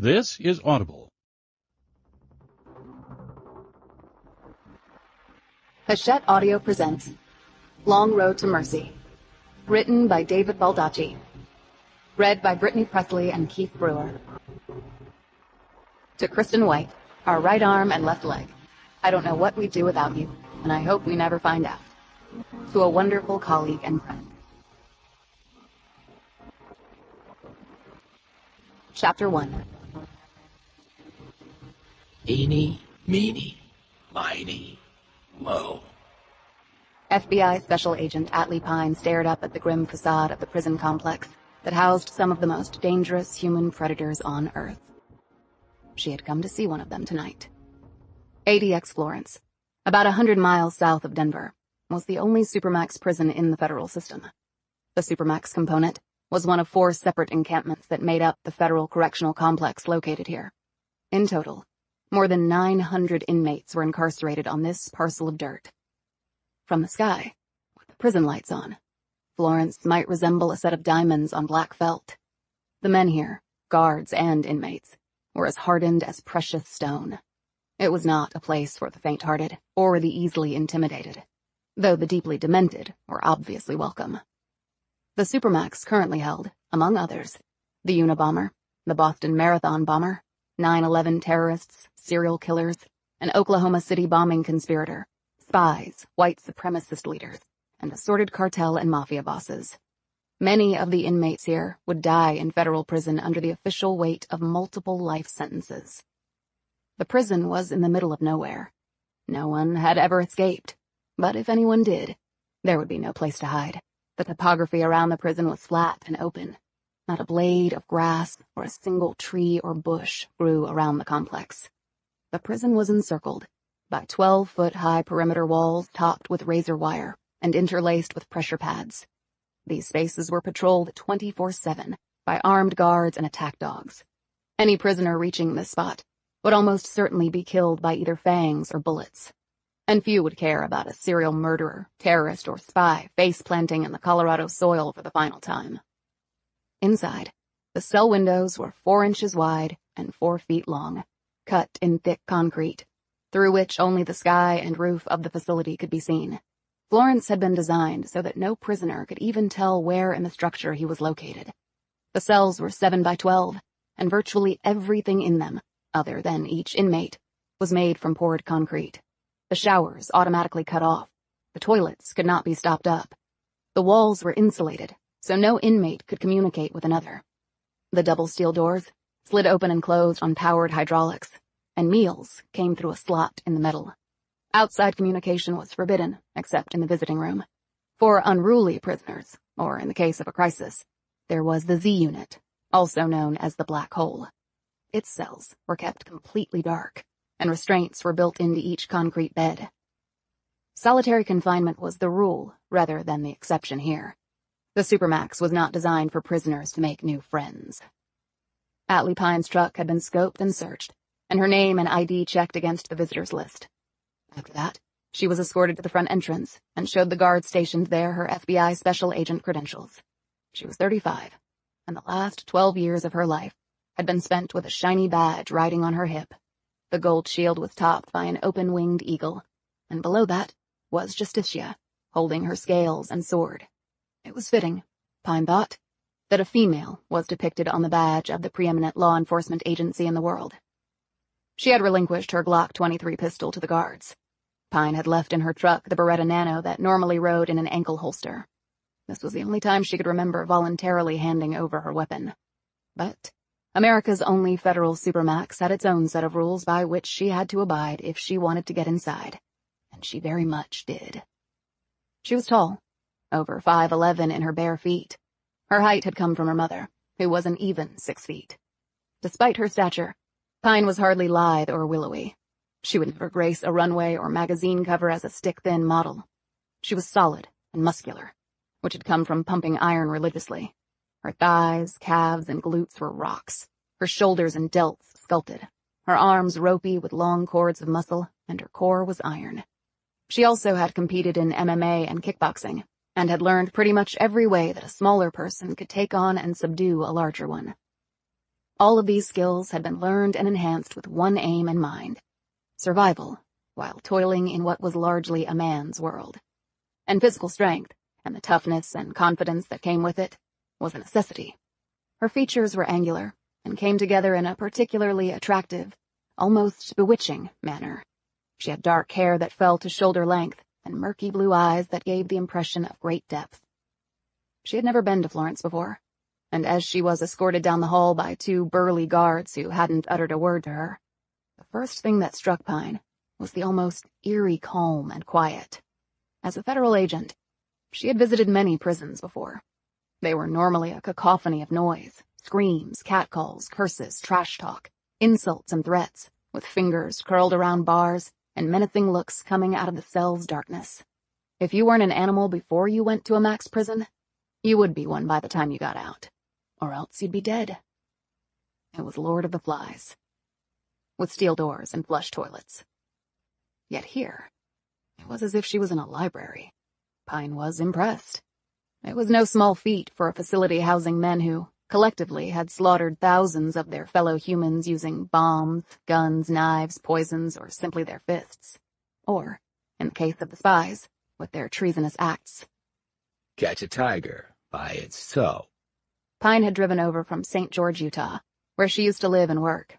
This is Audible. Hachette Audio presents Long Road to Mercy, written by David Baldacci, read by Brittany Presley and Keith Brewer. To Kristen White, our right arm and left leg, I don't know what we'd do without you, and I hope we never find out. To a wonderful colleague and friend. Chapter 1. Eeny, meeny, miny, mo. FBI Special Agent Atlee Pine stared up at the grim facade of the prison complex that housed some of the most dangerous human predators on Earth. She had come to see one of them tonight. ADX Florence, about 100 miles south of Denver, was the only Supermax prison in the federal system. The Supermax component was one of 4 separate encampments that made up the federal correctional complex located here. In total, more than 900 inmates were incarcerated on this parcel of dirt. From the sky, with the prison lights on, Florence might resemble a set of diamonds on black felt. The men here, guards and inmates, were as hardened as precious stone. It was not a place for the faint-hearted or the easily intimidated, though the deeply demented were obviously welcome. The Supermax currently held, among others, the Unabomber, the Boston Marathon bomber, 9/11 terrorists, serial killers, an Oklahoma City bombing conspirator, spies, white supremacist leaders, and assorted cartel and mafia bosses. Many of the inmates here would die in federal prison under the official weight of multiple life sentences. The prison was in the middle of nowhere. No one had ever escaped, but if anyone did, there would be no place to hide. The topography around the prison was flat and open. Not a blade of grass or a single tree or bush grew around the complex. The prison was encircled by 12-foot-high perimeter walls topped with razor wire and interlaced with pressure pads. These spaces were patrolled 24/7 by armed guards and attack dogs. Any prisoner reaching this spot would almost certainly be killed by either fangs or bullets. And few would care about a serial murderer, terrorist, or spy face-planting in the Colorado soil for the final time. Inside, the cell windows were 4 inches wide and 4 feet long, cut in thick concrete, through which only the sky and roof of the facility could be seen. Florence had been designed so that no prisoner could even tell where in the structure he was located. The cells were 7 by 12, and virtually everything in them, other than each inmate, was made from poured concrete. The showers automatically cut off. The toilets could not be stopped up. The walls were insulated, so no inmate could communicate with another. The double steel doors slid open and closed on powered hydraulics, and meals came through a slot in the metal. Outside communication was forbidden, except in the visiting room. For unruly prisoners, or in the case of a crisis, there was the Z Unit, also known as the Black Hole. Its cells were kept completely dark, and restraints were built into each concrete bed. Solitary confinement was the rule rather than the exception here. The Supermax was not designed for prisoners to make new friends. Atlee Pine's truck had been scoped and searched, and her name and ID checked against the visitors list. After that, she was escorted to the front entrance and showed the guards stationed there her FBI Special Agent credentials. She was 35, and the last 12 years of her life had been spent with a shiny badge riding on her hip. The gold shield was topped by an open-winged eagle, and below that was Justicia, holding her scales and sword. It was fitting, Pine thought, that a female was depicted on the badge of the preeminent law enforcement agency in the world. She had relinquished her Glock 23 pistol to the guards. Pine had left in her truck the Beretta Nano that normally rode in an ankle holster. This was the only time she could remember voluntarily handing over her weapon. But America's only federal Supermax had its own set of rules by which she had to abide if she wanted to get inside, and she very much did. She was tall, over 5'11" in her bare feet. Her height had come from her mother, who was an even 6 feet. Despite her stature, Pine was hardly lithe or willowy. She would never grace a runway or magazine cover as a stick-thin model. She was solid and muscular, which had come from pumping iron religiously. Her thighs, calves, and glutes were rocks, her shoulders and delts sculpted, her arms ropey with long cords of muscle, and her core was iron. She also had competed in MMA and kickboxing, and had learned pretty much every way that a smaller person could take on and subdue a larger one. All of these skills had been learned and enhanced with one aim in mind: survival, while toiling in what was largely a man's world. And physical strength, and the toughness and confidence that came with it, was a necessity. Her features were angular, and came together in a particularly attractive, almost bewitching manner. She had dark hair that fell to shoulder length, and murky blue eyes that gave the impression of great depth. She had never been to Florence before, and as she was escorted down the hall by two burly guards who hadn't uttered a word to her, the first thing that struck Pine was the almost eerie calm and quiet. As a federal agent, she had visited many prisons before. They were normally a cacophony of noise, screams, catcalls, curses, trash talk, insults and threats, with fingers curled around bars and menacing looks coming out of the cell's darkness. If you weren't an animal before you went to a max prison, you would be one by the time you got out, or else you'd be dead. It was Lord of the Flies, with steel doors and flush toilets. Yet here, it was as if she was in a library. Pine was impressed. It was no small feat for a facility housing men who, collectively, had slaughtered thousands of their fellow humans using bombs, guns, knives, poisons, or simply their fists. Or, in the case of the spies, with their treasonous acts. Catch a tiger by its toe. Pine had driven over from St. George, Utah, where she used to live and work.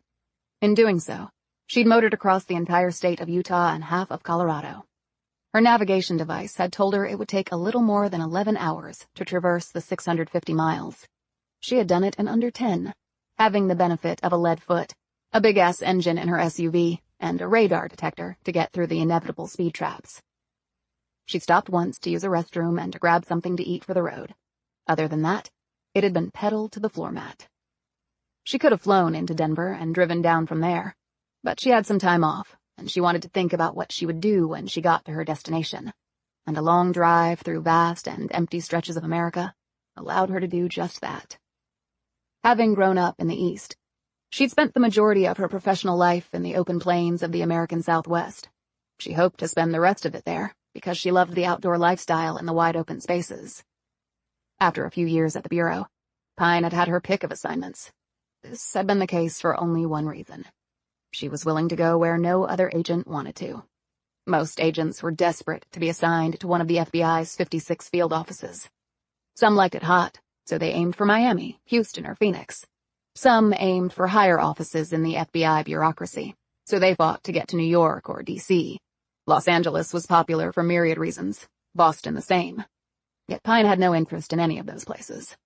In doing so, she'd motored across the entire state of Utah and half of Colorado. Her navigation device had told her it would take a little more than 11 hours to traverse the 650 miles. She had done it in under 10, having the benefit of a lead foot, a big-ass engine in her SUV, and a radar detector to get through the inevitable speed traps. She stopped once to use a restroom and to grab something to eat for the road. Other than that, it had been pedal to the floor mat. She could have flown into Denver and driven down from there, but she had some time off, and she wanted to think about what she would do when she got to her destination. And a long drive through vast and empty stretches of America allowed her to do just that. Having grown up in the East, she'd spent the majority of her professional life in the open plains of the American Southwest. She hoped to spend the rest of it there, because she loved the outdoor lifestyle and the wide open spaces. After a few years at the Bureau, Pine had had her pick of assignments. This had been the case for only one reason. She was willing to go where no other agent wanted to. Most agents were desperate to be assigned to one of the FBI's 56 field offices. Some liked it hot, so they aimed for Miami, Houston, or Phoenix. Some aimed for higher offices in the FBI bureaucracy, so they fought to get to New York or D.C. Los Angeles was popular for myriad reasons, Boston the same. Yet Pine had no interest in any of those places.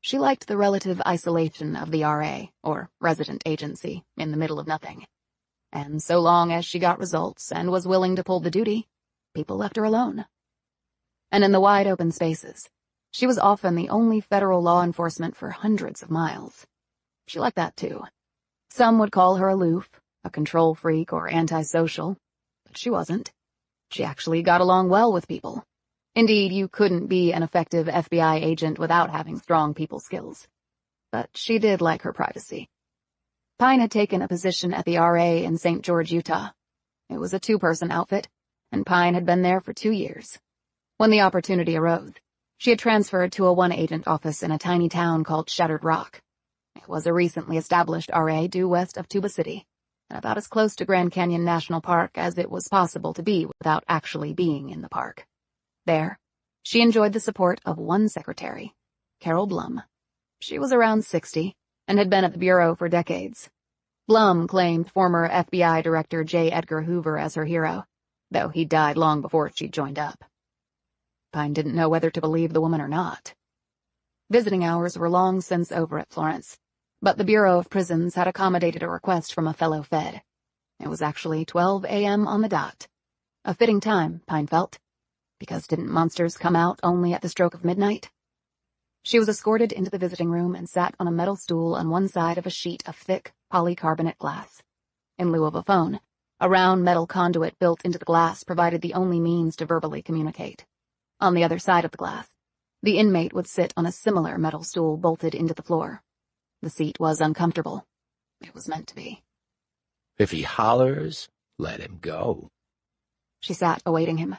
She liked the relative isolation of the RA, or resident agency, in the middle of nothing. And so long as she got results and was willing to pull the duty, people left her alone. And in the wide open spaces, she was often the only federal law enforcement for hundreds of miles. She liked that too. Some would call her aloof, a control freak, or antisocial, but she wasn't. She actually got along well with people. Indeed, you couldn't be an effective FBI agent without having strong people skills. But she did like her privacy. Pine had taken a position at the RA in St. George, Utah. It was a two-person outfit, and Pine had been there for 2 years. When the opportunity arose, she had transferred to a one-agent office in a tiny town called Shattered Rock. It was a recently established RA due west of Tuba City, and about as close to Grand Canyon National Park as it was possible to be without actually being in the park. There, she enjoyed the support of one secretary, Carol Blum. She was around 60 and had been at the Bureau for decades. Blum claimed former FBI Director J. Edgar Hoover as her hero, though he died long before she joined up. Pine didn't know whether to believe the woman or not. Visiting hours were long since over at Florence, but the Bureau of Prisons had accommodated a request from a fellow Fed. It was actually 12 a.m. on the dot. A fitting time, Pine felt. Because didn't monsters come out only at the stroke of midnight? She was escorted into the visiting room and sat on a metal stool on one side of a sheet of thick polycarbonate glass. In lieu of a phone, a round metal conduit built into the glass provided the only means to verbally communicate. On the other side of the glass, the inmate would sit on a similar metal stool bolted into the floor. The seat was uncomfortable. It was meant to be. If he hollers, let him go. She sat awaiting him,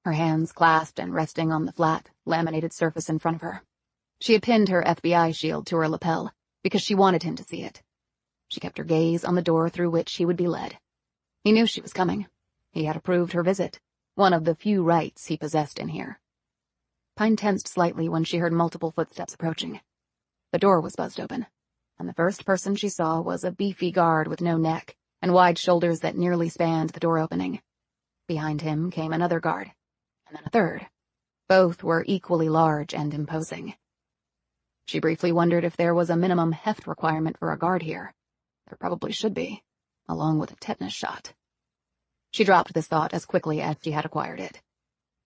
her hands clasped and resting on the flat, laminated surface in front of her. She had pinned her FBI shield to her lapel because she wanted him to see it, She kept her gaze on the door through which he would be led. He knew she was coming. He had approved her visit, one of the few rights he possessed in here. Pine tensed slightly when she heard multiple footsteps approaching. The door was buzzed open, and the first person she saw was a beefy guard with no neck and wide shoulders that nearly spanned the door opening. Behind him came another guard, and then a third. Both were equally large and imposing. She briefly wondered if there was a minimum heft requirement for a guard here. There probably should be, along with a tetanus shot. She dropped this thought as quickly as she had acquired it,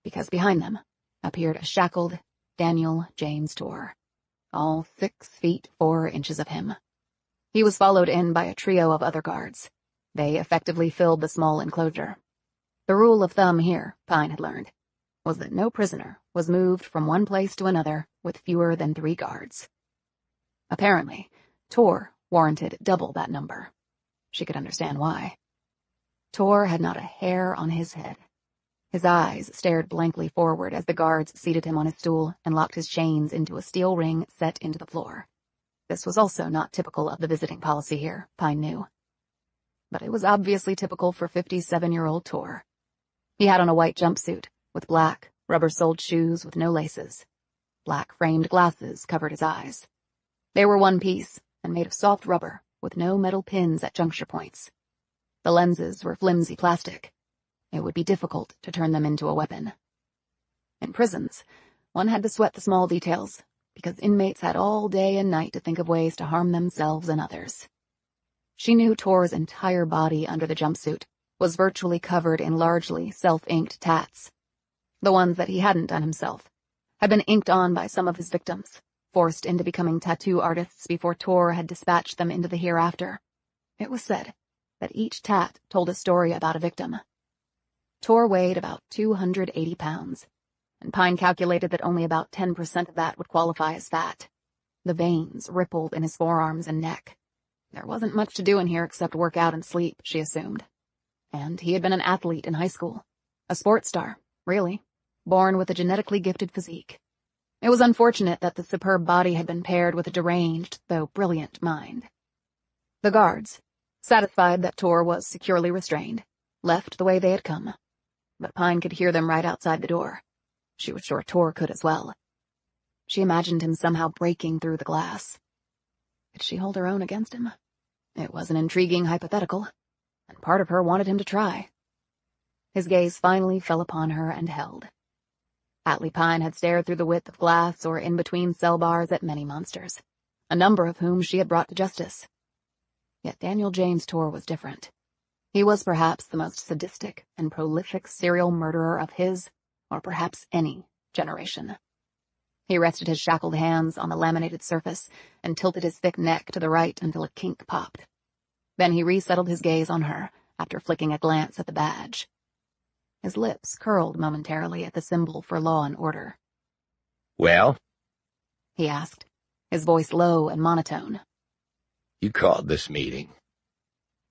because behind them appeared a shackled Daniel James Torr, all 6 feet 4 inches of him. He was followed in by a trio of other guards. They effectively filled the small enclosure. The rule of thumb here, Pine had learned, was that no prisoner was moved from one place to another with fewer than 3 guards. Apparently, Torr warranted double that number. She could understand why. Torr had not a hair on his head. His eyes stared blankly forward as the guards seated him on his stool and locked his chains into a steel ring set into the floor. This was also not typical of the visiting policy here, Pine knew. But it was obviously typical for 57-year-old Torr. He had on a white jumpsuit, with black, rubber-soled shoes with no laces. Black framed glasses covered his eyes. They were one piece and made of soft rubber, with no metal pins at juncture points. The lenses were flimsy plastic. It would be difficult to turn them into a weapon. In prisons, one had to sweat the small details, because inmates had all day and night to think of ways to harm themselves and others. She knew Torr's entire body under the jumpsuit was virtually covered in largely self-inked tats. The ones that he hadn't done himself had been inked on by some of his victims, forced into becoming tattoo artists before Torr had dispatched them into the hereafter. It was said that each tat told a story about a victim. Torr weighed about 280 pounds, and Pine calculated that only about 10% of that would qualify as fat. The veins rippled in his forearms and neck. There wasn't much to do in here except work out and sleep, she assumed. And he had been an athlete in high school. A sports star, really, born with a genetically gifted physique. It was unfortunate that the superb body had been paired with a deranged, though brilliant, mind. The guards, satisfied that Torr was securely restrained, left the way they had come. But Pine could hear them right outside the door. She was sure Torr could as well. She imagined him somehow breaking through the glass. Could she hold her own against him? It was an intriguing hypothetical, and part of her wanted him to try. His gaze finally fell upon her and held. Atlee Pine had stared through the width of glass or in between cell bars at many monsters, a number of whom she had brought to justice. Yet Daniel James Torr was different. He was perhaps the most sadistic and prolific serial murderer of his, or perhaps any, generation. He rested his shackled hands on the laminated surface and tilted his thick neck to the right until a kink popped. Then he resettled his gaze on her after flicking a glance at the badge. His lips curled momentarily at the symbol for law and order. Well? He asked, his voice low and monotone. You called this meeting.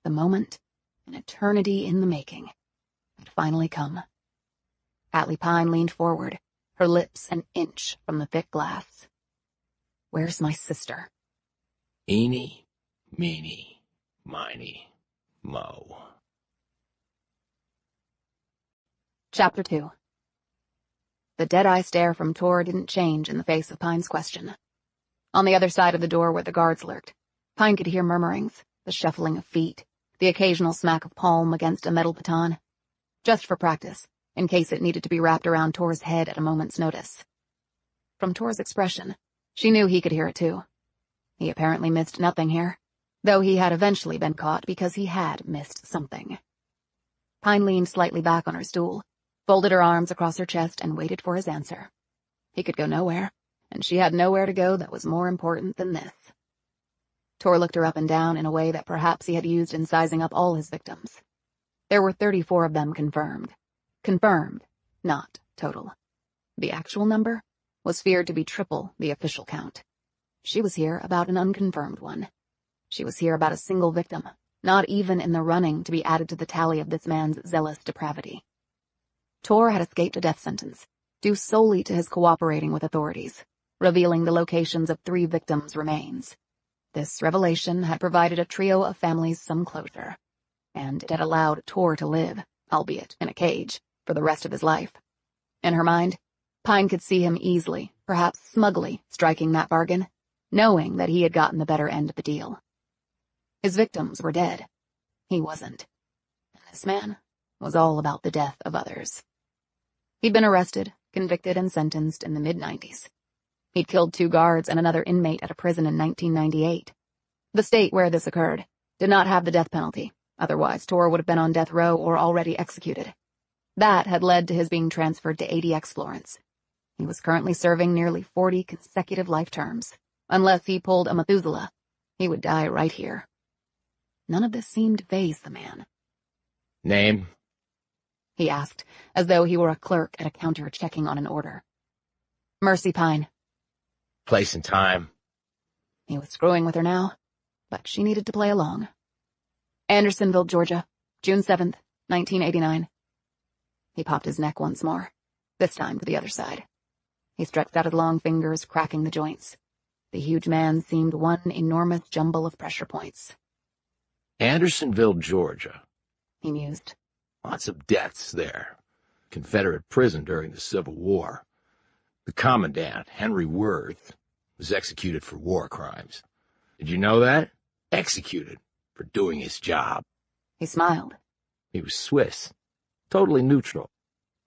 The moment, an eternity in the making, had finally come. Atlee Pine leaned forward, her lips an inch from the thick glass. Where's my sister? Eeny, meeny, miny, mo. Chapter 2. The dead-eye stare from Torr didn't change in the face of Pine's question. On the other side of the door where the guards lurked, Pine could hear murmurings, the shuffling of feet, the occasional smack of palm against a metal baton. Just for practice, in case it needed to be wrapped around Torr's head at a moment's notice. From Torr's expression, she knew he could hear it too. He apparently missed nothing here, though he had eventually been caught because he had missed something. Pine leaned slightly back on her stool, folded her arms across her chest, and waited for his answer. He could go nowhere, and she had nowhere to go that was more important than this. Torr looked her up and down in a way that perhaps he had used in sizing up all his victims. There were 34 of them confirmed. Confirmed, not total. The actual number was feared to be triple the official count. She was here about an unconfirmed one. She was here about a single victim, not even in the running to be added to the tally of this man's zealous depravity. Torr had escaped a death sentence, due solely to his cooperating with authorities, revealing the locations of 3 victims' remains. This revelation had provided a trio of families some closure, and it had allowed Tor to live, albeit in a cage, for the rest of his life. In her mind, Pine could see him easily, perhaps smugly, striking that bargain, knowing that he had gotten the better end of the deal. His victims were dead. He wasn't. And this man was all about the death of others. He'd been arrested, convicted, and sentenced in the mid-90s. He'd killed 2 guards and another inmate at a prison in 1998. The state where this occurred did not have the death penalty, otherwise Tor would have been on death row or already executed. That had led to his being transferred to ADX Florence. He was currently serving nearly 40 consecutive life terms. Unless he pulled a Methuselah, he would die right here. None of this seemed to faze the man. Name? He asked, as though he were a clerk at a counter checking on an order. Mercy Pine. Place and time? He was screwing with her now, but she needed to play along. Andersonville, Georgia, June 7th, 1989. He popped his neck once more, this time to the other side. He stretched out his long fingers, cracking the joints. The huge man seemed one enormous jumble of pressure points. Andersonville, Georgia. He mused. Lots of deaths there. Confederate prison during the Civil War. The commandant, Henry Worth, was executed for war crimes. Did you know that? Executed for doing his job. He smiled. He was Swiss, totally neutral,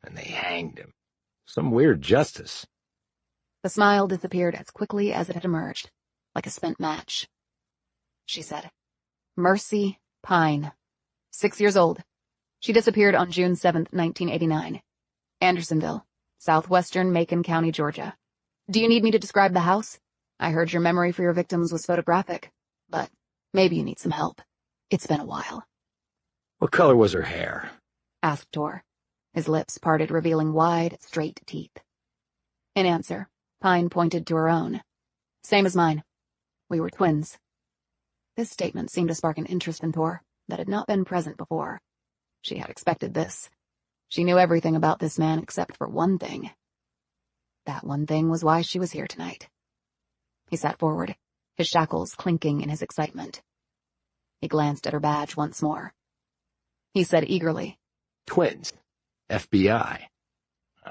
and they hanged him. Some weird justice. The smile disappeared as quickly as it had emerged, like a spent match. She said, Mercy Pine, 6 years old. She disappeared on June 7th, 1989. Andersonville, southwestern Macon County, Georgia. Do you need me to describe the house? I heard your memory for your victims was photographic, but maybe you need some help. It's been a while. What color was her hair? Asked Tor, his lips parted, revealing wide, straight teeth. In answer, Pine pointed to her own. Same as mine. We were twins. This statement seemed to spark an interest in Tor that had not been present before. She had expected this. She knew everything about this man except for one thing. That one thing was why she was here tonight. He sat forward, his shackles clinking in his excitement. He glanced at her badge once more. He said eagerly, Twins. FBI.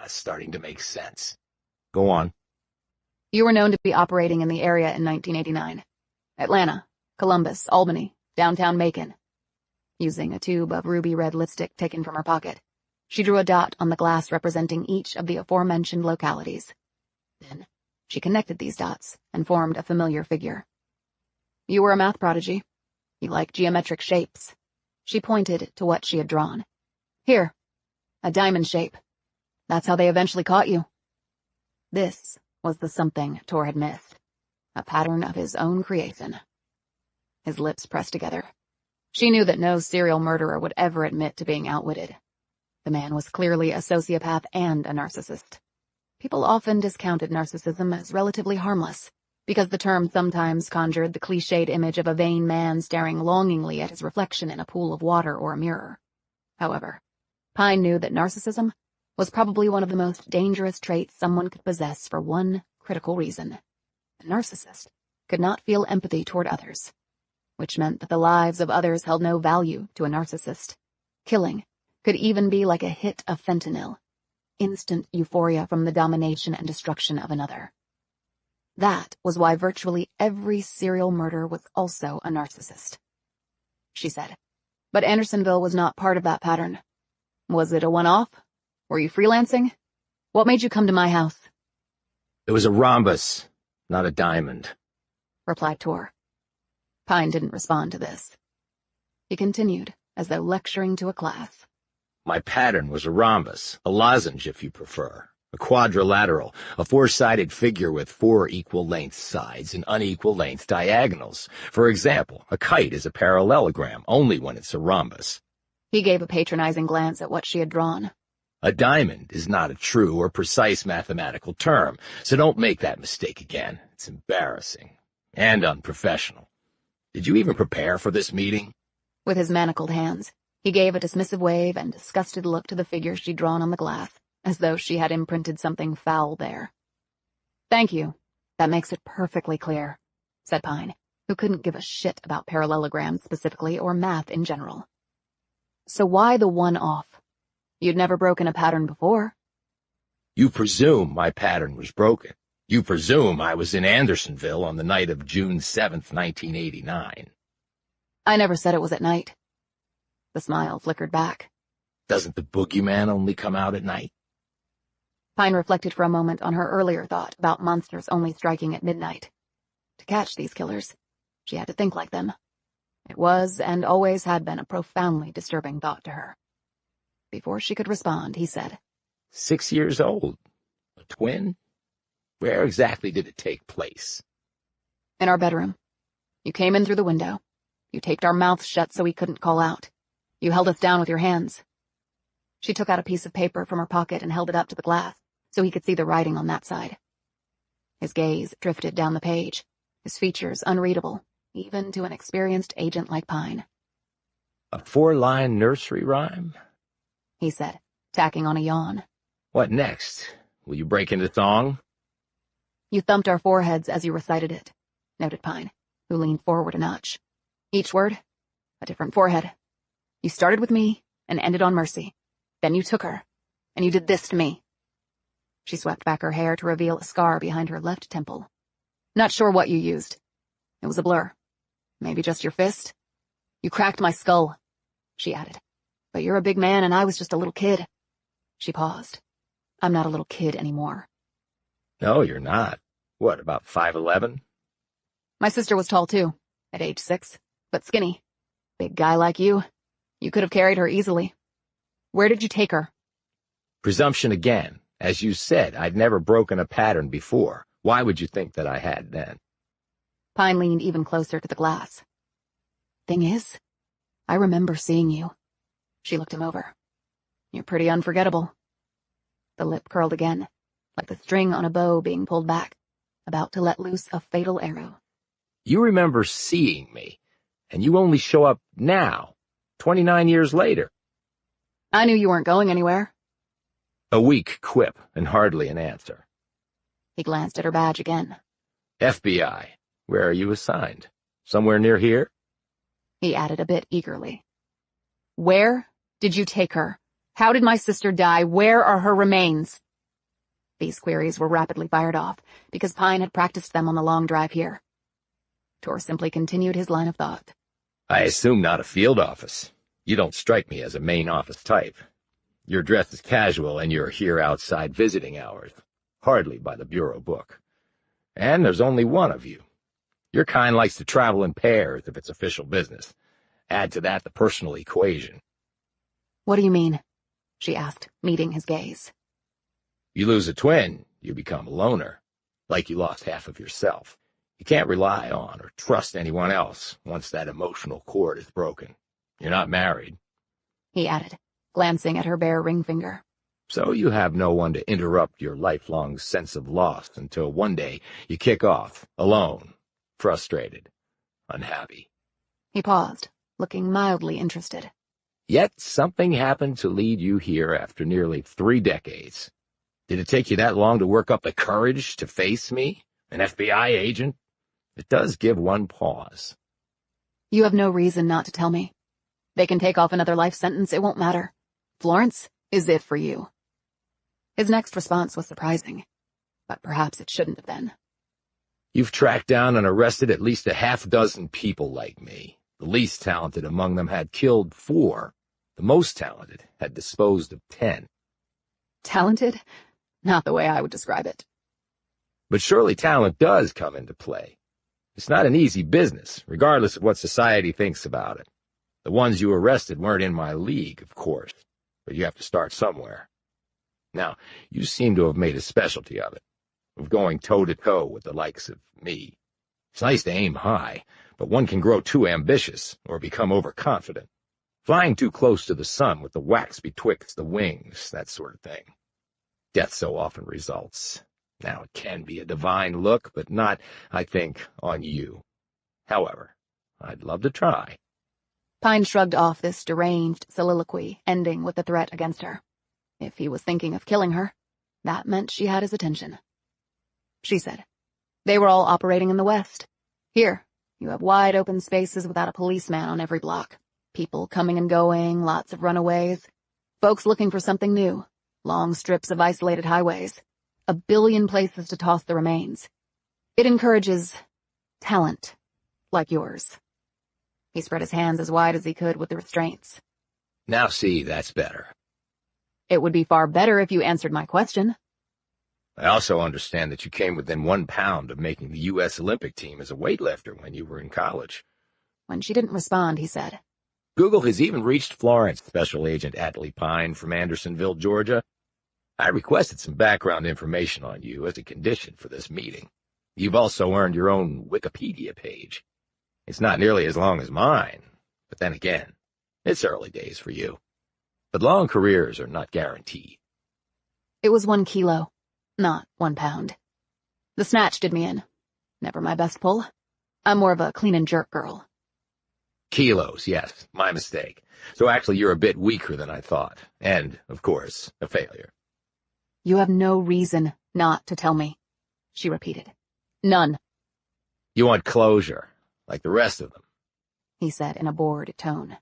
Starting to make sense. Go on. You were known to be operating in the area in 1989. Atlanta, Columbus, Albany, downtown Macon. Using a tube of ruby red lipstick taken from her pocket, she drew a dot on the glass representing each of the aforementioned localities. Then, she connected these dots and formed a familiar figure. You were a math prodigy. You liked geometric shapes. She pointed to what she had drawn. Here, a diamond shape. That's how they eventually caught you. This was the something Tor had missed. A pattern of his own creation. His lips pressed together. She knew that no serial murderer would ever admit to being outwitted. The man was clearly a sociopath and a narcissist. People often discounted narcissism as relatively harmless, because the term sometimes conjured the cliched image of a vain man staring longingly at his reflection in a pool of water or a mirror. However, Pine knew that narcissism was probably one of the most dangerous traits someone could possess for one critical reason. The narcissist could not feel empathy toward others, which meant that the lives of others held no value to a narcissist. Killing could even be like a hit of fentanyl, instant euphoria from the domination and destruction of another. That was why virtually every serial murderer was also a narcissist. She said, but Andersonville was not part of that pattern. Was it a one-off? Were you freelancing? What made you come to my house? It was a rhombus, not a diamond, replied Tor. Pine didn't respond to this. He continued, as though lecturing to a class. My pattern was a rhombus, a lozenge if you prefer, a quadrilateral, a four-sided figure with 4 equal-length sides and unequal-length diagonals. For example, a kite is a parallelogram only when it's a rhombus. He gave a patronizing glance at what she had drawn. A diamond is not a true or precise mathematical term, so don't make that mistake again. It's embarrassing and unprofessional. Did you even prepare for this meeting? With his manacled hands, he gave a dismissive wave and disgusted look to the figure she'd drawn on the glass, as though she had imprinted something foul there. Thank you. That makes it perfectly clear, said Pine, who couldn't give a shit about parallelograms specifically or math in general. So why the one-off? You'd never broken a pattern before. You presume my pattern was broken. You presume I was in Andersonville on the night of June 7th, 1989. I never said it was at night. The smile flickered back. Doesn't the boogeyman only come out at night? Pine reflected for a moment on her earlier thought about monsters only striking at midnight. To catch these killers, she had to think like them. It was, and always had been, a profoundly disturbing thought to her. Before she could respond, he said, 6 years old? A twin? Where exactly did it take place? In our bedroom. You came in through the window. You taped our mouths shut so we couldn't call out. You held us down with your hands. She took out a piece of paper from her pocket and held it up to the glass so he could see the writing on that side. His gaze drifted down the page, his features unreadable, even to an experienced agent like Pine. A 4-line nursery rhyme? He said, tacking on a yawn. What next? Will you break into song? You thumped our foreheads as you recited it, noted Pine, who leaned forward a notch. Each word, a different forehead. You started with me and ended on Mercy. Then you took her, and you did this to me. She swept back her hair to reveal a scar behind her left temple. Not sure what you used. It was a blur. Maybe just your fist? You cracked my skull, she added. But you're a big man and I was just a little kid. She paused. I'm not a little kid anymore. No, you're not. What, about 5'11"? My sister was tall too, at age 6, but skinny. Big guy like you. You could have carried her easily. Where did you take her? Presumption again. As you said, I'd never broken a pattern before. Why would you think that I had then? Pine leaned even closer to the glass. Thing is, I remember seeing you. She looked him over. You're pretty unforgettable. The lip curled again, like the string on a bow being pulled back, about to let loose a fatal arrow. You remember seeing me, and you only show up now, 29 years later. I knew you weren't going anywhere. A weak quip, and hardly an answer. He glanced at her badge again. FBI. Where are you assigned? Somewhere near here? He added a bit eagerly. Where did you take her? How did my sister die? Where are her remains? These queries were rapidly fired off, because Pine had practiced them on the long drive here. Tor simply continued his line of thought. I assume not a field office. You don't strike me as a main office type. You're dressed as casual, and you're here outside visiting hours. Hardly by the bureau book. And there's only one of you. Your kind likes to travel in pairs if it's official business. Add to that the personal equation. What do you mean? She asked, meeting his gaze. You lose a twin, you become a loner. Like you lost half of yourself. You can't rely on or trust anyone else once that emotional cord is broken. You're not married. He added, glancing at her bare ring finger. So you have no one to interrupt your lifelong sense of loss until one day you kick off, alone, frustrated, unhappy. He paused, looking mildly interested. Yet something happened to lead you here after nearly 3 decades. Did it take you that long to work up the courage to face me, an FBI agent? It does give one pause. You have no reason not to tell me. They can take off another life sentence, it won't matter. Florence is it for you. His next response was surprising, but perhaps it shouldn't have been. You've tracked down and arrested at least a half-dozen people like me. The least talented among them had killed 4. The most talented had disposed of 10. Talented? Not the way I would describe it. But surely talent does come into play. It's not an easy business, regardless of what society thinks about it. The ones you arrested weren't in my league, of course, but you have to start somewhere. Now, you seem to have made a specialty of it, of going toe-to-toe with the likes of me. It's nice to aim high, but one can grow too ambitious or become overconfident. Flying too close to the sun with the wax betwixt the wings, that sort of thing. Death so often results. Now, it can be a divine look, but not, I think, on you. However, I'd love to try. Pine shrugged off this deranged soliloquy, ending with the threat against her. If he was thinking of killing her, that meant she had his attention. She said, they were all operating in the West. Here, You have wide open spaces without a policeman on every block. People coming and going, lots of runaways. Folks looking for something new. Long strips of isolated highways. A billion places to toss the remains. It encourages talent, like yours. He spread his hands as wide as he could with the restraints. Now see, that's better. It would be far better if you answered my question. I also understand that you came within 1 pound of making the U.S. Olympic team as a weightlifter when you were in college. When she didn't respond, he said, Google has even reached Florence, Special Agent Atlee Pine from Andersonville, Georgia. I requested some background information on you as a condition for this meeting. You've also earned your own Wikipedia page. It's not nearly as long as mine, but then again, it's early days for you. But long careers are not guaranteed. It was 1 kilo, not 1 pound. The snatch did me in. Never my best pull. I'm more of a clean and jerk girl. Kilos, yes, my mistake. So actually you're a bit weaker than I thought. And, of course, a failure. You have no reason not to tell me, she repeated. None. You want closure, like the rest of them, he said in a bored tone.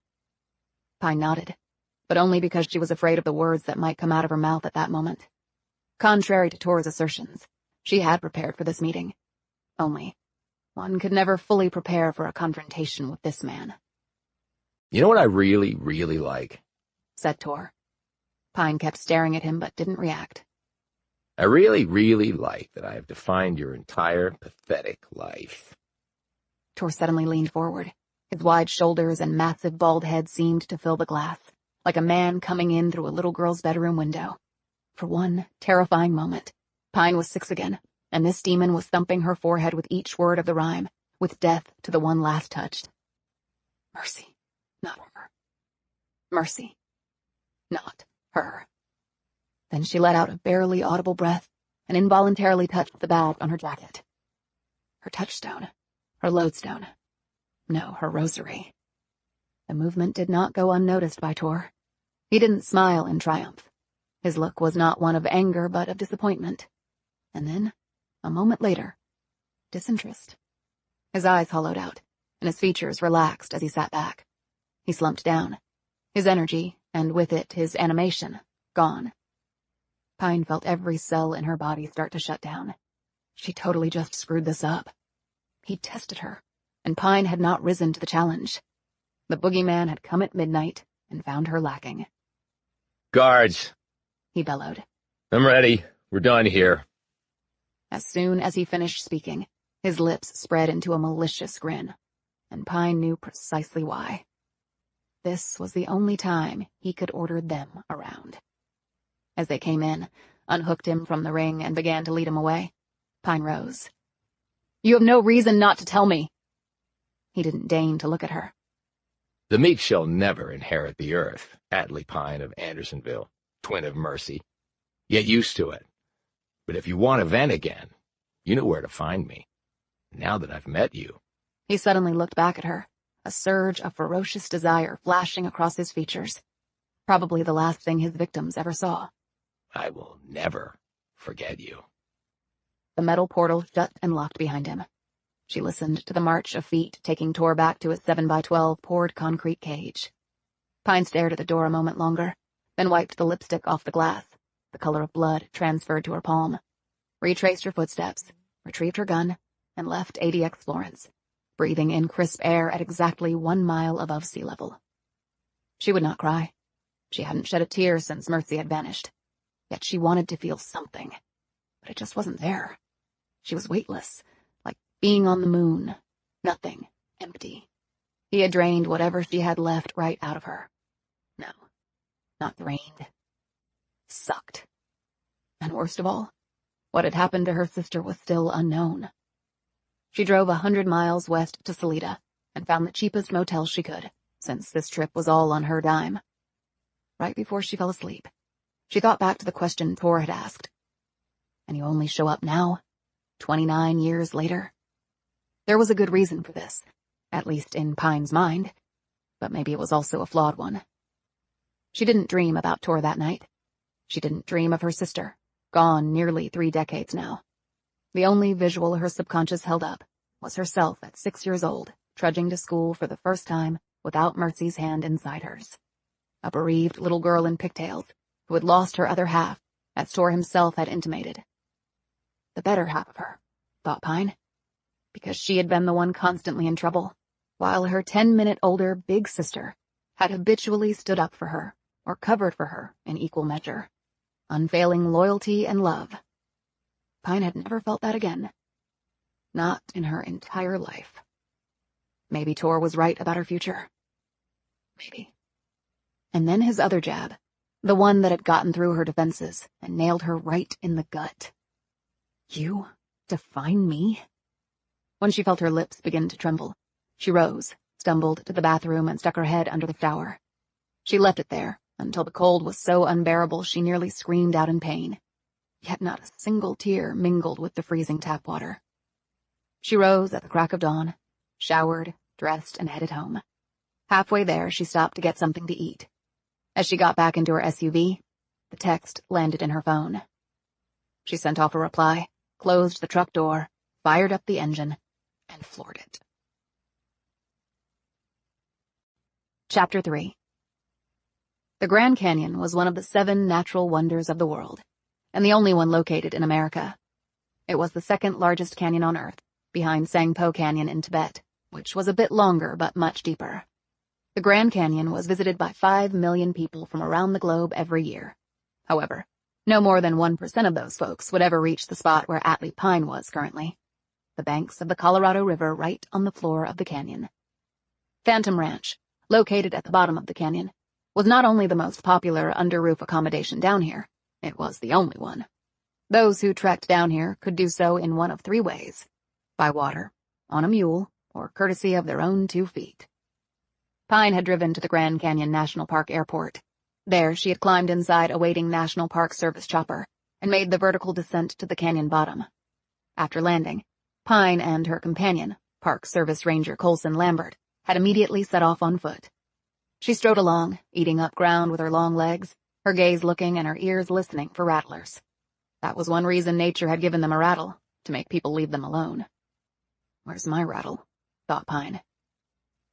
Pine nodded, but only because she was afraid of the words that might come out of her mouth at that moment. Contrary to Tor's assertions, she had prepared for this meeting. Only, one could never fully prepare for a confrontation with this man. You know what I really, really like? Said Tor. Pine kept staring at him but didn't react. I really, really like that I have defined your entire pathetic life. Tor suddenly leaned forward. His wide shoulders and massive bald head seemed to fill the glass, like a man coming in through a little girl's bedroom window. For one terrifying moment, Pine was 6 again, and this demon was thumping her forehead with each word of the rhyme, with death to the one last touched. Mercy, not her. Mercy, not her. Then she let out a barely audible breath and involuntarily touched the badge on her jacket. Her touchstone, her lodestone. No, her rosary. The movement did not go unnoticed by Tor. He didn't smile in triumph. His look was not one of anger, but of disappointment. And then, a moment later, disinterest. His eyes hollowed out, and his features relaxed as he sat back. He slumped down, his energy, and with it his animation, gone. Pine felt every cell in her body start to shut down. She totally just screwed this up. He'd tested her, and Pine had not risen to the challenge. The boogeyman had come at midnight and found her lacking. Guards, he bellowed. I'm ready. We're done here. As soon as he finished speaking, his lips spread into a malicious grin, and Pine knew precisely why. This was the only time he could order them around. As they came in, unhooked him from the ring and began to lead him away, Pine rose. You have no reason not to tell me. He didn't deign to look at her. The meek shall never inherit the earth, Atlee Pine of Andersonville, twin of Mercy. Get used to it. But if you want to vent again, you know where to find me. Now that I've met you. He suddenly looked back at her, a surge of ferocious desire flashing across his features. Probably the last thing his victims ever saw. I will never forget you. The metal portal shut and locked behind him. She listened to the march of feet taking Tor back to his 7x12 poured concrete cage. Pine stared at the door a moment longer, then wiped the lipstick off the glass, the color of blood transferred to her palm, retraced her footsteps, retrieved her gun, and left ADX Florence, breathing in crisp air at exactly 1 mile above sea level. She would not cry. She hadn't shed a tear since Mercy had vanished. Yet she wanted to feel something, but it just wasn't there. She was weightless, like being on the moon. Nothing, empty. He had drained whatever she had left right out of her. No, not drained. Sucked. And worst of all, what had happened to her sister was still unknown. She drove 100 miles west to Salida and found the cheapest motel she could, since this trip was all on her dime. Right before she fell asleep, she thought back to the question Tor had asked. And you only show up now, 29 years later? There was a good reason for this, at least in Pine's mind, but maybe it was also a flawed one. She didn't dream about Tor that night. She didn't dream of her sister, gone nearly 3 decades now. The only visual her subconscious held up was herself at 6 years old, trudging to school for the first time without Mercy's hand inside hers. A bereaved little girl in pigtails who had lost her other half, as Tor himself had intimated. The better half of her, thought Pine, because she had been the one constantly in trouble, while her 10-minute older big sister had habitually stood up for her or covered for her in equal measure. Unfailing loyalty and love. Pine had never felt that again. Not in her entire life. Maybe Tor was right about her future. Maybe. And then his other jab, the one that had gotten through her defenses and nailed her right in the gut. You define me? When she felt her lips begin to tremble, she rose, stumbled to the bathroom, and stuck her head under the shower. She left it there until the cold was so unbearable she nearly screamed out in pain. Yet not a single tear mingled with the freezing tap water. She rose at the crack of dawn, showered, dressed, and headed home. Halfway there, she stopped to get something to eat. As she got back into her SUV, the text landed in her phone. She sent off a reply, closed the truck door, fired up the engine, and floored it. Chapter 3. The Grand Canyon was one of the 7 natural wonders of the world, and the only one located in America. It was the second largest canyon on Earth, behind Sangpo Canyon in Tibet, which was a bit longer but much deeper. The Grand Canyon was visited by 5 million people from around the globe every year. However, no more than 1% of those folks would ever reach the spot where Atlee Pine was currently, the banks of the Colorado River right on the floor of the canyon. Phantom Ranch, located at the bottom of the canyon, was not only the most popular under-roof accommodation down here, it was the only one. Those who trekked down here could do so in one of 3 ways: by water, on a mule, or courtesy of their own 2 feet. Pine had driven to the Grand Canyon National Park Airport. There, she had climbed inside a waiting National Park Service chopper and made the vertical descent to the canyon bottom. After landing, Pine and her companion, Park Service Ranger Colson Lambert, had immediately set off on foot. She strode along, eating up ground with her long legs, her gaze looking and her ears listening for rattlers. That was one reason nature had given them a rattle, to make people leave them alone. Where's my rattle? Thought Pine.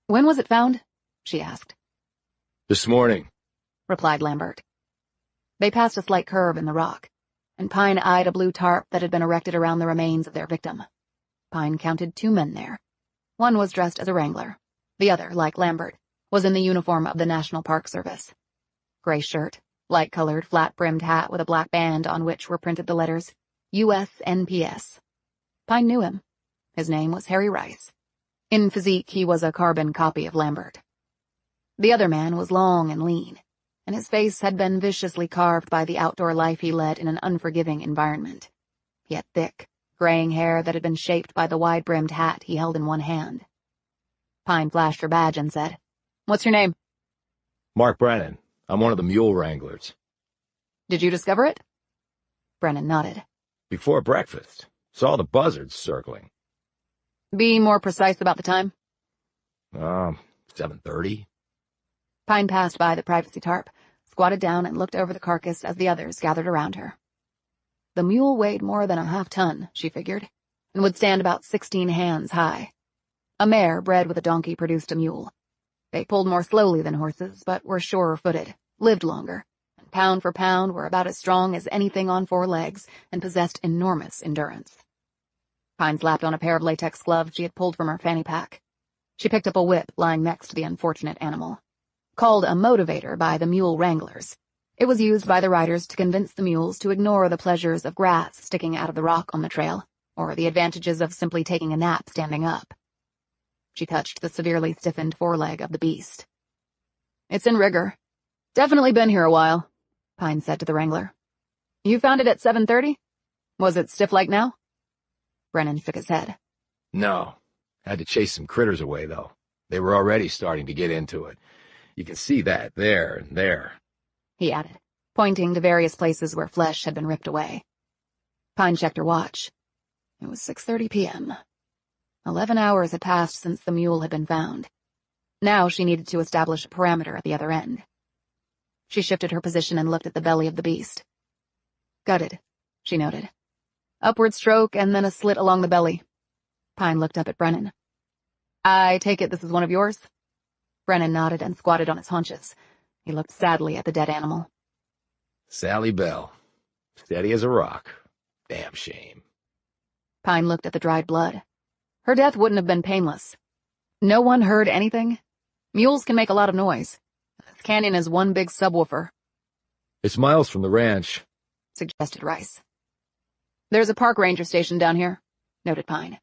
When was it found? She asked. This morning, replied Lambert. They passed a slight curve in the rock, and Pine eyed a blue tarp that had been erected around the remains of their victim. Pine counted 2 men there. One was dressed as a wrangler. The other, like Lambert, was in the uniform of the National Park Service. Gray shirt, light-colored, flat-brimmed hat with a black band on which were printed the letters USNPS. Pine knew him. His name was Harry Rice. In physique, he was a carbon copy of Lambert. The other man was long and lean, and his face had been viciously carved by the outdoor life he led in an unforgiving environment. He had thick, graying hair that had been shaped by the wide-brimmed hat he held in one hand. Pine flashed her badge and said, "What's your name?" Mark Brennan. I'm one of the mule wranglers. Did you discover it? Brennan nodded. Before breakfast. Saw the buzzards circling. Be more precise about the time. 7:30. Pine passed by the privacy tarp, squatted down and looked over the carcass as the others gathered around her. The mule weighed more than a half-ton, she figured, and would stand about 16 hands high. A mare bred with a donkey produced a mule. They pulled more slowly than horses, but were surer-footed, lived longer, and pound for pound were about as strong as anything on 4 legs and possessed enormous endurance. Pine slapped on a pair of latex gloves she had pulled from her fanny pack. She picked up a whip lying next to the unfortunate animal. Called a motivator by the mule wranglers, it was used by the riders to convince the mules to ignore the pleasures of grass sticking out of the rock on the trail, or the advantages of simply taking a nap standing up. She touched the severely stiffened foreleg of the beast. "It's in rigor. Definitely been here a while," Pine said to the wrangler. "You found it at 7:30? Was it stiff like now?" Brennan shook his head. No. Had to chase some critters away, though. They were already starting to get into it. You can see that there and there," he added, pointing to various places where flesh had been ripped away. Pine checked her watch. It was 6:30 p.m. 11 hours had passed since the mule had been found. Now she needed to establish a parameter at the other end. She shifted her position and looked at the belly of the beast. "Gutted," she noted. "Upward stroke and then a slit along the belly." Pine looked up at Brennan. I take it this is one of yours? Brennan nodded and squatted on his haunches. He looked sadly at the dead animal. Sally Bell. Steady as a rock. Damn shame. Pine looked at the dried blood. Her death wouldn't have been painless. No one heard anything. Mules can make a lot of noise. This canyon is one big subwoofer. It's miles from the ranch, suggested Rice. There's a park ranger station down here, noted Pine.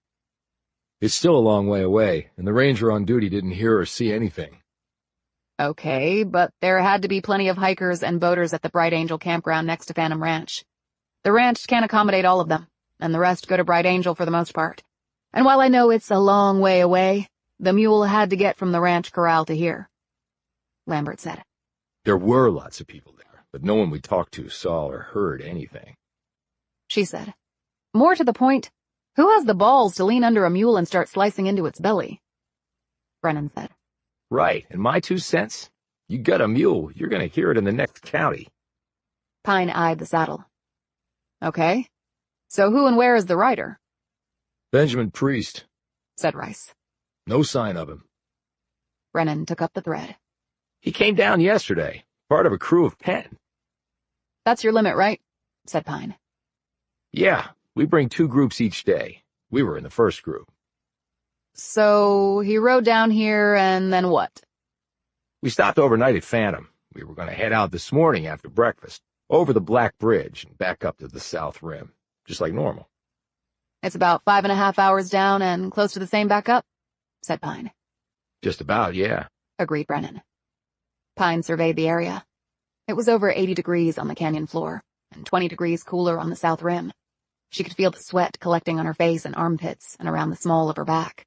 It's still a long way away, and the ranger on duty didn't hear or see anything. Okay, but there had to be plenty of hikers and boaters at the Bright Angel campground next to Phantom Ranch. The ranch can't accommodate all of them, and the rest go to Bright Angel for the most part. And while I know it's a long way away, the mule had to get from the ranch corral to here, Lambert said. There were lots of people there, but no one we talked to saw or heard anything. She said. More to the point, who has the balls to lean under a mule and start slicing into its belly? Brennan said. Right, and my 2 cents? You got a mule, you're going to hear it in the next county. Pine eyed the saddle. Okay, so who and where is the rider? Benjamin Priest, said Rice. No sign of him. Brennan took up the thread. He came down yesterday, part of a crew of 10. That's your limit, right? Said Pine. Yeah, we bring 2 groups each day. We were in the first group. So he rode down here and then what? We stopped overnight at Phantom. We were going to head out this morning after breakfast, over the Black Bridge and back up to the South Rim, just like normal. It's about 5.5 hours down and close to the same back up, said Pine. Just about, yeah, agreed Brennan. Pine surveyed the area. It was over 80 degrees on the canyon floor, and 20 degrees cooler on the South Rim. She could feel the sweat collecting on her face and armpits and around the small of her back.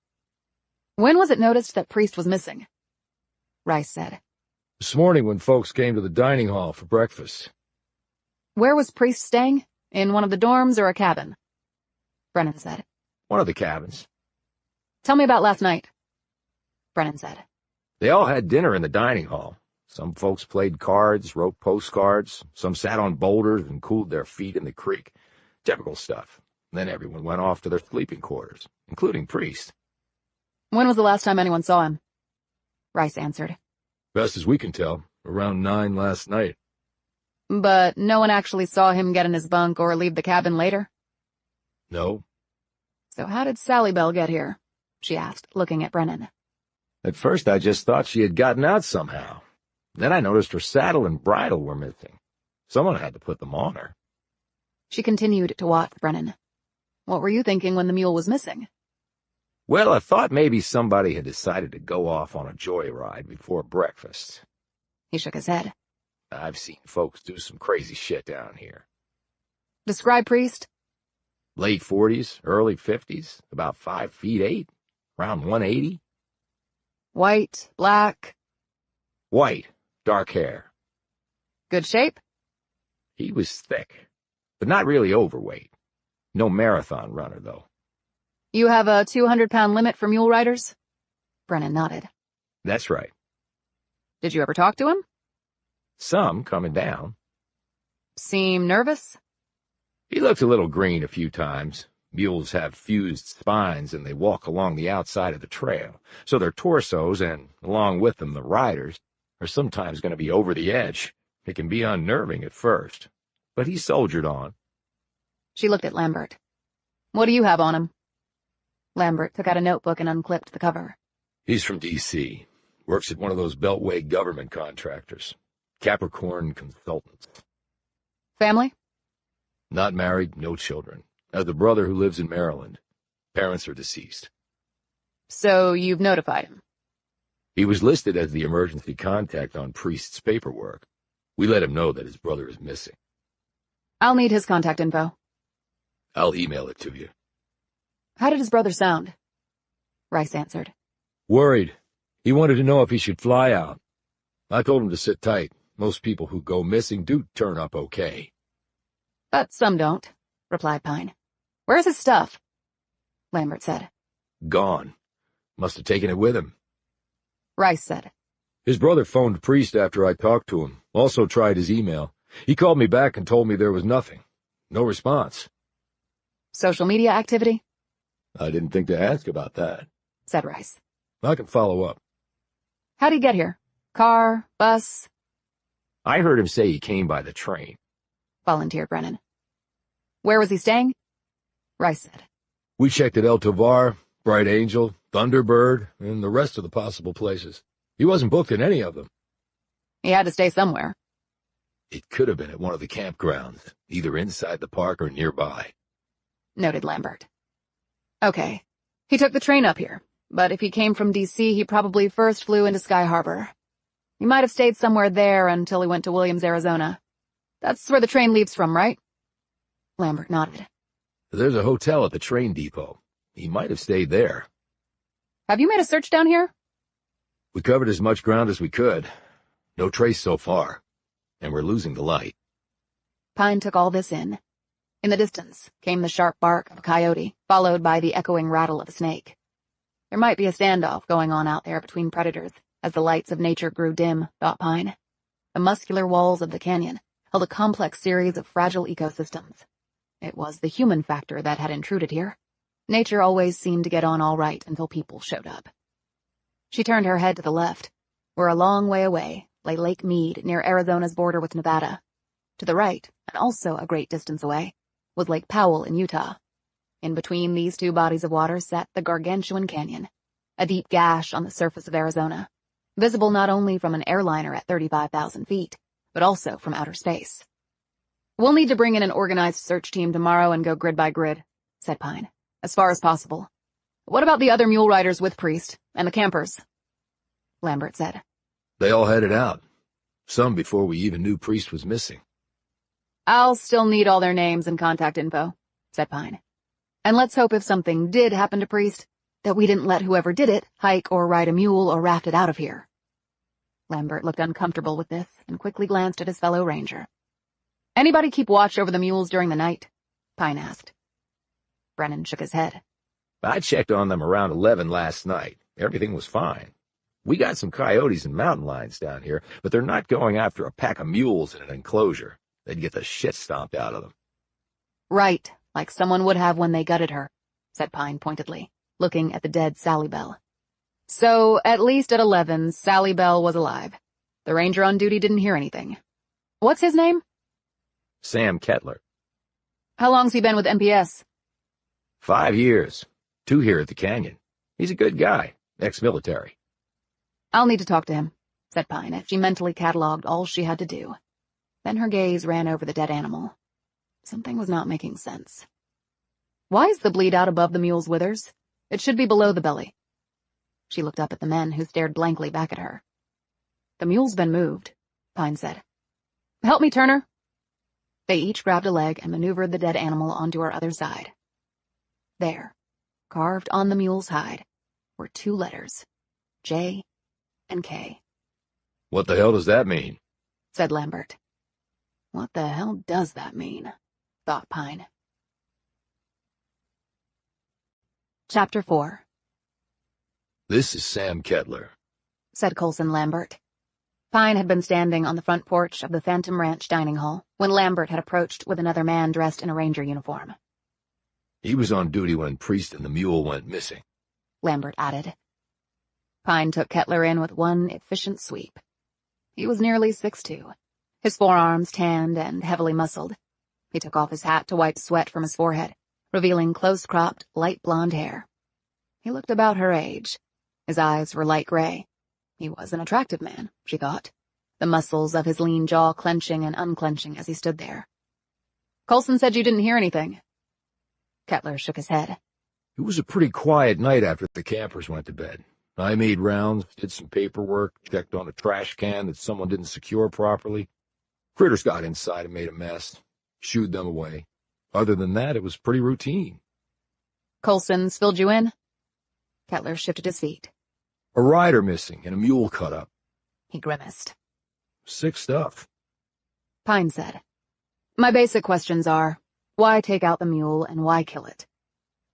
When was it noticed that Priest was missing? Rice said. This morning when folks came to the dining hall for breakfast. Where was Priest staying? In one of the dorms or a cabin? Brennan said. One of the cabins. Tell me about last night, Brennan said. They all had dinner in the dining hall. Some folks played cards, wrote postcards. Some sat on boulders and cooled their feet in the creek. Typical stuff. Then everyone went off to their sleeping quarters, including Priest. When was the last time anyone saw him? Rice answered. Best as we can tell, around 9 last night. But no one actually saw him get in his bunk or leave the cabin later? No. So how did Sally Bell get here? She asked, looking at Brennan. At first I just thought she had gotten out somehow. Then I noticed her saddle and bridle were missing. Someone had to put them on her. She continued to watch Brennan. What were you thinking when the mule was missing? Well, I thought maybe somebody had decided to go off on a joyride before breakfast. He shook his head. I've seen folks do some crazy shit down here. Describe Priest. Late 40s, early 50s, about 5'8", around 180. White, black. White, dark hair. Good shape? He was thick, but not really overweight. No marathon runner, though. You have a 200-pound limit for mule riders? Brennan nodded. That's right. Did you ever talk to him? Some coming down. Seem nervous? He looked a little green a few times. Mules have fused spines and they walk along the outside of the trail, so their torsos, and along with them the riders, are sometimes going to be over the edge. It can be unnerving at first, but he soldiered on. She looked at Lambert. What do you have on him? Lambert took out a notebook and unclipped the cover. He's from D.C., works at one of those Beltway government contractors. Capricorn Consultants. Family? Not married, no children. Has a brother who lives in Maryland. Parents are deceased. So you've notified him? He was listed as the emergency contact on Priest's paperwork. We let him know that his brother is missing. I'll need his contact info. I'll email it to you. How did his brother sound? Rice answered. Worried. He wanted to know if he should fly out. I told him to sit tight. Most people who go missing do turn up okay. But some don't, replied Pine. Where's his stuff? Lambert said. Gone. Must have taken it with him. Rice said. His brother phoned Priest after I talked to him. Also tried his email. He called me back and told me there was nothing. No response. Social media activity? I didn't think to ask about that, said Rice. I can follow up. How'd he get here? Car? Bus? I heard him say he came by the train, volunteered Brennan. Where was he staying? Rice said. We checked at El Tovar, Bright Angel, Thunderbird, and the rest of the possible places. He wasn't booked in any of them. He had to stay somewhere. It could have been at one of the campgrounds, either inside the park or nearby, noted Lambert. Okay, he took the train up here, but if he came from D.C., he probably first flew into Sky Harbor. He might have stayed somewhere there until he went to Williams, Arizona. That's where the train leaves from, right? Lambert nodded. There's a hotel at the train depot. He might have stayed there. Have you made a search down here? We covered as much ground as we could. No trace so far. And we're losing the light. Pine took all this in. In the distance came the sharp bark of a coyote, followed by the echoing rattle of a snake. There might be a standoff going on out there between predators, as the lights of nature grew dim, thought Pine. The muscular walls of the canyon held a complex series of fragile ecosystems. It was the human factor that had intruded here. Nature always seemed to get on all right until people showed up. She turned her head to the left, where a long way away lay Lake Mead near Arizona's border with Nevada. To the right, and also a great distance away, was Lake Powell in Utah. In between these two bodies of water sat the Gargantuan Canyon, a deep gash on the surface of Arizona, visible not only from an airliner at 35,000 feet, but also from outer space. We'll need to bring in an organized search team tomorrow and go grid by grid, said Pine, as far as possible. What about the other mule riders with Priest, and the campers? Lambert said. They all headed out. Some before we even knew Priest was missing. I'll still need all their names and contact info, said Pine. And let's hope if something did happen to Priest, that we didn't let whoever did it hike or ride a mule or raft it out of here. Lambert looked uncomfortable with this and quickly glanced at his fellow ranger. Anybody keep watch over the mules during the night? Pine asked. Brennan shook his head. I checked on them around 11 last night. Everything was fine. We got some coyotes and mountain lions down here, but they're not going after a pack of mules in an enclosure. They'd get the shit stomped out of them. Right, like someone would have when they gutted her, said Pine pointedly, looking at the dead Sally Bell. So, at least at 11, Sally Bell was alive. The ranger on duty didn't hear anything. What's his name? Sam Kettler. How long's he been with NPS? 5 years. 2 here at the canyon. He's a good guy, ex-military. I'll need to talk to him, said Pine as she mentally catalogued all she had to do. Then her gaze ran over the dead animal. Something was not making sense. Why is the bleed out above the mule's withers? It should be below the belly. She looked up at the men who stared blankly back at her. The mule's been moved, Pine said. Help me, Turner. They each grabbed a leg and maneuvered the dead animal onto her other side. There, carved on the mule's hide, were 2 letters, J and K. What the hell does that mean? Said Lambert. What the hell does that mean? Thought Pine. Chapter 4. This is Sam Kettler, said Colson Lambert. Pine had been standing on the front porch of the Phantom Ranch dining hall when Lambert had approached with another man dressed in a ranger uniform. He was on duty when Priest and the mule went missing, Lambert added. Pine took Kettler in with one efficient sweep. He was nearly 6'2", his forearms tanned and heavily muscled. He took off his hat to wipe sweat from his forehead, revealing close-cropped, light blonde hair. He looked about her age. His eyes were light gray. He was an attractive man, she thought, the muscles of his lean jaw clenching and unclenching as he stood there. Colson said you didn't hear anything. Kettler shook his head. It was a pretty quiet night after the campers went to bed. I made rounds, did some paperwork, checked on a trash can that someone didn't secure properly. Critters got inside and made a mess. Shooed them away. Other than that, it was pretty routine. Colson's filled you in? Kettler shifted his feet. A rider missing and a mule cut up. He grimaced. Sick stuff. Pine said. My basic questions are, why take out the mule and why kill it?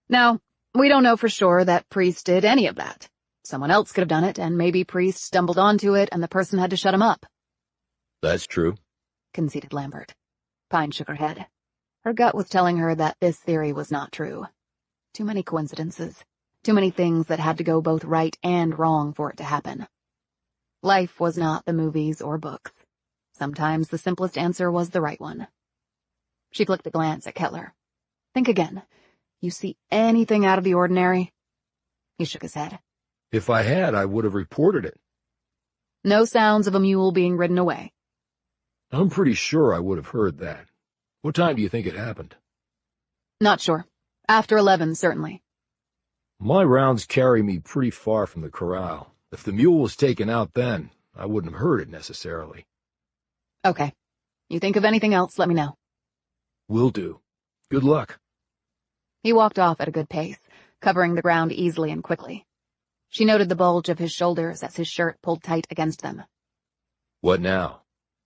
Now, we don't know for sure that Priest did any of that. Someone else could have done it, and maybe Priest stumbled onto it and the person had to shut him up. That's true, conceded Lambert. Pine shook her head. Her gut was telling her that this theory was not true. Too many coincidences. Too many things that had to go both right and wrong for it to happen. Life was not the movies or books. Sometimes the simplest answer was the right one. She flicked a glance at Kettler. Think again. You see anything out of the ordinary? He shook his head. If I had, I would have reported it. No sounds of a mule being ridden away. I'm pretty sure I would have heard that. What time do you think it happened? Not sure. After 11, certainly. My rounds carry me pretty far from the corral. If the mule was taken out then, I wouldn't have heard it necessarily. Okay. You think of anything else, let me know. Will do. Good luck. He walked off at a good pace, covering the ground easily and quickly. She noted the bulge of his shoulders as his shirt pulled tight against them. What now?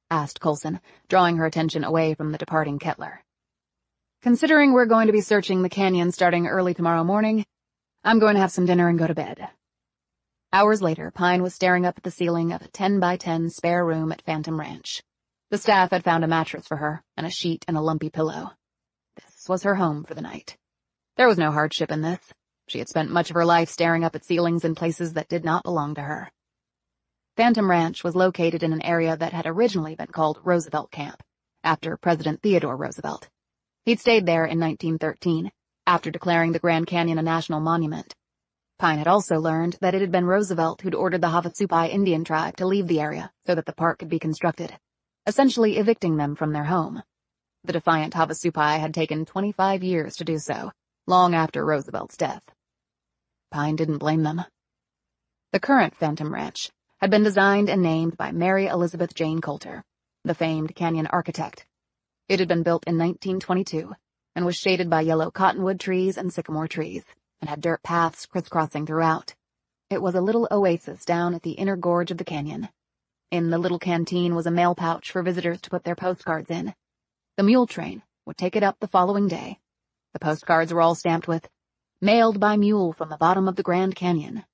Asked Coulson, drawing her attention away from the departing Kettler. Considering we're going to be searching the canyon starting early tomorrow morning, I'm going to have some dinner and go to bed. Hours later, Pine was staring up at the ceiling of a 10-by-10 spare room at Phantom Ranch. The staff had found a mattress for her, and a sheet and a lumpy pillow. This was her home for the night. There was no hardship in this. She had spent much of her life staring up at ceilings in places that did not belong to her. Phantom Ranch was located in an area that had originally been called Roosevelt Camp, after President Theodore Roosevelt. He'd stayed there in 1913, after declaring the Grand Canyon a national monument. Pine had also learned that it had been Roosevelt who'd ordered the Havasupai Indian tribe to leave the area so that the park could be constructed, essentially evicting them from their home. The defiant Havasupai had taken 25 years to do so, long after Roosevelt's death. Pine didn't blame them. The current Phantom Ranch had been designed and named by Mary Elizabeth Jane Coulter, the famed canyon architect. It had been built in 1922 and was shaded by yellow cottonwood trees and sycamore trees, and had dirt paths crisscrossing throughout. It was a little oasis down at the inner gorge of the canyon. In the little canteen was a mail pouch for visitors to put their postcards in. The mule train would take it up the following day. The postcards were all stamped with, "Mailed by mule from the bottom of the Grand Canyon."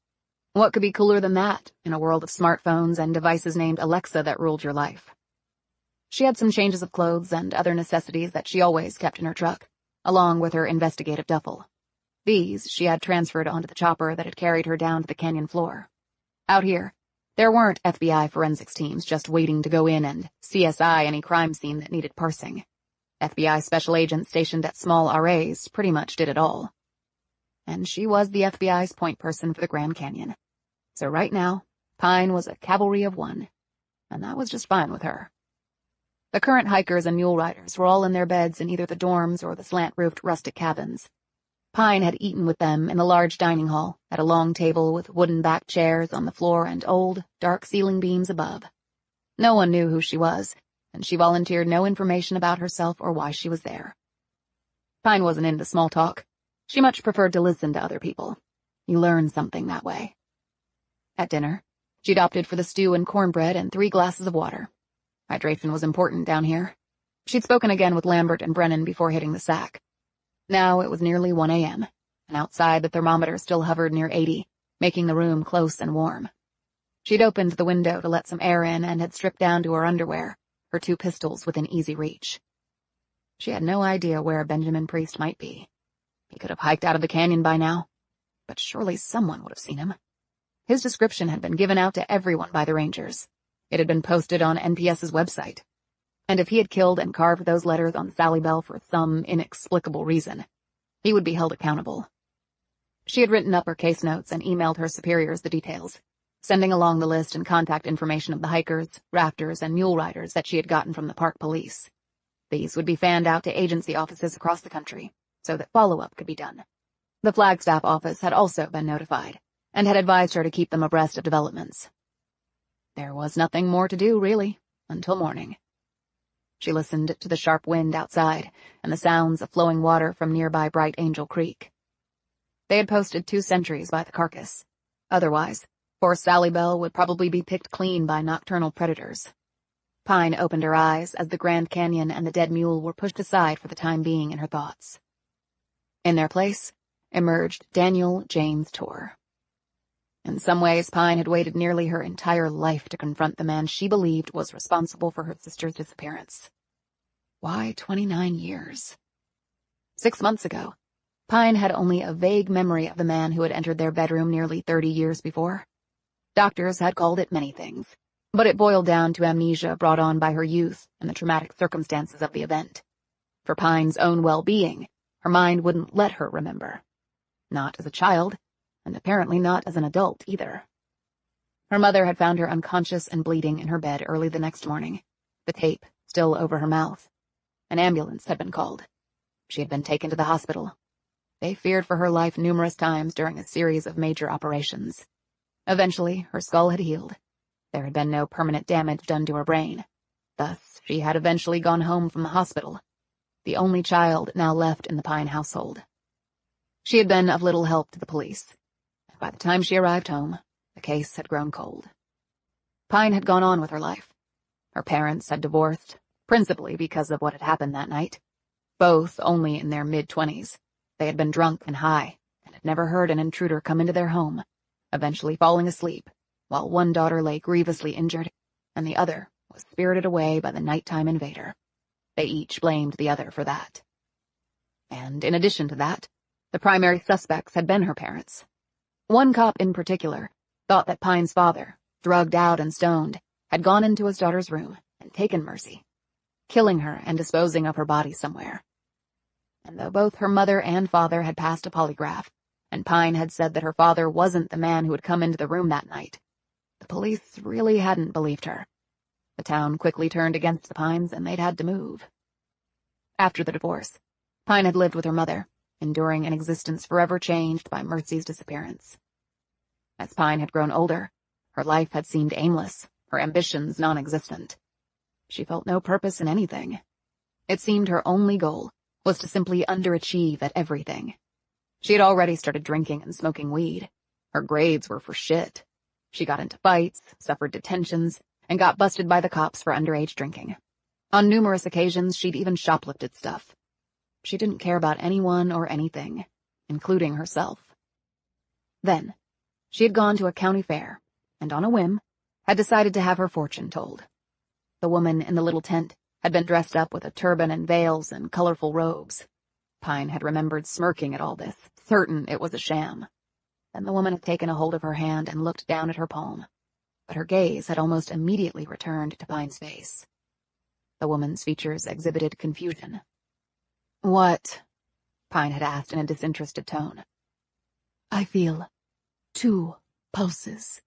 What could be cooler than that, in a world of smartphones and devices named Alexa that ruled your life? She had some changes of clothes and other necessities that she always kept in her truck, along with her investigative duffel. These she had transferred onto the chopper that had carried her down to the canyon floor. Out here, there weren't FBI forensics teams just waiting to go in and CSI any crime scene that needed parsing. FBI special agents stationed at small RAs pretty much did it all. And she was the FBI's point person for the Grand Canyon. So right now, Pine was a cavalry of one, and that was just fine with her. The current hikers and mule riders were all in their beds in either the dorms or the slant-roofed rustic cabins. Pine had eaten with them in the large dining hall, at a long table with wooden-backed chairs on the floor and old, dark ceiling beams above. No one knew who she was, and she volunteered no information about herself or why she was there. Pine wasn't into small talk. She much preferred to listen to other people. You learn something that way. At dinner, she'd opted for the stew and cornbread and 3 glasses of water. Hydration was important down here. She'd spoken again with Lambert and Brennan before hitting the sack. Now it was nearly 1 a.m., and outside the thermometer still hovered near 80, making the room close and warm. She'd opened the window to let some air in and had stripped down to her underwear, her 2 pistols within easy reach. She had no idea where Benjamin Priest might be. He could have hiked out of the canyon by now, but surely someone would have seen him. His description had been given out to everyone by the Rangers. It had been posted on NPS's website. And if he had killed and carved those letters on Sally Bell for some inexplicable reason, he would be held accountable. She had written up her case notes and emailed her superiors the details, sending along the list and contact information of the hikers, rafters, and mule riders that she had gotten from the park police. These would be fanned out to agency offices across the country, so that follow-up could be done. The Flagstaff office had also been notified, and had advised her to keep them abreast of developments. There was nothing more to do, really, until morning. She listened to the sharp wind outside and the sounds of flowing water from nearby Bright Angel Creek. They had posted 2 sentries by the carcass. Otherwise, poor Sally Bell would probably be picked clean by nocturnal predators. Pine opened her eyes as the Grand Canyon and the dead mule were pushed aside for the time being in her thoughts. In their place emerged Daniel James Torr. In some ways, Pine had waited nearly her entire life to confront the man she believed was responsible for her sister's disappearance. Why 29 years? 6 months ago, Pine had only a vague memory of the man who had entered their bedroom nearly 30 years before. Doctors had called it many things, but it boiled down to amnesia brought on by her youth and the traumatic circumstances of the event. For Pine's own well-being, her mind wouldn't let her remember. Not as a child, and apparently not as an adult either. Her mother had found her unconscious and bleeding in her bed early the next morning, the tape still over her mouth. An ambulance had been called. She had been taken to the hospital. They feared for her life numerous times during a series of major operations. Eventually, her skull had healed. There had been no permanent damage done to her brain. Thus, she had eventually gone home from the hospital, the only child now left in the Pine household. She had been of little help to the police. By the time she arrived home, the case had grown cold. Pine had gone on with her life. Her parents had divorced, principally because of what had happened that night. Both only in their mid-20s. They had been drunk and high, and had never heard an intruder come into their home, eventually falling asleep, while one daughter lay grievously injured, and the other was spirited away by the nighttime invader. They each blamed the other for that. And in addition to that, the primary suspects had been her parents. One cop in particular thought that Pine's father, drugged out and stoned, had gone into his daughter's room and taken Mercy, killing her and disposing of her body somewhere. And though both her mother and father had passed a polygraph, and Pine had said that her father wasn't the man who had come into the room that night, the police really hadn't believed her. The town quickly turned against the Pines, and they'd had to move. After the divorce, Pine had lived with her mother, enduring an existence forever changed by Mercy's disappearance. As Pine had grown older, her life had seemed aimless, her ambitions non-existent. She felt no purpose in anything. It seemed her only goal was to simply underachieve at everything. She had already started drinking and smoking weed. Her grades were for shit. She got into fights, suffered detentions, and got busted by the cops for underage drinking. On numerous occasions, she'd even shoplifted stuff. She didn't care about anyone or anything, including herself. Then, she had gone to a county fair, and on a whim, had decided to have her fortune told. The woman in the little tent had been dressed up with a turban and veils and colorful robes. Pine had remembered smirking at all this, certain it was a sham. Then the woman had taken a hold of her hand and looked down at her palm, but her gaze had almost immediately returned to Pine's face. The woman's features exhibited confusion. "What?" Pine had asked in a disinterested tone. "I feel 2 pulses,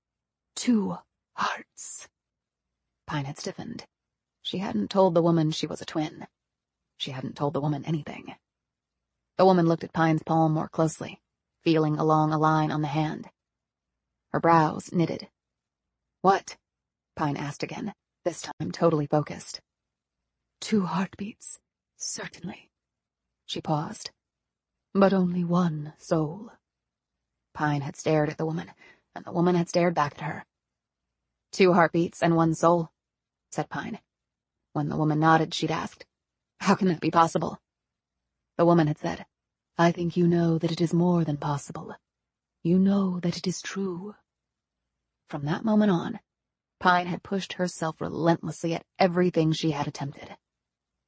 2 hearts." Pine had stiffened. She hadn't told the woman she was a twin. She hadn't told the woman anything. The woman looked at Pine's palm more closely, feeling along a line on the hand. Her brows knitted. "What?" Pine asked again, this time totally focused. 2 heartbeats, certainly." She paused. "But only 1 soul." Pine had stared at the woman, and the woman had stared back at her. 2 heartbeats and 1 soul," said Pine. When the woman nodded, she'd asked, "How can that be possible?" The woman had said, "I think you know that it is more than possible. You know that it is true." From that moment on, Pine had pushed herself relentlessly at everything she had attempted.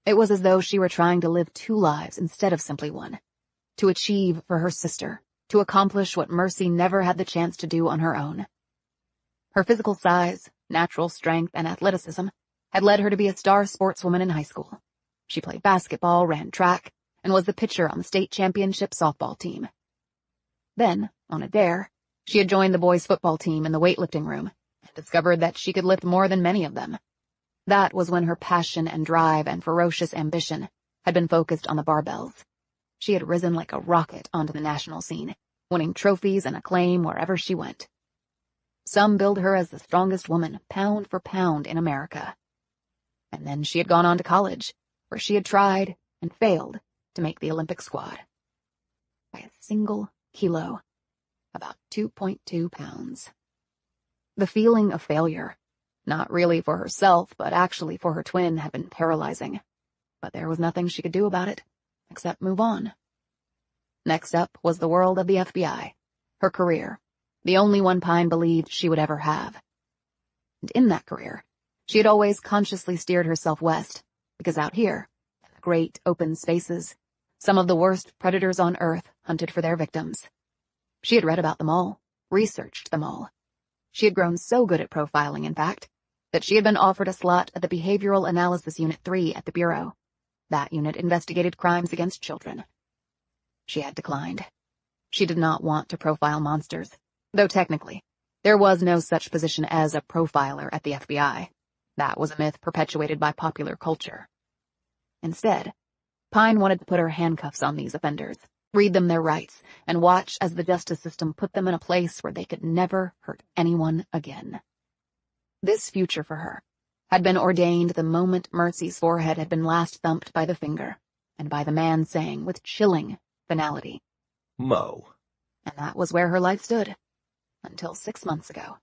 It was as though she were trying to live 2 lives instead of simply one, to achieve for her sister, to accomplish what Mercy never had the chance to do on her own. Her physical size, natural strength, and athleticism had led her to be a star sportswoman in high school. She played basketball, ran track, and was the pitcher on the state championship softball team. Then, on a dare, she had joined the boys' football team in the weightlifting room and discovered that she could lift more than many of them. That was when her passion and drive and ferocious ambition had been focused on the barbells. She had risen like a rocket onto the national scene, winning trophies and acclaim wherever she went. Some billed her as the strongest woman, pound for pound, in America. And then she had gone on to college, where she had tried and failed to make the Olympic squad. By a single kilo, about 2.2 pounds. The feeling of failure, not really for herself, but actually for her twin, had been paralyzing. But there was nothing she could do about it, except move on. Next up was the world of the FBI, her career, the only one Pine believed she would ever have. And in that career, she had always consciously steered herself west, because out here, in the great open spaces, some of the worst predators on Earth hunted for their victims. She had read about them all, researched them all. She had grown so good at profiling, in fact, that she had been offered a slot at the Behavioral Analysis Unit 3 at the Bureau. That unit investigated crimes against children. She had declined. She did not want to profile monsters, though technically, there was no such position as a profiler at the FBI. That was a myth perpetuated by popular culture. Instead, Pine wanted to put her handcuffs on these offenders, read them their rights, and watch as the justice system put them in a place where they could never hurt anyone again. This future for her had been ordained the moment Mercy's forehead had been last thumped by the finger, and by the man saying with chilling finality, Mo. And that was where her life stood, until 6 months ago.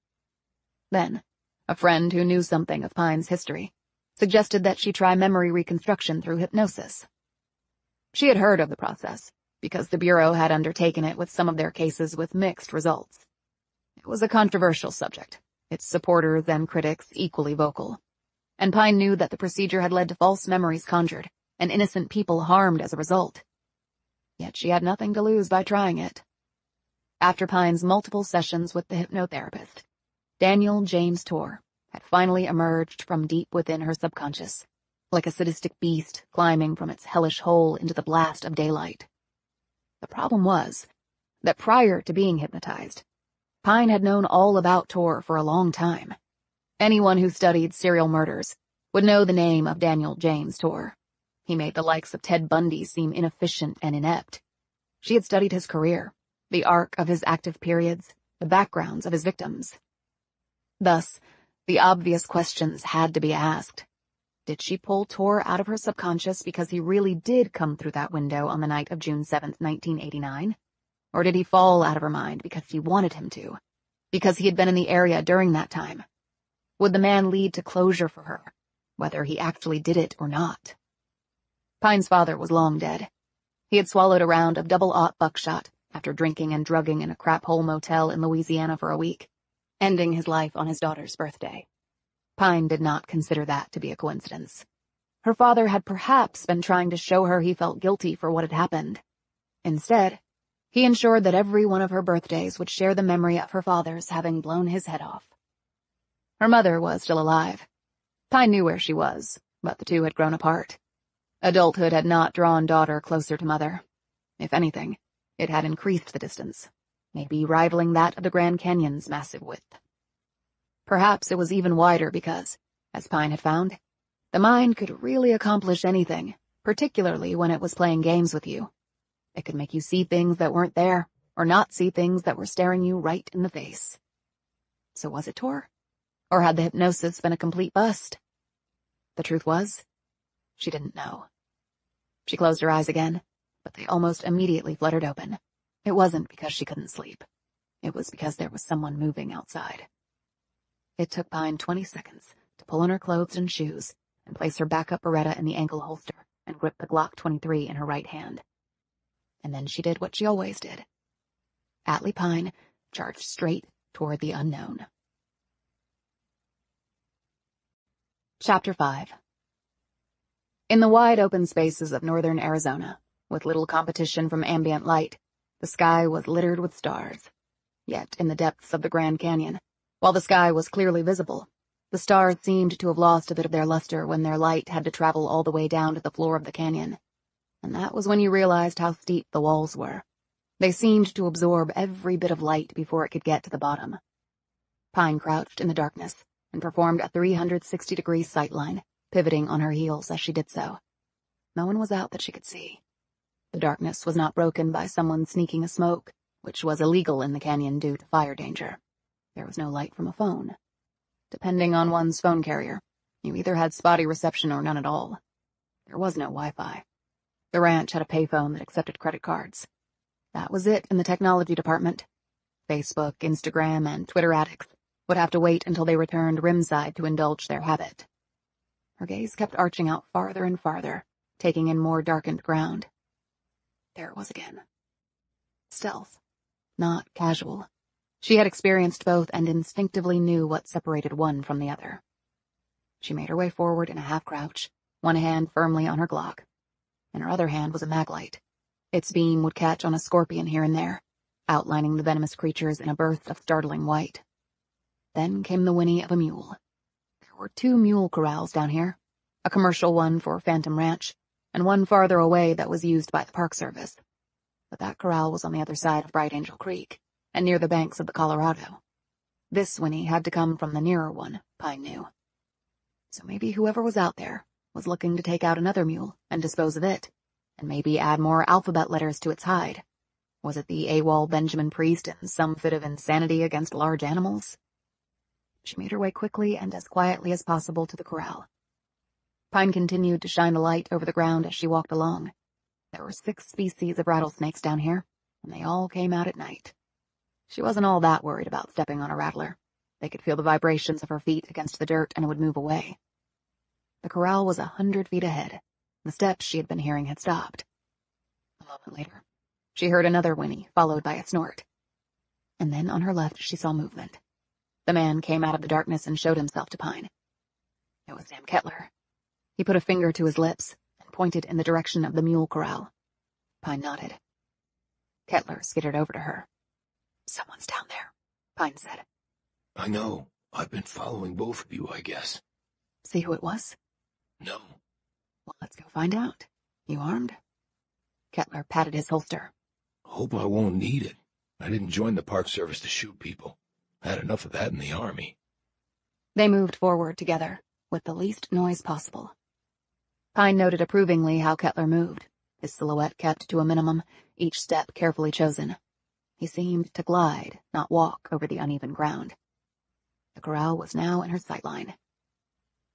Then, a friend who knew something of Pine's history suggested that she try memory reconstruction through hypnosis. She had heard of the process, because the Bureau had undertaken it with some of their cases with mixed results. It was a controversial subject, its supporters and critics equally vocal, and Pine knew that the procedure had led to false memories conjured and innocent people harmed as a result. Yet she had nothing to lose by trying it. After Pine's multiple sessions with the hypnotherapist, Daniel James Torr had finally emerged from deep within her subconscious, like a sadistic beast climbing from its hellish hole into the blast of daylight. The problem was that prior to being hypnotized, Pine had known all about Torr for a long time. Anyone who studied serial murders would know the name of Daniel James Torr. He made the likes of Ted Bundy seem inefficient and inept. She had studied his career, the arc of his active periods, the backgrounds of his victims. Thus, the obvious questions had to be asked. Did she pull Torr out of her subconscious because he really did come through that window on the night of June 7th, 1989? Or did he fall out of her mind because she wanted him to? Because he had been in the area during that time? Would the man lead to closure for her, whether he actually did it or not? Pine's father was long dead. He had swallowed a round of double-aught buckshot after drinking and drugging in a crap-hole motel in Louisiana for a week, ending his life on his daughter's birthday. Pine did not consider that to be a coincidence. Her father had perhaps been trying to show her he felt guilty for what had happened. Instead, he ensured that every one of her birthdays would share the memory of her father's having blown his head off. Her mother was still alive. Pine knew where she was, but the two had grown apart. Adulthood had not drawn daughter closer to mother. If anything, it had increased the distance, maybe rivaling that of the Grand Canyon's massive width. Perhaps it was even wider because, as Pine had found, the mind could really accomplish anything, particularly when it was playing games with you. It could make you see things that weren't there, or not see things that were staring you right in the face. So was it Torr? Or had the hypnosis been a complete bust? The truth was, she didn't know. She closed her eyes again, but they almost immediately fluttered open. It wasn't because she couldn't sleep. It was because there was someone moving outside. It took Pine 20 seconds to pull on her clothes and shoes and place her backup Beretta in the ankle holster and grip the Glock 23 in her right hand. And then she did what she always did. Atlee Pine charged straight toward the unknown. Chapter 5. In the wide open spaces of northern Arizona, with little competition from ambient light, the sky was littered with stars. Yet, in the depths of the Grand Canyon, while the sky was clearly visible, the stars seemed to have lost a bit of their luster when their light had to travel all the way down to the floor of the canyon. And that was when you realized how steep the walls were. They seemed to absorb every bit of light before it could get to the bottom. Pine crouched in the darkness and performed a 360-degree sightline, pivoting on her heels as she did so. No one was out that she could see. The darkness was not broken by someone sneaking a smoke, which was illegal in the canyon due to fire danger. There was no light from a phone. Depending on one's phone carrier, you either had spotty reception or none at all. There was no Wi-Fi. The ranch had a payphone that accepted credit cards. That was it in the technology department. Facebook, Instagram, and Twitter addicts would have to wait until they returned rimside to indulge their habit. Her gaze kept arching out farther and farther, taking in more darkened ground. There it was again. Stealth, not casual. She had experienced both and instinctively knew what separated one from the other. She made her way forward in a half-crouch, one hand firmly on her Glock. In her other hand was a mag light. Its beam would catch on a scorpion here and there, outlining the venomous creatures in a burst of startling white. Then came the whinny of a mule. There were 2 mule corrals down here, a commercial one for Phantom Ranch, and one farther away that was used by the Park Service. But that corral was on the other side of Bright Angel Creek, and near the banks of the Colorado. This whinny had to come from the nearer one, Pine knew. So maybe whoever was out there was looking to take out another mule and dispose of it, and maybe add more alphabet letters to its hide. Was it the AWOL Benjamin Priest in some fit of insanity against large animals? She made her way quickly and as quietly as possible to the corral. Pine continued to shine a light over the ground as she walked along. There were 6 species of rattlesnakes down here, and they all came out at night. She wasn't all that worried about stepping on a rattler. They could feel the vibrations of her feet against the dirt and it would move away. The corral was 100 feet ahead. The steps she had been hearing had stopped. A moment later, she heard another whinny, followed by a snort. And then on her left she saw movement. The man came out of the darkness and showed himself to Pine. It was Sam Kettler. He put a finger to his lips and pointed in the direction of the mule corral. Pine nodded. Kettler skittered over to her. "Someone's down there," Pine said. I know. I've been following both of you, I guess. See who it was? No. Well, let's go find out. You armed? Kettler patted his holster. Hope I won't need it. I didn't join the Park Service to shoot people. I had enough of that in the Army. They moved forward together, with the least noise possible. Pine noted approvingly how Kettler moved, his silhouette kept to a minimum, each step carefully chosen. He seemed to glide, not walk, over the uneven ground. The corral was now in her sightline.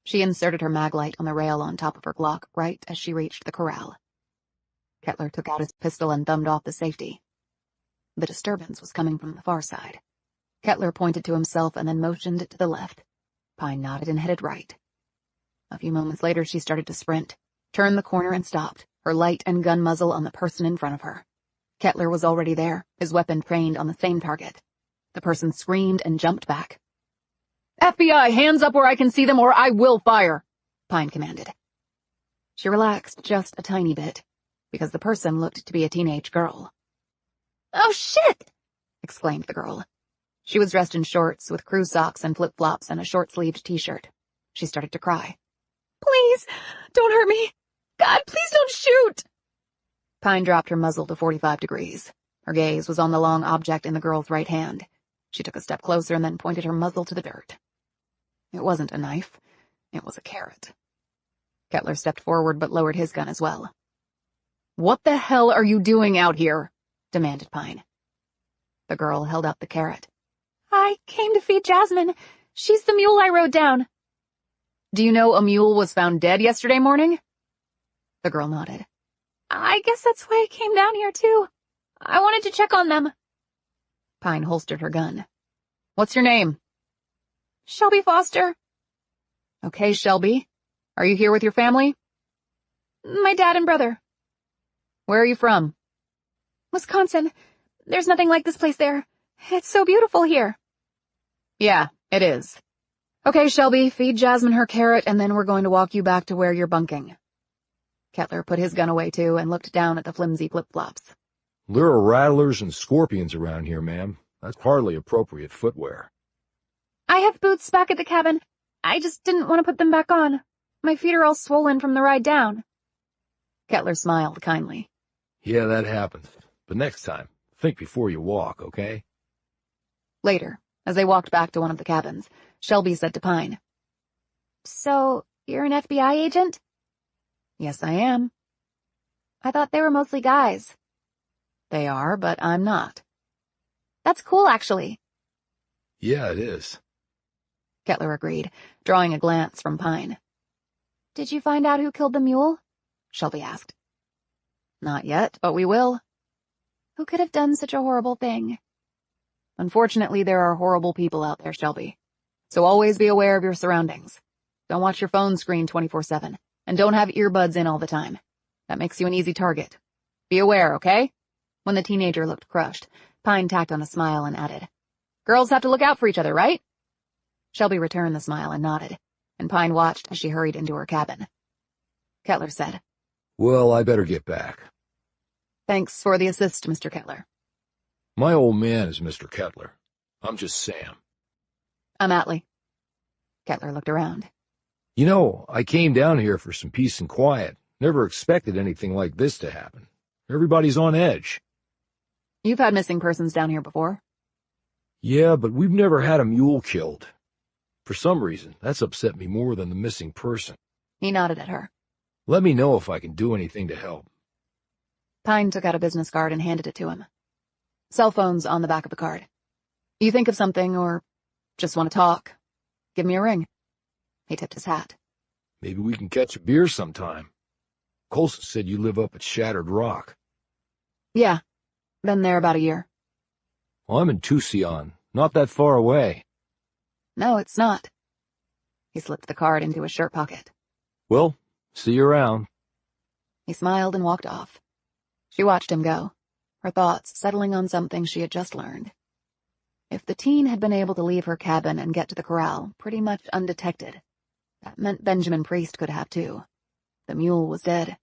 She inserted her maglite on the rail on top of her Glock right as she reached the corral. Kettler took out his pistol and thumbed off the safety. The disturbance was coming from the far side. Kettler pointed to himself and then motioned to the left. Pine nodded and headed right. A few moments later she started to sprint, turned the corner and stopped, her light and gun muzzle on the person in front of her. Kettler was already there, his weapon trained on the same target. The person screamed and jumped back. "FBI, hands up where I can see them or I will fire," Pine commanded. She relaxed just a tiny bit, because the person looked to be a teenage girl. "Oh, shit!" exclaimed the girl. She was dressed in shorts with crew socks and flip-flops and a short-sleeved t-shirt. She started to cry. "Please, don't hurt me. God, please don't shoot!" Pine dropped her muzzle to 45 degrees. Her gaze was on the long object in the girl's right hand. She took a step closer and then pointed her muzzle to the dirt. It wasn't a knife. It was a carrot. Kettler stepped forward but lowered his gun as well. "What the hell are you doing out here?" demanded Pine. The girl held up the carrot. "I came to feed Jasmine. She's the mule I rode down." "Do you know a mule was found dead yesterday morning?" The girl nodded. "I guess that's why I came down here, too. I wanted to check on them." Pine holstered her gun. "What's your name?" "Shelby Foster." "Okay, Shelby. Are you here with your family?" "My dad and brother." "Where are you from?" "Wisconsin. There's nothing like this place there. It's so beautiful here." "Yeah, it is. Okay, Shelby, feed Jasmine her carrot and then we're going to walk you back to where you're bunking." Kettler put his gun away too and looked down at the flimsy flip-flops. There are rattlers and scorpions around here, ma'am. That's hardly appropriate footwear. "I have boots back at the cabin. I just didn't want to put them back on. My feet are all swollen from the ride down." Kettler smiled kindly. Yeah, that happens. But next time, think before you walk, okay? Later, as they walked back to one of the cabins, Shelby said to Pine, "So, you're an FBI agent?" "Yes, I am." "I thought they were mostly guys." "They are, but I'm not." "That's cool, actually." Yeah, it is. Kettler agreed, drawing a glance from Pine. "Did you find out who killed the mule?" Shelby asked. "Not yet, but we will." "Who could have done such a horrible thing?" "Unfortunately, there are horrible people out there, Shelby. So always be aware of your surroundings. Don't watch your phone screen 24/7, and don't have earbuds in all the time. That makes you an easy target. Be aware, okay?" When the teenager looked crushed, Pine tacked on a smile and added, "Girls have to look out for each other, right?" Shelby returned the smile and nodded, and Pine watched as she hurried into her cabin. Kettler said, Well, I better get back. Thanks for the assist, Mr. Kettler. My old man is Mr. Kettler. I'm just Sam. I'm Atlee. Kettler looked around. You know, I came down here for some peace and quiet. Never expected anything like this to happen. Everybody's on edge. You've had missing persons down here before? Yeah, but we've never had a mule killed. For some reason, that's upset me more than the missing person. He nodded at her. Let me know if I can do anything to help. Pine took out a business card and handed it to him. Cell phone's on the back of the card. You think of something or just want to talk, give me a ring. He tipped his hat. Maybe we can catch a beer sometime. Colson said you live up at Shattered Rock. Yeah, been there about a year. Well, I'm in Tucson, not that far away. No, it's not. He slipped the card into his shirt pocket. Well, see you around. He smiled and walked off. She watched him go, her thoughts settling on something she had just learned. If the teen had been able to leave her cabin and get to the corral pretty much undetected, that meant Benjamin Priest could have too. The mule was dead,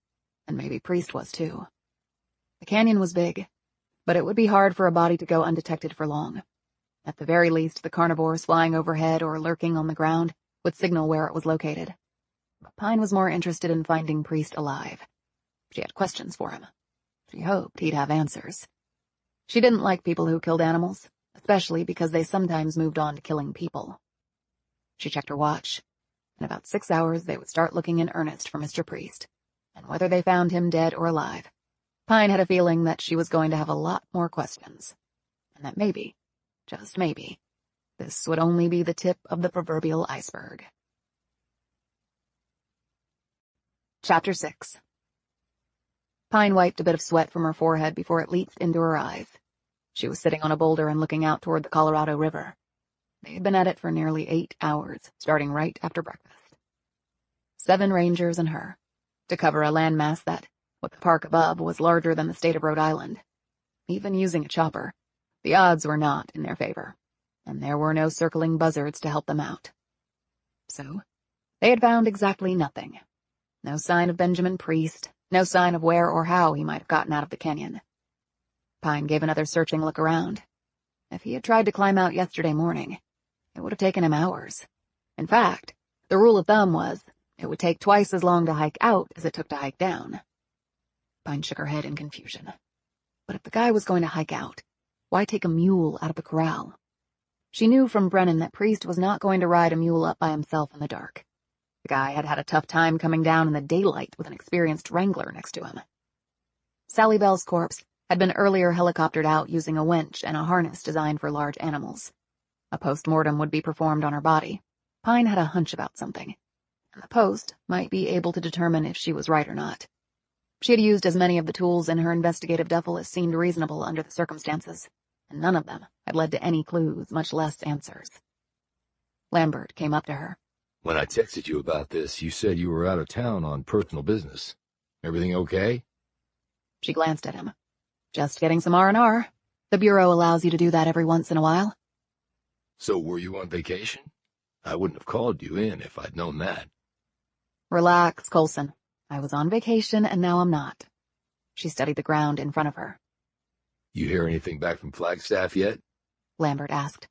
and maybe Priest was too. The canyon was big, but it would be hard for a body to go undetected for long. At the very least, the carnivores flying overhead or lurking on the ground would signal where it was located. But Pine was more interested in finding Priest alive. She had questions for him. She hoped he'd have answers. She didn't like people who killed animals, especially because they sometimes moved on to killing people. She checked her watch. In about 6 hours, they would start looking in earnest for Mr. Priest, and whether they found him dead or alive, Pine had a feeling that she was going to have a lot more questions, and that maybe, just maybe, this would only be the tip of the proverbial iceberg. Chapter 6. Pine wiped a bit of sweat from her forehead before it leaked into her eyes. She was sitting on a boulder and looking out toward the Colorado River. They had been at it for nearly 8 hours, starting right after breakfast. 7 rangers and her, to cover a landmass that, with the park above, was larger than the state of Rhode Island. Even using a chopper, the odds were not in their favor, and there were no circling buzzards to help them out. So, they had found exactly nothing. No sign of Benjamin Priest, no sign of where or how he might have gotten out of the canyon. Pine gave another searching look around. If he had tried to climb out yesterday morning, it would have taken him hours. In fact, the rule of thumb was it would take twice as long to hike out as it took to hike down. Pine shook her head in confusion. But if the guy was going to hike out, why take a mule out of the corral? She knew from Brennan that Priest was not going to ride a mule up by himself in the dark. The guy had had a tough time coming down in the daylight with an experienced wrangler next to him. Sally Bell's corpse had been earlier helicoptered out using a winch and a harness designed for large animals. A post-mortem would be performed on her body. Pine had a hunch about something, and the post might be able to determine if she was right or not. She had used as many of the tools in her investigative duffel as seemed reasonable under the circumstances, and none of them had led to any clues, much less answers. Lambert came up to her. When I texted you about this, you said you were out of town on personal business. Everything okay? She glanced at him. Just getting some R&R. The Bureau allows you to do that every once in a while. So were you on vacation? I wouldn't have called you in if I'd known that. Relax, Colson. I was on vacation and now I'm not. She studied the ground in front of her. You hear anything back from Flagstaff yet? Lambert asked.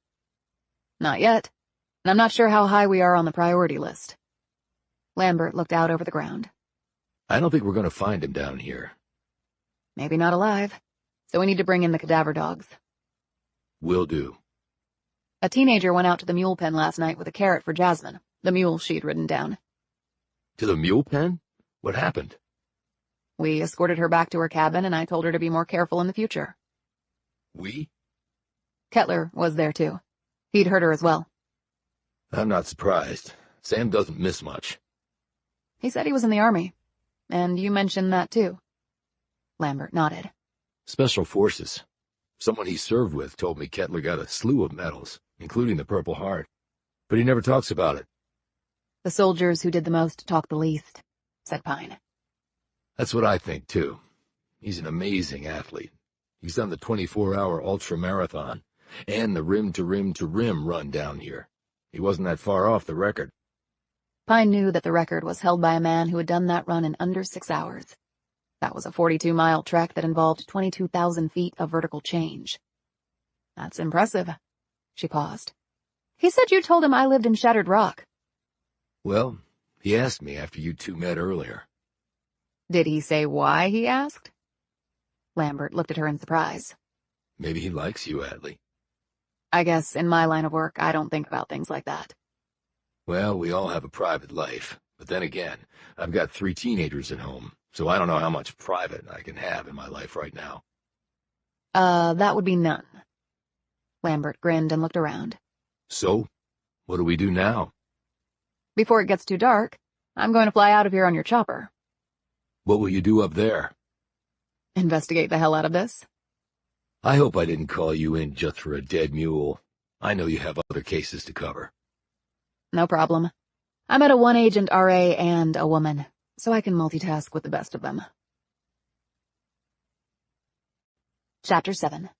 Not yet, and I'm not sure how high we are on the priority list. Lambert looked out over the ground. I don't think we're going to find him down here. Maybe not alive, so we need to bring in the cadaver dogs. Will do. A teenager went out to the mule pen last night with a carrot for Jasmine, the mule she'd ridden down. To the mule pen? What happened? We escorted her back to her cabin, and I told her to be more careful in the future. We? Kettler was there, too. He'd heard her as well. I'm not surprised. Sam doesn't miss much. He said he was in the Army. And you mentioned that, too. Lambert nodded. Special Forces. Someone he served with told me Kettler got a slew of medals, including the Purple Heart. But he never talks about it. The soldiers who did the most talk the least, said Pine. That's what I think, too. He's an amazing athlete. He's done the 24-hour ultra-marathon and the rim-to-rim-to-rim run down here. He wasn't that far off the record. Pine knew that the record was held by a man who had done that run in under 6 hours. That was a 42-mile trek that involved 22,000 feet of vertical change. That's impressive. She paused. He said you told him I lived in Shattered Rock. Well, he asked me after you two met earlier. Did he say why he asked? Lambert looked at her in surprise. Maybe he likes you, Atlee. I guess in my line of work, I don't think about things like that. Well, we all have a private life, but then again, I've got 3 teenagers at home, so I don't know how much private I can have in my life right now. That would be none. Lambert grinned and looked around. So, what do we do now? Before it gets too dark, I'm going to fly out of here on your chopper. What will you do up there? Investigate the hell out of this. I hope I didn't call you in just for a dead mule. I know you have other cases to cover. No problem. I'm at a 1-agent RA and a woman, so I can multitask with the best of them. Chapter 7.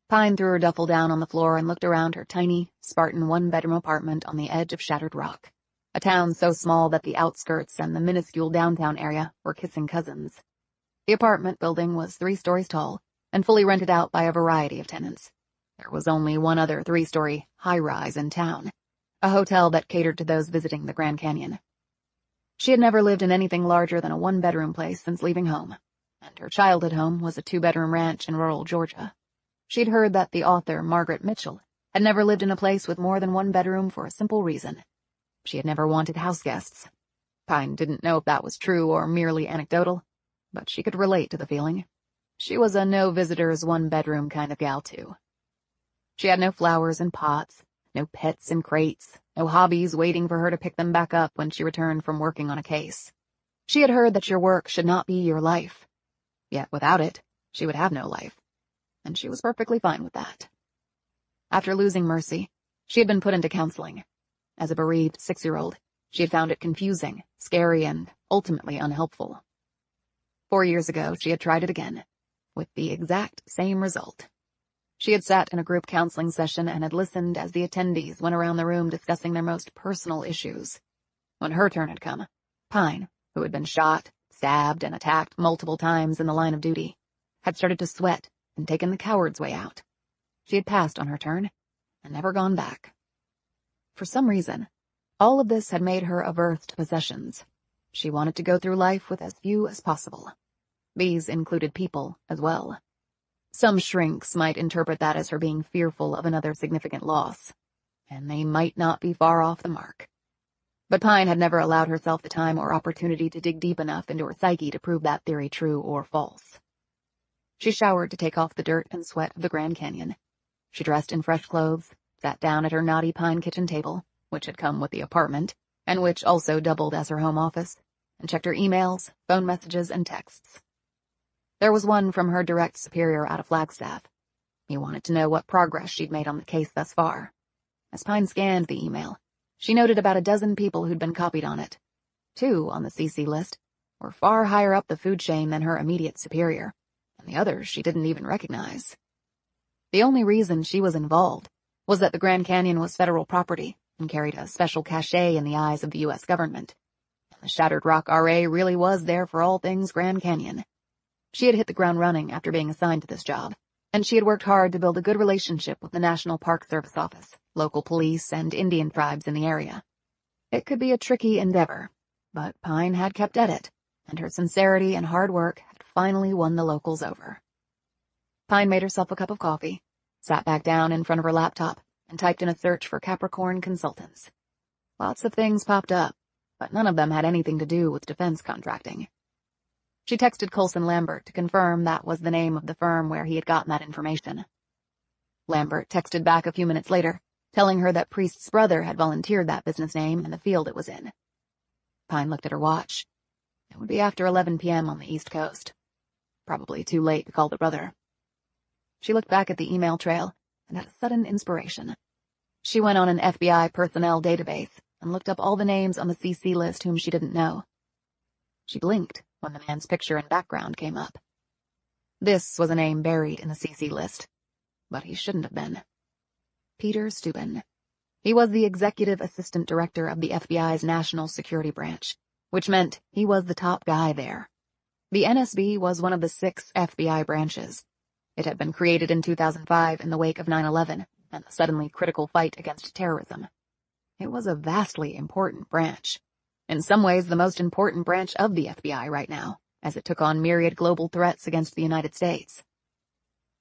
Pine threw her duffel down on the floor and looked around her tiny, Spartan 1-bedroom apartment on the edge of Shattered Rock, a town so small that the outskirts and the minuscule downtown area were kissing cousins. The apartment building was 3 stories tall and fully rented out by a variety of tenants. There was only one other 3-story high-rise in town, a hotel that catered to those visiting the Grand Canyon. She had never lived in anything larger than a 1-bedroom place since leaving home, and her childhood home was a 2-bedroom ranch in rural Georgia. She'd heard that the author, Margaret Mitchell, had never lived in a place with more than 1 bedroom for a simple reason. She had never wanted house guests. Pine didn't know if that was true or merely anecdotal, but she could relate to the feeling. She was a no-visitors, 1-bedroom kind of gal, too. She had no flowers in pots, no pets in crates, no hobbies waiting for her to pick them back up when she returned from working on a case. She had heard that your work should not be your life. Yet without it, she would have no life. And she was perfectly fine with that. After losing Mercy, she had been put into counseling. As a bereaved 6-year-old, she had found it confusing, scary, and ultimately unhelpful. 4 years ago, she had tried it again, with the exact same result. She had sat in a group counseling session and had listened as the attendees went around the room discussing their most personal issues. When her turn had come, Pine, who had been shot, stabbed, and attacked multiple times in the line of duty, had started to sweat and taken the coward's way out. She had passed on her turn and never gone back. For some reason, all of this had made her averse to possessions. She wanted to go through life with as few as possible. These included people as well. Some shrinks might interpret that as her being fearful of another significant loss, and they might not be far off the mark. But Pine had never allowed herself the time or opportunity to dig deep enough into her psyche to prove that theory true or false. She showered to take off the dirt and sweat of the Grand Canyon. She dressed in fresh clothes, sat down at her naughty pine kitchen table, which had come with the apartment, and which also doubled as her home office, and checked her emails, phone messages, and texts. There was one from her direct superior out of Flagstaff. He wanted to know what progress she'd made on the case thus far. As Pine scanned the email, she noted about a dozen people who'd been copied on it. 2 on the CC list were far higher up the food chain than her immediate superior, and the others she didn't even recognize. The only reason she was involved was that the Grand Canyon was federal property and carried a special cachet in the eyes of the U.S. government. And the Shattered Rock RA really was there for all things Grand Canyon. She had hit the ground running after being assigned to this job, and she had worked hard to build a good relationship with the National Park Service Office, local police, and Indian tribes in the area. It could be a tricky endeavor, but Pine had kept at it, and her sincerity and hard work had finally won the locals over. Pine made herself a cup of coffee, sat back down in front of her laptop, and typed in a search for Capricorn consultants. Lots of things popped up, but none of them had anything to do with defense contracting. She texted Coulson Lambert to confirm that was the name of the firm where he had gotten that information. Lambert texted back a few minutes later, telling her that Priest's brother had volunteered that business name and the field it was in. Pine looked at her watch. It would be after 11 p.m. on the East Coast. Probably too late to call the brother. She looked back at the email trail and had a sudden inspiration. She went on an FBI personnel database and looked up all the names on the CC list whom she didn't know. She blinked when the man's picture and background came up. This was a name buried in the CC list, but he shouldn't have been. Peter Steuben. He was the executive assistant director of the FBI's National Security Branch, which meant he was the top guy there. The NSB was one of the 6 FBI branches. It had been created in 2005 in the wake of 9/11 and the suddenly critical fight against terrorism. It was a vastly important branch. In some ways, the most important branch of the FBI right now, as it took on myriad global threats against the United States.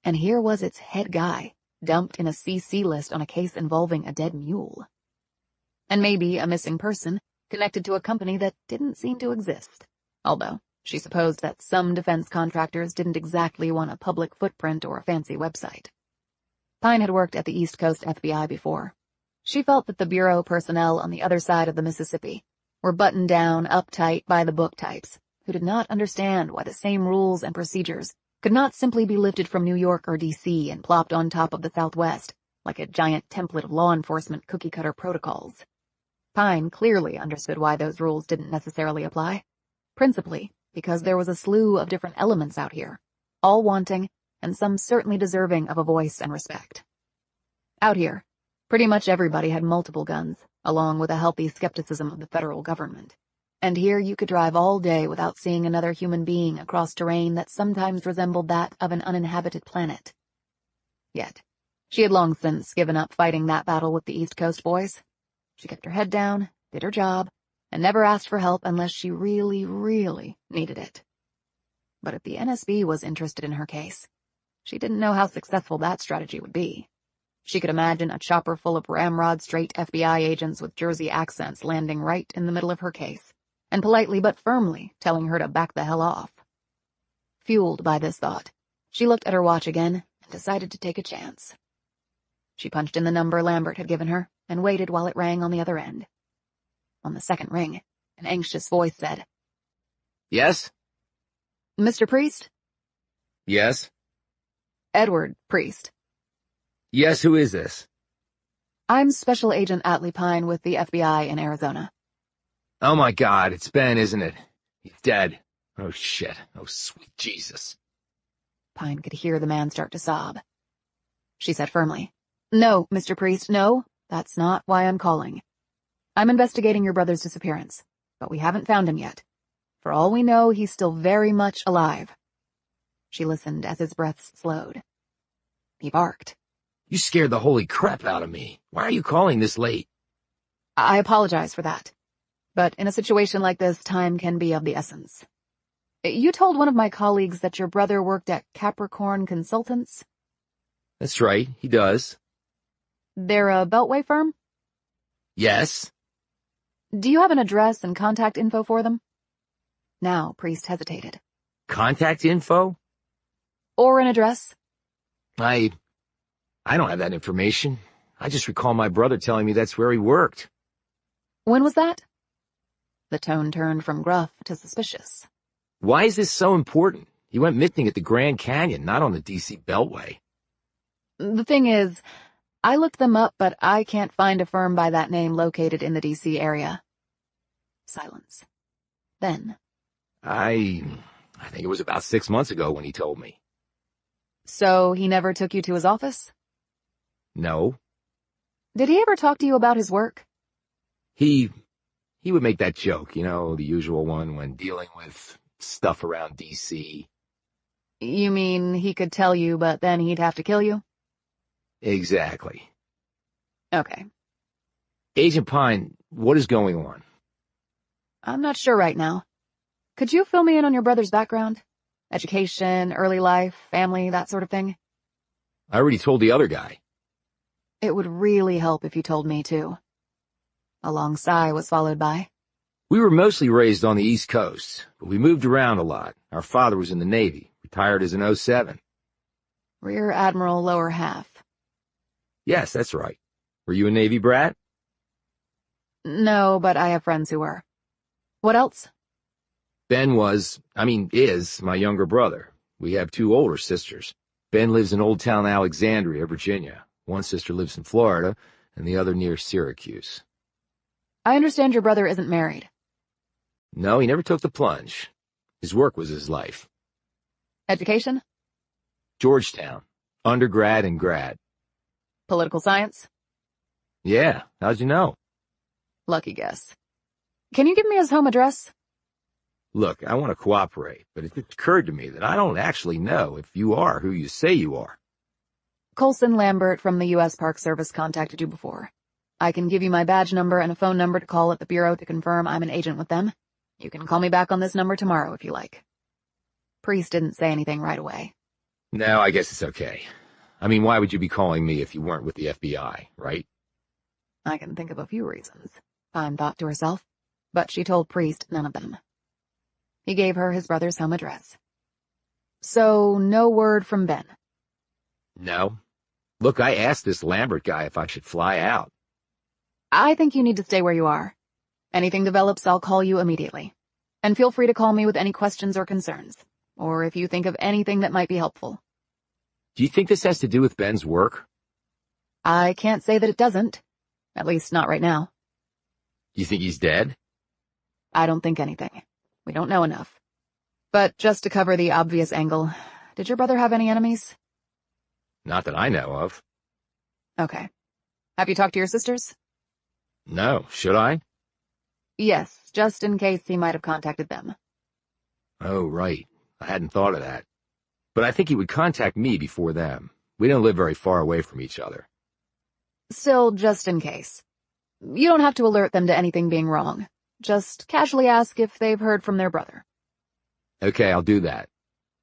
And here was its head guy, dumped in a CC list on a case involving a dead mule. And maybe a missing person connected to a company that didn't seem to exist, although she supposed that some defense contractors didn't exactly want a public footprint or a fancy website. Pine had worked at the East Coast FBI before. She felt that the bureau personnel on the other side of the Mississippi were buttoned down, uptight, by-the-book types who did not understand why the same rules and procedures could not simply be lifted from New York or D.C. and plopped on top of the Southwest like a giant template of law enforcement cookie-cutter protocols. Pine clearly understood why those rules didn't necessarily apply, principally because there was a slew of different elements out here, all wanting, and some certainly deserving of a voice and respect. Out here, pretty much everybody had multiple guns, along with a healthy skepticism of the federal government. And here you could drive all day without seeing another human being across terrain that sometimes resembled that of an uninhabited planet. Yet, she had long since given up fighting that battle with the East Coast boys. She kept her head down, did her job, and never asked for help unless she really, really needed it. But if the NSB was interested in her case, she didn't know how successful that strategy would be. She could imagine a chopper full of ramrod-straight FBI agents with Jersey accents landing right in the middle of her case, and politely but firmly telling her to back the hell off. Fueled by this thought, she looked at her watch again and decided to take a chance. She punched in the number Lambert had given her and waited while it rang on the other end. On the second ring, an anxious voice said, Yes? Mr. Priest? Yes? Edward Priest. Yes, who is this? I'm Special Agent Atlee Pine with the FBI in Arizona. Oh my God, it's Ben, isn't it? He's dead. Oh shit. Oh sweet Jesus. Pine could hear the man start to sob. She said firmly, No, Mr. Priest, no, that's not why I'm calling. I'm investigating your brother's disappearance, but we haven't found him yet. For all we know, he's still very much alive. She listened as his breaths slowed. He barked. You scared the holy crap out of me. Why are you calling this late? I apologize for that. But in a situation like this, time can be of the essence. You told one of my colleagues that your brother worked at Capricorn Consultants? That's right, he does. They're a Beltway firm? Yes. Do you have an address and contact info for them? Now, Priest hesitated. Contact info? Or an address? I don't have that information. I just recall my brother telling me that's where he worked. When was that? The tone turned from gruff to suspicious. Why is this so important? He went missing at the Grand Canyon, not on the D.C. Beltway. The thing is, I looked them up, but I can't find a firm by that name located in the D.C. area. Silence. Then, I think it was about 6 months ago when he told me. So he never took you to his office? No. Did he ever talk to you about his work? He would make that joke, you know, the usual one when dealing with stuff around D.C. You mean he could tell you, but then he'd have to kill you? Exactly. Okay. Agent Pine, what is going on? I'm not sure right now. Could you fill me in on your brother's background? Education, early life, family, that sort of thing? I already told the other guy. It would really help if you told me, too. A long sigh was followed by, We were mostly raised on the East Coast, but we moved around a lot. Our father was in the Navy, retired as an 07. Rear Admiral lower half. Yes, that's right. Were you a Navy brat? No, but I have friends who were. What else? Ben is my younger brother. We have 2 older sisters. Ben lives in Old Town Alexandria, Virginia. One sister lives in Florida, and the other near Syracuse. I understand your brother isn't married. No, he never took the plunge. His work was his life. Education? Georgetown. Undergrad and grad. Political science? Yeah, how'd you know? Lucky guess. Can you give me his home address? Look, I want to cooperate, but it occurred to me that I don't actually know if you are who you say you are. Colson Lambert from the U.S. Park Service contacted you before. I can give you my badge number and a phone number to call at the Bureau to confirm I'm an agent with them. You can call me back on this number tomorrow if you like. Priest didn't say anything right away. No, I guess it's okay. I mean, why would you be calling me if you weren't with the FBI, right? I can think of a few reasons, Pine thought to herself, but she told Priest none of them. He gave her his brother's home address. So, no word from Ben? No. Look, I asked this Lambert guy if I should fly out. I think you need to stay where you are. Anything develops, I'll call you immediately. And feel free to call me with any questions or concerns, or if you think of anything that might be helpful. Do you think this has to do with Ben's work? I can't say that it doesn't. At least not right now. Do you think he's dead? I don't think anything. We don't know enough. But just to cover the obvious angle, did your brother have any enemies? Not that I know of. Okay. Have you talked to your sisters? No, should I? Yes, just in case he might have contacted them. Oh, right. I hadn't thought of that. But I think he would contact me before them. We don't live very far away from each other. Still, just in case. You don't have to alert them to anything being wrong. Just casually ask if they've heard from their brother. Okay, I'll do that.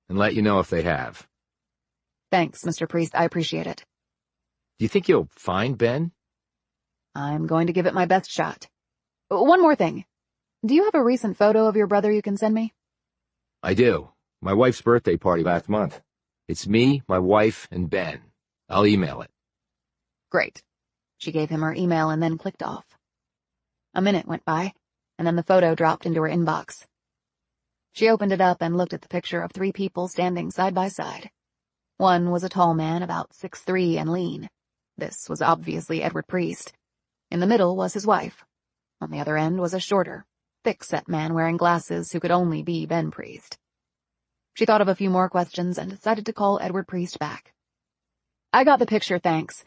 And let you know if they have. Thanks, Mr. Priest. I appreciate it. Do you think you'll find Ben? I'm going to give it my best shot. One more thing. Do you have a recent photo of your brother you can send me? I do. My wife's birthday party last month. It's me, my wife, and Ben. I'll email it. Great. She gave him her email and then clicked off. A minute went by, and then the photo dropped into her inbox. She opened it up and looked at the picture of 3 people standing side by side. One was a tall man, about 6'3" and lean. This was obviously Edward Priest. In the middle was his wife. On the other end was a shorter, thick-set man wearing glasses who could only be Ben Priest. She thought of a few more questions and decided to call Edward Priest back. I got the picture, thanks.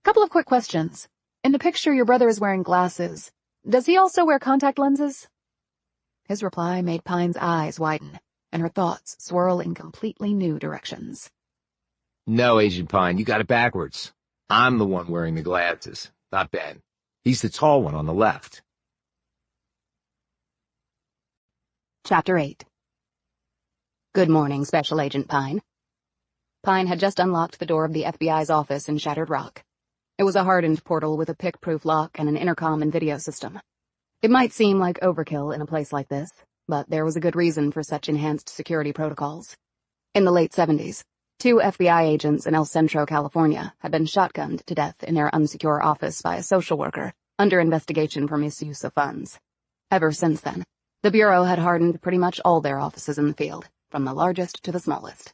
Couple of quick questions. In the picture, your brother is wearing glasses. Does he also wear contact lenses? His reply made Pine's eyes widen, and her thoughts swirl in completely new directions. No, Agent Pine, you got it backwards. I'm the one wearing the glasses, not Ben. He's the tall one on the left. Chapter 8. Good morning, Special Agent Pine. Pine had just unlocked the door of the FBI's office in Shattered Rock. It was a hardened portal with a pick-proof lock and an intercom and video system. It might seem like overkill in a place like this, but there was a good reason for such enhanced security protocols. In the late 70s, 2 FBI agents in El Centro, California, had been shotgunned to death in their unsecure office by a social worker under investigation for misuse of funds. Ever since then, the Bureau had hardened pretty much all their offices in the field, from the largest to the smallest.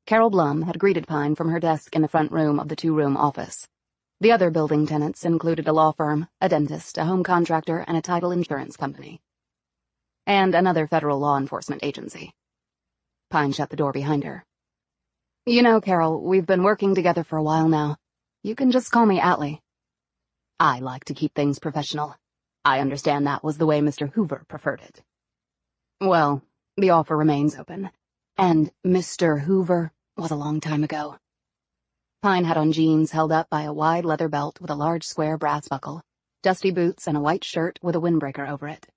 Carol Blum had greeted Pine from her desk in the front room of the 2-room office. The other building tenants included a law firm, a dentist, a home contractor, and a title insurance company. And another federal law enforcement agency. Pine shut the door behind her. You know, Carol, we've been working together for a while now. You can just call me Atlee. I like to keep things professional. I understand that was the way Mr. Hoover preferred it. Well, the offer remains open. And Mr. Hoover was a long time ago. Pine had on jeans held up by a wide leather belt with a large square brass buckle, dusty boots, and a white shirt with a windbreaker over it.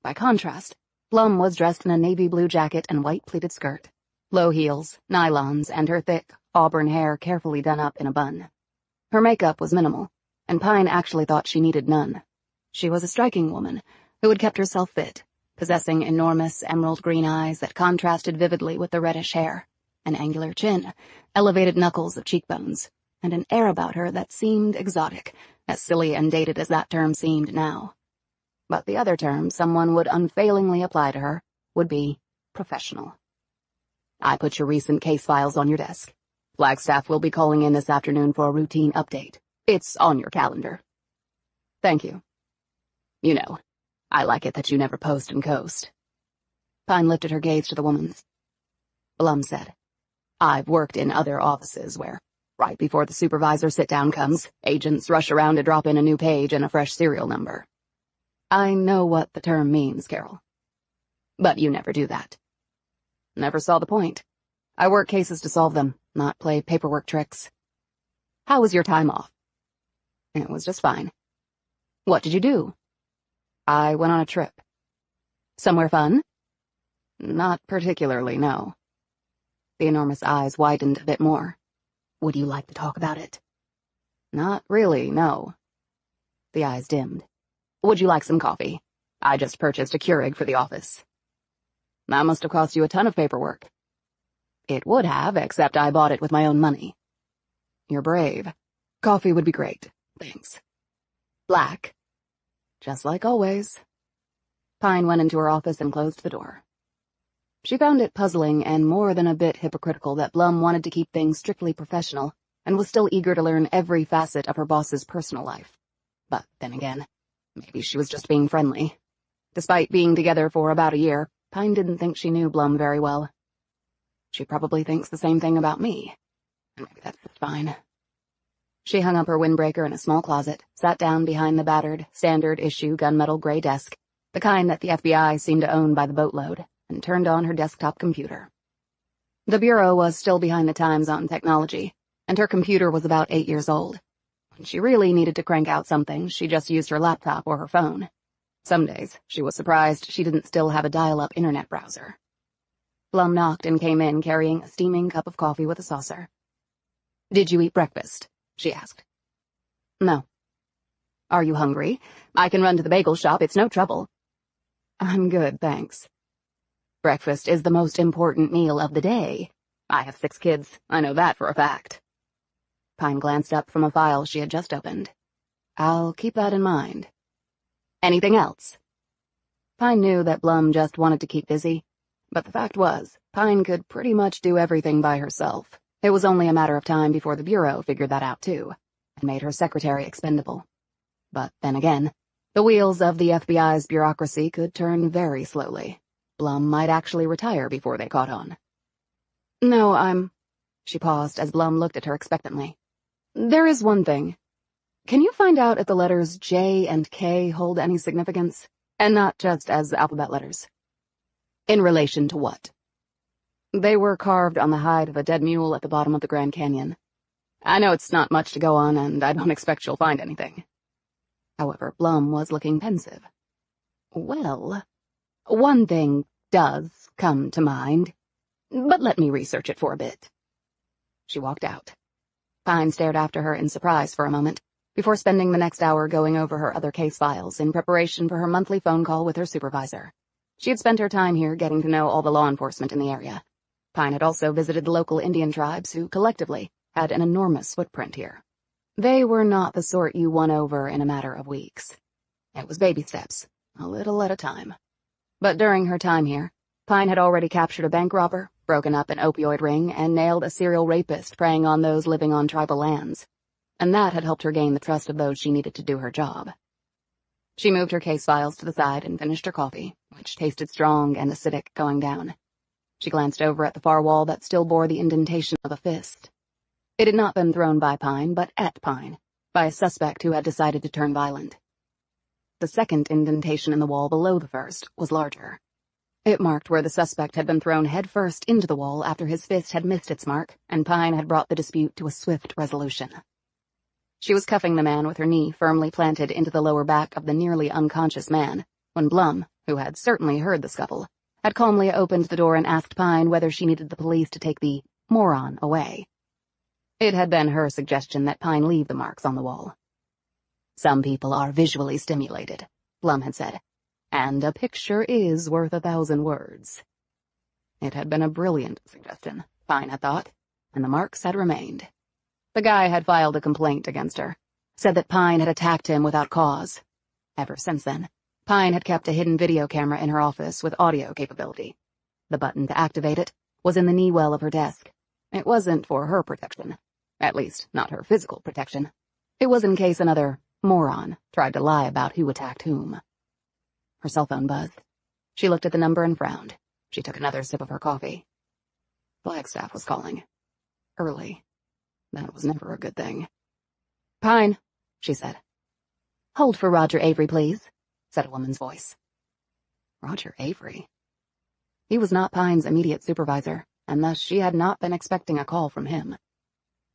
By contrast, Blum was dressed in a navy blue jacket and white pleated skirt, low heels, nylons, and her thick, auburn hair carefully done up in a bun. Her makeup was minimal, and Pine actually thought she needed none. She was a striking woman who had kept herself fit, possessing enormous emerald green eyes that contrasted vividly with the reddish hair, an angular chin, elevated knuckles of cheekbones, and an air about her that seemed exotic, as silly and dated as that term seemed now. But the other term someone would unfailingly apply to her would be professional. I put your recent case files on your desk. Flagstaff will be calling in this afternoon for a routine update. It's on your calendar. Thank you. You know, I like it that you never post and coast. Pine lifted her gaze to the woman's. Blum said, I've worked in other offices where, right before the supervisor sit-down comes, agents rush around to drop in a new page and a fresh serial number. I know what the term means, Carol. But you never do that. Never saw the point. I work cases to solve them, not play paperwork tricks. How was your time off? It was just fine. What did you do? I went on a trip. Somewhere fun? Not particularly, no. The enormous eyes widened a bit more. Would you like to talk about it? Not really, no. The eyes dimmed. Would you like some coffee? I just purchased a Keurig for the office. That must have cost you a ton of paperwork. It would have, except I bought it with my own money. You're brave. Coffee would be great. Thanks. Black. Just like always. Pine went into her office and closed the door. She found it puzzling and more than a bit hypocritical that Blum wanted to keep things strictly professional and was still eager to learn every facet of her boss's personal life. But then again, maybe she was just being friendly. Despite being together for about a year, Pine didn't think she knew Blum very well. She probably thinks the same thing about me. And maybe that's just fine. She hung up her windbreaker in a small closet, sat down behind the battered, standard-issue gunmetal gray desk, the kind that the FBI seemed to own by the boatload, and turned on her desktop computer. The bureau was still behind the times on technology, and her computer was about 8 years old. When she really needed to crank out something, she just used her laptop or her phone. Some days, she was surprised she didn't still have a dial-up internet browser. Blum knocked and came in carrying a steaming cup of coffee with a saucer. "Did you eat breakfast?" she asked. "No." "Are you hungry? I can run to the bagel shop, it's no trouble." "I'm good, thanks." "Breakfast is the most important meal of the day. I have 6 kids, I know that for a fact." Pine glanced up from a file she had just opened. "I'll keep that in mind." "Anything else?" Pine knew that Blum just wanted to keep busy, but the fact was, Pine could pretty much do everything by herself. It was only a matter of time before the bureau figured that out too, and made her secretary expendable. But then again, the wheels of the FBI's bureaucracy could turn very slowly. Blum might actually retire before they caught on. "No, She paused as Blum looked at her expectantly. "There is one thing. Can you find out if the letters J and K hold any significance, and not just as alphabet letters?" "In relation to what?" "They were carved on the hide of a dead mule at the bottom of the Grand Canyon. I know it's not much to go on, and I don't expect you'll find anything." However, Blum was looking pensive. "Well, one thing does come to mind, but let me research it for a bit." She walked out. Pine stared after her in surprise for a moment, before spending the next hour going over her other case files in preparation for her monthly phone call with her supervisor. She had spent her time here getting to know all the law enforcement in the area. Pine had also visited the local Indian tribes who, collectively, had an enormous footprint here. They were not the sort you won over in a matter of weeks. It was baby steps, a little at a time. But during her time here, Pine had already captured a bank robber, broken up an opioid ring, and nailed a serial rapist preying on those living on tribal lands. And that had helped her gain the trust of those she needed to do her job. She moved her case files to the side and finished her coffee, which tasted strong and acidic going down. She glanced over at the far wall that still bore the indentation of a fist. It had not been thrown by Pine, but at Pine, by a suspect who had decided to turn violent. The second indentation in the wall below the first was larger. It marked where the suspect had been thrown headfirst into the wall after his fist had missed its mark, and Pine had brought the dispute to a swift resolution. She was cuffing the man with her knee firmly planted into the lower back of the nearly unconscious man, when Blum, who had certainly heard the scuffle, had calmly opened the door and asked Pine whether she needed the police to take the moron away. It had been her suggestion that Pine leave the marks on the wall. "Some people are visually stimulated," Blum had said, "and a picture is worth 1,000 words." It had been a brilliant suggestion, Pine had thought, and the marks had remained. The guy had filed a complaint against her, said that Pine had attacked him without cause. Ever since then, Pine had kept a hidden video camera in her office with audio capability. The button to activate it was in the knee well of her desk. It wasn't for her protection. At least, not her physical protection. It was in case another moron tried to lie about who attacked whom. Her cell phone buzzed. She looked at the number and frowned. She took another sip of her coffee. Flagstaff was calling. Early. That was never a good thing. "Pine," she said. "Hold for Roger Avery, please," said a woman's voice. Roger Avery? He was not Pine's immediate supervisor, and thus she had not been expecting a call from him.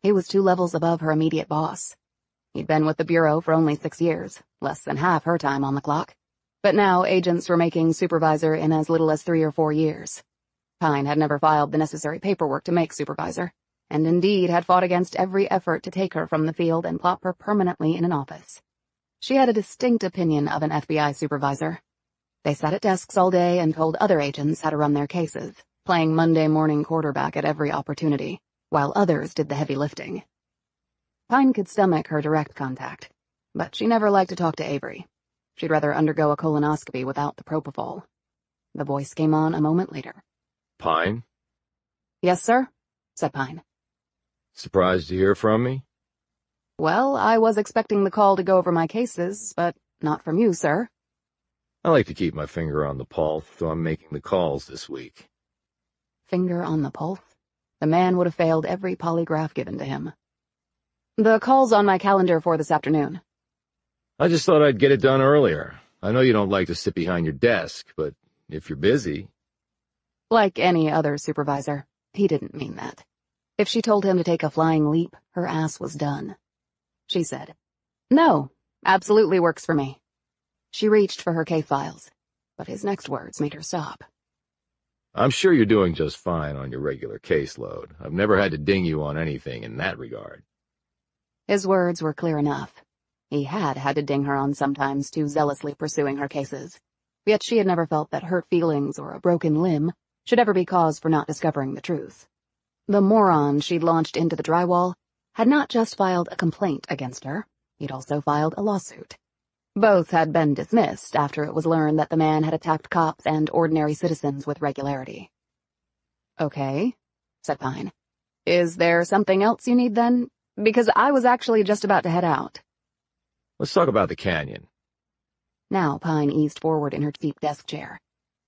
He was 2 levels above her immediate boss. He'd been with the Bureau for only 6 years, less than half her time on the clock. But now agents were making supervisor in as little as 3 or 4 years. Pine had never filed the necessary paperwork to make supervisor, and indeed had fought against every effort to take her from the field and plop her permanently in an office. She had a distinct opinion of an FBI supervisor. They sat at desks all day and told other agents how to run their cases, playing Monday morning quarterback at every opportunity, while others did the heavy lifting. Pine could stomach her direct contact, but she never liked to talk to Avery. She'd rather undergo a colonoscopy without the propofol. The voice came on a moment later. Pine? Yes, sir, said Pine. Surprised to hear from me? Well, I was expecting the call to go over my cases, but not from you, sir. I like to keep my finger on the pulse, so I'm making the calls this week. Finger on the pulse? The man would have failed every polygraph given to him. The call's on my calendar for this afternoon. I just thought I'd get it done earlier. I know you don't like to sit behind your desk, but if you're busy... Like any other supervisor, he didn't mean that. If she told him to take a flying leap, her ass was done. She said, "No, absolutely works for me." She reached for her case files, but his next words made her stop. I'm sure you're doing just fine on your regular caseload. I've never had to ding you on anything in that regard. His words were clear enough. He had to ding her on sometimes too zealously pursuing her cases. Yet she had never felt that hurt feelings or a broken limb should ever be cause for not discovering the truth. The moron she'd launched into the drywall had not just filed a complaint against her, he'd also filed a lawsuit. Both had been dismissed after it was learned that the man had attacked cops and ordinary citizens with regularity. "Okay," said Pine. "Is there something else you need then? Because I was actually just about to head out." Let's talk about the canyon. Now Pine eased forward in her cheap desk chair.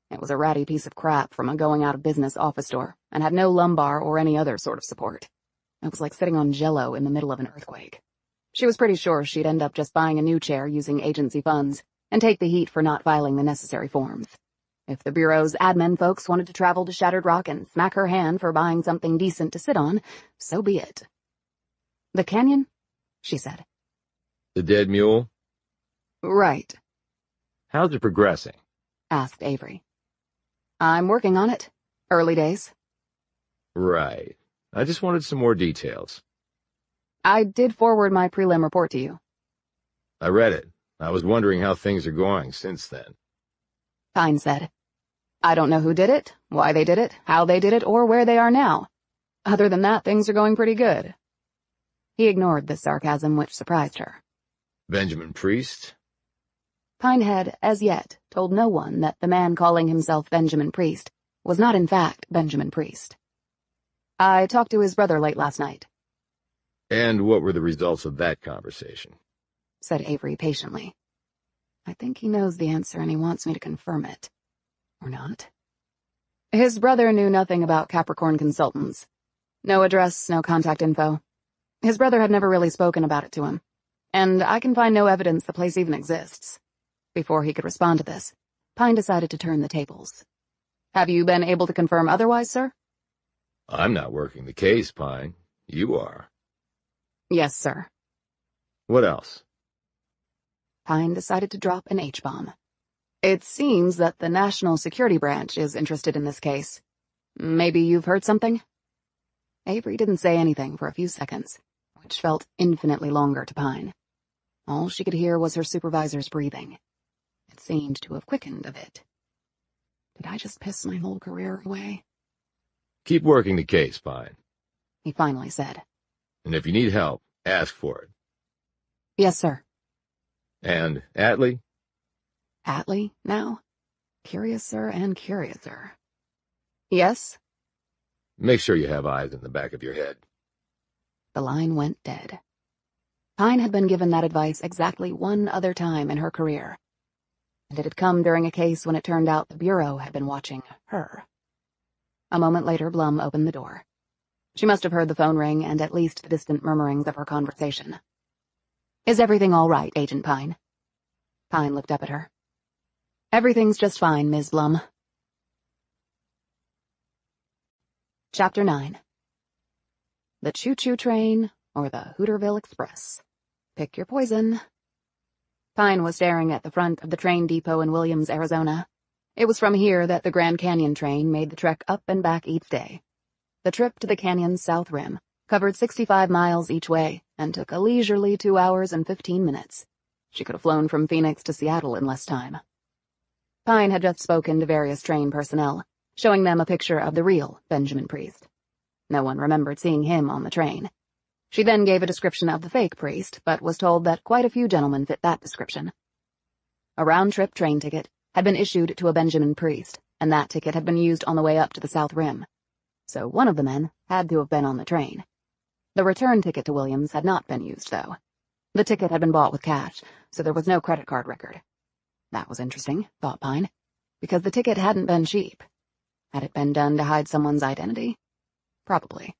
It was a ratty piece of crap from a going-out-of-business office door, and had no lumbar or any other sort of support. It was like sitting on Jell-O in the middle of an earthquake. She was pretty sure she'd end up just buying a new chair using agency funds, and take the heat for not filing the necessary forms. If the Bureau's admin folks wanted to travel to Shattered Rock and smack her hand for buying something decent to sit on, so be it. "The canyon?" she said. The dead mule? "Right," How's it progressing? asked Avery. "I'm working on it. Early days." Right. I just wanted some more details. "I did forward my prelim report to you." I read it. I was wondering how things are going since then. Pine said, "I don't know who did it, why they did it, how they did it, or where they are now. Other than that, things are going pretty good." He ignored the sarcasm, which surprised her. Benjamin Priest? Pine had, as yet, told no one that the man calling himself Benjamin Priest was not in fact Benjamin Priest. "I talked to his brother late last night," And what were the results of that conversation? said Avery patiently. "I think he knows the answer and he wants me to confirm it. Or not." His brother knew nothing about Capricorn Consultants. No address, no contact info. His brother had never really spoken about it to him, and I can find no evidence the place even exists. Before he could respond to this, Pine decided to turn the tables. "Have you been able to confirm otherwise, sir?" I'm not working the case, Pine. You are. "Yes, sir." What else? Pine decided to drop an H-bomb. "It seems that the National Security Branch is interested in this case. Maybe you've heard something?" Avery didn't say anything for a few seconds, which felt infinitely longer to Pine. All she could hear was her supervisor's breathing. It seemed to have quickened a bit. Did I just piss my whole career away? Keep working the case, Pine. He finally said. And if you need help, ask for it. "Yes, sir." And Atlee? Atlee, now? Curiouser and curiouser. "Yes?" Make sure you have eyes in the back of your head. The line went dead. Pine had been given that advice exactly one other time in her career, and it had come during a case when it turned out the Bureau had been watching her. A moment later, Blum opened the door. She must have heard the phone ring and at least the distant murmurings of her conversation. "Is everything all right, Agent Pine?" Pine looked up at her. "Everything's just fine, Ms. Blum." Chapter 9. The Choo-Choo Train or the Hooterville Express. Pick your poison. Pine was staring at the front of the train depot in Williams, Arizona. It was from here that the Grand Canyon train made the trek up and back each day. The trip to the canyon's south rim covered 65 miles each way and took a leisurely 2 hours and 15 minutes. She could have flown from Phoenix to Seattle in less time. Pine had just spoken to various train personnel, showing them a picture of the real Benjamin Priest. No one remembered seeing him on the train. She then gave a description of the fake priest, but was told that quite a few gentlemen fit that description. A round-trip train ticket had been issued to a Benjamin Priest, and that ticket had been used on the way up to the South Rim. So one of the men had to have been on the train. The return ticket to Williams had not been used, though. The ticket had been bought with cash, so there was no credit card record. That was interesting, thought Pine, because the ticket hadn't been cheap. Had it been done to hide someone's identity? Probably.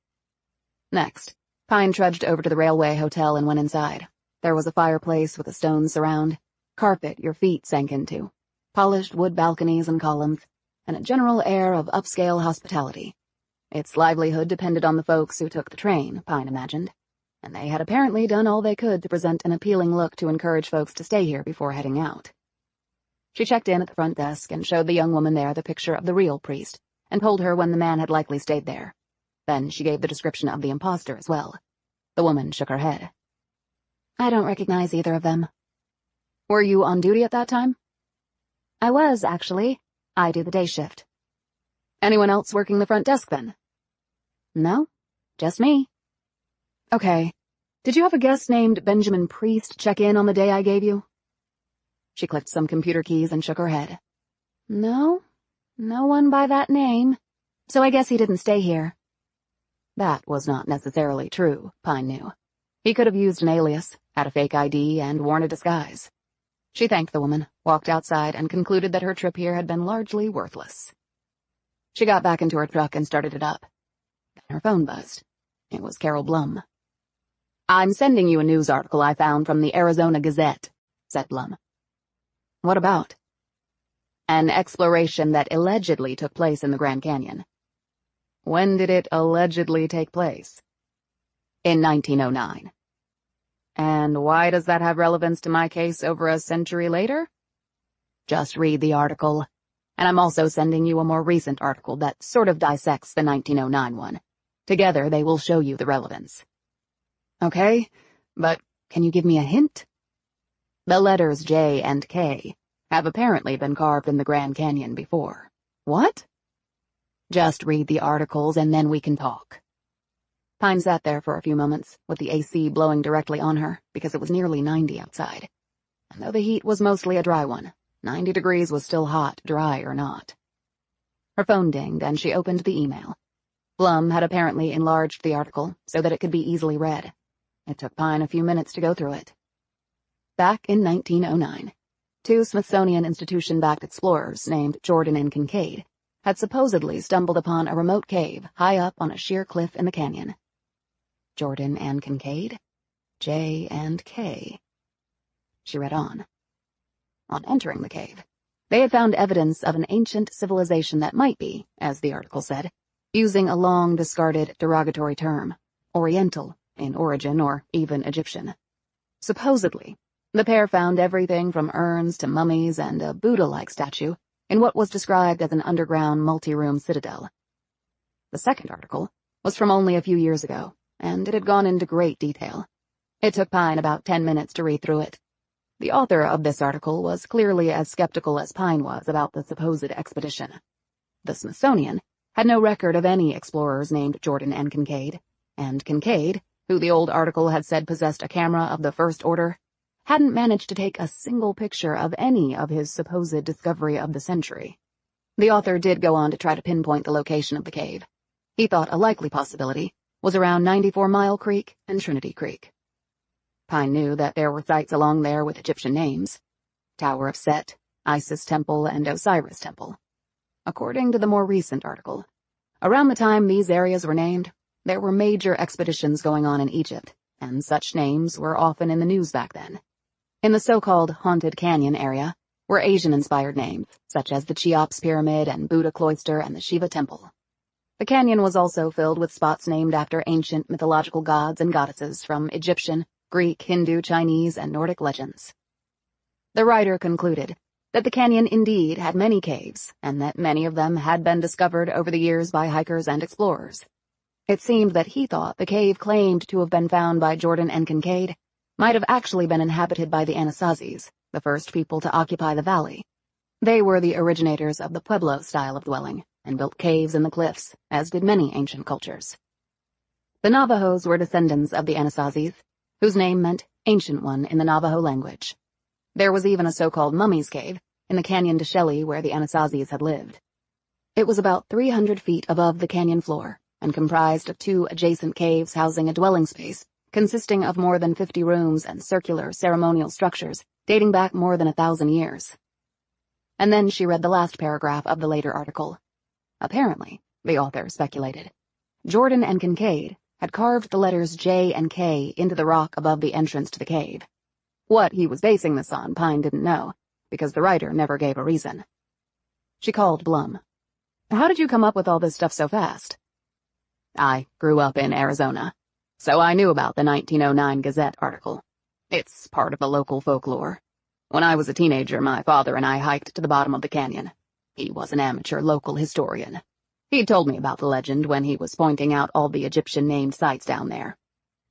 Next, Pine trudged over to the railway hotel and went inside. There was a fireplace with a stone surround, carpet your feet sank into, polished wood balconies and columns, and a general air of upscale hospitality. Its livelihood depended on the folks who took the train, Pine imagined, and they had apparently done all they could to present an appealing look to encourage folks to stay here before heading out. She checked in at the front desk and showed the young woman there the picture of the real priest, and told her when the man had likely stayed there. Then she gave the description of the imposter as well. The woman shook her head. I don't recognize either of them. Were you on duty at that time? I was, actually. I do the day shift. Anyone else working the front desk then? No, just me. Okay. Did you have a guest named Benjamin Priest check in on the day I gave you? She clicked some computer keys and shook her head. No one by that name. So I guess he didn't stay here. That was not necessarily true, Pine knew. He could have used an alias, had a fake ID, and worn a disguise. She thanked the woman, walked outside, and concluded that her trip here had been largely worthless. She got back into her truck and started it up. Then her phone buzzed. It was Carol Blum. I'm sending you a news article I found from the Arizona Gazette, said Blum. What about? An exploration that allegedly took place in the Grand Canyon. When did it allegedly take place? In 1909. And why does that have relevance to my case over a century later? Just read the article. And I'm also sending you a more recent article that sort of dissects the 1909 one. Together, they will show you the relevance. Okay, but can you give me a hint? The letters J and K have apparently been carved in the Grand Canyon before. What? Just read the articles and then we can talk. Pine sat there for a few moments, with the AC blowing directly on her, because it was nearly 90 outside. And though the heat was mostly a dry one, 90 degrees was still hot, dry or not. Her phone dinged and she opened the email. Blum had apparently enlarged the article so that it could be easily read. It took Pine a few minutes to go through it. Back in 1909, 2 Smithsonian Institution-backed explorers named Jordan and Kincaid had supposedly stumbled upon a remote cave high up on a sheer cliff in the canyon. Jordan and Kincaid? J and K. She read on. On entering the cave, they had found evidence of an ancient civilization that might be, as the article said, using a long-discarded derogatory term, Oriental in origin or even Egyptian. Supposedly, the pair found everything from urns to mummies and a Buddha-like statue in what was described as an underground multi-room citadel. The second article was from only a few years ago, and it had gone into great detail. It took Pine about 10 minutes to read through it. The author of this article was clearly as skeptical as Pine was about the supposed expedition. The Smithsonian had no record of any explorers named Jordan and Kincaid, who the old article had said possessed a camera of the first order, hadn't managed to take a single picture of any of his supposed discovery of the century. The author did go on to try to pinpoint the location of the cave. He thought a likely possibility was around 94 Mile Creek and Trinity Creek. Pine knew that there were sites along there with Egyptian names: Tower of Set, Isis Temple, and Osiris Temple. According to the more recent article, around the time these areas were named, there were major expeditions going on in Egypt, and such names were often in the news back then. In the so-called Haunted Canyon area were Asian-inspired names, such as the Cheops Pyramid and Buddha Cloister and the Shiva Temple. The canyon was also filled with spots named after ancient mythological gods and goddesses from Egyptian, Greek, Hindu, Chinese, and Nordic legends. The writer concluded that the canyon indeed had many caves, and that many of them had been discovered over the years by hikers and explorers. It seemed that he thought the cave claimed to have been found by Jordan and Kincaid might have actually been inhabited by the Anasazis, the first people to occupy the valley. They were the originators of the Pueblo style of dwelling, and built caves in the cliffs, as did many ancient cultures. The Navajos were descendants of the Anasazis, whose name meant Ancient One in the Navajo language. There was even a so-called mummy's cave in the Canyon de Shelly where the Anasazis had lived. It was about 300 feet above the canyon floor, and comprised of 2 adjacent caves housing a dwelling space consisting of more than 50 rooms and circular ceremonial structures dating back more than 1,000 years. And then she read the last paragraph of the later article. Apparently, the author speculated, Jordan and Kincaid had carved the letters J and K into the rock above the entrance to the cave. What he was basing this on, Pine didn't know, because the writer never gave a reason. She called Blum. How did you come up with all this stuff so fast? I grew up in Arizona, so I knew about the 1909 Gazette article. It's part of the local folklore. When I was a teenager, my father and I hiked to the bottom of the canyon. He was an amateur local historian. He'd told me about the legend when he was pointing out all the Egyptian-named sites down there.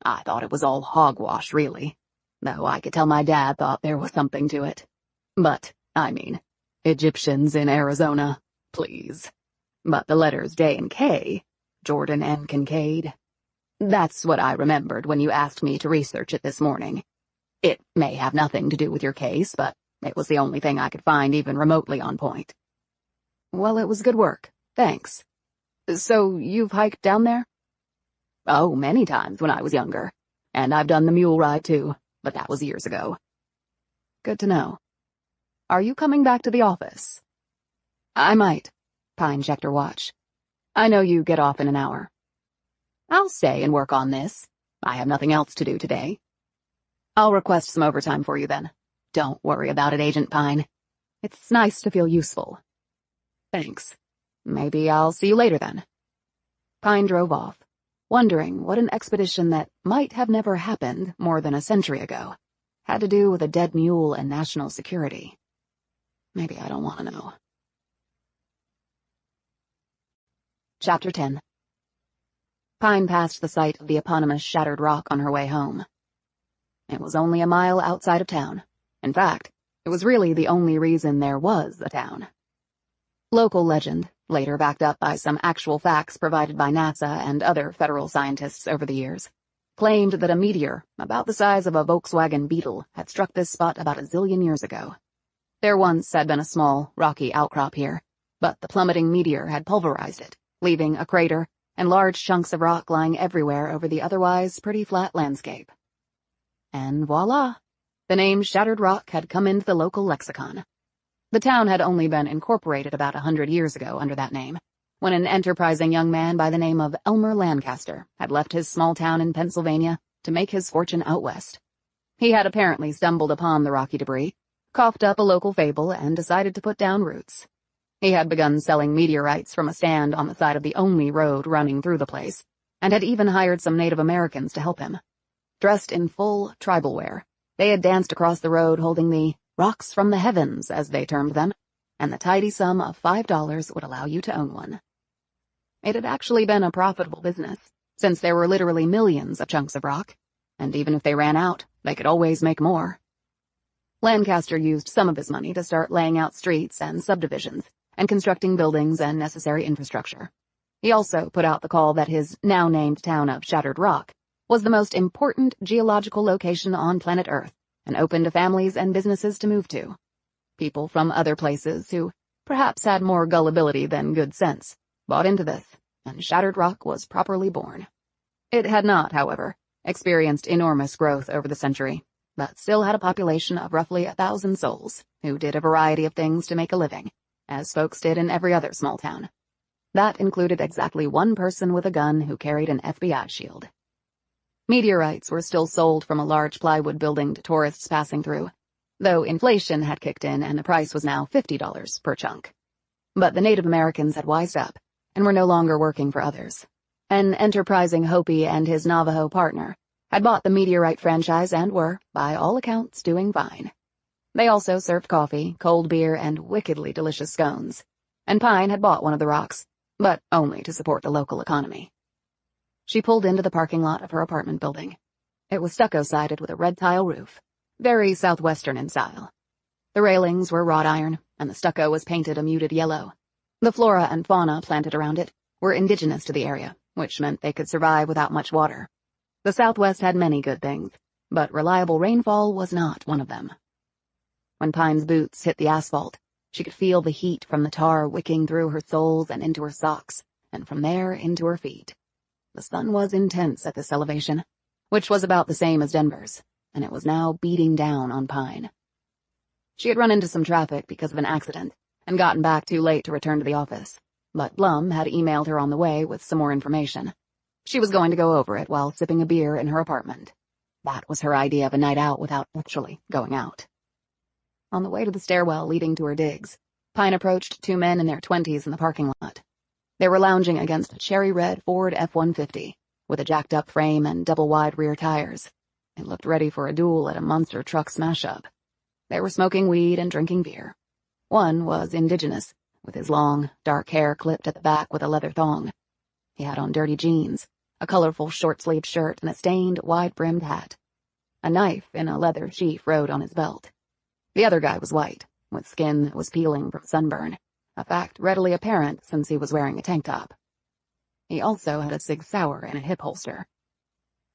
I thought it was all hogwash, really, though I could tell my dad thought there was something to it. But, I mean, Egyptians in Arizona, please. But the letters J and K, Jordan and Kincaid, that's what I remembered when you asked me to research it this morning. It may have nothing to do with your case, but it was the only thing I could find even remotely on point. Well, it was good work. Thanks. So, you've hiked down there? Oh, many times when I was younger. And I've done the mule ride too, but that was years ago. Good to know. Are you coming back to the office? I might. Pine checked her watch. I know you get off in an hour. I'll stay and work on this. I have nothing else to do today. I'll request some overtime for you then. Don't worry about it, Agent Pine. It's nice to feel useful. Thanks. Maybe I'll see you later then. Pine drove off, wondering what an expedition that might have never happened more than a century ago had to do with a dead mule and national security. Maybe I don't want to know. Chapter 10. Pine passed the site of the eponymous shattered rock on her way home. It was only a mile outside of town. In fact, it was really the only reason there was a town. Local legend, later backed up by some actual facts provided by NASA and other federal scientists over the years, claimed that a meteor about the size of a Volkswagen Beetle had struck this spot about 1 zillion years ago. There once had been a small, rocky outcrop here, but the plummeting meteor had pulverized it, leaving a crater and large chunks of rock lying everywhere over the otherwise pretty flat landscape. And voila! The name Shattered Rock had come into the local lexicon. The town had only been incorporated about 100 years ago under that name, when an enterprising young man by the name of Elmer Lancaster had left his small town in Pennsylvania to make his fortune out west. He had apparently stumbled upon the rocky debris, coughed up a local fable, and decided to put down roots. He had begun selling meteorites from a stand on the side of the only road running through the place, and had even hired some Native Americans to help him. Dressed in full tribal wear, they had danced across the road holding the rocks from the heavens, as they termed them, and the tidy sum of $5 would allow you to own one. It had actually been a profitable business, since there were literally millions of chunks of rock, and even if they ran out, they could always make more. Lancaster used some of his money to start laying out streets and subdivisions, and constructing buildings and necessary infrastructure. He also put out the call that his now-named town of Shattered Rock was the most important geological location on planet Earth, and open to families and businesses to move to. People from other places who perhaps had more gullibility than good sense bought into this, and Shattered Rock was properly born. It had not, however, experienced enormous growth over the century, but still had a population of roughly 1,000 souls who did a variety of things to make a living, as folks did in every other small town. That included exactly one person with a gun who carried an FBI shield. Meteorites were still sold from a large plywood building to tourists passing through, though inflation had kicked in and the price was now $50 per chunk. But the Native Americans had wised up and were no longer working for others. An enterprising Hopi and his Navajo partner had bought the Meteorite franchise and were, by all accounts, doing fine. They also served coffee, cold beer, and wickedly delicious scones, and Pine had bought one of the rocks, but only to support the local economy. She pulled into the parking lot of her apartment building. It was stucco-sided with a red tile roof, very southwestern in style. The railings were wrought iron, and the stucco was painted a muted yellow. The flora and fauna planted around it were indigenous to the area, which meant they could survive without much water. The Southwest had many good things, but reliable rainfall was not one of them. When Pine's boots hit the asphalt, she could feel the heat from the tar wicking through her soles and into her socks, and from there into her feet. The sun was intense at this elevation, which was about the same as Denver's, and it was now beating down on Pine. She had run into some traffic because of an accident, and gotten back too late to return to the office, but Blum had emailed her on the way with some more information. She was going to go over it while sipping a beer in her apartment. That was her idea of a night out without actually going out. On the way to the stairwell leading to her digs, Pine approached two men in their 20s in the parking lot. They were lounging against a cherry-red Ford F-150, with a jacked-up frame and double-wide rear tires. It looked ready for a duel at a monster truck smash-up. They were smoking weed and drinking beer. One was indigenous, with his long, dark hair clipped at the back with a leather thong. He had on dirty jeans, a colorful short-sleeved shirt, and a stained, wide-brimmed hat. A knife in a leather sheath rode on his belt. The other guy was white, with skin that was peeling from sunburn, a fact readily apparent since he was wearing a tank top. He also had a Sig Sauer in a hip holster.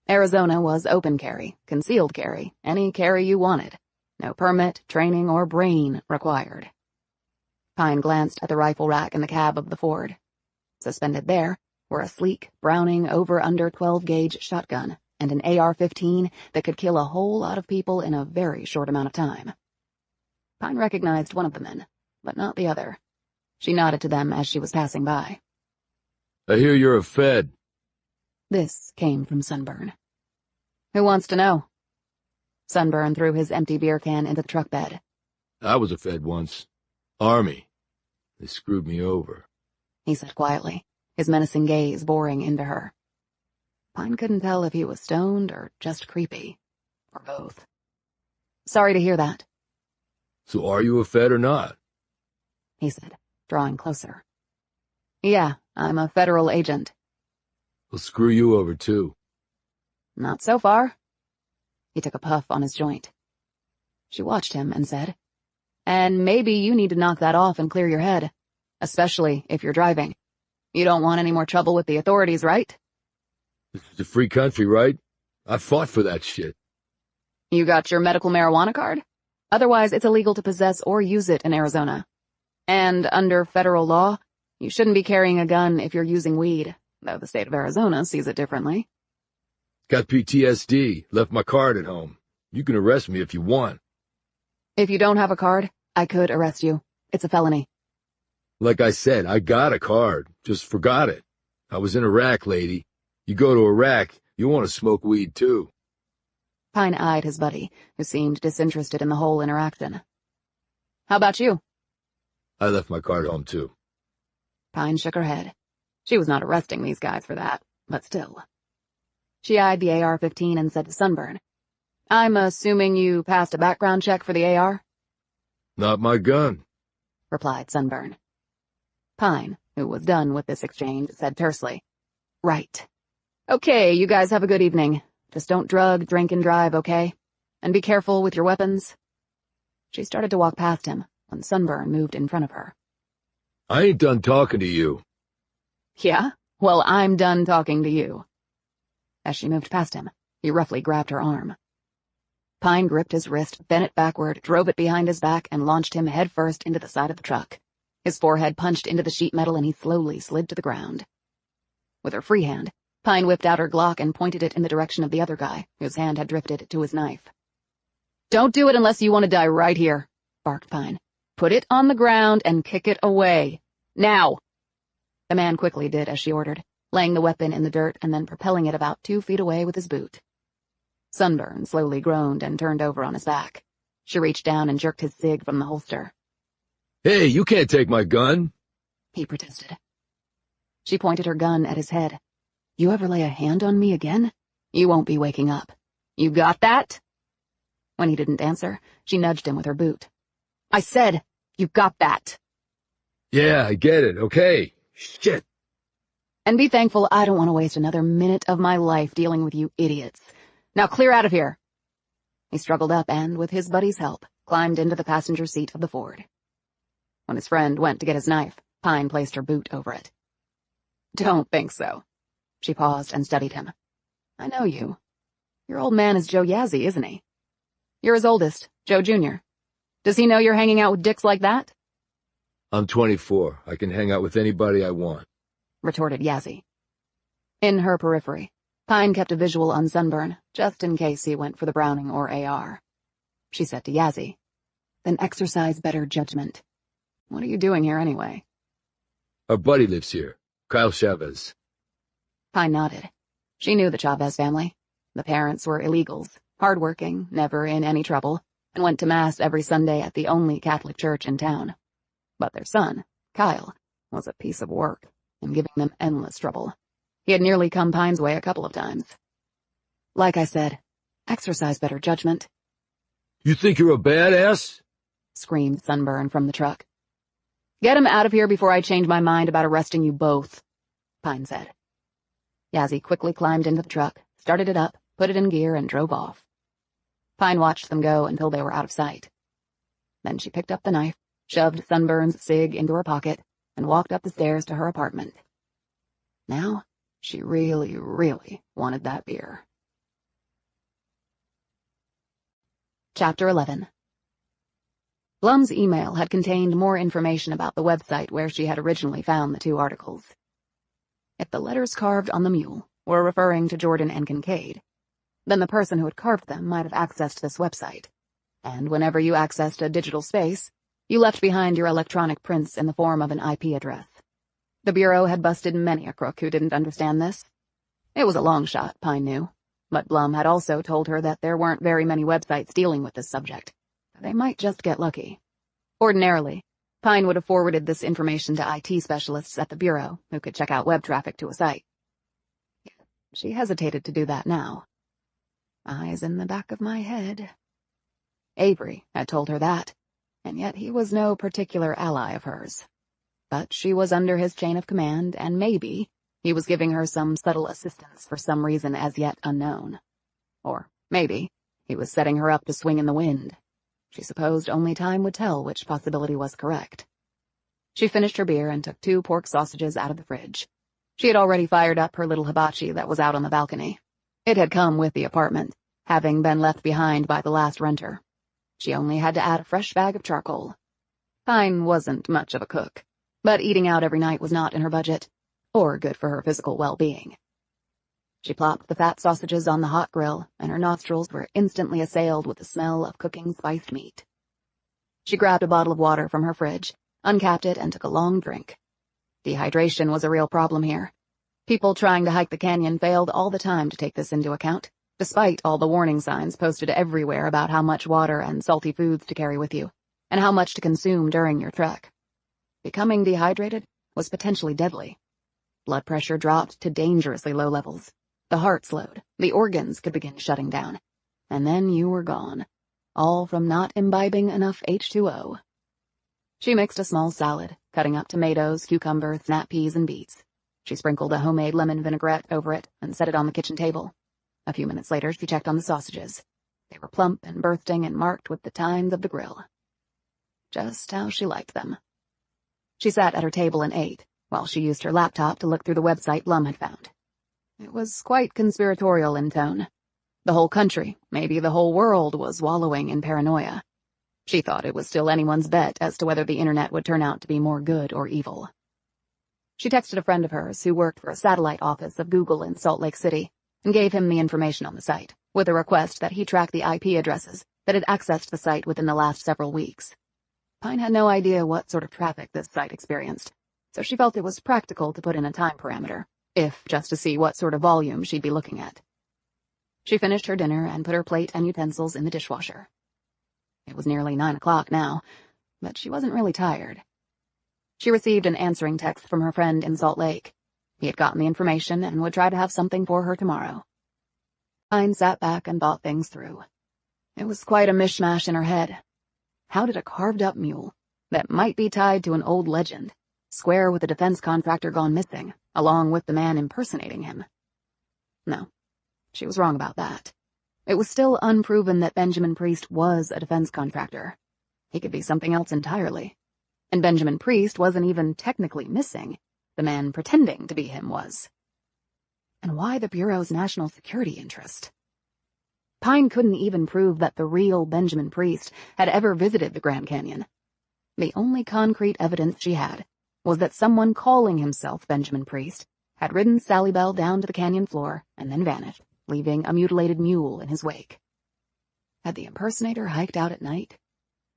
Arizona was open carry, concealed carry, any carry you wanted. No permit, training, or brain required. Pine glanced at the rifle rack in the cab of the Ford. Suspended there were a sleek Browning over-under 12-gauge shotgun and an AR-15 that could kill a whole lot of people in a very short amount of time. Pine recognized one of the men, but not the other. She nodded to them as she was passing by. I hear you're a Fed. This came from Sunburn. Who wants to know? Sunburn threw his empty beer can into the truck bed. I was a Fed once. Army. They screwed me over, he said quietly, his menacing gaze boring into her. Pine couldn't tell if he was stoned or just creepy, or both. Sorry to hear that. So are you a Fed or not? He said, drawing closer. Yeah, I'm a federal agent. We'll screw you over, too. Not so far. He took a puff on his joint. She watched him and said, And maybe you need to knock that off and clear your head, especially if you're driving. You don't want any more trouble with the authorities, right? This is a free country, right? I fought for that shit. You got your medical marijuana card? Otherwise, it's illegal to possess or use it in Arizona. And under federal law, you shouldn't be carrying a gun if you're using weed, though the state of Arizona sees it differently. Got PTSD, left my card at home. You can arrest me if you want. If you don't have a card, I could arrest you. It's a felony. Like I said, I got a card, just forgot it. I was in Iraq, lady. You go to Iraq, you want to smoke weed, too. Pine eyed his buddy, who seemed disinterested in the whole interaction. How about you? I left my card home, too. Pine shook her head. She was not arresting these guys for that, but still. She eyed the AR-15 and said to Sunburn, I'm assuming you passed a background check for the AR? Not my gun, replied Sunburn. Pine, who was done with this exchange, said tersely, Right. Okay, you guys have a good evening. Just don't drug, drink, and drive, okay? And be careful with your weapons. She started to walk past him when Sunburn moved in front of her. I ain't done talking to you. Yeah? Well, I'm done talking to you. As she moved past him, he roughly grabbed her arm. Pine gripped his wrist, bent it backward, drove it behind his back, and launched him headfirst into the side of the truck. His forehead punched into the sheet metal, and he slowly slid to the ground. With her free hand, Pine whipped out her Glock and pointed it in the direction of the other guy, whose hand had drifted to his knife. Don't do it unless you want to die right here, barked Pine. Put it on the ground and kick it away. Now! The man quickly did as she ordered, laying the weapon in the dirt and then propelling it about 2 feet away with his boot. Sunburn slowly groaned and turned over on his back. She reached down and jerked his cig from the holster. Hey, you can't take my gun, he protested. She pointed her gun at his head. "You ever lay a hand on me again? You won't be waking up. You got that?" When he didn't answer, she nudged him with her boot. "I said, you got that." Yeah, I get it, okay. Shit. "And be thankful I don't want to waste another minute of my life dealing with you idiots. Now clear out of here." He struggled up and, with his buddy's help, climbed into the passenger seat of the Ford. When his friend went to get his knife, Pine placed her boot over it. "Don't think so." She paused and studied him. "I know you. Your old man is Joe Yazzie, isn't he? You're his oldest, Joe Jr. Does he know you're hanging out with dicks like that?" I'm 24. I can hang out with anybody I want, retorted Yazzie. In her periphery, Pine kept a visual on Sunburn, just in case he went for the Browning or AR. She said to Yazzie, "Then exercise better judgment. What are you doing here anyway?" Our buddy lives here, Kyle Chavez. Pine nodded. She knew the Chavez family. The parents were illegals, hardworking, never in any trouble, and went to Mass every Sunday at the only Catholic church in town. But their son, Kyle, was a piece of work, and giving them endless trouble. He had nearly come Pine's way a couple of times. "Like I said, exercise better judgment." You think you're a badass? Screamed Sunburn from the truck. "Get him out of here before I change my mind about arresting you both," Pine said. Yazzie quickly climbed into the truck, started it up, put it in gear, and drove off. Pine watched them go until they were out of sight. Then she picked up the knife, shoved Sunburn's cig into her pocket, and walked up the stairs to her apartment. Now, she really, really wanted that beer. Chapter 11. Blum's email had contained more information about the website where she had originally found the 2 articles. If the letters carved on the mule were referring to Jordan and Kincaid, then the person who had carved them might have accessed this website, and whenever you accessed a digital space, you left behind your electronic prints in the form of an IP address. The Bureau had busted many a crook who didn't understand this. It was a long shot, Pine knew, but Blum had also told her that there weren't very many websites dealing with this subject. They might just get lucky. Ordinarily, Pine would have forwarded this information to IT specialists at the Bureau, who could check out web traffic to a site. Yet she hesitated to do that now. Eyes in the back of my head. Avery had told her that, and yet he was no particular ally of hers. But she was under his chain of command, and maybe he was giving her some subtle assistance for some reason as yet unknown. Or maybe he was setting her up to swing in the wind. She supposed only time would tell which possibility was correct. She finished her beer and took 2 pork sausages out of the fridge. She had already fired up her little hibachi that was out on the balcony. It had come with the apartment, having been left behind by the last renter. She only had to add a fresh bag of charcoal. Pine wasn't much of a cook, but eating out every night was not in her budget, or good for her physical well-being. She plopped the fat sausages on the hot grill, and her nostrils were instantly assailed with the smell of cooking spiced meat. She grabbed a bottle of water from her fridge, uncapped it, and took a long drink. Dehydration was a real problem here. People trying to hike the canyon failed all the time to take this into account, despite all the warning signs posted everywhere about how much water and salty foods to carry with you, and how much to consume during your trek. Becoming dehydrated was potentially deadly. Blood pressure dropped to dangerously low levels. The heart slowed, the organs could begin shutting down, and then you were gone, all from not imbibing enough H2O. She mixed a small salad, cutting up tomatoes, cucumbers, snap peas, and beets. She sprinkled a homemade lemon vinaigrette over it and set it on the kitchen table. A few minutes later, she checked on the sausages. They were plump and bursting and marked with the tines of the grill. Just how she liked them. She sat at her table and ate, while she used her laptop to look through the website Blum had found. It was quite conspiratorial in tone. The whole country, maybe the whole world, was wallowing in paranoia. She thought it was still anyone's bet as to whether the internet would turn out to be more good or evil. She texted a friend of hers who worked for a satellite office of Google in Salt Lake City and gave him the information on the site, with a request that he track the IP addresses that had accessed the site within the last several weeks. Pine had no idea what sort of traffic this site experienced, so she felt it was practical to put in a time parameter, if just to see what sort of volume she'd be looking at. She finished her dinner and put her plate and utensils in the dishwasher. It was nearly 9 o'clock now, but she wasn't really tired. She received an answering text from her friend in Salt Lake. He had gotten the information and would try to have something for her tomorrow. Pine sat back and thought things through. It was quite a mishmash in her head. How did a carved-up mule, that might be tied to an old legend, square with a defense contractor gone missing, along with the man impersonating him? No, she was wrong about that. It was still unproven that Benjamin Priest was a defense contractor. He could be something else entirely. And Benjamin Priest wasn't even technically missing. The man pretending to be him was. And why the Bureau's national security interest? Pine couldn't even prove that the real Benjamin Priest had ever visited the Grand Canyon. The only concrete evidence she had was that someone calling himself Benjamin Priest had ridden Sally Bell down to the canyon floor and then vanished, leaving a mutilated mule in his wake. Had the impersonator hiked out at night?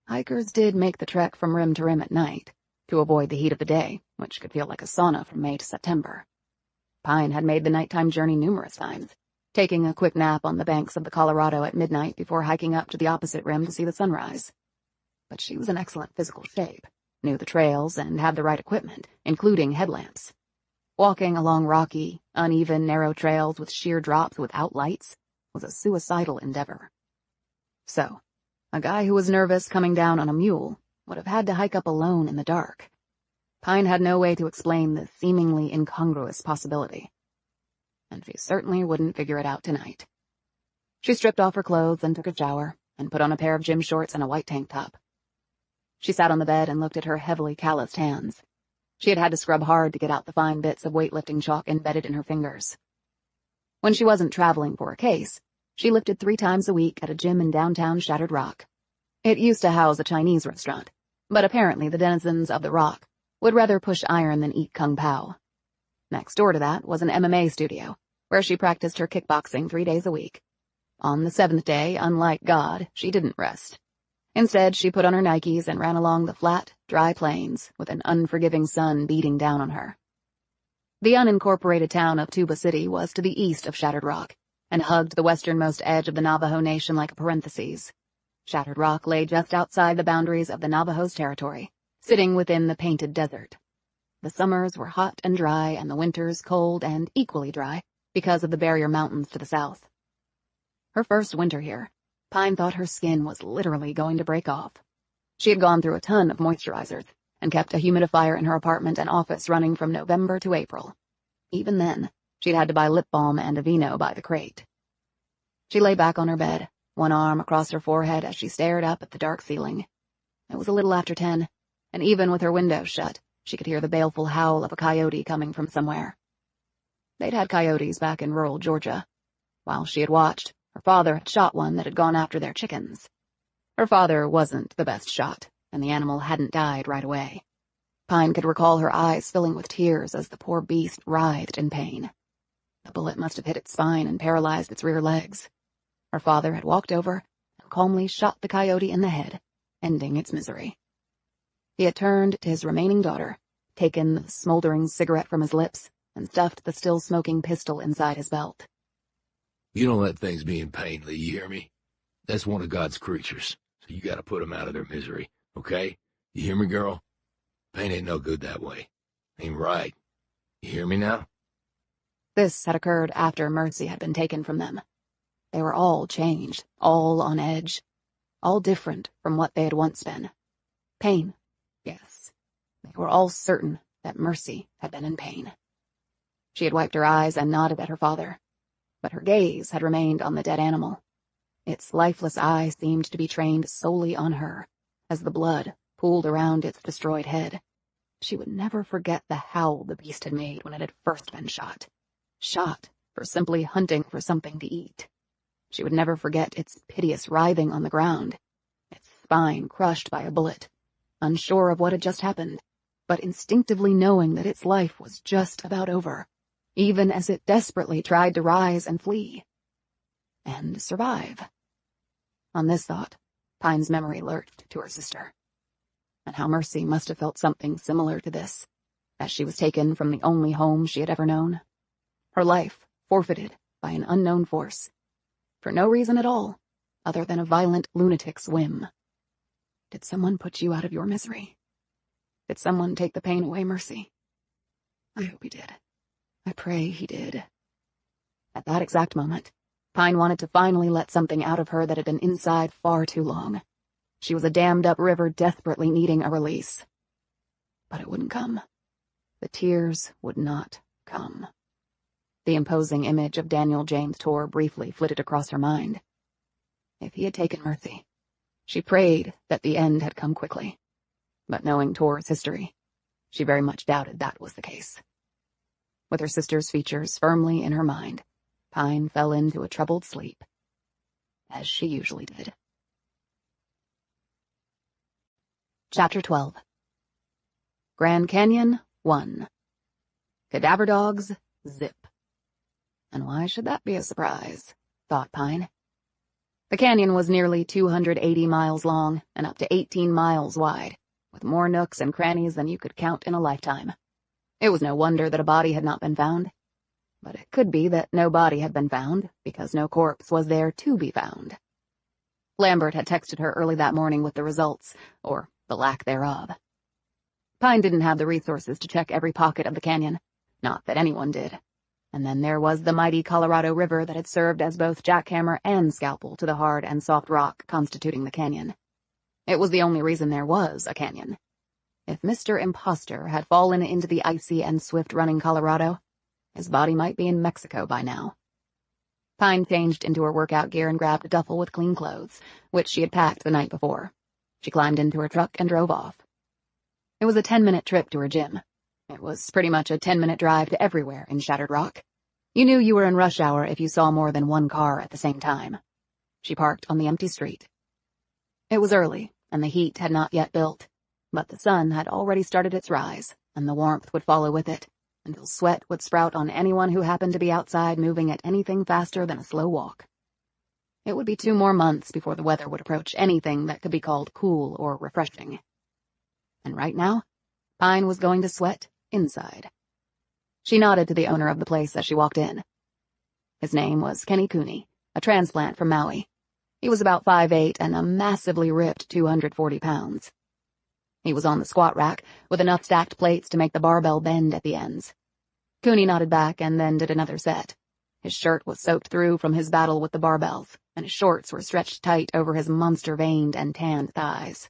Hikers did make the trek from rim to rim at night, to avoid the heat of the day, which could feel like a sauna from May to September. Pine had made the nighttime journey numerous times, taking a quick nap on the banks of the Colorado at midnight before hiking up to the opposite rim to see the sunrise. But she was in excellent physical shape, knew the trails, and had the right equipment, including headlamps. Walking along rocky, uneven, narrow trails with sheer drops without lights was a suicidal endeavor. So, a guy who was nervous coming down on a mule would have had to hike up alone in the dark. Pine had no way to explain the seemingly incongruous possibility. And she certainly wouldn't figure it out tonight. She stripped off her clothes and took a shower, and put on a pair of gym shorts and a white tank top. She sat on the bed and looked at her heavily calloused hands. She had to scrub hard to get out the fine bits of weightlifting chalk embedded in her fingers. When she wasn't traveling for a case, she lifted 3 times a week at a gym in downtown Shattered Rock. It used to house a Chinese restaurant, but apparently the denizens of the Rock would rather push iron than eat kung pao. Next door to that was an MMA studio, where she practiced her kickboxing 3 days a week. On the 7th day, unlike God, she didn't rest. Instead, she put on her Nikes and ran along the flat, dry plains with an unforgiving sun beating down on her. The unincorporated town of Tuba City was to the east of Shattered Rock and hugged the westernmost edge of the Navajo Nation like a parenthesis. Shattered Rock lay just outside the boundaries of the Navajo's territory, sitting within the Painted Desert. The summers were hot and dry and the winters cold and equally dry because of the barrier mountains to the south. Her first winter here, Pine thought her skin was literally going to break off. She had gone through a ton of moisturizers and kept a humidifier in her apartment and office running from November to April. Even then, she'd had to buy lip balm and Aveeno by the crate. She lay back on her bed, one arm across her forehead as she stared up at the dark ceiling. It was a little after 10, and even with her windows shut, she could hear the baleful howl of a coyote coming from somewhere. They'd had coyotes back in rural Georgia. While she had watched, her father had shot one that had gone after their chickens. Her father wasn't the best shot, and the animal hadn't died right away. Pine could recall her eyes filling with tears as the poor beast writhed in pain. The bullet must have hit its spine and paralyzed its rear legs. Her father had walked over and calmly shot the coyote in the head, ending its misery. He had turned to his remaining daughter, taken the smoldering cigarette from his lips, and stuffed the still-smoking pistol inside his belt. You don't let things be in pain, Lee, you hear me? That's one of God's creatures, so you gotta put them out of their misery, okay? You hear me, girl? Pain ain't no good that way. Ain't right. You hear me now? This had occurred after Mercy had been taken from them. They were all changed, all on edge, all different from what they had once been. Pain, yes. They were all certain that Mercy had been in pain. She had wiped her eyes and nodded at her father, but her gaze had remained on the dead animal. Its lifeless eye seemed to be trained solely on her, as the blood pooled around its destroyed head. She would never forget the howl the beast had made when it had first been shot. Shot for simply hunting for something to eat. She would never forget its piteous writhing on the ground, its spine crushed by a bullet, unsure of what had just happened, but instinctively knowing that its life was just about over, even as it desperately tried to rise and flee. And survive. On this thought, Pine's memory lurched to her sister. And how Mercy must have felt something similar to this, as she was taken from the only home she had ever known. Her life forfeited by an unknown force, for no reason at all, other than a violent lunatic's whim. Did someone put you out of your misery? Did someone take the pain away, Mercy? I hope he did. I pray he did. At that exact moment, Pine wanted to finally let something out of her that had been inside far too long. She was a dammed-up river desperately needing a release. But it wouldn't come. The tears would not come. The imposing image of Daniel James Torr briefly flitted across her mind. If he had taken Mercy, she prayed that the end had come quickly. But knowing Torr's history, she very much doubted that was the case. With her sister's features firmly in her mind, Pine fell into a troubled sleep, as she usually did. Chapter 12. Grand Canyon 1. Cadaver dogs, zip. And why should that be a surprise? Thought Pine. The canyon was nearly 280 miles long and up to 18 miles wide, with more nooks and crannies than you could count in a lifetime. It was no wonder that a body had not been found. But it could be that no body had been found, because no corpse was there to be found. Lambert had texted her early that morning with the results, or the lack thereof. Pine didn't have the resources to check every pocket of the canyon, not that anyone did. And then there was the mighty Colorado River that had served as both jackhammer and scalpel to the hard and soft rock constituting the canyon. It was the only reason there was a canyon. If Mr. Imposter had fallen into the icy and swift-running Colorado, his body might be in Mexico by now. Pine changed into her workout gear and grabbed a duffel with clean clothes, which she had packed the night before. She climbed into her truck and drove off. It was a 10-minute trip to her gym. It was pretty much a 10-minute drive to everywhere in Shattered Rock. You knew you were in rush hour if you saw more than one car at the same time. She parked on the empty street. It was early, and the heat had not yet built, but the sun had already started its rise, and the warmth would follow with it, until sweat would sprout on anyone who happened to be outside moving at anything faster than a slow walk. It would be 2 more months before the weather would approach anything that could be called cool or refreshing. And right now, Pine was going to sweat inside. She nodded to the owner of the place as she walked in. His name was Kenny Cooney, a transplant from Maui. He was about 5'8" and a massively ripped 240 pounds. He was on the squat rack, with enough stacked plates to make the barbell bend at the ends. Cooney nodded back and then did another set. His shirt was soaked through from his battle with the barbells, and his shorts were stretched tight over his monster-veined and tanned thighs.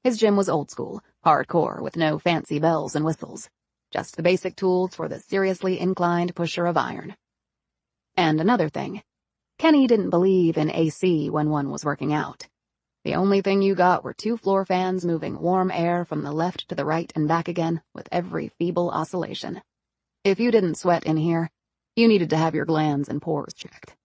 His gym was old school, hardcore, with no fancy bells and whistles. Just the basic tools for the seriously inclined pusher of iron. And another thing, Kenny didn't believe in AC when one was working out. The only thing you got were 2 floor fans moving warm air from the left to the right and back again with every feeble oscillation. If you didn't sweat in here, you needed to have your glands and pores checked.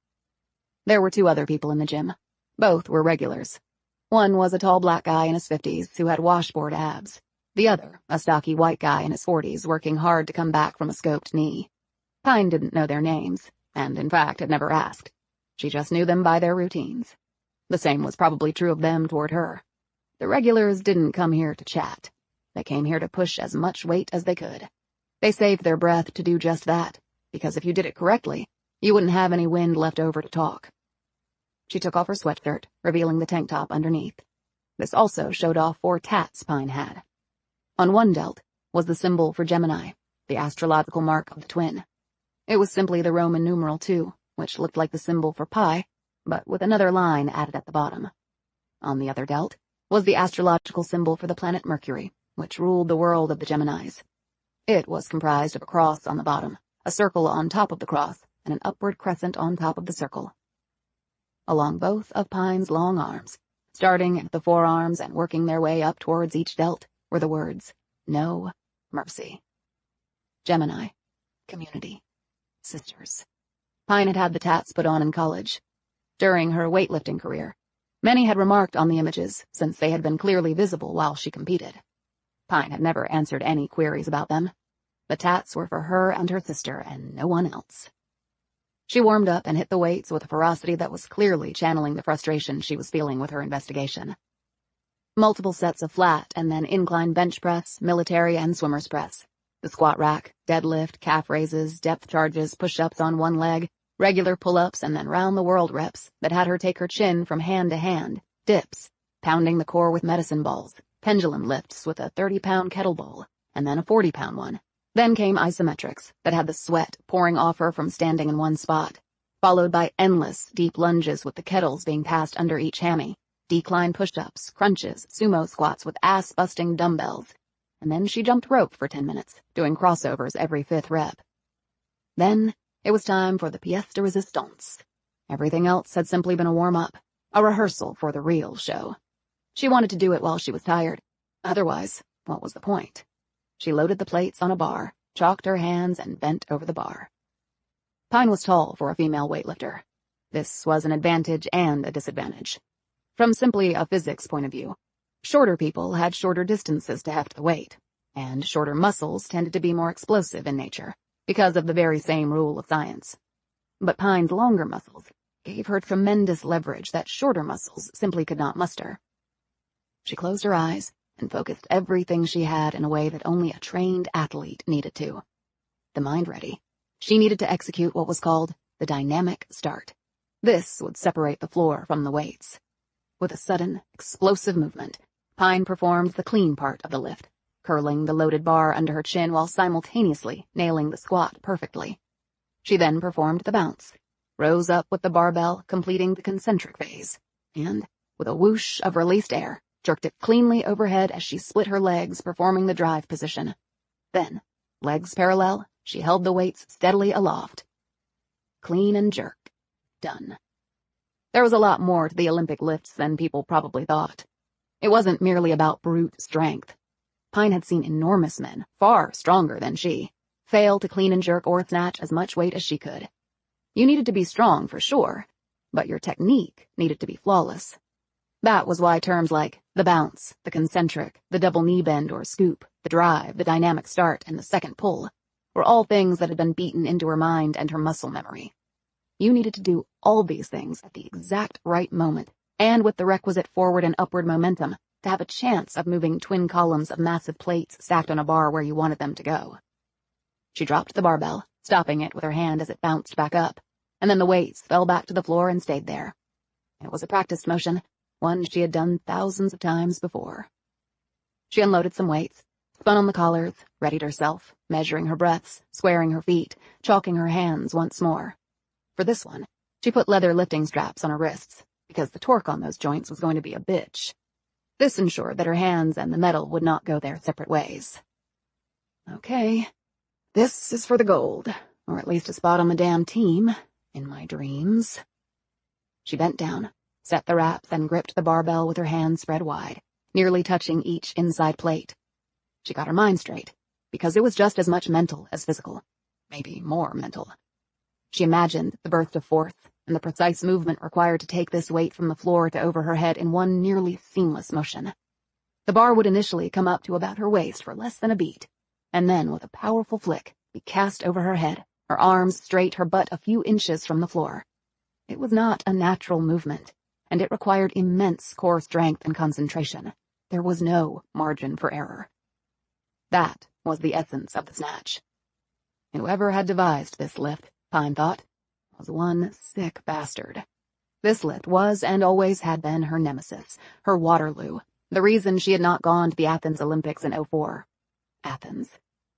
There were 2 other people in the gym. Both were regulars. One was a tall black guy in his 50s who had washboard abs. The other, a stocky white guy in his 40s working hard to come back from a scoped knee. Pine didn't know their names, and in fact had never asked. She just knew them by their routines. The same was probably true of them toward her. The regulars didn't come here to chat. They came here to push as much weight as they could. They saved their breath to do just that, because if you did it correctly, you wouldn't have any wind left over to talk. She took off her sweatshirt, revealing the tank top underneath. This also showed off 4 tats Pine had. On one delt was the symbol for Gemini, the astrological mark of the twin. It was simply the Roman numeral 2, which looked like the symbol for pi, but with another line added at the bottom. On the other delt was the astrological symbol for the planet Mercury, which ruled the world of the Geminis. It was comprised of a cross on the bottom, a circle on top of the cross, and an upward crescent on top of the circle. Along both of Pine's long arms, starting at the forearms and working their way up towards each delt, were the words, No Mercy. Gemini, community, sisters. Pine had had the tats put on in college. During her weightlifting career, many had remarked on the images since they had been clearly visible while she competed. Pine had never answered any queries about them. The tats were for her and her sister and no one else. She warmed up and hit the weights with a ferocity that was clearly channeling the frustration she was feeling with her investigation. Multiple sets of flat and then incline bench press, military and swimmer's press. The squat rack, deadlift, calf raises, depth charges, push-ups on one leg, regular pull-ups and then round-the-world reps that had her take her chin from hand to hand, dips, pounding the core with medicine balls, pendulum lifts with a 30-pound kettlebell, and then a 40-pound one, Then came isometrics that had the sweat pouring off her from standing in one spot, followed by endless deep lunges with the kettles being passed under each hammy, decline push-ups, crunches, sumo squats with ass-busting dumbbells, and then she jumped rope for 10 minutes, doing crossovers every 5th rep. Then it was time for the pièce de résistance. Everything else had simply been a warm-up, a rehearsal for the real show. She wanted to do it while she was tired. Otherwise, what was the point? She loaded the plates on a bar, chalked her hands, and bent over the bar. Pine was tall for a female weightlifter. This was an advantage and a disadvantage. From simply a physics point of view, shorter people had shorter distances to heft the weight, and shorter muscles tended to be more explosive in nature, because of the very same rule of science. But Pine's longer muscles gave her tremendous leverage that shorter muscles simply could not muster. She closed her eyes and focused everything she had in a way that only a trained athlete needed to. The mind ready, she needed to execute what was called the dynamic start. This would separate the floor from the weights. With a sudden, explosive movement, Pine performed the clean part of the lift, curling the loaded bar under her chin while simultaneously nailing the squat perfectly. She then performed the bounce, rose up with the barbell, completing the concentric phase, and, with a whoosh of released air, jerked it cleanly overhead as she split her legs, performing the drive position. Then, legs parallel, she held the weights steadily aloft. Clean and jerk. Done. There was a lot more to the Olympic lifts than people probably thought. It wasn't merely about brute strength. Pine had seen enormous men, far stronger than she, fail to clean and jerk or snatch as much weight as she could. You needed to be strong for sure, but your technique needed to be flawless. That was why terms like the bounce, the concentric, the double knee bend or scoop, the drive, the dynamic start, and the second pull were all things that had been beaten into her mind and her muscle memory. You needed to do all these things at the exact right moment, and with the requisite forward and upward momentum to have a chance of moving twin columns of massive plates stacked on a bar where you wanted them to go. She dropped the barbell, stopping it with her hand as it bounced back up, and then the weights fell back to the floor and stayed there. It was a practiced motion, one she had done thousands of times before. She unloaded some weights, spun on the collars, readied herself, measuring her breaths, squaring her feet, chalking her hands once more. For this one, she put leather lifting straps on her wrists, because the torque on those joints was going to be a bitch. This ensured that her hands and the metal would not go their separate ways. Okay, this is for the gold, or at least a spot on the damn team, in my dreams. She bent down, set the wraps, and gripped the barbell with her hands spread wide, nearly touching each inside plate. She got her mind straight, because it was just as much mental as physical, maybe more mental. She imagined the burst of force and the precise movement required to take this weight from the floor to over her head in one nearly seamless motion. The bar would initially come up to about her waist for less than a beat, and then with a powerful flick, be cast over her head, her arms straight, her butt a few inches from the floor. It was not a natural movement, and it required immense core strength and concentration. There was no margin for error. That was the essence of the snatch. Whoever had devised this lift, Pine thought, was one sick bastard. This lift was and always had been her nemesis, her Waterloo, the reason she had not gone to the Athens Olympics in '04. Athens,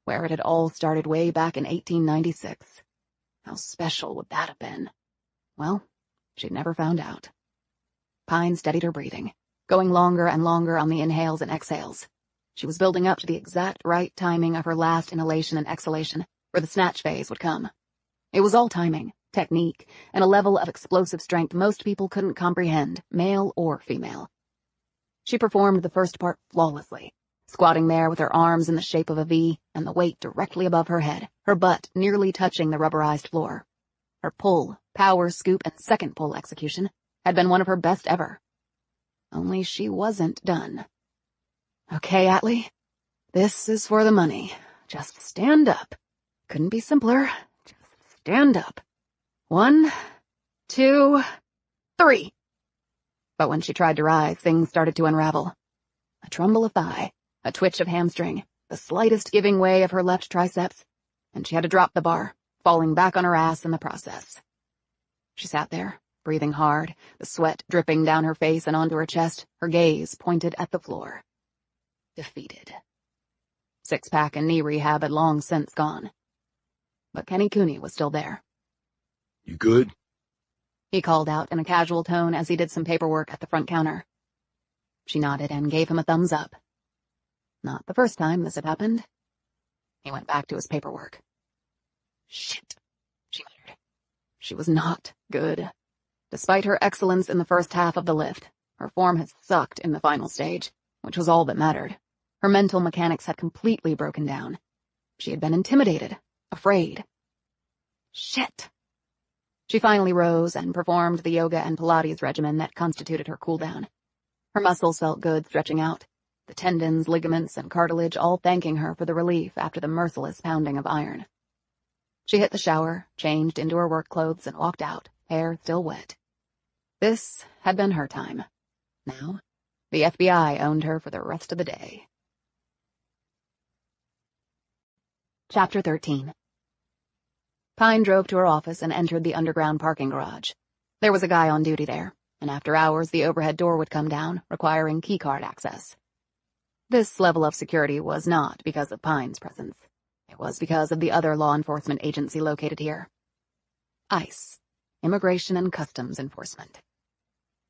where it had all started way back in 1896. How special would that have been? Well, she'd never found out. Pine steadied her breathing, going longer and longer on the inhales and exhales. She was building up to the exact right timing of her last inhalation and exhalation, where the snatch phase would come. It was all timing, technique, and a level of explosive strength most people couldn't comprehend, male or female. She performed the first part flawlessly, squatting there with her arms in the shape of a V and the weight directly above her head, her butt nearly touching the rubberized floor. Her pull, power, scoop, and second pull execution had been one of her best ever. Only she wasn't done. Okay, Atlee, this is for the money. Just stand up. Couldn't be simpler. Just stand up. 1, 2, 3. But when she tried to rise, things started to unravel. A tremble of thigh, a twitch of hamstring, the slightest giving way of her left triceps, and she had to drop the bar, falling back on her ass in the process. She sat there, breathing hard, the sweat dripping down her face and onto her chest, her gaze pointed at the floor. Defeated. Six-pack and knee rehab had long since gone. But Kenny Cooney was still there. You good? He called out in a casual tone as he did some paperwork at the front counter. She nodded and gave him a thumbs up. Not the first time this had happened. He went back to his paperwork. Shit, she muttered. She was not good. Despite her excellence in the first half of the lift, her form had sucked in the final stage, which was all that mattered. Her mental mechanics had completely broken down. She had been intimidated, afraid. Shit. She finally rose and performed the yoga and Pilates regimen that constituted her cooldown. Her muscles felt good stretching out, the tendons, ligaments, and cartilage all thanking her for the relief after the merciless pounding of iron. She hit the shower, changed into her work clothes, and walked out, hair still wet. This had been her time. Now, the FBI owned her for the rest of the day. Chapter 13. Pine drove to her office and entered the underground parking garage. There was a guy on duty there, and after hours the overhead door would come down, requiring keycard access. This level of security was not because of Pine's presence. It was because of the other law enforcement agency located here. ICE, Immigration and Customs Enforcement.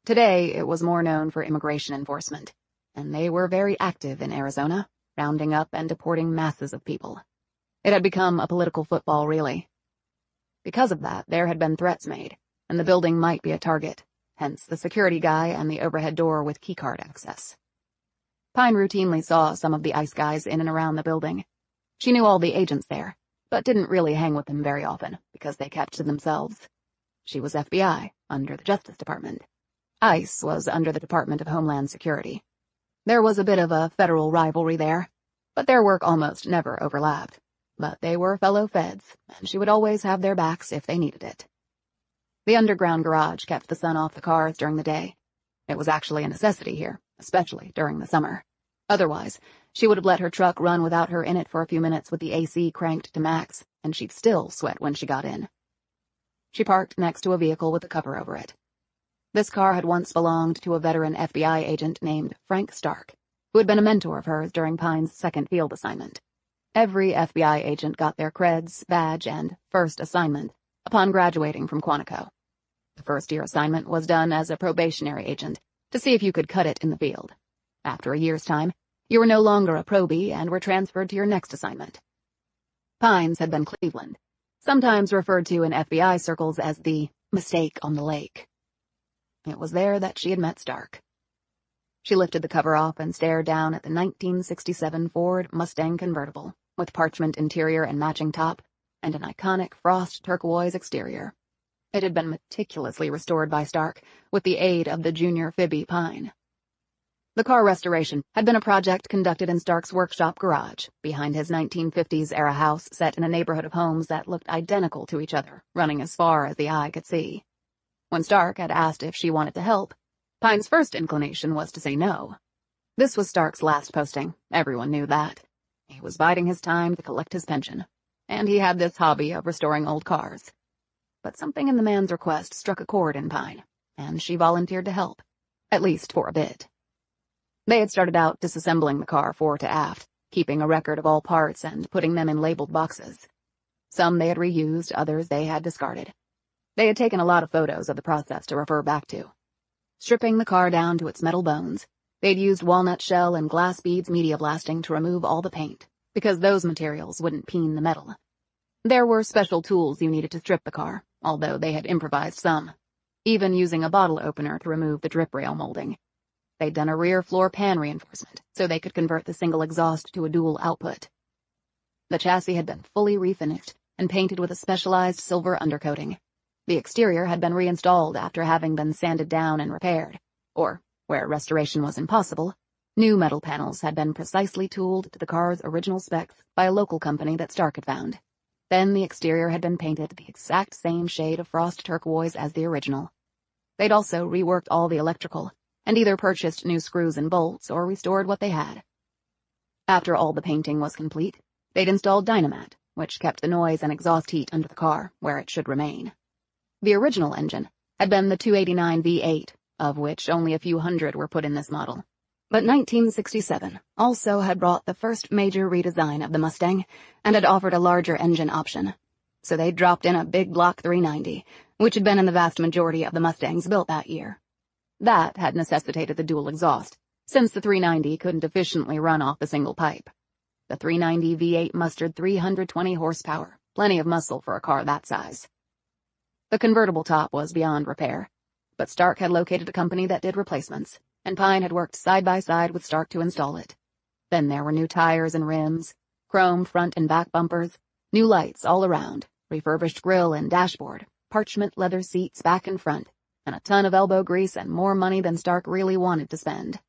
Today, it was more known for immigration enforcement, and they were very active in Arizona, rounding up and deporting masses of people. It had become a political football, really. Because of that, there had been threats made, and the building might be a target, hence the security guy and the overhead door with keycard access. Pine routinely saw some of the ICE guys in and around the building. She knew all the agents there, but didn't really hang with them very often, because they kept to themselves. She was FBI, under the Justice Department. ICE was under the Department of Homeland Security. There was a bit of a federal rivalry there, but their work almost never overlapped. But they were fellow feds, and she would always have their backs if they needed it. The underground garage kept the sun off the cars during the day. It was actually a necessity here, especially during the summer. Otherwise, she would have let her truck run without her in it for a few minutes with the AC cranked to max, and she'd still sweat when she got in. She parked next to a vehicle with a cover over it. This car had once belonged to a veteran FBI agent named Frank Stark, who had been a mentor of hers during Pine's second field assignment. Every FBI agent got their creds, badge, and first assignment upon graduating from Quantico. The first-year assignment was done as a probationary agent to see if you could cut it in the field. After a year's time, you were no longer a probie and were transferred to your next assignment. Pine's had been Cleveland, sometimes referred to in FBI circles as the mistake on the lake. It was there that she had met Stark. She lifted the cover off and stared down at the 1967 Ford Mustang convertible, with parchment interior and matching top, and an iconic frost turquoise exterior. It had been meticulously restored by Stark, with the aid of the junior Phoebe Pine. The car restoration had been a project conducted in Stark's workshop garage, behind his 1950s-era house set in a neighborhood of homes that looked identical to each other, running as far as the eye could see. When Stark had asked if she wanted to help, Pine's first inclination was to say no. This was Stark's last posting, everyone knew that. He was biding his time to collect his pension, and he had this hobby of restoring old cars. But something in the man's request struck a chord in Pine, and she volunteered to help, at least for a bit. They had started out disassembling the car fore to aft, keeping a record of all parts and putting them in labeled boxes. Some they had reused, others they had discarded. They had taken a lot of photos of the process to refer back to. Stripping the car down to its metal bones, they'd used walnut shell and glass beads media blasting to remove all the paint, because those materials wouldn't peen the metal. There were special tools you needed to strip the car, although they had improvised some, even using a bottle opener to remove the drip rail molding. They'd done a rear floor pan reinforcement, so they could convert the single exhaust to a dual output. The chassis had been fully refinished and painted with a specialized silver undercoating. The exterior had been reinstalled after having been sanded down and repaired, or, where restoration was impossible, new metal panels had been precisely tooled to the car's original specs by a local company that Stark had found. Then the exterior had been painted the exact same shade of frost turquoise as the original. They'd also reworked all the electrical, and either purchased new screws and bolts or restored what they had. After all the painting was complete, they'd installed Dynamat, which kept the noise and exhaust heat under the car, where it should remain. The original engine had been the 289 V8, of which only a few hundred were put in this model. But 1967 also had brought the first major redesign of the Mustang and had offered a larger engine option. So they dropped in a big block 390, which had been in the vast majority of the Mustangs built that year. That had necessitated the dual exhaust, since the 390 couldn't efficiently run off the single pipe. The 390 V8 mustered 320 horsepower, plenty of muscle for a car that size. The convertible top was beyond repair, but Stark had located a company that did replacements, and Pine had worked side by side with Stark to install it. Then there were new tires and rims, chrome front and back bumpers, new lights all around, refurbished grille and dashboard, parchment leather seats back and front, and a ton of elbow grease and more money than Stark really wanted to spend.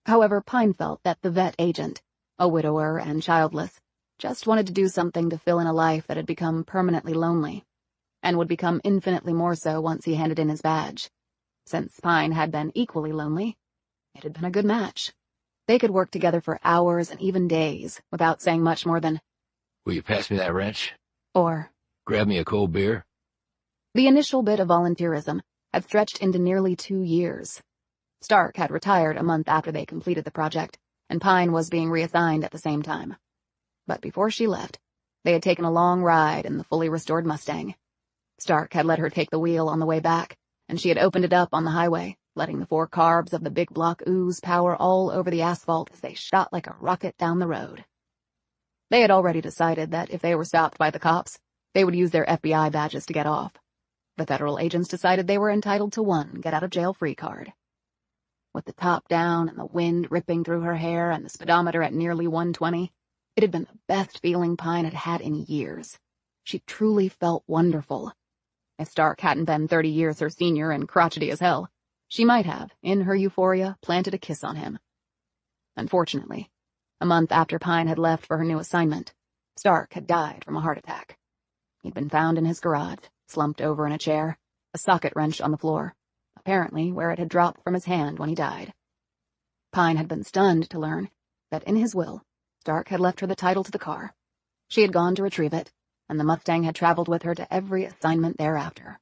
However, Pine felt that the vet agent, a widower and childless, just wanted to do something to fill in a life that had become permanently lonely, and would become infinitely more so once he handed in his badge. Since Pine had been equally lonely, it had been a good match. They could work together for hours and even days without saying much more than, "Will you pass me that wrench?" or, "Grab me a cold beer?" The initial bit of volunteerism had stretched into nearly 2 years. Stark had retired a month after they completed the project, and Pine was being reassigned at the same time. But before she left, they had taken a long ride in the fully restored Mustang. Stark had let her take the wheel on the way back, and she had opened it up on the highway, letting the 4 carbs of the big block ooze power all over the asphalt as they shot like a rocket down the road. They had already decided that if they were stopped by the cops, they would use their FBI badges to get off. The federal agents decided they were entitled to one get-out-of-jail-free card. With the top down and the wind ripping through her hair and the speedometer at nearly 120, it had been the best feeling Pine had had in years. She truly felt wonderful. If Stark hadn't been 30 years her senior and crotchety as hell, she might have, in her euphoria, planted a kiss on him. Unfortunately, a month after Pine had left for her new assignment, Stark had died from a heart attack. He'd been found in his garage, slumped over in a chair, a socket wrench on the floor, apparently where it had dropped from his hand when he died. Pine had been stunned to learn that in his will, Stark had left her the title to the car. She had gone to retrieve it, and the Mustang had traveled with her to every assignment thereafter.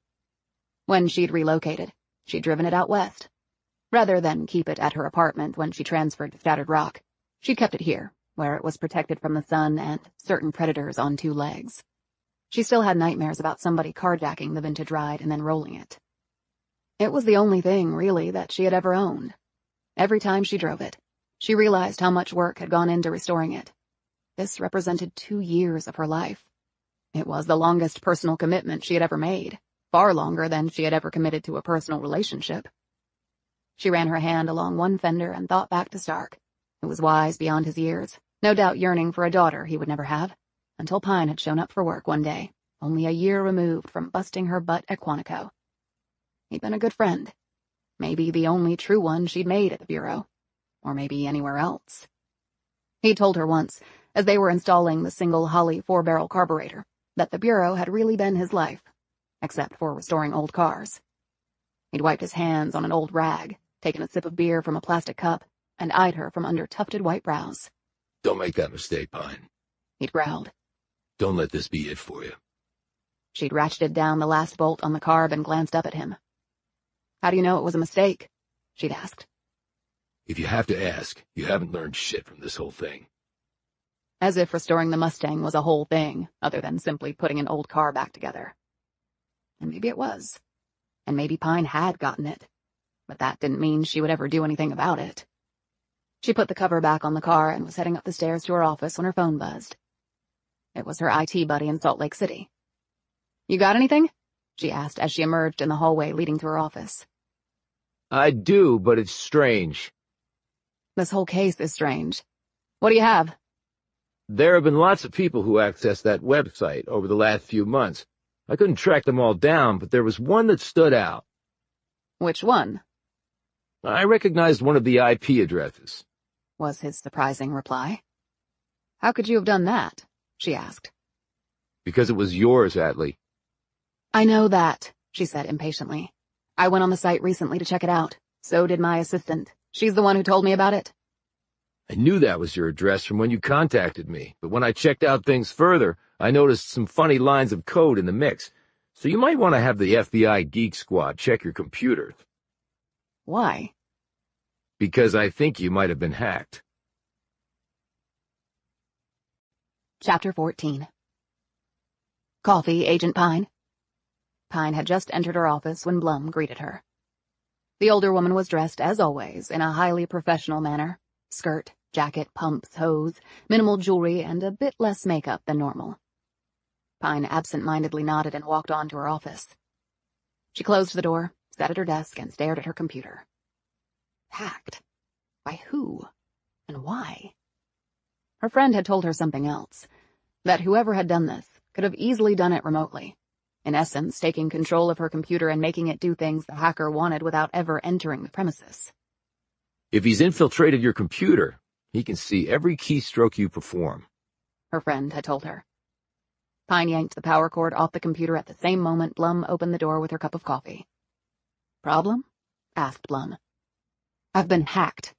When she'd relocated, she'd driven it out west. Rather than keep it at her apartment when she transferred to Scattered Rock, she kept it here, where it was protected from the sun and certain predators on 2 legs. She still had nightmares about somebody carjacking the vintage ride and then rolling it. It was the only thing, really, that she had ever owned. Every time she drove it, she realized how much work had gone into restoring it. This represented 2 years of her life. It was the longest personal commitment she had ever made, far longer than she had ever committed to a personal relationship. She ran her hand along one fender and thought back to Stark, who was wise beyond his years, no doubt yearning for a daughter he would never have, until Pine had shown up for work one day, only a year removed from busting her butt at Quantico. He'd been a good friend, maybe the only true one she'd made at the Bureau, or maybe anywhere else. He told her once, as they were installing the single Holly 4-barrel carburetor, that the Bureau had really been his life, except for restoring old cars. He'd wiped his hands on an old rag, taken a sip of beer from a plastic cup, and eyed her from under tufted white brows. "Don't make that mistake, Pine," he'd growled. "Don't let this be it for you." She'd ratcheted down the last bolt on the carb and glanced up at him. "How do you know it was a mistake?" she'd asked. "If you have to ask, you haven't learned shit from this whole thing." As if restoring the Mustang was a whole thing, other than simply putting an old car back together. And maybe it was. And maybe Pine had gotten it. But that didn't mean she would ever do anything about it. She put the cover back on the car and was heading up the stairs to her office when her phone buzzed. It was her IT buddy in Salt Lake City. "You got anything?" she asked as she emerged in the hallway leading to her office. I do, but it's strange. "This whole case is strange. What do you have?" There have been lots of people who accessed that website over the last few months. I couldn't track them all down, but there was one that stood out. "Which one?" I recognized one of the IP addresses. Was his surprising reply. "How could you have done that?" she asked. Because it was yours, Atlee. "I know that," she said impatiently. "I went on the site recently to check it out. So did my assistant. She's the one who told me about it." I knew that was your address from when you contacted me, but when I checked out things further, I noticed some funny lines of code in the mix. So you might want to have the FBI Geek Squad check your computers. "Why?" Because I think you might have been hacked. Chapter 14. Coffee, Agent Pine? Pine had just entered her office when Blum greeted her. The older woman was dressed, as always, in a highly professional manner. Skirt, jacket, pumps, hose, minimal jewelry, and a bit less makeup than normal. Pine absent-mindedly nodded and walked on to her office. She closed the door, sat at her desk, and stared at her computer. Hacked? By who? And why? Her friend had told her something else, that whoever had done this could have easily done it remotely, in essence taking control of her computer and making it do things the hacker wanted without ever entering the premises. If he's infiltrated your computer, he can see every keystroke you perform, her friend had told her. Pine yanked the power cord off the computer at the same moment Blum opened the door with her cup of coffee. Problem? Asked Blum. I've been hacked.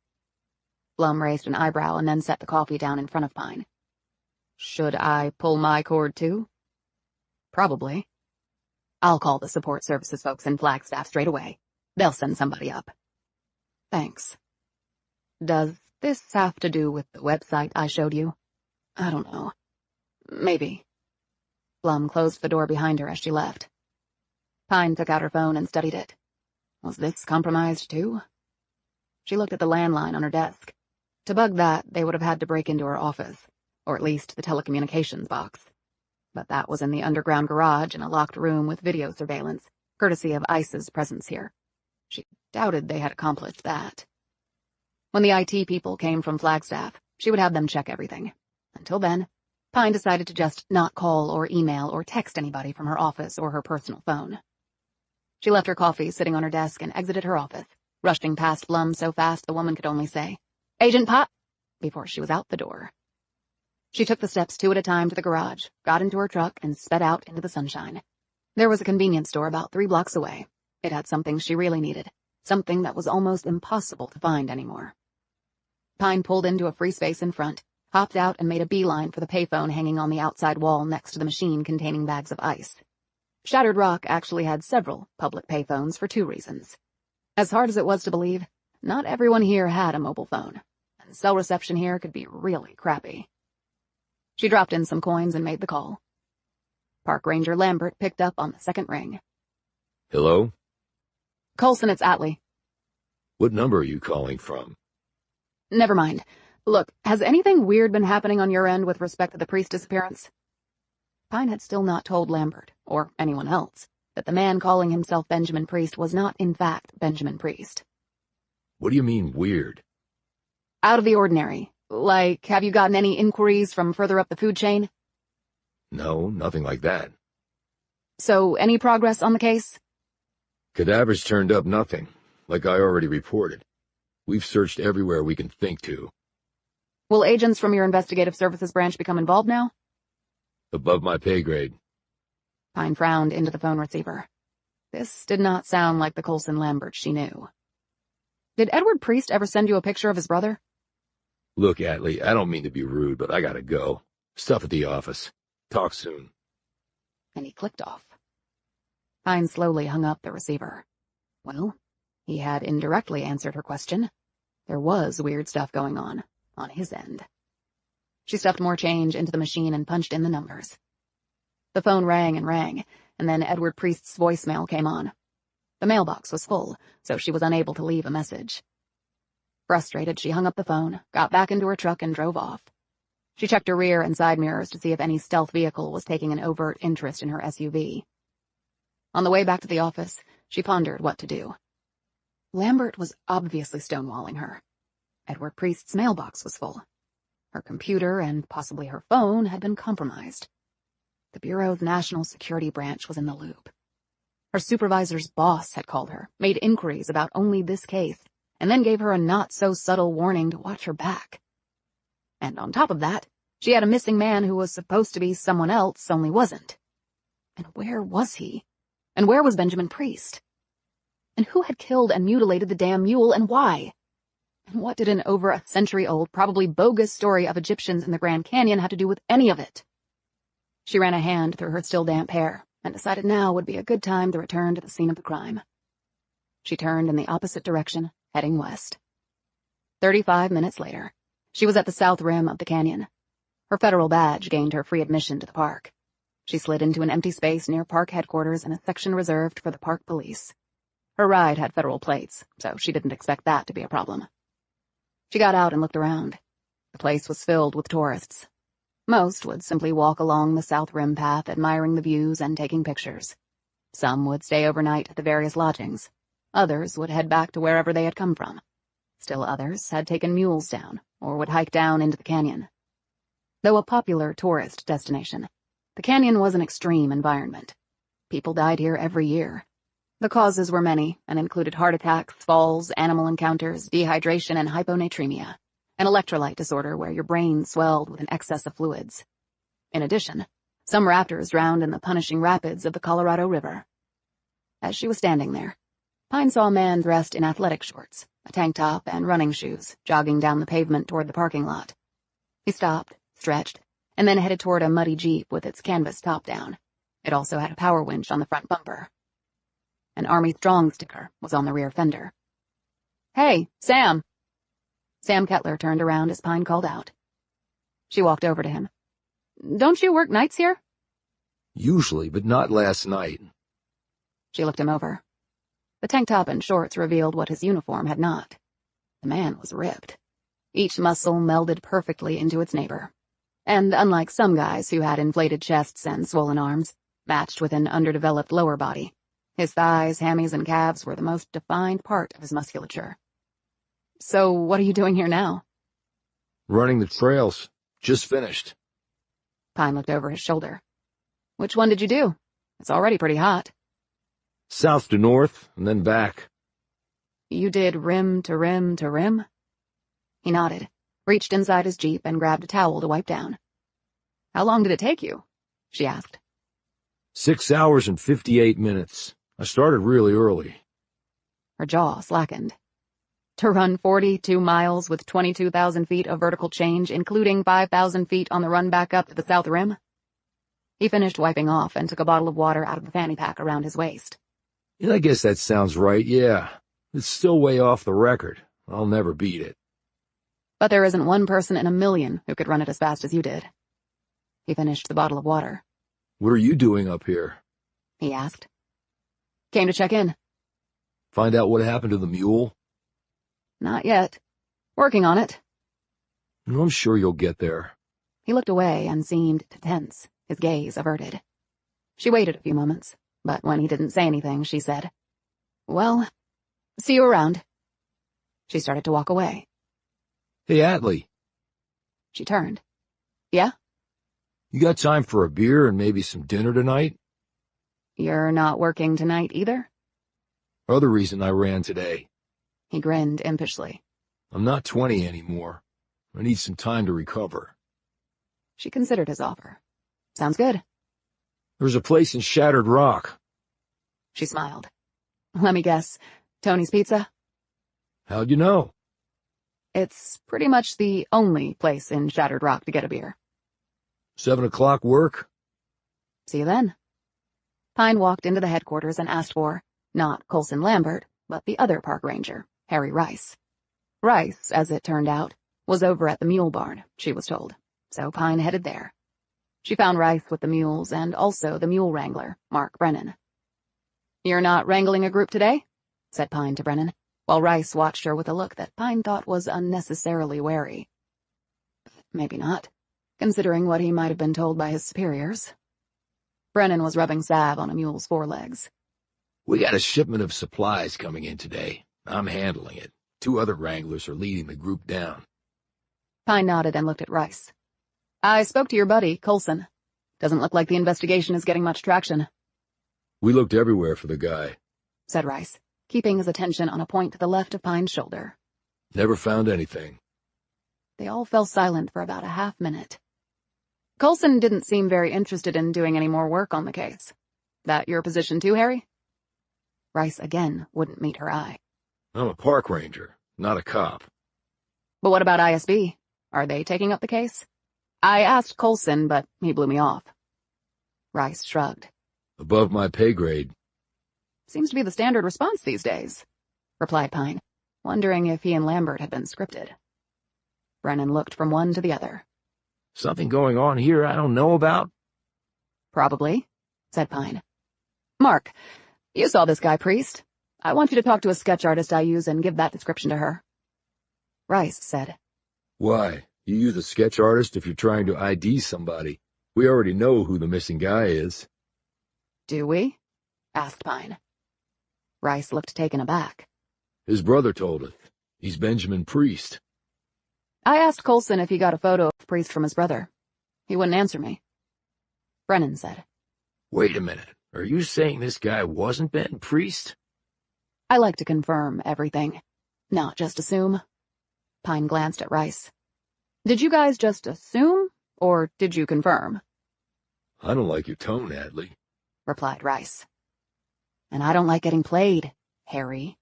Blum raised an eyebrow and then set the coffee down in front of Pine. Should I pull my cord too? Probably. I'll call the support services folks in Flagstaff straight away. They'll send somebody up. Thanks. Does this have to do with the website I showed you? I don't know. Maybe. Blum closed the door behind her as she left. Pine took out her phone and studied it. Was this compromised too? She looked at the landline on her desk. To bug that, they would have had to break into her office, or at least the telecommunications box. But that was in the underground garage in a locked room with video surveillance, courtesy of ICE's presence here. She doubted they had accomplished that. When the IT people came from Flagstaff, she would have them check everything. Until then, Pine decided to just not call or email or text anybody from her office or her personal phone. She left her coffee sitting on her desk and exited her office, rushing past Blum so fast the woman could only say, "Agent Pop," before she was out the door. She took the steps 2 at a time to the garage, got into her truck, and sped out into the sunshine. There was a convenience store about 3 blocks away. It had something she really needed, something that was almost impossible to find anymore. Pine pulled into a free space in front, hopped out and made a beeline for the payphone hanging on the outside wall next to the machine containing bags of ice. Shattered Rock actually had several public payphones for 2 reasons. As hard as it was to believe, not everyone here had a mobile phone, and cell reception here could be really crappy. She dropped in some coins and made the call. Park Ranger Lambert picked up on the second ring. Hello? Coulson, it's Atlee. What number are you calling from? Never mind. Look, has anything weird been happening on your end with respect to the priest disappearance? Pine had still not told Lambert, or anyone else, that the man calling himself Benjamin Priest was not, in fact, Benjamin Priest. What do you mean, weird? Out of the ordinary. Like, have you gotten any inquiries from further up the food chain? No, nothing like that. So, any progress on the case? Cadavers turned up nothing, like I already reported. We've searched everywhere we can think to. Will agents from your investigative services branch become involved now? Above my pay grade. Pine frowned into the phone receiver. This did not sound like the Coulson Lambert she knew. Did Edward Priest ever send you a picture of his brother? Look, Atlee, I don't mean to be rude, but I gotta go. Stuff at the office. Talk soon. And he clicked off. Pine slowly hung up the receiver. Well, he had indirectly answered her question. There was weird stuff going on his end. She stuffed more change into the machine and punched in the numbers. The phone rang, and then Edward Priest's voicemail came on. The mailbox was full, so she was unable to leave a message. Frustrated, she hung up the phone, got back into her truck, and drove off. She checked her rear and side mirrors to see if any stealth vehicle was taking an overt interest in her SUV. On the way back to the office, she pondered what to do. Lambert was obviously stonewalling her. Edward Priest's mailbox was full. Her computer and possibly her phone had been compromised. The Bureau's National Security Branch was in the loop. Her supervisor's boss had called her, made inquiries about only this case, and then gave her a not-so-subtle warning to watch her back. And on top of that, she had a missing man who was supposed to be someone else, only wasn't. And where was he? And where was Benjamin Priest? And who had killed and mutilated the damn mule, and why? And what did an over a century-old, probably bogus story of Egyptians in the Grand Canyon have to do with any of it? She ran a hand through her still damp hair, and decided now would be a good time to return to the scene of the crime. She turned in the opposite direction, heading west. 35 minutes later, she was at the south rim of the canyon. Her federal badge gained her free admission to the park. She slid into an empty space near park headquarters in a section reserved for the park police. Her ride had federal plates, so she didn't expect that to be a problem. She got out and looked around. The place was filled with tourists. Most would simply walk along the south rim path, admiring the views and taking pictures. Some would stay overnight at the various lodgings. Others would head back to wherever they had come from. Still others had taken mules down, or would hike down into the canyon. Though a popular tourist destination, the canyon was an extreme environment. People died here every year. The causes were many and included heart attacks, falls, animal encounters, dehydration, and hyponatremia, an electrolyte disorder where your brain swelled with an excess of fluids. In addition, some raptors drowned in the punishing rapids of the Colorado River. As she was standing there, Pine saw a man dressed in athletic shorts, a tank top, and running shoes, jogging down the pavement toward the parking lot. He stopped, stretched, and then headed toward a muddy Jeep with its canvas top down. It also had a power winch on the front bumper. An Army Strong sticker was on the rear fender. "Hey, Sam!" Sam Kettler turned around as Pine called out. She walked over to him. "Don't you work nights here?" Usually, but not last night. She looked him over. The tank top and shorts revealed what his uniform had not. The man was ripped. Each muscle melded perfectly into its neighbor. And unlike some guys who had inflated chests and swollen arms, matched with an underdeveloped lower body, his thighs, hammies, and calves were the most defined part of his musculature. "So what are you doing here now?" Running the trails. Just finished. Pine looked over his shoulder. "Which one did you do? It's already pretty hot." South to north, and then back. "You did rim to rim to rim?" He nodded, reached inside his Jeep, and grabbed a towel to wipe down. "How long did it take you?" she asked. 6 hours and 58 minutes. I started really early. Her jaw slackened. To run 42 miles with 22,000 feet of vertical change, including 5,000 feet on the run back up to the south rim? He finished wiping off and took a bottle of water out of the fanny pack around his waist. I guess that sounds right, yeah. It's still way off the record. I'll never beat it. But there isn't one person in a million who could run it as fast as you did. He finished the bottle of water. What are you doing up here? He asked. "Came to check in." Find out what happened to the mule? "Not yet. Working on it." I'm sure you'll get there. He looked away and seemed to tense, his gaze averted. She waited a few moments, but when he didn't say anything, she said, "Well, see you around." She started to walk away. Hey, Atlee. She turned. "Yeah?" You got time for a beer and maybe some dinner tonight? "You're not working tonight either?" Other reason I ran today. He grinned impishly. I'm not 20 anymore. I need some time to recover. She considered his offer. "Sounds good." There's a place in Shattered Rock. She smiled. "Let me guess. Tony's Pizza?" How'd you know? It's pretty much the only place in Shattered Rock to get a beer. 7 o'clock work? See you then. Pine walked into the headquarters and asked for, not Colson Lambert, but the other park ranger, Harry Rice. Rice, as it turned out, was over at the mule barn, she was told, so Pine headed there. She found Rice with the mules and also the mule wrangler, Mark Brennan. "You're not wrangling a group today?" said Pine to Brennan, while Rice watched her with a look that Pine thought was unnecessarily wary. Maybe not, considering what he might have been told by his superiors. Brennan was rubbing salve on a mule's forelegs. We got a shipment of supplies coming in today. I'm handling it. 2 other wranglers are leading the group down. Pine nodded and looked at Rice. "I spoke to your buddy, Colson. Doesn't look like the investigation is getting much traction." We looked everywhere for the guy. Said Rice, keeping his attention on a point to the left of Pine's shoulder. Never found anything. They all fell silent for about a half-minute. "Colson didn't seem very interested in doing any more work on the case. That your position too, Harry?" Rice again wouldn't meet her eye. I'm a park ranger, not a cop. "But what about ISB? Are they taking up the case?" "I asked Colson, but he blew me off." Rice shrugged. Above my pay grade. "Seems to be the standard response these days," replied Pine. wondering if he and Lambert had been scripted. Brennan looked from one to the other. Something going on here I don't know about? Probably, said Pine. Mark, you saw this guy, Priest. I want you to talk to a sketch artist I use and give that description to her. Rice said. Why? You use a sketch artist if you're trying to ID somebody. We already know who the missing guy is. Do we? Asked Pine. Rice looked taken aback. His brother told us. He's Benjamin Priest. I asked Coulson if he got a photo of Priest from his brother. He wouldn't answer me. Brennan said. Wait a minute. Are you saying this guy wasn't Ben Priest? I like to confirm everything, not just assume. Pine glanced at Rice. Did you guys just assume, or did you confirm? I don't like your tone, Atlee, replied Rice. And I don't like getting played, Harry.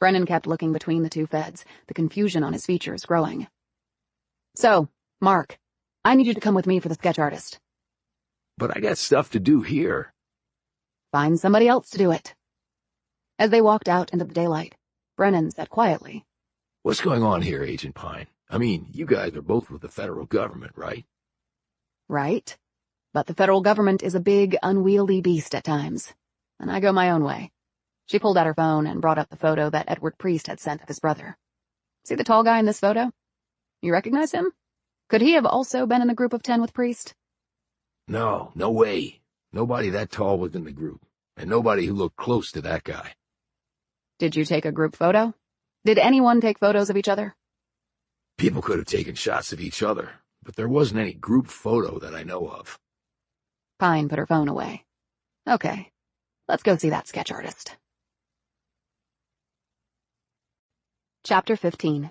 Brennan kept looking between the two feds, the confusion on his features growing. So, Mark, I need you to come with me for the sketch artist. But I got stuff to do here. Find somebody else to do it. As they walked out into the daylight, Brennan said quietly, What's going on here, Agent Pine? I mean, you guys are both with the federal government, right? Right. But the federal government is a big, unwieldy beast at times, and I go my own way. She pulled out her phone and brought up the photo that Edward Priest had sent of his brother. See the tall guy in this photo? You recognize him? Could he have also been in the group of 10 with Priest? No way. Nobody that tall was in the group, and nobody who looked close to that guy. Did you take a group photo? Did anyone take photos of each other? People could have taken shots of each other, but there wasn't any group photo that I know of. Pine put her phone away. Okay, let's go see that sketch artist. Chapter 15.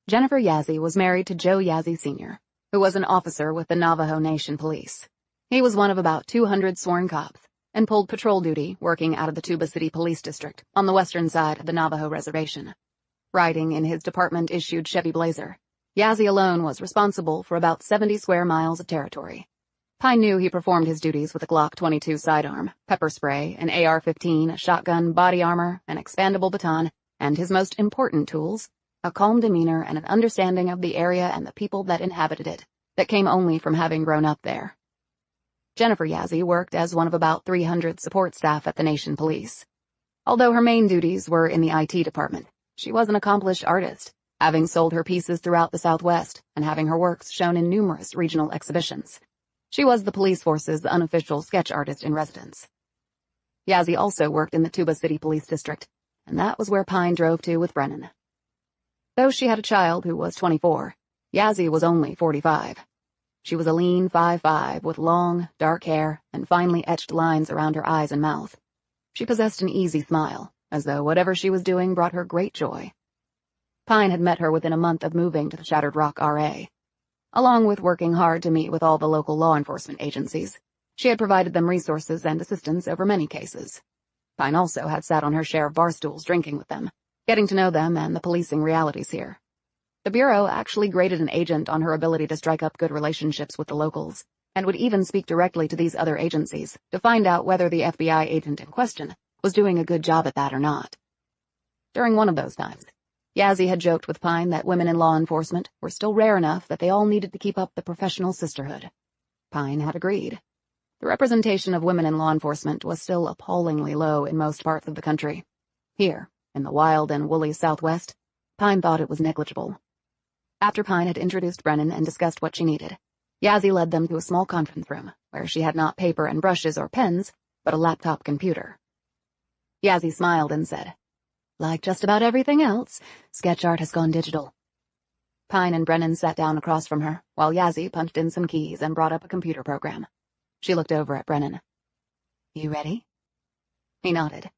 Jennifer Yazzie was married to Joe Yazzie Sr., who was an officer with the Navajo Nation Police. He was one of about 200 sworn cops and pulled patrol duty working out of the Tuba City Police District on the western side of the Navajo Reservation. Riding in his department-issued Chevy Blazer, Yazzie alone was responsible for about 70 square miles of territory. Pine knew he performed his duties with a Glock 22 sidearm, pepper spray, an AR-15, a shotgun, body armor, an expandable baton, and his most important tools, a calm demeanor and an understanding of the area and the people that inhabited it, that came only from having grown up there. Jennifer Yazzie worked as one of about 300 support staff at the Nation Police. Although her main duties were in the IT department, she was an accomplished artist, having sold her pieces throughout the Southwest and having her works shown in numerous regional exhibitions. She was the police force's unofficial sketch artist in residence. Yazzie also worked in the Tuba City Police District, and that was where Pine drove to with Brennan. Though she had a child who was 24, Yazzie was only 45. She was a lean 5'5", with long, dark hair and finely etched lines around her eyes and mouth. She possessed an easy smile, as though whatever she was doing brought her great joy. Pine had met her within a month of moving to the Shattered Rock RA. Along with working hard to meet with all the local law enforcement agencies, she had provided them resources and assistance over many cases. Pine also had sat on her share of bar stools drinking with them, getting to know them and the policing realities here. The Bureau actually graded an agent on her ability to strike up good relationships with the locals, and would even speak directly to these other agencies to find out whether the FBI agent in question was doing a good job at that or not. During one of those times, Yazzie had joked with Pine that women in law enforcement were still rare enough that they all needed to keep up the professional sisterhood. Pine had agreed. The representation of women in law enforcement was still appallingly low in most parts of the country. Here, in the wild and woolly Southwest, Pine thought it was negligible. After Pine had introduced Brennan and discussed what she needed, Yazzie led them to a small conference room where she had not paper and brushes or pens, but a laptop computer. Yazzie smiled and said, "Like just about everything else, sketch art has gone digital." Pine and Brennan sat down across from her, while Yazzie punched in some keys and brought up a computer program. She looked over at Brennan. "You ready?" He nodded.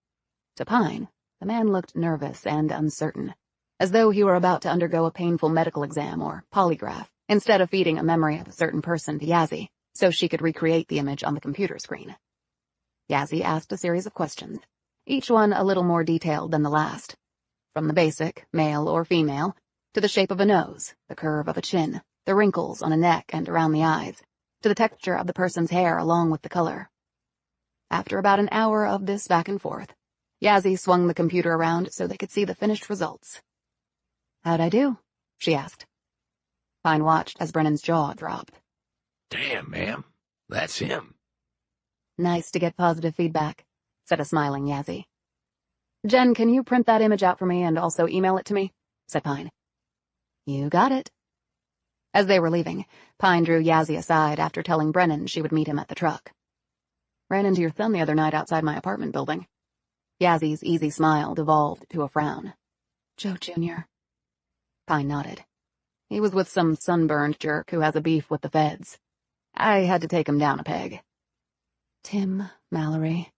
To Pine, the man looked nervous and uncertain, as though he were about to undergo a painful medical exam or polygraph, instead of feeding a memory of a certain person to Yazzie, so she could recreate the image on the computer screen. Yazzie asked a series of questions, each one a little more detailed than the last. From the basic, male or female, to the shape of a nose, the curve of a chin, the wrinkles on a neck and around the eyes, to the texture of the person's hair along with the color. After about an hour of this back and forth, Yazzie swung the computer around so they could see the finished results. "How'd I do?" she asked. Pine watched as Brennan's jaw dropped. Damn, ma'am. That's him. "Nice to get positive feedback," said a smiling Yazzie. "Jen, can you print that image out for me and also email it to me?" said Pine. "You got it." As they were leaving, Pine drew Yazzie aside after telling Brennan she would meet him at the truck. "Ran into your son the other night outside my apartment building." Yazzie's easy smile devolved to a frown. "Joe Jr." Pine nodded. "He was with some sunburned jerk who has a beef with the feds. I had to take him down a peg." "Tim Mallory.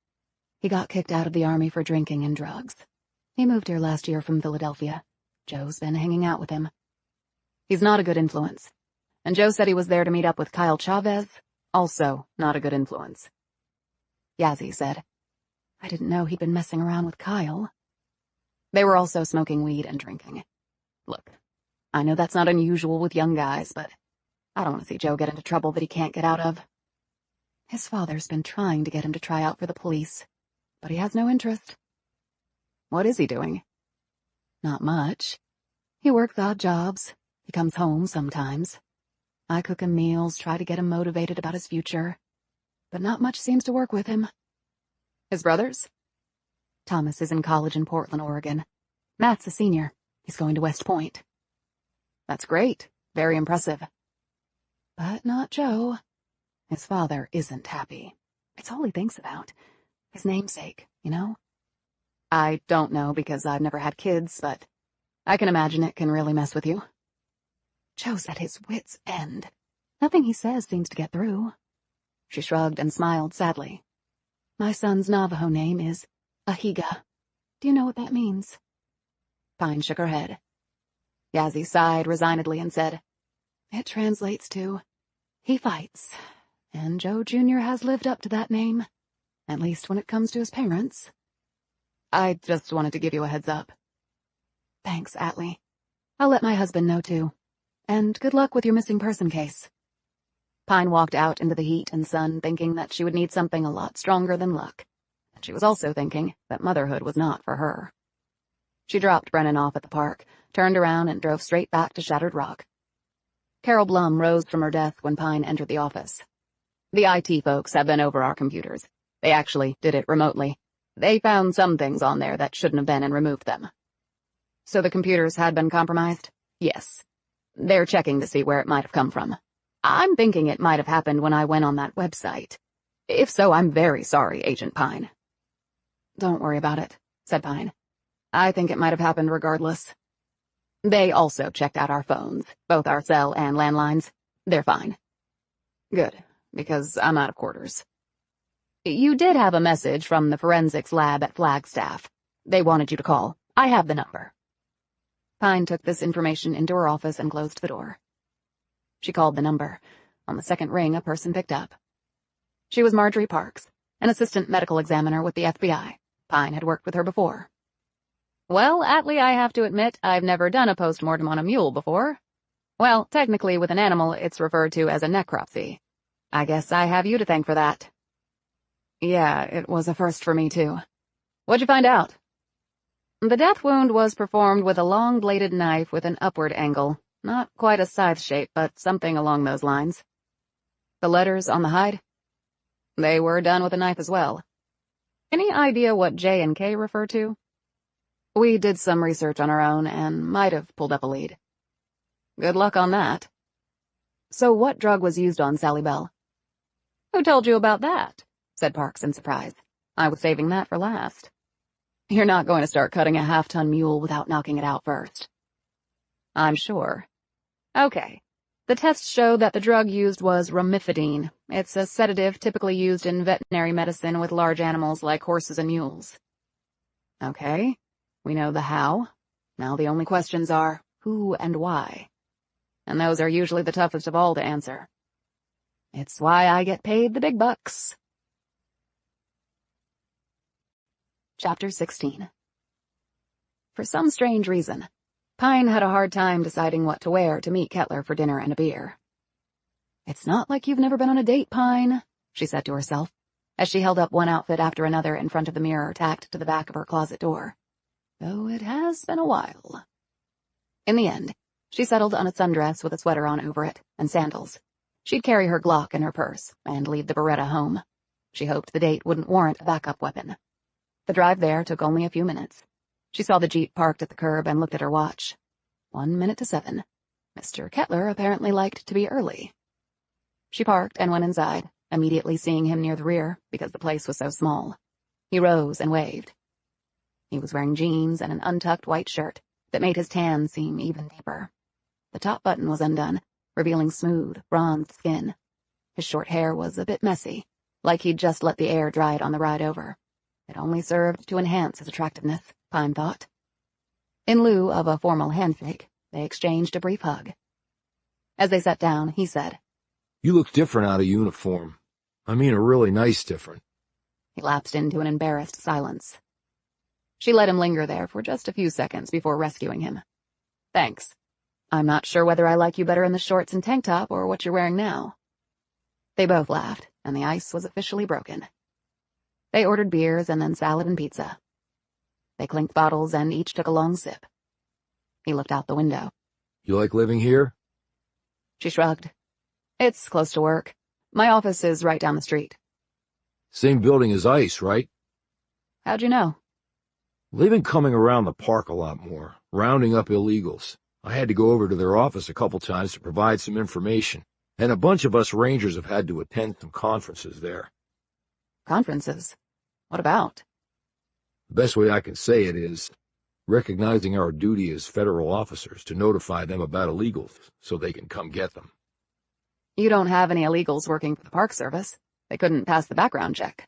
He got kicked out of the army for drinking and drugs. He moved here last year from Philadelphia. Joe's been hanging out with him. He's not a good influence. And Joe said he was there to meet up with Kyle Chavez. Also not a good influence." Yazzie said, "I didn't know he'd been messing around with Kyle." They were also smoking weed and drinking. "Look, I know that's not unusual with young guys, but I don't want to see Joe get into trouble that he can't get out of. His father's been trying to get him to try out for the police, but he has no interest." "What is he doing?" "Not much. He works odd jobs. He comes home sometimes. I cook him meals, try to get him motivated about his future, but not much seems to work with him." "His brothers?" "Thomas is in college in Portland, Oregon. Matt's a senior. He's going to West Point." "That's great. Very impressive." "But not Joe. His father isn't happy. It's all he thinks about. His namesake, you know?" "I don't know because I've never had kids, but I can imagine it can really mess with you." "Joe's at his wit's end. Nothing he says seems to get through." She shrugged and smiled sadly. "My son's Navajo name is Ahiga. Do you know what that means?" Pine shook her head. Yazzie sighed resignedly and said, "It translates to, he fights, and Joe Jr. has lived up to that name, at least when it comes to his parents." "I just wanted to give you a heads up." "Thanks, Atlee. I'll let my husband know, too. And good luck with your missing person case." Pine walked out into the heat and sun thinking that she would need something a lot stronger than luck, and she was also thinking that motherhood was not for her. She dropped Brennan off at the park, turned around and drove straight back to Shattered Rock. Carol Blum rose from her desk when Pine entered the office. "The IT folks have been over our computers. They actually did it remotely. They found some things on there that shouldn't have been and removed them." "So the computers had been compromised?" "Yes. They're checking to see where it might have come from. I'm thinking it might have happened when I went on that website. If so, I'm very sorry, Agent Pine." "Don't worry about it," said Pine. "I think it might have happened regardless." "They also checked out our phones, both our cell and landlines. They're fine." "Good, because I'm out of quarters." "You did have a message from the forensics lab at Flagstaff. They wanted you to call. I have the number." Pine took this information into her office and closed the door. She called the number. On the second ring, a person picked up. She was Marjorie Parks, an assistant medical examiner with the FBI. Pine had worked with her before. "Well, Atlee, I have to admit, I've never done a post-mortem on a mule before. Well, technically, with an animal, it's referred to as a necropsy. I guess I have you to thank for that." "Yeah, it was a first for me, too." "What'd you find out?" "The death wound was performed with a long-bladed knife with an upward angle. Not quite a scythe shape, but something along those lines." "The letters on the hide?" "They were done with a knife as well." "Any idea what J and K refer to?" "We did some research on our own and might have pulled up a lead." "Good luck on that." "So what drug was used on Sally Bell?" "Who told you about that?" said Parks in surprise. "I was saving that for last." "You're not going to start cutting a half-ton mule without knocking it out first." "I'm sure." "Okay. The tests show that the drug used was romifidine. It's a sedative typically used in veterinary medicine with large animals like horses and mules." "Okay. We know the how. Now the only questions are who and why. And those are usually the toughest of all to answer. It's why I get paid the big bucks." Chapter 16. For some strange reason, Pine had a hard time deciding what to wear to meet Kettler for dinner and a beer. "It's not like you've never been on a date, Pine," she said to herself. as she held up one outfit after another in front of the mirror tacked to the back of her closet door. Though it has been a while. In the end, she settled on a sundress with a sweater on over it, and sandals. She'd carry her Glock in her purse, and leave the Beretta home. She hoped the date wouldn't warrant a backup weapon. The drive there took only a few minutes. She saw the Jeep parked at the curb and looked at her watch. 1 minute to 7. Mr. Kettler apparently liked to be early. She parked and went inside, immediately seeing him near the rear because the place was so small. He rose and waved. He was wearing jeans and an untucked white shirt that made his tan seem even deeper. The top button was undone, revealing smooth, bronzed skin. His short hair was a bit messy, like he'd just let the air dry it on the ride over. It only served to enhance his attractiveness, Pine thought. In lieu of a formal handshake, they exchanged a brief hug. As they sat down, he said, "You look different out of uniform. I mean a really nice different." He lapsed into an embarrassed silence. She let him linger there for just a few seconds before rescuing him. "Thanks. I'm not sure whether I like you better in the shorts and tank top or what you're wearing now." They both laughed, and the ice was officially broken. They ordered beers and then salad and pizza. They clinked bottles and each took a long sip. He looked out the window. "You like living here?" She shrugged. "It's close to work. My office is right down the street." "Same building as ICE, right?" "How'd you know?" "They've been coming around the park a lot more, rounding up illegals. I had to go over to their office a couple times to provide some information, and a bunch of us rangers have had to attend some conferences there." "Conferences? What about?" The best way I can say it is recognizing our duty as federal officers to notify them about illegals so they can come get them. "You don't have any illegals working for the Park Service. They couldn't pass the background check."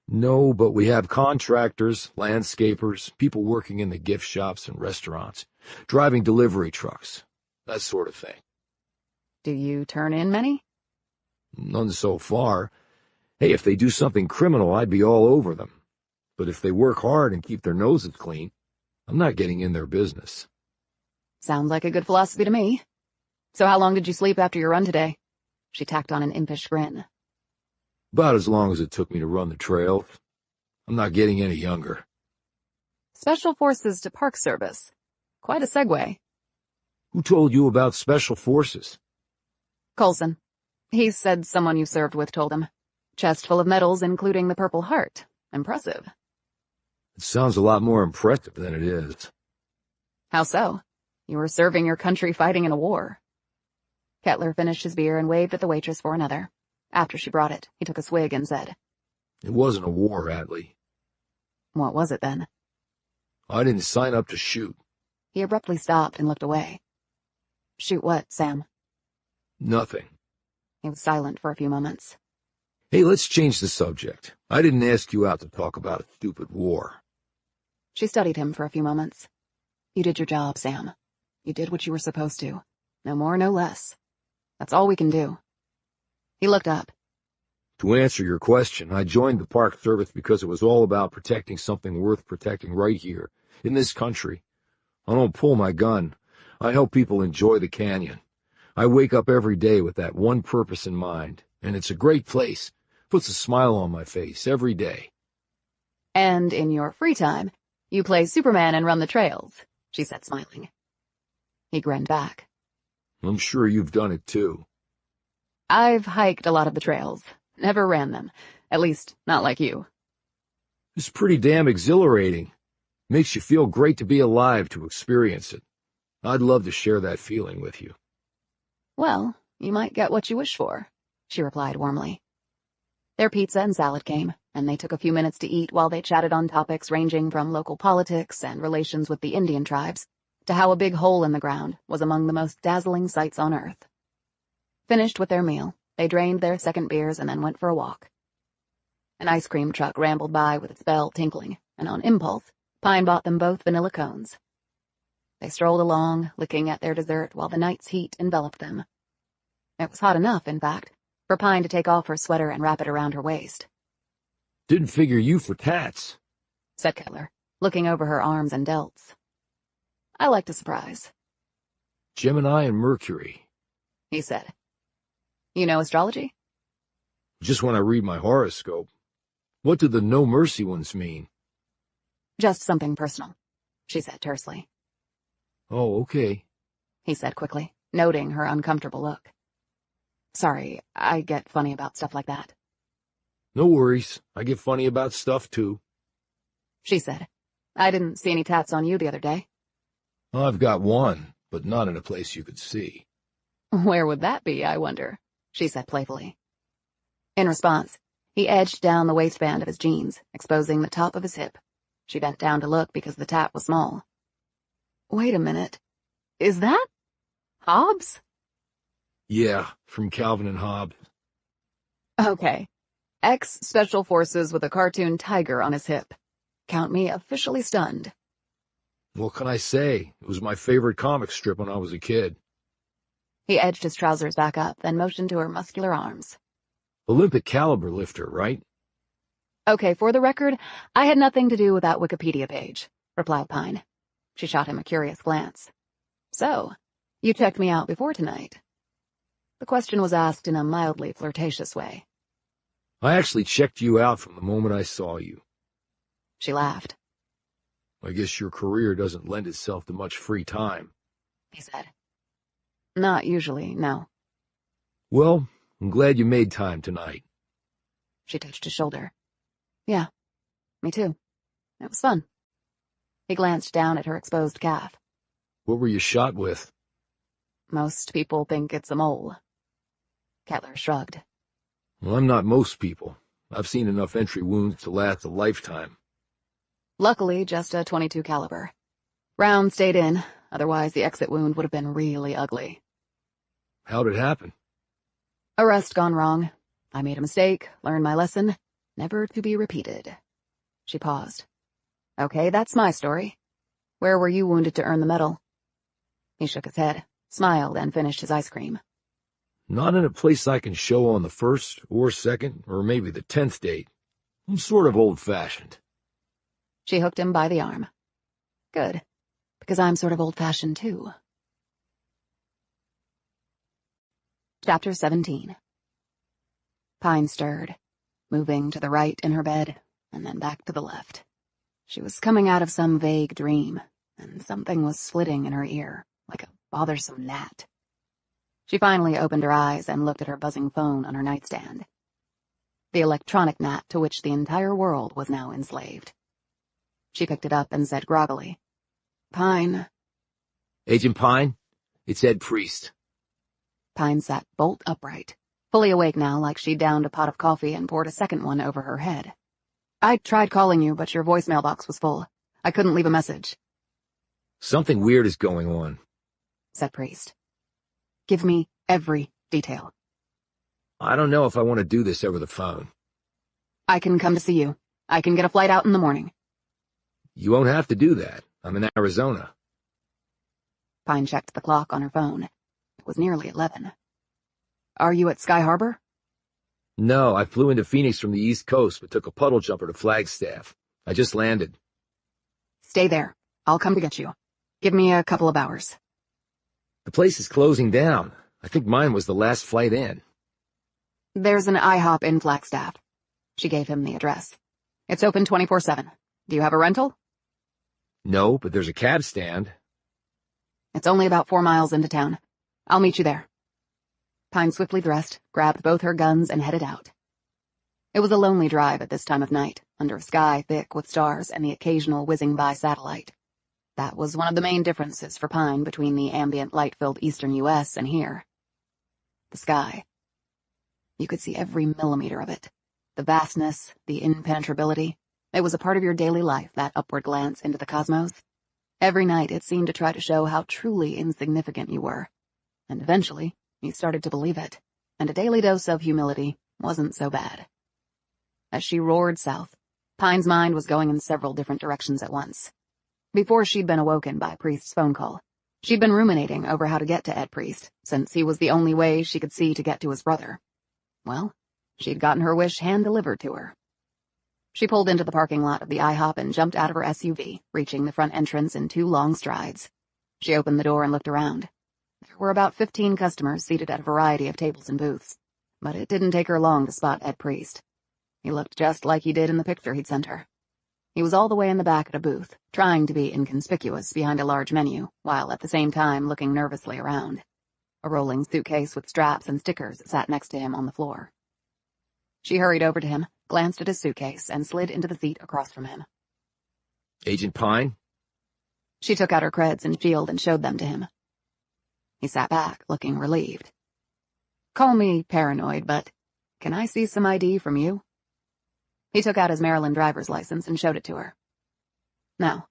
"No, but we have contractors, landscapers, people working in the gift shops and restaurants, driving delivery trucks, that sort of thing." "Do you turn in many?" "None so far. Hey, if they do something criminal, I'd be all over them. But if they work hard and keep their noses clean, I'm not getting in their business." "Sounds like a good philosophy to me. So how long did you sleep after your run today?" She tacked on an impish grin. "About as long as it took me to run the trails. I'm not getting any younger." Special Forces to Park Service. Quite a segue. "Who told you about Special Forces?" "Coulson. He said someone you served with told him. Chest full of medals, including the Purple Heart. Impressive." "It sounds a lot more impressive than it is." "How so? You were serving your country fighting in a war." Kettler finished his beer and waved at the waitress for another. After she brought it, he took a swig and said, "It wasn't a war, Atlee. "What was it then?" I didn't sign up to shoot." He abruptly stopped and looked away. "Shoot what, Sam?" "Nothing." He was silent for a few moments. "Hey, let's change the subject. I didn't ask you out to talk about a stupid war." She studied him for a few moments. "You did your job, Sam. You did what you were supposed to. No more, no less. That's all we can do." He looked up. "To answer your question, I joined the Park Service because it was all about protecting something worth protecting right here, in this country. I don't pull my gun. I help people enjoy the canyon. I wake up every day with that one purpose in mind, and it's a great place. Puts a smile on my face every day." "And in your free time, you play Superman and run the trails," she said, smiling. He grinned back. "I'm sure you've done it too." "I've hiked a lot of the trails. Never ran them. At least, not like you." "It's pretty damn exhilarating. Makes you feel great to be alive to experience it. I'd love to share that feeling with you." "Well, you might get what you wish for," she replied warmly. Their pizza and salad came, and they took a few minutes to eat while they chatted on topics ranging from local politics and relations with the Indian tribes to how a big hole in the ground was among the most dazzling sights on Earth. Finished with their meal, they drained their second beers and then went for a walk. An ice cream truck rambled by with its bell tinkling, and on impulse, Pine bought them both vanilla cones. They strolled along, licking at their dessert while the night's heat enveloped them. It was hot enough, in fact, for Pine to take off her sweater and wrap it around her waist. "Didn't figure you for tats," said Kettler, looking over her arms and delts. "I liked a surprise," "Gemini and Mercury." he said. "You know astrology?" just when I read my horoscope. What do the no mercy ones mean? Just something personal, she said tersely. Oh, okay. He said quickly, noting her uncomfortable look. Sorry, I get funny about stuff like that. No worries. I get funny about stuff, too. She said. I didn't see any tats on you the other day. I've got one, but not in a place you could see. Where would that be, I wonder? She said playfully. In response, he edged down the waistband of his jeans, exposing the top of his hip. She bent down to look because the tat was small. Wait a minute. Is that Hobbs? Yeah, from Calvin and Hobbes. Okay. Ex-Special Forces with a cartoon tiger on his hip. Count me officially stunned. What can I say? It was my favorite comic strip when I was a kid. He edged his trousers back up, then motioned to her muscular arms. Olympic caliber lifter, right? Okay, for the record, I had nothing to do with that Wikipedia page, replied Pine. She shot him a curious glance. So, you checked me out before tonight? The question was asked in a mildly flirtatious way. I actually checked you out from the moment I saw you. She laughed. I guess your career doesn't lend itself to much free time, he said. Not usually, no. Well, I'm glad you made time tonight. She touched his shoulder. Yeah, me too. It was fun. He glanced down at her exposed calf. What were you shot with? Most people think it's a mole. Kettler shrugged. Well, I'm not most people. I've seen enough entry wounds to last a lifetime. Luckily, just a .22 caliber. Round stayed in, otherwise the exit wound would have been really ugly. How'd it happen? Arrest gone wrong. I made a mistake, learned my lesson, never to be repeated. She paused. Okay, that's my story. Where were you wounded to earn the medal? He shook his head, smiled, and finished his ice cream. Not in a place I can show on the 1st or 2nd or maybe the 10th date. I'm sort of old-fashioned. She hooked him by the arm. Good, because I'm sort of old-fashioned too. Chapter 17. Pine stirred, moving to the right in her bed, and then back to the left. She was coming out of some vague dream, and something was flitting in her ear, like a bothersome gnat. She finally opened her eyes and looked at her buzzing phone on her nightstand. The electronic gnat to which the entire world was now enslaved. She picked it up and said groggily, Pine. Agent Pine, it's Ed Priest. Pine sat bolt upright, fully awake now like she'd downed a pot of coffee and poured a second one over her head. I tried calling you, but your voicemail box was full. I couldn't leave a message. Something weird is going on, said Priest. Give me every detail. I don't know if I want to do this over the phone. I can come to see you. I can get a flight out in the morning. You won't have to do that. I'm in Arizona. Pine checked the clock on her phone. It was nearly 11. Are you at Sky Harbor? No, I flew into Phoenix from the East Coast, but took a puddle jumper to Flagstaff. I just landed. Stay there. I'll come to get you. Give me a couple of hours. The place is closing down. I think mine was the last flight in. There's an IHOP in Flagstaff. She gave him the address. It's open 24/7. Do you have a rental? No, but there's a cab stand. It's only about 4 miles into town. I'll meet you there. Pine swiftly dressed, grabbed both her guns, and headed out. It was a lonely drive at this time of night, under a sky thick with stars and the occasional whizzing-by satellite. That was one of the main differences for Pine between the ambient light-filled eastern U.S. and here. The sky. You could see every millimeter of it. The vastness, the impenetrability. It was a part of your daily life, that upward glance into the cosmos. Every night it seemed to try to show how truly insignificant you were. And eventually, you started to believe it, and a daily dose of humility wasn't so bad. As she roared south, Pine's mind was going in several different directions at once. Before she'd been awoken by Priest's phone call, she'd been ruminating over how to get to Ed Priest, since he was the only way she could see to get to his brother. Well, she'd gotten her wish hand-delivered to her. She pulled into the parking lot of the IHOP and jumped out of her SUV, reaching the front entrance in 2 long strides. She opened the door and looked around. There were about 15 customers seated at a variety of tables and booths. But it didn't take her long to spot Ed Priest. He looked just like he did in the picture he'd sent her. He was all the way in the back at a booth, trying to be inconspicuous behind a large menu, while at the same time looking nervously around. A rolling suitcase with straps and stickers sat next to him on the floor. She hurried over to him, glanced at his suitcase, and slid into the seat across from him. Agent Pine? She took out her creds and shield and showed them to him. He sat back, looking relieved. Call me paranoid, but can I see some ID from you? He took out his Maryland driver's license and showed it to her. Now,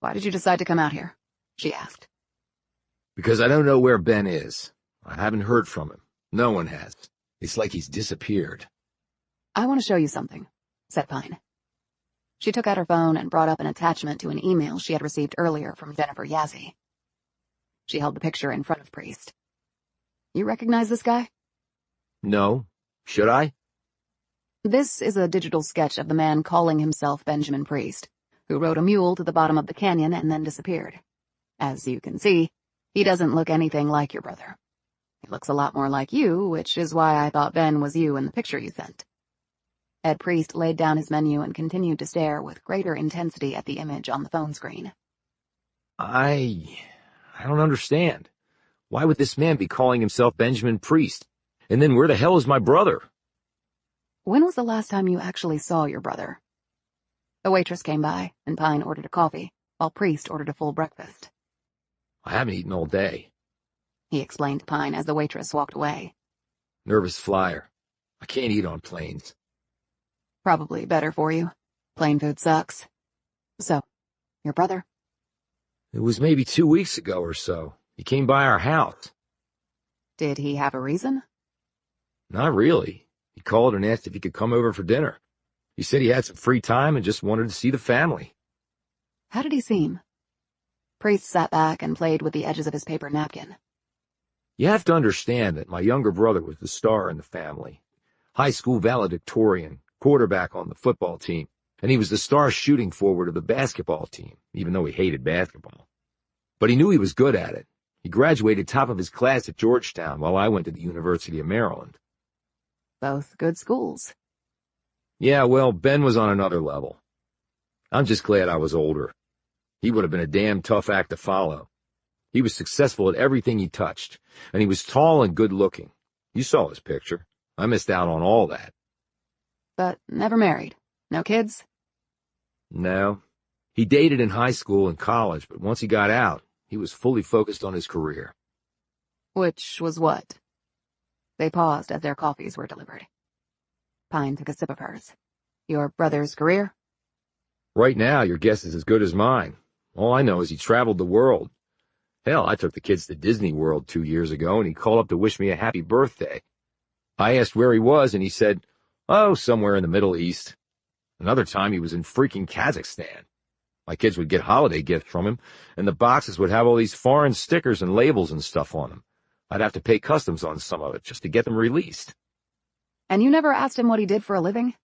why did you decide to come out here? She asked. Because I don't know where Ben is. I haven't heard from him. No one has. It's like he's disappeared. I want to show you something, said Pine. She took out her phone and brought up an attachment to an email she had received earlier from Jennifer Yazzie. She held the picture in front of Priest. You recognize this guy? No. Should I? This is a digital sketch of the man calling himself Benjamin Priest, who rode a mule to the bottom of the canyon and then disappeared. As you can see, he doesn't look anything like your brother. He looks a lot more like you, which is why I thought Ben was you in the picture you sent. Ed Priest laid down his menu and continued to stare with greater intensity at the image on the phone screen. I don't understand. Why would this man be calling himself Benjamin Priest? And then where the hell is my brother? When was the last time you actually saw your brother? The waitress came by, and Pine ordered a coffee, while Priest ordered a full breakfast. I haven't eaten all day, he explained to Pine as the waitress walked away. Nervous flyer. I can't eat on planes. Probably better for you. Plane food sucks. So, your brother? It was maybe 2 weeks ago or so. He came by our house. Did he have a reason? Not really. He called and asked if he could come over for dinner. He said he had some free time and just wanted to see the family. How did he seem? Priest sat back and played with the edges of his paper napkin. You have to understand that my younger brother was the star in the family. High school valedictorian, quarterback on the football team, and he was the star shooting forward of the basketball team, even though he hated basketball. But he knew he was good at it. He graduated top of his class at Georgetown while I went to the University of Maryland. Both good schools. Yeah, well, Ben was on another level. I'm just glad I was older. He would have been a damn tough act to follow. He was successful at everything he touched, and he was tall and good-looking. You saw his picture. I missed out on all that. But never married. No kids? No. He dated in high school and college, but once he got out, he was fully focused on his career. Which was what? They paused as their coffees were delivered. Pine took a sip of hers. Your brother's career? Right now, your guess is as good as mine. All I know is he traveled the world. Hell, I took the kids to Disney World 2 years ago, and he called up to wish me a happy birthday. I asked where he was, and he said, oh, somewhere in the Middle East. Another time he was in freaking Kazakhstan. My kids would get holiday gifts from him, and the boxes would have all these foreign stickers and labels and stuff on them. I'd have to pay customs on some of it just to get them released. And you never asked him what he did for a living?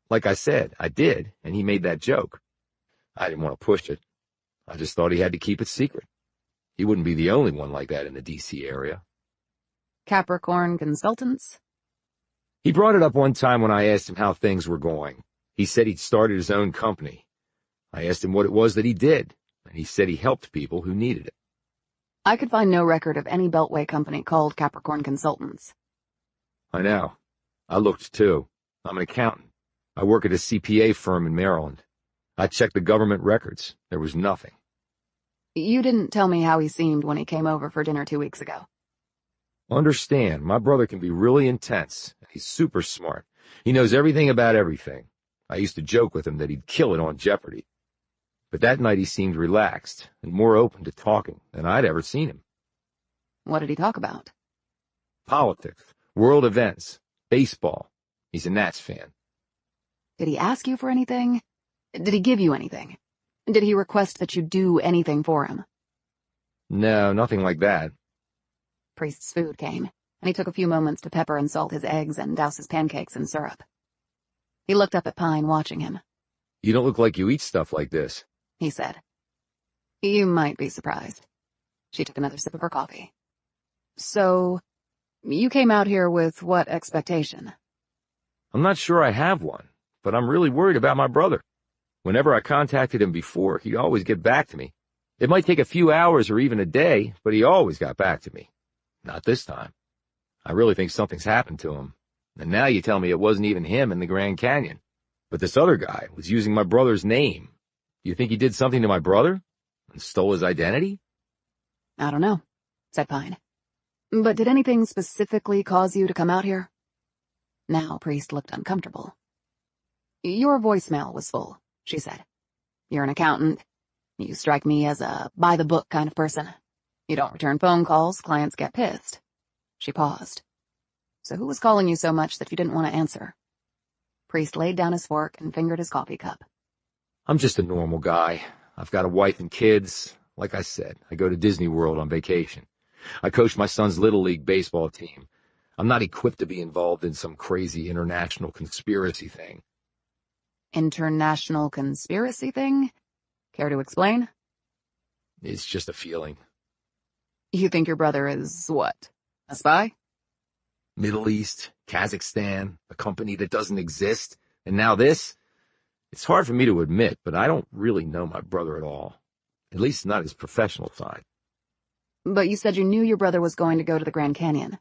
Like I said, I did, and he made that joke. I didn't want to push it. I just thought he had to keep it secret. He wouldn't be the only one like that in the D.C. area. Capricorn Consultants? He brought it up one time when I asked him how things were going. He said he'd started his own company. I asked him what it was that he did, and he said he helped people who needed it. I could find no record of any Beltway company called Capricorn Consultants. I know. I looked too. I'm an accountant. I work at a CPA firm in Maryland. I checked the government records. There was nothing. You didn't tell me how he seemed when he came over for dinner 2 weeks ago. Understand, my brother can be really intense. He's super smart. He knows everything about everything. I used to joke with him that he'd kill it on Jeopardy. But that night he seemed relaxed and more open to talking than I'd ever seen him. What did he talk about? Politics, world events, baseball. He's a Nats fan. Did he ask you for anything? Did he give you anything? Did he request that you do anything for him? No, nothing like that. Priest's food came, and he took a few moments to pepper and salt his eggs and douse his pancakes in syrup. He looked up at Pine, watching him. You don't look like you eat stuff like this, he said. You might be surprised. She took another sip of her coffee. So, You came out here with what expectation? I'm not sure I have one, but I'm really worried about my brother. Whenever I contacted him before, he'd always get back to me. It might take a few hours or even a day, but he always got back to me. Not this time. I really think something's happened to him. And now you tell me it wasn't even him in the Grand Canyon. But this other guy was using my brother's name. Do you think he did something to my brother? And stole his identity? I don't know, said Pine. But did anything specifically cause you to come out here? Now Priest looked uncomfortable. Your voicemail was full, she said. You're an accountant. You strike me as a by-the-book kind of person. You don't return phone calls, clients get pissed. She paused. So who was calling you so much that you didn't want to answer? Priest laid down his fork and fingered his coffee cup. I'm just a normal guy. I've got a wife and kids. Like I said, I go to Disney World on vacation. I coach my son's Little League baseball team. I'm not equipped to be involved in some crazy international conspiracy thing. International conspiracy thing? Care to explain? It's just a feeling. You think your brother is what? A spy? Middle East, Kazakhstan, a company that doesn't exist, and now this? It's hard for me to admit, but I don't really know my brother at all. At least not his professional side. But you said you knew your brother was going to go to the Grand Canyon.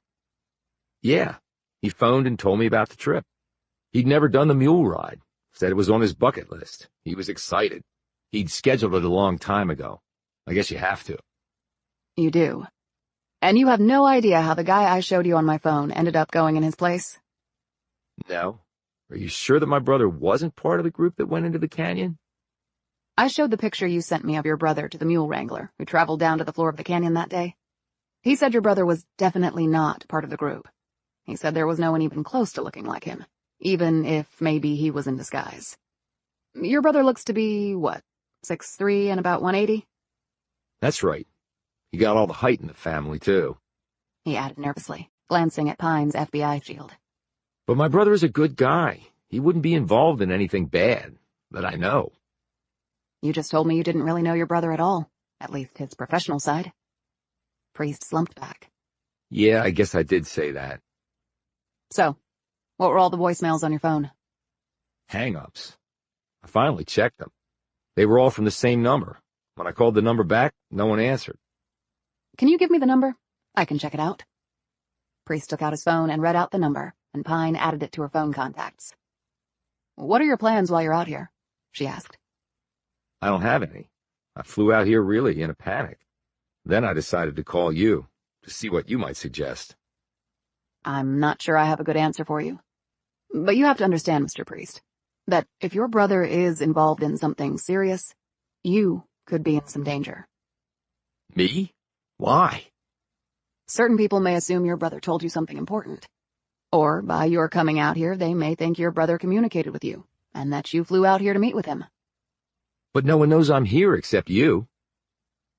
Yeah, he phoned and told me about the trip. He'd never done the mule ride, said it was on his bucket list. He was excited. He'd scheduled it a long time ago. I guess you have to. You do. And you have no idea how the guy I showed you on my phone ended up going in his place? No. Are you sure that my brother wasn't part of the group that went into the canyon? I showed the picture you sent me of your brother to the mule wrangler who traveled down to the floor of the canyon that day. He said your brother was definitely not part of the group. He said there was no one even close to looking like him, even if maybe he was in disguise. Your brother looks to be, what, 6'3" and about 180? That's right. He got all the height in the family, too. He added nervously, glancing at Pine's FBI shield. But my brother is a good guy. He wouldn't be involved in anything bad, that I know. You just told me you didn't really know your brother at all, at least his professional side. Priest slumped back. Yeah, I guess I did say that. So, what were all the voicemails on your phone? Hang-ups. I finally checked them. They were all from the same number. When I called the number back, no one answered. Can you give me the number? I can check it out. Priest took out his phone and read out the number, and Pine added it to her phone contacts. What are your plans while you're out here? She asked. I don't have any. I flew out here really in a panic. Then I decided to call you, to see what you might suggest. I'm not sure I have a good answer for you. But you have to understand, Mr. Priest, that if your brother is involved in something serious, you could be in some danger. Me? Why? Certain people may assume your brother told you something important. Or, by your coming out here, they may think your brother communicated with you, and that you flew out here to meet with him. But no one knows I'm here except you.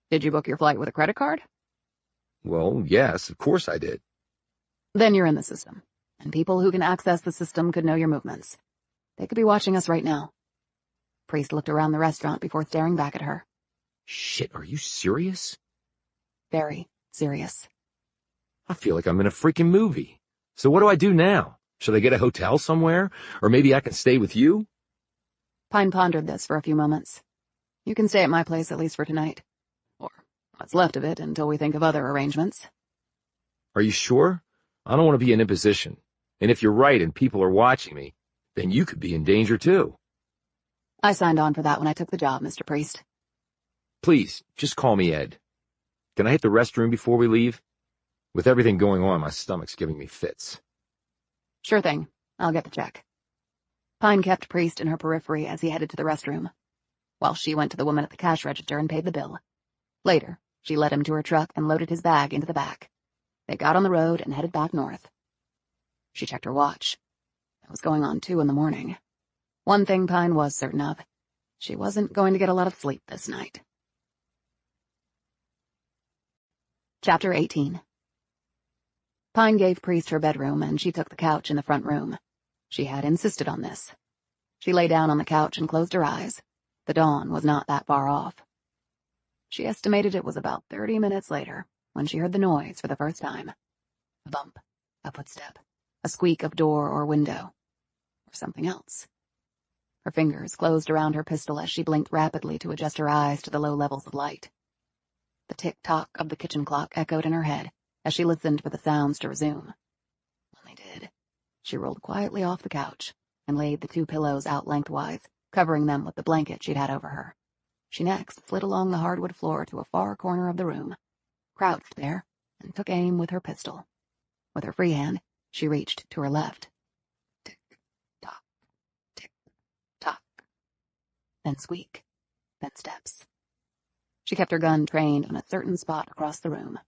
Did you book your flight with a credit card? Well, yes, of course I did. Then you're in the system, and people who can access the system could know your movements. They could be watching us right now. Priest looked around the restaurant before staring back at her. Shit, are you serious? Very serious. I feel like I'm in a freaking movie. So what do I do now? Should I get a hotel somewhere? Or maybe I can stay with you? Pine pondered this for a few moments. You can stay at my place at least for tonight. Or what's left of it until we think of other arrangements. Are you sure? I don't want to be an imposition. And if you're right and people are watching me, then you could be in danger too. I signed on for that when I took the job, Mr. Priest. Please, just call me Ed. Can I hit the restroom before we leave? With everything going on, my stomach's giving me fits. Sure thing. I'll get the check. Pine kept Priest in her periphery as he headed to the restroom, while she went to the woman at the cash register and paid the bill. Later, she led him to her truck and loaded his bag into the back. They got on the road and headed back north. She checked her watch. It was going on 2 a.m. One thing Pine was certain of. She wasn't going to get a lot of sleep this night. Chapter 18. Pine gave Priest her bedroom, and she took the couch in the front room. She had insisted on this. She lay down on the couch and closed her eyes. The dawn was not that far off. She estimated it was about 30 minutes later when she heard the noise for the first time. A bump, A footstep. A squeak of door or window. Or something else. Her fingers closed around her pistol as she blinked rapidly to adjust her eyes to the low levels of light. The tick-tock of the kitchen clock echoed in her head as she listened for the sounds to resume. When they did, she rolled quietly off the couch and laid the 2 pillows out lengthwise, covering them with the blanket she'd had over her. She next slid along the hardwood floor to a far corner of the room, crouched there, and took aim with her pistol. With her free hand, she reached to her left. Tick-tock, tick-tock. Then squeak, then steps. She kept her gun trained on a certain spot across the room.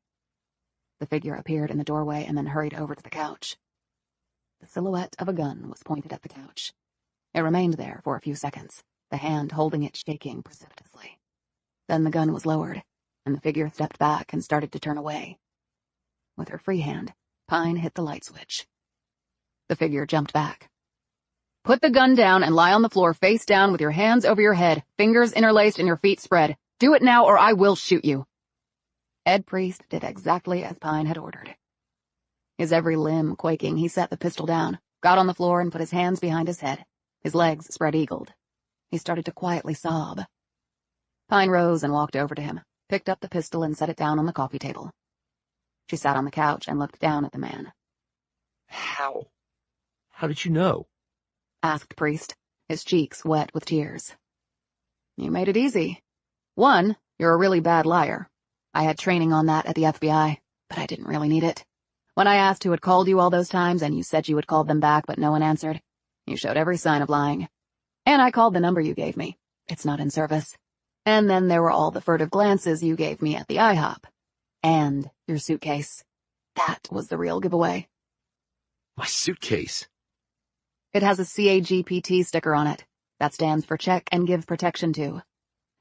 The figure appeared in the doorway and then hurried over to the couch. The silhouette of a gun was pointed at the couch. It remained there for a few seconds, the hand holding it shaking precipitously. Then the gun was lowered, and the figure stepped back and started to turn away. With her free hand, Pine hit the light switch. The figure jumped back. "Put the gun down and lie on the floor face down with your hands over your head, fingers interlaced and your feet spread. Do it now or I will shoot you." Ed Priest did exactly as Pine had ordered. His every limb quaking, he set the pistol down, got on the floor and put his hands behind his head, his legs spread-eagled. He started to quietly sob. Pine rose and walked over to him, picked up the pistol and set it down on the coffee table. She sat on the couch and looked down at the man. How did you know? Asked Priest, his cheeks wet with tears. You made it easy. 1, you're a really bad liar. I had training on that at the FBI, but I didn't really need it. When I asked who had called you all those times and you said you had called them back but no one answered, you showed every sign of lying. And I called the number you gave me. It's not in service. And then there were all the furtive glances you gave me at the IHOP. And your suitcase. That was the real giveaway. My suitcase? It has a CAGPT sticker on it. That stands for Check and Give Protection To.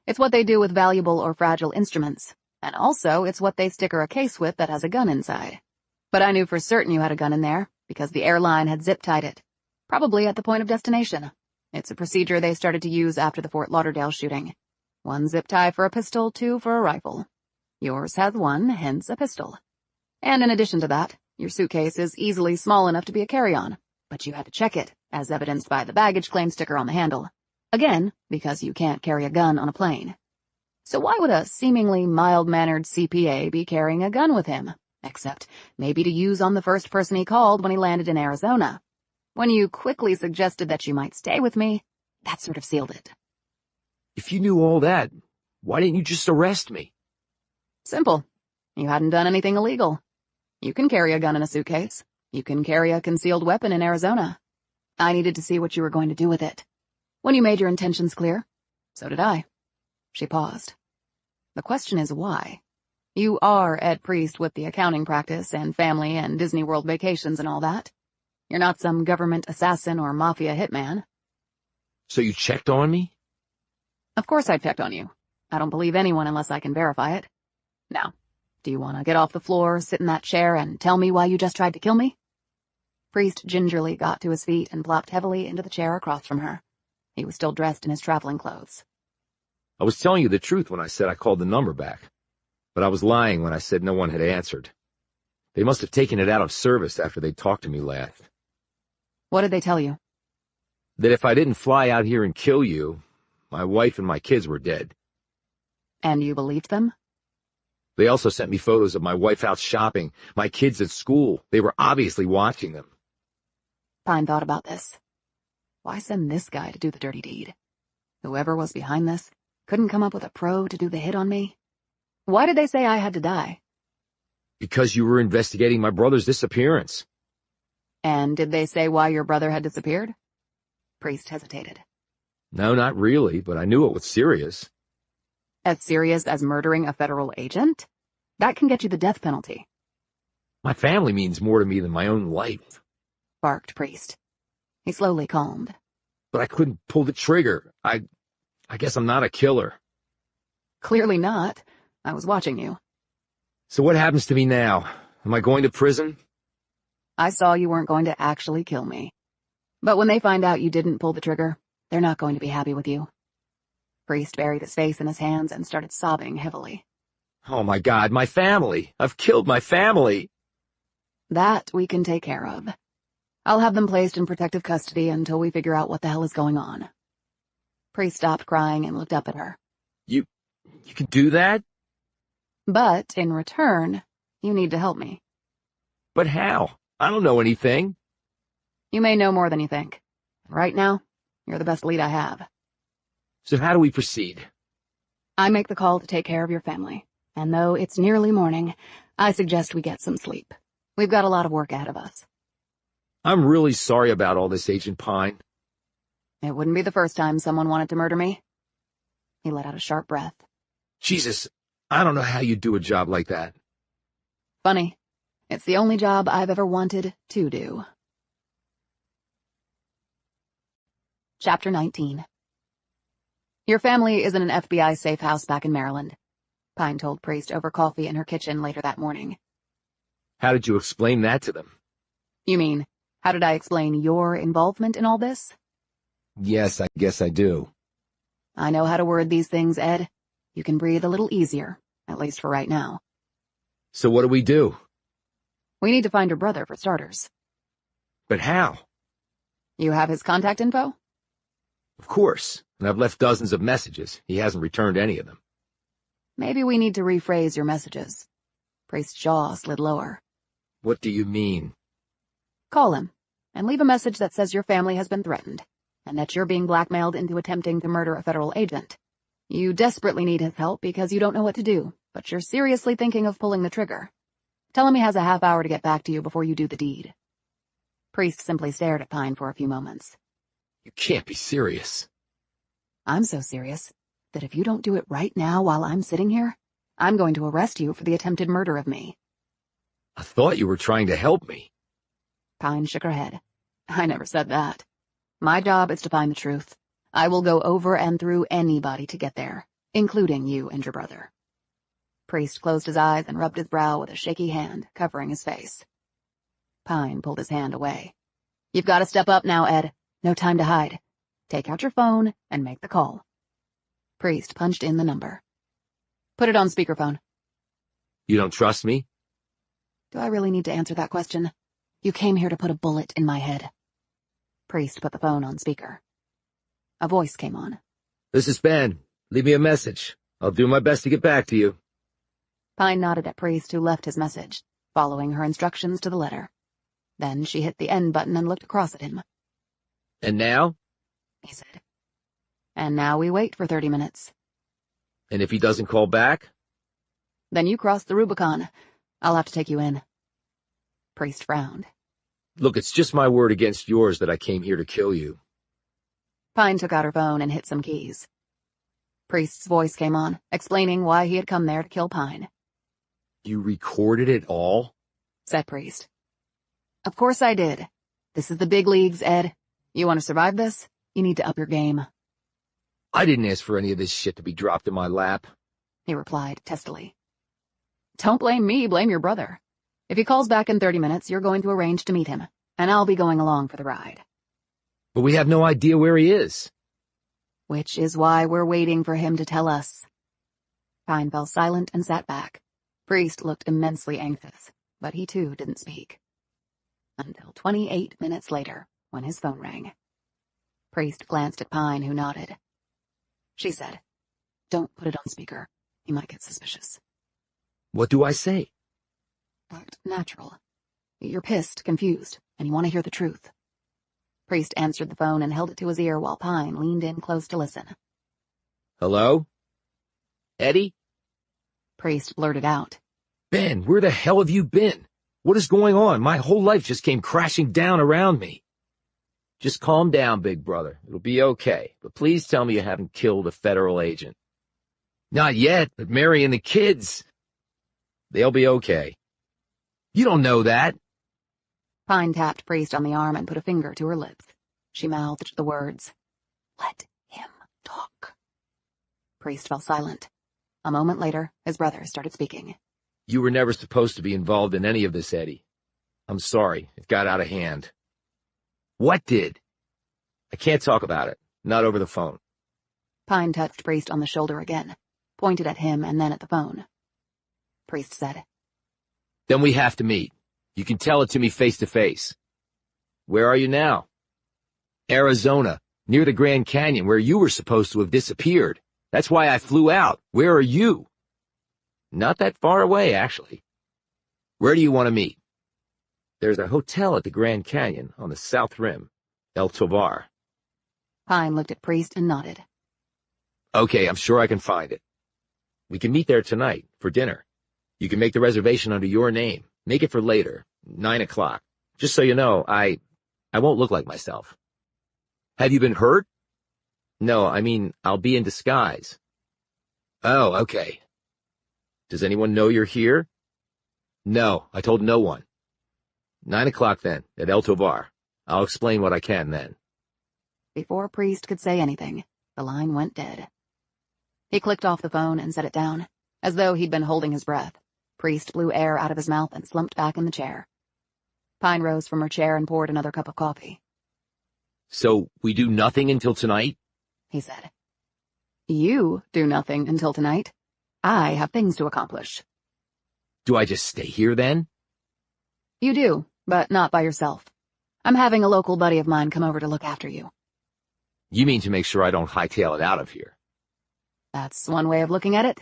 It's what they do with valuable or fragile instruments. And also, it's what they sticker a case with that has a gun inside. But I knew for certain you had a gun in there, because the airline had zip-tied it. Probably at the point of destination. It's a procedure they started to use after the Fort Lauderdale shooting. 1 zip tie for a pistol, 2 for a rifle. Yours has 1, hence a pistol. And in addition to that, your suitcase is easily small enough to be a carry-on, but you had to check it, as evidenced by the baggage claim sticker on the handle. Again, because you can't carry a gun on a plane. So why would a seemingly mild-mannered CPA be carrying a gun with him? Except maybe to use on the first person he called when he landed in Arizona. When you quickly suggested that you might stay with me, that sort of sealed it. If you knew all that, why didn't you just arrest me? Simple. You hadn't done anything illegal. You can carry a gun in a suitcase. You can carry a concealed weapon in Arizona. I needed to see what you were going to do with it. When you made your intentions clear, so did I. She paused. The question is why? You are Ed Priest with the accounting practice and family and Disney World vacations and all that. You're not some government assassin or mafia hitman. So you checked on me? Of course I checked on you. I don't believe anyone unless I can verify it. Now, do you want to get off the floor, sit in that chair, and tell me why you just tried to kill me? Priest gingerly got to his feet and plopped heavily into the chair across from her. He was still dressed in his traveling clothes. I was telling you the truth when I said I called the number back, but I was lying when I said no one had answered. They must have taken it out of service after they talked to me last. What did they tell you? That if I didn't fly out here and kill you, my wife and my kids were dead. And you believed them? They also sent me photos of my wife out shopping, my kids at school. They were obviously watching them. Pine thought about this. Why send this guy to do the dirty deed? Whoever was behind this couldn't come up with a pro to do the hit on me? Why did they say I had to die? Because you were investigating my brother's disappearance. And did they say why your brother had disappeared? Priest hesitated. No, not really, but I knew it was serious. As serious as murdering a federal agent? That can get you the death penalty. My family means more to me than my own life. Barked Priest. He slowly calmed. But I couldn't pull the trigger. I guess I'm not a killer. Clearly not. I was watching you. So what happens to me now? Am I going to prison? I saw you weren't going to actually kill me. But when they find out you didn't pull the trigger, they're not going to be happy with you. Priest buried his face in his hands and started sobbing heavily. Oh my God, my family! I've killed my family! That we can take care of. I'll have them placed in protective custody until we figure out what the hell is going on. Priest stopped crying and looked up at her. You can do that? But, in return, you need to help me. But how? I don't know anything. You may know more than you think. Right now, you're the best lead I have. So how do we proceed? I make the call to take care of your family, and though it's nearly morning, I suggest we get some sleep. We've got a lot of work ahead of us. I'm really sorry about all this, Agent Pine. It wouldn't be the first time someone wanted to murder me. He let out a sharp breath. Jesus, I don't know how you do a job like that. Funny. It's the only job I've ever wanted to do. Chapter 19. Your family is in an FBI safe house back in Maryland, Pine told Priest over coffee in her kitchen later that morning. How did you explain that to them? You mean, how did I explain your involvement in all this? Yes, I guess I do. I know how to word these things, Ed. You can breathe a little easier, at least for right now. So what do we do? We need to find your brother, for starters. But how? You have his contact info? Of course, and I've left dozens of messages. He hasn't returned any of them. Maybe we need to rephrase your messages. Priest's jaw slid lower. What do you mean? Call him, and leave a message that says your family has been threatened, and that you're being blackmailed into attempting to murder a federal agent. You desperately need his help because you don't know what to do, but you're seriously thinking of pulling the trigger. Tell him he has a half hour to get back to you before you do the deed. Priest simply stared at Pine for a few moments. You can't be serious. I'm so serious that if you don't do it right now while I'm sitting here, I'm going to arrest you for the attempted murder of me. I thought you were trying to help me. Pine shook her head. I never said that. My job is to find the truth. I will go over and through anybody to get there, including you and your brother. Priest closed his eyes and rubbed his brow with a shaky hand, covering his face. Pine pulled his hand away. You've got to step up now, Ed. No time to hide. Take out your phone and make the call. Priest punched in the number. Put it on speakerphone. You don't trust me? Do I really need to answer that question? You came here to put a bullet in my head. Priest put the phone on speaker. A voice came on. This is Ben. Leave me a message. I'll do my best to get back to you. Pine nodded at Priest, who left his message, following her instructions to the letter. Then she hit the end button and looked across at him. And now? He said. And now we wait for 30 minutes. And if he doesn't call back? Then you cross the Rubicon. I'll have to take you in. Priest frowned. Look, it's just my word against yours that I came here to kill you. Pine took out her phone and hit some keys. Priest's voice came on, explaining why he had come there to kill Pine. You recorded it all? Said Priest. Of course I did. This is the big leagues, Ed. You want to survive this? You need to up your game. I didn't ask for any of this shit to be dropped in my lap, he replied testily. Don't blame me, blame your brother. If he calls back in 30 minutes, you're going to arrange to meet him, and I'll be going along for the ride. But we have no idea where he is. Which is why we're waiting for him to tell us. Pine fell silent and sat back. Priest looked immensely anxious, but he too didn't speak. Until 28 minutes later, when his phone rang. Priest glanced at Pine, who nodded. She said, Don't put it on speaker. He might get suspicious. What do I say? Act natural. You're pissed, confused, and you want to hear the truth. Priest answered the phone and held it to his ear while Pine leaned in close to listen. Hello? Eddie? Priest blurted out. Ben, where the hell have you been? What is going on? My whole life just came crashing down around me. Just calm down, big brother. It'll be okay. But please tell me you haven't killed a federal agent. Not yet, but Mary and the kids, they'll be okay. You don't know that. Pine tapped Priest on the arm and put a finger to her lips. She mouthed the words, Let him talk. Priest fell silent. A moment later, his brother started speaking. You were never supposed to be involved in any of this, Eddie. I'm sorry. It got out of hand. What did? I can't talk about it. Not over the phone. Pine touched Priest on the shoulder again, pointed at him and then at the phone. Priest said, Then we have to meet. You can tell it to me face to face. Where are you now? Arizona, near the Grand Canyon, where you were supposed to have disappeared. That's why I flew out. Where are you? Not that far away, actually. Where do you want to meet? There's a hotel at the Grand Canyon on the South Rim, El Tovar. Pine looked at Priest and nodded. Okay, I'm sure I can find it. We can meet there tonight, for dinner. You can make the reservation under your name. Make it for later, 9 o'clock. Just so you know, I won't look like myself. Have you been hurt? No, I mean, I'll be in disguise. Oh, okay. Does anyone know you're here? No, I told no one. 9 o'clock then, at El Tovar. I'll explain what I can then. Before Priest could say anything, the line went dead. He clicked off the phone and set it down, as though he'd been holding his breath. Priest blew air out of his mouth and slumped back in the chair. Pine rose from her chair and poured another cup of coffee. So, we do nothing until tonight? He said. You do nothing until tonight. I have things to accomplish. Do I just stay here then? You do, but not by yourself. I'm having a local buddy of mine come over to look after you. You mean to make sure I don't hightail it out of here? That's one way of looking at it.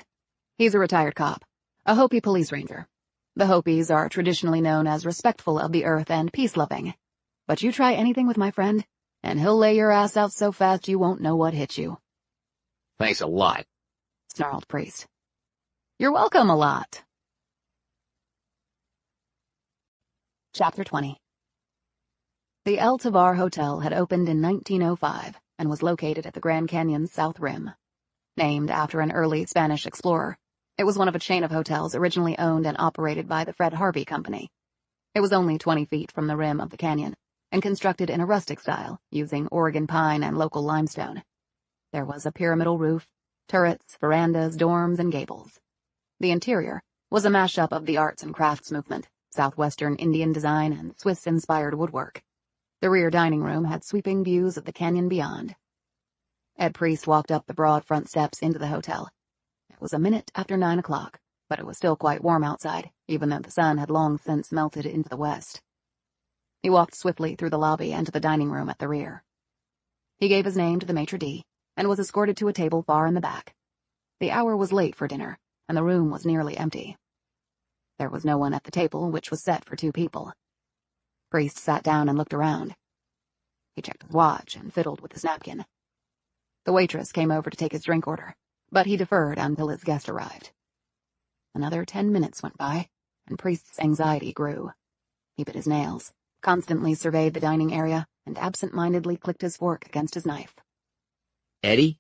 He's a retired cop, a Hopi police ranger. The Hopis are traditionally known as respectful of the earth and peace-loving. But you try anything with my friend, and he'll lay your ass out so fast you won't know what hit you. Thanks a lot, snarled Priest. You're welcome a lot. Chapter 20. The El Tovar Hotel had opened in 1905 and was located at the Grand Canyon's South Rim. Named after an early Spanish explorer, it was one of a chain of hotels originally owned and operated by the Fred Harvey Company. It was only 20 feet from the rim of the canyon, and constructed in a rustic style, using Oregon pine and local limestone. There was a pyramidal roof, turrets, verandas, dorms, and gables. The interior was a mashup of the arts and crafts movement, southwestern Indian design, and Swiss-inspired woodwork. The rear dining room had sweeping views of the canyon beyond. Ed Priest walked up the broad front steps into the hotel. It was a minute after 9 o'clock, but it was still quite warm outside, even though the sun had long since melted into the west. He walked swiftly through the lobby and to the dining room at the rear. He gave his name to the maitre d', and was escorted to a table far in the back. The hour was late for dinner, and the room was nearly empty. There was no one at the table, which was set for 2 people. Priest sat down and looked around. He checked his watch and fiddled with his napkin. The waitress came over to take his drink order, but he deferred until his guest arrived. Another 10 minutes went by, and Priest's anxiety grew. He bit his nails, constantly surveyed the dining area, and absent-mindedly clicked his fork against his knife. Eddie?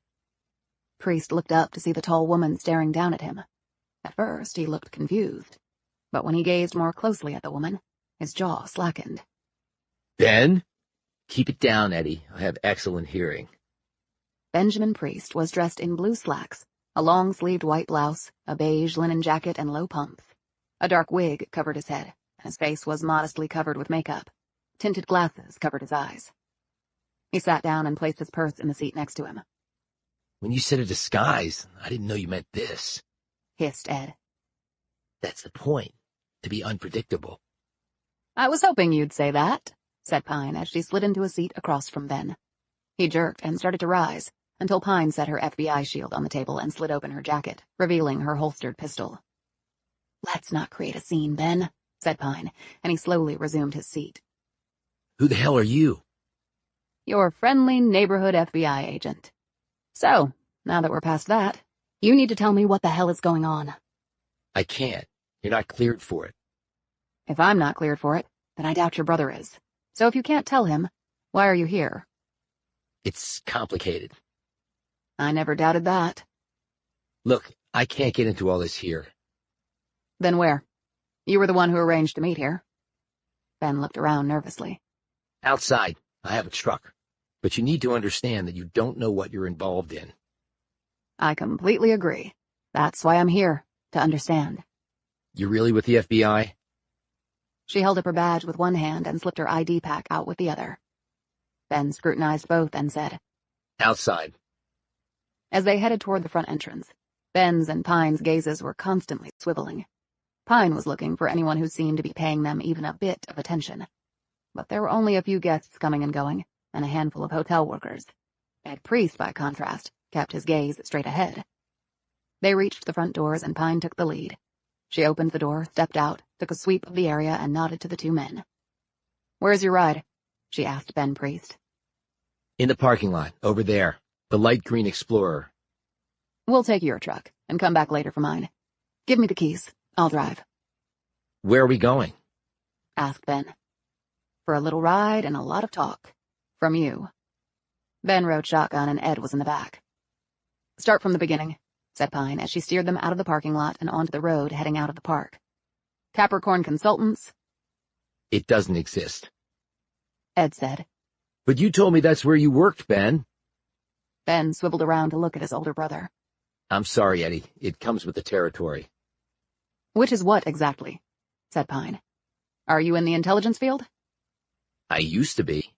Priest looked up to see the tall woman staring down at him. At first, he looked confused, but when he gazed more closely at the woman, his jaw slackened. Ben? Keep it down, Eddie. I have excellent hearing. Benjamin Priest was dressed in blue slacks, a long-sleeved white blouse, a beige linen jacket, and low pumps. A dark wig covered his head, and his face was modestly covered with makeup. Tinted glasses covered his eyes. He sat down and placed his purse in the seat next to him. When you said a disguise, I didn't know you meant this, hissed Ed. That's the point, to be unpredictable. I was hoping you'd say that, said Pine as she slid into a seat across from Ben. He jerked and started to rise, until Pine set her FBI shield on the table and slid open her jacket, revealing her holstered pistol. Let's not create a scene, Ben, said Pine, and he slowly resumed his seat. Who the hell are you? Your friendly neighborhood FBI agent. So, now that we're past that, you need to tell me what the hell is going on. I can't. You're not cleared for it. If I'm not cleared for it, then I doubt your brother is. So if you can't tell him, why are you here? It's complicated. I never doubted that. Look, I can't get into all this here. Then where? You were the one who arranged to meet here. Ben looked around nervously. Outside. I have a truck. But you need to understand that you don't know what you're involved in. I completely agree. That's why I'm here, to understand. You're really with the FBI? She held up her badge with one hand and slipped her ID pack out with the other. Ben scrutinized both and said, Outside. As they headed toward the front entrance, Ben's and Pine's gazes were constantly swiveling. Pine was looking for anyone who seemed to be paying them even a bit of attention. But there were only a few guests coming and going, and a handful of hotel workers. Ed Priest, by contrast, kept his gaze straight ahead. They reached the front doors, and Pine took the lead. She opened the door, stepped out, took a sweep of the area, and nodded to the two men. "Where's your ride?" she asked Ben Priest. In the parking lot, over there. The light green Explorer. "We'll take your truck, and come back later for mine. Give me the keys. I'll drive." Where are we going? asked Ben. "For a little ride and a lot of talk. From you." Ben rode shotgun, and Ed was in the back. "Start from the beginning," said Pine as she steered them out of the parking lot and onto the road heading out of the park. "Capricorn Consultants?" It doesn't exist. Ed said. But you told me that's where you worked, Ben. Ben swiveled around to look at his older brother. I'm sorry, Eddie. It comes with the territory. "Which is what, exactly?" said Pine. "Are you in the intelligence field?" I used to be.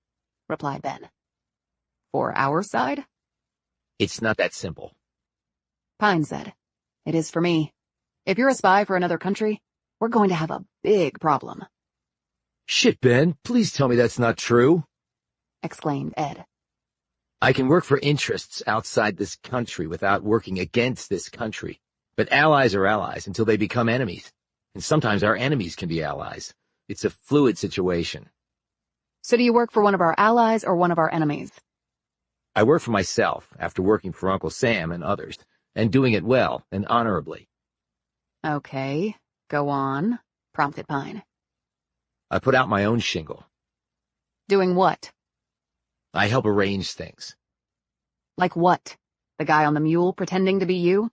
replied Ben. "For our side?" It's not that simple. Pine said. "It is for me. If you're a spy for another country, we're going to have a big problem," Shit, Ben, please tell me that's not true. exclaimed Ed. I can work for interests outside this country without working against this country. But allies are allies until they become enemies. And sometimes our enemies can be allies. It's a fluid situation. "So do you work for one of our allies or one of our enemies?" I work for myself after working for Uncle Sam and others, and doing it well and honorably. "Okay, go on," prompted Pine. I put out my own shingle. "Doing what?" I help arrange things. "Like what? The guy on the mule pretending to be you?"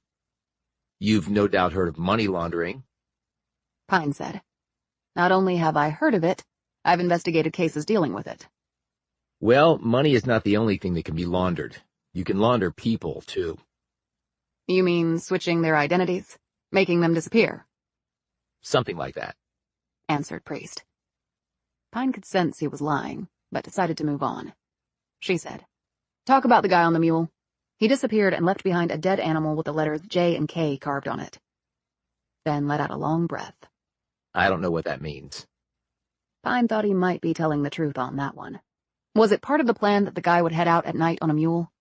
You've no doubt heard of money laundering. Pine said. "Not only have I heard of it, I've investigated cases dealing with it." Well, money is not the only thing that can be laundered. You can launder people, too. "You mean switching their identities? Making them disappear?" Something like that. answered Priest. Pine could sense he was lying, but decided to move on. She said, "Talk about the guy on the mule. He disappeared and left behind a dead animal with the letters J and K carved on it." Ben let out a long breath. I don't know what that means. Pine thought he might be telling the truth on that one. Was it part of the plan that the guy would head out at night on a mule?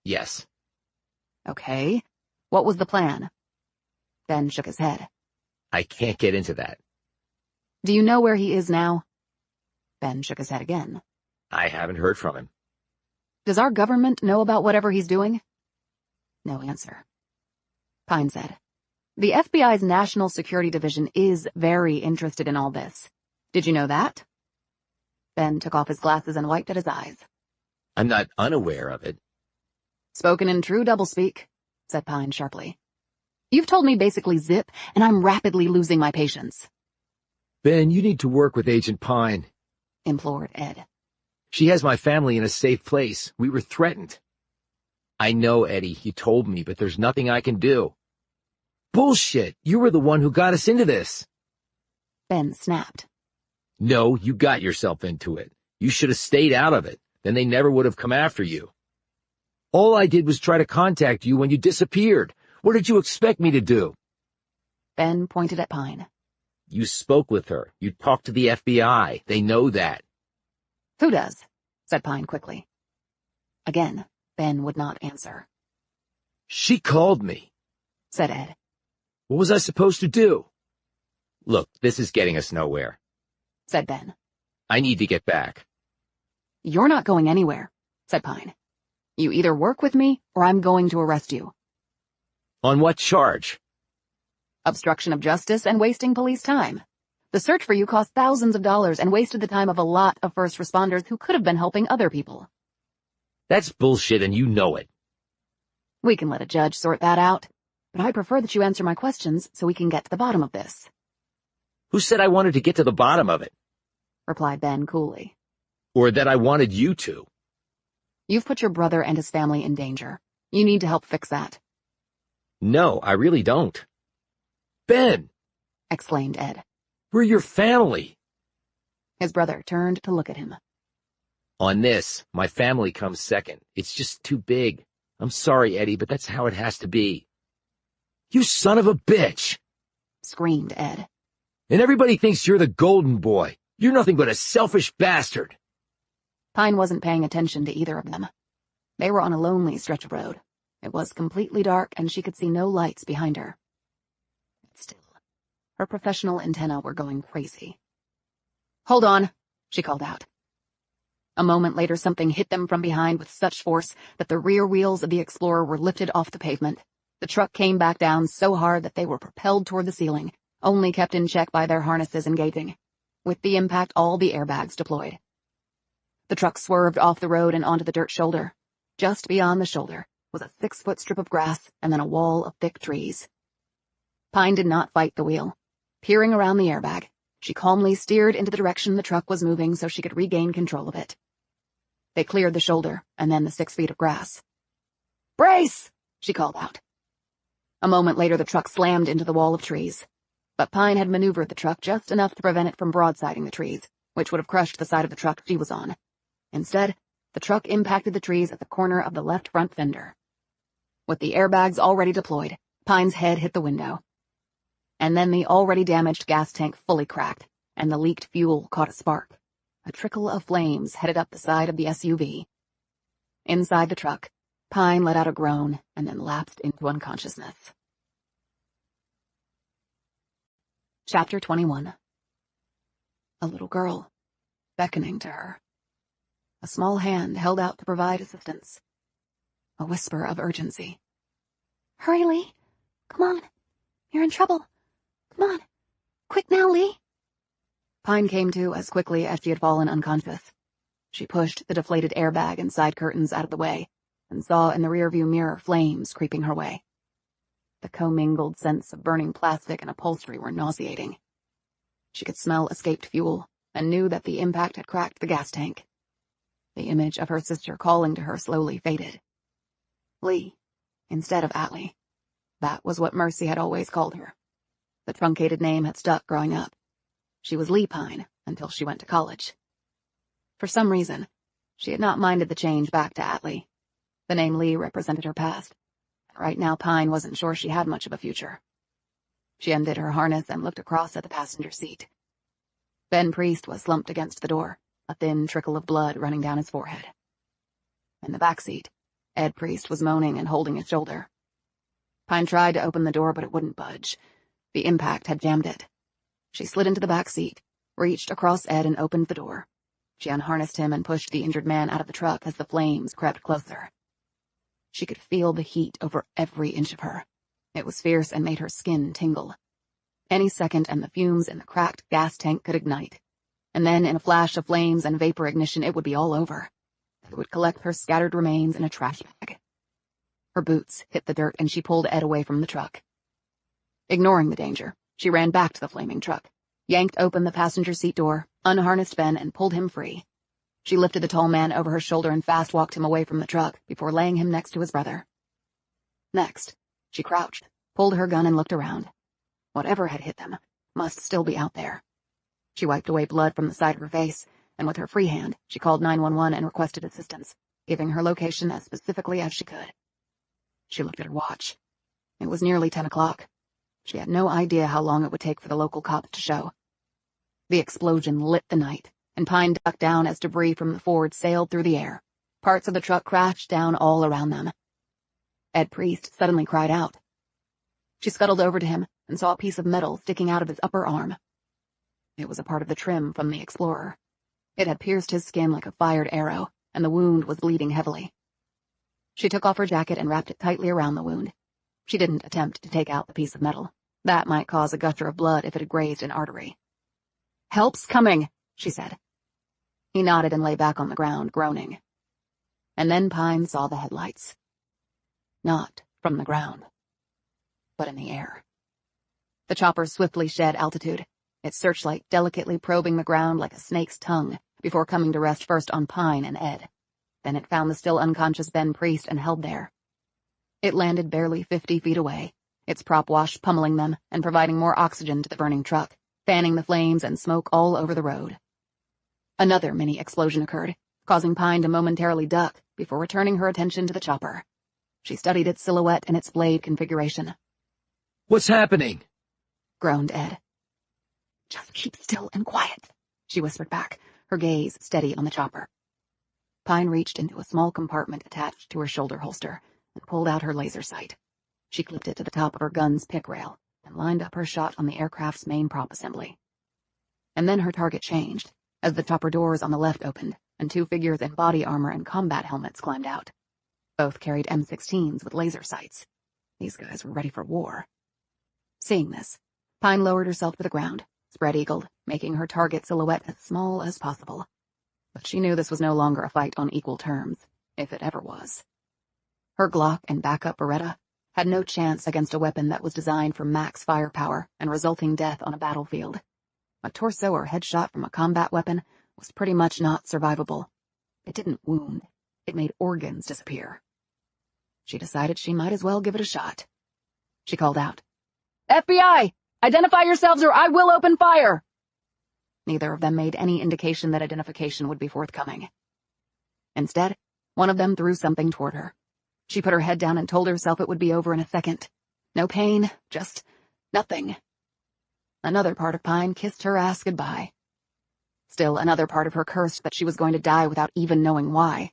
Yes. Okay. What was the plan? Ben shook his head. I can't get into that. "Do you know where he is now?" Ben shook his head again. I haven't heard from him. "Does our government know about whatever he's doing?" No answer. Pine said, "The FBI's National Security Division is very interested in all this. Did you know that?" Ben took off his glasses and wiped at his eyes. I'm not unaware of it. "Spoken in true doublespeak," said Pine sharply. "You've told me basically zip, and I'm rapidly losing my patience," Ben, you need to work with Agent Pine. implored Ed. She has my family in a safe place. We were threatened. I know, Eddie, you told me, but there's nothing I can do. Bullshit! You were the one who got us into this. Ben snapped. No, you got yourself into it. You should have stayed out of it. Then they never would have come after you. All I did was try to contact you when you disappeared. What did you expect me to do? Ben pointed at Pine. You spoke with her. You talked to the FBI. They know that. "Who does?" said Pine quickly. Again, Ben would not answer. She called me, said Ed. What was I supposed to do? Look, this is getting us nowhere, said Ben. I need to get back. "You're not going anywhere," said Pine. "You either work with me or I'm going to arrest you." On what charge? "Obstruction of justice and wasting police time. The search for you cost thousands of dollars and wasted the time of a lot of first responders who could have been helping other people." That's bullshit and you know it. "We can let a judge sort that out, but I prefer that you answer my questions so we can get to the bottom of this," Who said I wanted to get to the bottom of it? replied Ben coolly. Or that I wanted you to? "You've put your brother and his family in danger. You need to help fix that," No, I really don't. Ben, exclaimed Ed. we're your family. His brother turned to look at him. On this, my family comes second. It's just too big. I'm sorry, Eddie, but that's how it has to be. You son of a bitch, screamed Ed. And everybody thinks you're the golden boy. You're nothing but a selfish bastard. Pine wasn't paying attention to either of them. They were on a lonely stretch of road. It was completely dark, and she could see no lights behind her. Still, her professional antennae were going crazy. "Hold on," she called out. A moment later, something hit them from behind with such force that the rear wheels of the Explorer were lifted off the pavement. The truck came back down so hard that they were propelled toward the ceiling, only kept in check by their harnesses engaging. With the impact, all the airbags deployed. The truck swerved off the road and onto the dirt shoulder. Just beyond the shoulder was a 6-foot strip of grass and then a wall of thick trees. Pine did not fight the wheel. Peering around the airbag, she calmly steered into the direction the truck was moving so she could regain control of it. They cleared the shoulder and then the 6 feet of grass. "Brace!" she called out. A moment later, the truck slammed into the wall of trees. But Pine had maneuvered the truck just enough to prevent it from broadsiding the trees, which would have crushed the side of the truck she was on. Instead, the truck impacted the trees at the corner of the left front fender. With the airbags already deployed, Pine's head hit the window. And then the already damaged gas tank fully cracked, and the leaked fuel caught a spark. A trickle of flames headed up the side of the SUV. Inside the truck, Pine let out a groan and then lapsed into unconsciousness. Chapter 21. A little girl, beckoning to her. A small hand held out to provide assistance. A whisper of urgency. "Hurry, Lee. Come on. You're in trouble. Come on. Quick now, Lee." Pine came to as quickly as she had fallen unconscious. She pushed the deflated airbag and side curtains out of the way, and saw in the rearview mirror flames creeping her way. The commingled scents of burning plastic and upholstery were nauseating. She could smell escaped fuel, and knew that the impact had cracked the gas tank. The image of her sister calling to her slowly faded. Lee, instead of Atlee. That was what Mercy had always called her. The truncated name had stuck growing up. She was Lee Pine until she went to college. For some reason, she had not minded the change back to Atlee. The name Lee represented her past. Right now, Pine wasn't sure she had much of a future. She undid her harness and looked across at the passenger seat. Ben Priest was slumped against the door, a thin trickle of blood running down his forehead. In the back seat, Ed Priest was moaning and holding his shoulder. Pine tried to open the door, but it wouldn't budge. The impact had jammed it. She slid into the back seat, reached across Ed and opened the door. She unharnessed him and pushed the injured man out of the truck as the flames crept closer. She could feel the heat over every inch of her. It was fierce and made her skin tingle. Any second and the fumes in the cracked gas tank could ignite. And then in a flash of flames and vapor ignition, it would be all over. It would collect her scattered remains in a trash bag. Her boots hit the dirt and she pulled Ed away from the truck. Ignoring the danger, she ran back to the flaming truck, yanked open the passenger seat door, unharnessed Ben, and pulled him free. She lifted the tall man over her shoulder and fast-walked him away from the truck before laying him next to his brother. Next, she crouched, pulled her gun and looked around. Whatever had hit them must still be out there. She wiped away blood from the side of her face, and with her free hand, she called 911 and requested assistance, giving her location as specifically as she could. She looked at her watch. It was nearly 10 o'clock. She had no idea how long it would take for the local cops to show. The explosion lit the night, and Pine ducked down as debris from the Ford sailed through the air. Parts of the truck crashed down all around them. Ed Priest suddenly cried out. She scuttled over to him and saw a piece of metal sticking out of his upper arm. It was a part of the trim from the Explorer. It had pierced his skin like a fired arrow, and the wound was bleeding heavily. She took off her jacket and wrapped it tightly around the wound. She didn't attempt to take out the piece of metal. That might cause a gusher of blood if it had grazed an artery. "Help's coming," she said. He nodded and lay back on the ground, groaning. And then Pine saw the headlights. Not from the ground, but in the air. The chopper swiftly shed altitude, its searchlight delicately probing the ground like a snake's tongue before coming to rest first on Pine and Ed. Then it found the still unconscious Ben Priest and held there. It landed barely 50 feet away, its prop wash pummeling them and providing more oxygen to the burning truck, fanning the flames and smoke all over the road. Another mini explosion occurred, causing Pine to momentarily duck before returning her attention to the chopper. She studied its silhouette and its blade configuration. What's happening? groaned Ed. "Just keep still and quiet," she whispered back, her gaze steady on the chopper. Pine reached into a small compartment attached to her shoulder holster and pulled out her laser sight. She clipped it to the top of her gun's pick rail and lined up her shot on the aircraft's main prop assembly. And then her target changed, as the chopper doors on the left opened and two figures in body armor and combat helmets climbed out. Both carried M16s with laser sights. These guys were ready for war. Seeing this, Pine lowered herself to the ground, spread-eagled, making her target silhouette as small as possible. But she knew this was no longer a fight on equal terms, if it ever was. Her Glock and backup Beretta had no chance against a weapon that was designed for max firepower and resulting death on a battlefield. A torso or headshot from a combat weapon was pretty much not survivable. It didn't wound, it made organs disappear. She decided she might as well give it a shot. She called out, "FBI! Identify yourselves or I will open fire!" Neither of them made any indication that identification would be forthcoming. Instead, one of them threw something toward her. She put her head down and told herself it would be over in a second. No pain, just nothing. Another part of Pine kissed her ass goodbye. Still another part of her cursed that she was going to die without even knowing why.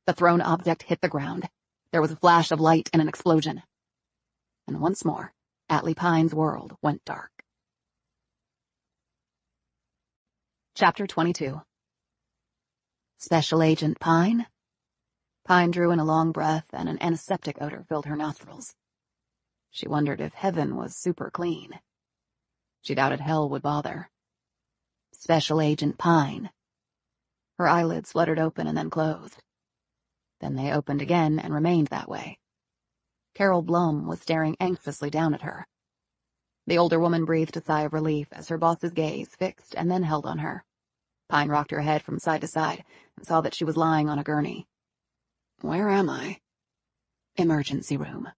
The thrown object hit the ground. There was a flash of light and an explosion. And once more, Atlee Pine's world went dark. Chapter 22. Special Agent Pine? Pine drew in a long breath, and an antiseptic odor filled her nostrils. She wondered if heaven was super clean. She doubted hell would bother. Special Agent Pine. Her eyelids fluttered open and then closed. Then they opened again and remained that way. Carol Blum was staring anxiously down at her. The older woman breathed a sigh of relief as her boss's gaze fixed and then held on her. Pine rocked her head from side to side and saw that she was lying on a gurney. "Where am I?" "Emergency room."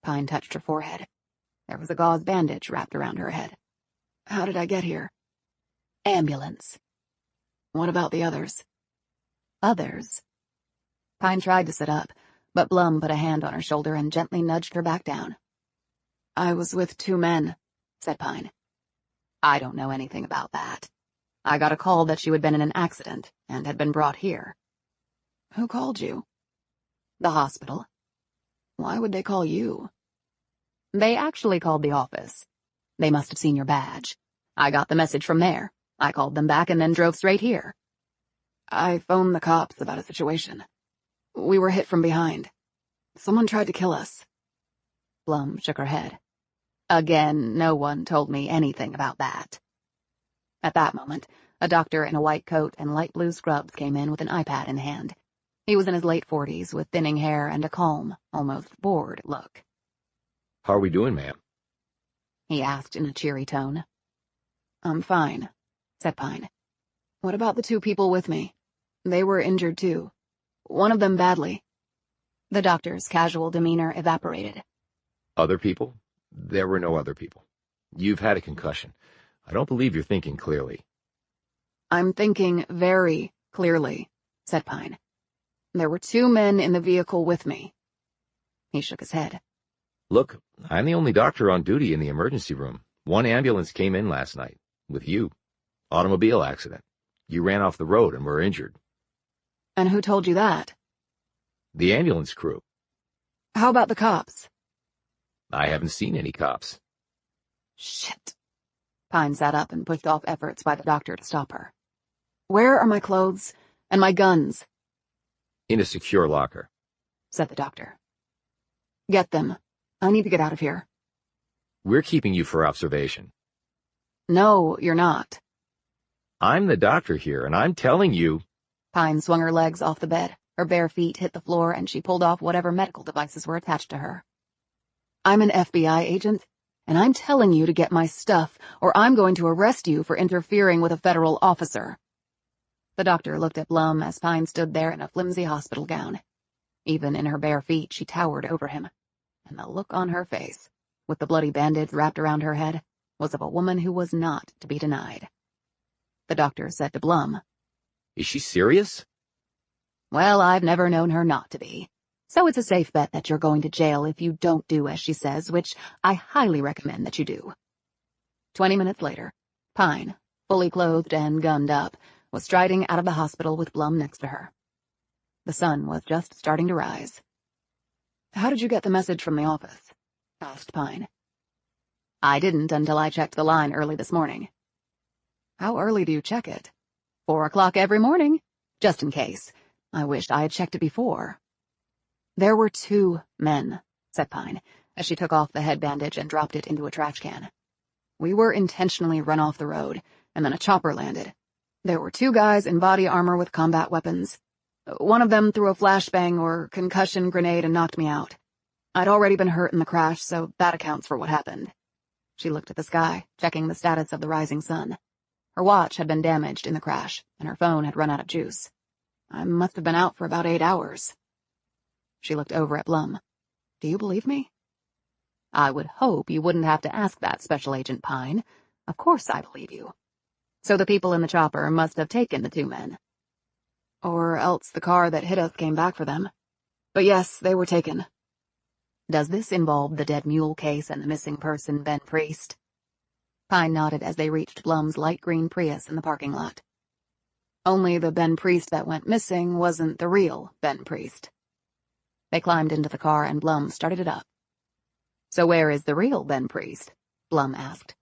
Pine touched her forehead. There was a gauze bandage wrapped around her head. "How did I get here?" "Ambulance." "What about the others?" "Others?" Pine tried to sit up, but Blum put a hand on her shoulder and gently nudged her back down. "I was with 2 men, said Pine. "I don't know anything about that. I got a call that you had been in an accident and had been brought here." "Who called you?" "The hospital." "Why would they call you?" "They actually called the office. They must have seen your badge. I got the message from there. I called them back and then drove straight here." "I phoned the cops about a situation. We were hit from behind. Someone tried to kill us." Blum shook her head. "Again, no one told me anything about that." At that moment, a doctor in a white coat and light blue scrubs came in with an iPad in hand. He was in his late 40s with thinning hair and a calm, almost bored look. How are we doing, ma'am? He asked in a cheery tone. "I'm fine," said Pine. "What about the 2 people with me? They were injured too. One of them badly." The doctor's casual demeanor evaporated. Other people? There were no other people. You've had a concussion. I don't believe you're thinking clearly. "I'm thinking very clearly," said Pine. "There were 2 men in the vehicle with me." He shook his head. Look, I'm the only doctor on duty in the emergency room. 1 ambulance came in last night. With you. Automobile accident. You ran off the road and were injured. "And who told you that?" The ambulance crew. "How about the cops?" I haven't seen any cops. "Shit." Pine sat up and pushed off efforts by the doctor to stop her. "Where are my clothes and my guns?" In a secure locker, said the doctor. "Get them. I need to get out of here." We're keeping you for observation. "No, you're not." I'm the doctor here, and I'm telling you. Pine swung her legs off the bed. Her bare feet hit the floor, and she pulled off whatever medical devices were attached to her. "I'm an FBI agent, and I'm telling you to get my stuff, or I'm going to arrest you for interfering with a federal officer." The doctor looked at Blum as Pine stood there in a flimsy hospital gown. Even in her bare feet, she towered over him, and the look on her face, with the bloody bandage wrapped around her head, was of a woman who was not to be denied. The doctor said to Blum, Is she serious? "Well, I've never known her not to be," So it's a safe bet that you're going to jail if you don't do as she says, which I highly recommend that you do. 20 minutes later, Pine, fully clothed and gunned up, was striding out of the hospital with Blum next to her. The sun was just starting to rise. "How did you get the message from the office?" asked Pine. "I didn't until I checked the line early this morning." "How early do you check it?" 4 o'clock every morning, just in case. I wished I had checked it before." "There were 2 men," said Pine, as she took off the head bandage and dropped it into a trash can. "We were intentionally run off the road, and then a chopper landed. There were 2 guys in body armor with combat weapons. One of them threw a flashbang or concussion grenade and knocked me out. I'd already been hurt in the crash, so that accounts for what happened." She looked at the sky, checking the status of the rising sun. Her watch had been damaged in the crash, and her phone had run out of juice. "I must have been out for about 8 hours." She looked over at Blum. "Do you believe me?" "I would hope you wouldn't have to ask that, Special Agent Pine. Of course I believe you. So the people in the chopper must have taken the 2 men. Or else the car that hit us came back for them. But yes, they were taken." "Does this involve the dead mule case and the missing person, Ben Priest?" Pine nodded as they reached Blum's light green Prius in the parking lot. "Only the Ben Priest that went missing wasn't the real Ben Priest." They climbed into the car and Blum started it up. "So where is the real Ben Priest?" Blum asked.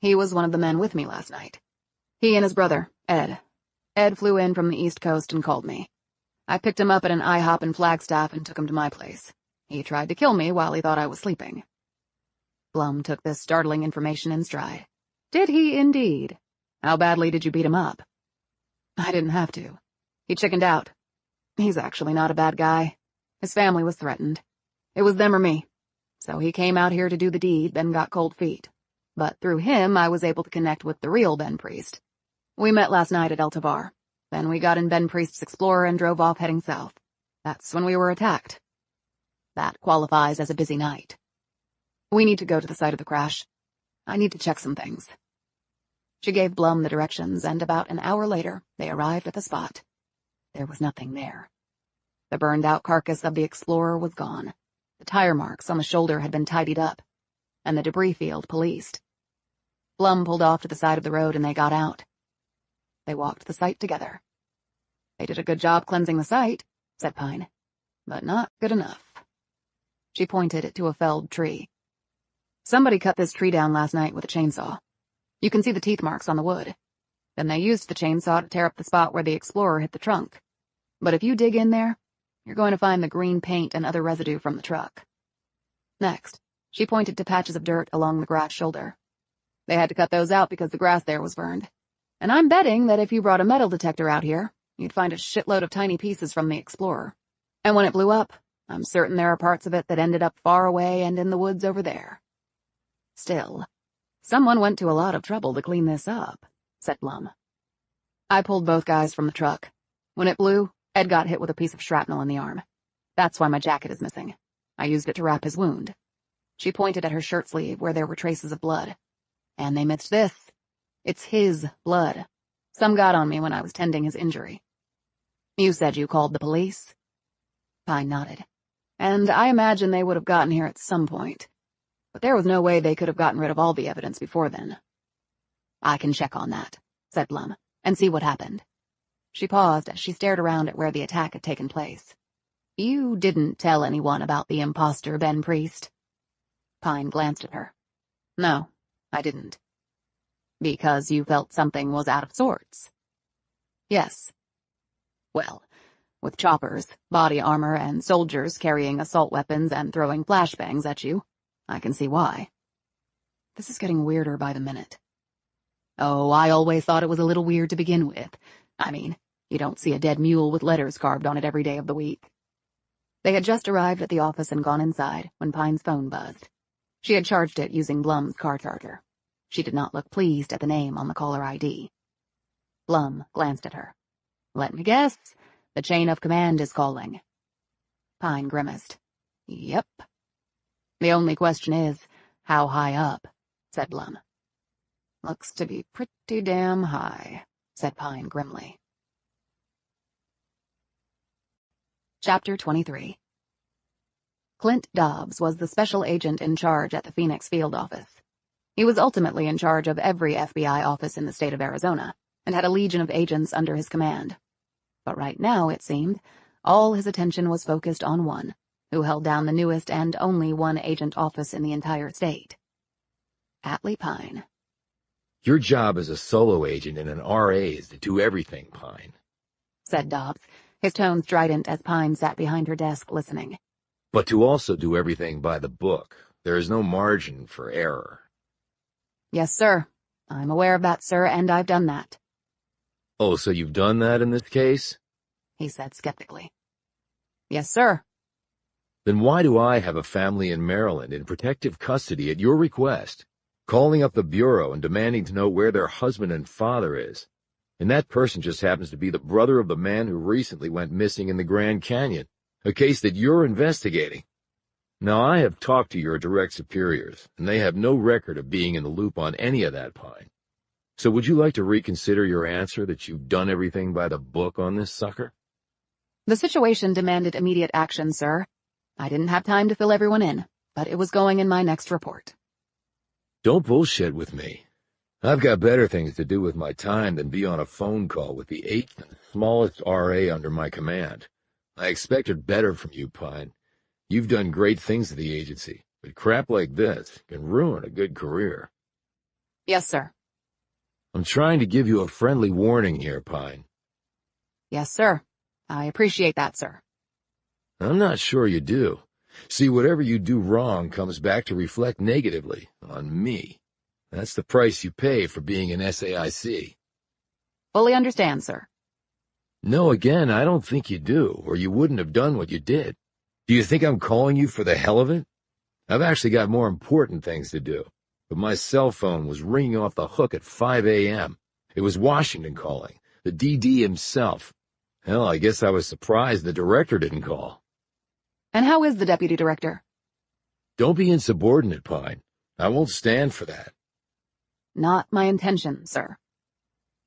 "He was one of the men with me last night. He and his brother, Ed. Ed flew in from the East Coast and called me. I picked him up at an IHOP in Flagstaff and took him to my place. He tried to kill me while he thought I was sleeping." Blum took this startling information in stride. "Did he indeed? How badly did you beat him up?" "I didn't have to. He chickened out. He's actually not a bad guy. His family was threatened. It was them or me. So he came out here to do the deed, then got cold feet. But through him, I was able to connect with the real Ben Priest. We met last night at El Tabar. Then we got in Ben Priest's Explorer and drove off heading south. That's when we were attacked." "That qualifies as a busy night." "We need to go to the site of the crash. I need to check some things." She gave Blum the directions, and about an hour later, they arrived at the spot. There was nothing there. The burned-out carcass of the Explorer was gone. The tire marks on the shoulder had been tidied up, and the debris field policed. Blum pulled off to the side of the road and they got out. They walked the site together. "They did a good job cleansing the site," said Pine, "but not good enough." She pointed to a felled tree. "Somebody cut this tree down last night with a chainsaw. You can see the teeth marks on the wood. Then they used the chainsaw to tear up the spot where the Explorer hit the trunk. But if you dig in there, you're going to find the green paint and other residue from the truck." Next, she pointed to patches of dirt along the grass shoulder. "They had to cut those out because the grass there was burned. And I'm betting that if you brought a metal detector out here, you'd find a shitload of tiny pieces from the Explorer. And when it blew up, I'm certain there are parts of it that ended up far away and in the woods over there." "Still, someone went to a lot of trouble to clean this up," said Blum. "I pulled both guys from the truck. When it blew, Ed got hit with a piece of shrapnel in the arm. That's why my jacket is missing. I used it to wrap his wound." She pointed at her shirt sleeve where there were traces of blood. "And they missed this. It's his blood. Some got on me when I was tending his injury." "You said you called the police?" Pine nodded. "And I imagine they would have gotten here at some point. But there was no way they could have gotten rid of all the evidence before then." "I can check on that," said Blum, "and see what happened." She paused as she stared around at where the attack had taken place. "You didn't tell anyone about the imposter, Ben Priest?" Pine glanced at her. "No, I didn't." "Because you felt something was out of sorts?" "Yes." "Well, with choppers, body armor, and soldiers carrying assault weapons and throwing flashbangs at you, I can see why." "This is getting weirder by the minute." "Oh, I always thought it was a little weird to begin with. I mean, you don't see a dead mule with letters carved on it every day of the week." They had just arrived at the office and gone inside when Pine's phone buzzed. She had charged it using Blum's car charger. She did not look pleased at the name on the caller ID. Blum glanced at her. "Let me guess. The chain of command is calling." Pine grimaced. "Yep." "The only question is, how high up?" said Blum. "Looks to be pretty damn high," said Pine grimly. Chapter 23. Clint Dobbs was the special agent in charge at the Phoenix field office. He was ultimately in charge of every FBI office in the state of Arizona, and had a legion of agents under his command. But right now, it seemed, all his attention was focused on one, who held down the newest and only one-agent office in the entire state. Atlee Pine. Your job as a solo agent and an RA is to do everything, Pine, said Dobbs, his tones strident as Pine sat behind her desk listening. But to also do everything by the book. There is no margin for error. Yes, sir. I'm aware of that, sir, and I've done that. Oh, so you've done that in this case? He said skeptically. Yes, sir. Then why do I have a family in Maryland in protective custody at your request, calling up the Bureau and demanding to know where their husband and father is? And that person just happens to be the brother of the man who recently went missing in the Grand Canyon, a case that you're investigating. Now, I have talked to your direct superiors, and they have no record of being in the loop on any of that, Pine. So would you like to reconsider your answer that you've done everything by the book on this sucker? The situation demanded immediate action, sir. I didn't have time to fill everyone in, but it was going in my next report. Don't bullshit with me. I've got better things to do with my time than be on a phone call with the 8th and smallest RA under my command. I expected better from you, Pine. You've done great things to the agency, but crap like this can ruin a good career. Yes, sir. I'm trying to give you a friendly warning here, Pine. Yes, sir. I appreciate that, sir. I'm not sure you do. See, whatever you do wrong comes back to reflect negatively on me. That's the price you pay for being an SAIC. Fully understand, sir. No, again, I don't think you do, or you wouldn't have done what you did. Do you think I'm calling you for the hell of it? I've actually got more important things to do. But my cell phone was ringing off the hook at 5 a.m. It was Washington calling, the DD himself. Hell, I guess I was surprised the director didn't call. And how is the deputy director? Don't be insubordinate, Pine. I won't stand for that. Not my intention, sir.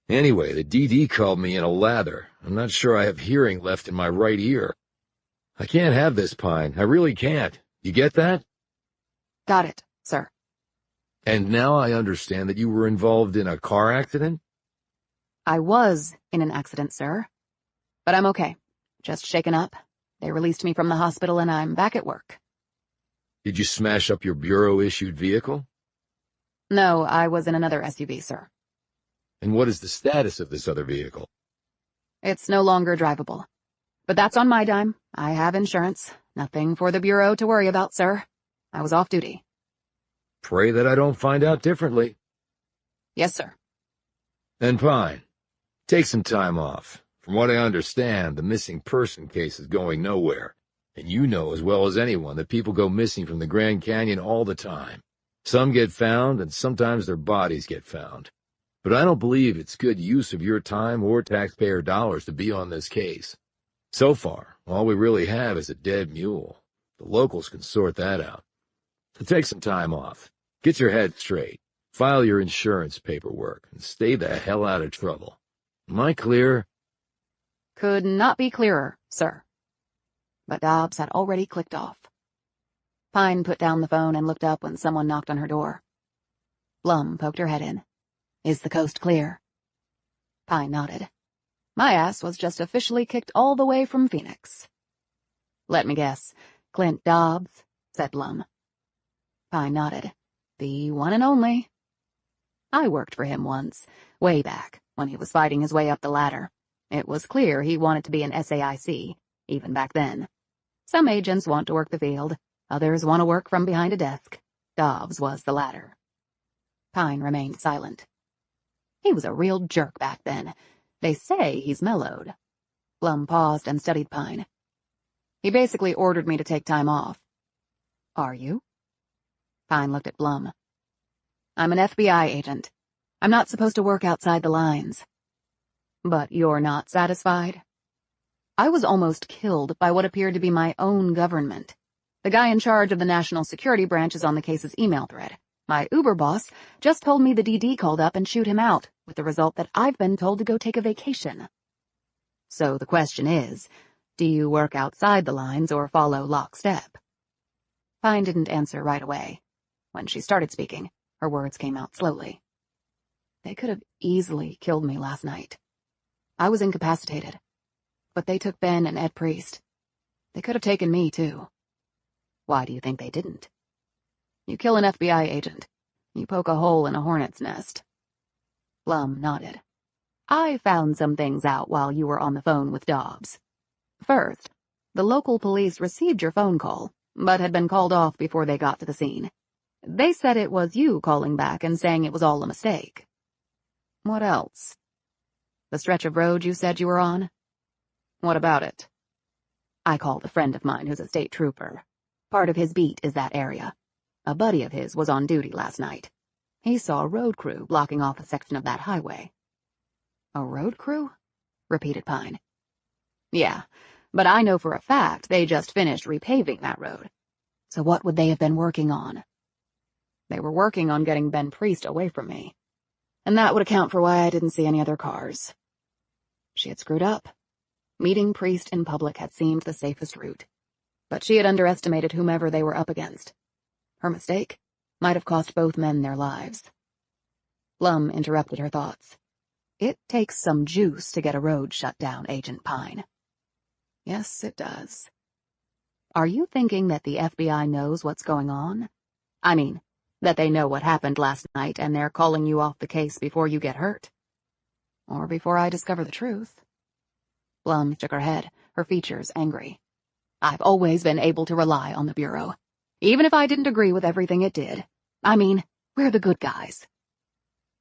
Anyway, the DD called me in a lather. I'm not sure I have hearing left in my right ear. I can't have this, Pine. I really can't. You get that? Got it, sir. And now I understand that you were involved in a car accident? I was in an accident, sir. But I'm okay. Just shaken up. They released me from the hospital and I'm back at work. Did you smash up your Bureau-issued vehicle? No, I was in another SUV, sir. And what is the status of this other vehicle? It's no longer drivable. But that's on my dime. I have insurance. Nothing for the Bureau to worry about, sir. I was off duty. Pray that I don't find out differently. Yes, sir. And Pine, take some time off. From what I understand, the missing person case is going nowhere. And you know as well as anyone that people go missing from the Grand Canyon all the time. Some get found, and sometimes their bodies get found. But I don't believe it's good use of your time or taxpayer dollars to be on this case. So far, all we really have is a dead mule. The locals can sort that out. So take some time off. Get your head straight. File your insurance paperwork, and stay the hell out of trouble. Am I clear? Could not be clearer, sir. But Dobbs had already clicked off. Pine put down the phone and looked up when someone knocked on her door. Blum poked her head in. Is the coast clear? Pine nodded. My ass was just officially kicked all the way from Phoenix. Let me guess. Clint Dobbs, said Blum. Pine nodded. The one and only. I worked for him once, way back, when he was fighting his way up the ladder. It was clear he wanted to be an SAIC, even back then. Some agents want to work the field, others want to work from behind a desk. Dobbs was the latter. Pine remained silent. He was a real jerk back then. They say he's mellowed. Blum paused and studied Pine. He basically ordered me to take time off. Are you? Pine looked at Blum. I'm an FBI agent. I'm not supposed to work outside the lines. But you're not satisfied? I was almost killed by what appeared to be my own government. The guy in charge of the National Security Branch is on the case's email thread. My Uber boss just told me the DD called up and chewed him out, with the result that I've been told to go take a vacation. So the question is, do you work outside the lines or follow lockstep? Pine didn't answer right away. When she started speaking, her words came out slowly. They could have easily killed me last night. I was incapacitated. But they took Ben and Ed Priest. They could have taken me, too. Why do you think they didn't? You kill an FBI agent. You poke a hole in a hornet's nest. Blum nodded. I found some things out while you were on the phone with Dobbs. First, the local police received your phone call, but had been called off before they got to the scene. They said it was you calling back and saying it was all a mistake. What else? The stretch of road you said you were on? What about it? I called a friend of mine who's a state trooper. Part of his beat is that area. A buddy of his was on duty last night. He saw a road crew blocking off a section of that highway. A road crew? Repeated Pine. Yeah, but I know for a fact they just finished repaving that road. So what would they have been working on? They were working on getting Ben Priest away from me. And that would account for why I didn't see any other cars. She had screwed up. Meeting Priest in public had seemed the safest route. But she had underestimated whomever they were up against. Her mistake might have cost both men their lives. Blum interrupted her thoughts. It takes some juice to get a road shut down, Agent Pine. Yes, it does. Are you thinking that the FBI knows what's going on? I mean, that they know what happened last night and they're calling you off the case before you get hurt? Or before I discover the truth? Blum shook her head, her features angry. I've always been able to rely on the Bureau, even if I didn't agree with everything it did. I mean, we're the good guys.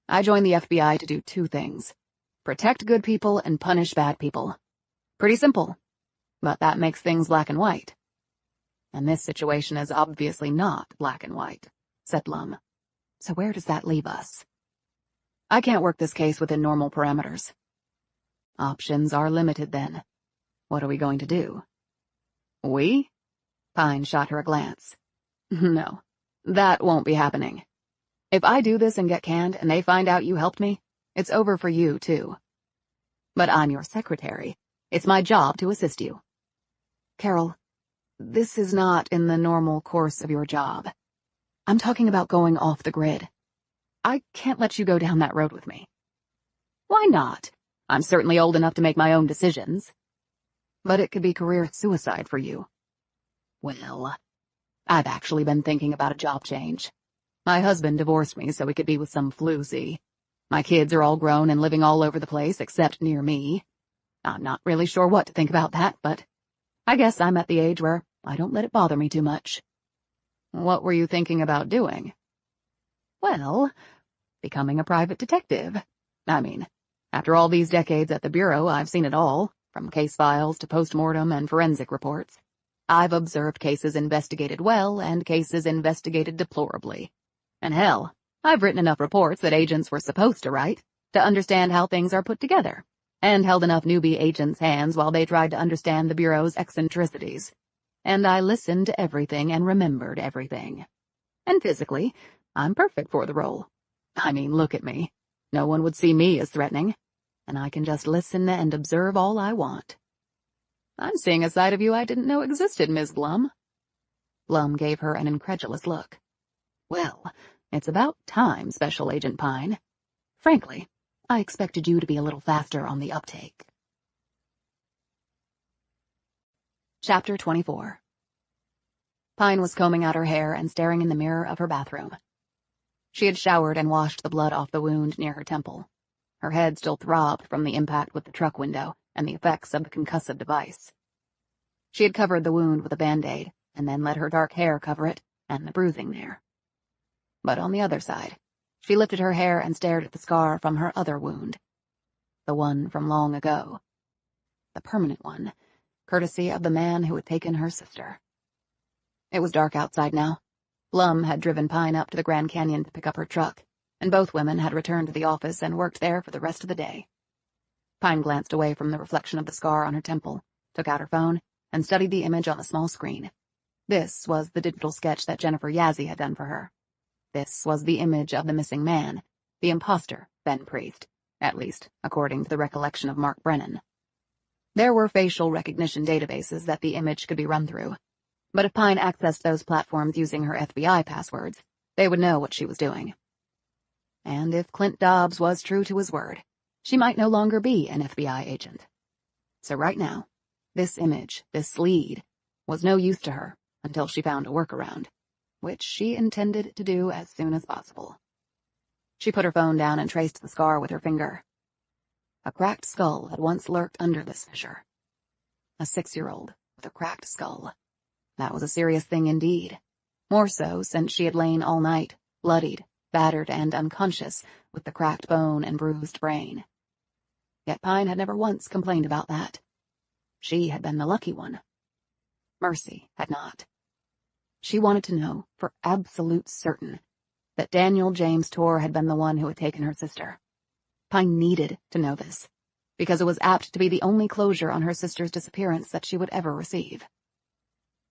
I joined the FBI to do two things: protect good people and punish bad people. Pretty simple, but that makes things black and white. And this situation is obviously not black and white, said Blum. So where does that leave us? I can't work this case within normal parameters. Options are limited then. What are we going to do? We? Pine shot her a glance. No, that won't be happening. If I do this and get canned and they find out you helped me, it's over for you, too. But I'm your secretary. It's my job to assist you. Carol, this is not in the normal course of your job. I'm talking about going off the grid. I can't let you go down that road with me. Why not? I'm certainly old enough to make my own decisions. But it could be career suicide for you. Well, I've actually been thinking about a job change. My husband divorced me so he could be with some floozy. My kids are all grown and living all over the place except near me. I'm not really sure what to think about that, but I guess I'm at the age where I don't let it bother me too much. What were you thinking about doing? Well, becoming a private detective. I mean, after all these decades at the Bureau, I've seen it all, from case files to post-mortem and forensic reports. I've observed cases investigated well and cases investigated deplorably. And hell, I've written enough reports that agents were supposed to write to understand how things are put together, and held enough newbie agents' hands while they tried to understand the Bureau's eccentricities. And I listened to everything and remembered everything. And physically, I'm perfect for the role. I mean, look at me. No one would see me as threatening, and I can just listen and observe all I want. I'm seeing a side of you I didn't know existed, Ms. Blum. Blum gave her an incredulous look. Well, it's about time, Special Agent Pine. Frankly, I expected you to be a little faster on the uptake. Chapter 24. Pine was combing out her hair and staring in the mirror of her bathroom. She had showered and washed the blood off the wound near her temple. Her head still throbbed from the impact with the truck window and the effects of the concussive device. She had covered the wound with a Band-Aid and then let her dark hair cover it and the bruising there. But on the other side, she lifted her hair and stared at the scar from her other wound. The one from long ago. The permanent one, courtesy of the man who had taken her sister. It was dark outside now. Blum had driven Pine up to the Grand Canyon to pick up her truck, and both women had returned to the office and worked there for the rest of the day. Pine glanced away from the reflection of the scar on her temple, took out her phone, and studied the image on the small screen. This was the digital sketch that Jennifer Yazzie had done for her. This was the image of the missing man, the imposter, Ben Priest, at least according to the recollection of Mark Brennan. There were facial recognition databases that the image could be run through, But if Pine accessed those platforms using her FBI passwords, they would know what she was doing. And if Clint Dobbs was true to his word, she might no longer be an FBI agent. So right now, this image, this lead, was no use to her until she found a workaround, which she intended to do as soon as possible. She put her phone down and traced the scar with her finger. A cracked skull had once lurked under this fissure. A 6-year-old with a cracked skull. That was a serious thing indeed. More so since she had lain all night, bloodied, battered, and unconscious, with the cracked bone and bruised brain. Yet Pine had never once complained about that. She had been the lucky one. Mercy had not. She wanted to know, for absolute certain, that Daniel James Torr had been the one who had taken her sister. Pine needed to know this, because it was apt to be the only closure on her sister's disappearance that she would ever receive.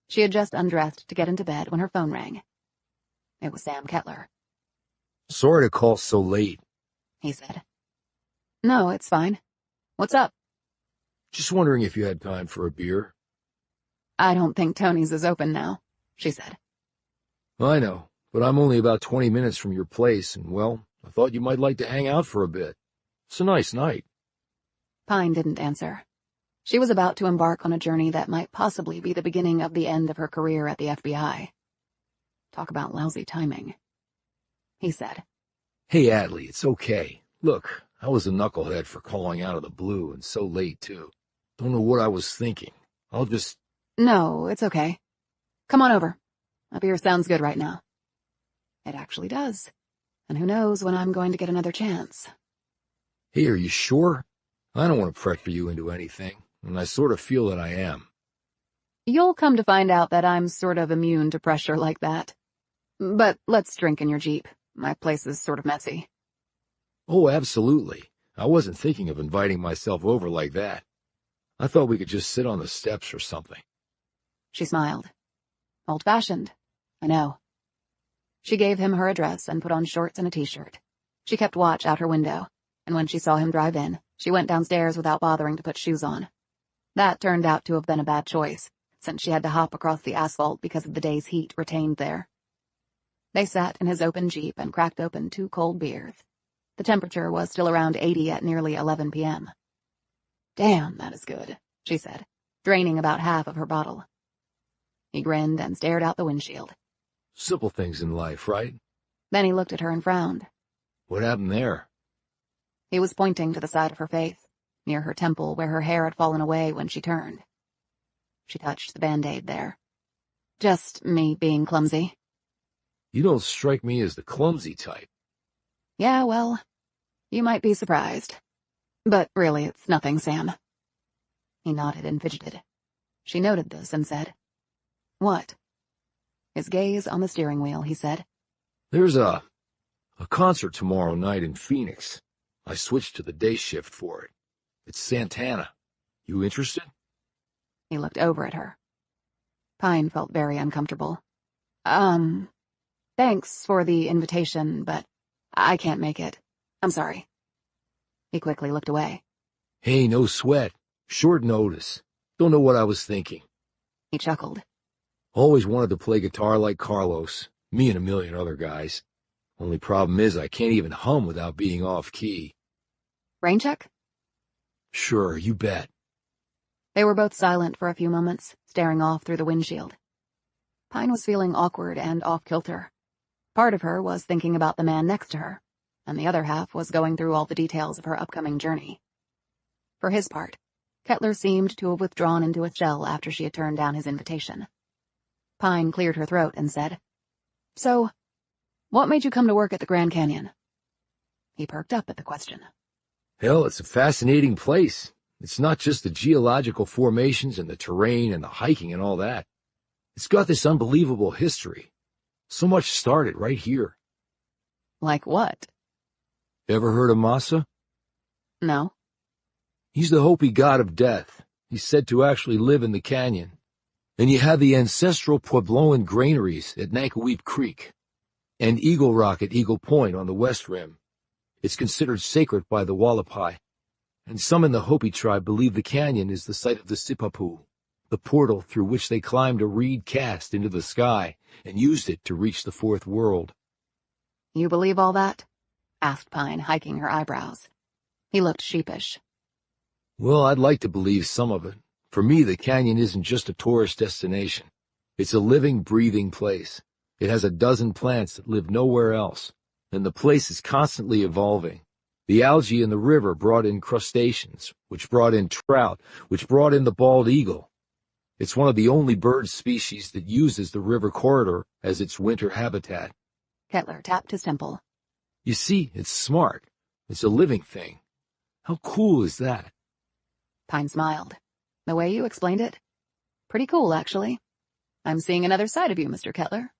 She had just undressed to get into bed when her phone rang. It was Sam Kettler. Sorry to call so late, he said. No, it's fine. What's up? Just wondering if you had time for a beer. I don't think Tony's is open now, she said. I know, but I'm only about 20 minutes from your place, and, well, I thought you might like to hang out for a bit. It's a nice night. Pine didn't answer. She was about to embark on a journey that might possibly be the beginning of the end of her career at the FBI. Talk about lousy timing. He said. Hey, Atlee, it's okay. Look, I was a knucklehead for calling out of the blue, and so late, too. Don't know what I was thinking. I'll just... No, it's okay. Come on over. A beer sounds good right now. It actually does. And who knows when I'm going to get another chance. Hey, are you sure? I don't want to pressure you into anything, and I sort of feel that I am. You'll come to find out that I'm sort of immune to pressure like that. But let's drink in your Jeep. My place is sort of messy. Oh, absolutely. I wasn't thinking of inviting myself over like that. I thought we could just sit on the steps or something. She smiled. Old-fashioned. I know. She gave him her address and put on shorts and a t-shirt. She kept watch out her window, and when she saw him drive in, she went downstairs without bothering to put shoes on. That turned out to have been a bad choice, since she had to hop across the asphalt because of the day's heat retained there. They sat in his open Jeep and cracked open 2 cold beers. The temperature was still around 80 at nearly 11 p.m. Damn, that is good, she said, draining about half of her bottle. He grinned and stared out the windshield. Simple things in life, right? Then he looked at her and frowned. What happened there? He was pointing to the side of her face, near her temple where her hair had fallen away when she turned. She touched the Band-Aid there. Just me being clumsy. You don't strike me as the clumsy type. Yeah, well, you might be surprised. But really, it's nothing, Sam. He nodded and fidgeted. She noted this and said, What? His gaze on the steering wheel, he said. There's a concert tomorrow night in Phoenix. I switched to the day shift for it. It's Santana. You interested? He looked over at her. Pine felt very uncomfortable. Thanks for the invitation, but I can't make it. I'm sorry. He quickly looked away. Hey, no sweat. Short notice. Don't know what I was thinking. He chuckled. Always wanted to play guitar like Carlos, me and a million other guys. Only problem is I can't even hum without being off-key. Rain check? Sure, you bet. They were both silent for a few moments, staring off through the windshield. Pine was feeling awkward and off-kilter. Part of her was thinking about the man next to her, and the other half was going through all the details of her upcoming journey. For his part, Kettler seemed to have withdrawn into a shell after she had turned down his invitation. Pine cleared her throat and said, So, what made you come to work at the Grand Canyon? He perked up at the question. Hell, it's a fascinating place. It's not just the geological formations and the terrain and the hiking and all that. It's got this unbelievable history. So much started right here. Like what? Ever heard of Masa? No. He's the Hopi god of death. He's said to actually live in the canyon. And you have the ancestral Puebloan granaries at Nankoweap Creek and Eagle Rock at Eagle Point on the west rim. It's considered sacred by the Wallapai, and some in the Hopi tribe believe the canyon is the site of the Sipapu, the portal through which they climbed a reed cast into the sky and used it to reach the fourth world. You believe all that? Asked Pine, hiking her eyebrows. He looked sheepish. Well, I'd like to believe some of it. For me, the canyon isn't just a tourist destination. It's a living, breathing place. It has a dozen plants that live nowhere else, and the place is constantly evolving. The algae in the river brought in crustaceans, which brought in trout, which brought in the bald eagle. It's one of the only bird species that uses the river corridor as its winter habitat. Kettler tapped his temple. You see, it's smart. It's a living thing. How cool is that? Pine smiled. The way you explained it? Pretty cool, actually. I'm seeing another side of you, Mr. Kettler.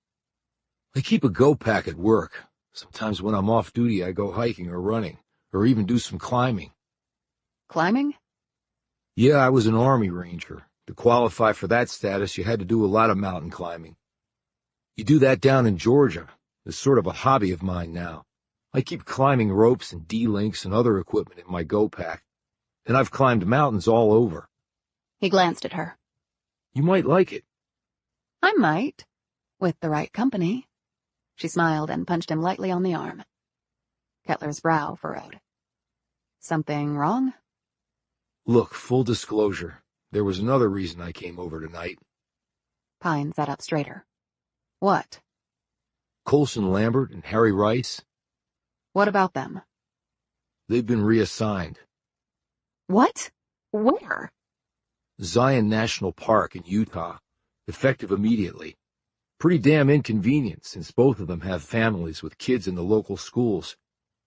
I keep a go-pack at work. Sometimes when I'm off duty, I go hiking or running, or even do some climbing. Climbing? Yeah, I was an Army Ranger. To qualify for that status, you had to do a lot of mountain climbing. You do that down in Georgia. It's sort of a hobby of mine now. I keep climbing ropes and D-links and other equipment in my go-pack, and I've climbed mountains all over. He glanced at her. You might like it. I might, with the right company. She smiled and punched him lightly on the arm. Kettler's brow furrowed. Something wrong? Look, full disclosure, there was another reason I came over tonight. Pine sat up straighter. What? Colson Lambert and Harry Rice. What about them? They've been reassigned. What? Where? Zion National Park in Utah, effective immediately. Pretty damn inconvenient, since both of them have families with kids in the local schools.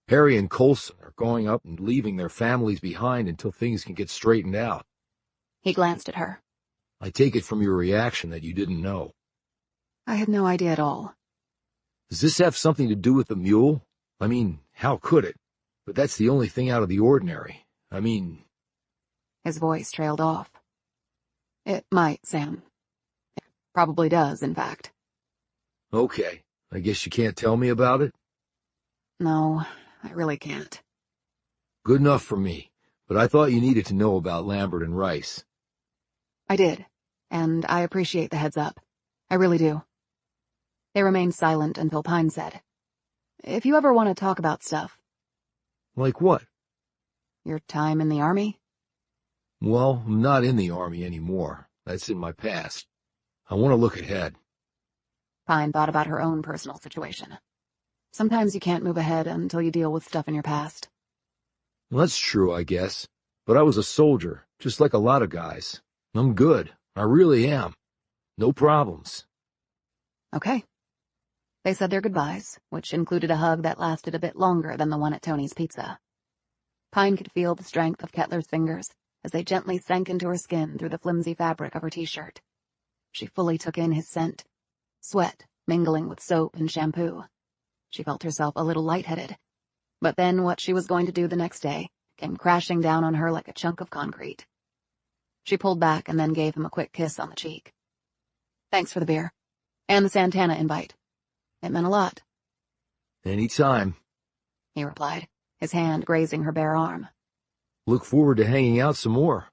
Harry and Colson are going up and leaving their families behind until things can get straightened out. He glanced at her. I take it from your reaction that you didn't know. I had no idea at all. Does this have something to do with the mule? I mean, how could it? But that's the only thing out of the ordinary. I mean... His voice trailed off. It might, Sam. It probably does, in fact. Okay, I guess you can't tell me about it? No, I really can't. Good enough for me, but I thought you needed to know about Lambert and Rice. I did, and I appreciate the heads up. I really do. They remained silent until Pine said, If you ever want to talk about stuff. Like what? Your time in the Army? Well, I'm not in the Army anymore. That's in my past. I want to look ahead. Pine thought about her own personal situation. Sometimes you can't move ahead until you deal with stuff in your past. Well, that's true, I guess. But I was a soldier, just like a lot of guys. I'm good. I really am. No problems. Okay. They said their goodbyes, which included a hug that lasted a bit longer than the one at Tony's Pizza. Pine could feel the strength of Kettler's fingers as they gently sank into her skin through the flimsy fabric of her t-shirt. She fully took in his scent, sweat mingling with soap and shampoo. She felt herself a little lightheaded, but then what she was going to do the next day came crashing down on her like a chunk of concrete. She pulled back and then gave him a quick kiss on the cheek. Thanks for the beer. And the Santana invite. It meant a lot. Anytime, he replied, his hand grazing her bare arm. Look forward to hanging out some more.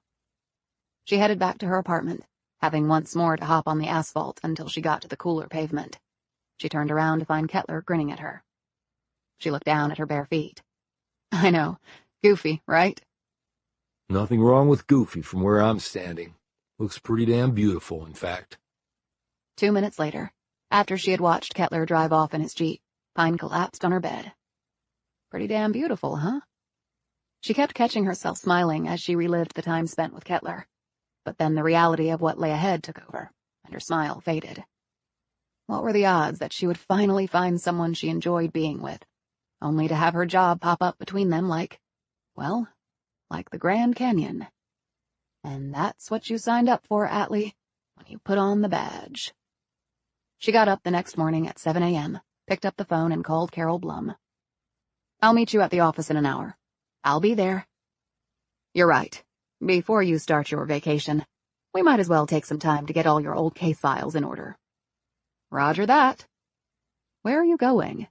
She headed back to her apartment, having once more to hop on the asphalt until she got to the cooler pavement. She turned around to find Kettler grinning at her. She looked down at her bare feet. I know. Goofy, right? Nothing wrong with Goofy from where I'm standing. Looks pretty damn beautiful, in fact. 2 minutes later, after she had watched Kettler drive off in his Jeep, Pine collapsed on her bed. Pretty damn beautiful, huh? She kept catching herself smiling as she relived the time spent with Kettler. But then the reality of what lay ahead took over, and her smile faded. What were the odds that she would finally find someone she enjoyed being with, only to have her job pop up between them like the Grand Canyon? And that's what you signed up for, Atlee, when you put on the badge. She got up the next morning at 7 a.m., picked up the phone and called Carol Blum. I'll meet you at the office in an hour. I'll be there. You're right. Before you start your vacation, we might as well take some time to get all your old case files in order. Roger that. Where are you going?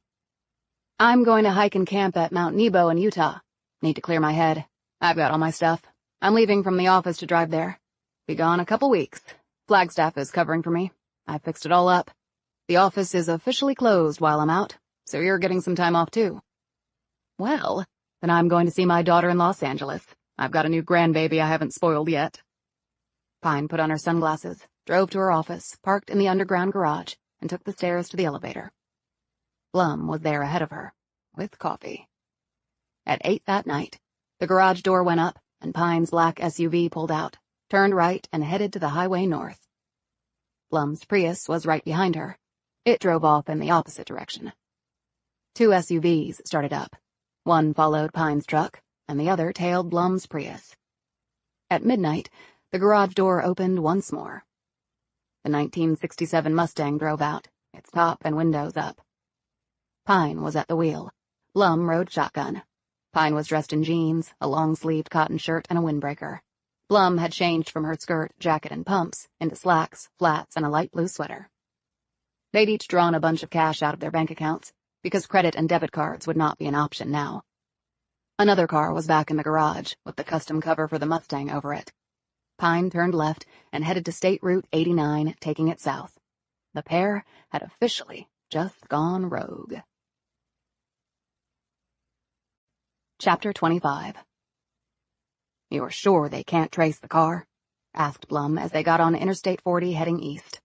I'm going to hike and camp at Mount Nebo in Utah. Need to clear my head. I've got all my stuff. I'm leaving from the office to drive there. Be gone a couple weeks. Flagstaff is covering for me. I fixed it all up. The office is officially closed while I'm out, so you're getting some time off too. Well, then I'm going to see my daughter in Los Angeles. I've got a new grandbaby I haven't spoiled yet. Pine put on her sunglasses, drove to her office, parked in the underground garage, and took the stairs to the elevator. Blum was there ahead of her, with coffee. At 8 that night, the garage door went up, and Pine's black SUV pulled out, turned right, and headed to the highway north. Blum's Prius was right behind her. It drove off in the opposite direction. 2 SUVs started up. One followed Pine's truck, and the other tailed Blum's Prius. At midnight, the garage door opened once more. The 1967 Mustang drove out, its top and windows up. Pine was at the wheel. Blum rode shotgun. Pine was dressed in jeans, a long-sleeved cotton shirt, and a windbreaker. Blum had changed from her skirt, jacket, and pumps into slacks, flats, and a light blue sweater. They'd each drawn a bunch of cash out of their bank accounts, because credit and debit cards would not be an option now. Another car was back in the garage, with the custom cover for the Mustang over it. Pine turned left and headed to State Route 89, taking it south. The pair had officially just gone rogue. Chapter 25. "You're sure they can't trace the car?" asked Blum as they got on Interstate 40 heading east.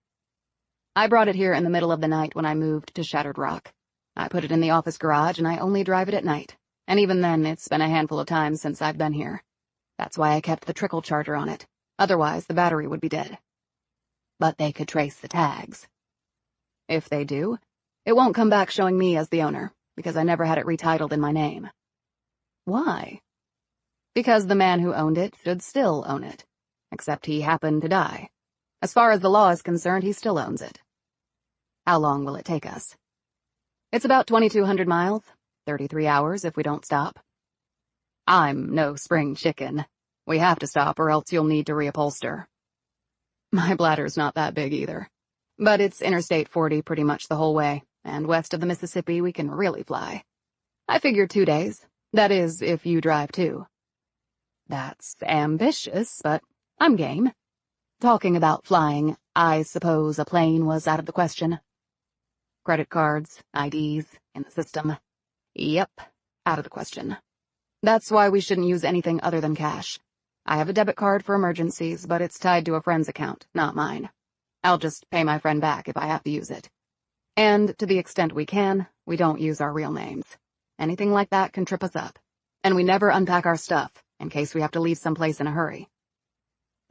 "I brought it here in the middle of the night when I moved to Shattered Rock. I put it in the office garage and I only drive it at night, and even then it's been a handful of times since I've been here. That's why I kept the trickle charger on it, otherwise the battery would be dead." "But they could trace the tags." "If they do, it won't come back showing me as the owner, because I never had it retitled in my name." "Why?" "Because the man who owned it should still own it, except he happened to die. As far as the law is concerned, he still owns it." "How long will it take us?" "It's about 2,200 miles, 33 hours if we don't stop." "I'm no spring chicken. We have to stop or else you'll need to reupholster." "My bladder's not that big either. But it's Interstate 40 pretty much the whole way, and west of the Mississippi we can really fly. I figure 2 days. That is, if you drive too." "That's ambitious, but I'm game. Talking about flying, I suppose a plane was out of the question." "Credit cards, IDs, in the system." "Yep, out of the question. That's why we shouldn't use anything other than cash. I have a debit card for emergencies, but it's tied to a friend's account, not mine. I'll just pay my friend back if I have to use it. And to the extent we can, we don't use our real names. Anything like that can trip us up. And we never unpack our stuff, in case we have to leave someplace in a hurry."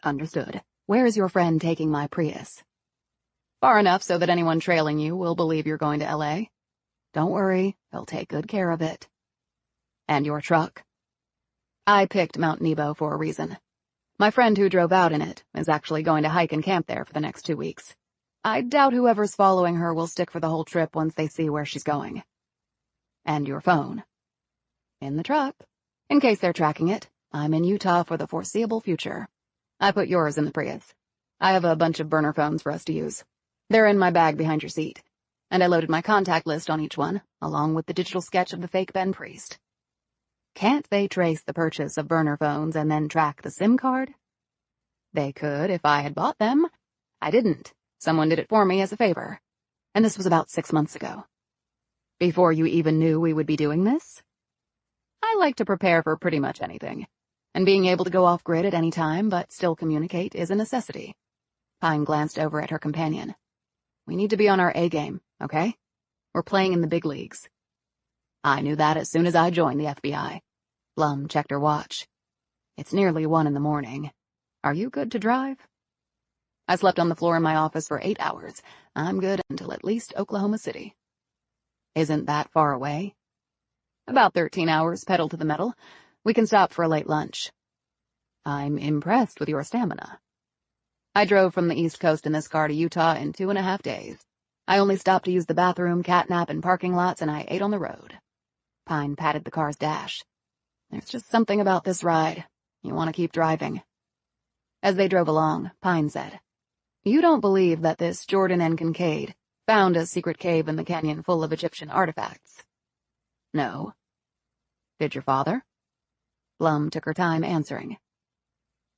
"Understood. Where is your friend taking my Prius?" "Far enough so that anyone trailing you will believe you're going to LA. Don't worry, he'll take good care of it." "And your truck?" "I picked Mount Nebo for a reason. My friend who drove out in it is actually going to hike and camp there for the next 2 weeks. I doubt whoever's following her will stick for the whole trip once they see where she's going." "And your phone?" "In the truck. In case they're tracking it, I'm in Utah for the foreseeable future. I put yours in the Prius. I have a bunch of burner phones for us to use. They're in my bag behind your seat. And I loaded my contact list on each one, along with the digital sketch of the fake Ben Priest." "Can't they trace the purchase of burner phones and then track the SIM card?" "They could if I had bought them. I didn't. Someone did it for me as a favor. And this was about 6 months ago." "Before you even knew we would be doing this?" "I like to prepare for pretty much anything. And being able to go off-grid at any time but still communicate is a necessity." Pine glanced over at her companion. "We need to be on our A-game, okay? We're playing in the big leagues." "I knew that as soon as I joined the FBI." Blum checked her watch. "It's nearly 1 in the morning. Are you good to drive?" "I slept on the floor in my office for 8 hours. I'm good until at least Oklahoma City." "Isn't that far away?" "About 13 hours, pedal to the metal. We can stop for a late lunch." "I'm impressed with your stamina." "I drove from the East Coast in this car to Utah in 2.5 days. I only stopped to use the bathroom, catnap, and parking lots, and I ate on the road." Pine patted the car's dash. "There's just something about this ride. You want to keep driving." As they drove along, Pine said, "You don't believe that this Jordan and Kincaid found a secret cave in the canyon full of Egyptian artifacts?" "No." "Did your father?" Blum took her time answering.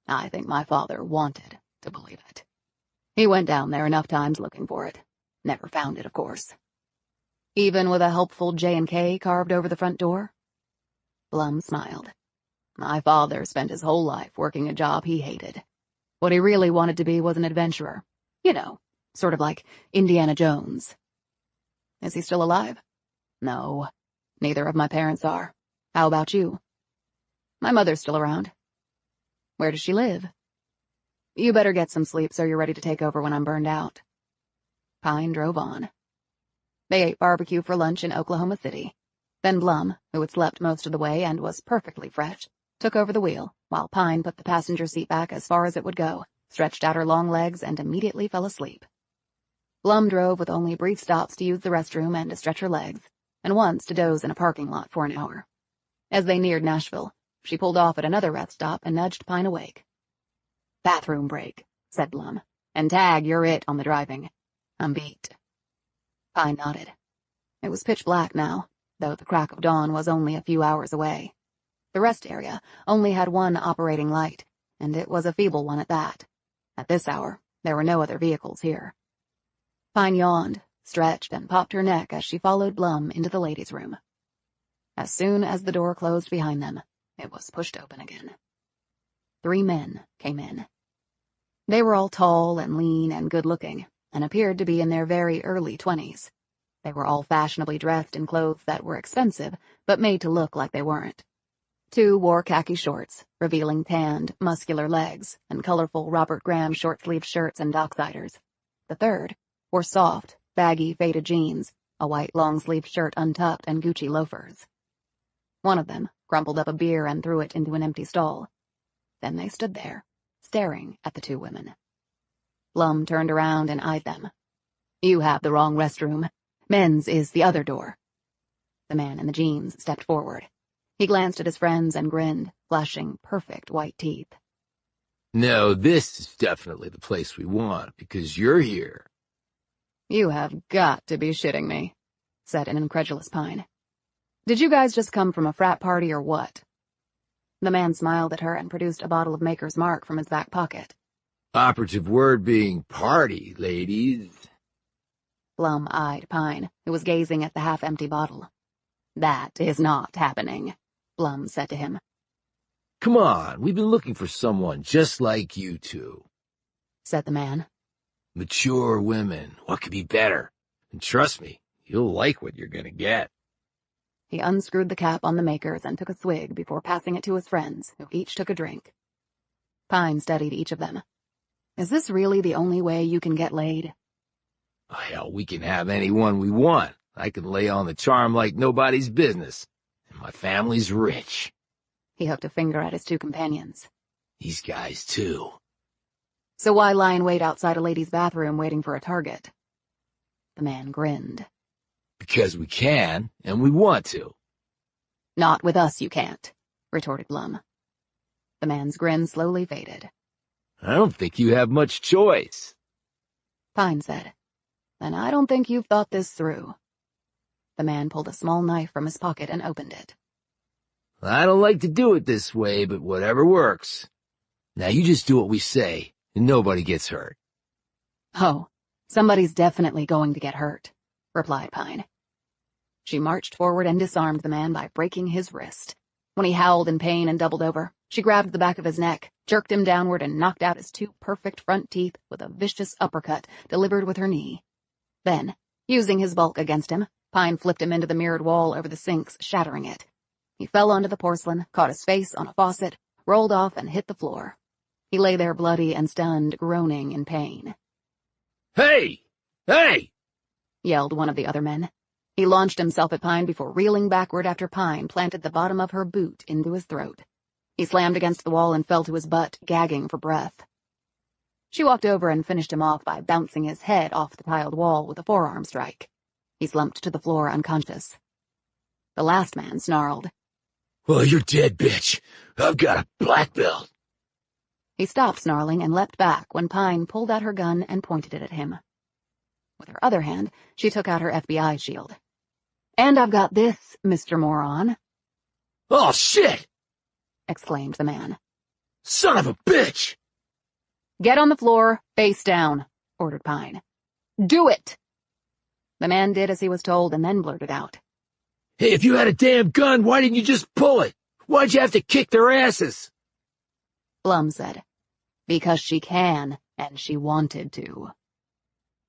"I think my father wanted to believe it. He went down there enough times looking for it. Never found it, of course. Even with a helpful J&K carved over the front door? Blum smiled. My father spent his whole life working a job he hated. What he really wanted to be was an adventurer. You know, sort of like Indiana Jones. Is he still alive? No, neither of my parents are. How about you? My mother's still around. Where does she live? You better get some sleep so you're ready to take over when I'm burned out. Pine drove on. They ate barbecue for lunch in Oklahoma City. Then Blum, who had slept most of the way and was perfectly fresh, took over the wheel, while Pine put the passenger seat back as far as it would go, stretched out her long legs, and immediately fell asleep. Blum drove with only brief stops to use the restroom and to stretch her legs, and once to doze in a parking lot for an hour. As they neared Nashville, she pulled off at another rest stop and nudged Pine awake. Bathroom break, said Blum, and Tag, you're it on the driving. I'm beat. Pine nodded. It was pitch black now, though the crack of dawn was only a few hours away. The rest area only had one operating light, and it was a feeble one at that. At this hour, there were no other vehicles here. Pine yawned, stretched, and popped her neck as she followed Blum into the ladies' room. As soon as the door closed behind them, it was pushed open again. 3 men came in. They were all tall and lean and good-looking, and appeared to be in their very early 20s. They were all fashionably dressed in clothes that were expensive, but made to look like they weren't. 2 wore khaki shorts, revealing tanned, muscular legs, and colorful Robert Graham short-sleeved shirts and docksiders. The third wore soft, baggy, faded jeans, a white long-sleeved shirt untucked, and Gucci loafers. One of them crumpled up a beer and threw it into an empty stall. Then they stood there, staring at the 2 women. Blum turned around and eyed them. You have the wrong restroom. Men's is the other door. The man in the jeans stepped forward. He glanced at his friends and grinned, flashing perfect white teeth. No, this is definitely the place we want, because you're here. You have got to be shitting me, said an incredulous Pine. Did you guys just come from a frat party or what? The man smiled at her and produced a bottle of Maker's Mark from his back pocket. Operative word being party, ladies. Blum eyed Pine, who was gazing at the half-empty bottle. That is not happening, Blum said to him. Come on, we've been looking for someone just like you 2, said the man. Mature women, what could be better? And trust me, you'll like what you're gonna get. He unscrewed the cap on the Makers and took a swig before passing it to his friends, who each took a drink. Pine studied each of them. Is this really the only way you can get laid? Oh, hell, we can have anyone we want. I can lay on the charm like nobody's business. And my family's rich. He hooked a finger at his 2 companions. These guys, too. So why lie in wait outside a lady's bathroom waiting for a target? The man grinned. Because we can, and we want to. Not with us you can't, retorted Blum. The man's grin slowly faded. I don't think you have much choice. Pine said. Then I don't think you've thought this through. The man pulled a small knife from his pocket and opened it. I don't like to do it this way, but whatever works. Now you just do what we say, and nobody gets hurt. Oh, somebody's definitely going to get hurt, replied Pine. She marched forward and disarmed the man by breaking his wrist. When he howled in pain and doubled over, she grabbed the back of his neck, jerked him downward, and knocked out his 2 perfect front teeth with a vicious uppercut delivered with her knee. Then, using his bulk against him, Pine flipped him into the mirrored wall over the sinks, shattering it. He fell onto the porcelain, caught his face on a faucet, rolled off, and hit the floor. He lay there bloody and stunned, groaning in pain. Hey! Hey! Yelled one of the other men. He launched himself at Pine before reeling backward after Pine planted the bottom of her boot into his throat. He slammed against the wall and fell to his butt, gagging for breath. She walked over and finished him off by bouncing his head off the tiled wall with a forearm strike. He slumped to the floor unconscious. The last man snarled. Well, you're dead, bitch. I've got a black belt. He stopped snarling and leapt back when Pine pulled out her gun and pointed it at him. With her other hand, she took out her FBI shield. And I've got this, Mr. Moron. Oh, shit! Exclaimed the man. Son of a bitch! "Get on the floor, face down," ordered Pine. "Do it!" The man did as he was told and then blurted out, "Hey, if you had a damn gun, why didn't you just pull it? Why'd you have to kick their asses?" Blum said, "Because she can, and she wanted to."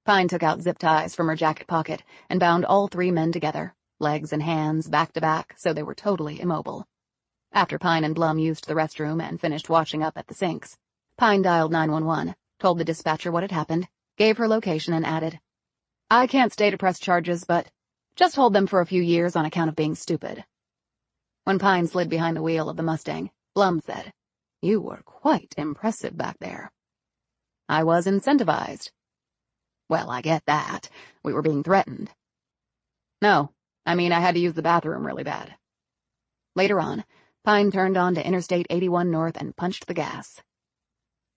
Pine took out zip ties from her jacket pocket and bound all three men together, legs and hands back to back, so they were totally immobile. After Pine and Blum used the restroom and finished washing up at the sinks, Pine dialed 911, told the dispatcher what had happened, gave her location, and added, "I can't stay to press charges, but just hold them for a few years on account of being stupid." When Pine slid behind the wheel of the Mustang, Blum said, "You were quite impressive back there." "I was incentivized." "Well, I get that. We were being threatened." "No, I mean I had to use the bathroom really bad." Later on, Pine turned onto Interstate 81 North and punched the gas.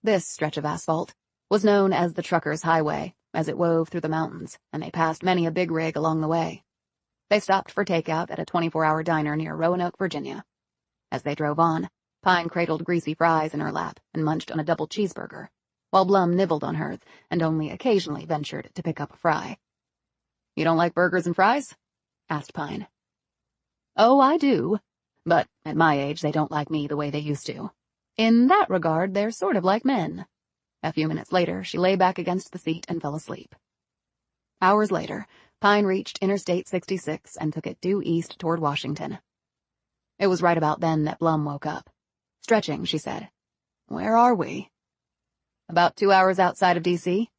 This stretch of asphalt was known as the Truckers' Highway, as it wove through the mountains, and they passed many a big rig along the way. They stopped for takeout at a 24-hour diner near Roanoke, Virginia. As they drove on, Pine cradled greasy fries in her lap and munched on a double cheeseburger, while Blum nibbled on hers and only occasionally ventured to pick up a fry. "You don't like burgers and fries?" asked Pine. "Oh, I do. But at my age, they don't like me the way they used to. In that regard, they're sort of like men." A few minutes later, she lay back against the seat and fell asleep. Hours later, Pine reached Interstate 66 and took it due east toward Washington. It was right about then that Blum woke up. Stretching, she said, "Where are we?" "About 2 hours outside of D.C.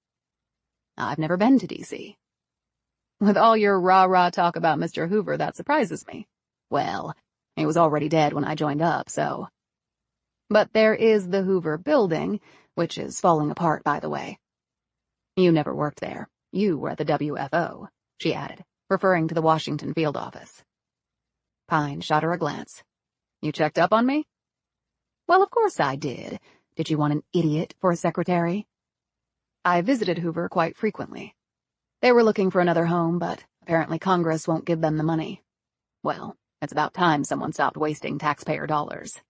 "I've never been to D.C. "With all your rah-rah talk about Mr. Hoover, that surprises me. Well, he was already dead when I joined up, so." "But there is the Hoover building, which is falling apart, by the way." "You never worked there. You were at the WFO," she added, referring to the Washington field office. Pine shot her a glance. "You checked up on me?" "Well, of course I did. Did you want an idiot for a secretary?" "I visited Hoover quite frequently. They were looking for another home, but apparently Congress won't give them the money. Well, it's about time someone stopped wasting taxpayer dollars."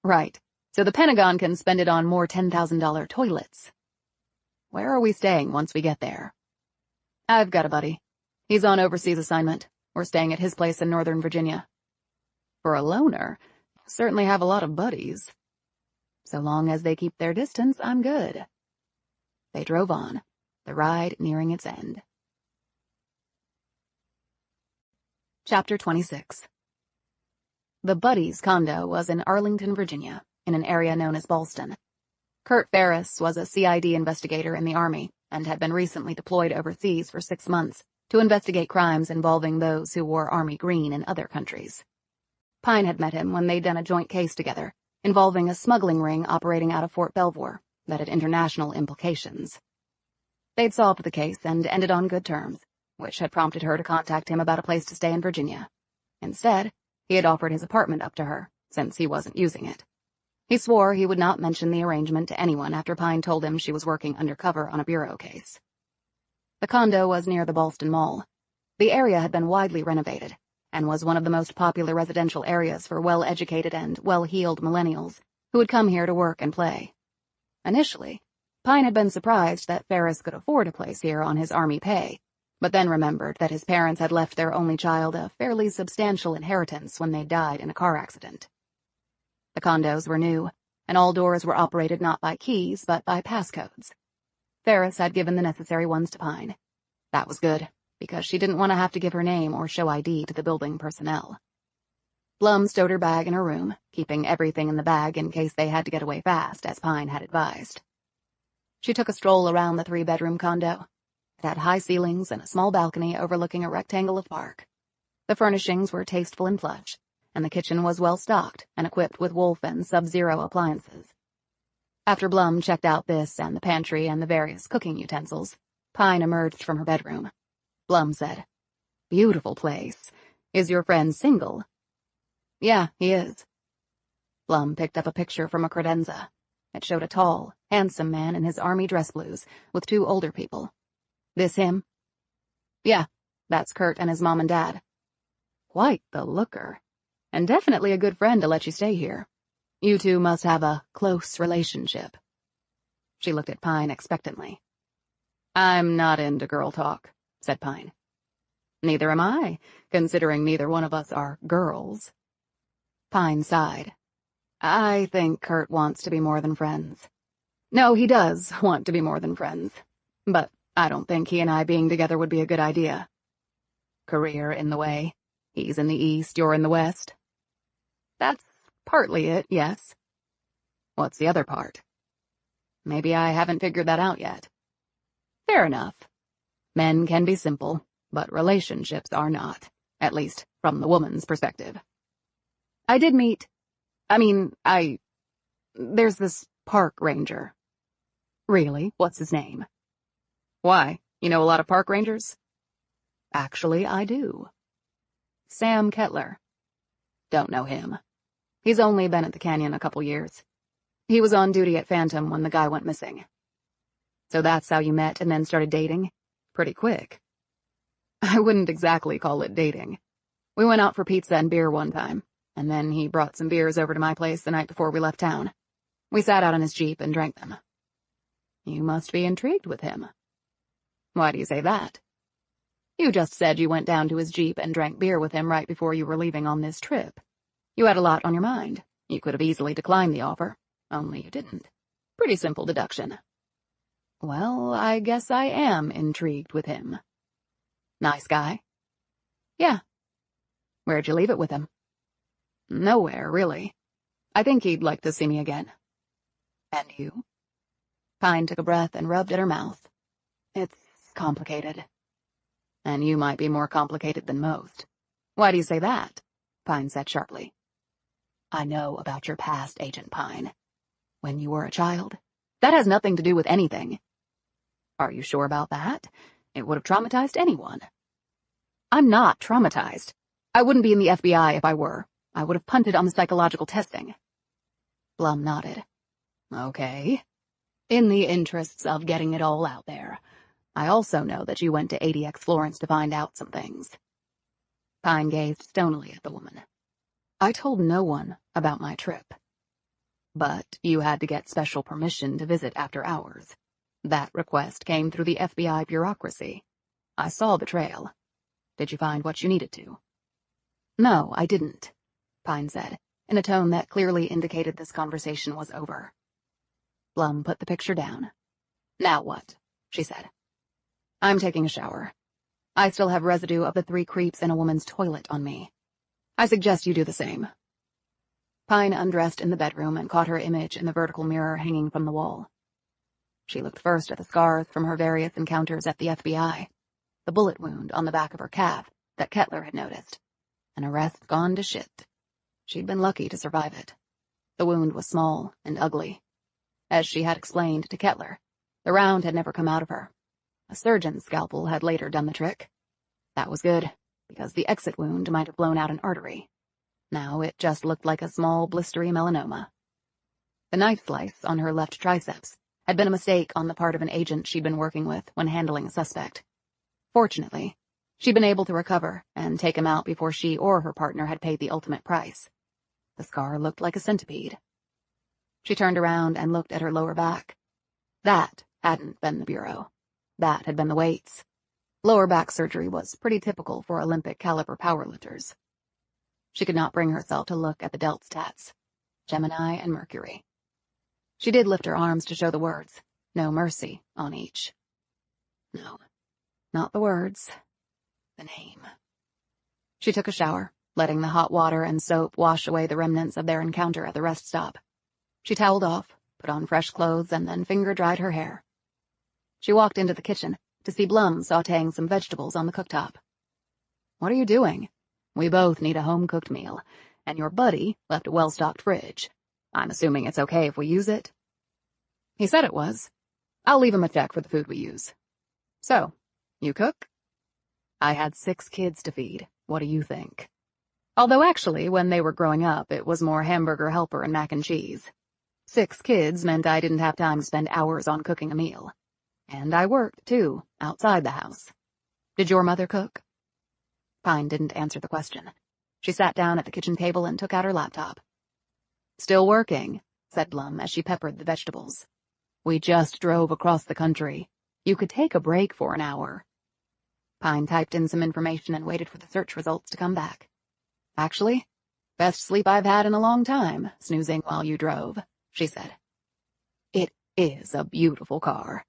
"Right, so the Pentagon can spend it on more $10,000 toilets." "Where are we staying once we get there?" "I've got a buddy. He's on overseas assignment. We're staying at his place in Northern Virginia." "For a loner, you certainly have a lot of buddies." "So long as they keep their distance, I'm good." They drove on, the ride nearing its end. Chapter 26. The Buddies' condo was in Arlington, Virginia, in an area known as Ballston. Kurt Ferris was a CID investigator in the Army and had been recently deployed overseas for 6 months to investigate crimes involving those who wore Army green in other countries. Pine had met him when they'd done a joint case together, involving a smuggling ring operating out of Fort Belvoir that had international implications. They'd solved the case and ended on good terms, which had prompted her to contact him about a place to stay in Virginia. Instead, he had offered his apartment up to her, since he wasn't using it. He swore he would not mention the arrangement to anyone after Pine told him she was working undercover on a bureau case. The condo was near the Ballston Mall. The area had been widely renovated, and was one of the most popular residential areas for well-educated and well-heeled millennials who would come here to work and play. Initially, Pine had been surprised that Ferris could afford a place here on his Army pay, but then remembered that his parents had left their only child a fairly substantial inheritance when they died in a car accident. The condos were new, and all doors were operated not by keys but by passcodes. Ferris had given the necessary ones to Pine. That was good, because she didn't want to have to give her name or show ID to the building personnel. Blum stowed her bag in her room, keeping everything in the bag in case they had to get away fast, as Pine had advised. She took a stroll around the 3-bedroom condo. It had high ceilings and a small balcony overlooking a rectangle of park. The furnishings were tasteful and plush, and the kitchen was well stocked and equipped with Wolf and Sub-Zero appliances. After Blum checked out this and the pantry and the various cooking utensils, Pine emerged from her bedroom. Blum said, "Beautiful place. Is your friend single?" "Yeah, he is." Blum picked up a picture from a credenza. It showed a tall, handsome man in his Army dress blues with 2 older people. "This him?" "Yeah, that's Kurt and his mom and dad." "Quite the looker. And definitely a good friend to let you stay here. You two must have a close relationship." She looked at Pine expectantly. "I'm not into girl talk," said Pine. "Neither am I, considering neither one of us are girls." Pine sighed. "I think Kurt wants to be more than friends. No, he does want to be more than friends. But I don't think he and I being together would be a good idea. Career in the way. He's in the East, you're in the West." "That's partly it, yes." "What's the other part?" "Maybe I haven't figured that out yet." "Fair enough. Men can be simple, but relationships are not, at least from the woman's perspective. I did meet... There's this park ranger." "Really? What's his name?" "Why, you know a lot of park rangers?" "Actually, I do." "Sam Kettler." "Don't know him. He's only been at the canyon a couple years. He was on duty at Phantom when the guy went missing." "So that's how you met and then started dating? Pretty quick." "I wouldn't exactly call it dating. We went out for pizza and beer one time, and then he brought some beers over to my place the night before we left town. We sat out on his Jeep and drank them." "You must be intrigued with him." "Why do you say that?" "You just said you went down to his Jeep and drank beer with him right before you were leaving on this trip. You had a lot on your mind. You could have easily declined the offer, only you didn't. Pretty simple deduction." "Well, I guess I am intrigued with him." "Nice guy?" "Yeah." "Where'd you leave it with him?" "Nowhere, really. I think he'd like to see me again." "And you?" Pine took a breath and rubbed at her mouth. "It's complicated." "And you might be more complicated than most." "Why do you say that?" Pine said sharply. "I know about your past, Agent Pine. When you were a child. That has nothing to do with anything." "Are you sure about that? It would have traumatized anyone." "I'm not traumatized. I wouldn't be in the FBI if I were. I would have punted on the psychological testing." Blum nodded. "Okay. In the interests of getting it all out there, I also know that you went to ADX Florence to find out some things." Pine gazed stonily at the woman. "I told no one about my trip." "But you had to get special permission to visit after hours. That request came through the FBI bureaucracy. I saw the trail. Did you find what you needed to?" "No, I didn't," Pine said, in a tone that clearly indicated this conversation was over. Blum put the picture down. "Now what?" she said. "I'm taking a shower. I still have residue of the 3 creeps in a woman's toilet on me. I suggest you do the same." Pine undressed in the bedroom and caught her image in the vertical mirror hanging from the wall. She looked first at the scars from her various encounters at the FBI, the bullet wound on the back of her calf that Kettler had noticed, an arrest gone to shit. She'd been lucky to survive it. The wound was small and ugly. As she had explained to Kettler, the round had never come out of her. A surgeon's scalpel had later done the trick. That was good, because the exit wound might have blown out an artery. Now it just looked like a small blistery melanoma. The knife slice on her left triceps had been a mistake on the part of an agent she'd been working with when handling a suspect. Fortunately, she'd been able to recover and take him out before she or her partner had paid the ultimate price. The scar looked like a centipede. She turned around and looked at her lower back. That hadn't been the bureau. That had been the weights. Lower back surgery was pretty typical for Olympic-caliber powerlifters. She could not bring herself to look at the delt stats, Gemini and Mercury. She did lift her arms to show the words, "No mercy," on each. No, not the words. The name. She took a shower, letting the hot water and soap wash away the remnants of their encounter at the rest stop. She toweled off, put on fresh clothes, and then finger-dried her hair. She walked into the kitchen to see Blum sautéing some vegetables on the cooktop. "What are you doing? We both need a home-cooked meal, and your buddy left a well-stocked fridge. I'm assuming it's okay if we use it?" "He said it was. I'll leave him a check for the food we use." "So, you cook?" "I had 6 kids to feed. What do you think?" Although actually, when they were growing up, it was more hamburger helper and mac and cheese. 6 kids meant I didn't have time to spend hours on cooking a meal. And I worked, too, outside the house. Did your mother cook? Pine didn't answer the question. She sat down at the kitchen table and took out her laptop. "Still working," said Blum as she peppered the vegetables. We just drove across the country. You could take a break for an hour." Pine typed in some information and waited for the search results to come back. "Actually, best sleep I've had in a long time, snoozing while you drove," she said. "It is a beautiful car.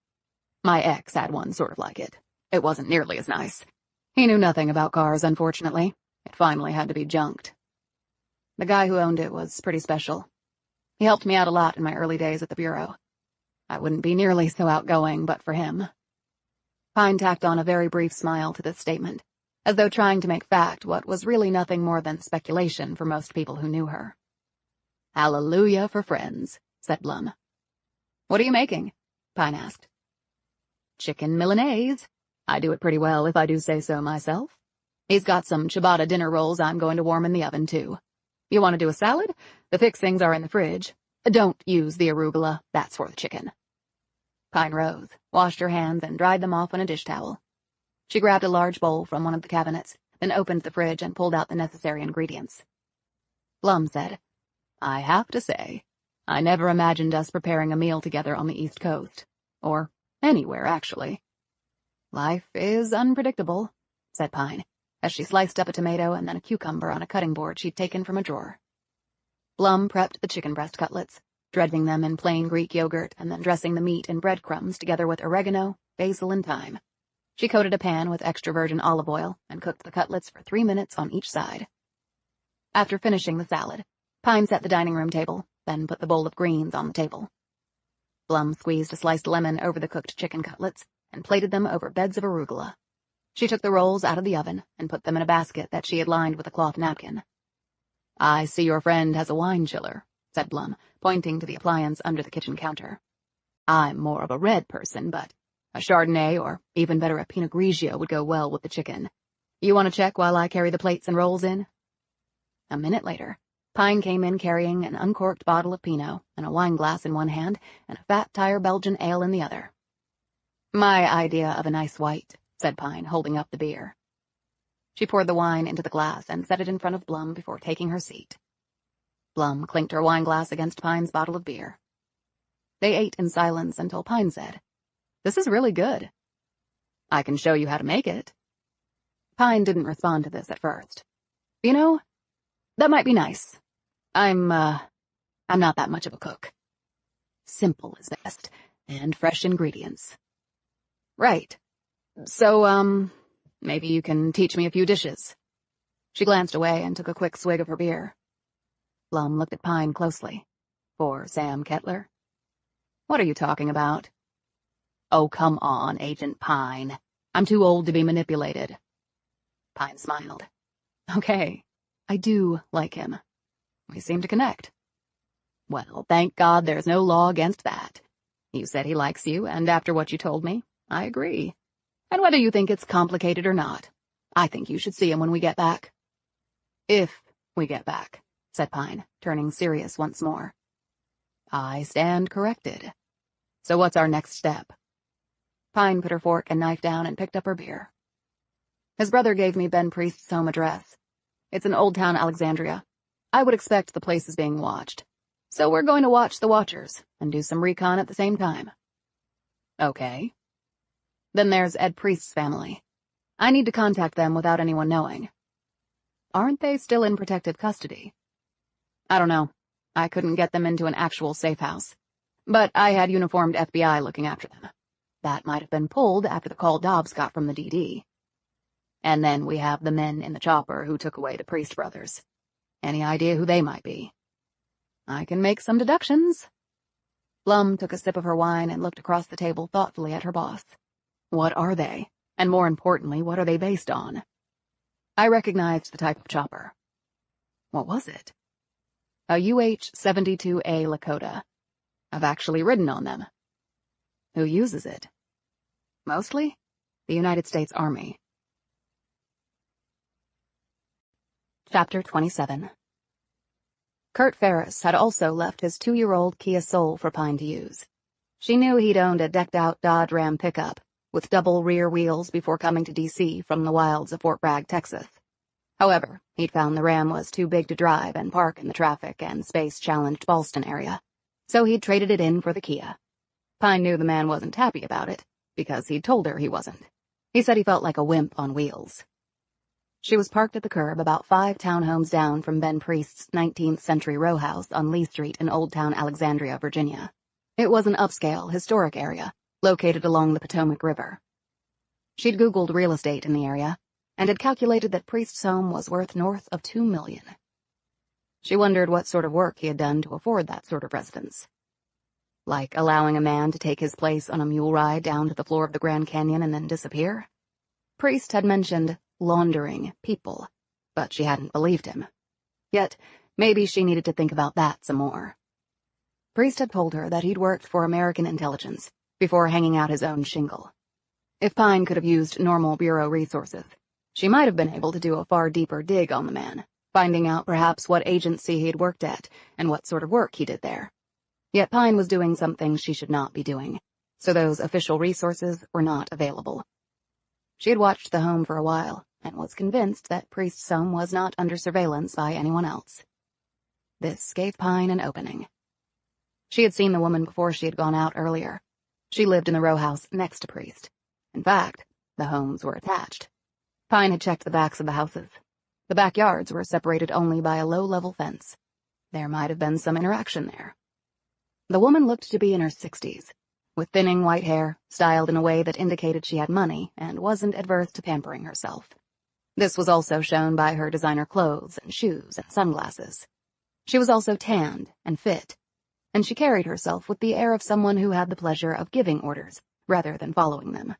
My ex had one sort of like it. It wasn't nearly as nice. He knew nothing about cars, unfortunately. It finally had to be junked. The guy who owned it was pretty special. He helped me out a lot in my early days at the Bureau. I wouldn't be nearly so outgoing but for him." Pine tacked on a very brief smile to this statement, as though trying to make fact what was really nothing more than speculation for most people who knew her. "Hallelujah for friends," said Blum. "What are you making?" Pine asked. "Chicken Milanese. I do it pretty well if I do say so myself. He's got some ciabatta dinner rolls I'm going to warm in the oven, too. You want to do a salad? The fixings are in the fridge. Don't use the arugula, that's for the chicken." Pine rose, washed her hands, and dried them off on a dish towel. She grabbed a large bowl from one of the cabinets, then opened the fridge and pulled out the necessary ingredients. Blum said, "I have to say, I never imagined us preparing a meal together on the East Coast. Or anywhere, actually." "Life is unpredictable," said Pine, as she sliced up a tomato and then a cucumber on a cutting board she'd taken from a drawer. Blum prepped the chicken breast cutlets, dredging them in plain Greek yogurt and then dressing the meat in breadcrumbs together with oregano, basil, and thyme. She coated a pan with extra virgin olive oil and cooked the cutlets for 3 minutes on each side. After finishing the salad, Pine set the dining room table, then put the bowl of greens on the table. Blum squeezed a sliced lemon over the cooked chicken cutlets and plated them over beds of arugula. She took the rolls out of the oven and put them in a basket that she had lined with a cloth napkin. "I see your friend has a wine chiller," said Blum, pointing to the appliance under the kitchen counter. "I'm more of a red person, but a Chardonnay or, even better, a Pinot Grigio would go well with the chicken. You want to check while I carry the plates and rolls in?" A minute later, Pine came in carrying an uncorked bottle of Pinot and a wine glass in one hand and a fat tire Belgian ale in the other. "My idea of a nice white," said Pine, holding up the beer. She poured the wine into the glass and set it in front of Blum before taking her seat. Blum clinked her wine glass against Pine's bottle of beer. They ate in silence until Pine said, "This is really good. I can show you how to make it." Pine didn't respond to this at first. "You know, that might be nice. I'm not that much of a cook. Simple is best, and fresh ingredients." "Right. So, maybe you can teach me a few dishes." She glanced away and took a quick swig of her beer. Blum looked at Pine closely. "For Sam Kettler?" "What are you talking about?" "Oh, come on, Agent Pine. I'm too old to be manipulated." Pine smiled. "Okay, I do like him. We seem to connect." "Well, thank God there's no law against that. You said he likes you, and after what you told me, I agree. And whether you think it's complicated or not, I think you should see him when we get back." "If we get back," said Pine, turning serious once more. "I stand corrected. So what's our next step?" Pine put her fork and knife down and picked up her beer. "His brother gave me Ben Priest's home address. It's in Old Town Alexandria. I would expect the place is being watched. So we're going to watch the watchers and do some recon at the same time." "Okay." "Then there's Ed Priest's family. I need to contact them without anyone knowing." "Aren't they still in protective custody?" "I don't know. I couldn't get them into an actual safe house. But I had uniformed FBI looking after them. That might have been pulled after the call Dobbs got from the DD. And then we have the men in the chopper who took away the Priest brothers. Any idea who they might be?" "I can make some deductions." Blum took a sip of her wine and looked across the table thoughtfully at her boss. "What are they? And more importantly, what are they based on?" I recognized the type of chopper. "What was it?" "A UH-72A Lakota. I've actually ridden on them." "Who uses it?" "Mostly the United States Army." Chapter 27. Kurt Ferris had also left his 2-year-old Kia Soul for Pine to use. She knew he'd owned a decked-out Dodge Ram pickup with double rear wheels before coming to D.C. from the wilds of Fort Bragg, Texas. However, he'd found the Ram was too big to drive and park in the traffic and space-challenged Ballston area, so he'd traded it in for the Kia. Pine knew the man wasn't happy about it, because he'd told her he wasn't. He said he felt like a wimp on wheels. She was parked at the curb about 5 townhomes down from Ben Priest's 19th century row house on Lee Street in Old Town Alexandria, Virginia. It was an upscale, historic area, located along the Potomac River. She'd Googled real estate in the area, and had calculated that Priest's home was worth north of $2 million. She wondered what sort of work he had done to afford that sort of residence. Like allowing a man to take his place on a mule ride down to the floor of the Grand Canyon and then disappear? Priest had mentioned laundering people, but she hadn't believed him. Yet, maybe she needed to think about that some more. Priest had told her that he'd worked for American intelligence before hanging out his own shingle. If Pine could have used normal bureau resources, she might have been able to do a far deeper dig on the man, finding out perhaps what agency he'd worked at and what sort of work he did there. Yet Pine was doing something she should not be doing, so those official resources were not available. She had watched the home for a while, and was convinced that Priest's home was not under surveillance by anyone else. This gave Pine an opening. She had seen the woman before she had gone out earlier. She lived in the row house next to Priest. In fact, the homes were attached. Pine had checked the backs of the houses. The backyards were separated only by a low-level fence. There might have been some interaction there. The woman looked to be in her 60s, with thinning white hair, styled in a way that indicated she had money and wasn't adverse to pampering herself. This was also shown by her designer clothes and shoes and sunglasses. She was also tanned and fit, and she carried herself with the air of someone who had the pleasure of giving orders rather than following them.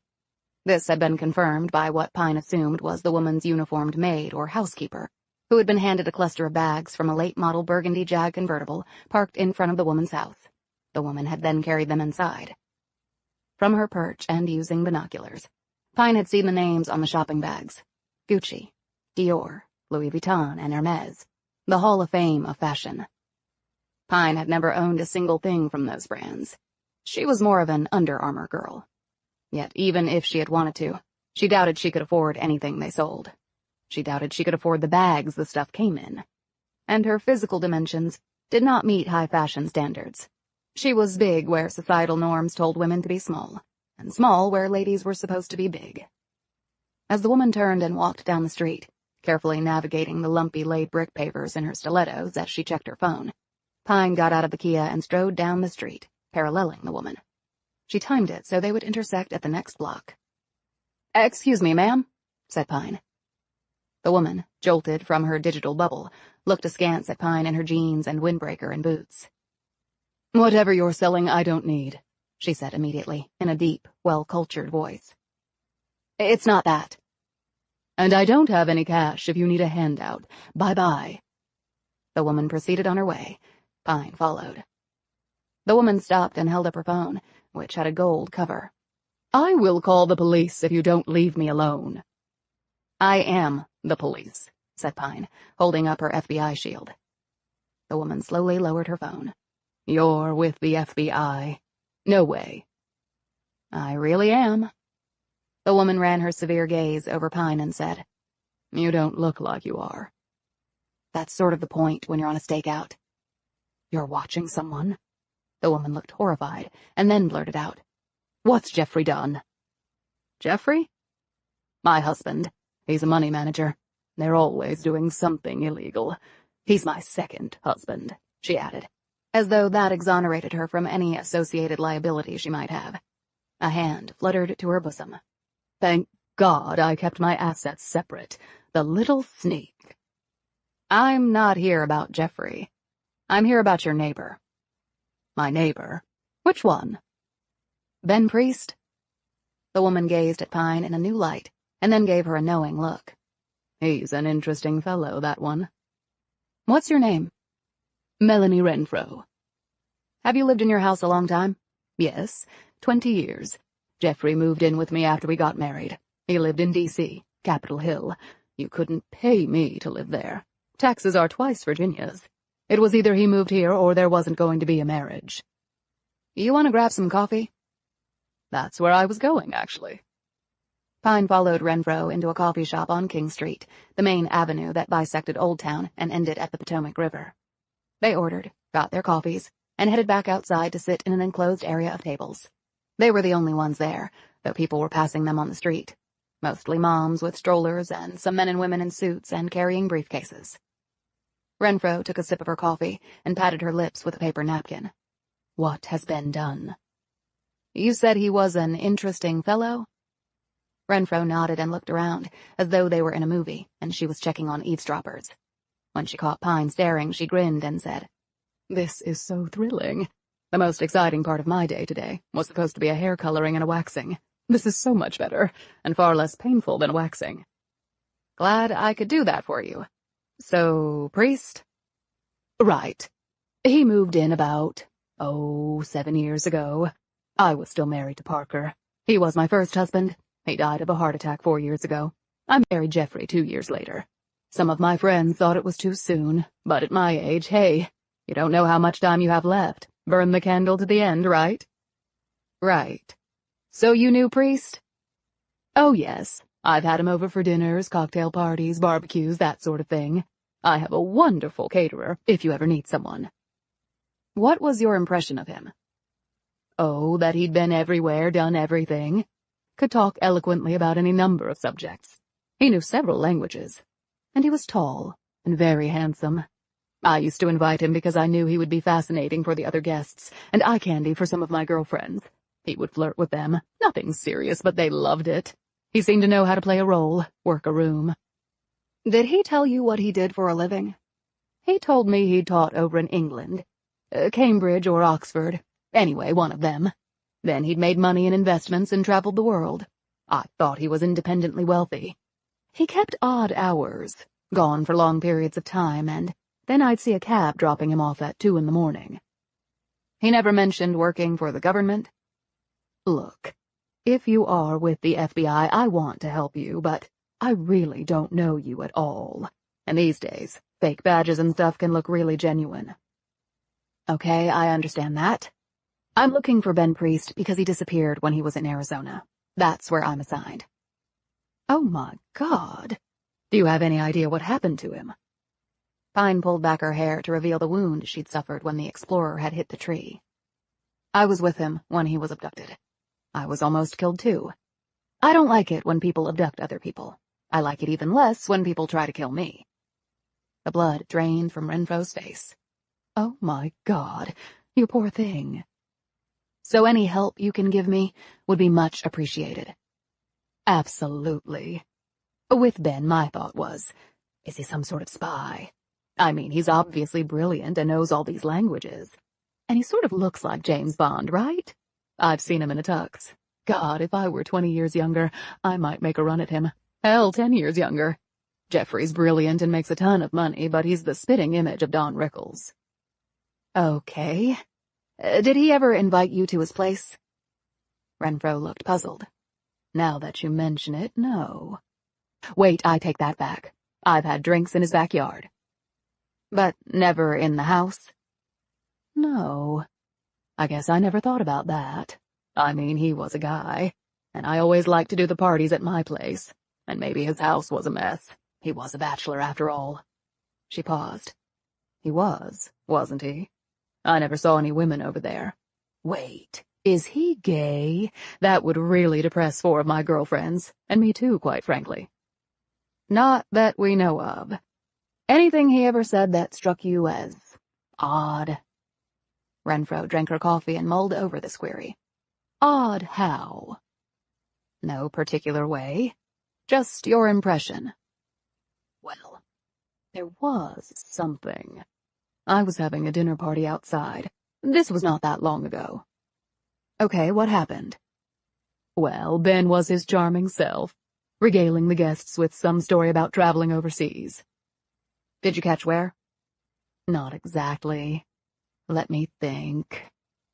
This had been confirmed by what Pine assumed was the woman's uniformed maid or housekeeper, who had been handed a cluster of bags from a late-model burgundy Jag convertible parked in front of the woman's house. The woman had then carried them inside. From her perch and using binoculars, Pine had seen the names on the shopping bags: Gucci, Dior, Louis Vuitton, and Hermes, the Hall of Fame of fashion. Pine had never owned a single thing from those brands. She was more of an Under Armour girl. Yet even if she had wanted to, she doubted she could afford anything they sold. She doubted she could afford the bags the stuff came in. And her physical dimensions did not meet high fashion standards. She was big where societal norms told women to be small, and small where ladies were supposed to be big. As the woman turned and walked down the street, carefully navigating the lumpy laid brick pavers in her stilettos as she checked her phone, Pine got out of the Kia and strode down the street, paralleling the woman. She timed it so they would intersect at the next block. "Excuse me, ma'am," said Pine. The woman, jolted from her digital bubble, looked askance at Pine in her jeans and windbreaker and boots. "Whatever you're selling, I don't need," she said immediately, in a deep, well-cultured voice. "It's not that." "And I don't have any cash if you need a handout. Bye-bye." The woman proceeded on her way. Pine followed. The woman stopped and held up her phone, which had a gold cover. "I will call the police if you don't leave me alone." "I am the police," said Pine, holding up her FBI shield. The woman slowly lowered her phone. "You're with the FBI. No way." "I really am." The woman ran her severe gaze over Pine and said, "You don't look like you are." "That's sort of the point when you're on a stakeout." "You're watching someone?" The woman looked horrified, and then blurted out, "What's Jeffrey done?" "Jeffrey?" "My husband. He's a money manager. They're always doing something illegal. He's my second husband," she added, as though that exonerated her from any associated liability she might have. A hand fluttered to her bosom. "Thank God I kept my assets separate. The little sneak." "I'm not here about Jeffrey. I'm here about your neighbor." "My neighbor? Which one?" "Ben Priest." The woman gazed at Pine in a new light, and then gave her a knowing look. "He's an interesting fellow, that one." "What's your name?" "Melanie Renfro." "Have you lived in your house a long time?" "Yes, 20 years. Jeffrey moved in with me after we got married. He lived in D.C., Capitol Hill. You couldn't pay me to live there. Taxes are twice Virginia's. It was either he moved here or there wasn't going to be a marriage." "You want to grab some coffee?" "That's where I was going, actually." Pine followed Renfro into a coffee shop on King Street, the main avenue that bisected Old Town and ended at the Potomac River. They ordered, got their coffees, and headed back outside to sit in an enclosed area of tables. They were the only ones there, though people were passing them on the street. Mostly moms with strollers and some men and women in suits and carrying briefcases. Renfro took a sip of her coffee and patted her lips with a paper napkin. What has been done? You said he was an interesting fellow? Renfro nodded and looked around, as though they were in a movie, and she was checking on eavesdroppers. When she caught Pine staring, she grinned and said, "This is so thrilling. The most exciting part of my day today was supposed to be a hair coloring and a waxing. This is so much better, and far less painful than waxing. Glad I could do that for you. So, priest?" "Right. He moved in about, 7 years ago. I was still married to Parker. He was my first husband. He died of a heart attack 4 years ago. I married Jeffrey 2 years later. Some of my friends thought it was too soon, but at my age, hey, you don't know how much time you have left. Burn the candle to the end, right?" "Right. So you knew Priest?" "Oh, yes. I've had him over for dinners, cocktail parties, barbecues, that sort of thing. I have a wonderful caterer, if you ever need someone." "What was your impression of him?" "Oh, that he'd been everywhere, done everything. Could talk eloquently about any number of subjects. He knew several languages. And he was tall and very handsome. I used to invite him because I knew he would be fascinating for the other guests, and eye candy for some of my girlfriends. He would flirt with them. Nothing serious, but they loved it. He seemed to know how to play a role, work a room." "Did he tell you what he did for a living?" "He told me he taught over in England. Cambridge or Oxford. Anyway, one of them. Then he'd made money in investments and traveled the world. I thought he was independently wealthy. He kept odd hours, gone for long periods of time, and then I'd see a cab dropping him off at 2 in the morning. He never mentioned working for the government?" "Look, if you are with the FBI, I want to help you, but I really don't know you at all. And these days, fake badges and stuff can look really genuine." "Okay, I understand that. I'm looking for Ben Priest because he disappeared when he was in Arizona. That's where I'm assigned." "Oh my God. Do you have any idea what happened to him?" Pine pulled back her hair to reveal the wound she'd suffered when the explorer had hit the tree. "I was with him when he was abducted. I was almost killed too. I don't like it when people abduct other people. I like it even less when people try to kill me." The blood drained from Renfro's face. "Oh my God, you poor thing. So any help you can give me would be much appreciated." "Absolutely. With Ben, my thought was, is he some sort of spy? I mean, he's obviously brilliant and knows all these languages. And he sort of looks like James Bond, right? I've seen him in a tux. God, if I were 20 years younger, I might make a run at him. Hell, 10 years younger. Jeffrey's brilliant and makes a ton of money, but he's the spitting image of Don Rickles." "Okay. Did he ever invite you to his place?" Renfro looked puzzled. "Now that you mention it, no. Wait, I take that back. I've had drinks in his backyard." "But never in the house?" "No. I guess I never thought about that. I mean, he was a guy, and I always liked to do the parties at my place, and maybe his house was a mess. He was a bachelor after all." She paused. "He was, wasn't he? I never saw any women over there. Wait, is he gay? That would really depress 4 of my girlfriends, and me too, quite frankly." "Not that we know of. Anything he ever said that struck you as odd?" Renfro drank her coffee and mulled over this query. "Odd how?" "No particular way. Just your impression." "Well, there was something. I was having a dinner party outside. This was not that long ago." "Okay, what happened?" "Well, Ben was his charming self, regaling the guests with some story about traveling overseas." "Did you catch where?" "Not exactly. Let me think.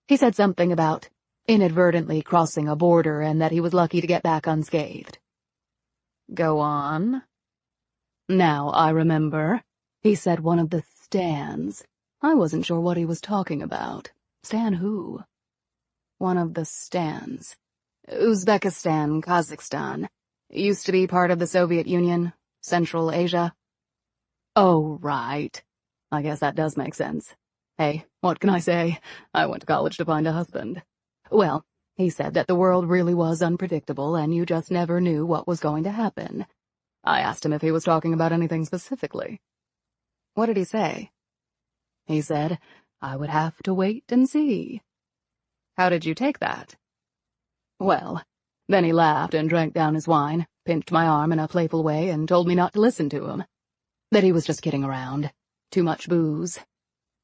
He said something about inadvertently crossing a border and that he was lucky to get back unscathed." "Go on." "Now I remember. He said one of the Stans. I wasn't sure what he was talking about. Stan who?" "One of the Stans. Uzbekistan, Kazakhstan. Used to be part of the Soviet Union, Central Asia." "Oh, right. I guess that does make sense. Hey, What can I say? I went to college to find a husband. Well, he said that the world really was unpredictable and you just never knew what was going to happen. I asked him if he was talking about anything specifically. What did he say? He said I would have to wait and see. How did you take that? Well, then he laughed and drank down his wine, pinched my arm in a playful way, and told me not to listen to him. That he was just kidding around. Too much booze.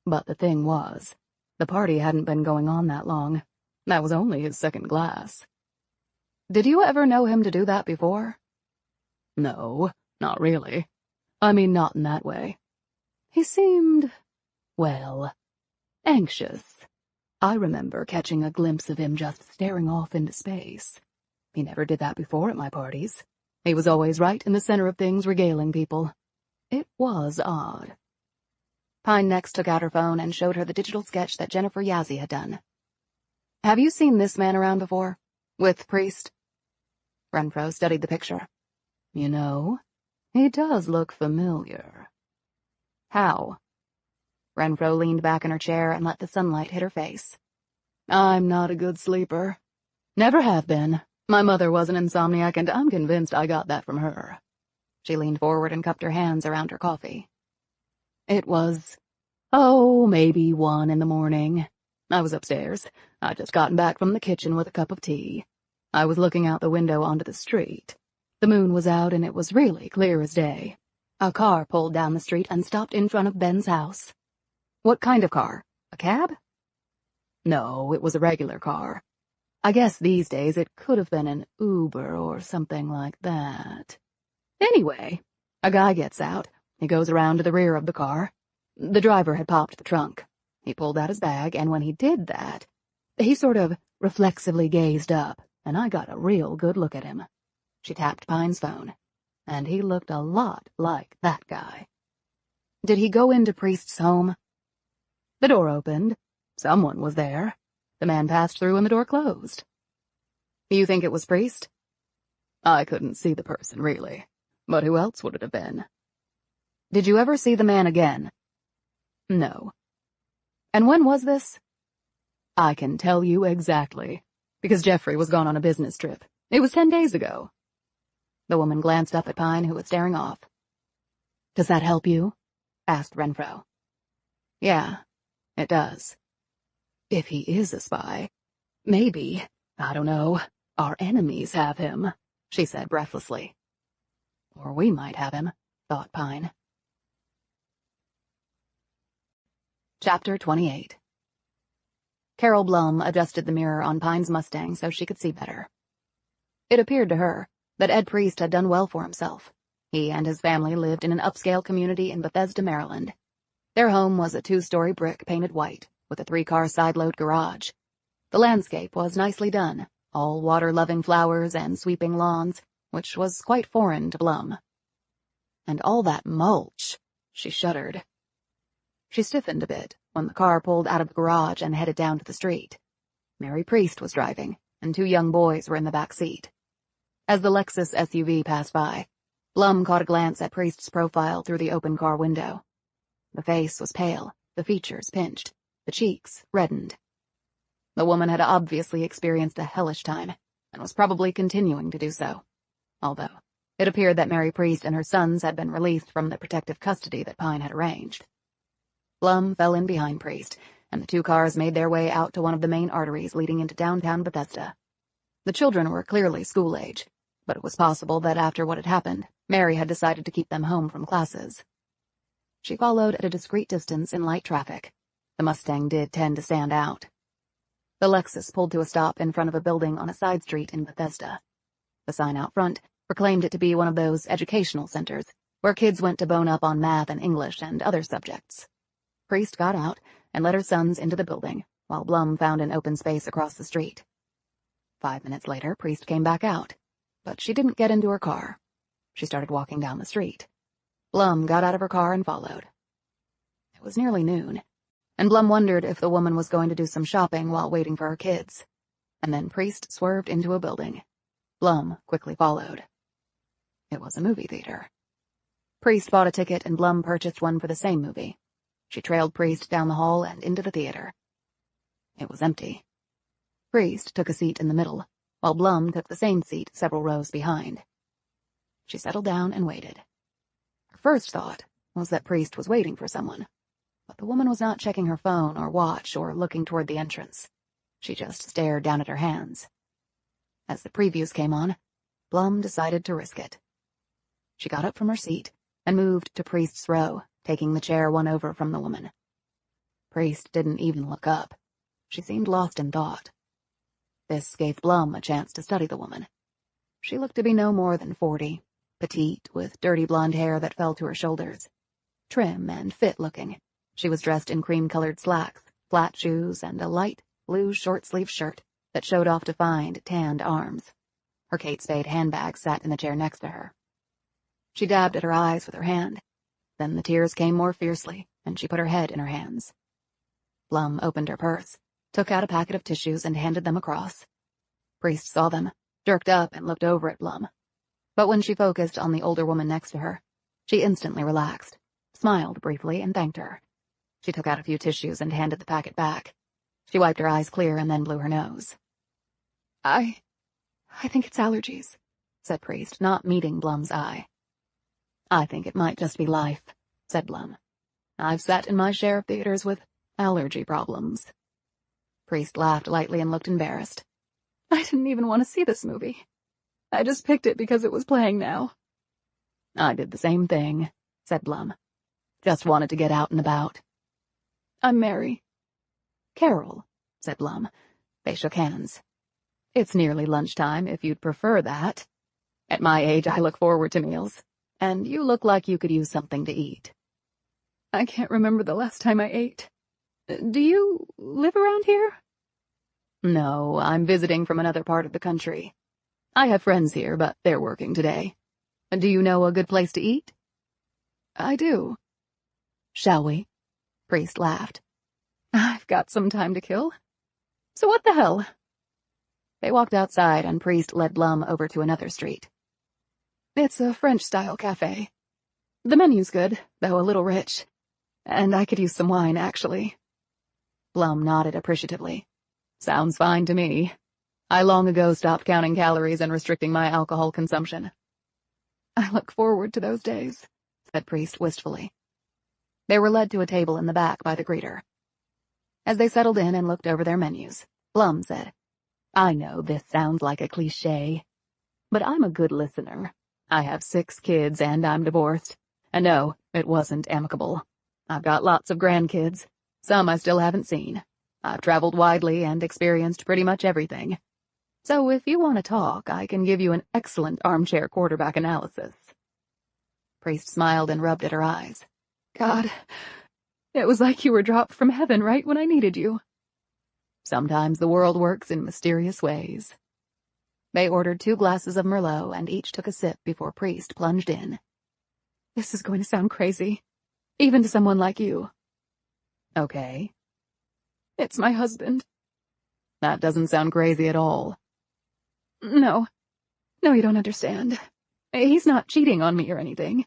But the thing was, the party hadn't been going on that long. That was only his second glass. Did you ever know him to do that before? No, not really. I mean, not in that way. He seemed, well, anxious. I remember catching a glimpse of him just staring off into space. He never did that before at my parties. He was always right in the center of things, regaling people. It was odd. Pine next took out her phone and showed her the digital sketch that Jennifer Yazzie had done. Have you seen this man around before? With Priest? Renfro studied the picture. You know, he does look familiar. How? Renfro leaned back in her chair and let the sunlight hit her face. I'm not a good sleeper. Never have been. My mother was an insomniac, and I'm convinced I got that from her. She leaned forward and cupped her hands around her coffee. It was, maybe 1 a.m. I was upstairs. I'd just gotten back from the kitchen with a cup of tea. I was looking out the window onto the street. The moon was out and it was really clear as day. A car pulled down the street and stopped in front of Ben's house. What kind of car? A cab? No, it was a regular car. I guess these days it could have been an Uber or something like that. Anyway, a guy gets out. He goes around to the rear of the car. The driver had popped the trunk. He pulled out his bag, and when he did that, he sort of reflexively gazed up, and I got a real good look at him. She tapped Pine's phone, and he looked a lot like that guy. Did he go into Priest's home? The door opened. Someone was there. The man passed through and the door closed. You think it was Priest? I couldn't see the person, really. But who else would it have been? Did you ever see the man again? No. And when was this? I can tell you exactly, because Jeffrey was gone on a business trip. It was 10 days ago. The woman glanced up at Pine, who was staring off. Does that help you? Asked Renfro. Yeah, it does. If he is a spy, maybe, I don't know, our enemies have him, she said breathlessly. Or we might have him, thought Pine. Chapter 28. Carol Blum adjusted the mirror on Pine's Mustang so she could see better. It appeared to her that Ed Priest had done well for himself. He and his family lived in an upscale community in Bethesda, Maryland. Their home was a 2-story brick painted white, with a 3-car side-load garage. The landscape was nicely done, all water-loving flowers and sweeping lawns, which was quite foreign to Blum. And all that mulch, she shuddered. She stiffened a bit when the car pulled out of the garage and headed down to the street. Mary Priest was driving, and 2 young boys were in the back seat. As the Lexus SUV passed by, Blum caught a glance at Priest's profile through the open car window. The face was pale, the features pinched, the cheeks reddened. The woman had obviously experienced a hellish time, and was probably continuing to do so, although it appeared that Mary Priest and her sons had been released from the protective custody that Pine had arranged. Blum fell in behind Priest, and the 2 cars made their way out to one of the main arteries leading into downtown Bethesda. The children were clearly school-age, but it was possible that after what had happened, Mary had decided to keep them home from classes. She followed at a discreet distance in light traffic. The Mustang did tend to stand out. The Lexus pulled to a stop in front of a building on a side street in Bethesda. The sign out front proclaimed it to be one of those educational centers where kids went to bone up on math and English and other subjects. Priest got out and led her sons into the building, while Blum found an open space across the street. 5 minutes later, Priest came back out, but she didn't get into her car. She started walking down the street. Blum got out of her car and followed. It was nearly noon, and Blum wondered if the woman was going to do some shopping while waiting for her kids. And then Priest swerved into a building. Blum quickly followed. It was a movie theater. Priest bought a ticket and Blum purchased one for the same movie. She trailed Priest down the hall and into the theater. It was empty. Priest took a seat in the middle, while Blum took the same seat several rows behind. She settled down and waited. Her first thought was that Priest was waiting for someone, but the woman was not checking her phone or watch or looking toward the entrance. She just stared down at her hands. As the previews came on, Blum decided to risk it. She got up from her seat and moved to Priest's row, taking the chair one over from the woman. Priest didn't even look up. She seemed lost in thought. This gave Blum a chance to study the woman. She looked to be no more than 40, petite, with dirty blonde hair that fell to her shoulders. Trim and fit-looking, she was dressed in cream-colored slacks, flat shoes, and a light blue short-sleeved shirt that showed off defined, tanned arms. Her Kate Spade handbag sat in the chair next to her. She dabbed at her eyes with her hand. Then the tears came more fiercely, and she put her head in her hands. Blum opened her purse, took out a packet of tissues, and handed them across. Priest saw them, jerked up, and looked over at Blum. But when she focused on the older woman next to her, she instantly relaxed, smiled briefly, and thanked her. She took out a few tissues and handed the packet back. She wiped her eyes clear and then blew her nose. I think it's allergies, said Priest, not meeting Blum's eye. I think it might just be life, said Blum. I've sat in my share of theaters with allergy problems. Priest laughed lightly and looked embarrassed. I didn't even want to see this movie. I just picked it because it was playing now. I did the same thing, said Blum. Just wanted to get out and about. I'm Mary. Carol, said Blum. They shook hands. It's nearly lunchtime, if you'd prefer that. At my age, I look forward to meals, and you look like you could use something to eat. I can't remember the last time I ate. Do you live around here? No, I'm visiting from another part of the country. I have friends here, but they're working today. Do you know a good place to eat? I do. Shall we? Priest laughed. I've got some time to kill. So what the hell? They walked outside, and Priest led Blum over to another street. It's a French-style cafe. The menu's good, though a little rich. And I could use some wine, actually. Blum nodded appreciatively. Sounds fine to me. I long ago stopped counting calories and restricting my alcohol consumption. I look forward to those days, said Priest wistfully. They were led to a table in the back by the greeter. As they settled in and looked over their menus, Blum said, I know this sounds like a cliché, but I'm a good listener. I have 6 kids and I'm divorced. And no, it wasn't amicable. I've got lots of grandkids. Some I still haven't seen. I've traveled widely and experienced pretty much everything. So if you want to talk, I can give you an excellent armchair quarterback analysis. Priest smiled and rubbed at her eyes. God, it was like you were dropped from heaven right when I needed you. Sometimes the world works in mysterious ways. They ordered 2 glasses of Merlot and each took a sip before Priest plunged in. This is going to sound crazy, even to someone like you. Okay. It's my husband. That doesn't sound crazy at all. No, you don't understand. He's not cheating on me or anything.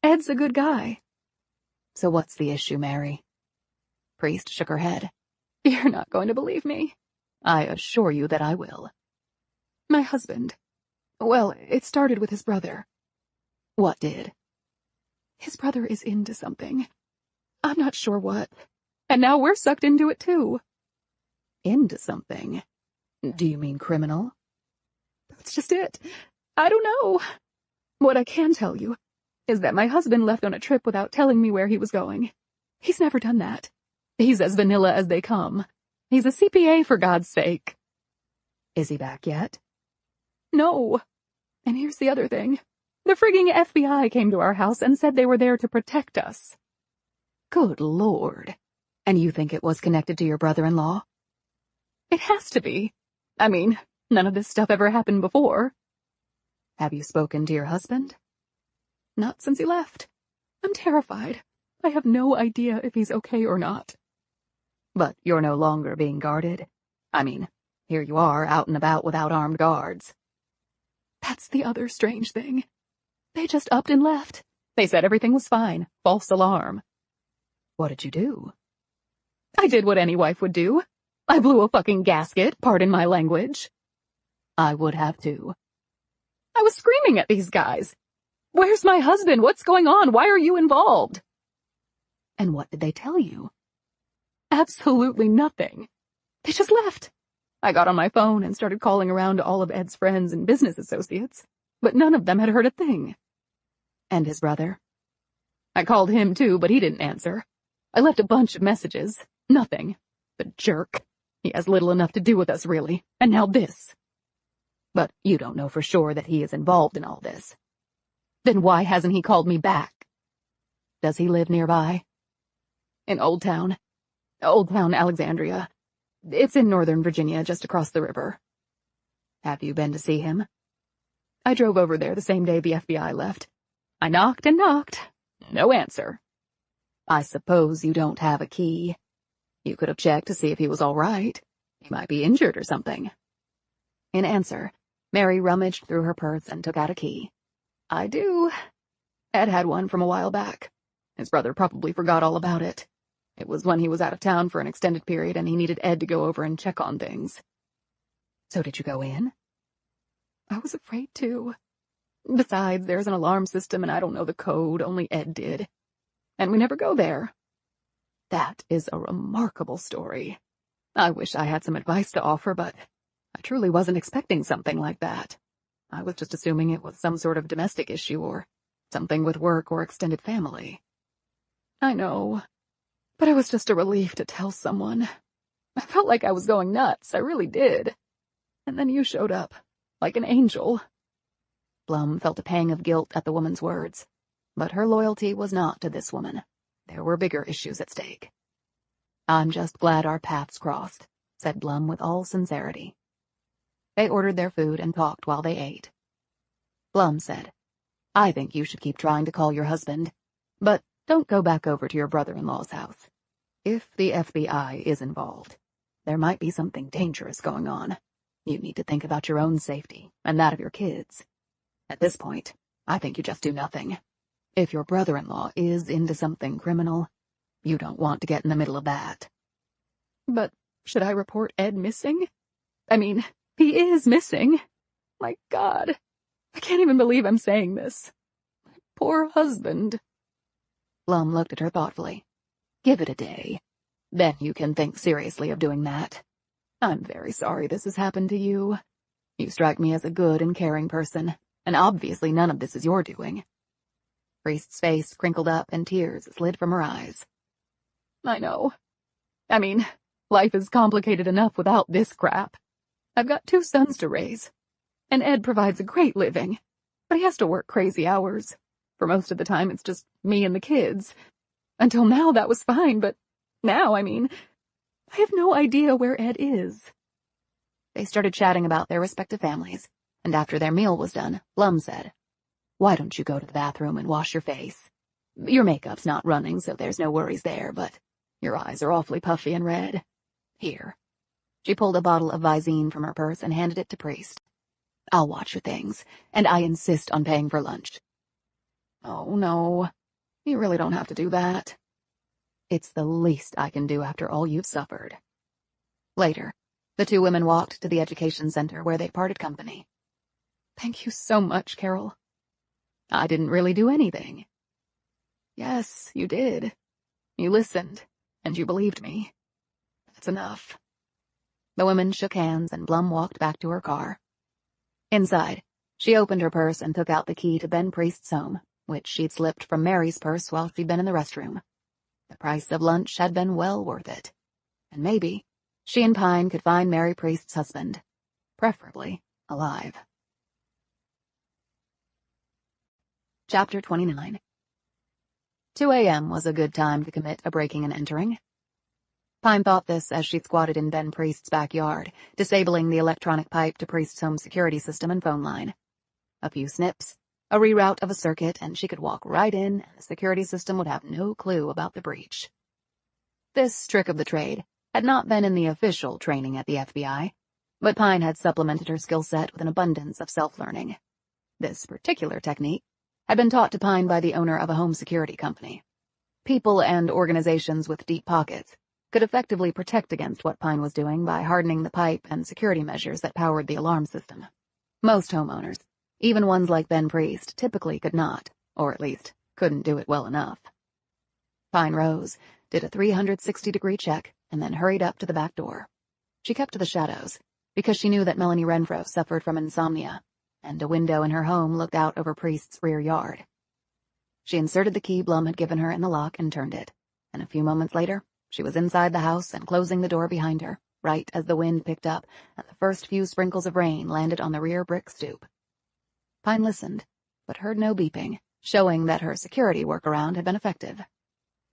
Ed's a good guy. So what's the issue, Mary? Priest shook her head. You're not going to believe me. I assure you that I will. My husband. Well, it started with his brother. What did? His brother is into something. I'm not sure what. And now we're sucked into it too. Into something? Do you mean criminal? That's just it. I don't know. What I can tell you is that my husband left on a trip without telling me where he was going. He's never done that. He's as vanilla as they come. He's a CPA, for God's sake. Is he back yet? No. And here's the other thing. The frigging FBI came to our house and said they were there to protect us. Good Lord. And you think it was connected to your brother-in-law? It has to be. I mean, none of this stuff ever happened before. Have you spoken to your husband? Not since he left. I'm terrified. I have no idea if he's okay or not. But you're no longer being guarded. I mean, here you are, out and about without armed guards. That's the other strange thing. They just upped and left. They said everything was fine. False alarm. What did you do? I did what any wife would do. I blew a fucking gasket, pardon my language. I would have too. I was screaming at these guys. Where's my husband? What's going on? Why are you involved? And what did they tell you? Absolutely nothing. They just left. I got on my phone and started calling around to all of Ed's friends and business associates, but none of them had heard a thing. And his brother? I called him too, but he didn't answer. I left a bunch of messages. Nothing. The jerk. He has little enough to do with us, really. And now this. But you don't know for sure that he is involved in all this. Then why hasn't he called me back? Does he live nearby? In Old Town, Alexandria. It's in Northern Virginia, just across the river. Have you been to see him? I drove over there the same day the FBI left. I knocked and knocked. No answer. I suppose you don't have a key. You could have checked to see if he was all right. He might be injured or something. In answer, Mary rummaged through her purse and took out a key. I do. Ed had one from a while back. His brother probably forgot all about it. It was when he was out of town for an extended period and he needed Ed to go over and check on things. So did you go in? I was afraid to. Besides, there's an alarm system and I don't know the code, only Ed did. And we never go there. That is a remarkable story. I wish I had some advice to offer, but I truly wasn't expecting something like that. I was just assuming it was some sort of domestic issue or something with work or extended family. I know, but it was just a relief to tell someone. I felt like I was going nuts, I really did. And then you showed up, like an angel. Blum felt a pang of guilt at the woman's words, but her loyalty was not to this woman. There were bigger issues at stake. I'm just glad our paths crossed, said Blum with all sincerity. They ordered their food and talked while they ate. Blum said, I think you should keep trying to call your husband, but don't go back over to your brother-in-law's house. If the FBI is involved, there might be something dangerous going on. You need to think about your own safety and that of your kids. At this point, I think you just do nothing. If your brother-in-law is into something criminal, you don't want to get in the middle of that. But should I report Ed missing? I mean, he is missing. My God, I can't even believe I'm saying this. My poor husband. Blum looked at her thoughtfully. Give it a day. Then you can think seriously of doing that. I'm very sorry this has happened to you. You strike me as a good and caring person, and obviously none of this is your doing. Priest's face crinkled up and tears slid from her eyes. I know. I mean, life is complicated enough without this crap. I've got 2 sons to raise, and Ed provides a great living, but he has to work crazy hours. For most of the time, it's just me and the kids. Until now, that was fine, but now, I mean, I have no idea where Ed is. They started chatting about their respective families, and after their meal was done, Blum said, Why don't you go to the bathroom and wash your face? Your makeup's not running, so there's no worries there, but your eyes are awfully puffy and red. Here. She pulled a bottle of Visine from her purse and handed it to Priest. I'll watch your things, and I insist on paying for lunch. Oh, no. You really don't have to do that. It's the least I can do after all you've suffered. Later, the 2 women walked to the education center where they parted company. Thank you so much, Carol. I didn't really do anything. Yes, you did. You listened, and you believed me. That's enough. The women shook hands and Blum walked back to her car. Inside, she opened her purse and took out the key to Ben Priest's home, which she'd slipped from Mary's purse while she'd been in the restroom. The price of lunch had been well worth it. And maybe she and Pine could find Mary Priest's husband, preferably alive. Chapter 29. 2 a.m. was a good time to commit a breaking and entering. Pine thought this as she squatted in Ben Priest's backyard, disabling the electronic pipe to Priest's home security system and phone line. A few snips, a reroute of a circuit, and she could walk right in, and the security system would have no clue about the breach. This trick of the trade had not been in the official training at the FBI, but Pine had supplemented her skill set with an abundance of self-learning. This particular technique had been taught to Pine by the owner of a home security company. People and organizations with deep pockets could effectively protect against what Pine was doing by hardening the pipe and security measures that powered the alarm system. Most homeowners, even ones like Ben Priest, typically could not, or at least couldn't do it well enough. Pine rose, did a 360-degree check, and then hurried up to the back door. She kept to the shadows, because she knew that Melanie Renfro suffered from insomnia, and a window in her home looked out over Priest's rear yard. She inserted the key Blum had given her in the lock and turned it, and a few moments later, she was inside the house and closing the door behind her, right as the wind picked up and the first few sprinkles of rain landed on the rear brick stoop. Pine listened, but heard no beeping, showing that her security workaround had been effective.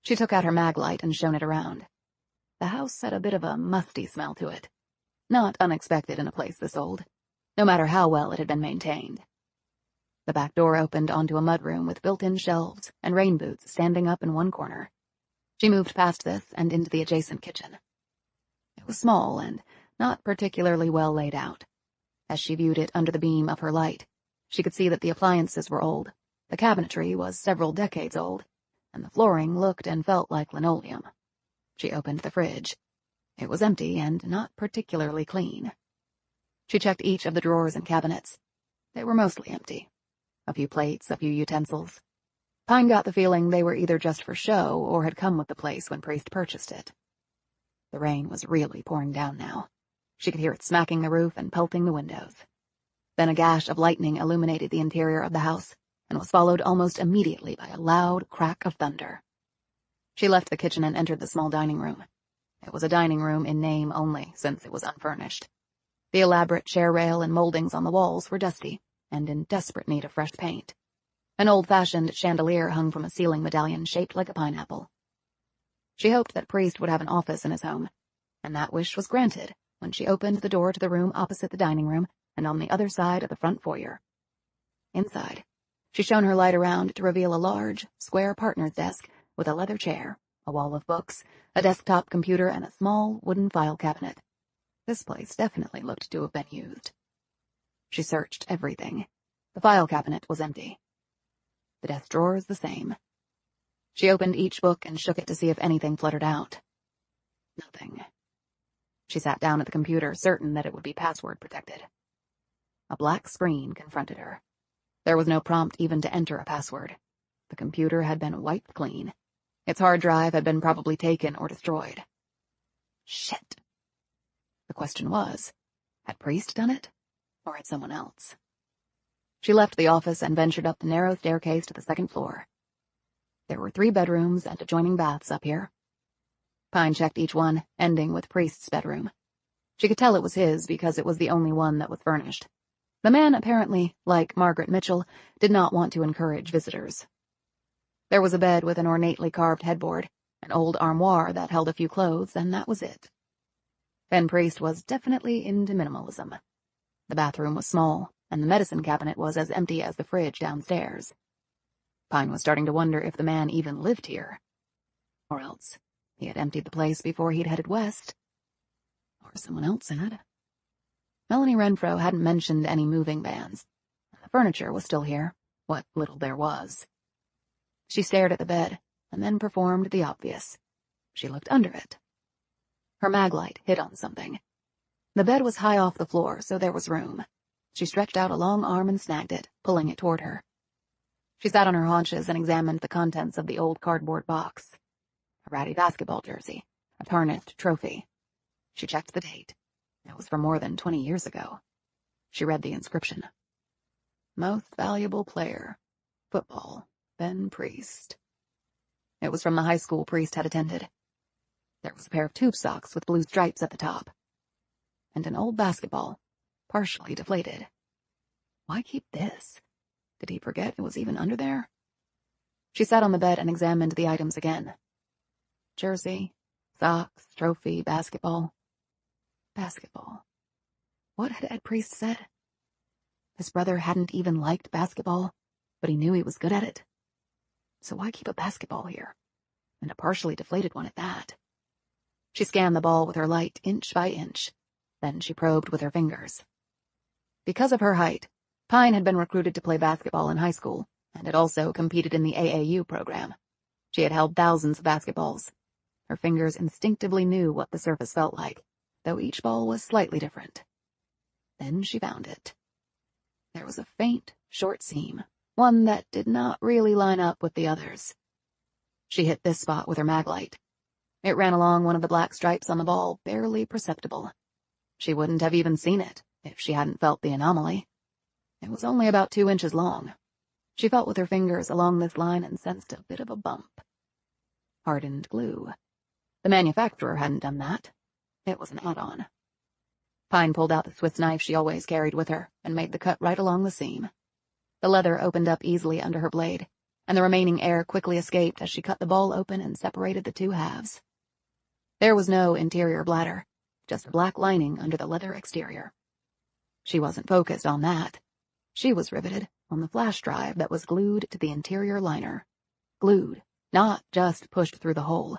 She took out her mag light and shone it around. The house had a bit of a musty smell to it. Not unexpected in a place this old, no matter how well it had been maintained. The back door opened onto a mudroom with built-in shelves and rain boots standing up in one corner. She moved past this and into the adjacent kitchen. It was small and not particularly well laid out. As she viewed it under the beam of her light, she could see that the appliances were old, the cabinetry was several decades old, and the flooring looked and felt like linoleum. She opened the fridge. It was empty and not particularly clean. She checked each of the drawers and cabinets. They were mostly empty. A few plates, a few utensils. Pine got the feeling they were either just for show or had come with the place when Priest purchased it. The rain was really pouring down now. She could hear it smacking the roof and pelting the windows. Then a gash of lightning illuminated the interior of the house and was followed almost immediately by a loud crack of thunder. She left the kitchen and entered the small dining room. It was a dining room in name only, since it was unfurnished. The elaborate chair rail and moldings on the walls were dusty and in desperate need of fresh paint. An old-fashioned chandelier hung from a ceiling medallion shaped like a pineapple. She hoped that Priest would have an office in his home, and that wish was granted when she opened the door to the room opposite the dining room and on the other side of the front foyer. Inside, she shone her light around to reveal a large, square partner's desk with a leather chair, a wall of books, a desktop computer, and a small wooden file cabinet. This place definitely looked to have been used. She searched everything. The file cabinet was empty. The desk drawers the same. She opened each book and shook it to see if anything fluttered out. Nothing. She sat down at the computer, certain that it would be password protected. A black screen confronted her. There was no prompt even to enter a password. The computer had been wiped clean. Its hard drive had been probably taken or destroyed. Shit. The question was, had Priest done it, or had someone else? She left the office and ventured up the narrow staircase to the second floor. There were 3 bedrooms and adjoining baths up here. Pine checked each one, ending with Priest's bedroom. She could tell it was his because it was the only one that was furnished. The man apparently, like Margaret Mitchell, did not want to encourage visitors. There was a bed with an ornately carved headboard, an old armoire that held a few clothes, and that was it. Ben Priest was definitely into minimalism. The bathroom was small, and the medicine cabinet was as empty as the fridge downstairs. Pine was starting to wonder if the man even lived here. Or else, he had emptied the place before he'd headed west. Or someone else had. Melanie Renfro hadn't mentioned any moving vans, and the furniture was still here, what little there was. She stared at the bed, and then performed the obvious. She looked under it. Her maglight hit on something. The bed was high off the floor, so there was room. She stretched out a long arm and snagged it, pulling it toward her. She sat on her haunches and examined the contents of the old cardboard box. A ratty basketball jersey, a tarnished trophy. She checked the date. It was from more than 20 years ago. She read the inscription. Most valuable player. Football. Ben Priest. It was from the high school Priest had attended. There was a pair of tube socks with blue stripes at the top. And an old basketball, partially deflated. Why keep this? Did he forget it was even under there? She sat on the bed and examined the items again. Jersey, socks, trophy, basketball. Basketball. What had Ed Priest said? His brother hadn't even liked basketball, but he knew he was good at it. So why keep a basketball here? And a partially deflated one at that. She scanned the ball with her light inch by inch. Then she probed with her fingers. Because of her height, Pine had been recruited to play basketball in high school, and had also competed in the AAU program. She had held thousands of basketballs. Her fingers instinctively knew what the surface felt like, though each ball was slightly different. Then she found it. There was a faint, short seam, one that did not really line up with the others. She hit this spot with her mag light. It ran along one of the black stripes on the ball, barely perceptible. She wouldn't have even seen it if she hadn't felt the anomaly. It was only about 2 inches long. She felt with her fingers along this line and sensed a bit of a bump. Hardened glue. The manufacturer hadn't done that. It was an add-on. Pine pulled out the Swiss knife she always carried with her and made the cut right along the seam. The leather opened up easily under her blade, and the remaining air quickly escaped as she cut the ball open and separated the two halves. There was no interior bladder, just a black lining under the leather exterior. She wasn't focused on that. She was riveted on the flash drive that was glued to the interior liner. Glued, not just pushed through the hole,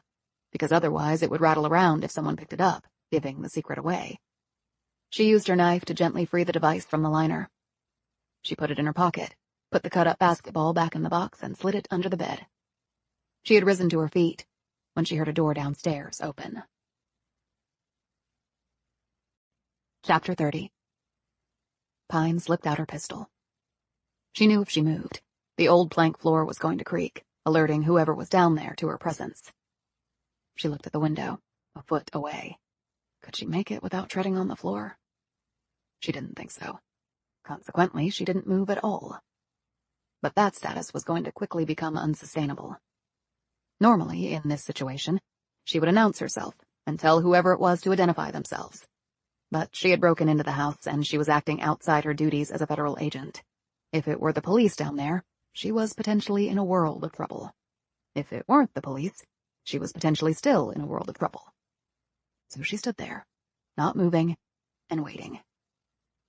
because otherwise it would rattle around if someone picked it up, giving the secret away. She used her knife to gently free the device from the liner. She put it in her pocket, put the cut-up basketball back in the box, and slid it under the bed. She had risen to her feet when she heard a door downstairs open. Chapter 30. Pine slipped out her pistol. She knew if she moved, the old plank floor was going to creak, alerting whoever was down there to her presence. She looked at the window, a foot away. Could she make it without treading on the floor? She didn't think so. Consequently, she didn't move at all. But that status was going to quickly become unsustainable. Normally, in this situation, she would announce herself and tell whoever it was to identify themselves. But she had broken into the house, and she was acting outside her duties as a federal agent. If it were the police down there, she was potentially in a world of trouble. If it weren't the police, she was potentially still in a world of trouble. So she stood there, not moving, and waiting.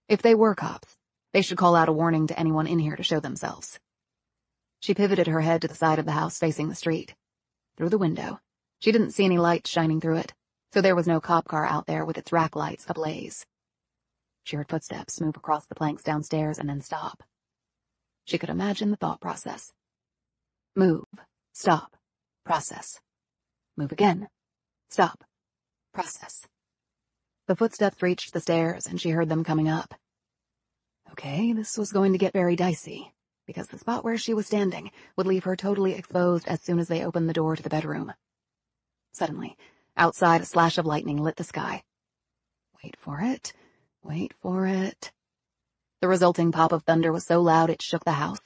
If they were cops, they should call out a warning to anyone in here to show themselves. She pivoted her head to the side of the house facing the street. Through the window, she didn't see any light shining through it, so there was no cop car out there with its rack lights ablaze. She heard footsteps move across the planks downstairs and then stop. She could imagine the thought process. Move, stop, process. Move again, stop, process. The footsteps reached the stairs, and she heard them coming up. Okay, this was going to get very dicey, because the spot where she was standing would leave her totally exposed as soon as they opened the door to the bedroom. Suddenly, outside, a slash of lightning lit the sky. Wait for it. Wait for it. The resulting pop of thunder was so loud it shook the house.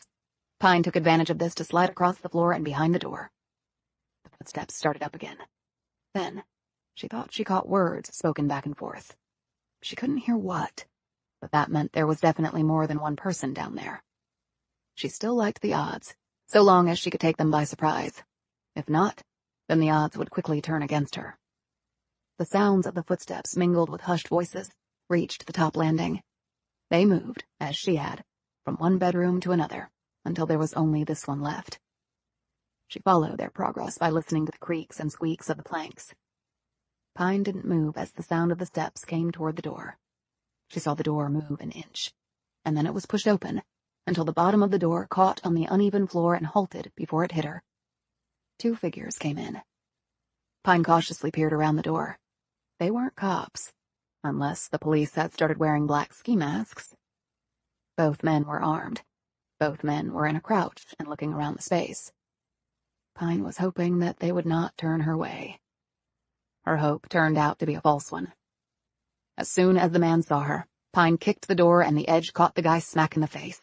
Pine took advantage of this to slide across the floor and behind the door. The footsteps started up again. Then, she thought she caught words spoken back and forth. She couldn't hear what, but that meant there was definitely more than one person down there. She still liked the odds, so long as she could take them by surprise. If not, then the odds would quickly turn against her. The sounds of the footsteps, mingled with hushed voices, reached the top landing. They moved, as she had, from one bedroom to another, until there was only this one left. She followed their progress by listening to the creaks and squeaks of the planks. Pine didn't move as the sound of the steps came toward the door. She saw the door move an inch, and then it was pushed open, until the bottom of the door caught on the uneven floor and halted before it hit her. 2 figures came in. Pine cautiously peered around the door. They weren't cops, unless the police had started wearing black ski masks. Both men were armed. Both men were in a crouch and looking around the space. Pine was hoping that they would not turn her way. Her hope turned out to be a false one. As soon as the man saw her, Pine kicked the door and the edge caught the guy smack in the face.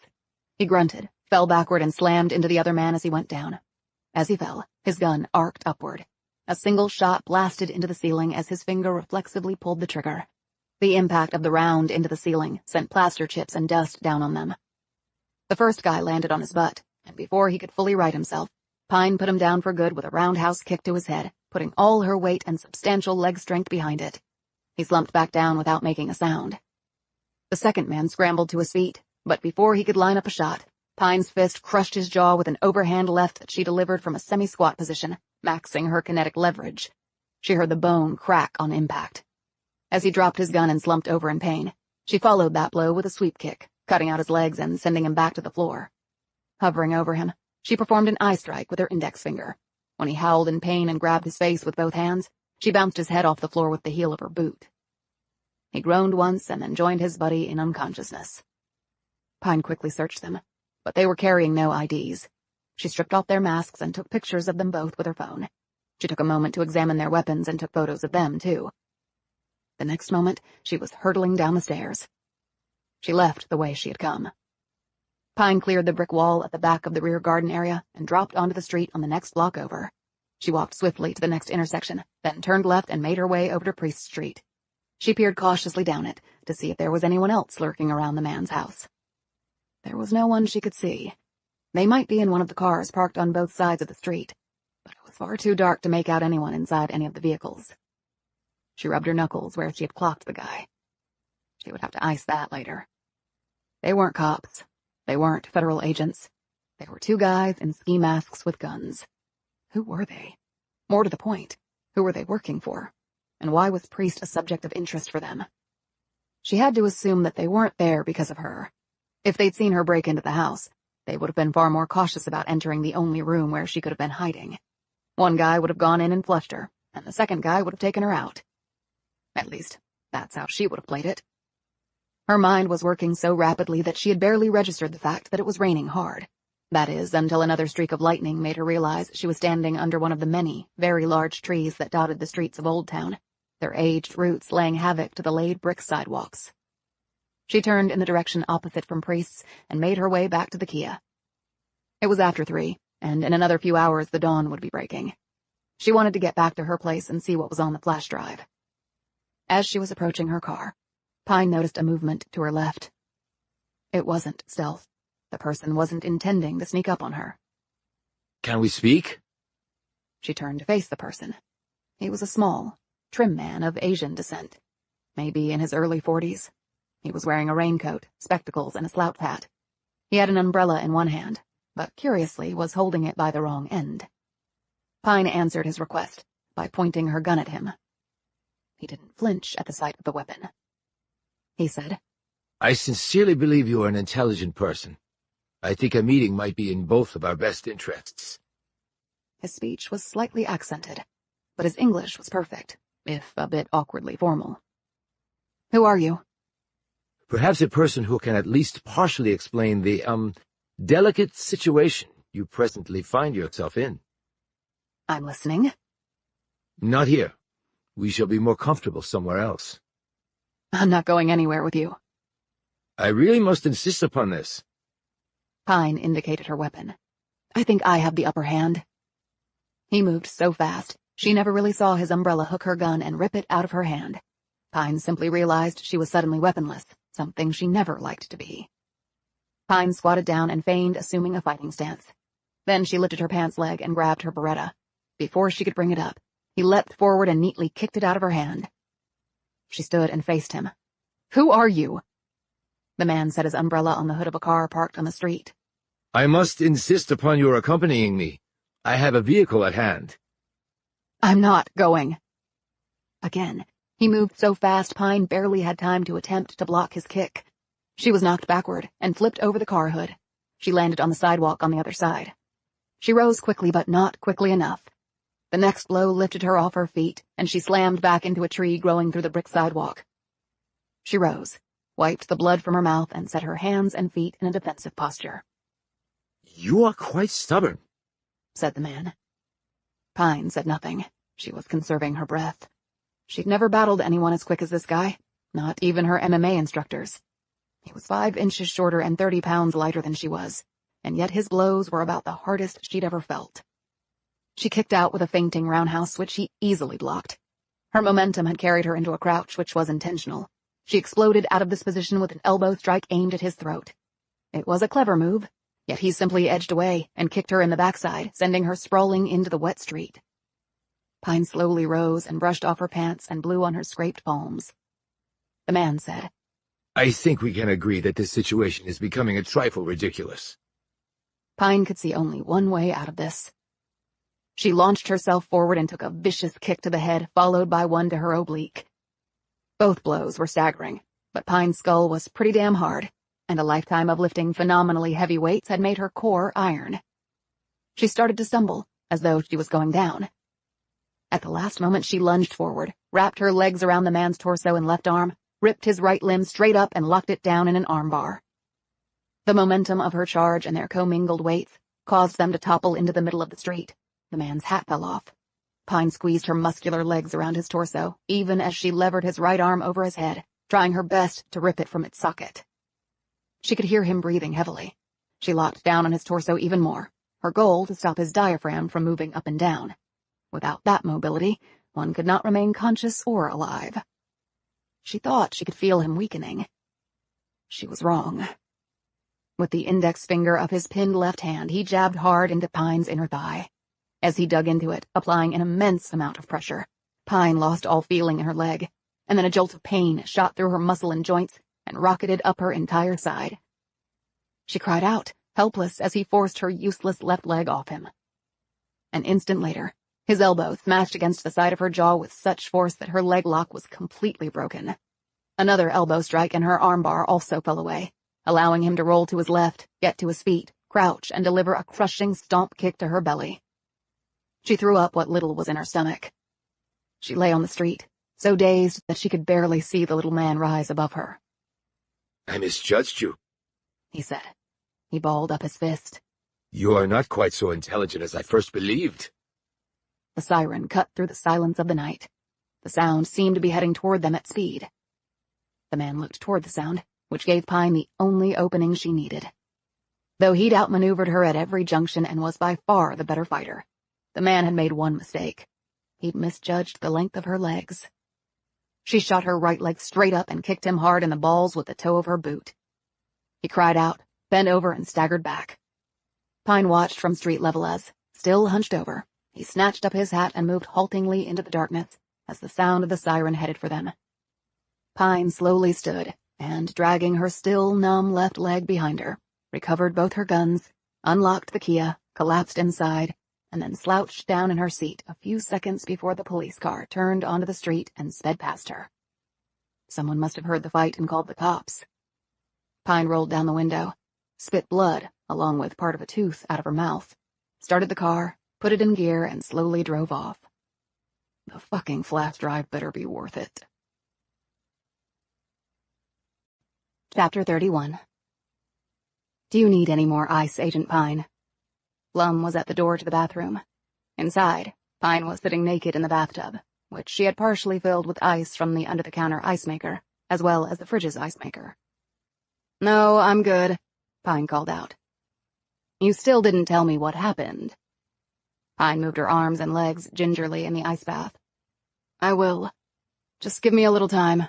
He grunted, fell backward, and slammed into the other man as he went down. As he fell, his gun arced upward. A single shot blasted into the ceiling as his finger reflexively pulled the trigger. The impact of the round into the ceiling sent plaster chips and dust down on them. The first guy landed on his butt, and before he could fully right himself, Pine put him down for good with a roundhouse kick to his head, putting all her weight and substantial leg strength behind it. He slumped back down without making a sound. The second man scrambled to his feet, but before he could line up a shot, Pine's fist crushed his jaw with an overhand left that she delivered from a semi-squat position, maxing her kinetic leverage. She heard the bone crack on impact. As he dropped his gun and slumped over in pain, she followed that blow with a sweep kick, cutting out his legs and sending him back to the floor. Hovering over him, she performed an eye strike with her index finger. When he howled in pain and grabbed his face with both hands, she bounced his head off the floor with the heel of her boot. He groaned once and then joined his buddy in unconsciousness. Pine quickly searched them, but they were carrying no IDs. She stripped off their masks and took pictures of them both with her phone. She took a moment to examine their weapons and took photos of them, too. The next moment, she was hurtling down the stairs. She left the way she had come. Pine cleared the brick wall at the back of the rear garden area and dropped onto the street on the next block over. She walked swiftly to the next intersection, then turned left and made her way over to Priest Street. She peered cautiously down it to see if there was anyone else lurking around the man's house. There was no one she could see. They might be in one of the cars parked on both sides of the street, but it was far too dark to make out anyone inside any of the vehicles. She rubbed her knuckles where she had clocked the guy. She would have to ice that later. They weren't cops. They weren't federal agents. They were two guys in ski masks with guns. Who were they? More to the point, who were they working for? And why was Priest a subject of interest for them? She had to assume that they weren't there because of her. If they'd seen her break into the house, they would have been far more cautious about entering the only room where she could have been hiding. One guy would have gone in and flushed her, and the second guy would have taken her out. At least, that's how she would have played it. Her mind was working so rapidly that she had barely registered the fact that it was raining hard. That is, until another streak of lightning made her realize she was standing under one of the many, very large trees that dotted the streets of Old Town, their aged roots laying havoc to the laid brick sidewalks. She turned in the direction opposite from Priest's and made her way back to the Kia. It was after 3, and in another few hours the dawn would be breaking. She wanted to get back to her place and see what was on the flash drive. As she was approaching her car, Pine noticed a movement to her left. It wasn't stealth. The person wasn't intending to sneak up on her. Can we speak? She turned to face the person. He was a small, trim man of Asian descent, maybe in his early 40s. He was wearing a raincoat, spectacles, and a slouch hat. He had an umbrella in one hand, but curiously was holding it by the wrong end. Pine answered his request by pointing her gun at him. He didn't flinch at the sight of the weapon. He said, I sincerely believe you are an intelligent person. I think a meeting might be in both of our best interests. His speech was slightly accented, but his English was perfect, if a bit awkwardly formal. Who are you? Perhaps a person who can at least partially explain the, delicate situation you presently find yourself in. I'm listening. Not here. We shall be more comfortable somewhere else. I'm not going anywhere with you. I really must insist upon this. Pine indicated her weapon. I think I have the upper hand. He moved so fast, she never really saw his umbrella hook her gun and rip it out of her hand. Pine simply realized she was suddenly weaponless, something she never liked to be. Pine squatted down and feigned assuming a fighting stance. Then she lifted her pants leg and grabbed her Beretta. Before she could bring it up, he leapt forward and neatly kicked it out of her hand. She stood and faced him. Who are you? The man set his umbrella on the hood of a car parked on the street. I must insist upon your accompanying me. I have a vehicle at hand. I'm not going. Again, he moved so fast Pine barely had time to attempt to block his kick. She was knocked backward and flipped over the car hood. She landed on the sidewalk on the other side. She rose quickly, but not quickly enough. The next blow lifted her off her feet, and she slammed back into a tree growing through the brick sidewalk. She rose, wiped the blood from her mouth, and set her hands and feet in a defensive posture. You are quite stubborn, said the man. Pine said nothing. She was conserving her breath. She'd never battled anyone as quick as this guy, not even her MMA instructors. He was 5 inches shorter and 30 pounds lighter than she was, and yet his blows were about the hardest she'd ever felt. She kicked out with a feinting roundhouse, which he easily blocked. Her momentum had carried her into a crouch, which was intentional. She exploded out of this position with an elbow strike aimed at his throat. It was a clever move, yet he simply edged away and kicked her in the backside, sending her sprawling into the wet street. Pine slowly rose and brushed off her pants and blew on her scraped palms. The man said, I think we can agree that this situation is becoming a trifle ridiculous. Pine could see only one way out of this. She launched herself forward and took a vicious kick to the head, followed by one to her oblique. Both blows were staggering, but Pine's skull was pretty damn hard, and a lifetime of lifting phenomenally heavy weights had made her core iron. She started to stumble, as though she was going down. At the last moment, she lunged forward, wrapped her legs around the man's torso and left arm, ripped his right limb straight up and locked it down in an armbar. The momentum of her charge and their commingled weights caused them to topple into the middle of the street. The man's hat fell off. Pine squeezed her muscular legs around his torso, even as she levered his right arm over his head, trying her best to rip it from its socket. She could hear him breathing heavily. She locked down on his torso even more, her goal to stop his diaphragm from moving up and down. Without that mobility, one could not remain conscious or alive. She thought she could feel him weakening. She was wrong. With the index finger of his pinned left hand, he jabbed hard into Pine's inner thigh. As he dug into it, applying an immense amount of pressure, Pine lost all feeling in her leg, and then a jolt of pain shot through her muscle and joints and rocketed up her entire side. She cried out, helpless as he forced her useless left leg off him. An instant later, his elbow smashed against the side of her jaw with such force that her leg lock was completely broken. Another elbow strike and her armbar also fell away, allowing him to roll to his left, get to his feet, crouch, and deliver a crushing stomp kick to her belly. She threw up what little was in her stomach. She lay on the street, so dazed that she could barely see the little man rise above her. I misjudged you, he said. He balled up his fist. You are not quite so intelligent as I first believed. The siren cut through the silence of the night. The sound seemed to be heading toward them at speed. The man looked toward the sound, which gave Pine the only opening she needed. Though he'd outmaneuvered her at every junction and was by far the better fighter, the man had made one mistake. He'd misjudged the length of her legs. She shot her right leg straight up and kicked him hard in the balls with the toe of her boot. He cried out, bent over, and staggered back. Pine watched from street level as, still hunched over, he snatched up his hat and moved haltingly into the darkness as the sound of the siren headed for them. Pine slowly stood, and, dragging her still numb left leg behind her, recovered both her guns, unlocked the Kia, collapsed inside, and then slouched down in her seat a few seconds before the police car turned onto the street and sped past her. Someone must have heard the fight and called the cops. Pine rolled down the window, spit blood, along with part of a tooth, out of her mouth, started the car, put it in gear, and slowly drove off. The fucking flash drive better be worth it. Chapter 31. Do you need any more ice, Agent Pine? Blum was at the door to the bathroom. Inside, Pine was sitting naked in the bathtub, which she had partially filled with ice from the under-the-counter ice maker, as well as the fridge's ice maker. No, I'm good, Pine called out. You still didn't tell me what happened. Pine moved her arms and legs gingerly in the ice bath. I will. Just give me a little time.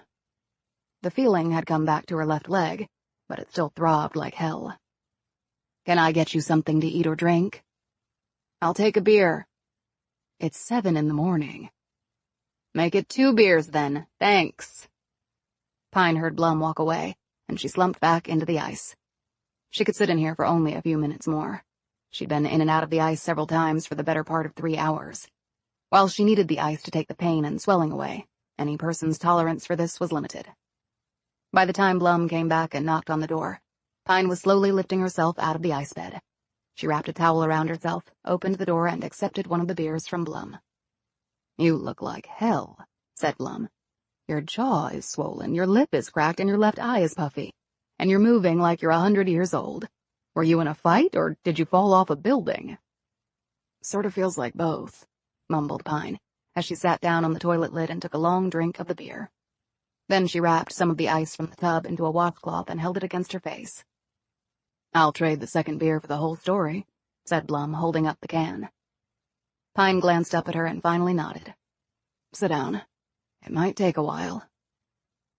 The feeling had come back to her left leg, but it still throbbed like hell. Can I get you something to eat or drink? I'll take a beer. It's 7 a.m. Make it 2 beers then, thanks. Pine heard Blum walk away, and she slumped back into the ice. She could sit in here for only a few minutes more. She'd been in and out of the ice several times for the better part of 3 hours. While she needed the ice to take the pain and swelling away, any person's tolerance for this was limited. By the time Blum came back and knocked on the door, Pine was slowly lifting herself out of the ice bed. She wrapped a towel around herself, opened the door, and accepted one of the beers from Blum. You look like hell, said Blum. Your jaw is swollen, your lip is cracked, and your left eye is puffy. And you're moving like you're 100 years old. Were you in a fight, or did you fall off a building? Sort of feels like both, mumbled Pine, as she sat down on the toilet lid and took a long drink of the beer. Then she wrapped some of the ice from the tub into a washcloth and held it against her face. I'll trade the second beer for the whole story, said Blum, holding up the can. Pine glanced up at her and finally nodded. Sit down. It might take a while.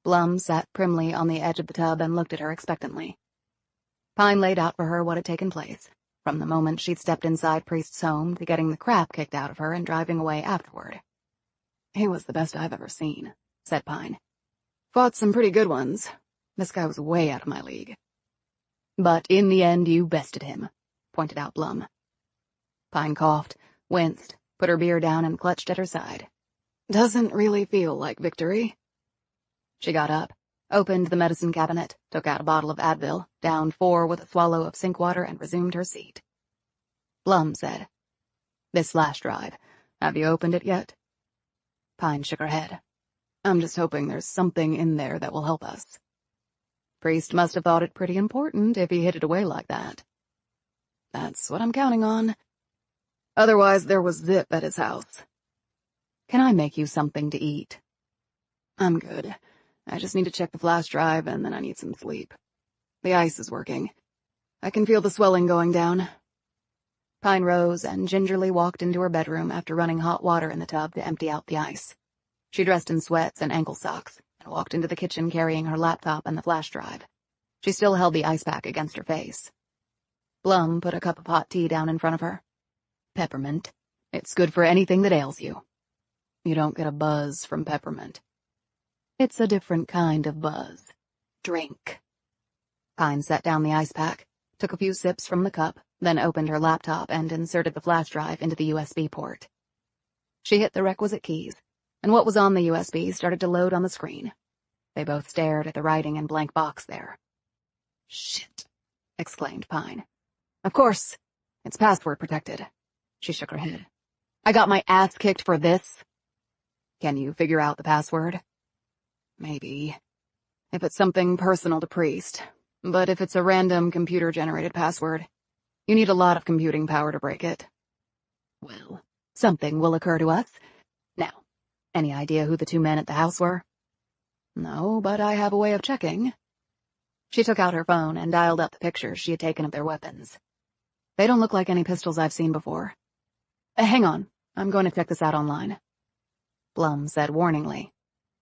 Blum sat primly on the edge of the tub and looked at her expectantly. Pine laid out for her what had taken place, from the moment she'd stepped inside Priest's home to getting the crap kicked out of her and driving away afterward. He was the best I've ever seen, said Pine. Fought some pretty good ones. This guy was way out of my league. But in the end you bested him, pointed out Blum. Pine coughed, winced, put her beer down and clutched at her side. Doesn't really feel like victory. She got up, opened the medicine cabinet, took out a bottle of Advil, downed 4 with a swallow of sink water, and resumed her seat. Blum said, This flash drive. Have you opened it yet? Pine shook her head. I'm just hoping there's something in there that will help us. Priest must have thought it pretty important if he hid it away like that. That's what I'm counting on. Otherwise, there was zip at his house. Can I make you something to eat? I'm good. I just need to check the flash drive, and then I need some sleep. The ice is working. I can feel the swelling going down. Pine rose and gingerly walked into her bedroom after running hot water in the tub to empty out the ice. She dressed in sweats and ankle socks and walked into the kitchen carrying her laptop and the flash drive. She still held the ice pack against her face. Blum put a cup of hot tea down in front of her. Peppermint. It's good for anything that ails you. You don't get a buzz from peppermint. It's a different kind of buzz. Drink. Pine set down the ice pack, took a few sips from the cup, then opened her laptop and inserted the flash drive into the USB port. She hit the requisite keys, and what was on the USB started to load on the screen. They both stared at the writing and blank box there. Shit, exclaimed Pine. Of course, it's password protected. She shook her head. I got my ass kicked for this. Can you figure out the password? Maybe. If it's something personal to Priest. But if it's a random computer-generated password, you need a lot of computing power to break it. Well, something will occur to us. Now, any idea who the two men at the house were? No, but I have a way of checking. She took out her phone and dialed up the pictures she had taken of their weapons. They don't look like any pistols I've seen before. Hang on, I'm going to check this out online. Blum said warningly.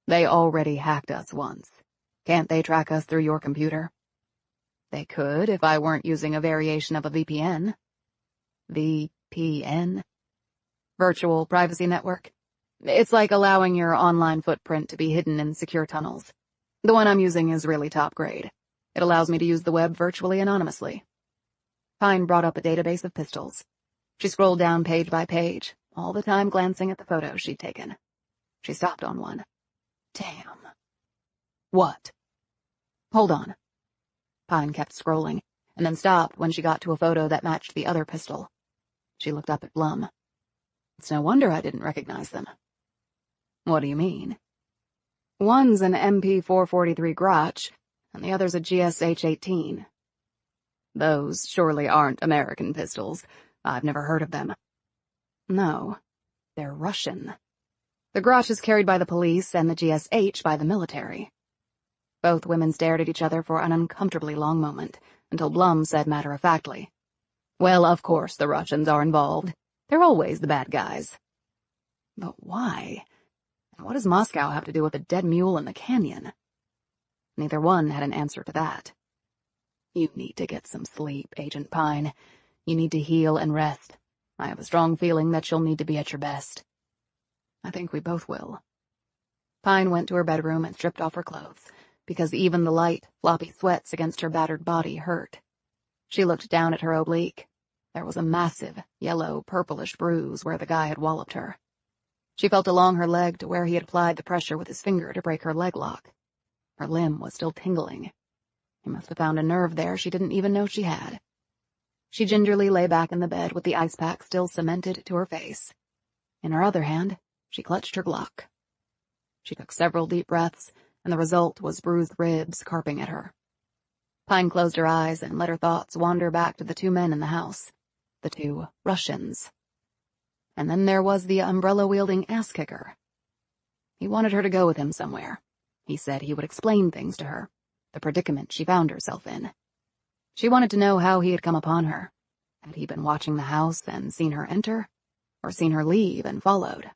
They already hacked us once. Can't they track us through your computer? They could if I weren't using a variation of a VPN. VPN? Virtual Privacy Network. It's like allowing your online footprint to be hidden in secure tunnels. The one I'm using is really top grade. It allows me to use the web virtually anonymously. Pine brought up a database of pistols. She scrolled down page by page, all the time glancing at the photos she'd taken. She stopped on one. Damn. What? Hold on. Pine kept scrolling, and then stopped when she got to a photo that matched the other pistol. She looked up at Blum. It's no wonder I didn't recognize them. What do you mean? One's an MP443 Grotch, and the other's a GSH-18. Those surely aren't American pistols. I've never heard of them. No, they're Russian. The Grotch is carried by the police and the GSH by the military. Both women stared at each other for an uncomfortably long moment, until Blum said matter-of-factly, Well, of course the Russians are involved. They're always the bad guys. But why? And what does Moscow have to do with a dead mule in the canyon? Neither one had an answer to that. You need to get some sleep, Agent Pine. You need to heal and rest. I have a strong feeling that you'll need to be at your best. I think we both will. Pine went to her bedroom and stripped off her clothes, because even the light, floppy sweats against her battered body hurt. She looked down at her oblique. There was a massive, yellow, purplish bruise where the guy had walloped her. She felt along her leg to where he had applied the pressure with his finger to break her leg lock. Her limb was still tingling. He must have found a nerve there she didn't even know she had. She gingerly lay back in the bed with the ice pack still cemented to her face. In her other hand, she clutched her Glock. She took several deep breaths, and the result was bruised ribs carping at her. Pine closed her eyes and let her thoughts wander back to the two men in the house, the two Russians. And then there was the umbrella-wielding ass-kicker. He wanted her to go with him somewhere. He said he would explain things to her, the predicament she found herself in. She wanted to know how he had come upon her. Had he been watching the house and seen her enter, or seen her leave and followed?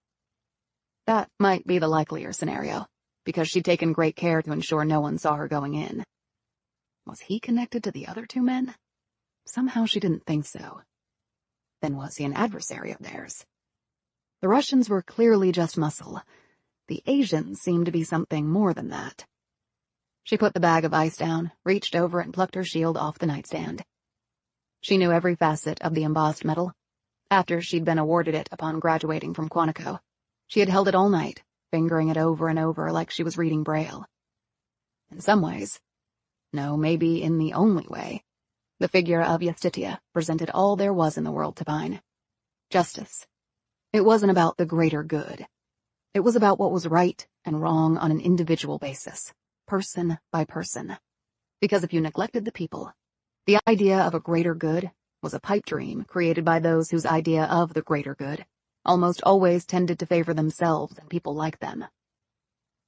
That might be the likelier scenario, because she'd taken great care to ensure no one saw her going in. Was he connected to the other two men? Somehow she didn't think so. Then was he an adversary of theirs? The Russians were clearly just muscle. The Asians seemed to be something more than that. She put the bag of ice down, reached over and plucked her shield off the nightstand. She knew every facet of the embossed metal. After she'd been awarded it upon graduating from Quantico, she had held it all night, fingering it over and over like she was reading Braille. In some ways, no, maybe in the only way, the figure of Justitia presented all there was in the world to Pine. Justice. It wasn't about the greater good. It was about what was right and wrong on an individual basis, person by person. Because if you neglected the people, the idea of a greater good was a pipe dream created by those whose idea of the greater good almost always tended to favor themselves and people like them.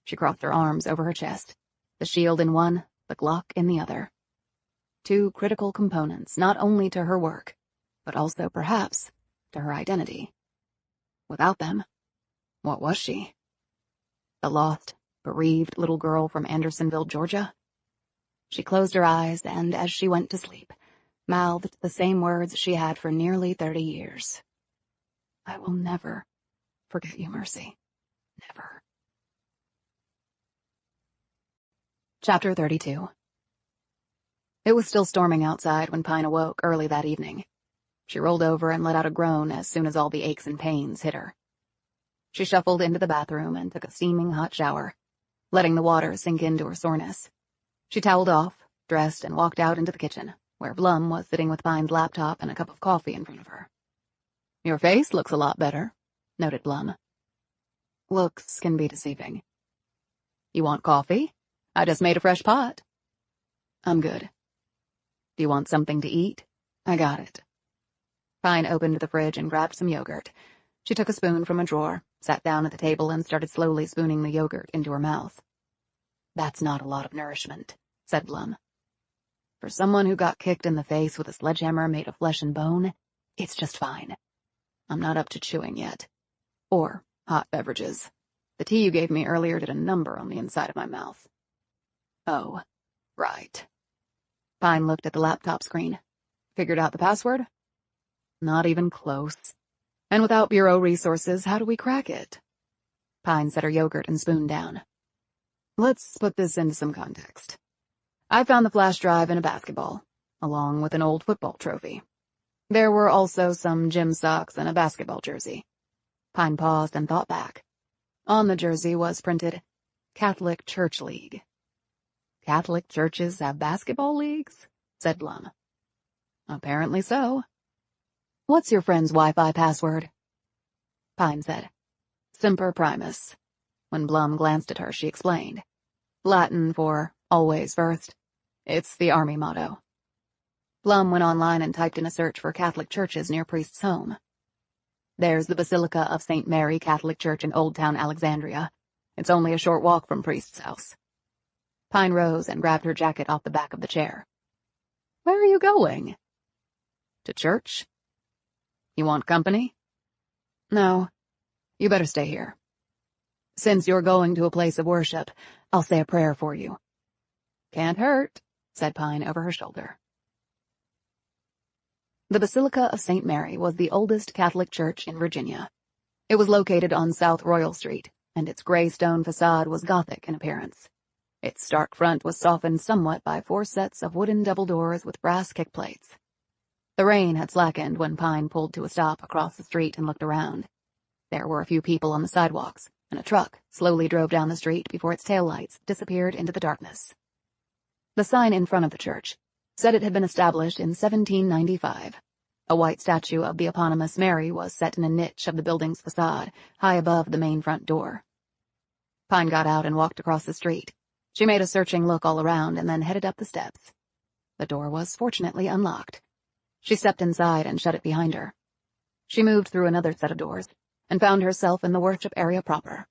She crossed her arms over her chest, the shield in one, the Glock in the other. Two critical components not only to her work, but also, perhaps, to her identity. Without them, what was she? The lost, bereaved little girl from Andersonville, Georgia? She closed her eyes and, as she went to sleep, mouthed the same words she had for nearly 30 years. I will never forget you, Mercy. Never. Chapter 32. It was still storming outside when Pine awoke early that evening. She rolled over and let out a groan as soon as all the aches and pains hit her. She shuffled into the bathroom and took a steaming hot shower, letting the water sink into her soreness. She toweled off, dressed, and walked out into the kitchen, where Blum was sitting with Pine's laptop and a cup of coffee in front of her. Your face looks a lot better, noted Blum. Looks can be deceiving. You want coffee? I just made a fresh pot. I'm good. Do you want something to eat? I got it. Pine opened the fridge and grabbed some yogurt. She took a spoon from a drawer, sat down at the table, and started slowly spooning the yogurt into her mouth. That's not a lot of nourishment, said Blum. For someone who got kicked in the face with a sledgehammer made of flesh and bone, it's just fine. I'm not up to chewing yet. Or hot beverages. The tea you gave me earlier did a number on the inside of my mouth. Oh, right. Pine looked at the laptop screen. Figured out the password? Not even close. And without bureau resources, how do we crack it? Pine set her yogurt and spoon down. Let's put this into some context. I found the flash drive in a basketball, along with an old football trophy. There were also some gym socks and a basketball jersey. Pine paused and thought back. On the jersey was printed, Catholic Church League. Catholic churches have basketball leagues? Said Blum. Apparently so. What's your friend's Wi-Fi password? Pine said, Semper Primus. When Blum glanced at her, she explained. Latin for always first. It's the army motto. Blum went online and typed in a search for Catholic churches near Priest's home. There's the Basilica of St. Mary Catholic Church in Old Town Alexandria. It's only a short walk from Priest's house. Pine rose and grabbed her jacket off the back of the chair. Where are you going? To church. You want company? No. You better stay here. Since you're going to a place of worship, I'll say a prayer for you. Can't hurt, said Pine over her shoulder. The Basilica of St. Mary was the oldest Catholic church in Virginia. It was located on South Royal Street, and its gray stone facade was Gothic in appearance. Its stark front was softened somewhat by 4 sets of wooden double doors with brass kickplates. The rain had slackened when Pine pulled to a stop across the street and looked around. There were a few people on the sidewalks, and a truck slowly drove down the street before its taillights disappeared into the darkness. The sign in front of the church said it had been established in 1795. A white statue of the eponymous Mary was set in a niche of the building's facade, high above the main front door. Pine got out and walked across the street. She made a searching look all around and then headed up the steps. The door was fortunately unlocked. She stepped inside and shut it behind her. She moved through another set of doors and found herself in the worship area proper.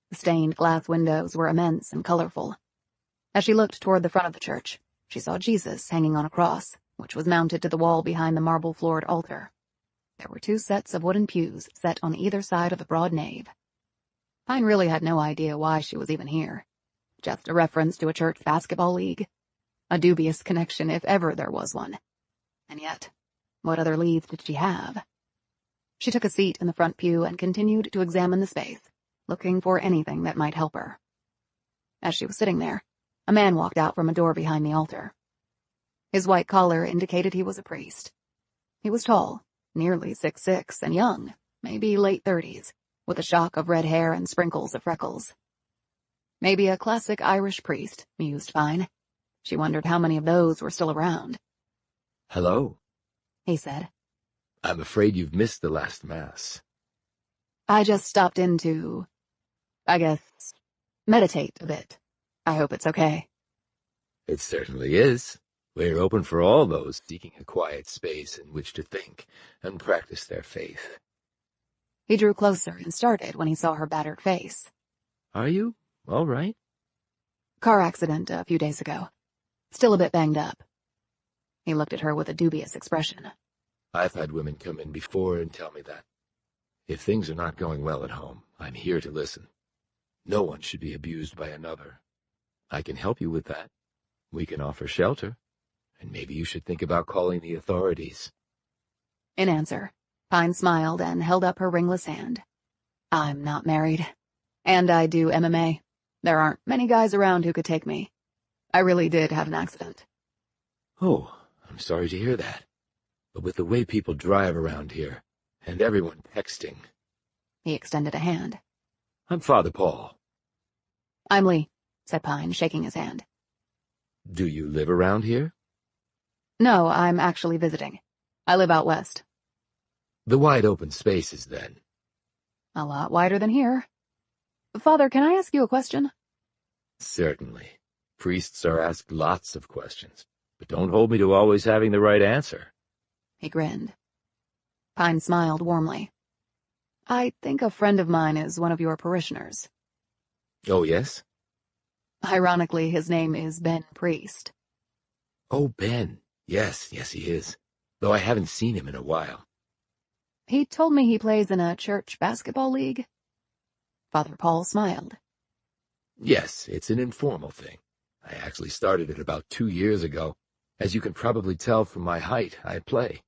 The stained glass windows were immense and colorful. As she looked toward the front of the church, she saw Jesus hanging on a cross, which was mounted to the wall behind the marble-floored altar. There were 2 sets of wooden pews set on either side of the broad nave. Pine really had no idea why she was even here. Just a reference to a church basketball league. A dubious connection if ever there was one. And yet, what other leads did she have? She took a seat in the front pew and continued to examine the space, looking for anything that might help her. As she was sitting there, a man walked out from a door behind the altar. His white collar indicated he was a priest. He was tall, nearly 6'6", and young, maybe late 30s, with a shock of red hair and sprinkles of freckles. Maybe a classic Irish priest, mused Pine. She wondered how many of those were still around. Hello, he said. I'm afraid you've missed the last Mass. I just stopped in to, I guess, meditate a bit. I hope it's okay. It certainly is. We're open for all those seeking a quiet space in which to think and practice their faith. He drew closer and started when he saw her battered face. Are you? All right. Car accident a few days ago. Still a bit banged up. He looked at her with a dubious expression. I've had women come in before and tell me that. If things are not going well at home, I'm here to listen. No one should be abused by another. I can help you with that. We can offer shelter, and maybe you should think about calling the authorities. In answer, Pine smiled and held up her ringless hand. I'm not married, and I do MMA. There aren't many guys around who could take me. I really did have an accident. Oh, I'm sorry to hear that. But with the way people drive around here, and everyone texting... He extended a hand. I'm Father Paul. I'm Lee, said Pine, shaking his hand. Do you live around here? No, I'm actually visiting. I live out west. The wide open spaces, then. A lot wider than here. Father, can I ask you a question? Certainly. Priests are asked lots of questions, but don't hold me to always having the right answer. He grinned. Pine smiled warmly. I think a friend of mine is one of your parishioners. Oh, yes? Ironically, his name is Ben Priest. Oh, Ben. Yes, he is. Though I haven't seen him in a while. He told me he plays in a church basketball league. Father Paul smiled. Yes, it's an informal thing. I actually started it about 2 years ago. As you can probably tell from my height, I play.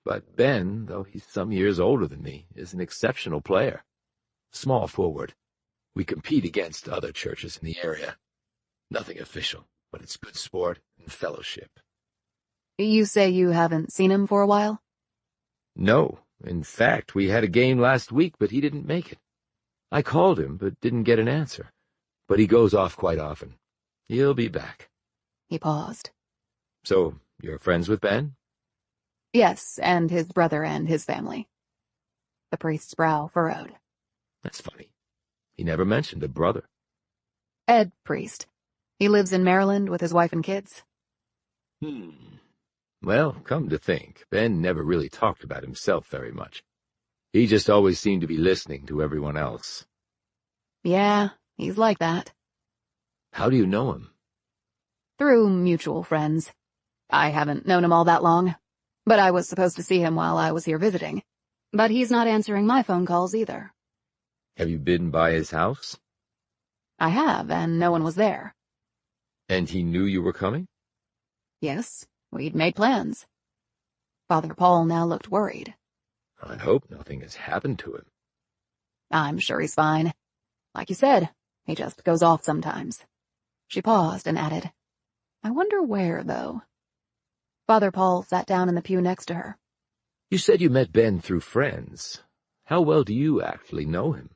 But Ben, though he's some years older than me, is an exceptional player. Small forward. We compete against other churches in the area. Nothing official, but it's good sport and fellowship. You say you haven't seen him for a while? No. In fact, we had a game last week, but he didn't make it. I called him, but didn't get an answer. But he goes off quite often. He'll be back. He paused. So, you're friends with Ben? Yes, and his brother and his family. The priest's brow furrowed. That's funny. He never mentioned a brother. Ed Priest. He lives in Maryland with his wife and kids. Well, come to think, Ben never really talked about himself very much. He just always seemed to be listening to everyone else. Yeah, he's like that. How do you know him? Through mutual friends. I haven't known him all that long, but I was supposed to see him while I was here visiting. But he's not answering my phone calls either. Have you been by his house? I have, and no one was there. And he knew you were coming? Yes, we'd made plans. Father Paul now looked worried. I hope nothing has happened to him. I'm sure he's fine. Like you said, he just goes off sometimes. She paused and added, I wonder where, though. Father Paul sat down in the pew next to her. You said you met Ben through friends. How well do you actually know him?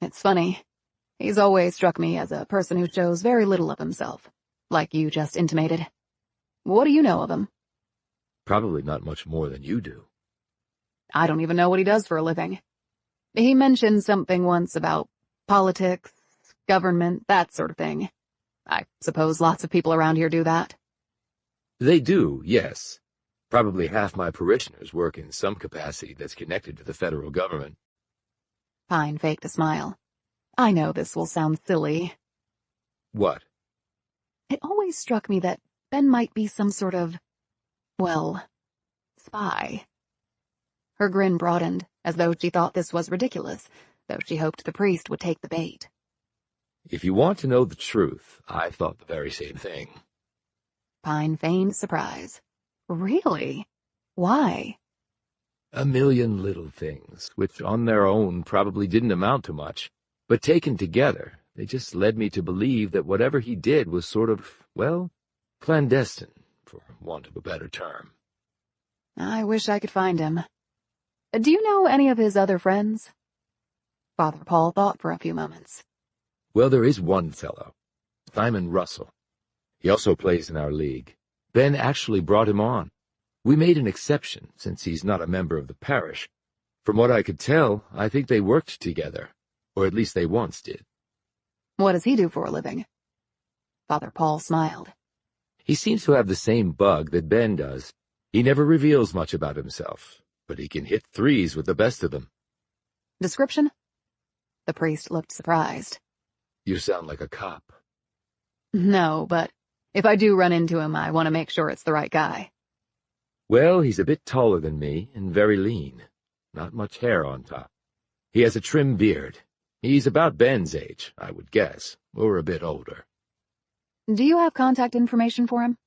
It's funny. He's always struck me as a person who shows very little of himself, like you just intimated. What do you know of him? Probably not much more than you do. I don't even know what he does for a living. He mentioned something once about politics, government, that sort of thing. I suppose lots of people around here do that. They do, yes. Probably half my parishioners work in some capacity that's connected to the federal government. Pine faked a smile. I know this will sound silly. What? It always struck me that Ben might be some sort of, well, spy. Her grin broadened, as though she thought this was ridiculous, though she hoped the priest would take the bait. If you want to know the truth, I thought the very same thing. Pine feigned surprise. Really? Why? A million little things, which on their own probably didn't amount to much, but taken together, they just led me to believe that whatever he did was sort of, well, clandestine, for want of a better term. I wish I could find him. Do you know any of his other friends? Father Paul thought for a few moments. Well, there is one fellow, Simon Russell. He also plays in our league. Ben actually brought him on. We made an exception, since he's not a member of the parish. From what I could tell, I think they worked together, or at least they once did. What does he do for a living? Father Paul smiled. He seems to have the same bug that Ben does. He never reveals much about himself, but he can hit threes with the best of them. Description? The priest looked surprised. You sound like a cop. No, but if I do run into him, I want to make sure it's the right guy. Well, he's a bit taller than me and very lean. Not much hair on top. He has a trim beard. He's about Ben's age, I would guess, or a bit older. Do you have contact information for him?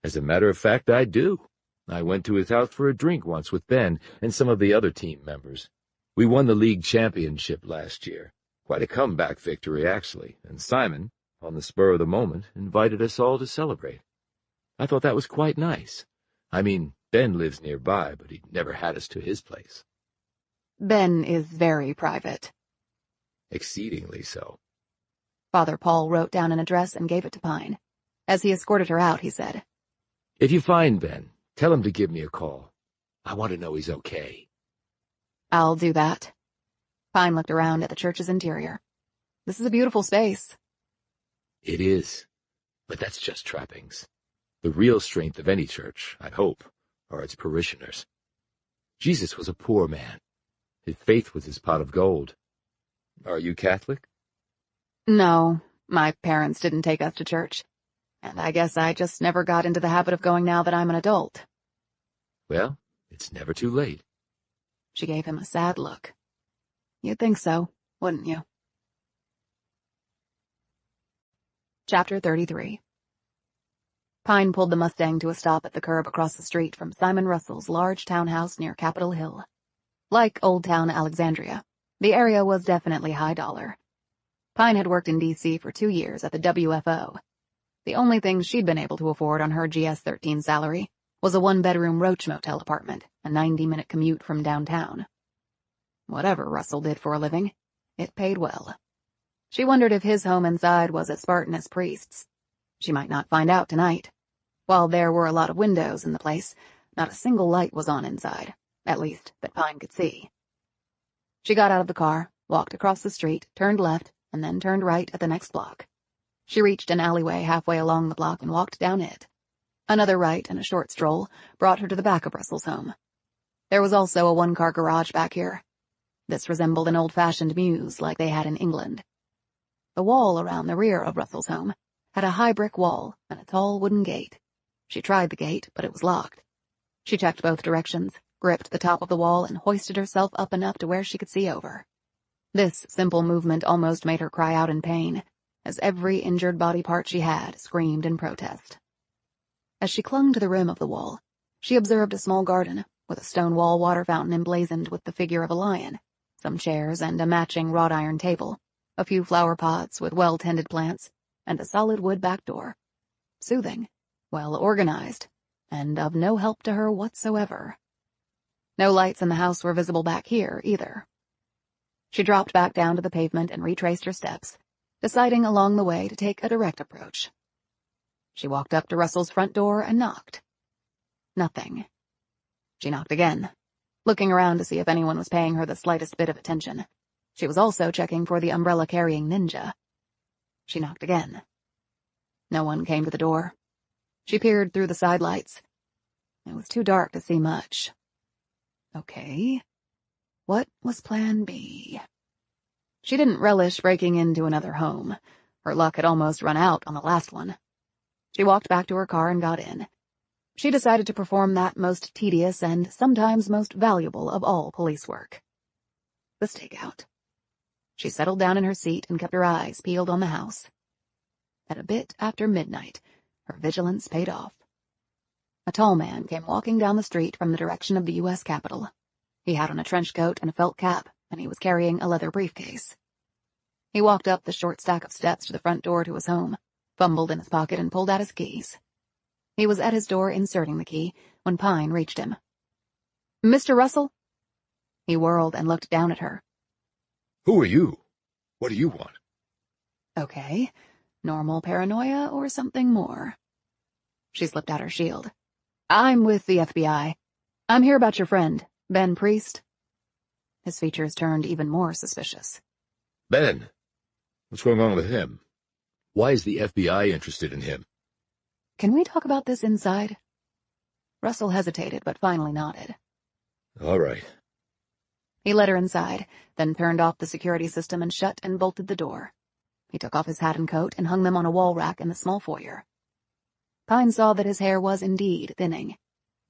As a matter of fact, I do. I went to his house for a drink once with Ben and some of the other team members. We won the league championship last year. Quite a comeback victory, actually, and Simon, on the spur of the moment, invited us all to celebrate. I thought that was quite nice. I mean, Ben lives nearby, but he never had us to his place. Ben is very private. Exceedingly so. Father Paul wrote down an address and gave it to Pine. As he escorted her out, he said, If you find Ben, tell him to give me a call. I want to know he's okay. I'll do that. Pine looked around at the church's interior. This is a beautiful space. It is, but that's just trappings. The real strength of any church, I hope, are its parishioners. Jesus was a poor man. His faith was his pot of gold. Are you Catholic? No, my parents didn't take us to church, and I guess I just never got into the habit of going now that I'm an adult. Well, it's never too late. She gave him a sad look. You'd think so, wouldn't you? Chapter 33. Pine pulled the Mustang to a stop at the curb across the street from Simon Russell's large townhouse near Capitol Hill. Like Old Town Alexandria, the area was definitely high dollar. Pine had worked in D.C. for 2 years at the WFO. The only thing she'd been able to afford on her GS-13 salary was a 1-bedroom Roach Motel apartment, a 90-minute commute from downtown. Whatever Russell did for a living, it paid well. She wondered if his home inside was as Spartan as Priest's. She might not find out tonight. While there were a lot of windows in the place, not a single light was on inside, at least that Pine could see. She got out of the car, walked across the street, turned left, and then turned right at the next block. She reached an alleyway halfway along the block and walked down it. Another right and a short stroll brought her to the back of Russell's home. There was also a 1-car garage back here. This resembled an old-fashioned mews like they had in England. The wall around the rear of Russell's home had a high brick wall and a tall wooden gate. She tried the gate, but it was locked. She checked both directions, gripped the top of the wall, and hoisted herself up enough to where she could see over. This simple movement almost made her cry out in pain, as every injured body part she had screamed in protest. As she clung to the rim of the wall, she observed a small garden, with a stone wall water fountain emblazoned with the figure of a lion, some chairs and a matching wrought iron table, a few flower pots with well-tended plants, and a solid wood back door. Soothing, well-organized, and of no help to her whatsoever. No lights in the house were visible back here, either. She dropped back down to the pavement and retraced her steps, deciding along the way to take a direct approach. She walked up to Russell's front door and knocked. Nothing. She knocked again, looking around to see if anyone was paying her the slightest bit of attention. She was also checking for the umbrella-carrying ninja. She knocked again. No one came to the door. She peered through the side lights. It was too dark to see much. Okay. What was Plan B? She didn't relish breaking into another home. Her luck had almost run out on the last one. She walked back to her car and got in. She decided to perform that most tedious and sometimes most valuable of all police work. The stakeout. She settled down in her seat and kept her eyes peeled on the house. At a bit after midnight, her vigilance paid off. A tall man came walking down the street from the direction of the U.S. Capitol. He had on a trench coat and a felt cap, and he was carrying a leather briefcase. He walked up the short stack of steps to the front door to his home, fumbled in his pocket and pulled out his keys. He was at his door inserting the key when Pine reached him. "Mr. Russell?" He whirled and looked down at her. Who are you? What do you want? Okay, normal paranoia or something more? She slipped out her shield. I'm with the FBI. I'm here about your friend, Ben Priest. His features turned even more suspicious. Ben, what's going on with him? Why is the FBI interested in him? Can we talk about this inside? Russell hesitated, but finally nodded. All right. He led her inside, then turned off the security system and shut and bolted the door. He took off his hat and coat and hung them on a wall rack in the small foyer. Pine saw that his hair was indeed thinning,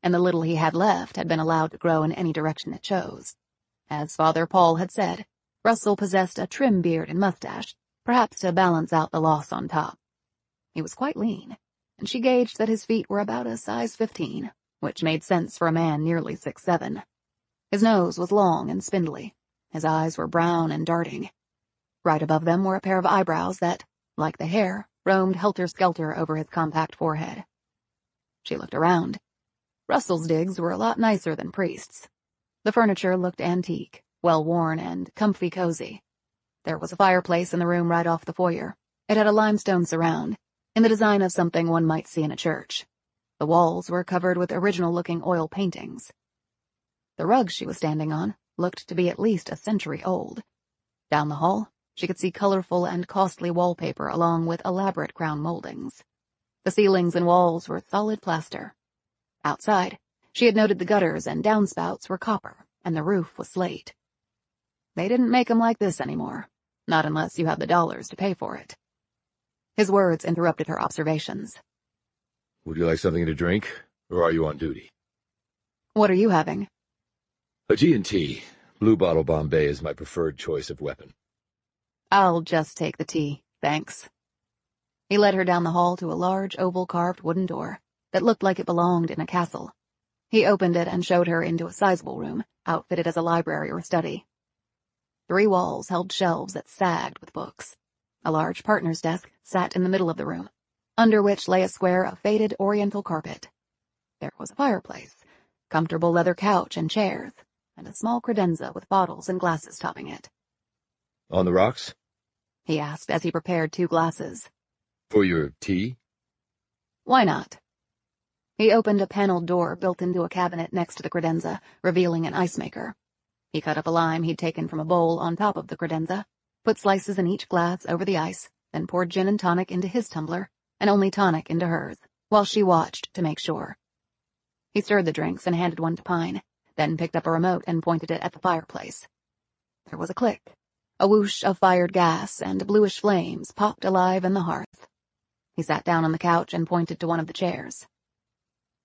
and the little he had left had been allowed to grow in any direction it chose. As Father Paul had said, Russell possessed a trim beard and mustache, perhaps to balance out the loss on top. He was quite lean, and she gauged that his feet were about a size 15, which made sense for a man nearly 6'7". His nose was long and spindly. His eyes were brown and darting. Right above them were a pair of eyebrows that, like the hair, roamed helter-skelter over his compact forehead. She looked around. Russell's digs were a lot nicer than Priest's. The furniture looked antique, well-worn, and comfy cozy. There was a fireplace in the room right off the foyer. It had a limestone surround, in the design of something one might see in a church. The walls were covered with original-looking oil paintings. The rug she was standing on looked to be at least a century old. Down the hall, she could see colorful and costly wallpaper along with elaborate crown moldings. The ceilings and walls were solid plaster. Outside, she had noted the gutters and downspouts were copper, and the roof was slate. They didn't make 'em like this anymore, not unless you had the dollars to pay for it. His words interrupted her observations. Would you like something to drink, or are you on duty? What are you having? A G&T. Blue Bottle Bombay is my preferred choice of weapon. I'll just take the tea, thanks. He led her down the hall to a large oval carved wooden door that looked like it belonged in a castle. He opened it and showed her into a sizable room, outfitted as a library or study. 3 walls held shelves that sagged with books. A large partner's desk sat in the middle of the room, under which lay a square of faded oriental carpet. There was a fireplace, comfortable leather couch and chairs, and a small credenza with bottles and glasses topping it. On the rocks? He asked as he prepared 2 glasses. For your tea? Why not? He opened a paneled door built into a cabinet next to the credenza, revealing an ice maker. He cut up a lime he'd taken from a bowl on top of the credenza, put slices in each glass over the ice, then poured gin and tonic into his tumbler, and only tonic into hers, while she watched to make sure. He stirred the drinks and handed one to Pine, then picked up a remote and pointed it at the fireplace. There was a click. A whoosh of fired gas and bluish flames popped alive in the hearth. He sat down on the couch and pointed to one of the chairs.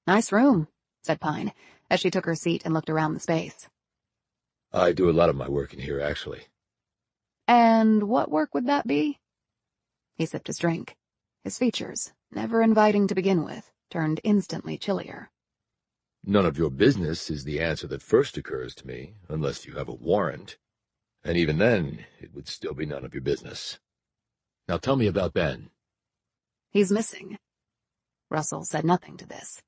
Nice room, said Pine, as she took her seat and looked around the space. I do a lot of my work in here, actually. And what work would that be? He sipped his drink. His features, never inviting to begin with, turned instantly chillier. None of your business is the answer that first occurs to me, unless you have a warrant. And even then, it would still be none of your business. Now tell me about Ben. He's missing. Russell said nothing to this.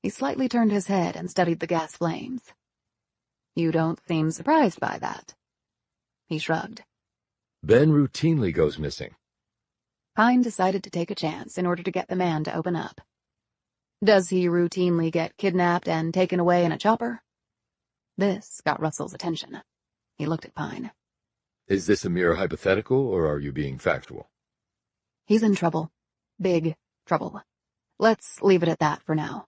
He slightly turned his head and studied the gas flames. You don't seem surprised by that. He shrugged. Ben routinely goes missing. Pine decided to take a chance in order to get the man to open up. Does he routinely get kidnapped and taken away in a chopper? This got Russell's attention. He looked at Pine. Is this a mere hypothetical, or are you being factual? He's in trouble. Big trouble. Let's leave it at that for now.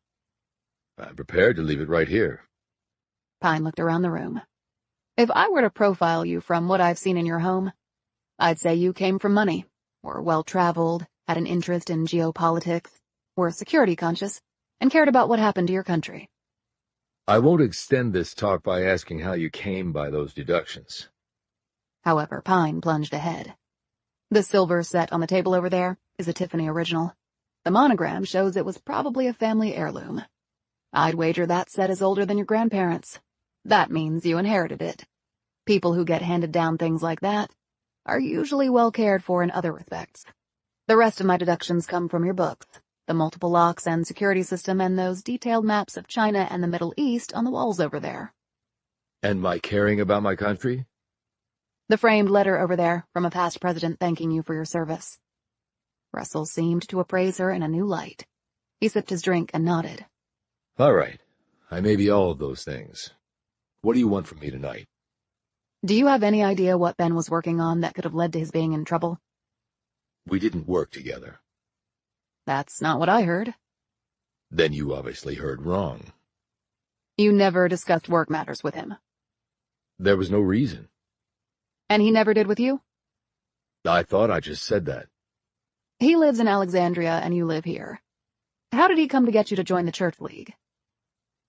I'm prepared to leave it right here. Pine looked around the room. If I were to profile you from what I've seen in your home, I'd say you came from money, were well-traveled, had an interest in geopolitics, were security-conscious, and cared about what happened to your country. I won't extend this talk by asking how you came by those deductions. However, Pine plunged ahead. The silver set on the table over there is a Tiffany original. The monogram shows it was probably a family heirloom. I'd wager that set is older than your grandparents'. That means you inherited it. People who get handed down things like that are usually well cared for in other respects. The rest of my deductions come from your books, the multiple locks and security system, and those detailed maps of China and the Middle East on the walls over there. And my caring about my country? The framed letter over there from a past president thanking you for your service. Russell seemed to appraise her in a new light. He sipped his drink and nodded. All right. I may be all of those things. What do you want from me tonight? Do you have any idea what Ben was working on that could have led to his being in trouble? We didn't work together. That's not what I heard. Then you obviously heard wrong. You never discussed work matters with him. There was no reason. And he never did with you? I thought I just said that. He lives in Alexandria and you live here. How did he come to get you to join the church league?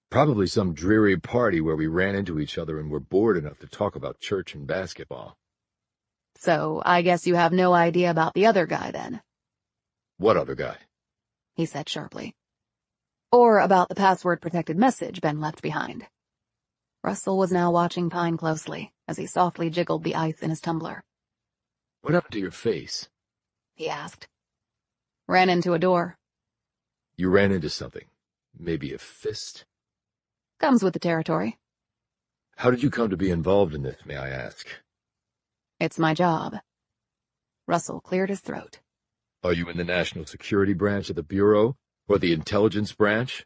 Probably some dreary party where we ran into each other and were bored enough to talk about church and basketball. So I guess you have no idea about the other guy then. What other guy? He said sharply. Or about the password-protected message Ben left behind. Russell was now watching Pine closely as he softly jiggled the ice in his tumbler. What happened to your face? He asked. Ran into a door. You ran into something. Maybe a fist? Comes with the territory. How did you come to be involved in this, may I ask? It's my job. Russell cleared his throat. Are you in the National Security Branch of the Bureau, or the Intelligence Branch?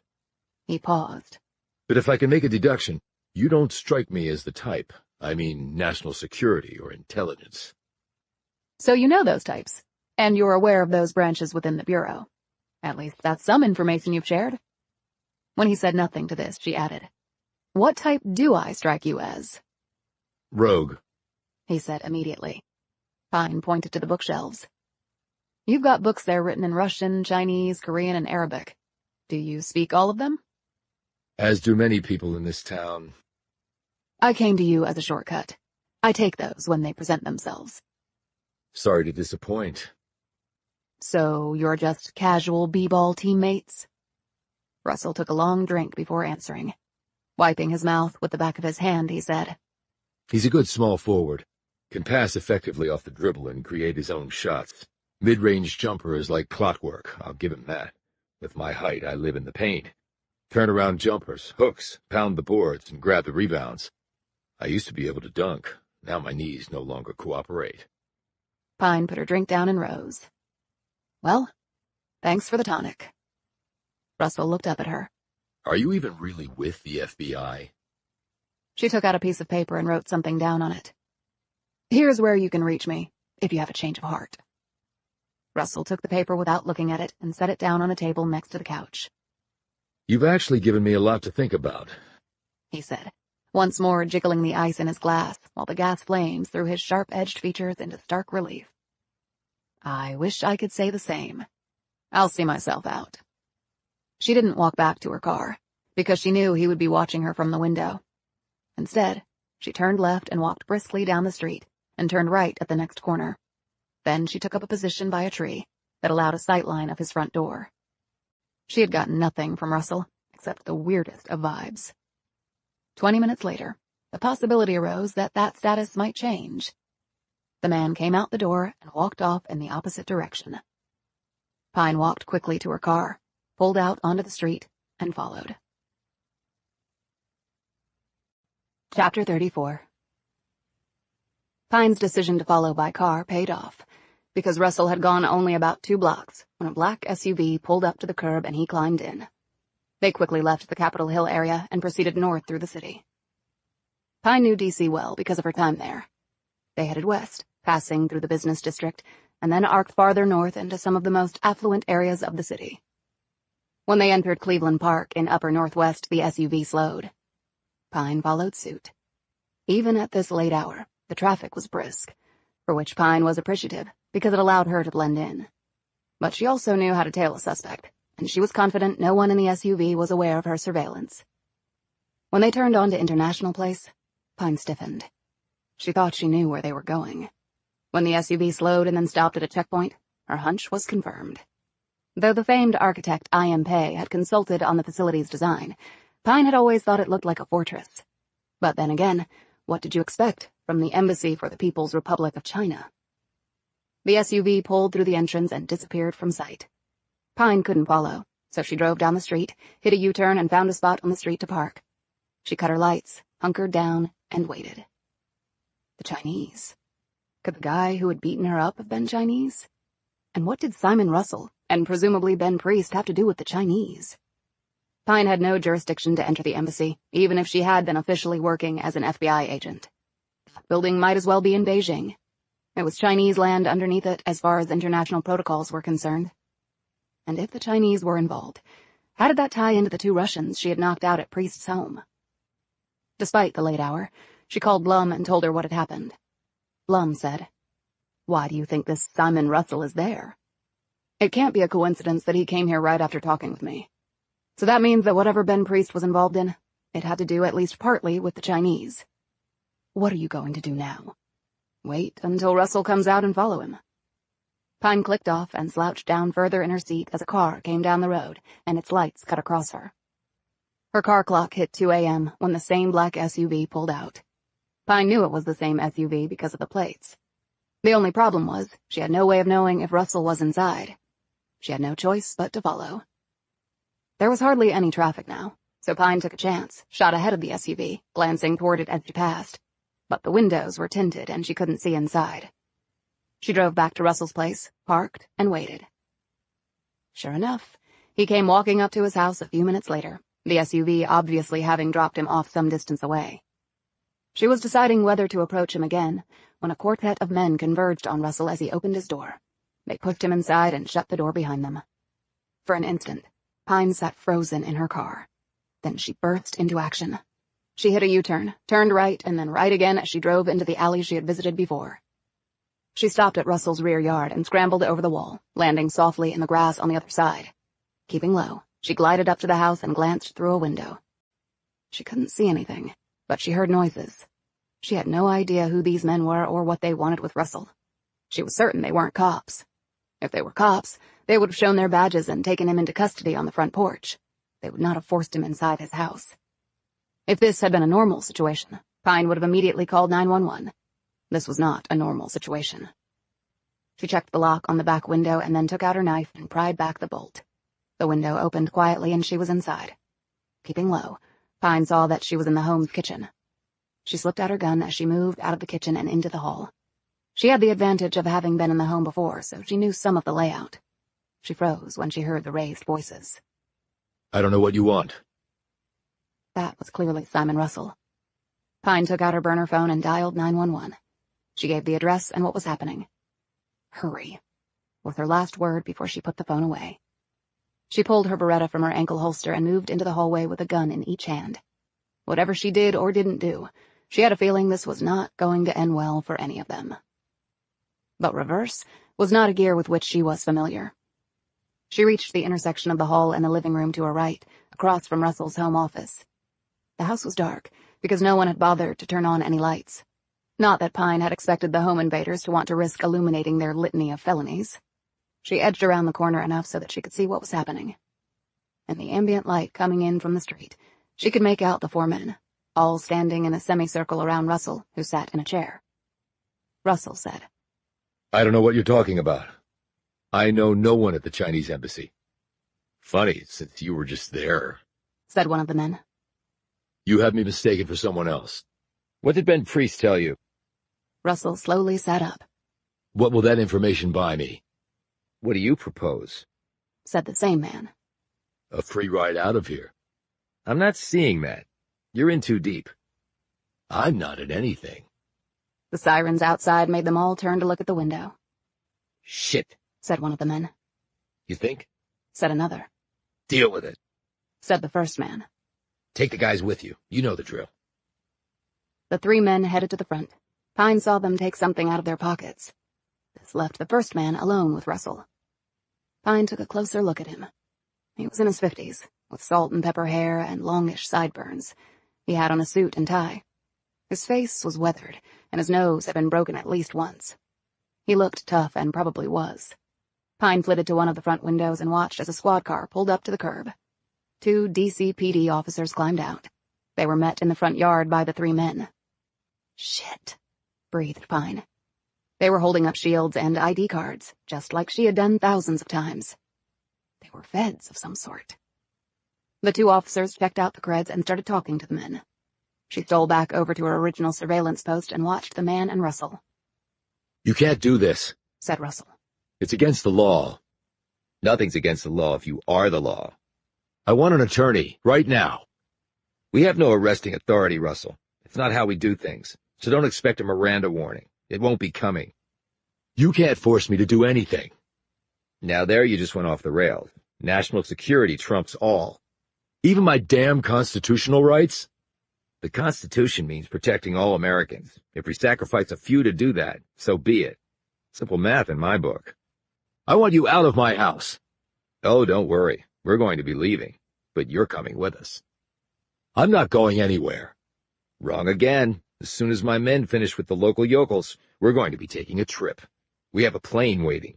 He paused. But if I can make a deduction, you don't strike me as the type. I mean, national security or intelligence. So you know those types, and you're aware of those branches within the Bureau. At least that's some information you've shared. When he said nothing to this, she added, What type do I strike you as? Rogue, He said immediately. Pine pointed to the bookshelves. You've got books there written in Russian, Chinese, Korean, and Arabic. Do you speak all of them? as do many people in this town. I came to you as a shortcut. I take those when they present themselves. Sorry to disappoint. So you're just casual b-ball teammates? Russell took a long drink before answering. Wiping his mouth with the back of his hand, he said, He's a good small forward. Can pass effectively off the dribble and create his own shots. Mid-range jumper is like clockwork, I'll give him that. With my height, I live in the paint. Turnaround jumpers, hooks, pound the boards, and grab the rebounds. I used to be able to dunk. Now my knees no longer cooperate. Pine put her drink down and rose. Well, thanks for the tonic. Russell looked up at her. Are you even really with the FBI? She took out a piece of paper and wrote something down on it. Here's where you can reach me, if you have a change of heart. Russell took the paper without looking at it and set it down on a table next to the couch. You've actually given me a lot to think about, He said, once more jiggling the ice in his glass while the gas flames threw his sharp-edged features into stark relief. I wish I could say the same. I'll see myself out. She didn't walk back to her car, because she knew he would be watching her from the window. Instead, she turned left and walked briskly down the street and turned right at the next corner. Then she took up a position by a tree that allowed a sightline of his front door. She had gotten nothing from Russell except the weirdest of vibes. 20 minutes later, the possibility arose that that status might change. The man came out the door and walked off in the opposite direction. Pine walked quickly to her car, pulled out onto the street, and followed. Chapter 34. Pine's decision to follow by car paid off, because Russell had gone only about 2 blocks when a black SUV pulled up to the curb and he climbed in. They quickly left the Capitol Hill area and proceeded north through the city. Pine knew D.C. well because of her time there. They headed west, passing through the business district, and then arced farther north into some of the most affluent areas of the city. When they entered Cleveland Park in upper northwest, the SUV slowed. Pine followed suit. Even at this late hour, the traffic was brisk, for which Pine was appreciative because it allowed her to blend in. But she also knew how to tail a suspect, and she was confident no one in the SUV was aware of her surveillance. When they turned onto International Place, Pine stiffened. She thought she knew where they were going. When the SUV slowed and then stopped at a checkpoint, her hunch was confirmed. Though the famed architect I.M. Pei had consulted on the facility's design, Pine had always thought it looked like a fortress. But then again, what did you expect from the Embassy for the People's Republic of China? The SUV pulled through the entrance and disappeared from sight. Pine couldn't follow, so she drove down the street, hit a U-turn, and found a spot on the street to park. She cut her lights, hunkered down, and waited. The Chinese. Could the guy who had beaten her up have been Chinese? And what did Simon Russell and presumably Ben Priest have to do with the Chinese? Pine had no jurisdiction to enter the embassy, even if she had been officially working as an FBI agent. That building might as well be in Beijing. It was Chinese land underneath it as far as international protocols were concerned. And if the Chinese were involved, how did that tie into the 2 Russians she had knocked out at Priest's home? Despite the late hour, she called Blum and told her what had happened. Blum said, "Why do you think this Simon Russell is there? It can't be a coincidence that he came here right after talking with me. So that means that whatever Ben Priest was involved in, it had to do at least partly with the Chinese. What are you going to do now? Wait until Russell comes out and follow him." Pine clicked off and slouched down further in her seat as a car came down the road and its lights cut across her. Her car clock hit 2 a.m. when the same black SUV pulled out. Pine knew it was the same SUV because of the plates. The only problem was she had no way of knowing if Russell was inside. She had no choice but to follow. There was hardly any traffic now, so Pine took a chance, shot ahead of the SUV, glancing toward it as she passed. But the windows were tinted and she couldn't see inside. She drove back to Russell's place, parked, and waited. Sure enough, he came walking up to his house a few minutes later, the SUV obviously having dropped him off some distance away. She was deciding whether to approach him again when a quartet of men converged on Russell as he opened his door. They pushed him inside and shut the door behind them. For an instant, Pine sat frozen in her car. Then she burst into action. She hit a U-turn, turned right, and then right again as she drove into the alley she had visited before. She stopped at Russell's rear yard and scrambled over the wall, landing softly in the grass on the other side. Keeping low, she glided up to the house and glanced through a window. She couldn't see anything, but she heard noises. She had no idea who these men were or what they wanted with Russell. She was certain they weren't cops. If they were cops, they would have shown their badges and taken him into custody on the front porch. They would not have forced him inside his house. If this had been a normal situation, Pine would have immediately called 911. This was not a normal situation. She checked the lock on the back window and then took out her knife and pried back the bolt. The window opened quietly and she was inside. Keeping low, Pine saw that she was in the home's kitchen. She slipped out her gun as she moved out of the kitchen and into the hall. She had the advantage of having been in the home before, so she knew some of the layout. She froze when she heard the raised voices. "I don't know what you want." That was clearly Simon Russell. Pine took out her burner phone and dialed 911. She gave the address and what was happening. "Hurry," was her last word before she put the phone away. She pulled her Beretta from her ankle holster and moved into the hallway with a gun in each hand. Whatever she did or didn't do, she had a feeling this was not going to end well for any of them. But reverse was not a gear with which she was familiar. She reached the intersection of the hall and the living room to her right, across from Russell's home office. The house was dark, because no one had bothered to turn on any lights. Not that Pine had expected the home invaders to want to risk illuminating their litany of felonies. She edged around the corner enough so that she could see what was happening. In the ambient light coming in from the street, she could make out the 4 men, all standing in a semicircle around Russell, who sat in a chair. Russell said, "I don't know what you're talking about. I know no one at the Chinese embassy." "Funny, since you were just there," said one of the men. "You have me mistaken for someone else. What did Ben Priest tell you?" Russell slowly sat up. "What will that information buy me?" What do you propose? Said the same man. "A free ride out of here." I'm not seeing that. You're in too deep. I'm not at anything. The sirens outside made them all turn to look at the window. Shit, said one of the men. You think? Said another. Deal with it. Said the first man. Take the guys with you. You know the drill. The 3 men headed to the front. Pine saw them take something out of their pockets. This left the first man alone with Russell. Pine took a closer look at him. He was in his 50s, with salt and pepper hair and longish sideburns. He had on a suit and tie. His face was weathered, and his nose had been broken at least once. He looked tough and probably was. Pine flitted to one of the front windows and watched as a squad car pulled up to the curb. 2 DCPD officers climbed out. They were met in the front yard by the 3 men. Shit, breathed Pine. They were holding up shields and ID cards, just like she had done thousands of times. They were feds of some sort. The 2 officers checked out the creds and started talking to the men. She stole back over to her original surveillance post and watched the man and Russell. You can't do this, said Russell. It's against the law. Nothing's against the law if you are the law. I want an attorney, right now. We have no arresting authority, Russell. It's not how we do things. So don't expect a Miranda warning. It won't be coming. You can't force me to do anything. Now there you just went off the rails. National security trumps all. Even my damn constitutional rights? The Constitution means protecting all Americans. If we sacrifice a few to do that, so be it. Simple math in my book. I want you out of my house. Oh, don't worry. We're going to be leaving, but you're coming with us. I'm not going anywhere. Wrong again. As soon as my men finish with the local yokels, we're going to be taking a trip. We have a plane waiting.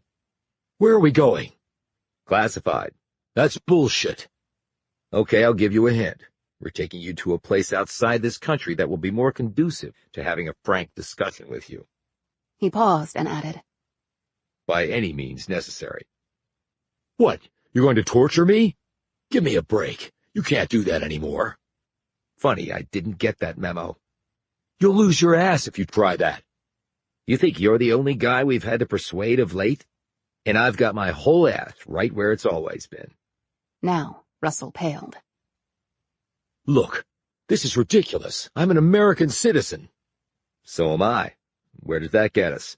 Where are we going? Classified. That's bullshit. Okay, I'll give you a hint. We're taking you to a place outside this country that will be more conducive to having a frank discussion with you. He paused and added, By any means necessary. What? You're going to torture me? Give me a break. You can't do that anymore. Funny, I didn't get that memo. You'll lose your ass if you try that. You think you're the only guy we've had to persuade of late? And I've got my whole ass right where it's always been. Now, Russell paled. Look, this is ridiculous. I'm an American citizen. So am I. Where does that get us?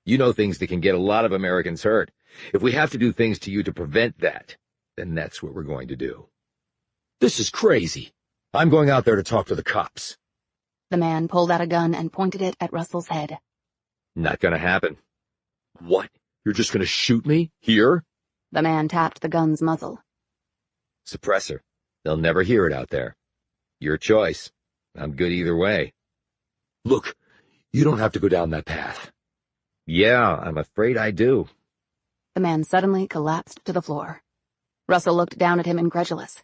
You know things that can get a lot of Americans hurt. If we have to do things to you to prevent that, then that's what we're going to do. This is crazy. I'm going out there to talk to the cops. The man pulled out a gun and pointed it at Russell's head. Not gonna happen. What? You're just going to shoot me? Here? The man tapped the gun's muzzle. Suppressor. They'll never hear it out there. Your choice. I'm good either way. Look, you don't have to go down that path. Yeah, I'm afraid I do. The man suddenly collapsed to the floor. Russell looked down at him incredulous.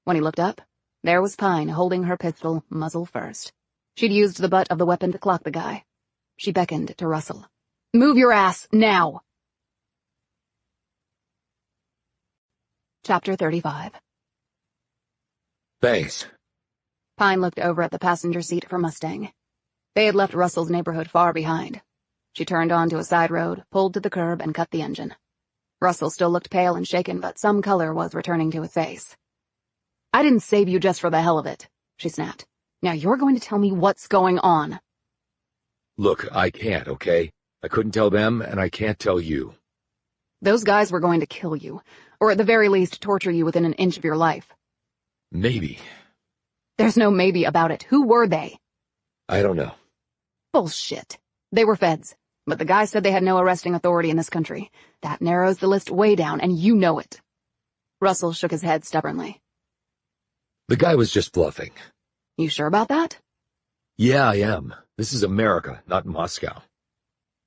When he looked up, there was Pine holding her pistol muzzle first. She'd used the butt of the weapon to clock the guy. She beckoned to Russell. Move your ass, now! Chapter 35. Thanks. Pine looked over at the passenger seat of her Mustang. They had left Russell's neighborhood far behind. She turned onto a side road, pulled to the curb, and cut the engine. Russell still looked pale and shaken, but some color was returning to his face. I didn't save you just for the hell of it, she snapped. Now you're going to tell me what's going on. Look, I can't, okay? I couldn't tell them, and I can't tell you. Those guys were going to kill you, or at the very least torture you within an inch of your life. Maybe. There's no maybe about it. Who were they? I don't know. Bullshit. They were feds, but the guy said they had no arresting authority in this country. That narrows the list way down, and you know it. Russell shook his head stubbornly. The guy was just bluffing. You sure about that? Yeah, I am. This is America, not Moscow.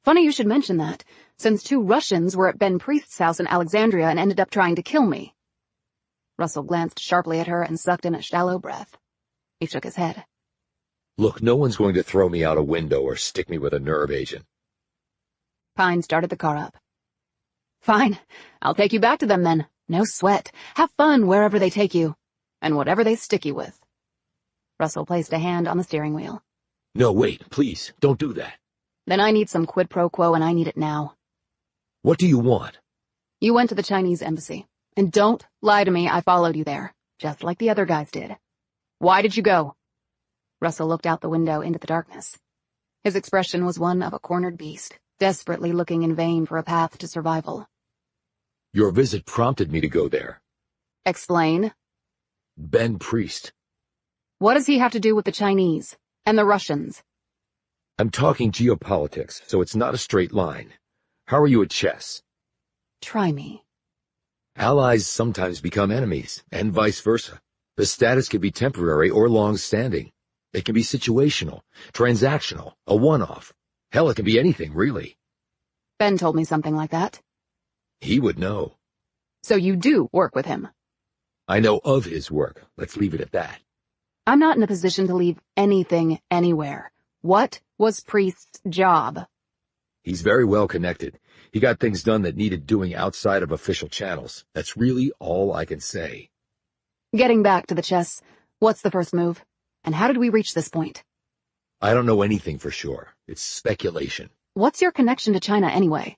Funny you should mention that, since 2 Russians were at Ben Priest's house in Alexandria and ended up trying to kill me. Russell glanced sharply at her and sucked in a shallow breath. He shook his head. Look, no one's going to throw me out a window or stick me with a nerve agent. Pine started the car up. Fine. I'll take you back to them then. No sweat. Have fun wherever they take you. And whatever they stick you with. Russell placed a hand on the steering wheel. No, wait, please, don't do that. Then I need some quid pro quo, and I need it now. What do you want? You went to the Chinese embassy. And don't lie to me I followed you there, just like the other guys did. Why did you go? Russell looked out the window into the darkness. His expression was one of a cornered beast, desperately looking in vain for a path to survival. Your visit prompted me to go there. Explain. Ben Priest. What does he have to do with the Chinese and the Russians? I'm talking geopolitics, so it's not a straight line. How are you at chess? Try me. Allies sometimes become enemies, and vice versa. The status can be temporary or long-standing. It can be situational, transactional, a one-off. Hell, it can be anything, really. Ben told me something like that. He would know. So you do work with him? I know of his work. Let's leave it at that. I'm not in a position to leave anything anywhere. What was Priest's job? He's very well connected. He got things done that needed doing outside of official channels. That's really all I can say. Getting back to the chess, what's the first move? And how did we reach this point? I don't know anything for sure. It's speculation. What's your connection to China anyway?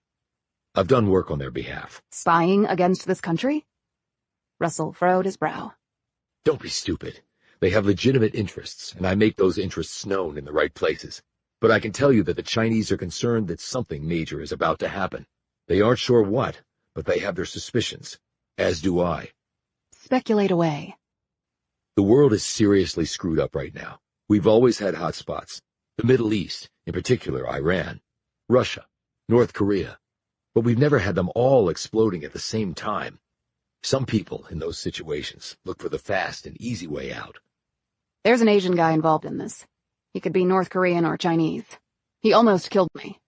I've done work on their behalf. Spying against this country? Russell furrowed his brow. Don't be stupid. They have legitimate interests, and I make those interests known in the right places. But I can tell you that the Chinese are concerned that something major is about to happen. They aren't sure what, but they have their suspicions. As do I. Speculate away. The world is seriously screwed up right now. We've always had hot spots. The Middle East, in particular Iran, Russia, North Korea. But we've never had them all exploding at the same time. Some people in those situations look for the fast and easy way out. There's an Asian guy involved in this. He could be North Korean or Chinese. He almost killed me.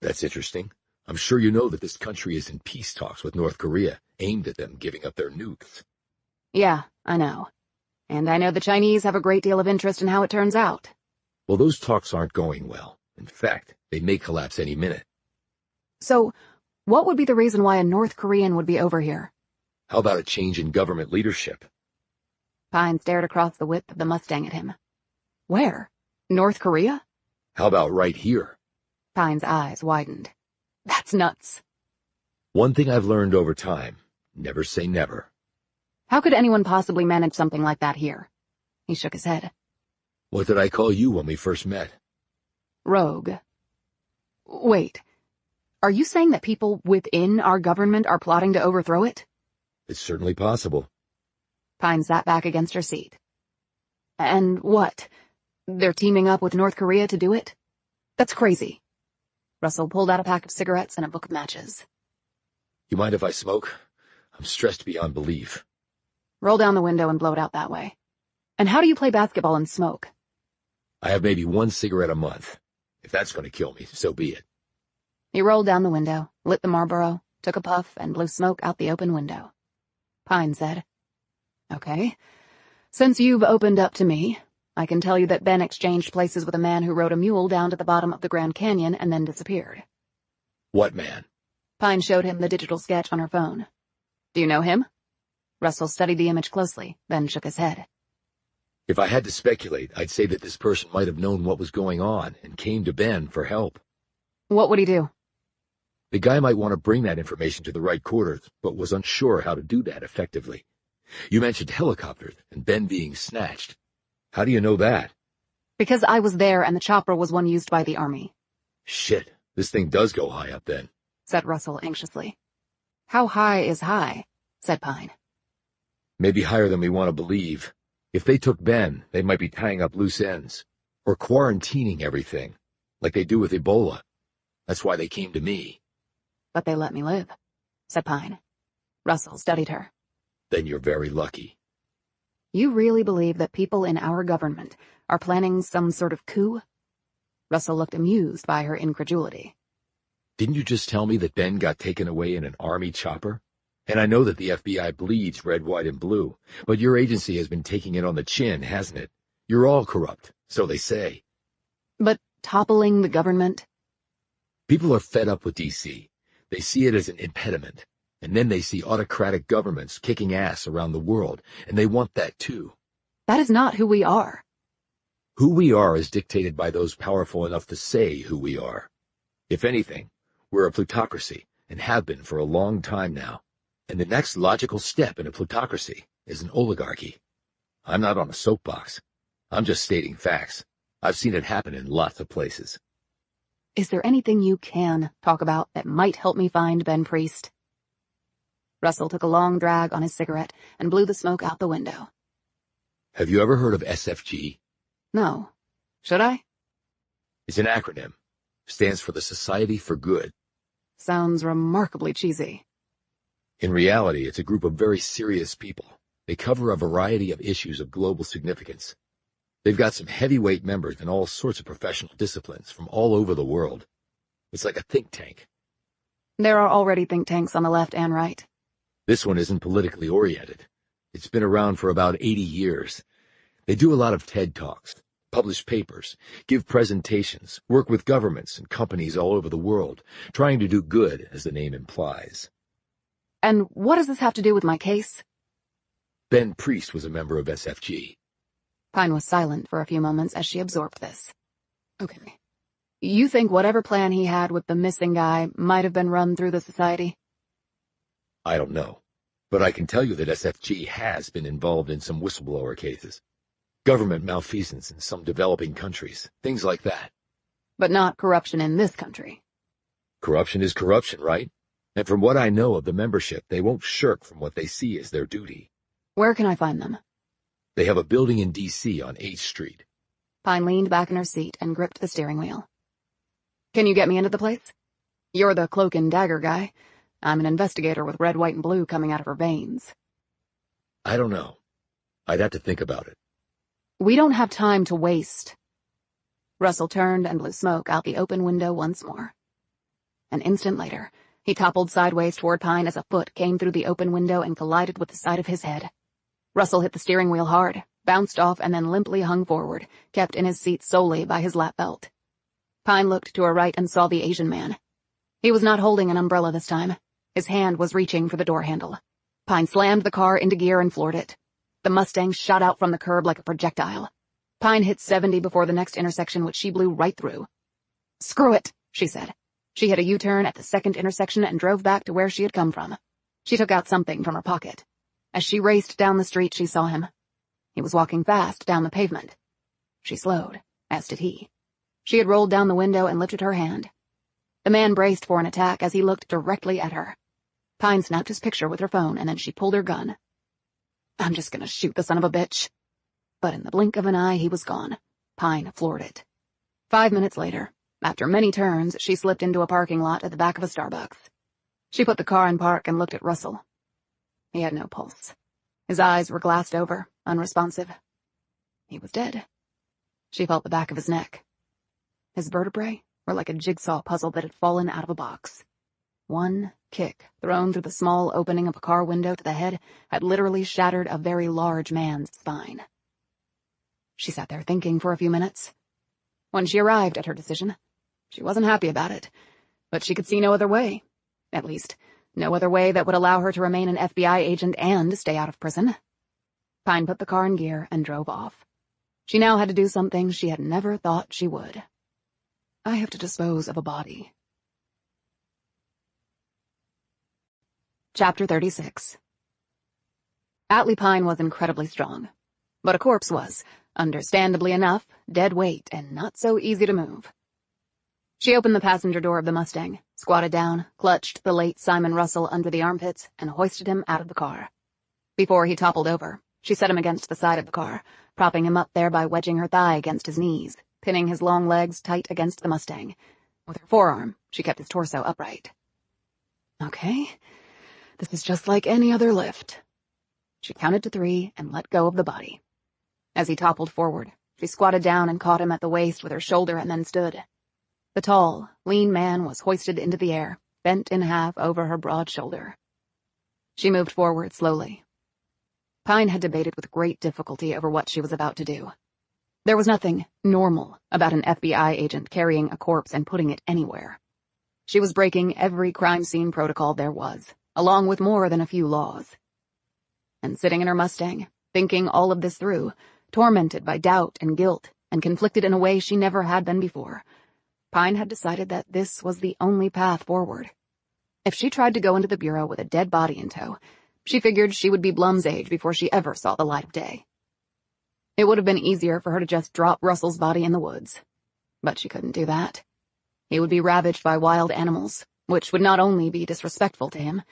That's interesting. I'm sure you know that this country is in peace talks with North Korea, aimed at them giving up their nukes. Yeah, I know. And I know the Chinese have a great deal of interest in how it turns out. Well, those talks aren't going well. In fact, they may collapse any minute. So, what would be the reason why a North Korean would be over here? How about a change in government leadership? Pine stared across the width of the Mustang at him. Where? North Korea? How about right here? Pine's eyes widened. That's nuts. One thing I've learned over time, never say never. How could anyone possibly manage something like that here? He shook his head. What did I call you when we first met? Rogue. Wait, are you saying that people within our government are plotting to overthrow it? It's certainly possible. Pine sat back against her seat. And what? They're teaming up with North Korea to do it? That's crazy. Russell pulled out a pack of cigarettes and a book of matches. You mind if I smoke? I'm stressed beyond belief. Roll down the window and blow it out that way. And how do you play basketball and smoke? I have maybe one cigarette a month. If that's going to kill me, so be it. He rolled down the window, lit the Marlboro, took a puff, and blew smoke out the open window. Pine said, Okay. Since you've opened up to me, I can tell you that Ben exchanged places with a man who rode a mule down to the bottom of the Grand Canyon and then disappeared. What man? Pine showed him the digital sketch on her phone. Do you know him? Russell studied the image closely, then shook his head. If I had to speculate, I'd say that this person might have known what was going on and came to Ben for help. What would he do? The guy might want to bring that information to the right quarters, but was unsure how to do that effectively. You mentioned helicopters and Ben being snatched. How do you know that? Because I was there and the chopper was one used by the army. Shit, this thing does go high up then, said Russell anxiously. How high is high? Said Pine. Maybe higher than we want to believe. If they took Ben, they might be tying up loose ends, or quarantining everything, like they do with Ebola. That's why they came to me. But they let me live, said Pine. Russell studied her. Then you're very lucky. You really believe that people in our government are planning some sort of coup? Russell looked amused by her incredulity. Didn't you just tell me that Ben got taken away in an army chopper? And I know that the FBI bleeds red, white, and blue, but your agency has been taking it on the chin, hasn't it? You're all corrupt, so they say. But toppling the government? People are fed up with D.C. They see it as an impediment, and then they see autocratic governments kicking ass around the world, and they want that too. That is not who we are. Who we are is dictated by those powerful enough to say who we are. If anything, we're a plutocracy, and have been for a long time now. And the next logical step in a plutocracy is an oligarchy. I'm not on a soapbox. I'm just stating facts. I've seen it happen in lots of places. Is there anything you can talk about that might help me find Ben Priest? Russell took a long drag on his cigarette and blew the smoke out the window. Have you ever heard of SFG? No. Should I? It's an acronym. Stands for the Society for Good. Sounds remarkably cheesy. In reality, it's a group of very serious people. They cover a variety of issues of global significance. They've got some heavyweight members in all sorts of professional disciplines from all over the world. It's like a think tank. There are already think tanks on the left and right. This one isn't politically oriented. It's been around for about 80 years. They do a lot of TED Talks, publish papers, give presentations, work with governments and companies all over the world, trying to do good, as the name implies. And what does this have to do with my case? Ben Priest was a member of SFG. Pine was silent for a few moments as she absorbed this. Okay. You think whatever plan he had with the missing guy might have been run through the society? I don't know. But I can tell you that SFG has been involved in some whistleblower cases. Government malfeasance in some developing countries, things like that. But not corruption in this country. Corruption is corruption, right? And from what I know of the membership, they won't shirk from what they see as their duty. Where can I find them? They have a building in D.C. on 8th Street. Pine leaned back in her seat and gripped the steering wheel. Can you get me into the place? You're the cloak and dagger guy. I'm an investigator with red, white, and blue coming out of her veins. I don't know. I'd have to think about it. We don't have time to waste. Russell turned and blew smoke out the open window once more. An instant later, he toppled sideways toward Pine as a foot came through the open window and collided with the side of his head. Russell hit the steering wheel hard, bounced off, and then limply hung forward, kept in his seat solely by his lap belt. Pine looked to her right and saw the Asian man. He was not holding an umbrella this time. His hand was reaching for the door handle. Pine slammed the car into gear and floored it. The Mustang shot out from the curb like a projectile. Pine hit 70 before the next intersection, which she blew right through. "Screw it," she said. She hit a U-turn at the second intersection and drove back to where she had come from. She took out something from her pocket. As she raced down the street, she saw him. He was walking fast down the pavement. She slowed, as did he. She had rolled down the window and lifted her hand. The man braced for an attack as he looked directly at her. Pine snapped his picture with her phone, and then she pulled her gun. "I'm just gonna shoot the son of a bitch." But in the blink of an eye, he was gone. Pine floored it. 5 minutes later, after many turns, she slipped into a parking lot at the back of a Starbucks. She put the car in park and looked at Russell. He had no pulse. His eyes were glassed over, unresponsive. He was dead. She felt the back of his neck. His vertebrae were like a jigsaw puzzle that had fallen out of a box. One kick, thrown through the small opening of a car window to the head, had literally shattered a very large man's spine. She sat there thinking for a few minutes. When she arrived at her decision, she wasn't happy about it, but she could see no other way. At least, no other way that would allow her to remain an FBI agent and stay out of prison. Pine put the car in gear and drove off. She now had to do something she had never thought she would. I have to dispose of a body. Chapter 36. Atlee Pine was incredibly strong, but a corpse was, understandably enough, dead weight and not so easy to move. She opened the passenger door of the Mustang, squatted down, clutched the late Simon Russell under the armpits, and hoisted him out of the car. Before he toppled over, she set him against the side of the car, propping him up there by wedging her thigh against his knees, pinning his long legs tight against the Mustang. With her forearm, she kept his torso upright. Okay, this is just like any other lift. She counted to 3 and let go of the body. As he toppled forward, she squatted down and caught him at the waist with her shoulder and then stood. The tall, lean man was hoisted into the air, bent in half over her broad shoulder. She moved forward slowly. Pine had debated with great difficulty over what she was about to do. There was nothing normal about an FBI agent carrying a corpse and putting it anywhere. She was breaking every crime scene protocol there was, along with more than a few laws. And sitting in her Mustang, thinking all of this through, tormented by doubt and guilt, and conflicted in a way she never had been before, Pine had decided that this was the only path forward. If she tried to go into the bureau with a dead body in tow, she figured she would be Blum's age before she ever saw the light of day. It would have been easier for her to just drop Russell's body in the woods. But she couldn't do that. He would be ravaged by wild animals, which would not only be disrespectful to him,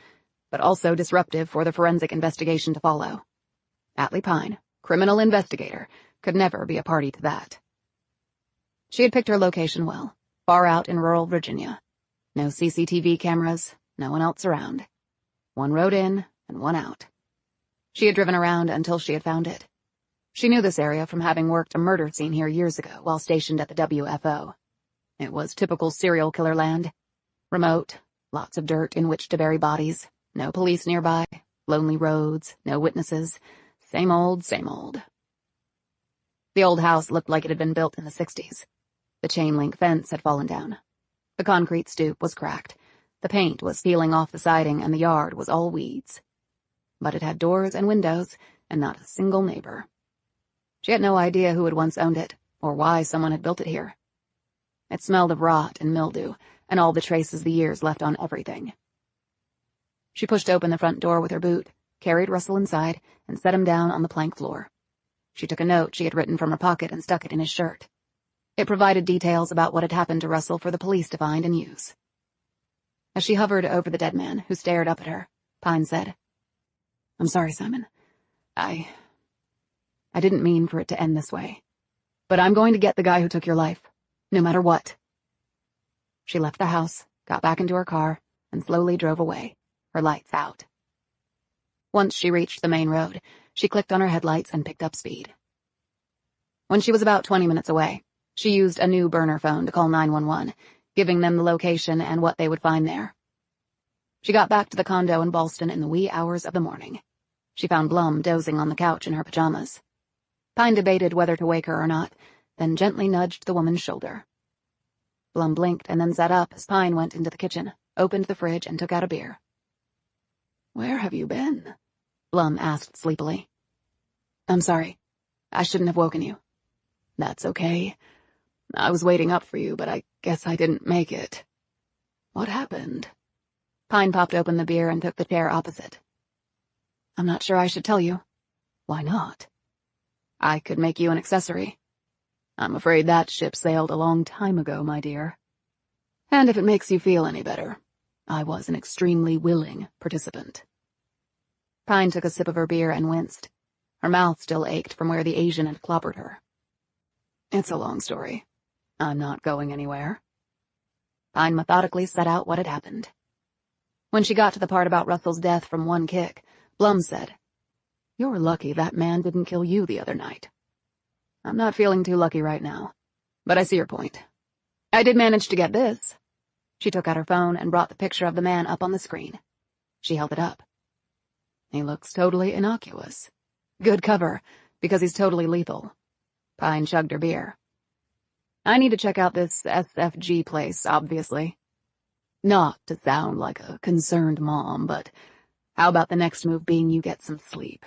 but also disruptive for the forensic investigation to follow. Atlee Pine, criminal investigator, could never be a party to that. She had picked her location well, far out in rural Virginia. No CCTV cameras, no one else around. One road in and one out. She had driven around until she had found it. She knew this area from having worked a murder scene here years ago while stationed at the WFO. It was typical serial killer land. Remote, lots of dirt in which to bury bodies, no police nearby, lonely roads, no witnesses. Same old, same old. The old house looked like it had been built in the 60s. The chain-link fence had fallen down. The concrete stoop was cracked. The paint was peeling off the siding and the yard was all weeds. But it had doors and windows and not a single neighbor. She had no idea who had once owned it or why someone had built it here. It smelled of rot and mildew and all the traces the years left on everything. She pushed open the front door with her boot, carried Russell inside, and set him down on the plank floor. She took a note she had written from her pocket and stuck it in his shirt. It provided details about what had happened to Russell for the police to find and use. As she hovered over the dead man, who stared up at her, Pine said, "I'm sorry, Simon. I didn't mean for it to end this way. But I'm going to get the guy who took your life, no matter what." She left the house, got back into her car, and slowly drove away, her lights out. Once she reached the main road, she clicked on her headlights and picked up speed. When she was about 20 minutes away, she used a new burner phone to call 911, giving them the location and what they would find there. She got back to the condo in Ballston in the wee hours of the morning. She found Blum dozing on the couch in her pajamas. Pine debated whether to wake her or not, then gently nudged the woman's shoulder. Blum blinked and then sat up as Pine went into the kitchen, opened the fridge, and took out a beer. "Where have you been?" Blum asked sleepily. "I'm sorry. I shouldn't have woken you." "That's okay. I was waiting up for you, but I guess I didn't make it." "What happened?" Pine popped open the beer and took the chair opposite. "I'm not sure I should tell you." "Why not?" "I could make you an accessory." "I'm afraid that ship sailed a long time ago, my dear. And if it makes you feel any better, I was an extremely willing participant." Pine took a sip of her beer and winced. Her mouth still ached from where the Asian had clobbered her. "It's a long story. I'm not going anywhere." Pine methodically set out what had happened. When she got to the part about Russell's death from one kick, Blum said, "You're lucky that man didn't kill you the other night." "I'm not feeling too lucky right now, but I see your point. I did manage to get this." She took out her phone and brought the picture of the man up on the screen. She held it up. "He looks totally innocuous. Good cover, because he's totally lethal." Pine chugged her beer. "I need to check out this SFG place, obviously. Not to sound like a concerned mom, but how about the next move being you get some sleep?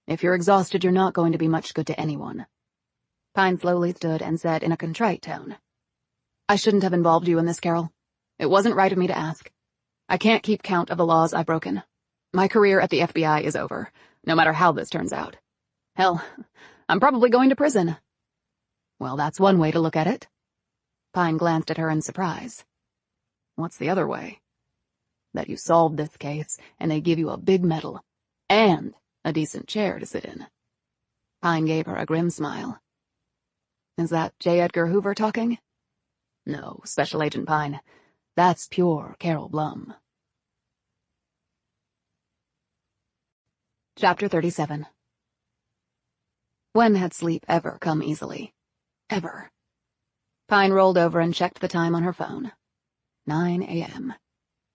If you're exhausted, you're not going to be much good to anyone." Pine slowly stood and said in a contrite tone, "I shouldn't have involved you in this, Carol. It wasn't right of me to ask. I can't keep count of the laws I've broken. My career at the FBI is over, no matter how this turns out. Hell, I'm probably going to prison." "Well, that's one way to look at it." Pine glanced at her in surprise. "What's the other way?" "That you solved this case, and they give you a big medal, and a decent chair to sit in." Pine gave her a grim smile. "Is that J. Edgar Hoover talking?" "No, Special Agent Pine. That's pure Carol Blum." Chapter 37. When had sleep ever come easily? Ever? Pine rolled over and checked the time on her phone. 9 a.m.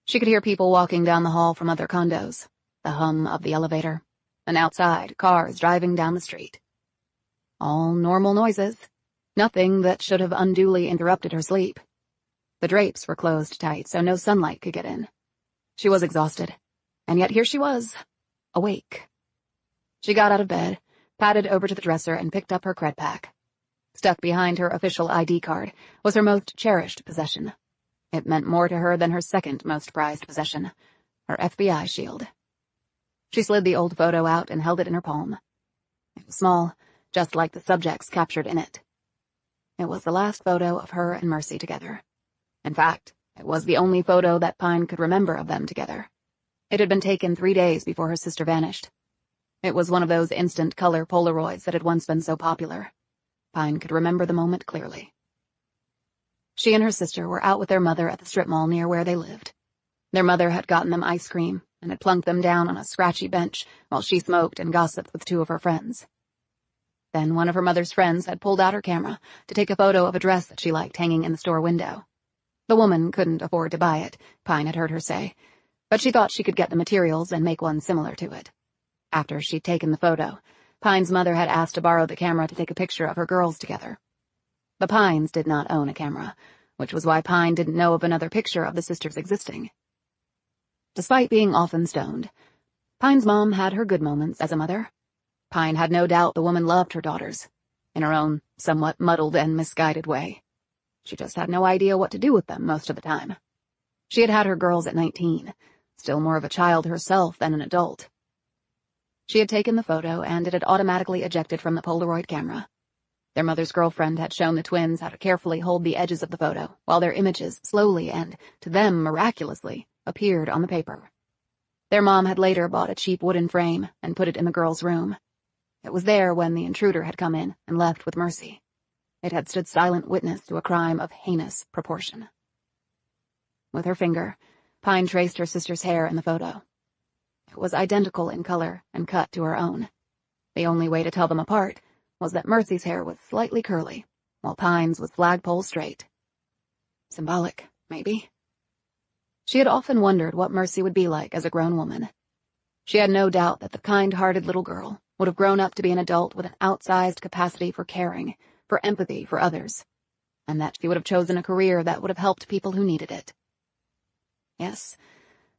She could hear people walking down the hall from other condos, the hum of the elevator, and outside, cars driving down the street. All normal noises. Nothing that should have unduly interrupted her sleep. The drapes were closed tight, so no sunlight could get in. She was exhausted, and yet here she was, awake. She got out of bed, padded over to the dresser, and picked up her cred pack. Stuck behind her official ID card was her most cherished possession. It meant more to her than her second most prized possession, her FBI shield. She slid the old photo out and held it in her palm. It was small, just like the subjects captured in it. It was the last photo of her and Mercy together. In fact, it was the only photo that Pine could remember of them together. It had been taken 3 days before her sister vanished. It was one of those instant color Polaroids that had once been so popular. Pine could remember the moment clearly. She and her sister were out with their mother at the strip mall near where they lived. Their mother had gotten them ice cream and had plunked them down on a scratchy bench while she smoked and gossiped with 2 of her friends. Then one of her mother's friends had pulled out her camera to take a photo of a dress that she liked hanging in the store window. The woman couldn't afford to buy it, Pine had heard her say, but she thought she could get the materials and make one similar to it. After she'd taken the photo, Pine's mother had asked to borrow the camera to take a picture of her girls together. The Pines did not own a camera, which was why Pine didn't know of another picture of the sisters existing. Despite being often stoned, Pine's mom had her good moments as a mother. Pine had no doubt the woman loved her daughters, in her own somewhat muddled and misguided way. She just had no idea what to do with them most of the time. She had had her girls at 19, still more of a child herself than an adult. She had taken the photo, and it had automatically ejected from the Polaroid camera. Their mother's girlfriend had shown the twins how to carefully hold the edges of the photo, while their images slowly and, to them miraculously, appeared on the paper. Their mom had later bought a cheap wooden frame and put it in the girl's room. It was there when the intruder had come in and left with Mercy. It had stood silent witness to a crime of heinous proportion. With her finger, Pine traced her sister's hair in the photo. It was identical in color and cut to her own. The only way to tell them apart was that Mercy's hair was slightly curly, while Pine's was flagpole straight. Symbolic, maybe. She had often wondered what Mercy would be like as a grown woman. She had no doubt that the kind-hearted little girl would have grown up to be an adult with an outsized capacity for caring, for empathy for others, and that she would have chosen a career that would have helped people who needed it. Yes,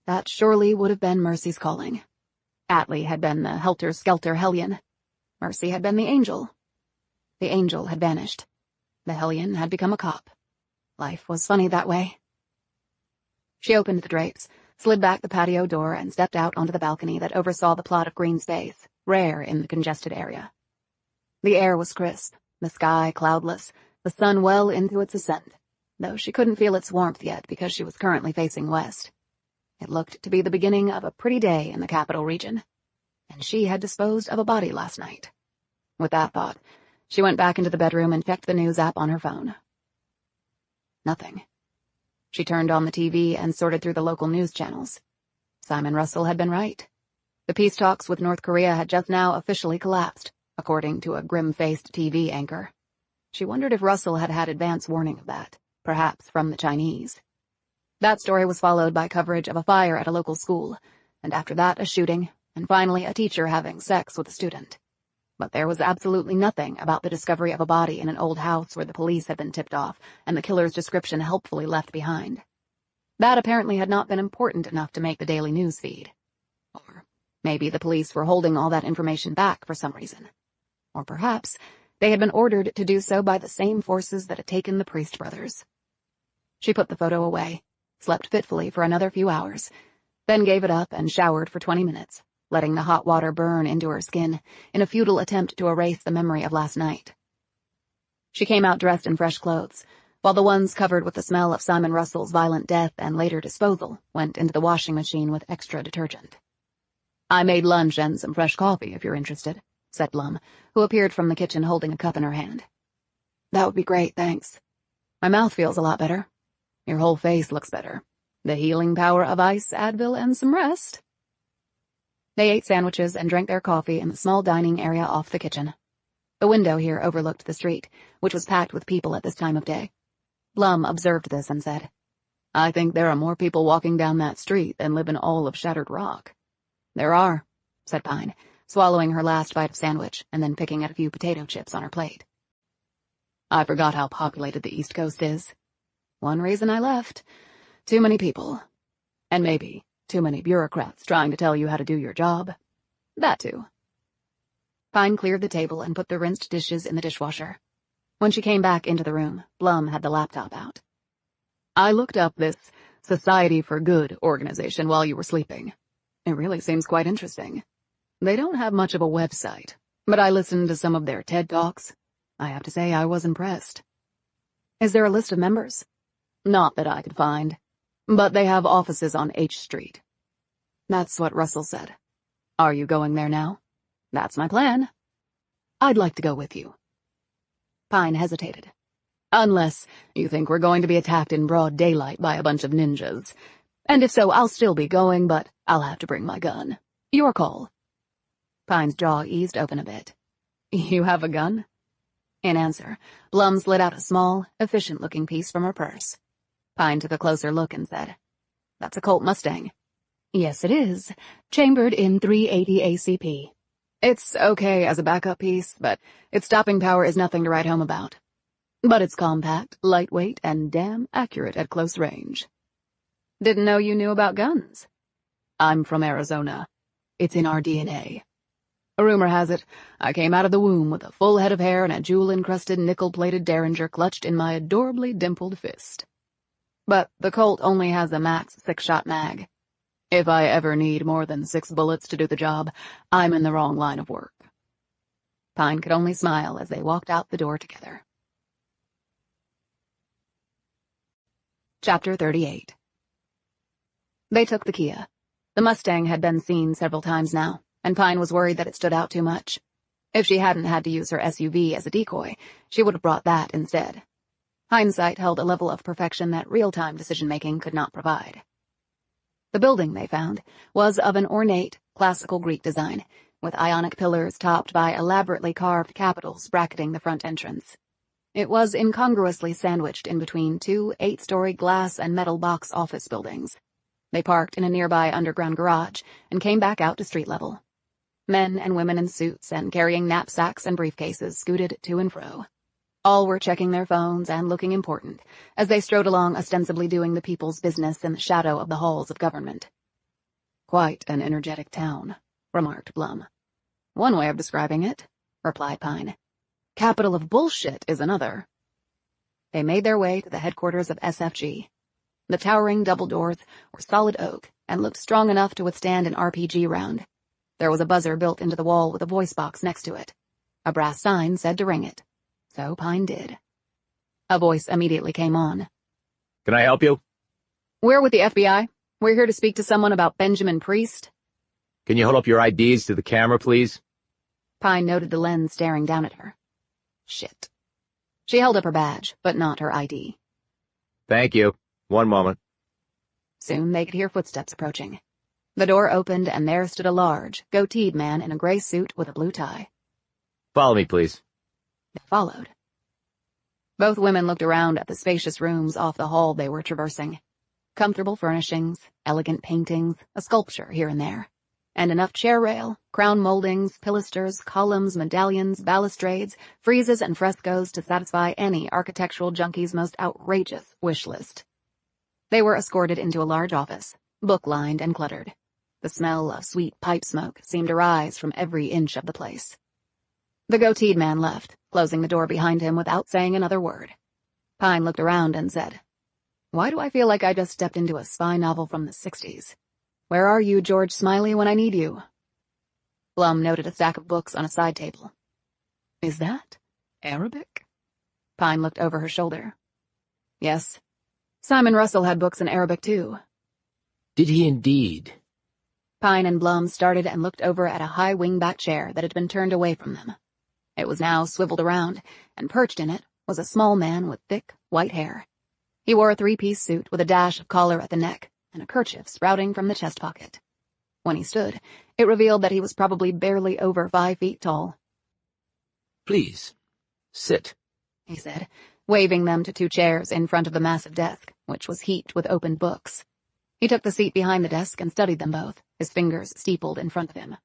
that surely would have been Mercy's calling. Atlee had been the helter-skelter hellion. Mercy had been the angel. The angel had vanished. The hellion had become a cop. Life was funny that way. She opened the drapes, slid back the patio door, and stepped out onto the balcony that oversaw the plot of green space, rare in the congested area. The air was crisp, the sky cloudless, the sun well into its ascent, though she couldn't feel its warmth yet because she was currently facing west. It looked to be the beginning of a pretty day in the capital region, and she had disposed of a body last night. With that thought, she went back into the bedroom and checked the news app on her phone. Nothing. She turned on the TV and sorted through the local news channels. Simon Russell had been right. The peace talks with North Korea had just now officially collapsed, according to a grim-faced TV anchor. She wondered if Russell had had advance warning of that, perhaps from the Chinese. That story was followed by coverage of a fire at a local school, and after that a shooting, and finally a teacher having sex with a student. But there was absolutely nothing about the discovery of a body in an old house where the police had been tipped off and the killer's description helpfully left behind. That apparently had not been important enough to make the daily news feed. Or maybe the police were holding all that information back for some reason. Or perhaps they had been ordered to do so by the same forces that had taken the Priest brothers. She put the photo away, slept fitfully for another few hours, then gave it up and showered for 20 minutes. Letting the hot water burn into her skin in a futile attempt to erase the memory of last night. She came out dressed in fresh clothes, while the ones covered with the smell of Simon Russell's violent death and later disposal went into the washing machine with extra detergent. "I made lunch and some fresh coffee, if you're interested," said Blum, who appeared from the kitchen holding a cup in her hand. "That would be great, thanks. My mouth feels a lot better. Your whole face looks better. The healing power of ice, Advil, and some rest." They ate sandwiches and drank their coffee in the small dining area off the kitchen. The window here overlooked the street, which was packed with people at this time of day. Blum observed this and said, "I think there are more people walking down that street than live in all of Shattered Rock." "There are," said Pine, swallowing her last bite of sandwich and then picking at a few potato chips on her plate. "I forgot how populated the East Coast is. One reason I left. Too many people. And maybe too many bureaucrats trying to tell you how to do your job. That too." Pine cleared the table and put the rinsed dishes in the dishwasher. When she came back into the room, Blum had the laptop out. "I looked up this Society for Good organization while you were sleeping. It really seems quite interesting. They don't have much of a website, but I listened to some of their TED Talks. I have to say I was impressed." "Is there a list of members?" "Not that I could find. But they have offices on H Street." "That's what Russell said." "Are you going there now?" "That's my plan." "I'd like to go with you." Pine hesitated. "Unless you think we're going to be attacked in broad daylight by a bunch of ninjas. And if so, I'll still be going, but I'll have to bring my gun. Your call." Pine's jaw eased open a bit. "You have a gun?" In answer, Blum slid out a small, efficient-looking piece from her purse. Pine took a closer look and said, "That's a Colt Mustang." "Yes, it is. Chambered in .380 ACP. It's okay as a backup piece, but its stopping power is nothing to write home about. But it's compact, lightweight, and damn accurate at close range." "Didn't know you knew about guns." "I'm from Arizona. It's in our DNA. Rumor has it, I came out of the womb with a full head of hair and a jewel-encrusted nickel-plated Derringer clutched in my adorably dimpled fist. But the Colt only has a max 6-shot mag." If I ever need more than 6 bullets to do the job, I'm in the wrong line of work. Pine could only smile as they walked out the door together. Chapter 38. They took the Kia. The Mustang had been seen several times now, and Pine was worried that it stood out too much. If she hadn't had to use her SUV as a decoy, she would have brought that instead. Hindsight held a level of perfection that real-time decision-making could not provide. The building, they found, was of an ornate, classical Greek design, with Ionic pillars topped by elaborately carved capitals bracketing the front entrance. It was incongruously sandwiched in between 2 8-story glass and metal box office buildings. They parked in a nearby underground garage and came back out to street level. Men and women in suits and carrying knapsacks and briefcases scooted to and fro. All were checking their phones and looking important, as they strode along ostensibly doing the people's business in the shadow of the halls of government. "Quite an energetic town," remarked Blum. "One way of describing it," replied Pine. "Capital of bullshit is another." They made their way to the headquarters of SFG. The towering double doors were solid oak and looked strong enough to withstand an RPG round. There was a buzzer built into the wall with a voice box next to it. A brass sign said to ring it. So Pine did. A voice immediately came on. Can I help you? "We're with the FBI. We're here to speak to someone about Benjamin Priest." Can you hold up your IDs to the camera, please? Pine noted the lens staring down at her. Shit. She held up her badge, but not her ID. Thank you. One moment. Soon they could hear footsteps approaching. The door opened, and there stood a large, goateed man in a gray suit with a blue tie. Follow me, please. They followed. Both women looked around at the spacious rooms off the hall they were traversing. Comfortable furnishings, elegant paintings, a sculpture here and there, and enough chair rail, crown moldings, pilasters, columns, medallions, balustrades, friezes, and frescoes to satisfy any architectural junkie's most outrageous wish list. They were escorted into a large office, book-lined and cluttered. The smell of sweet pipe smoke seemed to rise from every inch of the place. The goateed man left, closing the door behind him without saying another word. Pine looked around and said, "Why do I feel like I just stepped into a spy novel from the 60s? Where are you, George Smiley, when I need you?" Blum noted a stack of books on a side table. "Is that Arabic?" Pine looked over her shoulder. "Yes. Simon Russell had books in Arabic, too." Did he indeed? Pine and Blum started and looked over at a high wingback chair that had been turned away from them. It was now swiveled around, and perched in it was a small man with thick, white hair. He wore a 3-piece suit with a dash of collar at the neck and a kerchief sprouting from the chest pocket. When he stood, it revealed that he was probably barely over 5 feet tall. Please, sit, he said, waving them to 2 chairs in front of the massive desk, which was heaped with opened books. He took the seat behind the desk and studied them both, his fingers steepled in front of him.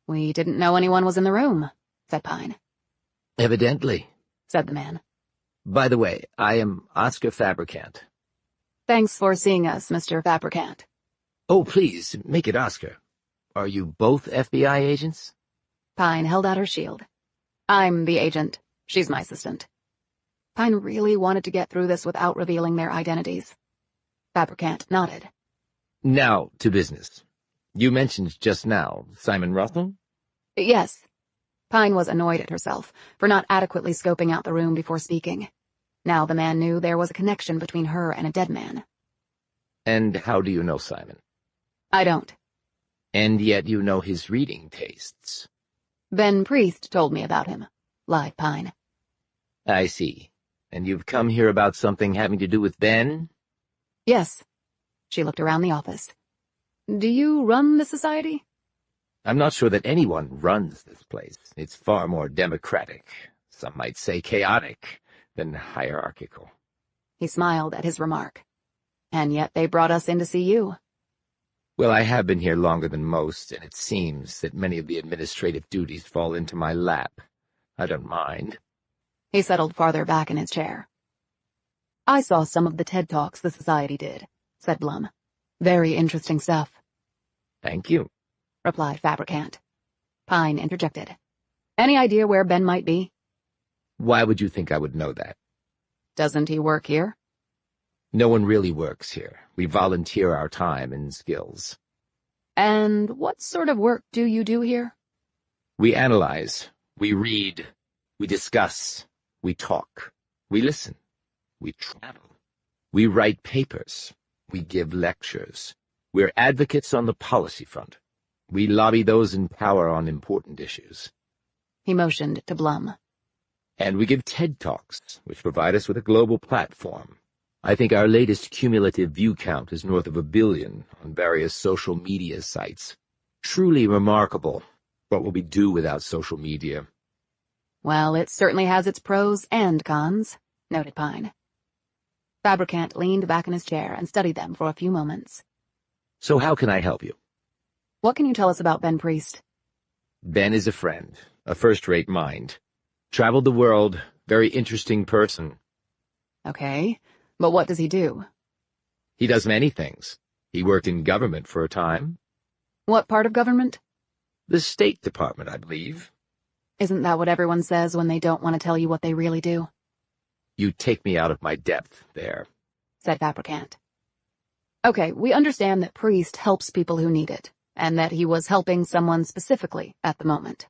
"We didn't know anyone was in the room," said Pine. Evidently, said the man. By the way, I am Oscar Fabricant. "Thanks for seeing us, Mr. Fabricant." Oh, please, make it Oscar. Are you both FBI agents? Pine held out her shield. "I'm the agent. She's my assistant." Pine really wanted to get through this without revealing their identities. Fabricant nodded. Now, to business. You mentioned just now Simon Russell? "Yes." Pine was annoyed at herself for not adequately scoping out the room before speaking. Now the man knew there was a connection between her and a dead man. And how do you know Simon? "I don't." And yet you know his reading tastes. "Ben Priest told me about him," lied Pine. I see. And you've come here about something having to do with Ben? "Yes." She looked around the office. "Do you run the society?" I'm not sure that anyone runs this place. It's far more democratic, some might say chaotic, than hierarchical. He smiled at his remark. "And yet they brought us in to see you." Well, I have been here longer than most, and it seems that many of the administrative duties fall into my lap. I don't mind. He settled farther back in his chair. "I saw some of the TED Talks the society did," said Blum. "Very interesting stuff." Thank you, replied Fabricant. Pine interjected. "Any idea where Ben might be?" Why would you think I would know that? "Doesn't he work here?" No one really works here. We volunteer our time and skills. And what sort of work do you do here? We analyze, we read, we discuss, we talk, we listen, we travel, we write papers, we give lectures. We're advocates on the policy front. We lobby those in power on important issues. He motioned to Blum. And we give TED Talks, which provide us with a global platform. I think our latest cumulative view count is north of 1 billion on various social media sites. Truly remarkable. What will we do without social media? Well, it certainly has its pros and cons, noted Pine. Fabricant leaned back in his chair and studied them for a few moments. So how can I help you? What can you tell us about Ben Priest? Ben is a friend, a first-rate mind. Traveled the world, very interesting person. Okay, but what does he do? He does many things. He worked in government for a time. What part of government? The State Department, I believe. Isn't that what everyone says when they don't want to tell you what they really do? You take me out of my depth there, said Fabricant. Okay, we understand that Priest helps people who need it, and that he was helping someone specifically at the moment.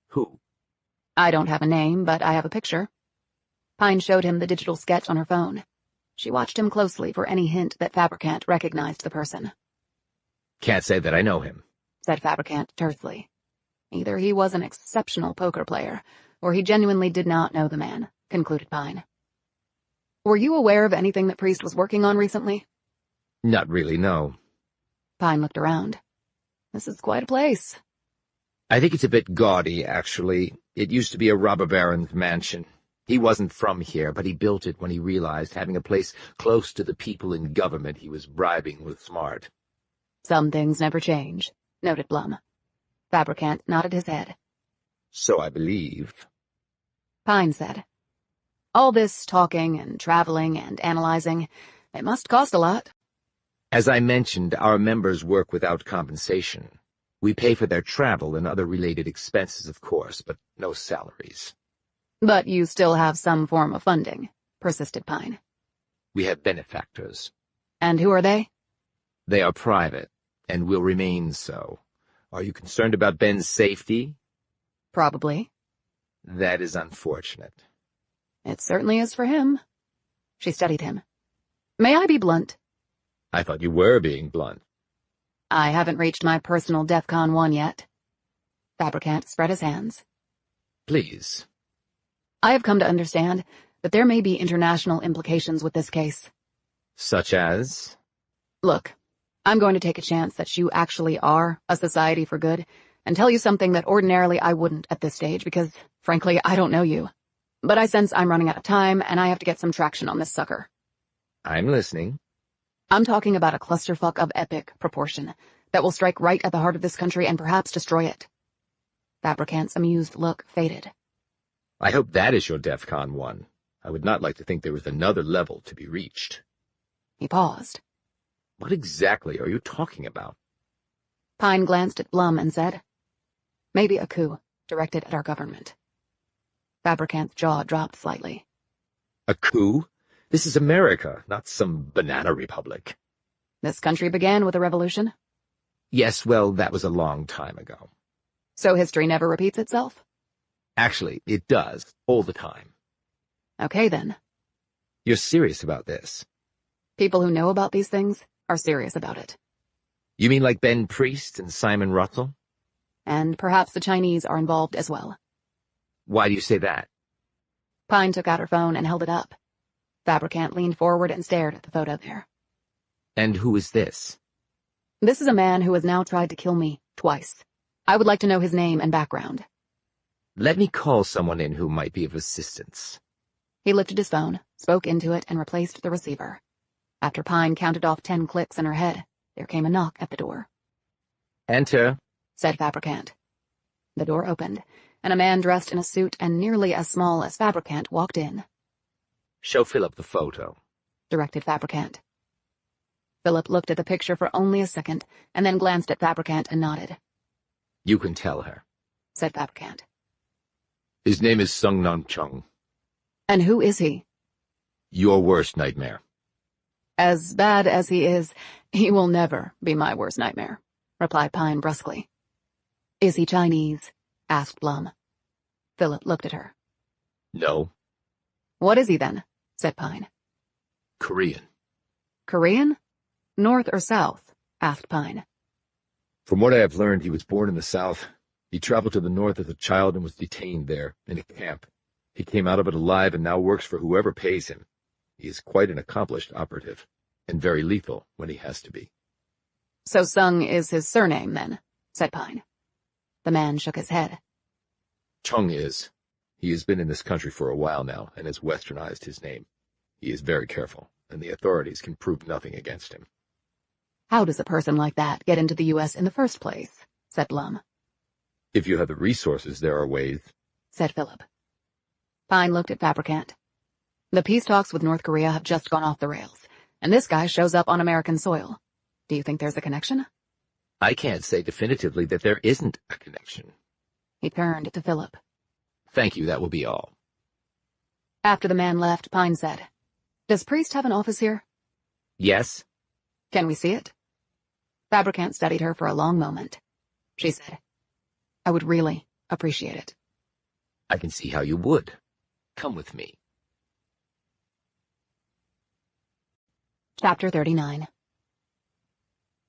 Who? I don't have a name, but I have a picture. Pine showed him the digital sketch on her phone. She watched him closely for any hint that Fabricant recognized the person. Can't say that I know him, said Fabricant tersely. Either he was an exceptional poker player, or he genuinely did not know the man, concluded Pine. Were you aware of anything that Priest was working on recently? Not really, no. Pine looked around. This is quite a place. I think it's a bit gaudy, actually. It used to be a robber baron's mansion. He wasn't from here, but he built it when he realized having a place close to the people in government he was bribing was smart. Some things never change, noted Blum. Fabricant nodded his head. So I believe. Pine said. All this talking and traveling and analyzing, it must cost a lot. As I mentioned, our members work without compensation. We pay for their travel and other related expenses, of course, but no salaries. But you still have some form of funding, persisted Pine. We have benefactors. And who are they? They are private, and will remain so. Are you concerned about Ben's safety? Probably. That is unfortunate. It certainly is for him. She studied him. May I be blunt? I thought you were being blunt. I haven't reached my personal DEFCON 1 yet. Fabricant spread his hands. Please. I have come to understand that there may be international implications with this case. Such as? Look, I'm going to take a chance that you actually are a society for good and tell you something that ordinarily I wouldn't at this stage because, frankly, I don't know you. But I sense I'm running out of time and I have to get some traction on this sucker. I'm listening. I'm talking about a clusterfuck of epic proportion that will strike right at the heart of this country and perhaps destroy it. Fabricant's amused look faded. I hope that is your DEFCON 1. I would not like to think there was another level to be reached. He paused. What exactly are you talking about? Pine glanced at Blum and said, Maybe a coup directed at our government. Fabricant's jaw dropped slightly. A coup? This is America, not some banana republic. This country began with a revolution? Yes, well, that was a long time ago. So history never repeats itself? Actually, it does, all the time. Okay, then. You're serious about this? People who know about these things are serious about it. You mean like Ben Priest and Simon Russell? And perhaps the Chinese are involved as well. Why do you say that? Pine took out her phone and held it up. Fabricant leaned forward and stared at the photo there. And who is this? This is a man who has now tried to kill me twice. I would like to know his name and background. Let me call someone in who might be of assistance. He lifted his phone, spoke into it, and replaced the receiver. After Pine counted off 10 clicks in her head, there came a knock at the door. Enter, said Fabricant. The door opened, and a man dressed in a suit and nearly as small as Fabricant walked in. Show Philip the photo, directed Fabricant. Philip looked at the picture for only a second, and then glanced at Fabricant and nodded. You can tell her, said Fabricant. His name is Sung Nam Chung. And who is he? Your worst nightmare. As bad as he is, he will never be my worst nightmare, replied Pine brusquely. Is he Chinese? Asked Blum. Philip looked at her. No. What is he then? Said Pine. Korean. Korean? North or south? Asked Pine. From what I have learned, he was born in the South. He traveled to the North as a child and was detained there, in a camp. He came out of it alive and now works for whoever pays him. He is quite an accomplished operative, and very lethal when he has to be. So Sung is his surname, then, said Pine. The man shook his head. Chung is. He has been in this country for a while now and has westernized his name. He is very careful, and the authorities can prove nothing against him. How does a person like that get into the U.S. in the first place? Said Blum. If you have the resources, there are ways, said Philip. Pine looked at Fabricant. The peace talks with North Korea have just gone off the rails, and this guy shows up on American soil. Do you think there's a connection? I can't say definitively that there isn't a connection. He turned to Philip. Thank you, that will be all. After the man left, Pine said, Does Priest have an office here? Yes. Can we see it? Fabricant studied her for a long moment. She said, I would really appreciate it. I can see how you would. Come with me. Chapter 39.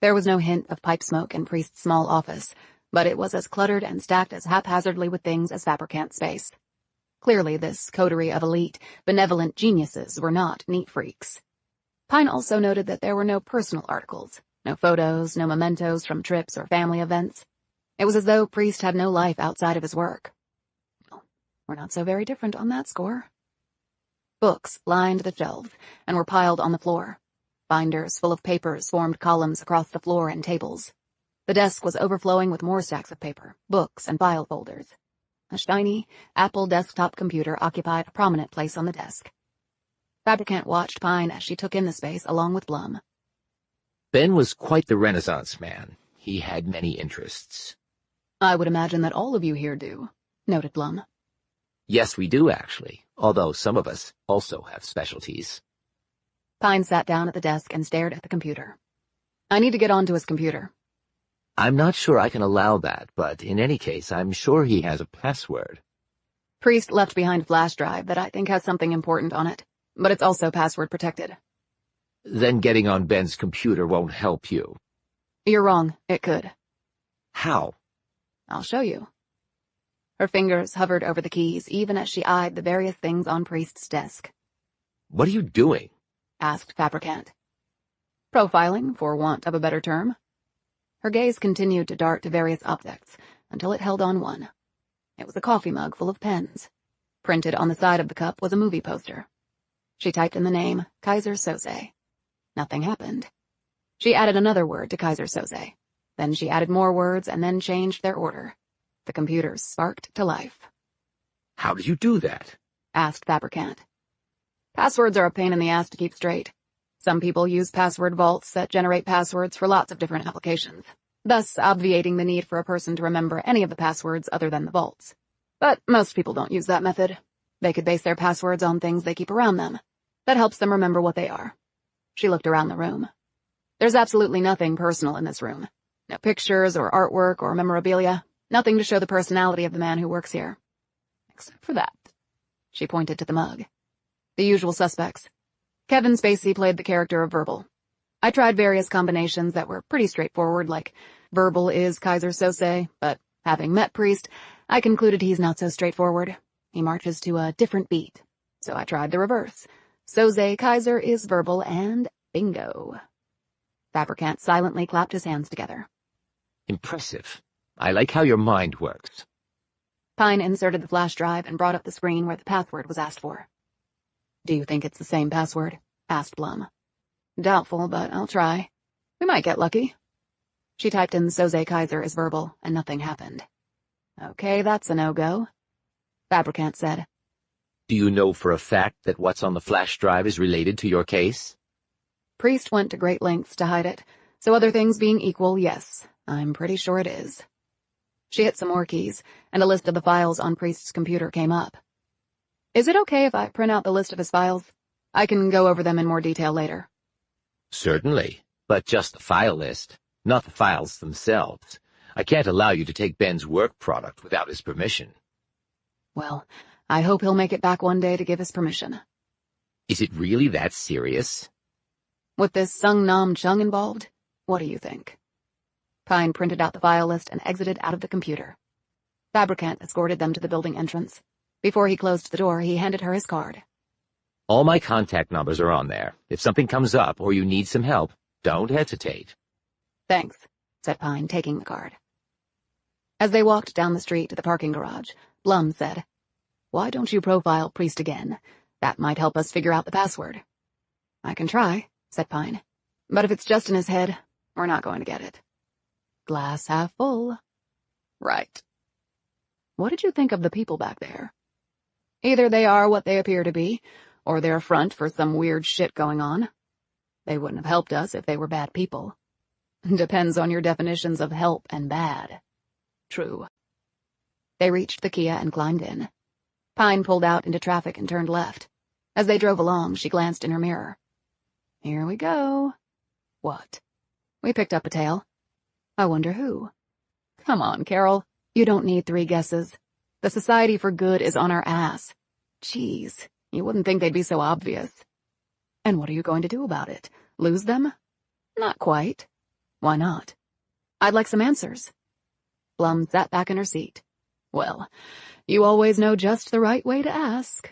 There was no hint of pipe smoke in Priest's small office, but it was as cluttered and stacked as haphazardly with things as Fabricant's space. Clearly, this coterie of elite, benevolent geniuses were not neat freaks. Pine also noted that there were no personal articles, no photos, no mementos from trips or family events. It was as though Priest had no life outside of his work. Well, we're not so very different on that score. Books lined the shelves and were piled on the floor. Binders full of papers formed columns across the floor and tables. The desk was overflowing with more stacks of paper, books, and file folders. A shiny Apple desktop computer occupied a prominent place on the desk. Fabricant watched Pine as she took in the space along with Blum. Ben was quite the Renaissance man. He had many interests. I would imagine that all of you here do, noted Blum. Yes, we do, actually, although some of us also have specialties. Pine sat down at the desk and stared at the computer. I need to get onto his computer. I'm not sure I can allow that, but in any case, I'm sure he has a password. Priest left behind a flash drive that I think has something important on it, but it's also password protected. Then getting on Ben's computer won't help you. You're wrong. It could. How? I'll show you. Her fingers hovered over the keys, even as she eyed the various things on Priest's desk. What are you doing? Asked Fabricant. Profiling, for want of a better term. Her gaze continued to dart to various objects, until it held on one. It was a coffee mug full of pens. Printed on the side of the cup was a movie poster. She typed in the name, Kaiser Soze. Nothing happened. She added another word to Kaiser Soze. Then she added more words and then changed their order. The computer sparked to life. How did you do that? Asked Fabricant. Passwords are a pain in the ass to keep straight. Some people use password vaults that generate passwords for lots of different applications, thus obviating the need for a person to remember any of the passwords other than the vaults. But most people don't use that method. They could base their passwords on things they keep around them. That helps them remember what they are. She looked around the room. There's absolutely nothing personal in this room. No pictures or artwork or memorabilia. Nothing to show the personality of the man who works here. Except for that. She pointed to the mug. The usual suspects. Kevin Spacey played the character of Verbal. I tried various combinations that were pretty straightforward, like Verbal is Kaiser Soze, but having met Priest, I concluded he's not so straightforward. He marches to a different beat. So I tried the reverse. Soze Kaiser is Verbal, and bingo. Fabricant silently clapped his hands together. Impressive. I like how your mind works. Pine inserted the flash drive and brought up the screen where the password was asked for. Do you think it's the same password? Asked Blum. Doubtful, but I'll try. We might get lucky. She typed in Soze Kaiser is Verbal, and nothing happened. Okay, that's a no-go. Fabricant said. Do you know for a fact that what's on the flash drive is related to your case? Priest went to great lengths to hide it, so other things being equal, yes, I'm pretty sure it is. She hit some more keys, and a list of the files on Priest's computer came up. Is it okay if I print out the list of his files? I can go over them in more detail later. Certainly, but just the file list, not the files themselves. I can't allow you to take Ben's work product without his permission. Well, I hope he'll make it back one day to give his permission. Is it really that serious? With this Sung Nam Chung involved, what do you think? Pine printed out the file list and exited out of the computer. Fabricant escorted them to the building entrance. Before he closed the door, he handed her his card. All my contact numbers are on there. If something comes up or you need some help, don't hesitate. Thanks, said Pine, taking the card. As they walked down the street to the parking garage, Blum said, "Why don't you profile Priest again? That might help us figure out the password." "I can try," said Pine. "But if it's just in his head, we're not going to get it." Glass half full. Right. What did you think of the people back there? Either they are what they appear to be, or they're a front for some weird shit going on. They wouldn't have helped us if they were bad people. Depends on your definitions of help and bad. True. They reached the Kia and climbed in. Pine pulled out into traffic and turned left. As they drove along, she glanced in her mirror. Here we go. What? We picked up a tail. I wonder who. Come on, Carol. You don't need 3 guesses. The Society for Good is on our ass. Jeez, you wouldn't think they'd be so obvious. And what are you going to do about it? Lose them? Not quite. Why not? I'd like some answers. Blum sat back in her seat. Well, you always know just the right way to ask.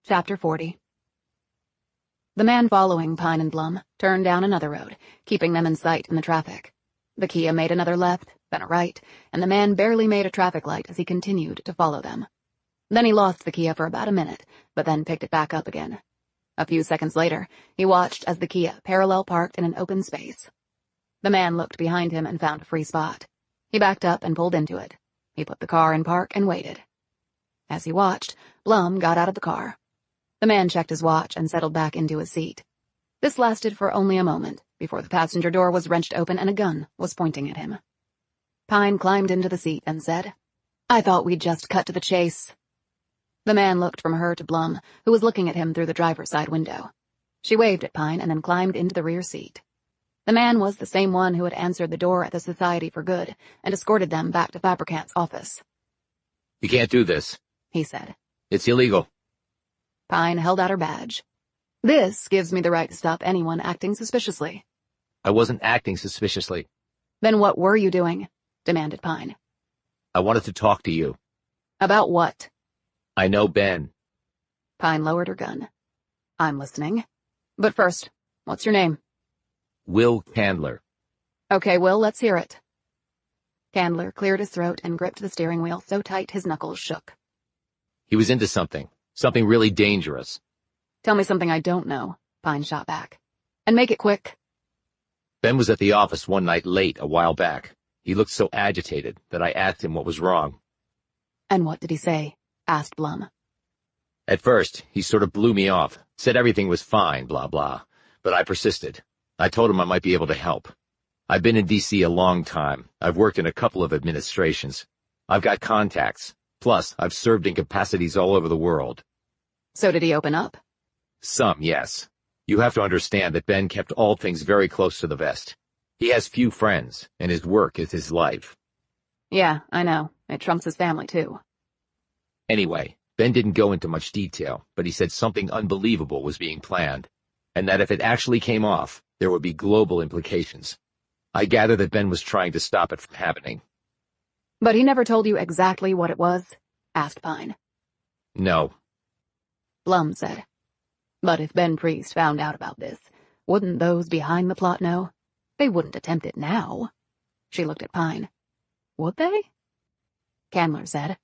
Chapter 40. The man following Pine and Blum turned down another road, keeping them in sight in the traffic. The Kia made another left, then a right, and the man barely made a traffic light as he continued to follow them. Then he lost the Kia for about a minute, but then picked it back up again. A few seconds later, he watched as the Kia parallel parked in an open space. The man looked behind him and found a free spot. He backed up and pulled into it. He put the car in park and waited. As he watched, Blum got out of the car. The man checked his watch and settled back into his seat. This lasted for only a moment, before the passenger door was wrenched open and a gun was pointing at him. Pine climbed into the seat and said, "I thought we'd just cut to the chase." The man looked from her to Blum, who was looking at him through the driver's side window. She waved at Pine and then climbed into the rear seat. The man was the same one who had answered the door at the Society for Good and escorted them back to Fabricant's office. You can't do this, he said. It's illegal. Pine held out her badge. This gives me the right to stop anyone acting suspiciously. I wasn't acting suspiciously. Then what were you doing? Demanded Pine. I wanted to talk to you. About what? I know Ben. Pine lowered her gun. I'm listening. But first, what's your name? Will Candler. Okay, Will, let's hear it. Candler cleared his throat and gripped the steering wheel so tight his knuckles shook. He was into something really dangerous. Tell me something I don't know, Pine shot back. And make it quick. Ben was at the office one night late a while back. He looked so agitated that I asked him what was wrong. And what did he say? Asked Blum. At first, he sort of blew me off, said everything was fine, blah, blah. But I persisted. I told him I might be able to help. I've been in D.C. a long time. I've worked in a couple of administrations. I've got contacts. Plus, I've served in capacities all over the world. So did he open up? Some, yes. You have to understand that Ben kept all things very close to the vest. He has few friends, and his work is his life. Yeah, I know. It trumps his family, too. Anyway, Ben didn't go into much detail, but he said something unbelievable was being planned, and that if it actually came off, there would be global implications. I gather that Ben was trying to stop it from happening. But he never told you exactly what it was? Asked Pine. No. Blum said. But if Ben Priest found out about this, wouldn't those behind the plot know? They wouldn't attempt it now. She looked at Pine. Would they? Candler said.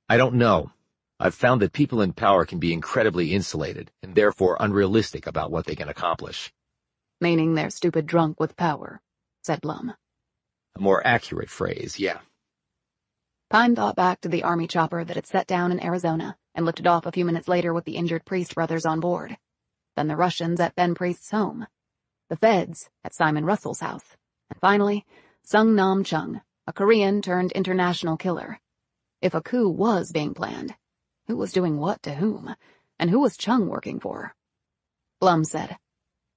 I don't know. I've found that people in power can be incredibly insulated and therefore unrealistic about what they can accomplish. Meaning they're stupid drunk with power, said Blum. A more accurate phrase, yeah. Pine thought back to the army chopper that had set down in Arizona and lifted off a few minutes later with the injured Priest brothers on board. Then the Russians at Ben Priest's home. The feds at Simon Russell's house. And finally, Sung Nam Chung, a Korean-turned-international killer. If a coup was being planned, who was doing what to whom? And who was Chung working for? Blum said,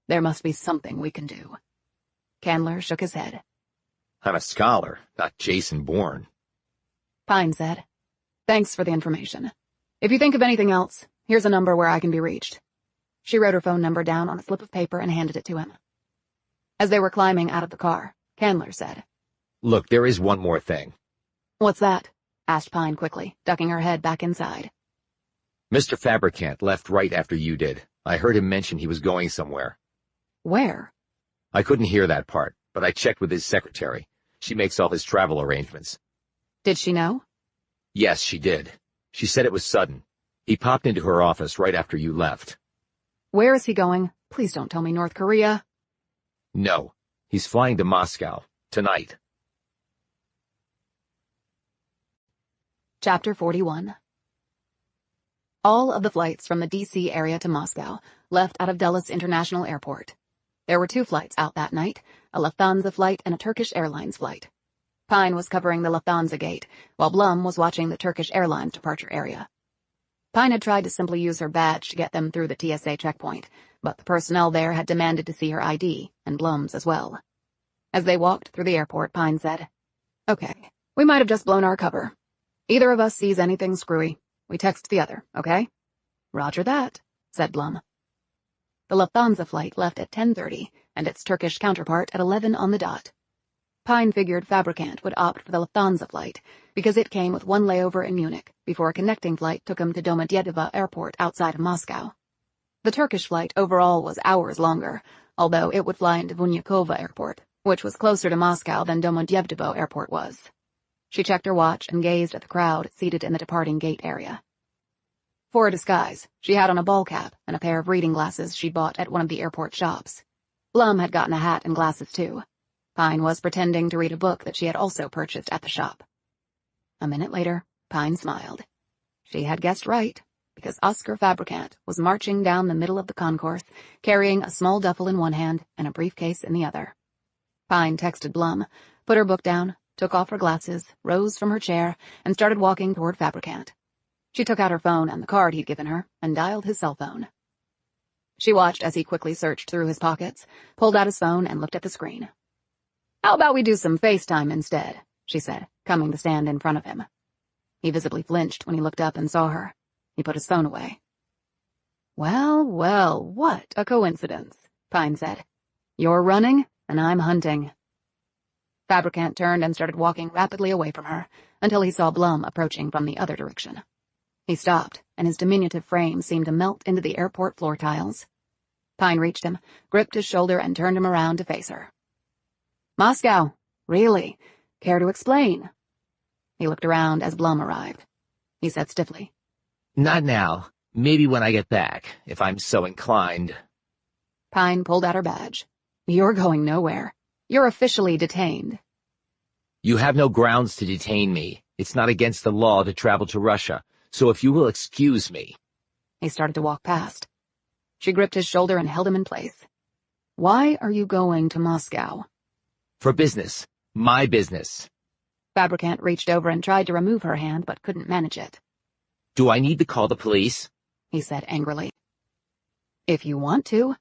"There must be something we can do." Candler shook his head. I'm a scholar, not Jason Bourne. Pine said, "Thanks for the information. If you think of anything else, here's a number where I can be reached." She wrote her phone number down on a slip of paper and handed it to him. As they were climbing out of the car, Candler said, Look, there is one more thing. "What's that?" asked Pine quickly, ducking her head back inside. Mr. Fabricant left right after you did. I heard him mention he was going somewhere. Where? I couldn't hear that part, but I checked with his secretary. She makes all his travel arrangements. Did she know? Yes, she did. She said it was sudden. He popped into her office right after you left. Where is he going? Please don't tell me North Korea. No, he's flying to Moscow, tonight. Chapter 41. All of the flights from the D.C. area to Moscow left out of Dulles International Airport. There were 2 flights out that night, a Lufthansa flight and a Turkish Airlines flight. Pine was covering the Lufthansa gate, while Blum was watching the Turkish Airlines departure area. Pine had tried to simply use her badge to get them through the TSA checkpoint, but the personnel there had demanded to see her ID, and Blum's as well. As they walked through the airport, Pine said, "Okay, we might have just blown our cover. Either of us sees anything screwy, we text the other, okay?" "Roger that," said Blum. The Lufthansa flight left at 10:30, and its Turkish counterpart at 11 on the dot. Pine figured Fabricant would opt for the Lufthansa flight because it came with 1 layover in Munich before a connecting flight took him to Domodedovo Airport outside of Moscow. The Turkish flight overall was hours longer, although it would fly into Vnukovo Airport, which was closer to Moscow than Domodedovo Airport was. She checked her watch and gazed at the crowd seated in the departing gate area. For a disguise, she had on a ball cap and a pair of reading glasses she'd bought at one of the airport shops. Blum had gotten a hat and glasses too. Pine was pretending to read a book that she had also purchased at the shop. A minute later, Pine smiled. She had guessed right, because Oscar Fabricant was marching down the middle of the concourse, carrying a small duffel in one hand and a briefcase in the other. Pine texted Blum, put her book down, took off her glasses, rose from her chair, and started walking toward Fabricant. She took out her phone and the card he'd given her and dialed his cell phone. She watched as he quickly searched through his pockets, pulled out his phone, and looked at the screen. "How about we do some FaceTime instead?" she said, coming to stand in front of him. He visibly flinched when he looked up and saw her. He put his phone away. "Well, well, what a coincidence," Pine said. "You're running, and I'm hunting." Fabricant turned and started walking rapidly away from her, until he saw Blum approaching from the other direction. He stopped, and his diminutive frame seemed to melt into the airport floor tiles. Pine reached him, gripped his shoulder, and turned him around to face her. "Moscow, really? Care to explain?" He looked around as Blum arrived. He said stiffly, Not now. Maybe when I get back, if I'm so inclined. Pine pulled out her badge. "You're going nowhere. You're officially detained." You have no grounds to detain me. It's not against the law to travel to Russia, so if you will excuse me. He started to walk past. She gripped his shoulder and held him in place. "Why are you going to Moscow?" For business. My business. Fabricant reached over and tried to remove her hand, but couldn't manage it. Do I need to call the police? He said angrily. "If you want to,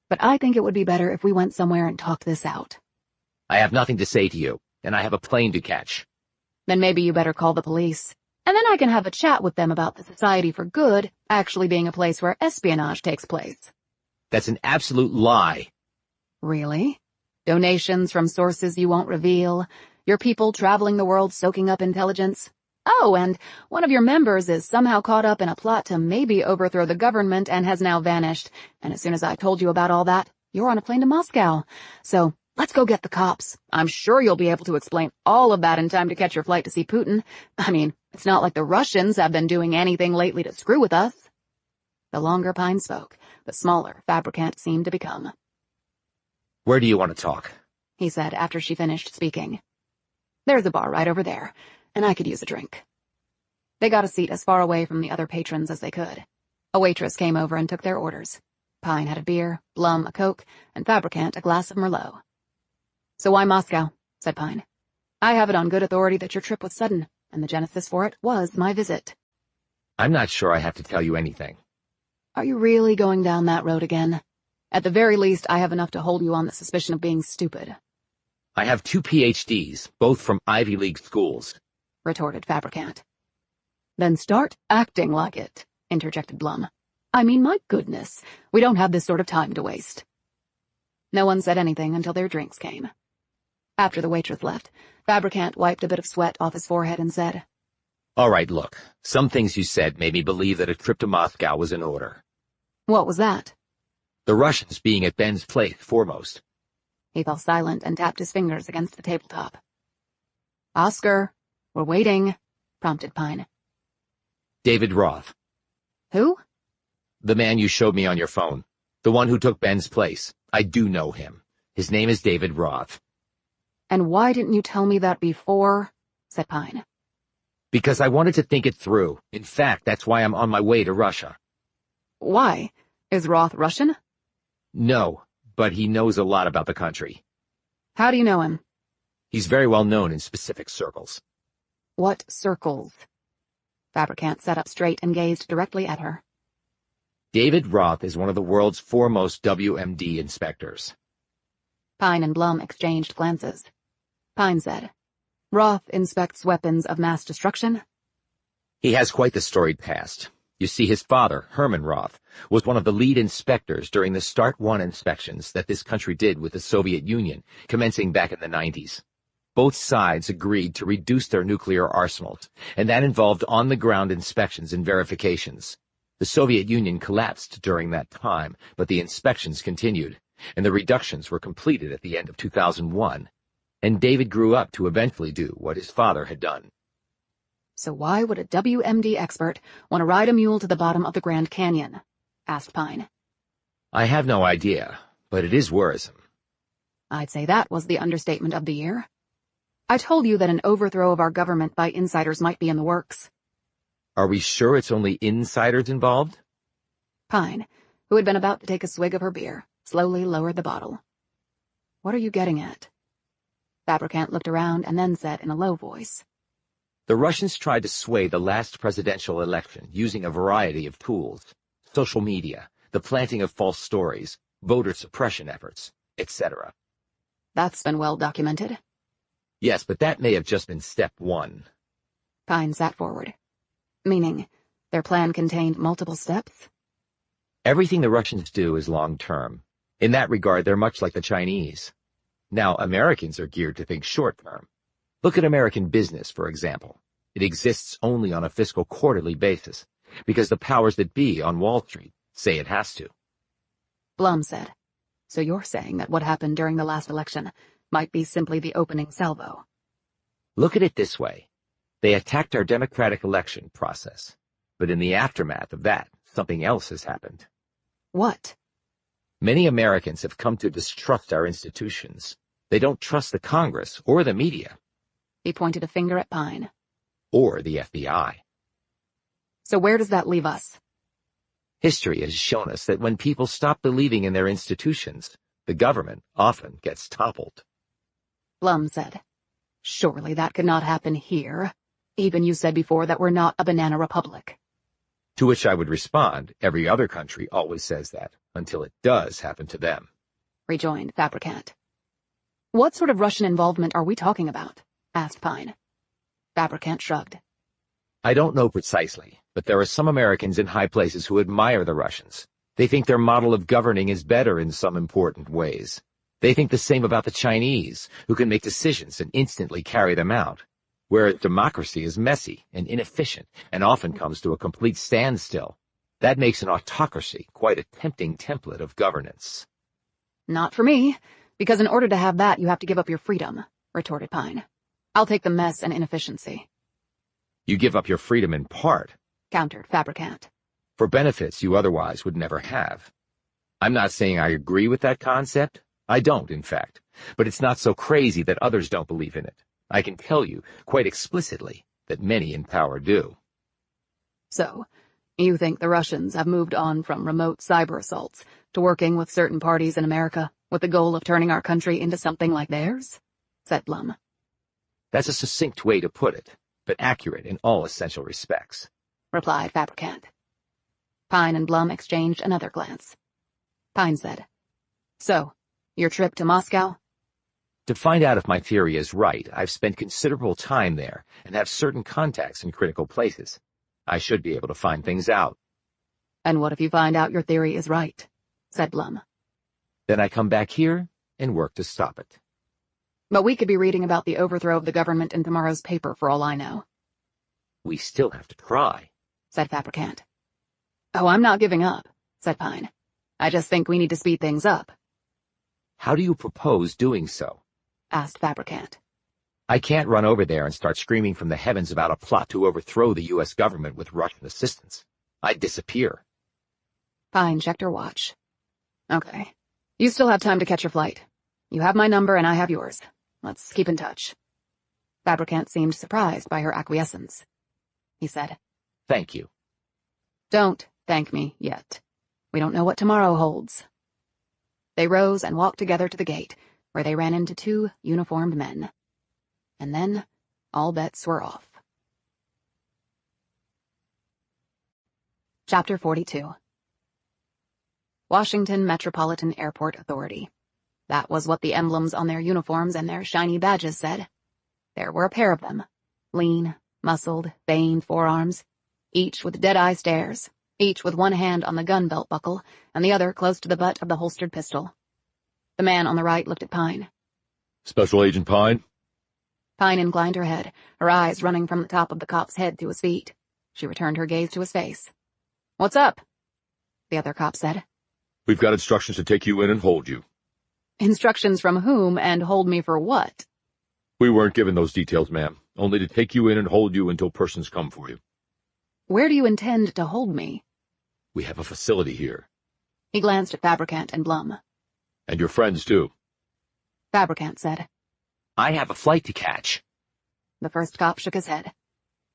but I think it would be better if we went somewhere and talked this out." I have nothing to say to you, and I have a plane to catch. "Then maybe you better call the police, and then I can have a chat with them about the Society for Good actually being a place where espionage takes place." That's an absolute lie. "Really? Donations from sources you won't reveal, your people traveling the world soaking up intelligence. Oh, and one of your members is somehow caught up in a plot to maybe overthrow the government and has now vanished, and as soon as I told you about all that, you're on a plane to Moscow. So, let's go get the cops. I'm sure you'll be able to explain all of that in time to catch your flight to see Putin. I mean, it's not like the Russians have been doing anything lately to screw with us." The longer Pine spoke, the smaller Fabricant seemed to become. Where do you want to talk? He said after she finished speaking. "There's a bar right over there, and I could use a drink." They got a seat as far away from the other patrons as they could. A waitress came over and took their orders. Pine had a beer, Blum a Coke, and Fabricant a glass of Merlot. "So why Moscow?" said Pine. "I have it on good authority that your trip was sudden, and the genesis for it was my visit." I'm not sure I have to tell you anything. Are you really going down that road again? At the very least, I have enough to hold you on the suspicion of being stupid, I have 2 PhDs, both from Ivy League schools, retorted Fabricant. Then start acting like it, interjected Blum. I mean, my goodness, we don't have this sort of time to waste. No one said anything until their drinks came. After the waitress left, Fabricant wiped a bit of sweat off his forehead and said, All right, look, some things you said made me believe that a trip to Moscow was in order. What was that? The Russians being at Ben's place foremost. He fell silent and tapped his fingers against the tabletop. Oscar, we're waiting, prompted Pine. David Roth. Who? The man you showed me on your phone. The one who took Ben's place. I do know him. His name is David Roth. And why didn't you tell me that before? Said Pine. Because I wanted to think it through. In fact, that's why I'm on my way to Russia. Why? Is Roth Russian? No, but he knows a lot about the country. How do you know him? He's very well known in specific circles. What circles? Fabricant sat up straight and gazed directly at her. David Roth is one of the world's foremost WMD inspectors. Pine and Blum exchanged glances. Pine said, Roth inspects weapons of mass destruction? He has quite the storied past. You see, his father, Herman Roth, was one of the lead inspectors during the Start 1 inspections that this country did with the Soviet Union, commencing back in the 90s. Both sides agreed to reduce their nuclear arsenals, and that involved on-the-ground inspections and verifications. The Soviet Union collapsed during that time, but the inspections continued, and the reductions were completed at the end of 2001, and David grew up to eventually do what his father had done. So why would a WMD expert want to ride a mule to the bottom of the Grand Canyon? Asked Pine. I have no idea, but it is worrisome. I'd say that was the understatement of the year. I told you that an overthrow of our government by insiders might be in the works. Are we sure it's only insiders involved? Pine, who had been about to take a swig of her beer, slowly lowered the bottle. What are you getting at? Fabricant looked around and then said in a low voice, The Russians tried to sway the last presidential election using a variety of tools. Social media, the planting of false stories, voter suppression efforts, etc. That's been well documented. Yes, but that may have just been step 1. Pine sat forward. Meaning, their plan contained multiple steps? Everything the Russians do is long-term. In that regard, they're much like the Chinese. Now, Americans are geared to think short-term. Look at American business, for example. It exists only on a fiscal quarterly basis, because the powers that be on Wall Street say it has to. Blum said, So you're saying that what happened during the last election might be simply the opening salvo? Look at it this way. They attacked our democratic election process, but in the aftermath of that, something else has happened. What? Many Americans have come to distrust our institutions. They don't trust the Congress or the media. He pointed a finger at Pine. Or the FBI. So where does that leave us? History has shown us that when people stop believing in their institutions, the government often gets toppled. Blum said, Surely that could not happen here. Even you said before that we're not a banana republic. To which I would respond, every other country always says that, until it does happen to them. Rejoined Fabricant. What sort of Russian involvement are we talking about? Asked Pine. Fabricant shrugged. I don't know precisely, but there are some Americans in high places who admire the Russians. They think their model of governing is better in some important ways. They think the same about the Chinese, who can make decisions and instantly carry them out, whereas democracy is messy and inefficient and often comes to a complete standstill. That makes an autocracy quite a tempting template of governance. Not for me, because in order to have that you have to give up your freedom, retorted Pine. I'll take the mess and inefficiency. You give up your freedom in part, countered Fabricant. for benefits you otherwise would never have. I'm not saying I agree with that concept. I don't, in fact. But it's not so crazy that others don't believe in it. I can tell you, quite explicitly, that many in power do. So, you think the Russians have moved on from remote cyber assaults to working with certain parties in America with the goal of turning our country into something like theirs? Said Blum. That's a succinct way to put it, but accurate in all essential respects. Replied Fabricant. Pine and Blum exchanged another glance. Pine said, "So, your trip to Moscow?" To find out if my theory is right, I've spent considerable time there and have certain contacts in critical places. I should be able to find things out. "And what if you find out your theory is right?" said Blum. Then I come back here and work to stop it. "But we could be reading about the overthrow of the government in tomorrow's paper for all I know." We still have to try, said Fabricant. "Oh, I'm not giving up," said Pine. "I just think we need to speed things up." How do you propose doing so? asked Fabricant. I can't run over there and start screaming from the heavens about a plot to overthrow the U.S. government with Russian assistance. I'd disappear. Pine checked her watch. "Okay. You still have time to catch your flight. You have my number and I have yours. Let's keep in touch." Fabricant seemed surprised by her acquiescence. He said, Thank you. "Don't thank me yet. We don't know what tomorrow holds." They rose and walked together to the gate, where they ran into two uniformed men. And then all bets were off. Chapter 42. Washington Metropolitan Airport Authority. That was what the emblems on their uniforms and their shiny badges said. There were a pair of them, lean, muscled, veined forearms, each with dead-eye stares, each with one hand on the gun belt buckle and the other close to the butt of the holstered pistol. The man on the right looked at Pine. Special Agent Pine? Pine inclined her head, her eyes running from the top of the cop's head to his feet. She returned her gaze to his face. "What's up?" the other cop said. We've got instructions to take you in and hold you. "Instructions from whom and hold me for what?" We weren't given those details, ma'am. Only to take you in and hold you until persons come for you. "Where do you intend to hold me?" We have a facility here. He glanced at Fabricant and Blum. And your friends, too. Fabricant said. I have a flight to catch. The first cop shook his head.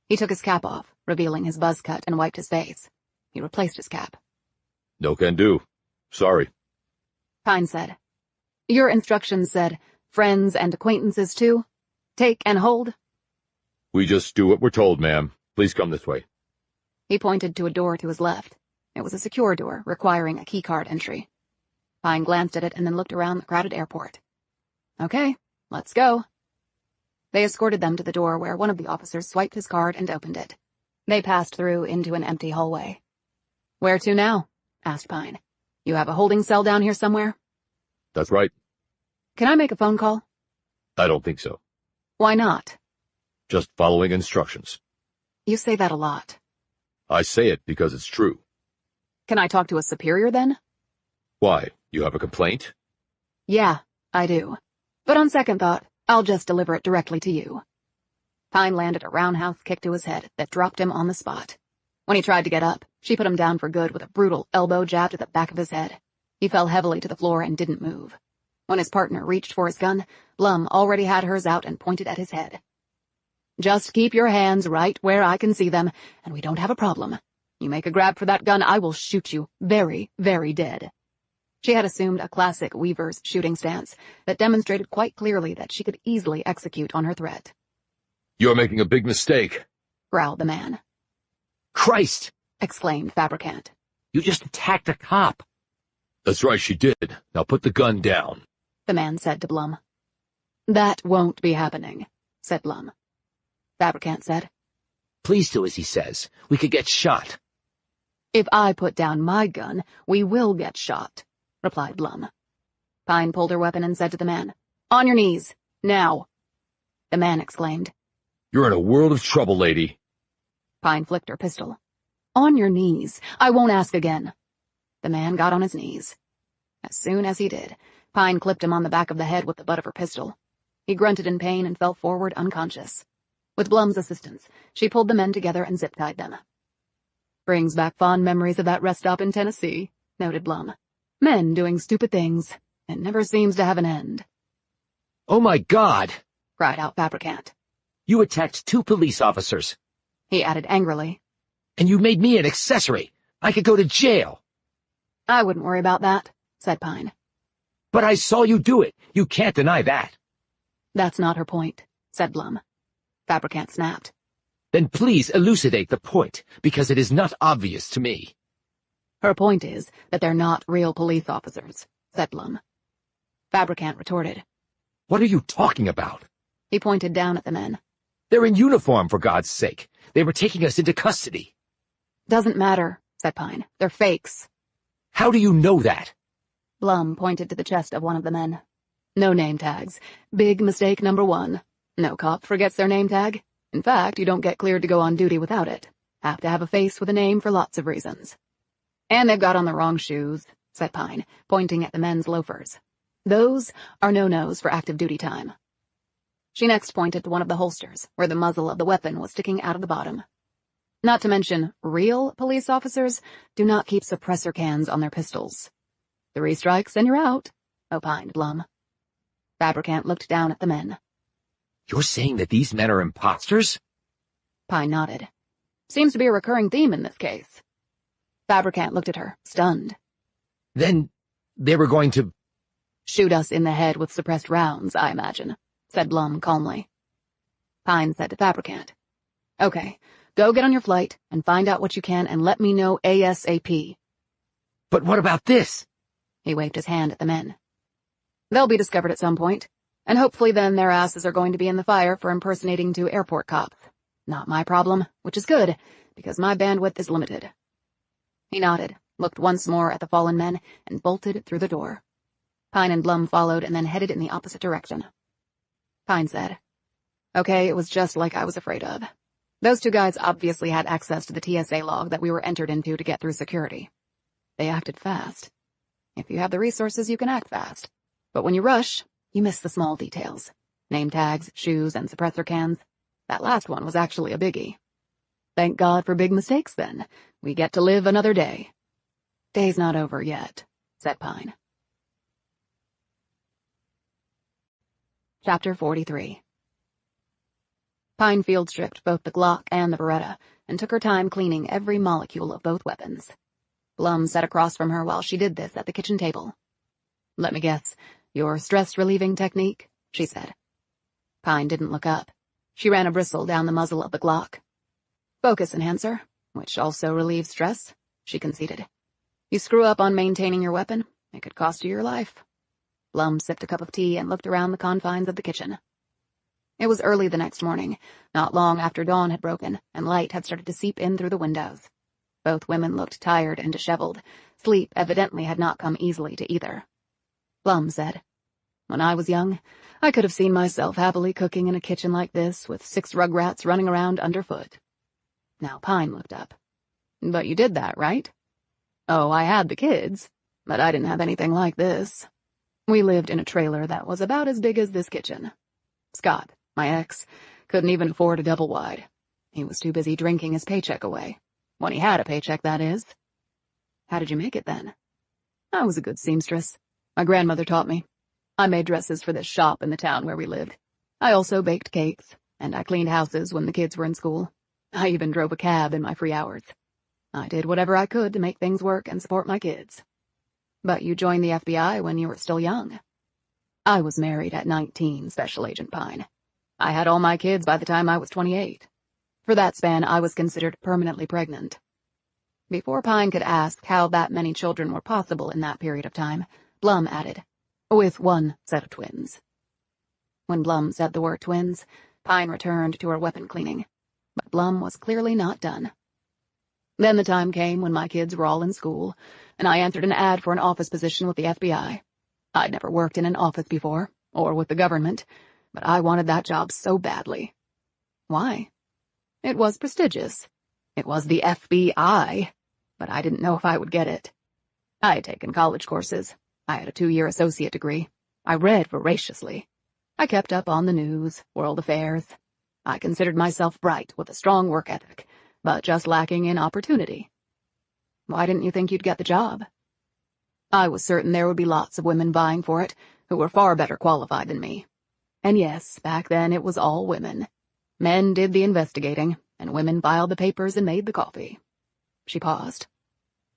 He took his cap off, revealing his buzz cut, and wiped his face. He replaced his cap. No can do. Sorry. Pine said. "Your instructions said, friends and acquaintances too? Take and hold?" We just do what we're told, ma'am. Please come this way. He pointed to a door to his left. It was a secure door, requiring a keycard entry. Pine glanced at it and then looked around the crowded airport. "Okay, let's go." They escorted them to the door where one of the officers swiped his card and opened it. They passed through into an empty hallway. "Where to now?" asked Pine. "You have a holding cell down here somewhere?" That's right. "Can I make a phone call?" I don't think so. "Why not?" Just following instructions. "You say that a lot." I say it because it's true. "Can I talk to a superior then?" Why? You have a complaint? "Yeah, I do. But on second thought, I'll just deliver it directly to you." Pine landed a roundhouse kick to his head that dropped him on the spot. When he tried to get up, she put him down for good with a brutal elbow jab to the back of his head. He fell heavily to the floor and didn't move. When his partner reached for his gun, Blum already had hers out and pointed at his head. "Just keep your hands right where I can see them, and we don't have a problem. You make a grab for that gun, I will shoot you very, very dead." She had assumed a classic Weaver's shooting stance that demonstrated quite clearly that she could easily execute on her threat. You're making a big mistake, growled the man. Christ! Exclaimed Fabricant. You just attacked a cop. That's right, she did. Now put the gun down, the man said to Blum. That won't be happening, said Blum. Fabricant said. Please do as he says. We could get shot. If I put down my gun, we will get shot, replied Blum. Pine pulled her weapon and said to the man, On your knees, now. The man exclaimed, You're in a world of trouble, lady. Pine flicked her pistol. On your knees, I won't ask again. The man got on his knees. As soon as he did, Pine clipped him on the back of the head with the butt of her pistol. He grunted in pain and fell forward unconscious. With Blum's assistance, she pulled the men together and zip-tied them. Brings back fond memories of that rest stop in Tennessee, noted Blum. Men doing stupid things. It never seems to have an end. Oh my God! Cried out Fabricant. You attacked 2 police officers. He added angrily. And you made me an accessory. I could go to jail. I wouldn't worry about that, said Pine. But I saw you do it. You can't deny that. That's not her point, said Blum. Fabricant snapped. Then please elucidate the point, because it is not obvious to me. Her point is that they're not real police officers, said Blum. Fabricant retorted. What are you talking about? He pointed down at the men. They're in uniform, for God's sake. They were taking us into custody. Doesn't matter, said Pine. They're fakes. How do you know that? Blum pointed to the chest of one of the men. No name tags. Big mistake number 1. No cop forgets their name tag. In fact, you don't get cleared to go on duty without it. Have to have a face with a name for lots of reasons. And they've got on the wrong shoes, said Pine, pointing at the men's loafers. Those are no-nos for active duty time. She next pointed to one of the holsters, where the muzzle of the weapon was sticking out of the bottom. Not to mention, real police officers do not keep suppressor cans on their pistols. 3 strikes and you're out, opined Blum. Fabricant looked down at the men. You're saying that these men are imposters? Pine nodded. Seems to be a recurring theme in this case. Fabricant looked at her, stunned. Then they were going to... Shoot us in the head with suppressed rounds, I imagine, said Blum calmly. Pine said to Fabricant, Okay, go get on your flight and find out what you can and let me know ASAP. But what about this? He waved his hand at the men. They'll be discovered at some point, and hopefully then their asses are going to be in the fire for impersonating 2 airport cops. Not my problem, which is good, because my bandwidth is limited. He nodded, looked once more at the fallen men, and bolted through the door. Pine and Blum followed and then headed in the opposite direction. Pine said, Okay, it was just like I was afraid of. Those 2 guys obviously had access to the TSA log that we were entered into to get through security. They acted fast. If you have the resources, you can act fast. But when you rush, you miss the small details. Name tags, shoes, and suppressor cans. That last one was actually a biggie. Thank God for big mistakes, then. We get to live another day. Day's not over yet, said Pine. Chapter 43. Pine field stripped both the Glock and the Beretta, and took her time cleaning every molecule of both weapons. Blum sat across from her while she did this at the kitchen table. Let me guess, your stress-relieving technique, she said. Pine didn't look up. She ran a bristle down the muzzle of the Glock. Focus enhancer, which also relieves stress, she conceded. You screw up on maintaining your weapon, it could cost you your life. Blum sipped a cup of tea and looked around the confines of the kitchen. It was early the next morning, not long after dawn had broken, and light had started to seep in through the windows. Both women looked tired and disheveled. Sleep evidently had not come easily to either. Blum said, When I was young, I could have seen myself happily cooking in a kitchen like this with 6 rugrats running around underfoot. Now Pine looked up. But you did that, right? Oh, I had the kids, but I didn't have anything like this. We lived in a trailer that was about as big as this kitchen. Scott, my ex, couldn't even afford a double-wide. He was too busy drinking his paycheck away. When he had a paycheck, that is. How did you make it then? I was a good seamstress. My grandmother taught me. I made dresses for this shop in the town where we lived. I also baked cakes, and I cleaned houses when the kids were in school. I even drove a cab in my free hours. I did whatever I could to make things work and support my kids. But you joined the FBI when you were still young. I was married at 19, Special Agent Pine. I had all my kids by the time I was 28. For that span, I was considered permanently pregnant. Before Pine could ask how that many children were possible in that period of time, Blum added, with 1 set of twins. When Blum said the word twins, Pine returned to her weapon cleaning. But Blum was clearly not done. Then the time came when my kids were all in school, and I answered an ad for an office position with the FBI. I'd never worked in an office before, or with the government, but I wanted that job so badly. Why? It was prestigious. It was the FBI, but I didn't know if I would get it. I had taken college courses. I had a 2-year associate degree. I read voraciously. I kept up on the news, world affairs. I considered myself bright with a strong work ethic, but just lacking in opportunity. Why didn't you think you'd get the job? I was certain there would be lots of women vying for it who were far better qualified than me. And yes, back then it was all women. Men did the investigating, and women filed the papers and made the coffee. She paused.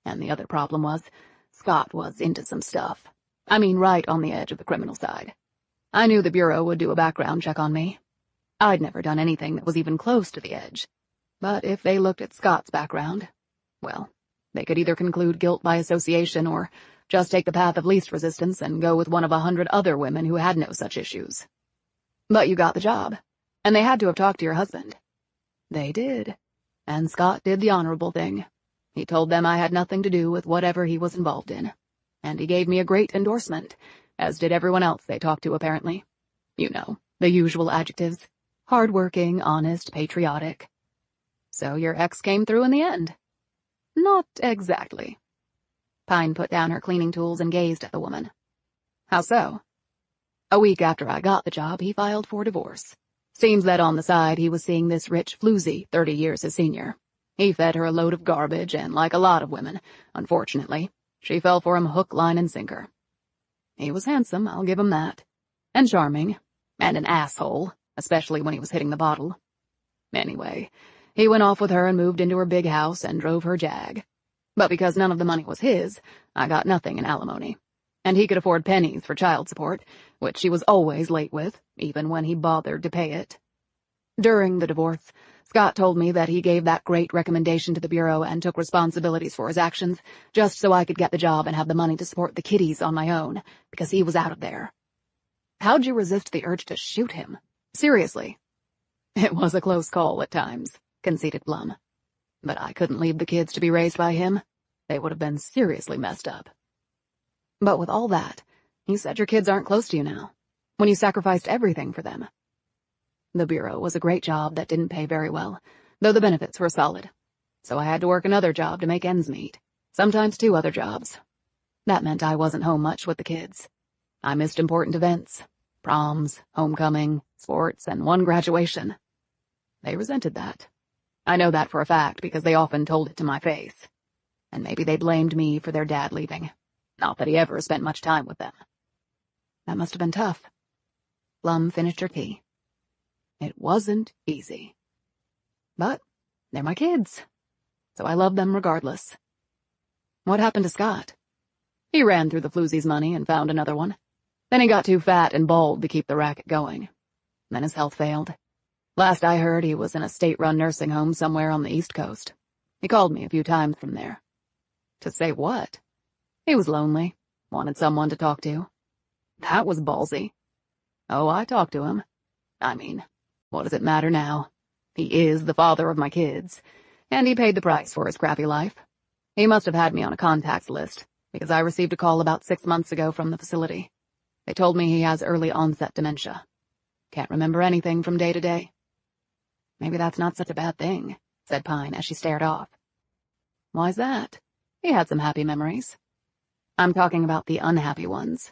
And the other problem was, Scott was into some stuff. I mean, right on the edge of the criminal side. I knew the Bureau would do a background check on me. I'd never done anything that was even close to the edge. But if they looked at Scott's background, well, They could either conclude guilt by association or just take the path of least resistance and go with one of 100 other women who had no such issues. But you got the job, and they had to have talked to your husband. They did, and Scott did the honorable thing. He told them I had nothing to do with whatever he was involved in, and he gave me a great endorsement, as did everyone else they talked to apparently. You know, the usual adjectives. Hard-working, honest, patriotic. So your ex came through in the end. Not exactly. Pine put down her cleaning tools and gazed at the woman. How so? A week after I got the job, he filed for divorce. Seems that on the side he was seeing this rich floozy 30 years his senior. He fed her a load of garbage, and like a lot of women, unfortunately, she fell for him hook, line, and sinker. He was handsome, I'll give him that. And charming. And an asshole, especially when he was hitting the bottle. Anyway, he went off with her and moved into her big house and drove her Jag. But because none of the money was his, I got nothing in alimony. And he could afford pennies for child support, which she was always late with, even when he bothered to pay it. During the divorce, Scott told me that he gave that great recommendation to the Bureau and took responsibilities for his actions, just so I could get the job and have the money to support the kiddies on my own, because he was out of there. How'd you resist the urge to shoot him? Seriously. It was a close call at times, conceded Blum. But I couldn't leave the kids to be raised by him. They would have been seriously messed up. But with all that, you said your kids aren't close to you now, when you sacrificed everything for them. The Bureau was a great job that didn't pay very well, though the benefits were solid. So I had to work another job to make ends meet, sometimes 2 other jobs. That meant I wasn't home much with the kids. I missed important events, proms, homecoming, sports, and 1 graduation. They resented that. I know that for a fact because they often told it to my face. And maybe they blamed me for their dad leaving. Not that he ever spent much time with them. That must have been tough. Blum finished her tea. It wasn't easy. But they're my kids, so I love them regardless. What happened to Scott? He ran through the floozy's money and found another one. Then he got too fat and bald to keep the racket going. Then his health failed. Last I heard, he was in a state-run nursing home somewhere on the East Coast. He called me a few times from there. To say what? He was lonely, wanted someone to talk to. That was ballsy. Oh, I talked to him. I mean, what does it matter now? He is the father of my kids, and he paid the price for his crappy life. He must have had me on a contacts list, because I received a call about 6 months ago from the facility. They told me he has early onset dementia. Can't remember anything from day to day. Maybe that's not such a bad thing, said Pine as she stared off. Why's that? He had some happy memories. I'm talking about the unhappy ones.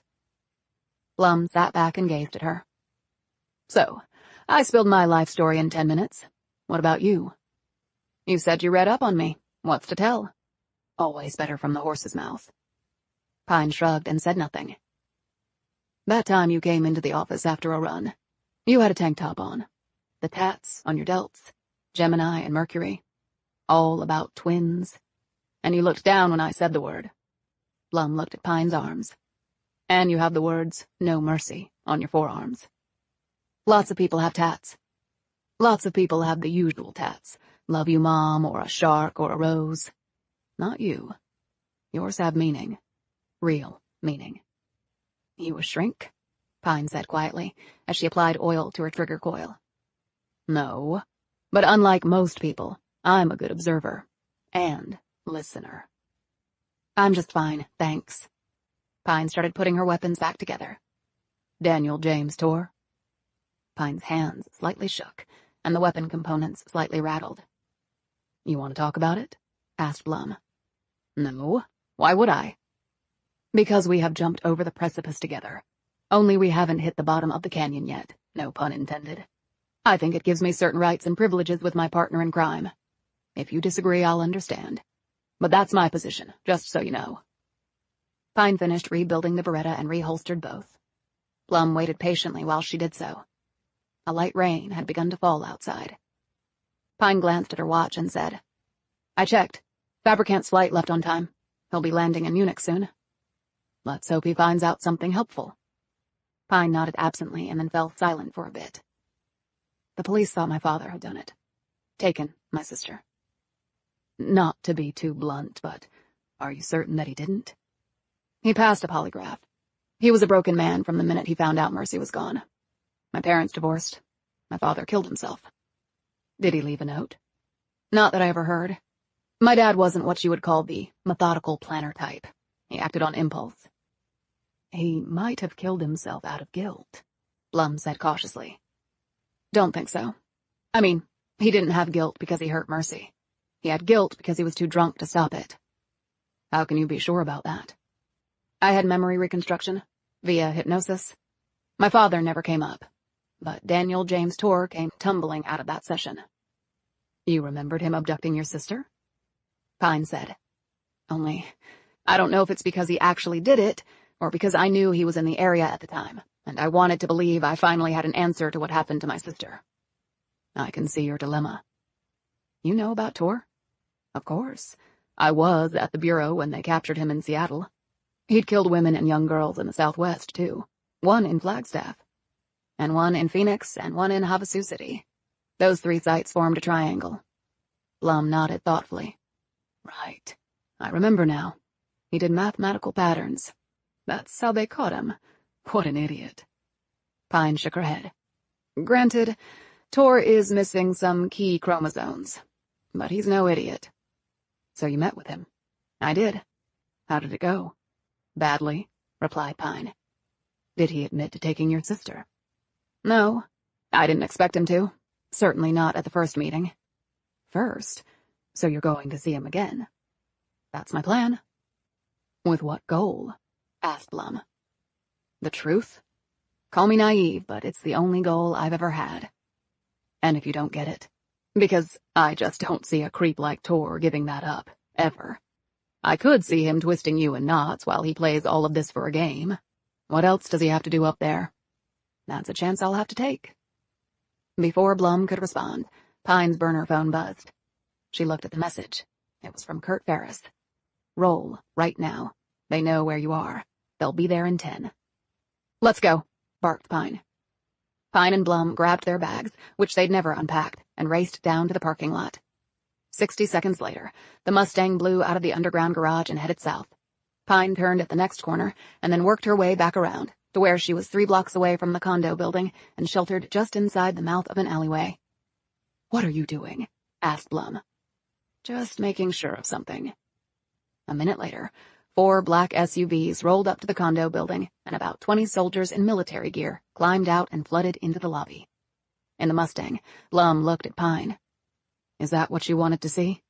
Blum sat back and gazed at her. So, I spilled my life story in 10 minutes. What about you? You said you read up on me. What's to tell? Always better from the horse's mouth. Pine shrugged and said nothing. That time you came into the office after a run, you had a tank top on. The tats on your delts, Gemini and Mercury. All about twins. And you looked down when I said the word. Blum looked at Pine's arms. And you have the words, "No mercy," on your forearms. Lots of people have tats. Lots of people have the usual tats. Love you, Mom, or a shark, or a rose. Not you. Yours have meaning. Real meaning. You a shrink? Pine said quietly, as she applied oil to her trigger coil. No, but unlike most people, I'm a good observer. And listener. I'm just fine, thanks. Pine started putting her weapons back together. Daniel James Tor. Pine's hands slightly shook, and the weapon components slightly rattled. You want to talk about it? Asked Blum. No, why would I? Because we have jumped over the precipice together. Only we haven't hit the bottom of the canyon yet, no pun intended. I think it gives me certain rights and privileges with my partner in crime. If you disagree, I'll understand. But that's my position, just so you know. Pine finished rebuilding the Beretta and reholstered both. Blum waited patiently while she did so. A light rain had begun to fall outside. Pine glanced at her watch and said, I checked. Fabricant's flight left on time. He'll be landing in Munich soon. Let's hope he finds out something helpful. Pine nodded absently and then fell silent for a bit. The police thought my father had done it. Taken my sister. Not to be too blunt, but are you certain that he didn't? He passed a polygraph. He was a broken man from the minute he found out Mercy was gone. My parents divorced. My father killed himself. Did he leave a note? Not that I ever heard. My dad wasn't what you would call the methodical planner type. He acted on impulse. He might have killed himself out of guilt, Blum said cautiously. Don't think so. I mean, he didn't have guilt because he hurt Mercy. He had guilt because he was too drunk to stop it. How can you be sure about that? I had memory reconstruction, via hypnosis. My father never came up, but Daniel James Torr came tumbling out of that session. You remembered him abducting your sister? Pine said. Only, I don't know if it's because he actually did it, or because I knew he was in the area at the time, and I wanted to believe I finally had an answer to what happened to my sister. I can see your dilemma. You know about Torr? Of course. I was at the Bureau when they captured him in Seattle. He'd killed women and young girls in the Southwest, too. One in Flagstaff. And one in Phoenix, and one in Havasu City. Those 3 sites formed a triangle. Blum nodded thoughtfully. Right. I remember now. He did mathematical patterns. That's how they caught him. What an idiot. Pine shook her head. Granted, Torr is missing some key chromosomes, but he's no idiot. So you met with him? I did. How did it go? Badly, replied Pine. Did he admit to taking your sister? No, I didn't expect him to. Certainly not at the first meeting. First? So you're going to see him again? That's my plan. With what goal? Asked Blum. The truth? Call me naive, but it's the only goal I've ever had. And if you don't get it? Because I just don't see a creep like Torr giving that up, ever. I could see him twisting you in knots while he plays all of this for a game. What else does he have to do up there? That's a chance I'll have to take. Before Blum could respond, Pine's burner phone buzzed. She looked at the message. It was from Kurt Ferris. Roll, right now. They know where you are. They'll be there in 10. Let's go, barked Pine. Pine and Blum grabbed their bags, which they'd never unpacked, and raced down to the parking lot. 60 seconds later, the Mustang blew out of the underground garage and headed south. Pine turned at the next corner and then worked her way back around to where she was 3 blocks away from the condo building and sheltered just inside the mouth of an alleyway. What are you doing? Asked Blum. Just making sure of something. A minute later, 4 black SUVs rolled up to the condo building, and about 20 soldiers in military gear climbed out and flooded into the lobby. In the Mustang, Blum looked at Pine. Is that what you wanted to see?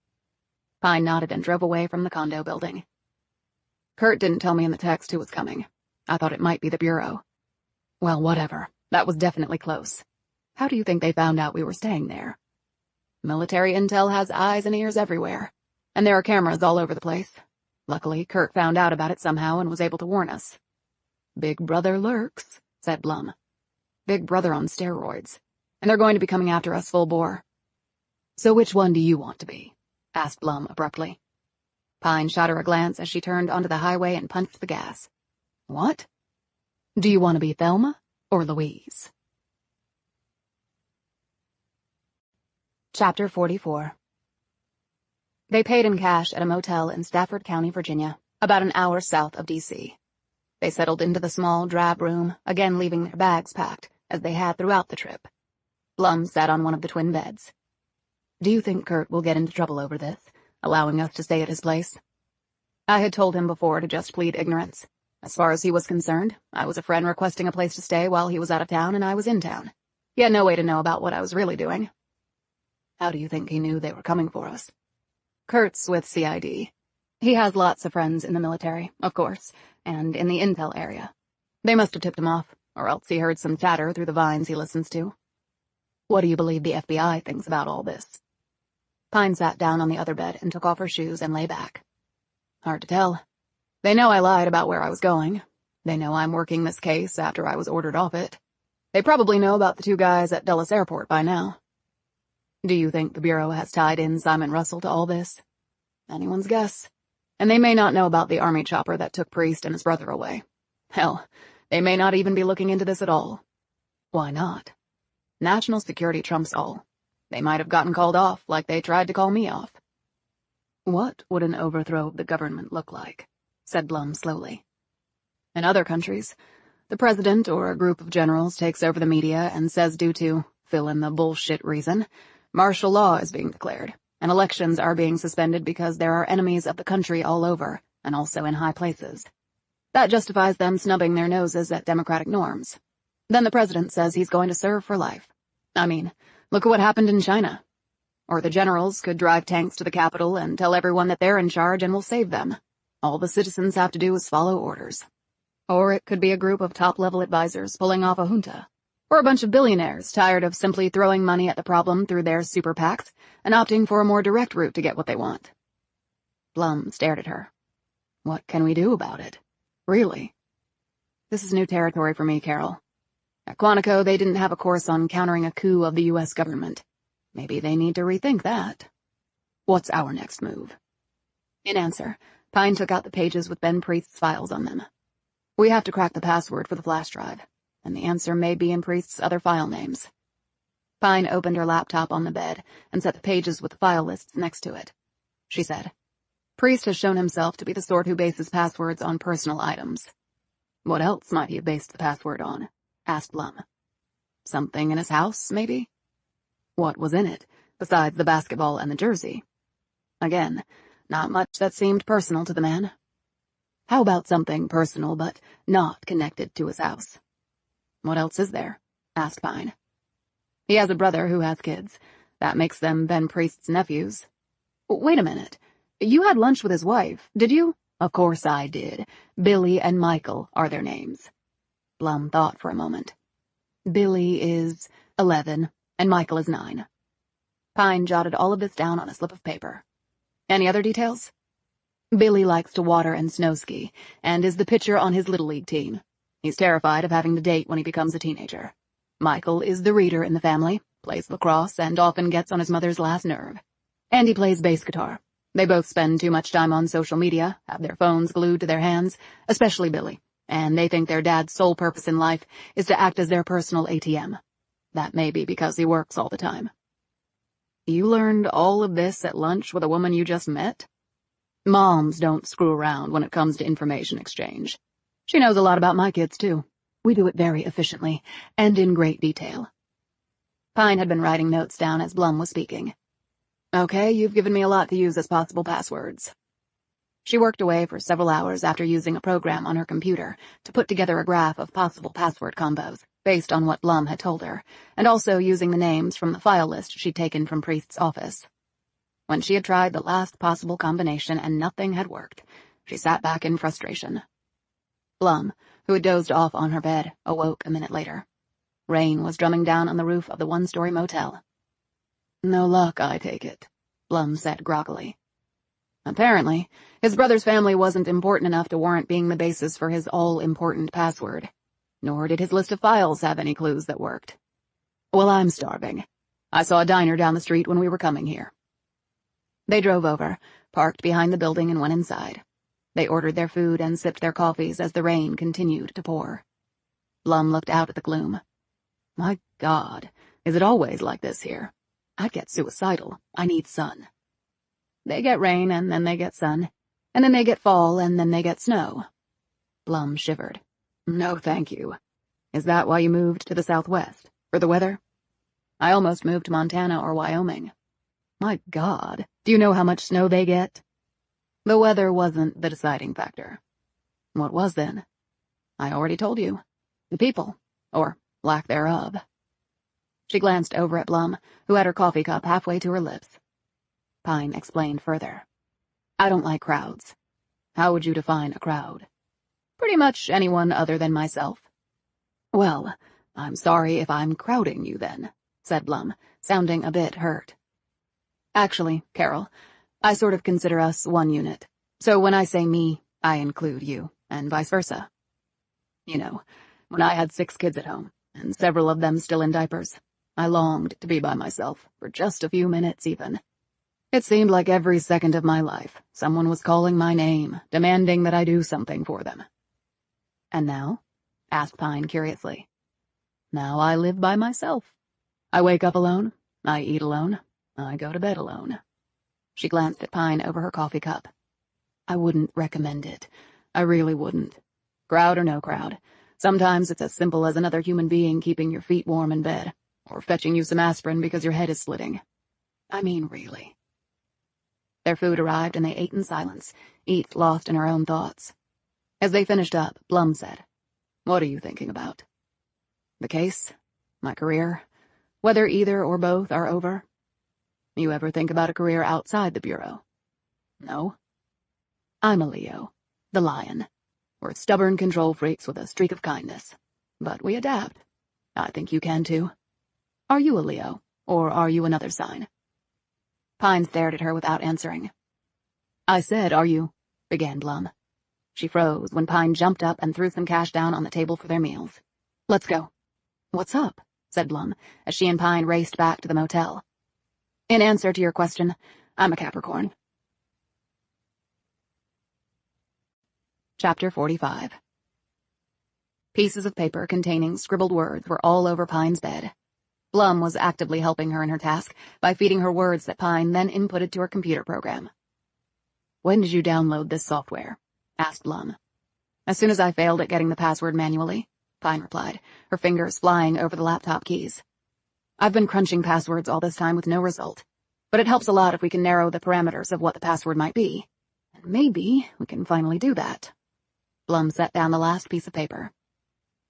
Pine nodded and drove away from the condo building. Kurt didn't tell me in the text who was coming. I thought it might be the Bureau. Well, whatever. That was definitely close. How do you think they found out we were staying there? Military intel has eyes and ears everywhere, and there are cameras all over the place. Luckily, Kurt found out about it somehow and was able to warn us. Big Brother lurks, said Blum. Big Brother on steroids, and they're going to be coming after us full bore. So which one do you want to be? Asked Blum abruptly. Pine shot her a glance as she turned onto the highway and punched the gas. What? Do you want to be Thelma or Louise? Chapter 44. They paid in cash at a motel in Stafford County, Virginia, about an hour south of D.C. They settled into the small, drab room, again leaving their bags packed, as they had throughout the trip. Blum sat on one of the twin beds. Do you think Kurt will get into trouble over this, allowing us to stay at his place? I had told him before to just plead ignorance. As far as he was concerned, I was a friend requesting a place to stay while he was out of town and I was in town. He had no way to know about what I was really doing. How do you think he knew they were coming for us? Kurt's with CID. He has lots of friends in the military, of course, and in the intel area. They must have tipped him off, or else he heard some chatter through the vines he listens to. What do you believe the FBI thinks about all this? Pine sat down on the other bed and took off her shoes and lay back. Hard to tell. They know I lied about where I was going. They know I'm working this case after I was ordered off it. They probably know about the 2 guys at Dulles Airport by now. Do you think the Bureau has tied in Simon Russell to all this? Anyone's guess. And they may not know about the army chopper that took Priest and his brother away. Hell, they may not even be looking into this at all. Why not? National security trumps all. They might have gotten called off like they tried to call me off. What would an overthrow of the government look like? Said Blum slowly. In other countries, the president or a group of generals takes over the media and says due to, fill in the bullshit reason, martial law is being declared, and elections are being suspended because there are enemies of the country all over, and also in high places. That justifies them snubbing their noses at democratic norms. Then the president says he's going to serve for life. I mean, look at what happened in China. Or the generals could drive tanks to the capital and tell everyone that they're in charge and will save them. All the citizens have to do is follow orders. Or it could be a group of top-level advisors pulling off a junta. Or a bunch of billionaires tired of simply throwing money at the problem through their super PACs and opting for a more direct route to get what they want. Blum stared at her. What can we do about it? Really? This is new territory for me, Carol. At Quantico, they didn't have a course on countering a coup of the U.S. government. Maybe they need to rethink that. What's our next move? In answer, Pine took out the pages with Ben Priest's files on them. We have to crack the password for the flash drive, and the answer may be in Priest's other file names. Pine opened her laptop on the bed and set the pages with the file lists next to it. She said, Priest has shown himself to be the sort who bases passwords on personal items. What else might he have based the password on? Asked Blum. Something in his house, maybe? What was in it, besides the basketball and the jersey? Again, not much that seemed personal to the man. How about something personal but not connected to his house? What else is there? Asked Pine. He has a brother who has kids. That makes them Ben Priest's nephews. Wait a minute. You had lunch with his wife, did you? Of course I did. Billy and Michael are their names. Blum thought for a moment. Billy is 11, and Michael is 9. Pine jotted all of this down on a slip of paper. Any other details? Billy likes to water and snow ski, and is the pitcher on his Little League team. He's terrified of having to date when he becomes a teenager. Michael is the reader in the family, plays lacrosse, and often gets on his mother's last nerve. And he plays bass guitar. They both spend too much time on social media, have their phones glued to their hands, especially Billy, and they think their dad's sole purpose in life is to act as their personal ATM. That may be because he works all the time. You learned all of this at lunch with a woman you just met? Moms don't screw around when it comes to information exchange. She knows a lot about my kids, too. We do it very efficiently, and in great detail. Pine had been writing notes down as Blum was speaking. Okay, you've given me a lot to use as possible passwords. She worked away for several hours after using a program on her computer to put together a graph of possible password combos, based on what Blum had told her, and also using the names from the file list she'd taken from Priest's office. When she had tried the last possible combination and nothing had worked, she sat back in frustration. Blum, who had dozed off on her bed, awoke a minute later. Rain was drumming down on the roof of the one-story motel. No luck, I take it, Blum said groggily. Apparently, his brother's family wasn't important enough to warrant being the basis for his all-important password. Nor did his list of files have any clues that worked. Well, I'm starving. I saw a diner down the street when we were coming here. They drove over, parked behind the building, and went inside. They ordered their food and sipped their coffees as the rain continued to pour. Blum looked out at the gloom. My God, is it always like this here? I'd get suicidal. I need sun. They get rain, and then they get sun, and then they get fall, and then they get snow. Blum shivered. No, thank you. Is that why you moved to the Southwest? For the weather? I almost moved to Montana or Wyoming. My God, do you know how much snow they get? The weather wasn't the deciding factor. What was then? I already told you. The people, or lack thereof. She glanced over at Blum, who had her coffee cup halfway to her lips. Pine explained further. I don't like crowds. How would you define a crowd? Pretty much anyone other than myself. Well, I'm sorry if I'm crowding you then, said Blum, sounding a bit hurt. Actually, Carol, I sort of consider us one unit. So when I say me, I include you, and vice versa. You know, when I had 6 kids at home, and several of them still in diapers, I longed to be by myself, for just a few minutes even. It seemed like every second of my life, someone was calling my name, demanding that I do something for them. And now? Asked Pine curiously. Now I live by myself. I wake up alone, I eat alone, I go to bed alone. She glanced at Pine over her coffee cup. I wouldn't recommend it. I really wouldn't. Crowd or no crowd. Sometimes it's as simple as another human being keeping your feet warm in bed, or fetching you some aspirin because your head is splitting. I mean, really. Their food arrived and they ate in silence, each lost in her own thoughts. As they finished up, Blum said, "What are you thinking about?" "The case, my career, whether either or both are over." "You ever think about a career outside the Bureau?" "No." "I'm a Leo, the lion. We're stubborn control freaks with a streak of kindness. But we adapt. I think you can too. Are you a Leo, or are you another sign?" Pine stared at her without answering. "I said, are you?" began Blum. She froze when Pine jumped up and threw some cash down on the table for their meals. "Let's go." "What's up?" said Blum, as she and Pine raced back to the motel. "In answer to your question, I'm a Capricorn." Chapter 45. Pieces of paper containing scribbled words were all over Pine's bed. Blum was actively helping her in her task by feeding her words that Pine then inputted to her computer program. "When did you download this software?" asked Blum. "As soon as I failed at getting the password manually," Pine replied, her fingers flying over the laptop keys. "I've been crunching passwords all this time with no result, but it helps a lot if we can narrow the parameters of what the password might be. And maybe we can finally do that." Blum set down the last piece of paper.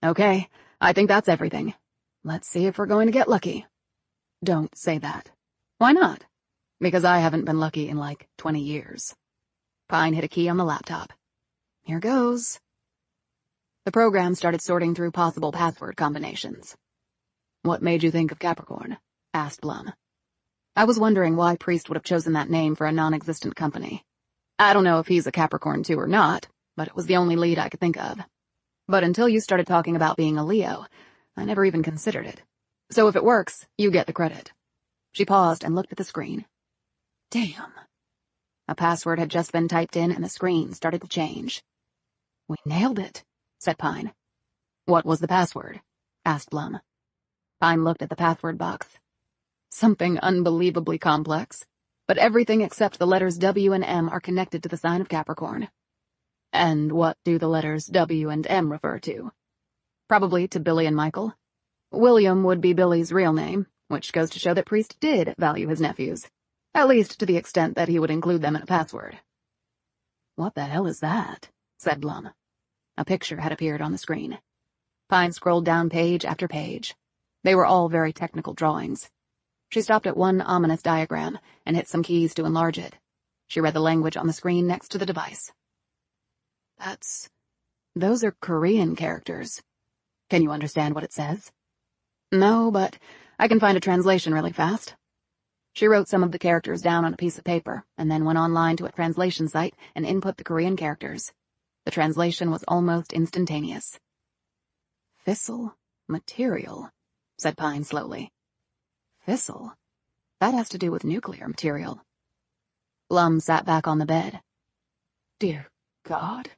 "Okay, I think that's everything. Let's see if we're going to get lucky." "Don't say that." "Why not?" "Because I haven't been lucky in like 20 years. Pine hit a key on the laptop. "Here goes." The program started sorting through possible password combinations. "What made you think of Capricorn?" asked Blum. "I was wondering why Priest would have chosen that name for a non-existent company. I don't know if he's a Capricorn too or not, but it was the only lead I could think of. But until you started talking about being a Leo, I never even considered it. So if it works, you get the credit." She paused and looked at the screen. Damn. A password had just been typed in and the screen started to change. "We nailed it," said Pine. "What was the password?" asked Blum. Pine looked at the password box. "Something unbelievably complex, but everything except the letters W and M are connected to the sign of Capricorn." "And what do the letters W and M refer to?" "Probably to Billy and Michael. William would be Billy's real name, which goes to show that Priest did value his nephews, at least to the extent that he would include them in a password." "What the hell is that?" said Blum. A picture had appeared on the screen. Pine scrolled down page after page. They were all very technical drawings. She stopped at one ominous diagram and hit some keys to enlarge it. She read the language on the screen next to the device. Those are Korean characters. Can you understand what it says?" "No, but I can find a translation really fast." She wrote some of the characters down on a piece of paper and then went online to a translation site and input the Korean characters. The translation was almost instantaneous. "Fissile material," said Pine slowly. "Fissile? That has to do with nuclear material." Blum sat back on the bed. "Dear God,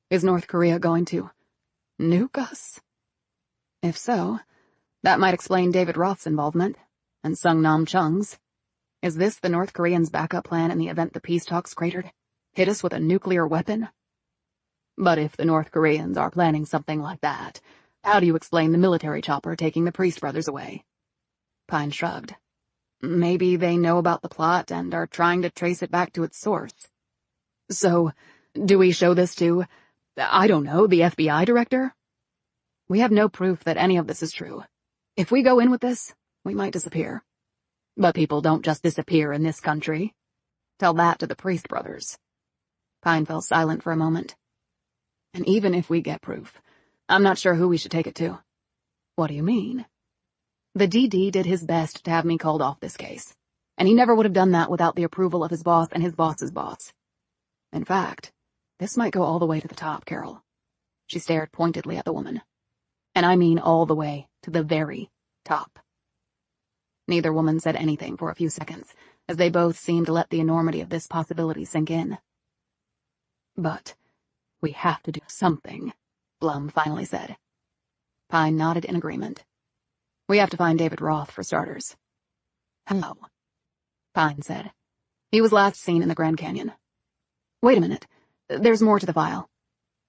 is North Korea going to nuke us?" "If so, that might explain David Roth's involvement, and Sung Nam Chung's. Is this the North Koreans' backup plan in the event the peace talks cratered? Hit us with a nuclear weapon?" "But if the North Koreans are planning something like that, how do you explain the military chopper taking the Priest brothers away?" Pine shrugged. "Maybe they know about the plot and are trying to trace it back to its source." "So, do we show this to, I don't know, the FBI director?" "We have no proof that any of this is true. If we go in with this, we might disappear. But people don't just disappear in this country. Tell that to the Priest brothers." Pine fell silent for a moment. "And even if we get proof, I'm not sure who we should take it to." "What do you mean?" "The DD did his best to have me called off this case, and he never would have done that without the approval of his boss and his boss's boss. In fact, this might go all the way to the top, Carol." She stared pointedly at the woman. "And I mean all the way to the very top." Neither woman said anything for a few seconds, as they both seemed to let the enormity of this possibility sink in. "But we have to do something," Blum finally said. Pine nodded in agreement. "We have to find David Roth, for starters." "How?" Pine said. He was last seen in the Grand Canyon. Wait a minute. There's more to the file.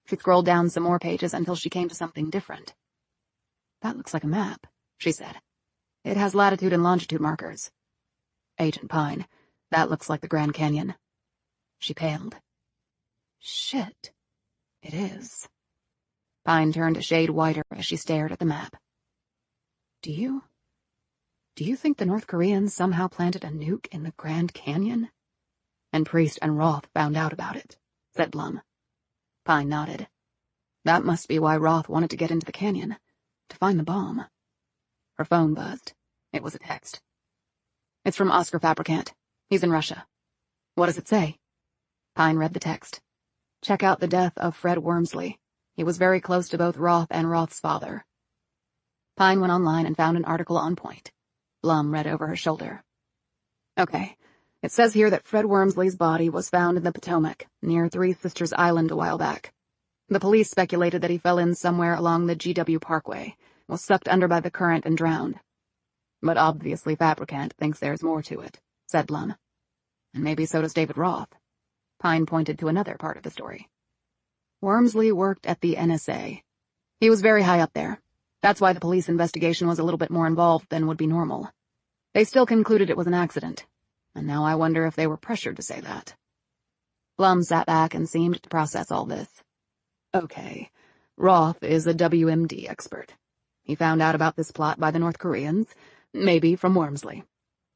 She scrolled down some more pages until she came to something different. That looks like a map, she said. It has latitude and longitude markers. Agent Pine, that looks like the Grand Canyon. She paled. Shit. It is. Pine turned a shade whiter as she stared at the map. Do you think the North Koreans somehow planted a nuke in the Grand Canyon? And Priest and Roth found out about it, said Blum. Pine nodded. That must be why Roth wanted to get into the canyon, to find the bomb. Her phone buzzed. It was a text. It's from Oscar Fabricant. He's in Russia. What does it say? Pine read the text. Check out the death of Fred Wormsley. He was very close to both Roth and Roth's father. Pine went online and found an article on point. Blum read over her shoulder. Okay, it says here that Fred Wormsley's body was found in the Potomac, near Three Sisters Island a while back. The police speculated that he fell in somewhere along the GW Parkway, was sucked under by the current and drowned. But obviously Fabricant thinks there's more to it, said Blum. And maybe so does David Roth. Pine pointed to another part of the story. Wormsley worked at the NSA. He was very high up there. That's why the police investigation was a little bit more involved than would be normal. They still concluded it was an accident, and now I wonder if they were pressured to say that. Blum sat back and seemed to process all this. Okay, Roth is a WMD expert. He found out about this plot by the North Koreans, maybe from Wormsley.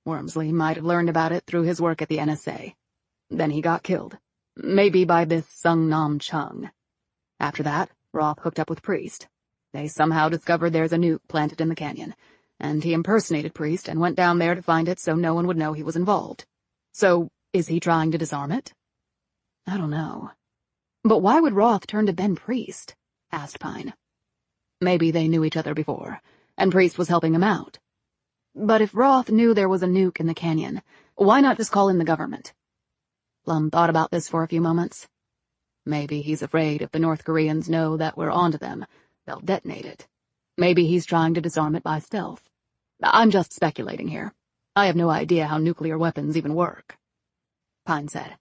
Wormsley might have learned about it through his work at the NSA. Then he got killed, maybe by this Sung Nam Chung. After that, Roth hooked up with Priest. They somehow discovered there's a nuke planted in the canyon, and he impersonated Priest and went down there to find it so no one would know he was involved. So, is he trying to disarm it? I don't know. But why would Roth turn to Ben Priest? Asked Pine. Maybe they knew each other before, and Priest was helping him out. But if Roth knew there was a nuke in the canyon, why not just call in the government? Blum thought about this for a few moments. Maybe he's afraid if the North Koreans know that we're onto them, they'll detonate it. Maybe he's trying to disarm it by stealth. I'm just speculating here. I have no idea how nuclear weapons even work. Pine said.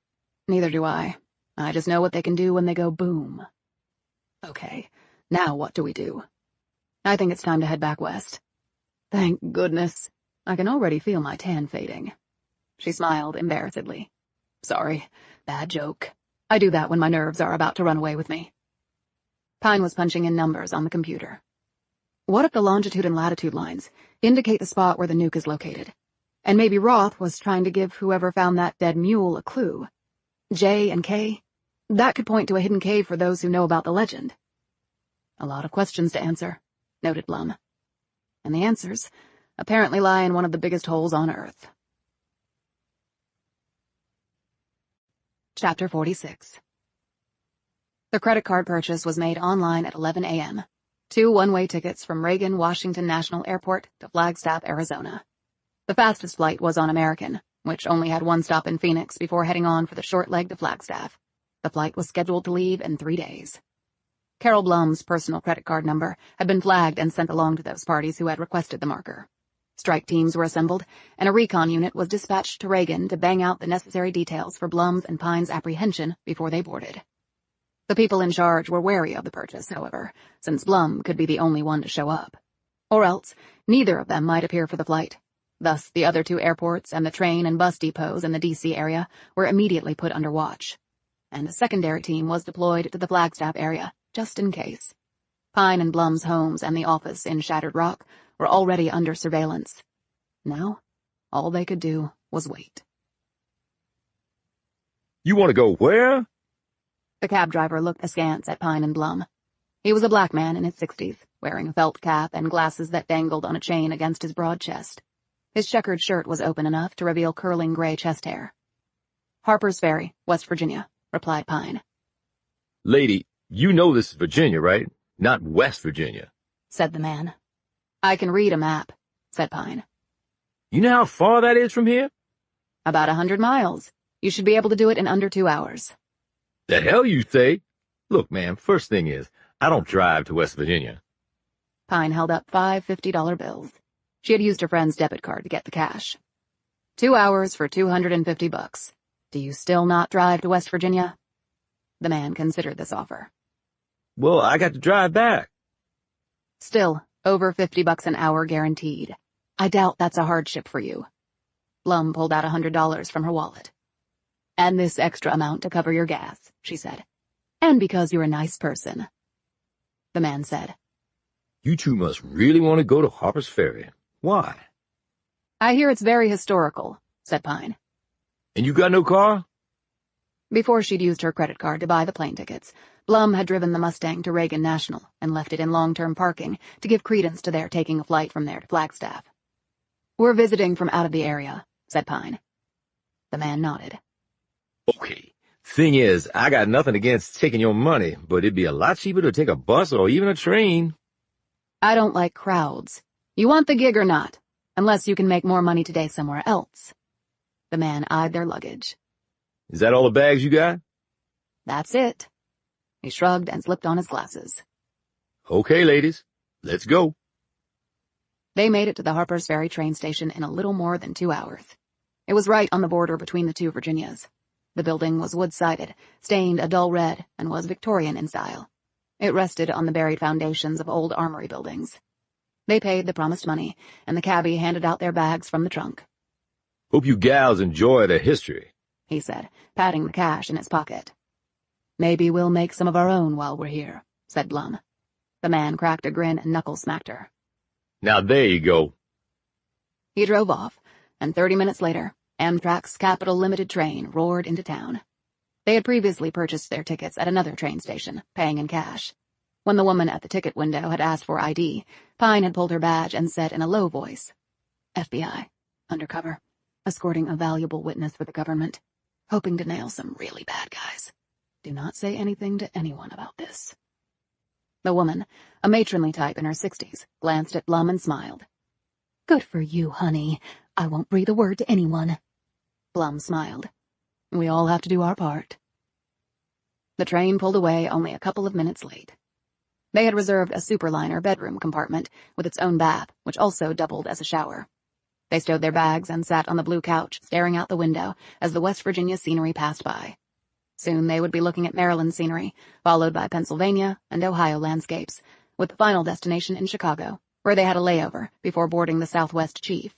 Neither do I. I just know what they can do when they go boom. Okay, now what do we do? I think it's time to head back west. Thank goodness. I can already feel my tan fading. She smiled embarrassedly. Sorry, bad joke. I do that when my nerves are about to run away with me. Pine was punching in numbers on the computer. What if the longitude and latitude lines indicate the spot where the nuke is located? And maybe Roth was trying to give whoever found that dead mule a clue. J and K? That could point to a hidden cave for those who know about the legend. A lot of questions to answer, noted Blum. And the answers apparently lie in one of the biggest holes on Earth. Chapter 46. The credit card purchase was made online at 11 a.m. 2 one-way tickets from Reagan Washington National Airport to Flagstaff, Arizona. The fastest flight was on American, which only had one stop in Phoenix before heading on for the short leg to Flagstaff. The flight was scheduled to leave in 3 days. Carol Blum's personal credit card number had been flagged and sent along to those parties who had requested the marker. Strike teams were assembled, and a recon unit was dispatched to Reagan to bang out the necessary details for Blum's and Pine's apprehension before they boarded. The people in charge were wary of the purchase, however, since Blum could be the only one to show up. Or else, neither of them might appear for the flight. Thus, the other 2 airports and the train and bus depots in the D.C. area were immediately put under watch. And a secondary team was deployed to the Flagstaff area, just in case. Pine and Blum's homes and the office in Shattered Rock were already under surveillance. Now, all they could do was wait. You want to go where? The cab driver looked askance at Pine and Blum. He was a black man in his 60s, wearing a felt cap and glasses that dangled on a chain against his broad chest. His checkered shirt was open enough to reveal curling gray chest hair. Harper's Ferry, West Virginia, replied Pine. Lady, you know this is Virginia, right? Not West Virginia, said the man. I can read a map, said Pine. You know how far that is from here? About 100 miles. You should be able to do it in under 2 hours. The hell you say? Look, man, first thing is, I don't drive to West Virginia. Pine held up 5 $50 bills. She had used her friend's debit card to get the cash. 2 hours for $250, Do you still not drive to West Virginia? The man considered this offer. Well, I got to drive back. Still, over $50 an hour guaranteed. I doubt that's a hardship for you. Blum pulled out $100 from her wallet. And this extra amount to cover your gas, she said. And because you're a nice person. The man said, You two must really want to go to Harper's Ferry. Why? I hear it's very historical, said Pine. And you got no car? Before she'd used her credit card to buy the plane tickets, Blum had driven the Mustang to Reagan National and left it in long-term parking to give credence to their taking a flight from there to Flagstaff. We're visiting from out of the area, said Pine. The man nodded. Okay. Thing is, I got nothing against taking your money, but it'd be a lot cheaper to take a bus or even a train. I don't like crowds. You want the gig or not? Unless you can make more money today somewhere else. The man eyed their luggage. Is that all the bags you got? That's it. He shrugged and slipped on his glasses. Okay, ladies, let's go. They made it to the Harper's Ferry train station in a little more than 2 hours. It was right on the border between the two Virginias. The building was wood-sided, stained a dull red, and was Victorian in style. It rested on the buried foundations of old armory buildings. They paid the promised money, and the cabbie handed out their bags from the trunk. Hope you gals enjoy the history, he said, patting the cash in his pocket. Maybe we'll make some of our own while we're here, said Blum. The man cracked a grin and knuckle-smacked her. Now there you go. He drove off, and 30 minutes later, Amtrak's Capital Limited train roared into town. They had previously purchased their tickets at another train station, paying in cash. When the woman at the ticket window had asked for ID, Pine had pulled her badge and said in a low voice, FBI, undercover, escorting a valuable witness for the government, hoping to nail some really bad guys. Do not say anything to anyone about this. The woman, a matronly type in her 60s, glanced at Blum and smiled. Good for you, honey. I won't breathe a word to anyone. Blum smiled. We all have to do our part. The train pulled away only a couple of minutes late. They had reserved a superliner bedroom compartment with its own bath, which also doubled as a shower. They stowed their bags and sat on the blue couch, staring out the window as the West Virginia scenery passed by. Soon they would be looking at Maryland scenery, followed by Pennsylvania and Ohio landscapes, with the final destination in Chicago, where they had a layover before boarding the Southwest Chief.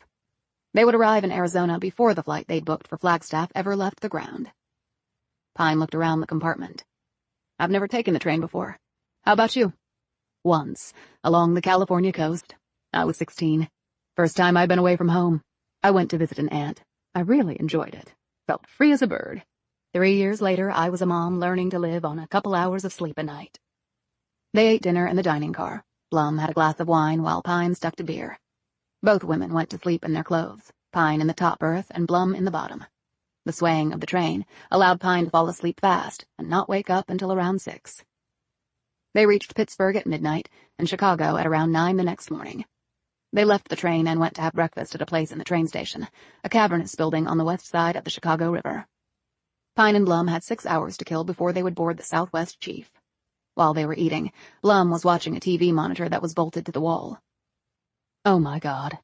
They would arrive in Arizona before the flight they'd booked for Flagstaff ever left the ground. Pine looked around the compartment. I've never taken the train before. How about you? Once, along the California coast. I was 16. First time I'd been away from home. I went to visit an aunt. I really enjoyed it. Felt free as a bird. 3 years later, I was a mom learning to live on a couple hours of sleep a night. They ate dinner in the dining car. Blum had a glass of wine while Pine stuck to beer. Both women went to sleep in their clothes, Pine in the top berth and Blum in the bottom. The swaying of the train allowed Pine to fall asleep fast and not wake up until around 6. They reached Pittsburgh at midnight and Chicago at around 9 the next morning. They left the train and went to have breakfast at a place in the train station, a cavernous building on the west side of the Chicago River. Pine and Blum had 6 hours to kill before they would board the Southwest Chief. While they were eating, Blum was watching a TV monitor that was bolted to the wall. Oh my God.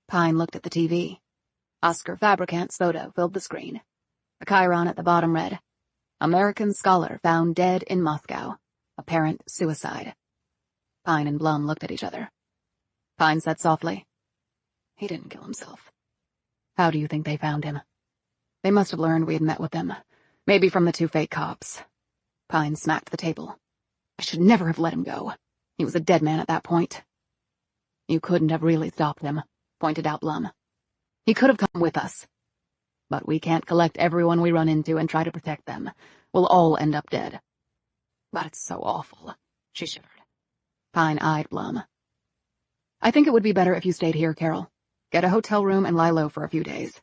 Pine looked at the TV. Oscar Fabricant's photo filled the screen. The chyron at the bottom read, American scholar found dead in Moscow. Apparent suicide. Pine and Blum looked at each other. Pine said softly, He didn't kill himself. How do you think they found him? They must have learned we had met with them. Maybe from the 2 fake cops. Pine smacked the table. I should never have let him go. He was a dead man at that point. You couldn't have really stopped him, pointed out Blum. He could have come with us. But we can't collect everyone we run into and try to protect them. We'll all end up dead. But it's so awful, she shivered. Pine eyed Blum. I think it would be better if you stayed here, Carol. Get a hotel room and lie low for a few days.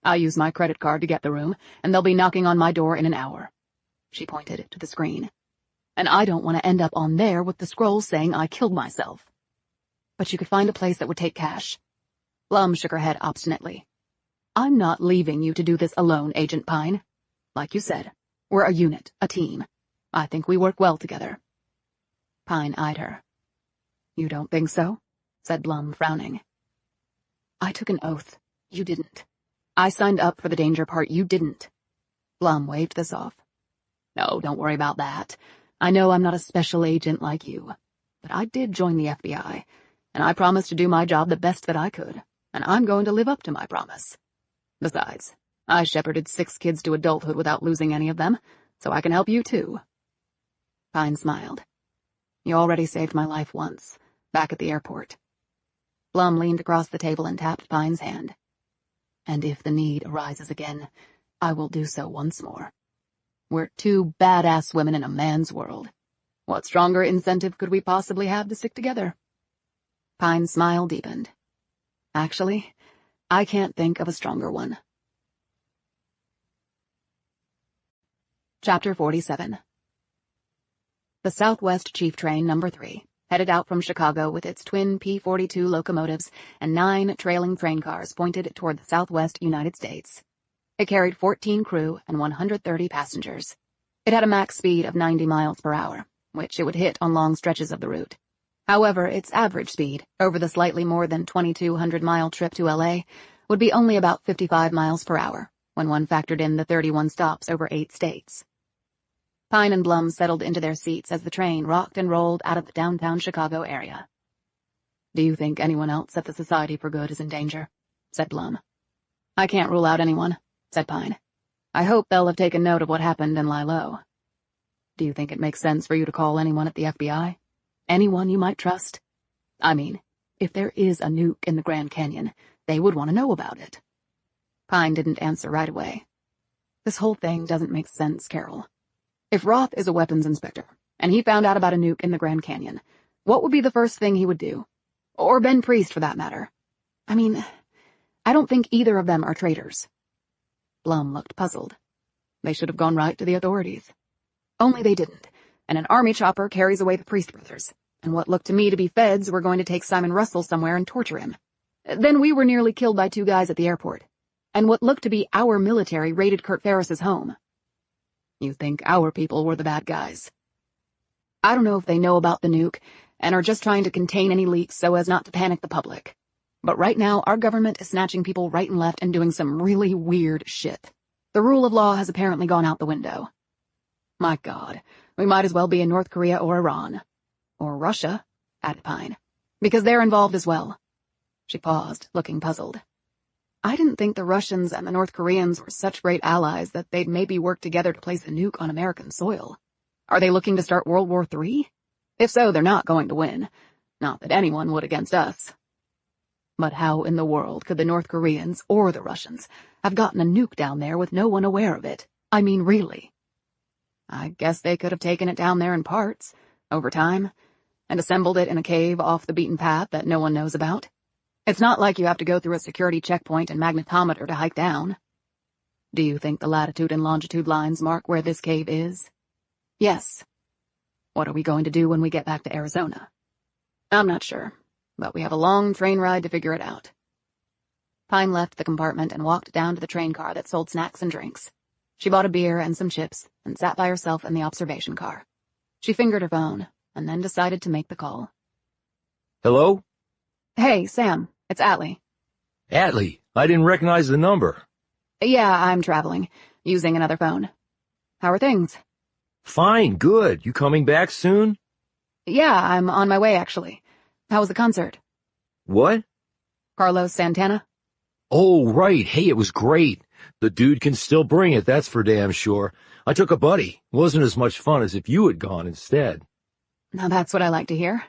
I use my credit card to get the room, and they'll be knocking on my door in an hour. She pointed to the screen. And I don't want to end up on there with the scroll saying I killed myself. But you could find a place that would take cash. Blum shook her head obstinately. I'm not leaving you to do this alone, Agent Pine. Like you said, we're a unit, a team. I think we work well together. Pine eyed her. You don't think so? Said Blum, frowning. I took an oath. You didn't. I signed up for the danger part. You didn't. Blum waved this off. No, don't worry about that. I know I'm not a special agent like you, but I did join the FBI, and I promised to do my job the best that I could, and I'm going to live up to my promise. Besides, I shepherded 6 kids to adulthood without losing any of them, so I can help you too. Pine smiled. You already saved my life once, back at the airport. Blum leaned across the table and tapped Pine's hand. And if the need arises again, I will do so once more. We're 2 badass women in a man's world. What stronger incentive could we possibly have to stick together? Pine's smile deepened. Actually, I can't think of a stronger one. Chapter 47. The Southwest Chief Train No. 3 headed out from Chicago with its twin P-42 locomotives and 9 trailing train cars pointed toward the southwest United States. It carried 14 crew and 130 passengers. It had a max speed of 90 miles per hour, which it would hit on long stretches of the route. However, its average speed, over the slightly more than 2,200-mile trip to L.A., would be only about 55 miles per hour, when one factored in the 31 stops over 8 states. Pine and Blum settled into their seats as the train rocked and rolled out of the downtown Chicago area. Do you think anyone else at the Society for Good is in danger? Said Blum. I can't rule out anyone, said Pine. I hope they'll have taken note of what happened and lie low. Do you think it makes sense for you to call anyone at the FBI? Anyone you might trust? I mean, if there is a nuke in the Grand Canyon, they would want to know about it. Pine didn't answer right away. This whole thing doesn't make sense, Carol. If Roth is a weapons inspector, and he found out about a nuke in the Grand Canyon, what would be the first thing he would do? Or Ben Priest, for that matter. I mean, I don't think either of them are traitors. Blum looked puzzled. They should have gone right to the authorities. Only they didn't, and an army chopper carries away the Priest brothers, and what looked to me to be feds were going to take Simon Russell somewhere and torture him. Then we were nearly killed by 2 guys at the airport, and what looked to be our military raided Kurt Ferris's home. You think our people were the bad guys? I don't know if they know about the nuke and are just trying to contain any leaks so as not to panic the public. But right now, our government is snatching people right and left and doing some really weird shit. The rule of law has apparently gone out the window. My God, we might as well be in North Korea or Iran. Or Russia, added Pine, because they're involved as well. She paused, looking puzzled. I didn't think the Russians and the North Koreans were such great allies that they'd maybe work together to place a nuke on American soil. Are they looking to start World War III? If so, they're not going to win. Not that anyone would against us. But how in the world could the North Koreans or the Russians have gotten a nuke down there with no one aware of it? I mean, really? I guess they could have taken it down there in parts, over time, and assembled it in a cave off the beaten path that no one knows about. It's not like you have to go through a security checkpoint and magnetometer to hike down. Do you think the latitude and longitude lines mark where this cave is? Yes. What are we going to do when we get back to Arizona? I'm not sure, but we have a long train ride to figure it out. Pine left the compartment and walked down to the train car that sold snacks and drinks. She bought a beer and some chips and sat by herself in the observation car. She fingered her phone and then decided to make the call. Hello? Hey, Sam. It's Atlee. Atlee, I didn't recognize the number. Yeah, I'm traveling, using another phone. How are things? Fine, good. You coming back soon? Yeah, I'm on my way, actually. How was the concert? What? Carlos Santana? Oh, right. Hey, it was great. The dude can still bring it, that's for damn sure. I took a buddy. Wasn't as much fun as if you had gone instead. Now that's what I like to hear.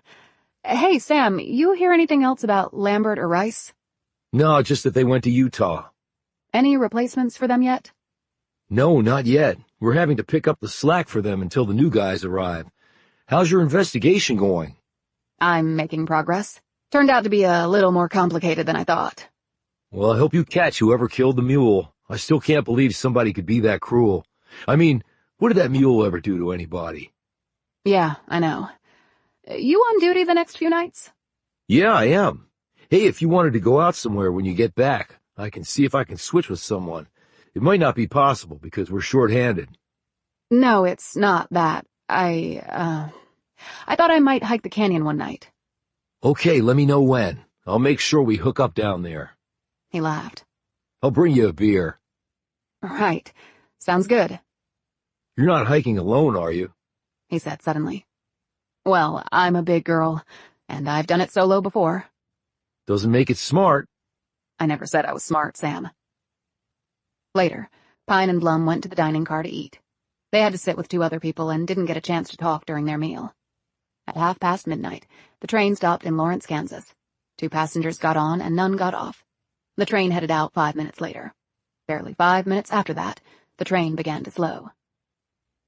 Hey, Sam, you hear anything else about Lambert or Rice? No, just that they went to Utah. Any replacements for them yet? No, not yet. We're having to pick up the slack for them until the new guys arrive. How's your investigation going? I'm making progress. Turned out to be a little more complicated than I thought. Well, I hope you catch whoever killed the mule. I still can't believe somebody could be that cruel. I mean, what did that mule ever do to anybody? Yeah, I know. You on duty the next few nights? Yeah, I am. Hey, if you wanted to go out somewhere when you get back, I can see if I can switch with someone. It might not be possible because we're short-handed. No, it's not that. I thought I might hike the canyon one night. Okay, let me know when. I'll make sure we hook up down there. He laughed. I'll bring you a beer. Right. Sounds good, You're not hiking alone, are you? he said suddenly. Well, I'm a big girl, and I've done it solo before. Doesn't make it smart. I never said I was smart, Sam. Later, Pine and Blum went to the dining car to eat. They had to sit with two other people and didn't get a chance to talk during their meal. At midnight, the train stopped in Lawrence, Kansas. 2 passengers got on and none got off. The train headed out 5 minutes later. Barely 5 minutes after that, the train began to slow.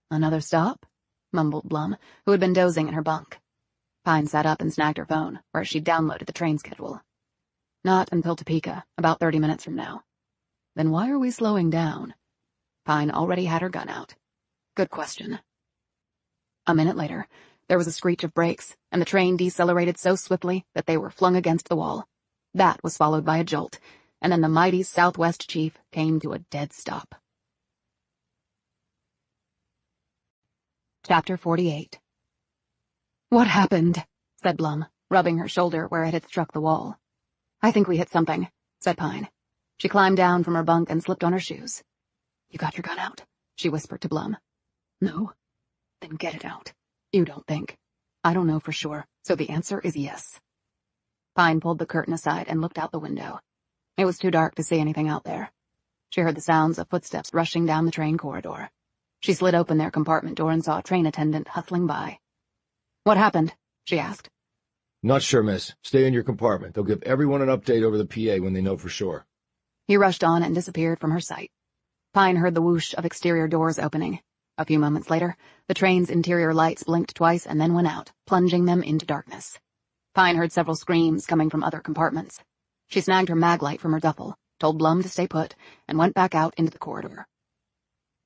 Another stop? Mumbled Blum, who had been dozing in her bunk. Pine sat up and snagged her phone, where she'd downloaded the train schedule. Not until Topeka, about 30 minutes from now. Then why are we slowing down? Pine already had her gun out. Good question. A minute later, there was a screech of brakes, and the train decelerated so swiftly that they were flung against the wall. That was followed by a jolt, and then the mighty Southwest Chief came to a dead stop. Chapter 48. What happened? Said Blum, rubbing her shoulder where it had struck the wall. I think we hit something, said Pine. She climbed down from her bunk and slipped on her shoes. You got your gun out, she whispered to Blum. No? Then get it out. You don't think. I don't know for sure, so the answer is yes. Pine pulled the curtain aside and looked out the window. It was too dark to see anything out there. She heard the sounds of footsteps rushing down the train corridor. She slid open their compartment door and saw a train attendant hustling by. What happened? She asked. Not sure, miss. Stay in your compartment. They'll give everyone an update over the PA when they know for sure. He rushed on and disappeared from her sight. Pine heard the whoosh of exterior doors opening. A few moments later, the train's interior lights blinked twice and then went out, plunging them into darkness. Pine heard several screams coming from other compartments. She snagged her mag light from her duffel, told Blum to stay put, and went back out into the corridor.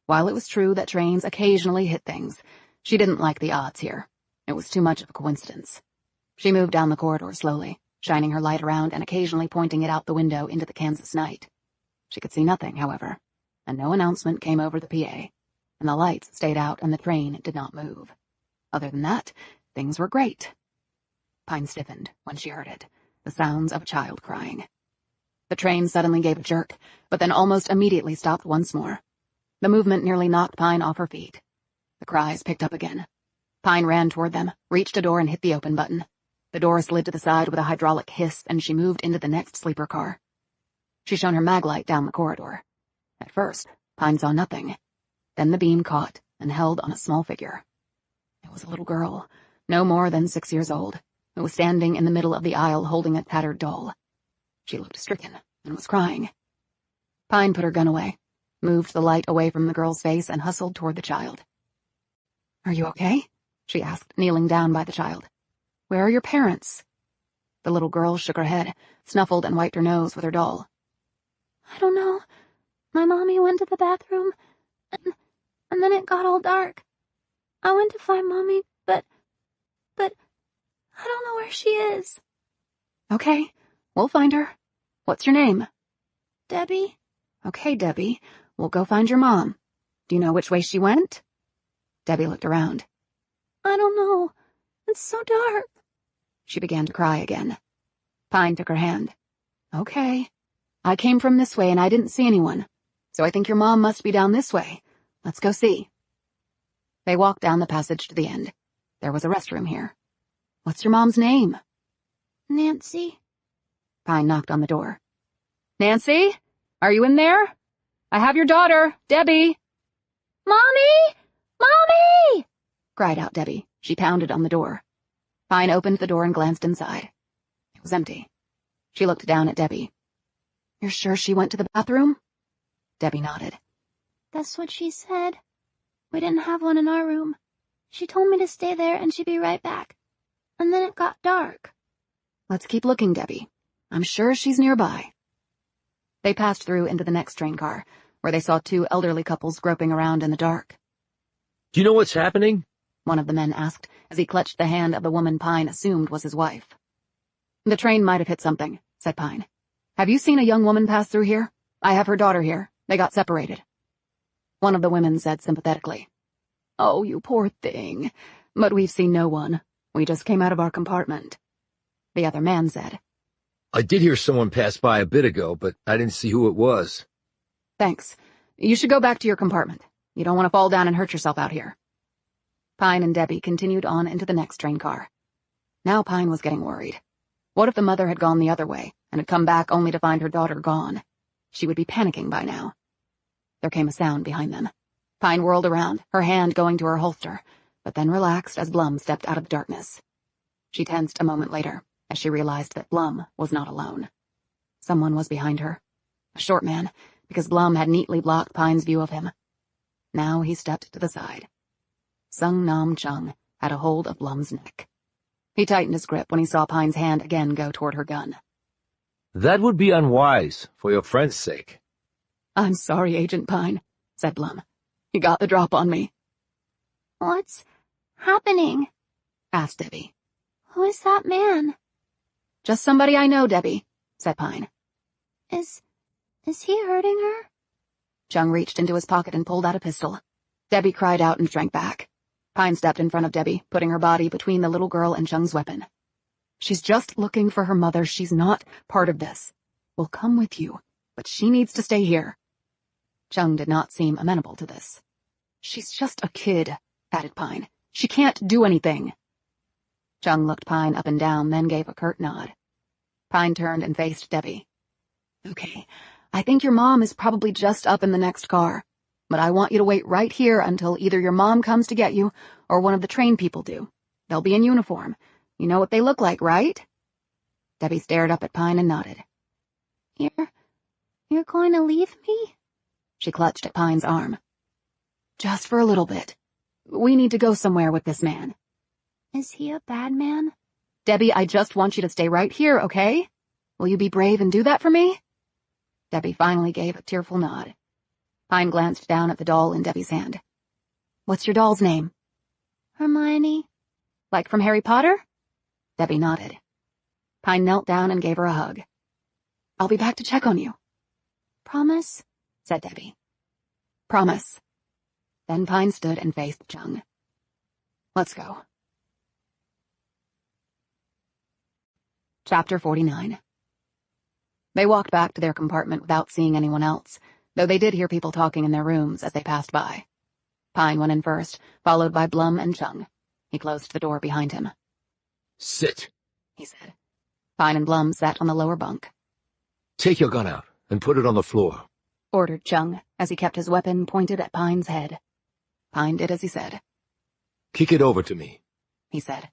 While it was true that trains occasionally hit things, she didn't like the odds here. It was too much of a coincidence. She moved down the corridor slowly, shining her light around and occasionally pointing it out the window into the Kansas night. She could see nothing, however, and no announcement came over the PA, and the lights stayed out and the train did not move. Other than that, things were great. Pine stiffened when she heard it, the sounds of a child crying. The train suddenly gave a jerk, but then almost immediately stopped once more. The movement nearly knocked Pine off her feet. The cries picked up again. Pine ran toward them, reached a door and hit the open button. The door slid to the side with a hydraulic hiss, and she moved into the next sleeper car. She shone her mag light down the corridor. At first, Pine saw nothing. Then the beam caught and held on a small figure. It was a little girl, no more than 6 years old, who was standing in the middle of the aisle holding a tattered doll. She looked stricken and was crying. Pine put her gun away, moved the light away from the girl's face, and hustled toward the child. Are you okay? She asked, kneeling down by the child. Where are your parents? The little girl shook her head, snuffled, and wiped her nose with her doll. I don't know. My mommy went to the bathroom, and then it got all dark. I went to find Mommy, but I don't know where she is. Okay, we'll find her. What's your name? Debbie. Okay, Debbie, we'll go find your mom. Do you know which way she went? Debbie looked around. I don't know. It's so dark. She began to cry again. Pine took her hand. Okay. I came from this way and I didn't see anyone, so I think your mom must be down this way. Let's go see. They walked down the passage to the end. There was a restroom here. What's your mom's name? Nancy. Pine knocked on the door. Nancy? Are you in there? I have your daughter, Debbie. Mommy! Mommy! Cried out Debbie. She pounded on the door. Pine opened the door and glanced inside. It was empty. She looked down at Debbie. You're sure she went to the bathroom? Debbie nodded. That's what she said. We didn't have one in our room. She told me to stay there and she'd be right back. And then it got dark. Let's keep looking, Debbie. I'm sure she's nearby. They passed through into the next train car, where they saw 2 elderly couples groping around in the dark. Do you know what's happening? One of the men asked, as he clutched the hand of the woman Pine assumed was his wife. The train might have hit something, said Pine. Have you seen a young woman pass through here? I have her daughter here. They got separated. One of the women said sympathetically, Oh, you poor thing. But we've seen no one. We just came out of our compartment. The other man said, I did hear someone pass by a bit ago, but I didn't see who it was. Thanks. You should go back to your compartment. You don't want to fall down and hurt yourself out here. Pine and Debbie continued on into the next train car. Now Pine was getting worried. What if the mother had gone the other way and had come back only to find her daughter gone? She would be panicking by now. There came a sound behind them. Pine whirled around, her hand going to her holster, but then relaxed as Blum stepped out of the darkness. She tensed a moment later as she realized that Blum was not alone. Someone was behind her. A short man, because Blum had neatly blocked Pine's view of him. Now he stepped to the side. Sung Nam Chung had a hold of Blum's neck. He tightened his grip when he saw Pine's hand again go toward her gun. That would be unwise, for your friend's sake. I'm sorry, Agent Pine, said Blum. He got the drop on me. What's happening? Asked Debbie. Who is that man? Just somebody I know, Debbie, said Pine. Is he hurting her? Chung reached into his pocket and pulled out a pistol. Debbie cried out and shrank back. Pine stepped in front of Debbie, putting her body between the little girl and Chung's weapon. She's just looking for her mother. She's not part of this. We'll come with you, but she needs to stay here. Chung did not seem amenable to this. She's just a kid, added Pine. She can't do anything. Chung looked Pine up and down, then gave a curt nod. Pine turned and faced Debbie. Okay, I think your mom is probably just up in the next car, but I want you to wait right here until either your mom comes to get you or one of the train people do. They'll be in uniform. You know what they look like, right? Debbie stared up at Pine and nodded. You're going to leave me? She clutched at Pine's arm. Just for a little bit. We need to go somewhere with this man. Is he a bad man? Debbie, I just want you to stay right here, okay? Will you be brave and do that for me? Debbie finally gave a tearful nod. Pine glanced down at the doll in Debbie's hand. What's your doll's name? Hermione. Like from Harry Potter? Debbie nodded. Pine knelt down and gave her a hug. I'll be back to check on you. Promise? Said Debbie. Promise. Then Pine stood and faced Chung. Let's go. Chapter 49. They walked back to their compartment without seeing anyone else, though they did hear people talking in their rooms as they passed by. Pine went in first, followed by Blum and Chung. He closed the door behind him. Sit, he said. Pine and Blum sat on the lower bunk. Take your gun out and put it on the floor, ordered Chung, as he kept his weapon pointed at Pine's head. Pine did as he said. Kick it over to me, he said.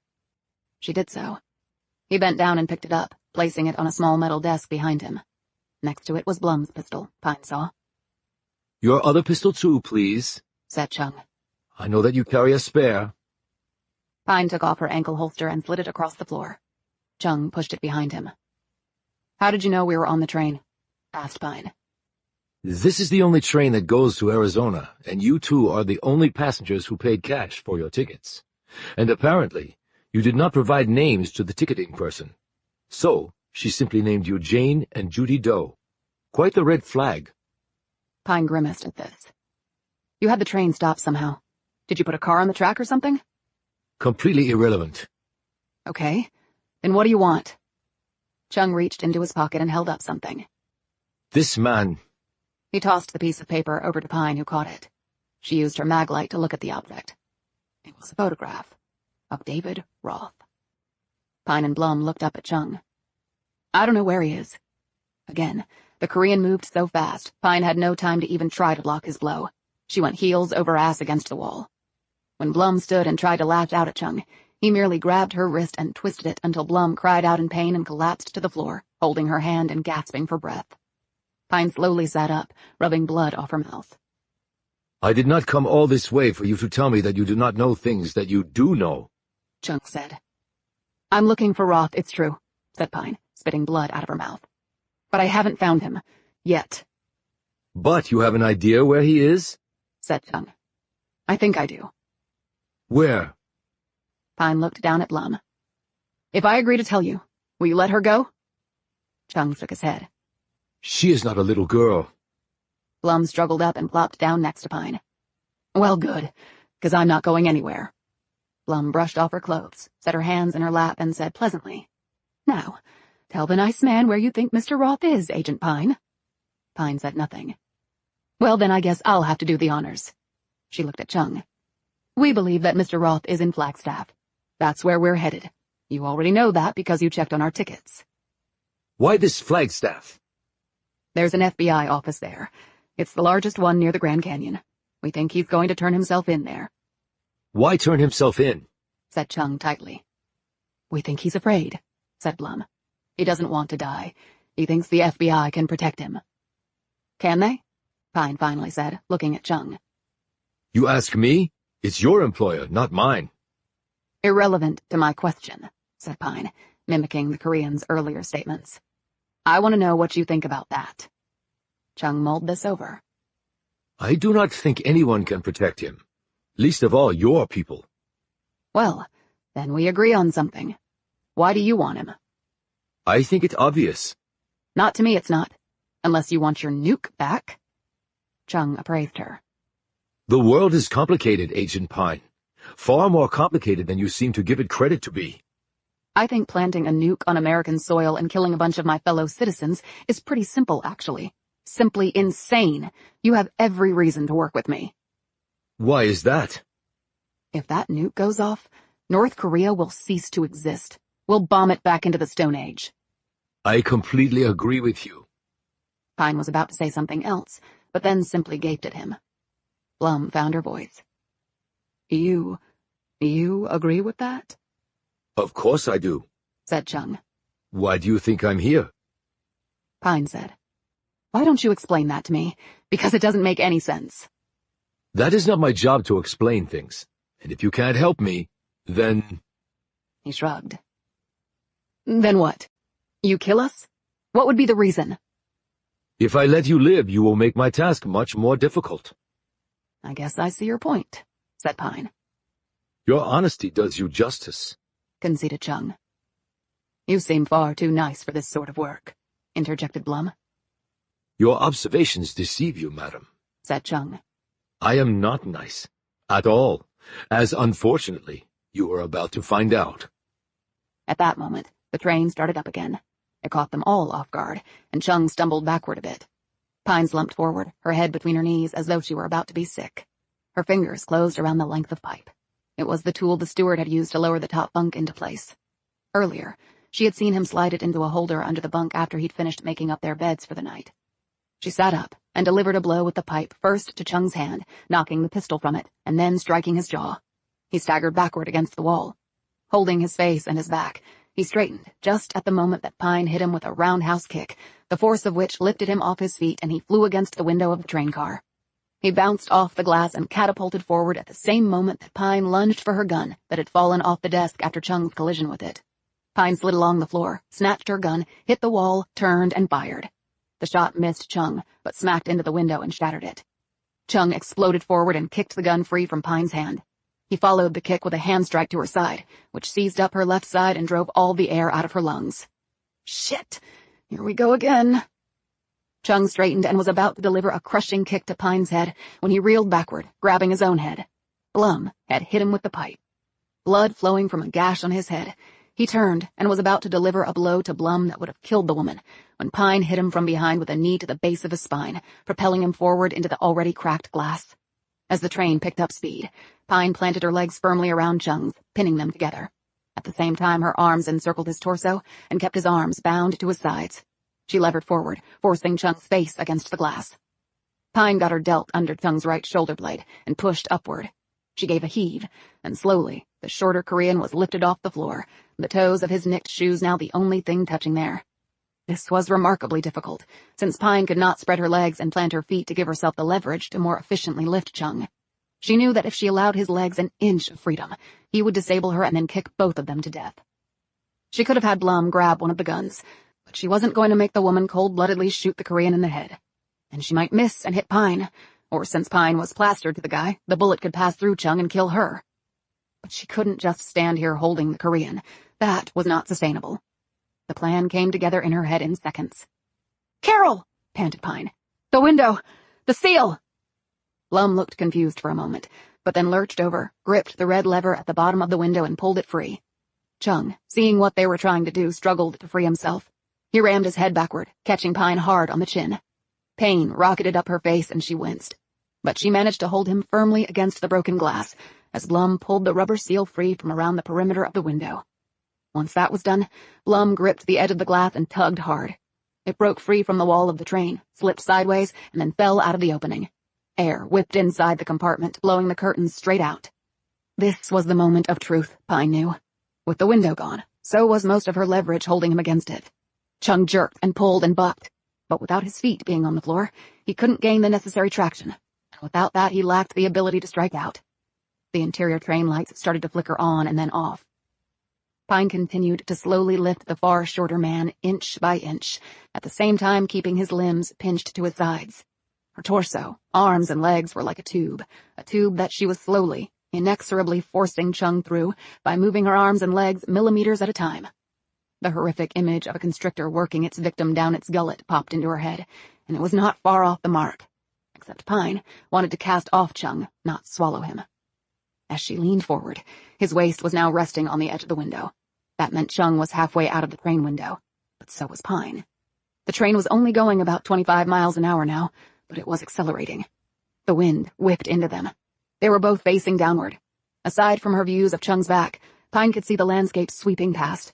She did so. He bent down and picked it up, placing it on a small metal desk behind him. Next to it was Blum's pistol, Pine saw. Your other pistol too, please, said Chung. I know that you carry a spare. Pine took off her ankle holster and slid it across the floor. Chung pushed it behind him. How did you know we were on the train? Asked Pine. This is the only train that goes to Arizona, and you two are the only passengers who paid cash for your tickets. And apparently, you did not provide names to the ticketing person. So, she simply named you Jane and Judy Doe. Quite the red flag. Pine grimaced at this. You had the train stop somehow. Did you put a car on the track or something? Completely irrelevant. Okay. Then what do you want? Chung reached into his pocket and held up something. This man. He tossed the piece of paper over to Pine, who caught it. She used her mag light to look at the object. It was a photograph of David Roth. Pine and Blum looked up at Chung. I don't know where he is. Again, the Korean moved so fast, Pine had no time to even try to block his blow. She went heels over ass against the wall. When Blum stood and tried to lash out at Chung, he merely grabbed her wrist and twisted it until Blum cried out in pain and collapsed to the floor, holding her hand and gasping for breath. Pine slowly sat up, rubbing blood off her mouth. I did not come all this way for you to tell me that you do not know things that you do know, Chung said. I'm looking for Roth, it's true, said Pine, spitting blood out of her mouth. But I haven't found him. Yet. But you have an idea where he is? Said Chung. I think I do. Where? Pine looked down at Blum. If I agree to tell you, will you let her go? Chung shook his head. She is not a little girl. Blum struggled up and plopped down next to Pine. Well, good, 'cause I'm not going anywhere. Blum brushed off her clothes, set her hands in her lap, and said pleasantly, Now, tell the nice man where you think Mr. Roth is, Agent Pine. Pine said nothing. Well, then I guess I'll have to do the honors. She looked at Chung. We believe that Mr. Roth is in Flagstaff. That's where we're headed. You already know that because you checked on our tickets. Why this Flagstaff? There's an FBI office there. It's the largest one near the Grand Canyon. We think he's going to turn himself in there. Why turn himself in? Said Chung tightly. We think he's afraid, said Blum. He doesn't want to die. He thinks the FBI can protect him. Can they? Pine finally said, looking at Chung. You ask me? It's your employer, not mine. Irrelevant to my question, said Pine, mimicking the Korean's earlier statements. I want to know what you think about that. Chung mulled this over. I do not think anyone can protect him. Least of all your people. Well, then we agree on something. Why do you want him? I think it's obvious. Not to me, it's not. Unless you want your nuke back. Chung appraised her. The world is complicated, Agent Pine. Far more complicated than you seem to give it credit to be. I think planting a nuke on American soil and killing a bunch of my fellow citizens is pretty simple, actually. Simply insane. You have every reason to work with me. Why is that? If that nuke goes off, North Korea will cease to exist. We'll bomb it back into the Stone Age. I completely agree with you. Pine was about to say something else, but then simply gaped at him. Blum found her voice. You agree with that? Of course I do, Said Chung. Why do you think I'm here? Pine said. Why don't you explain that to me? Because it doesn't make any sense. That is not my job to explain things. And if you can't help me, then... He shrugged. Then what? You kill us? What would be the reason? If I let you live, you will make my task much more difficult. I guess I see your point, said Pine. Your honesty does you justice, Conceded Chung. You seem far too nice for this sort of work, interjected Blum. Your observations deceive you, madam, Said Chung. I am not nice. At all. As unfortunately, you are about to find out. At that moment, the train started up again. It caught them all off guard, and Chung stumbled backward a bit. Pine slumped forward, her head between her knees as though she were about to be sick. Her fingers closed around the length of pipe. It was the tool the steward had used to lower the top bunk into place. Earlier, she had seen him slide it into a holder under the bunk after he'd finished making up their beds for the night. She sat up and delivered a blow with the pipe first to Chung's hand, knocking the pistol from it, and then striking his jaw. He staggered backward against the wall. Holding his face and his back, he straightened just at the moment that Pine hit him with a roundhouse kick, the force of which lifted him off his feet and he flew against the window of the train car. He bounced off the glass and catapulted forward at the same moment that Pine lunged for her gun that had fallen off the desk after Chung's collision with it. Pine slid along the floor, snatched her gun, hit the wall, turned, and fired. The shot missed Chung, but smacked into the window and shattered it. Chung exploded forward and kicked the gun free from Pine's hand. He followed the kick with a hand strike to her side, which seized up her left side and drove all the air out of her lungs. Shit! Here we go again. Chung straightened and was about to deliver a crushing kick to Pine's head when he reeled backward, grabbing his own head. Blum had hit him with the pipe. Blood flowing from a gash on his head. He turned and was about to deliver a blow to Blum that would have killed the woman, when Pine hit him from behind with a knee to the base of his spine, propelling him forward into the already cracked glass. As the train picked up speed, Pine planted her legs firmly around Chung's, pinning them together. At the same time, her arms encircled his torso and kept his arms bound to his sides. She levered forward, forcing Chung's face against the glass. Pine got her delt under Chung's right shoulder blade and pushed upward. She gave a heave, and slowly, the shorter Korean was lifted off the floor, the toes of his nicked shoes now the only thing touching there. This was remarkably difficult, since Pine could not spread her legs and plant her feet to give herself the leverage to more efficiently lift Chung. She knew that if she allowed his legs an inch of freedom, he would disable her and then kick both of them to death. She could have had Blum grab one of the guns, but she wasn't going to make the woman cold-bloodedly shoot the Korean in the head. And she might miss and hit Pine, or since Pine was plastered to the guy, the bullet could pass through Chung and kill her. But she couldn't just stand here holding the Korean. That was not sustainable. The plan came together in her head in seconds. "Carol!" panted Pine. "The window! The seal!" Blum looked confused for a moment, but then lurched over, gripped the red lever at the bottom of the window and pulled it free. Chung, seeing what they were trying to do, struggled to free himself. He rammed his head backward, catching Pine hard on the chin. Pain rocketed up her face and she winced. But she managed to hold him firmly against the broken glass as Blum pulled the rubber seal free from around the perimeter of the window. Once that was done, Blum gripped the edge of the glass and tugged hard. It broke free from the wall of the train, slipped sideways, and then fell out of the opening. Air whipped inside the compartment, blowing the curtains straight out. This was the moment of truth, Pine knew. With the window gone, so was most of her leverage holding him against it. Chung jerked and pulled and bucked, but without his feet being on the floor, he couldn't gain the necessary traction, and without that he lacked the ability to strike out. The interior train lights started to flicker on and then off. Pine continued to slowly lift the far shorter man inch by inch, at the same time keeping his limbs pinched to his sides. Her torso, arms, and legs were like a tube that she was slowly, inexorably forcing Chung through by moving her arms and legs millimeters at a time. The horrific image of a constrictor working its victim down its gullet popped into her head, and it was not far off the mark. Except Pine wanted to cast off Chung, not swallow him. As she leaned forward, his waist was now resting on the edge of the window. That meant Chung was halfway out of the train window, but so was Pine. The train was only going about 25 miles an hour now, but it was accelerating. The wind whipped into them. They were both facing downward. Aside from her views of Chung's back, Pine could see the landscape sweeping past.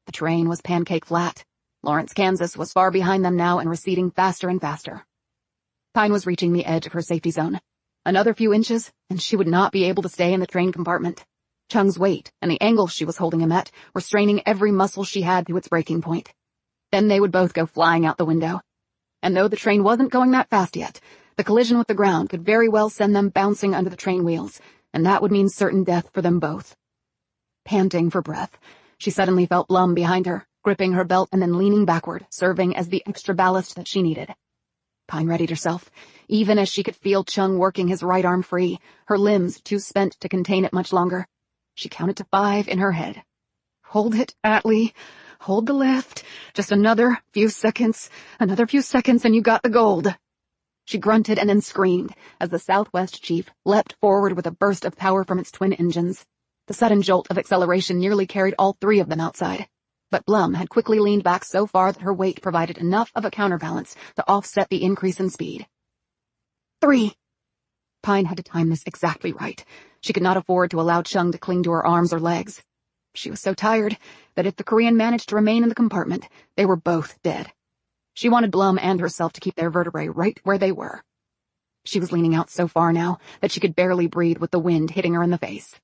The train was pancake flat. Lawrence, Kansas was far behind them now and receding faster and faster. Pine was reaching the edge of her safety zone. Another few inches, and she would not be able to stay in the train compartment. Chung's weight and the angle she was holding him at were straining every muscle she had to its breaking point. Then they would both go flying out the window. And though the train wasn't going that fast yet, the collision with the ground could very well send them bouncing under the train wheels, and that would mean certain death for them both. Panting for breath, she suddenly felt Blum behind her, gripping her belt and then leaning backward, serving as the extra ballast that she needed. Pine readied herself, even as she could feel Chung working his right arm free, her limbs too spent to contain it much longer. She counted to 5 in her head. Hold it, Atlee. Hold the lift. Just another few seconds, and you got the gold. She grunted and then screamed as the Southwest Chief leapt forward with a burst of power from its twin engines. The sudden jolt of acceleration nearly carried all 3 of them outside. But Blum had quickly leaned back so far that her weight provided enough of a counterbalance to offset the increase in speed. 3. Pine had to time this exactly right. She could not afford to allow Chung to cling to her arms or legs. She was so tired that if the Korean managed to remain in the compartment, they were both dead. She wanted Blum and herself to keep their vertebrae right where they were. She was leaning out so far now that she could barely breathe with the wind hitting her in the face.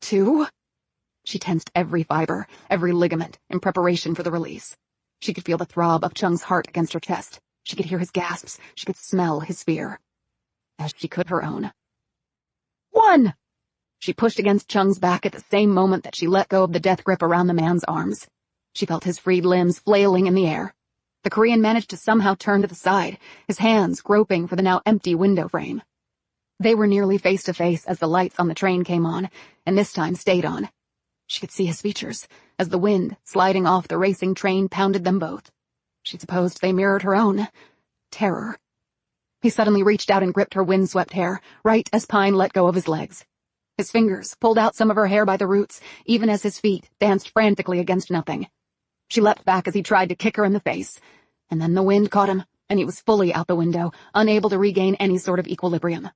2. She tensed every fiber, every ligament, in preparation for the release. She could feel the throb of Chung's heart against her chest. She could hear his gasps. She could smell his fear. As she could her own. 1! She pushed against Chung's back at the same moment that she let go of the death grip around the man's arms. She felt his freed limbs flailing in the air. The Korean managed to somehow turn to the side, his hands groping for the now empty window frame. They were nearly face to face as the lights on the train came on, and this time stayed on. She could see his features as the wind, sliding off the racing train, pounded them both. She supposed they mirrored her own terror. He suddenly reached out and gripped her windswept hair, right as Pine let go of his legs. His fingers pulled out some of her hair by the roots, even as his feet danced frantically against nothing. She leapt back as he tried to kick her in the face, and then the wind caught him, and he was fully out the window, unable to regain any sort of equilibrium.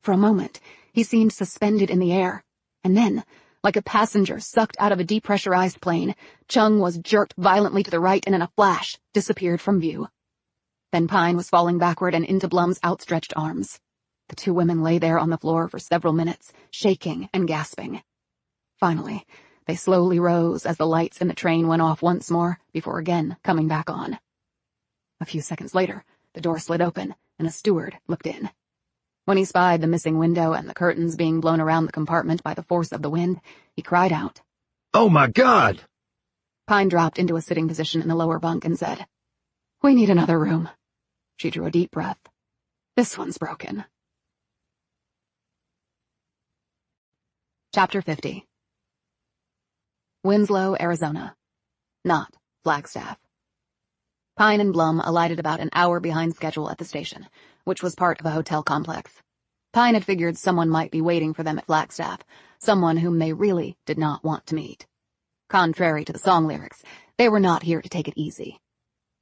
For a moment, he seemed suspended in the air, and then, like a passenger sucked out of a depressurized plane, Chung was jerked violently to the right and in a flash disappeared from view. Then Pine was falling backward and into Blum's outstretched arms. The 2 women lay there on the floor for several minutes, shaking and gasping. Finally, they slowly rose as the lights in the train went off once more before again coming back on. A few seconds later, the door slid open and a steward looked in. When he spied the missing window and the curtains being blown around the compartment by the force of the wind, he cried out, "Oh my God!" Pine dropped into a sitting position in the lower bunk and said, "We need another room." She drew a deep breath. "This one's broken." Chapter 50. Winslow, Arizona. Not Flagstaff. Pine and Blum alighted about an hour behind schedule at the station, which was part of a hotel complex. Pine had figured someone might be waiting for them at Flagstaff, someone whom they really did not want to meet. Contrary to the song lyrics, they were not here to take it easy.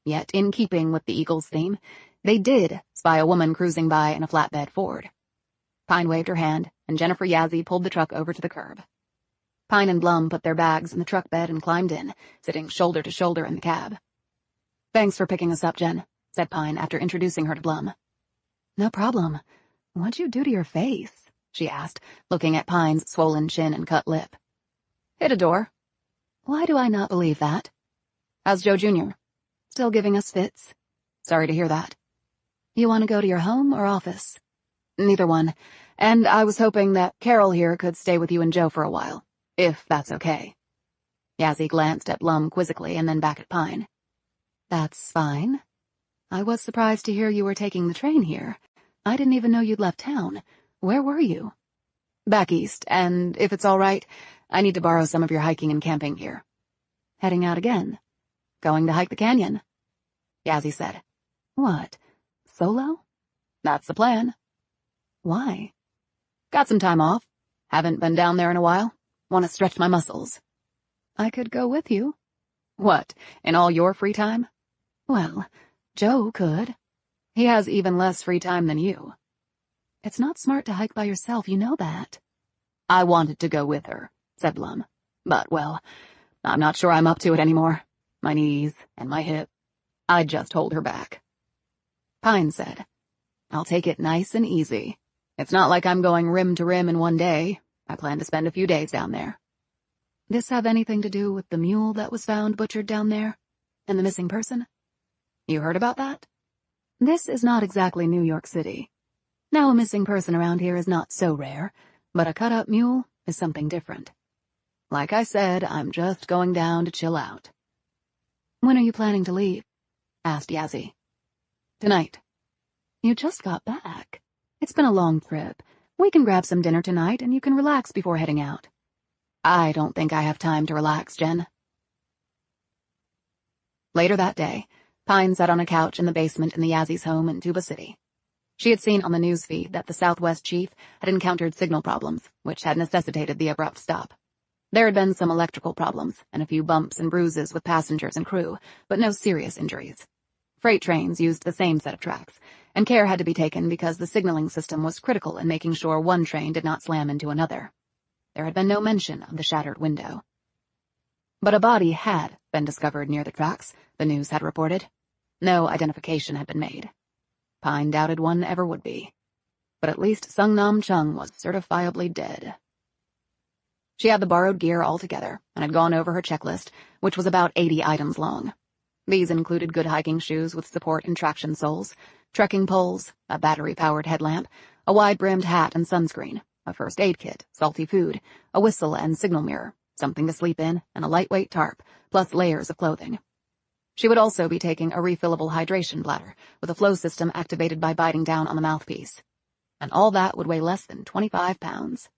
Yet, in keeping with the Eagles' theme, They did spy a woman cruising by in a flatbed Ford. Pine waved her hand, and Jennifer Yazzie pulled the truck over to the curb. Pine and Blum put their bags in the truck bed and climbed in, sitting shoulder to shoulder in the cab. "Thanks for picking us up, Jen," said Pine after introducing her to Blum. "No problem. What'd you do to your face?" she asked, looking at Pine's swollen chin and cut lip. "Hit a door." "Why do I not believe that?" "How's Joe Jr.?" "Still giving us fits." "Sorry to hear that." "You want to go to your home or office?" "Neither one. And I was hoping that Carol here could stay with you and Joe for a while, if that's okay." Yazzie glanced at Blum quizzically and then back at Pine. "That's fine. I was surprised to hear you were taking the train here. I didn't even know you'd left town. Where were you?" "Back east, and if it's all right, I need to borrow some of your hiking and camping gear." "Heading out again?" "Going to hike the canyon," Yazzie said. "What, solo?" "That's the plan." "Why?" "Got some time off. Haven't been down there in a while. Want to stretch my muscles." "I could go with you." "What, in all your free time?" "Well, Joe could. He has even less free time than you." "It's not smart to hike by yourself, you know that." "I wanted to go with her," said Blum. "But, well, I'm not sure I'm up to it anymore. My knees and my hip. I'd just hold her back." Pine said, "I'll take it nice and easy. It's not like I'm going rim to rim in one day. I plan to spend a few days down there." "This have anything to do with the mule that was found butchered down there? And the missing person?" "You heard about that?" "This is not exactly New York City. Now, a missing person around here is not so rare, but a cut-up mule is something different. Like I said, I'm just going down to chill out." "When are you planning to leave?" asked Yazzie. "Tonight." "You just got back. It's been a long trip. We can grab some dinner tonight and you can relax before heading out." "I don't think I have time to relax, Jen." Later that day, Pine sat on a couch in the basement in the Yazzie's home in Tuba City. She had seen on the news feed that the Southwest chief had encountered signal problems, which had necessitated the abrupt stop. There had been some electrical problems and a few bumps and bruises with passengers and crew, but no serious injuries. Freight trains used the same set of tracks, and care had to be taken because the signaling system was critical in making sure one train did not slam into another. There had been no mention of the shattered window. But a body had been discovered near the tracks, the news had reported. No identification had been made. Pine doubted one ever would be. But at least Sung Nam Chung was certifiably dead. She had the borrowed gear all together and had gone over her checklist, which was about 80 items long. These included good hiking shoes with support and traction soles, trekking poles, a battery-powered headlamp, a wide-brimmed hat and sunscreen, a first aid kit, salty food, a whistle and signal mirror, something to sleep in, and a lightweight tarp, plus layers of clothing. She would also be taking a refillable hydration bladder with a flow system activated by biting down on the mouthpiece. And all that would weigh less than 25 pounds.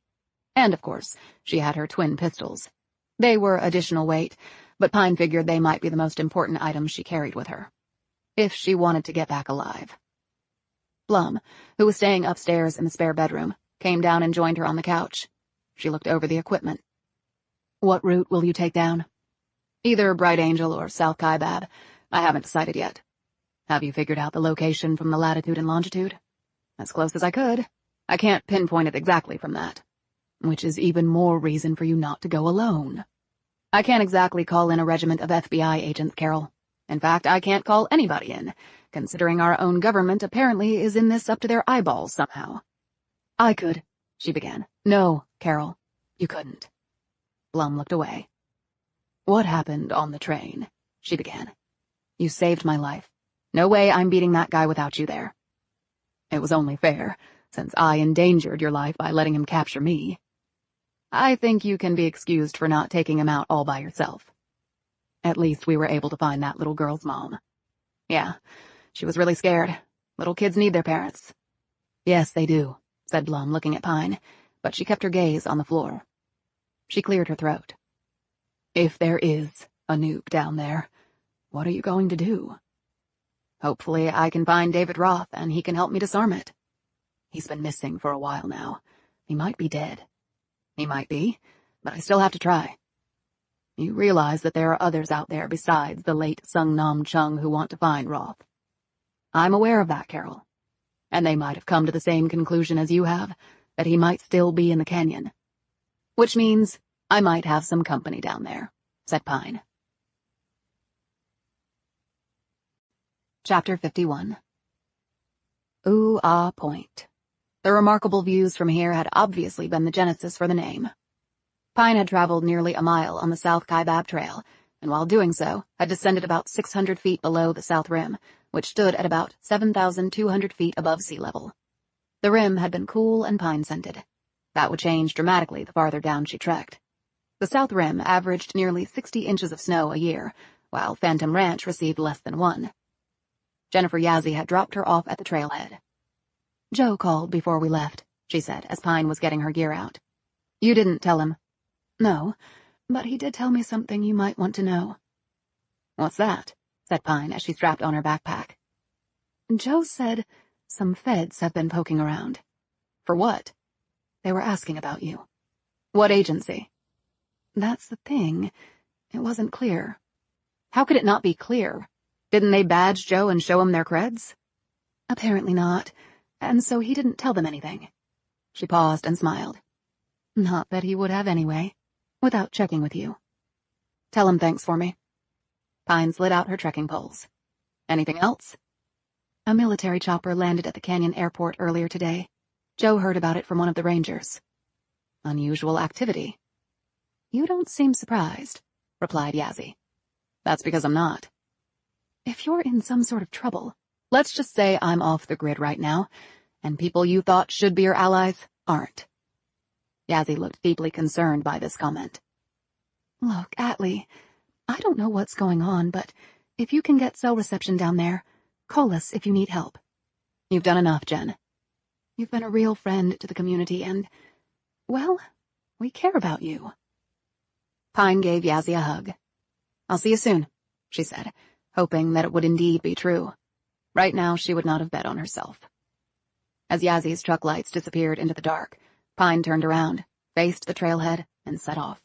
And, of course, she had her twin pistols. They were additional weight, but Pine figured they might be the most important items she carried with her, if she wanted to get back alive. Blum, who was staying upstairs in the spare bedroom, came down and joined her on the couch. She looked over the equipment. "What route will you take down?" "Either Bright Angel or South Kaibab. I haven't decided yet." "Have you figured out the location from the latitude and longitude?" "As close as I could. I can't pinpoint it exactly from that." "Which is even more reason for you not to go alone." "I can't exactly call in a regiment of FBI agents, Carol. In fact, I can't call anybody in, considering our own government apparently is in this up to their eyeballs somehow." "I could," she began. "No, Carol, you couldn't." Blum looked away. "What happened on the train?" she began. "You saved my life. No way I'm beating that guy without you there." "It was only fair, since I endangered your life by letting him capture me." "I think you can be excused for not taking him out all by yourself." "At least we were able to find that little girl's mom." "Yeah, she was really scared. Little kids need their parents." "Yes, they do," said Blum, looking at Pine, but she kept her gaze on the floor. She cleared her throat. "If there is a nuke down there, what are you going to do?" "Hopefully I can find David Roth and he can help me disarm it. He's been missing for a while now. He might be dead." "He might be, but I still have to try." "You realize that there are others out there besides the late Sung Nam Chung who want to find Roth?" I'm aware of that, Carol. And they might have come to the same conclusion as you have, that he might still be in the canyon. Which means I might have some company down there, said Pine. Chapter 51. Ooh Ah Point. The remarkable views from here had obviously been the genesis for the name. Pine had traveled nearly a mile on the South Kaibab Trail, and while doing so, had descended about 600 feet below the south rim, which stood at about 7,200 feet above sea level. The rim had been cool and pine-scented. That would change dramatically the farther down she trekked. The south rim averaged nearly 60 inches of snow a year, while Phantom Ranch received less than 1. Jennifer Yazzie had dropped her off at the trailhead. "Joe called before we left," she said, as Pine was getting her gear out. "You didn't tell him?" "No, but he did tell me something you might want to know." "What's that?" said Pine as she strapped on her backpack. "Joe said some feds have been poking around." "For what?" "They were asking about you." "What agency?" "That's the thing. It wasn't clear." "How could it not be clear? Didn't they badge Joe and show him their creds?" "Apparently not, and so he didn't tell them anything." She paused and smiled. "Not that he would have anyway, without checking with you." "Tell him thanks for me." Pine slid out her trekking poles. "Anything else?" "A military chopper landed at the canyon airport earlier today. Joe heard about it from one of the rangers." "Unusual activity." "You don't seem surprised," replied Yazzie. "That's because I'm not." "If you're in some sort of trouble, let's just say I'm off the grid right now, and people you thought should be your allies aren't." Yazzie looked deeply concerned by this comment. "Look, Atlee, I don't know what's going on, but if you can get cell reception down there, call us if you need help." "You've done enough, Jen." "You've been a real friend to the community and, well, we care about you." Pine gave Yazzie a hug. "I'll see you soon," she said, hoping that it would indeed be true. Right now she would not have bet on herself. As Yazzie's truck lights disappeared into the dark, Pine turned around, faced the trailhead, and set off.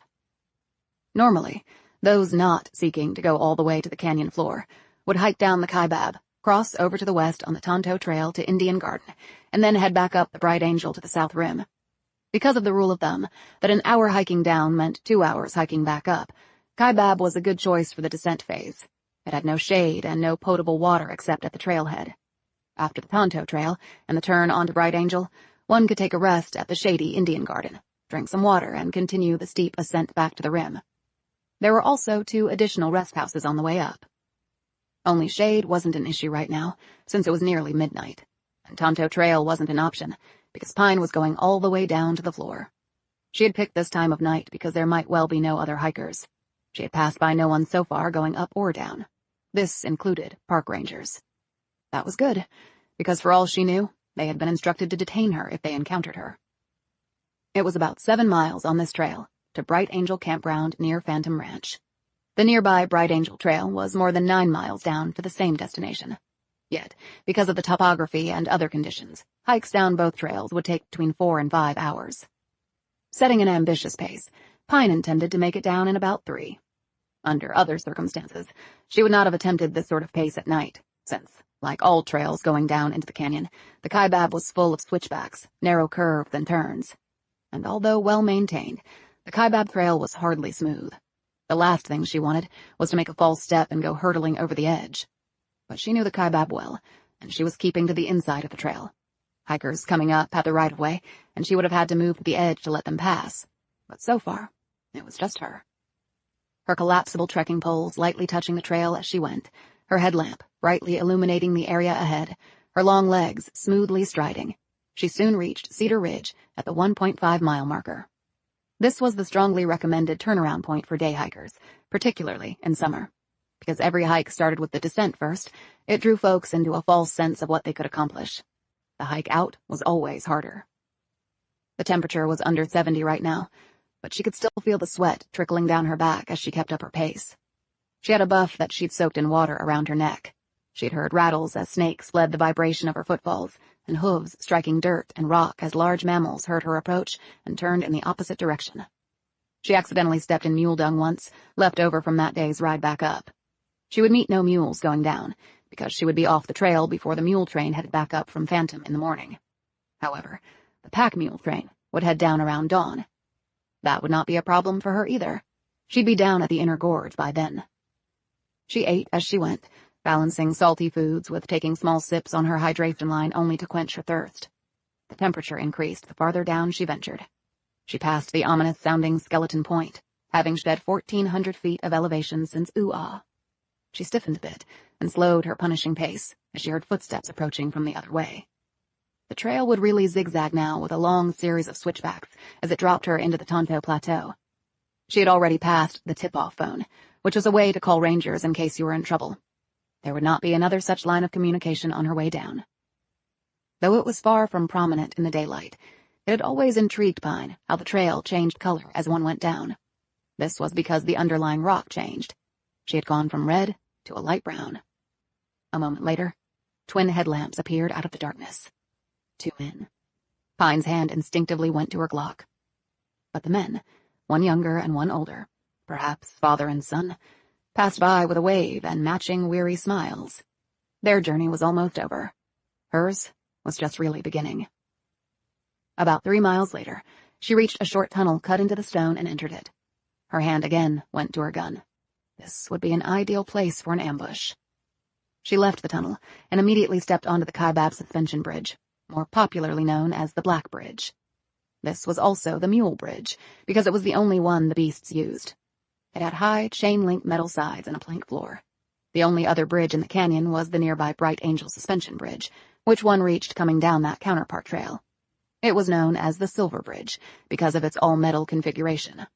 Normally, those not seeking to go all the way to the canyon floor would hike down the Kaibab, cross over to the west on the Tonto Trail to Indian Garden, and then head back up the Bright Angel to the south rim. Because of the rule of thumb that an hour hiking down meant 2 hours hiking back up, Kaibab was a good choice for the descent phase. It had no shade and no potable water except at the trailhead. After the Tonto Trail and the turn onto Bright Angel, one could take a rest at the shady Indian Garden, drink some water, and continue the steep ascent back to the rim. There were also 2 additional rest houses on the way up. Only shade wasn't an issue right now, since it was nearly midnight, and Tonto Trail wasn't an option, because Pine was going all the way down to the floor. She had picked this time of night because there might well be no other hikers. She had passed by no one so far going up or down. This included park rangers. That was good, because for all she knew, they had been instructed to detain her if they encountered her. It was about 7 miles on this trail to Bright Angel Campground near Phantom Ranch. The nearby Bright Angel Trail was more than 9 miles down to the same destination. Yet, because of the topography and other conditions, hikes down both trails would take between 4 and 5 hours. Setting an ambitious pace, Pine intended to make it down in about 3. Under other circumstances, she would not have attempted this sort of pace at night, since, like all trails going down into the canyon, the Kaibab was full of switchbacks, narrow curves, and turns. And although well-maintained, the Kaibab Trail was hardly smooth. The last thing she wanted was to make a false step and go hurtling over the edge. But she knew the Kaibab well, and she was keeping to the inside of the trail. Hikers coming up had the right-of-way, and she would have had to move to the edge to let them pass. But so far, it was just her. Her collapsible trekking poles lightly touching the trail as she went, her headlamp brightly illuminating the area ahead, her long legs smoothly striding, she soon reached Cedar Ridge at the 1.5-mile marker. This was the strongly recommended turnaround point for day hikers, particularly in summer. Because every hike started with the descent first, it drew folks into a false sense of what they could accomplish. The hike out was always harder. The temperature was under 70 right now, but she could still feel the sweat trickling down her back as she kept up her pace. She had a buff that she'd soaked in water around her neck. She'd heard rattles as snakes fled the vibration of her footfalls, and hooves striking dirt and rock as large mammals heard her approach and turned in the opposite direction. She accidentally stepped in mule dung once, left over from that day's ride back up. She would meet no mules going down, because she would be off the trail before the mule train headed back up from Phantom in the morning. However, the pack mule train would head down around dawn. That would not be a problem for her either. She'd be down at the inner gorge by then. She ate as she went, balancing salty foods with taking small sips on her hydration line only to quench her thirst. The temperature increased the farther down she ventured. She passed the ominous-sounding Skeleton Point, having shed 1,400 feet of elevation since Ooh-Ah. She stiffened a bit and slowed her punishing pace as she heard footsteps approaching from the other way. The trail would really zigzag now with a long series of switchbacks as it dropped her into the Tonto Plateau. She had already passed the tip-off phone, which was a way to call rangers in case you were in trouble. There would not be another such line of communication on her way down. Though it was far from prominent in the daylight, it had always intrigued Pine how the trail changed color as one went down. This was because the underlying rock changed. She had gone from red to a light brown. A moment later, twin headlamps appeared out of the darkness. 2 men. Pine's hand instinctively went to her Glock. But the men, one younger and one older, perhaps father and son, passed by with a wave and matching weary smiles. Their journey was almost over. Hers was just really beginning. About 3 miles later, she reached a short tunnel cut into the stone and entered it. Her hand again went to her gun. This would be an ideal place for an ambush. She left the tunnel and immediately stepped onto the Kaibab suspension bridge, more popularly known as the Black Bridge. This was also the Mule Bridge, because it was the only one the beasts used. It had high, chain-link metal sides and a plank floor. The only other bridge in the canyon was the nearby Bright Angel suspension bridge, which one reached coming down that counterpart trail. It was known as the Silver Bridge, because of its all-metal configuration.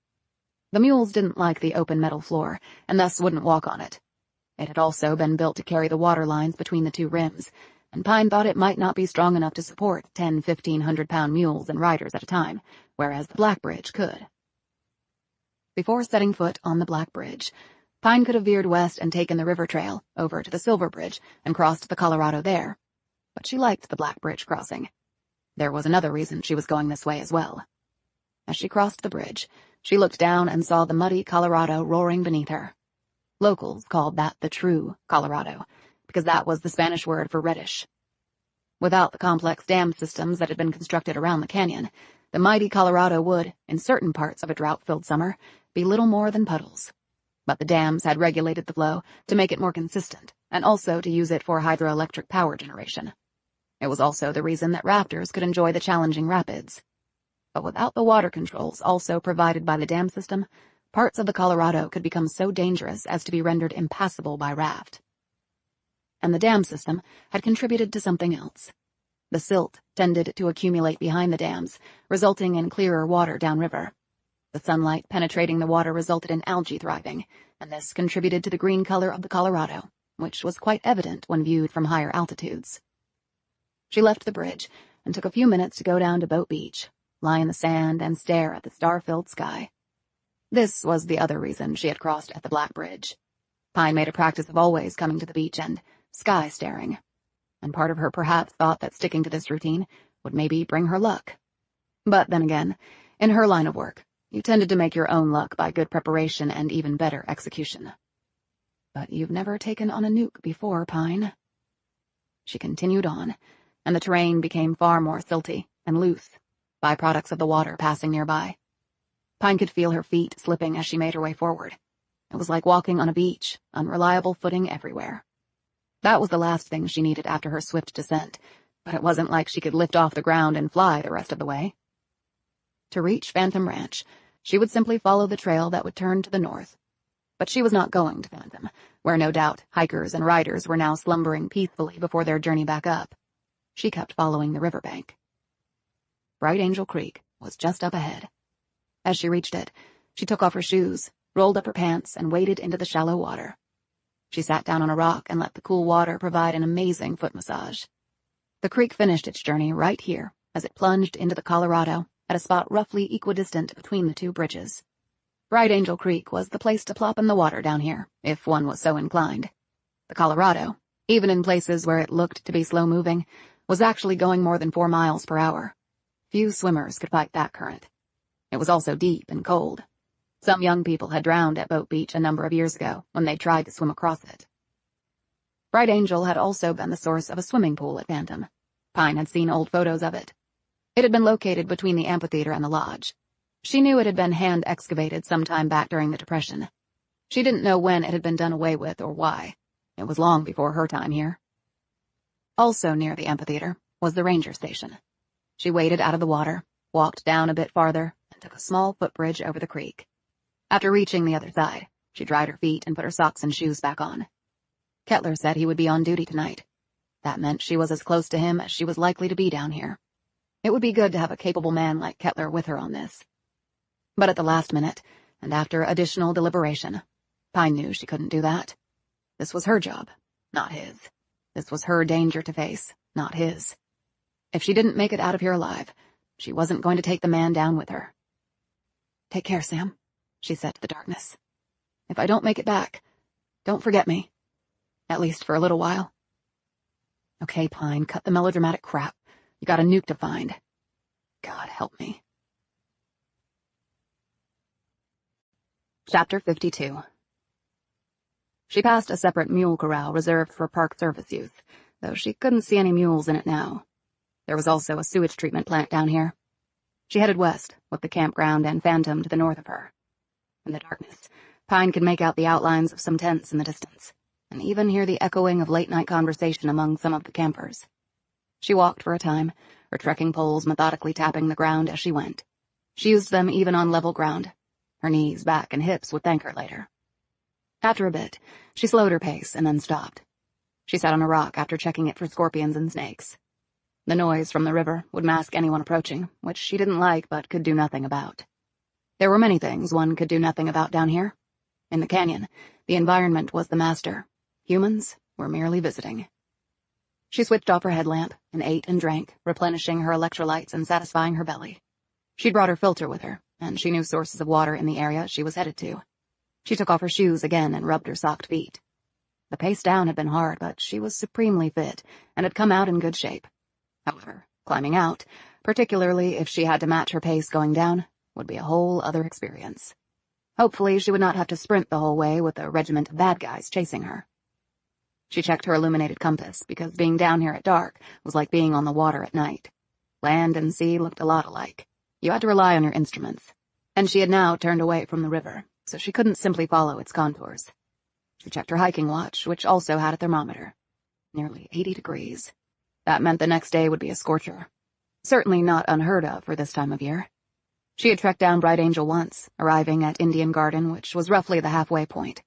The mules didn't like the open metal floor, and thus wouldn't walk on it. It had also been built to carry the water lines between the 2 rims, and Pine thought it might not be strong enough to support 1,500-pound mules and riders at a time, whereas the Black Bridge could. Before setting foot on the Black Bridge, Pine could have veered west and taken the river trail over to the Silver Bridge and crossed the Colorado there, but she liked the Black Bridge crossing. There was another reason she was going this way as well. As she crossed the bridge, she looked down and saw the muddy Colorado roaring beneath her. Locals called that the true Colorado, because that was the Spanish word for reddish. Without the complex dam systems that had been constructed around the canyon, the mighty Colorado would, in certain parts of a drought-filled summer, be little more than puddles. But the dams had regulated the flow to make it more consistent, and also to use it for hydroelectric power generation. It was also the reason that raptors could enjoy the challenging rapids. But without the water controls also provided by the dam system, parts of the Colorado could become so dangerous as to be rendered impassable by raft. And the dam system had contributed to something else. The silt tended to accumulate behind the dams, resulting in clearer water downriver. The sunlight penetrating the water resulted in algae thriving, and this contributed to the green color of the Colorado, which was quite evident when viewed from higher altitudes. She left the bridge and took a few minutes to go down to Boat Beach, lie in the sand and stare at the star-filled sky. This was the other reason she had crossed at the Black Bridge. Pine made a practice of always coming to the beach and sky staring, and part of her perhaps thought that sticking to this routine would maybe bring her luck. But then again, in her line of work, you tended to make your own luck by good preparation and even better execution. But you've never taken on a nuke before, Pine. She continued on, and the terrain became far more silty and loose, byproducts of the water passing nearby. Pine could feel her feet slipping as she made her way forward. It was like walking on a beach, unreliable footing everywhere. That was the last thing she needed after her swift descent, but it wasn't like she could lift off the ground and fly the rest of the way. To reach Phantom Ranch, she would simply follow the trail that would turn to the north. But she was not going to Phantom, where no doubt hikers and riders were now slumbering peacefully before their journey back up. She kept following the riverbank. Bright Angel Creek was just up ahead. As she reached it, she took off her shoes, rolled up her pants, and waded into the shallow water. She sat down on a rock and let the cool water provide an amazing foot massage. The creek finished its journey right here as it plunged into the Colorado at a spot roughly equidistant between the 2 bridges. Bright Angel Creek was the place to plop in the water down here, if one was so inclined. The Colorado, even in places where it looked to be slow-moving, was actually going more than 4 miles per hour. Few swimmers could fight that current. It was also deep and cold. Some young people had drowned at Boat Beach a number of years ago when they tried to swim across it. Bright Angel had also been the source of a swimming pool at Phantom. Pine had seen old photos of it. It had been located between the amphitheater and the lodge. She knew it had been hand-excavated sometime back during the Depression. She didn't know when it had been done away with or why. It was long before her time here. Also near the amphitheater was the ranger station. She waded out of the water, walked down a bit farther, and took a small footbridge over the creek. After reaching the other side, she dried her feet and put her socks and shoes back on. Kettler said he would be on duty tonight. That meant she was as close to him as she was likely to be down here. It would be good to have a capable man like Kettler with her on this. But at the last minute, and after additional deliberation, Pine knew she couldn't do that. This was her job, not his. This was her danger to face, not his. If she didn't make it out of here alive, she wasn't going to take the man down with her. "Take care, Sam," she said to the darkness. "If I don't make it back, don't forget me. At least for a little while." "Okay, Pine, cut the melodramatic crap. You got a nuke to find. God help me." Chapter 52. She passed a separate mule corral reserved for park service use, though she couldn't see any mules in it now. There was also a sewage treatment plant down here. She headed west, with the campground and Phantom to the north of her. In the darkness, Pine could make out the outlines of some tents in the distance, and even hear the echoing of late-night conversation among some of the campers. She walked for a time, her trekking poles methodically tapping the ground as she went. She used them even on level ground. Her knees, back, and hips would thank her later. After a bit, she slowed her pace and then stopped. She sat on a rock after checking it for scorpions and snakes. The noise from the river would mask anyone approaching, which she didn't like but could do nothing about. There were many things one could do nothing about down here. In the canyon, the environment was the master. Humans were merely visiting. She switched off her headlamp and ate and drank, replenishing her electrolytes and satisfying her belly. She'd brought her filter with her, and she knew sources of water in the area she was headed to. She took off her shoes again and rubbed her socked feet. The pace down had been hard, but she was supremely fit and had come out in good shape. However, climbing out, particularly if she had to match her pace going down, would be a whole other experience. Hopefully she would not have to sprint the whole way with a regiment of bad guys chasing her. She checked her illuminated compass, because being down here at dark was like being on the water at night. Land and sea looked a lot alike. You had to rely on your instruments, and she had now turned away from the river, so she couldn't simply follow its contours. She checked her hiking watch, which also had a thermometer. Nearly 80 degrees. That meant the next day would be a scorcher. Certainly not unheard of for this time of year. She had trekked down Bright Angel once, arriving at Indian Garden, which was roughly the halfway point.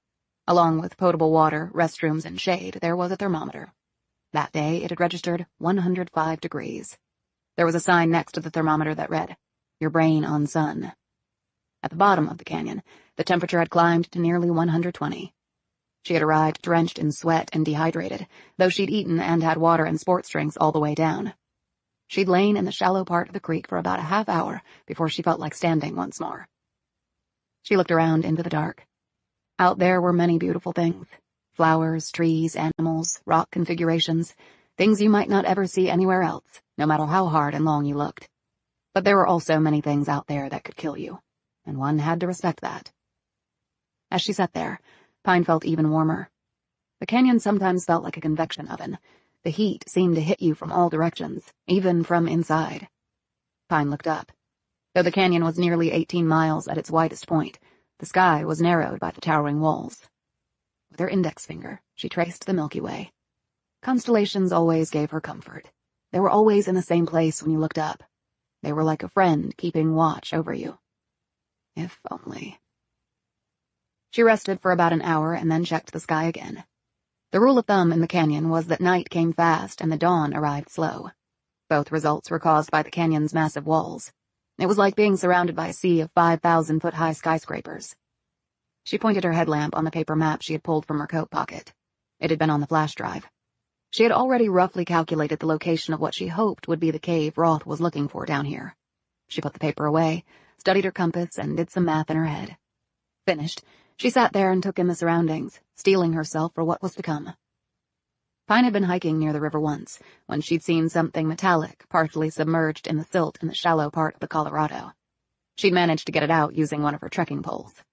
Along with potable water, restrooms, and shade, there was a thermometer. That day, it had registered 105 degrees. There was a sign next to the thermometer that read, "Your brain on sun." At the bottom of the canyon, the temperature had climbed to nearly 120. She had arrived drenched in sweat and dehydrated, though she'd eaten and had water and sports drinks all the way down. She'd lain in the shallow part of the creek for about a half hour before she felt like standing once more. She looked around into the dark. Out there were many beautiful things. Flowers, trees, animals, rock configurations, things you might not ever see anywhere else, no matter how hard and long you looked. But there were also many things out there that could kill you, and one had to respect that. As she sat there, Pine felt even warmer. The canyon sometimes felt like a convection oven. The heat seemed to hit you from all directions, even from inside. Pine looked up. Though the canyon was nearly 18 miles at its widest point, the sky was narrowed by the towering walls. With her index finger, she traced the Milky Way. Constellations always gave her comfort. They were always in the same place when you looked up. They were like a friend keeping watch over you. If only. She rested for about an hour and then checked the sky again. The rule of thumb in the canyon was that night came fast and the dawn arrived slow. Both results were caused by the canyon's massive walls. It was like being surrounded by a sea of 5,000-foot-high skyscrapers. She pointed her headlamp on the paper map she had pulled from her coat pocket. It had been on the flash drive. She had already roughly calculated the location of what she hoped would be the cave Roth was looking for down here. She put the paper away, studied her compass, and did some math in her head. Finished, she sat there and took in the surroundings, steeling herself for what was to come. Pine had been hiking near the river once, when she'd seen something metallic, partially submerged in the silt in the shallow part of the Colorado. She'd managed to get it out using one of her trekking poles.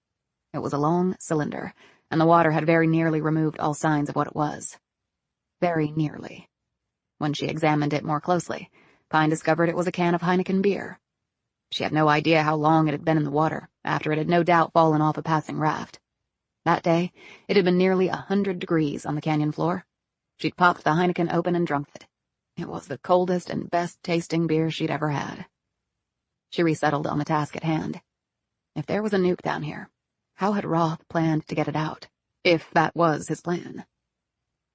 It was a long cylinder, and the water had very nearly removed all signs of what it was. very nearly. When she examined it more closely, Pine discovered it was a can of Heineken beer. She had no idea how long it had been in the water, after it had no doubt fallen off a passing raft. That day, it had been nearly 100 degrees on the canyon floor. She'd popped the Heineken open and drunk it. It was the coldest and best-tasting beer she'd ever had. She resettled on the task at hand. If there was a nuke down here, how had Roth planned to get it out, if that was his plan?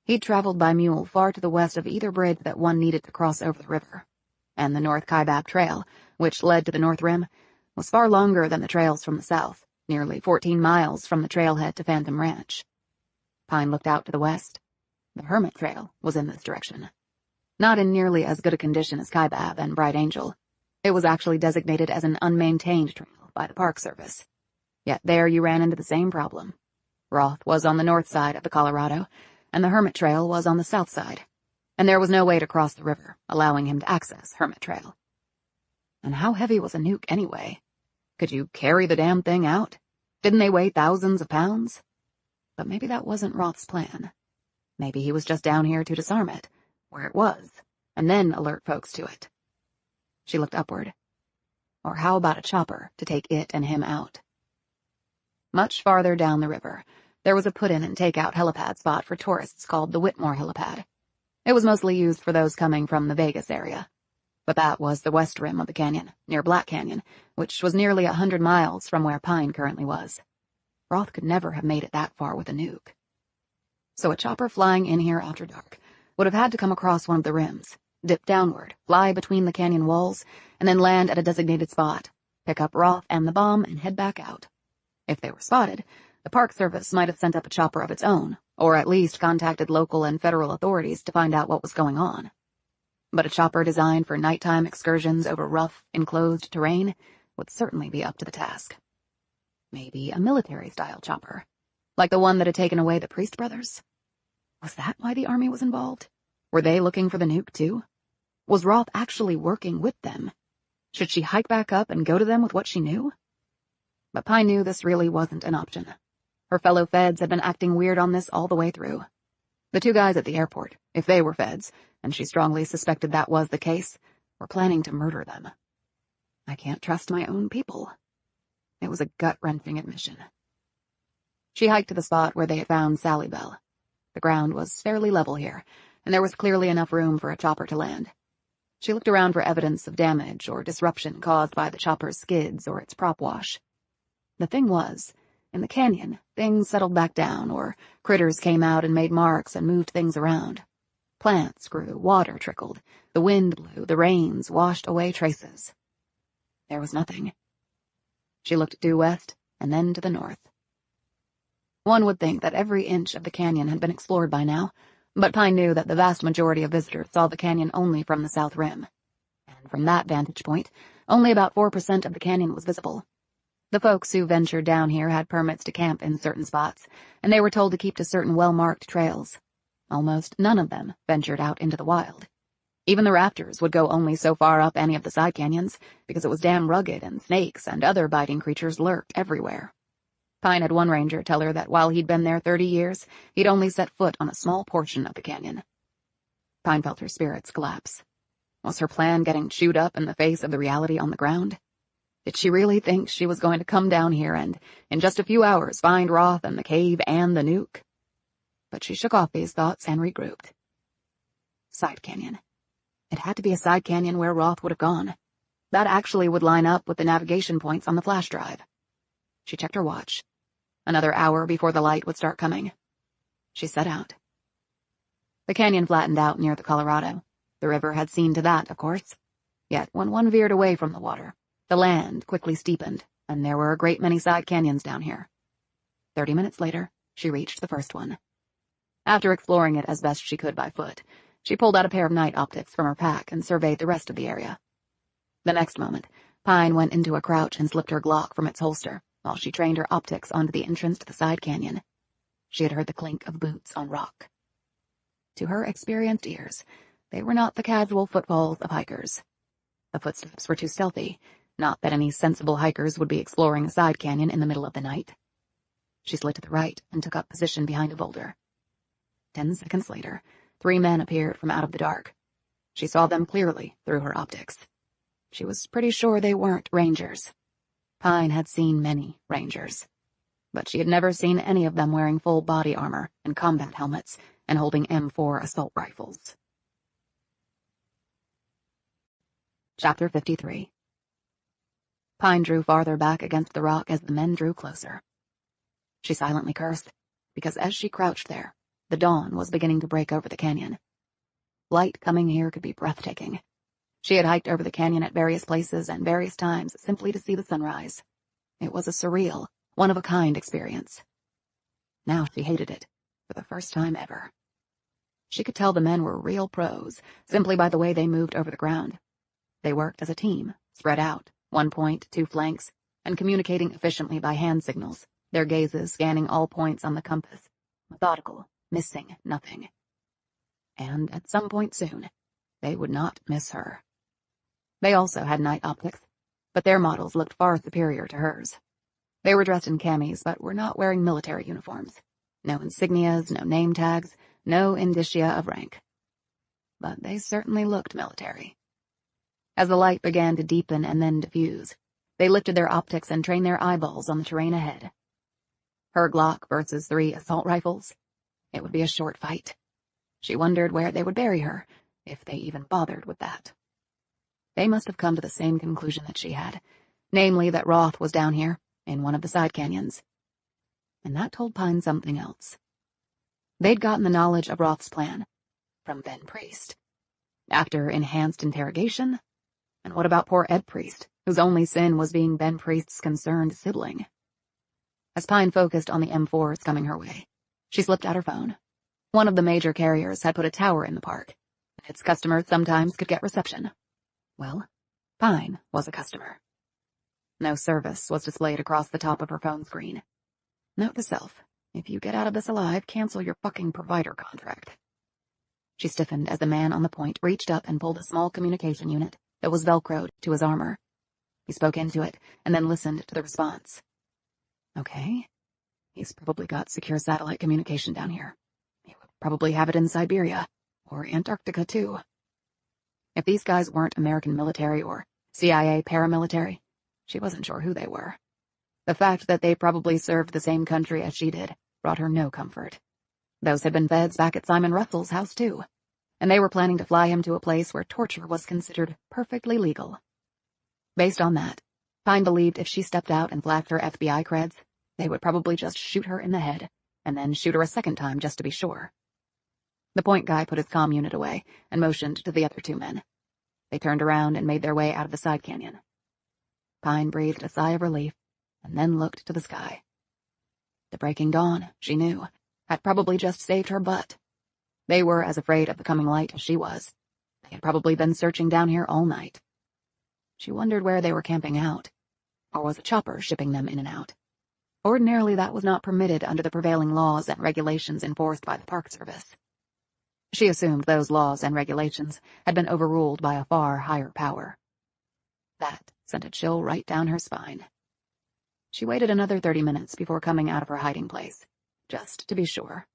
He'd traveled by mule far to the west of either bridge that one needed to cross over the river, and the North Kaibab Trail, which led to the North Rim, was far longer than the trails from the south, nearly 14 miles from the trailhead to Phantom Ranch. Pine looked out to the west. The Hermit Trail was in this direction. Not in nearly as good a condition as Kaibab and Bright Angel. It was actually designated as an unmaintained trail by the Park Service. Yet there you ran into the same problem. Roth was on the north side of the Colorado, and the Hermit Trail was on the south side, and there was no way to cross the river, allowing him to access Hermit Trail. And how heavy was a nuke anyway? Could you carry the damn thing out? Didn't they weigh thousands of pounds? But maybe that wasn't Roth's plan. Maybe he was just down here to disarm it, where it was, and then alert folks to it. She looked upward. Or how about a chopper to take it and him out? Much farther down the river, there was a put-in and take-out helipad spot for tourists called the Whitmore Helipad. It was mostly used for those coming from the Vegas area. But that was the west rim of the canyon, near Black Canyon, which was nearly 100 miles from where Pine currently was. Roth could never have made it that far with a nuke. So a chopper flying in here after dark would have had to come across one of the rims, dip downward, fly between the canyon walls, and then land at a designated spot, pick up Roth and the bomb, and head back out. If they were spotted, the Park Service might have sent up a chopper of its own, or at least contacted local and federal authorities to find out what was going on. But a chopper designed for nighttime excursions over rough, enclosed terrain would certainly be up to the task. Maybe a military-style chopper, like the one that had taken away the Priest brothers? Was that why the army was involved? Were they looking for the nuke, too? Was Roth actually working with them? Should she hike back up and go to them with what she knew? But Pine knew this really wasn't an option. Her fellow feds had been acting weird on this all the way through. The two guys at the airport, if they were feds, and she strongly suspected that was the case, were planning to murder them. I can't trust my own people. It was a gut-wrenching admission. She hiked to the spot where they had found Sally Bell. The ground was fairly level here, and there was clearly enough room for a chopper to land. She looked around for evidence of damage or disruption caused by the chopper's skids or its prop wash. The thing was, in the canyon, things settled back down, or critters came out and made marks and moved things around. Plants grew, water trickled, the wind blew, the rains washed away traces. There was nothing. She looked due west, and then to the north. One would think that every inch of the canyon had been explored by now, but Pine knew that the vast majority of visitors saw the canyon only from the south rim. And from that vantage point, only about 4% of the canyon was visible. The folks who ventured down here had permits to camp in certain spots, and they were told to keep to certain well-marked trails. Almost none of them ventured out into the wild. Even the raptors would go only so far up any of the side canyons, because it was damn rugged and snakes and other biting creatures lurked everywhere. Pine had one ranger tell her that while he'd been there 30 years, he'd only set foot on a small portion of the canyon. Pine felt her spirits collapse. Was her plan getting chewed up in the face of the reality on the ground? Did she really think she was going to come down here and, in just a few hours, find Roth and the cave and the nuke? But she shook off these thoughts and regrouped. Side canyon. It had to be a side canyon where Roth would have gone. That actually would line up with the navigation points on the flash drive. She checked her watch. Another hour before the light would start coming. She set out. The canyon flattened out near the Colorado. The river had seen to that, of course. Yet when one veered away from the water, the land quickly steepened, and there were a great many side canyons down here. 30 minutes later, she reached the first one. After exploring it as best she could by foot, she pulled out a pair of night optics from her pack and surveyed the rest of the area. The next moment, Pine went into a crouch and slipped her Glock from its holster, while she trained her optics onto the entrance to the side canyon. She had heard the clink of boots on rock. To her experienced ears, they were not the casual footfalls of hikers. The footsteps were too stealthy, not that any sensible hikers would be exploring a side canyon in the middle of the night. She slid to the right and took up position behind a boulder. 10 seconds later, 3 men appeared from out of the dark. She saw them clearly through her optics. She was pretty sure they weren't Rangers. Pine had seen many Rangers, but she had never seen any of them wearing full body armor and combat helmets and holding M4 assault rifles. Chapter 53. Pine drew farther back against the rock as the men drew closer. She silently cursed, because as she crouched there, the dawn was beginning to break over the canyon. Light coming here could be breathtaking. She had hiked over the canyon at various places and various times simply to see the sunrise. It was a surreal, one-of-a-kind experience. Now she hated it, for the first time ever. She could tell the men were real pros, simply by the way they moved over the ground. They worked as a team, spread out, 1 point, 2 flanks, and communicating efficiently by hand signals, their gazes scanning all points on the compass, methodical, missing nothing. And at some point soon, they would not miss her. They also had night optics, but their models looked far superior to hers. They were dressed in camis, but were not wearing military uniforms. No insignias, no name tags, no indicia of rank. But they certainly looked military. As the light began to deepen and then diffuse, they lifted their optics and trained their eyeballs on the terrain ahead. Her Glock versus 3 assault rifles. It would be a short fight. She wondered where they would bury her, if they even bothered with that. They must have come to the same conclusion that she had, namely that Roth was down here, in one of the side canyons. And that told Pine something else. They'd gotten the knowledge of Roth's plan from Ben Priest. After enhanced interrogation? And what about poor Ed Priest, whose only sin was being Ben Priest's concerned sibling? As Pine focused on the M4s coming her way, she slipped out her phone. One of the major carriers had put a tower in the park, and its customers sometimes could get reception. Well, Pine was a customer. No service was displayed across the top of her phone screen. Note to self, if you get out of this alive, cancel your fucking provider contract. She stiffened as the man on the point reached up and pulled a small communication unit that was velcroed to his armor. He spoke into it and then listened to the response. Okay. He's probably got secure satellite communication down here. He would probably have it in Siberia, or Antarctica too. If these guys weren't American military or CIA paramilitary, she wasn't sure who they were. The fact that they probably served the same country as she did brought her no comfort. Those had been feds back at Simon Russell's house too, and they were planning to fly him to a place where torture was considered perfectly legal. Based on that, Pine believed if she stepped out and flagged her FBI creds, they would probably just shoot her in the head, and then shoot her a second time just to be sure. The point guy put his comm unit away and motioned to the other 2 men. They turned around and made their way out of the side canyon. Pine breathed a sigh of relief and then looked to the sky. The breaking dawn, she knew, had probably just saved her butt. They were as afraid of the coming light as she was. They had probably been searching down here all night. She wondered where they were camping out, or was a chopper shipping them in and out. Ordinarily, that was not permitted under the prevailing laws and regulations enforced by the Park Service. She assumed those laws and regulations had been overruled by a far higher power. That sent a chill right down her spine. She waited another 30 minutes before coming out of her hiding place, just to be sure.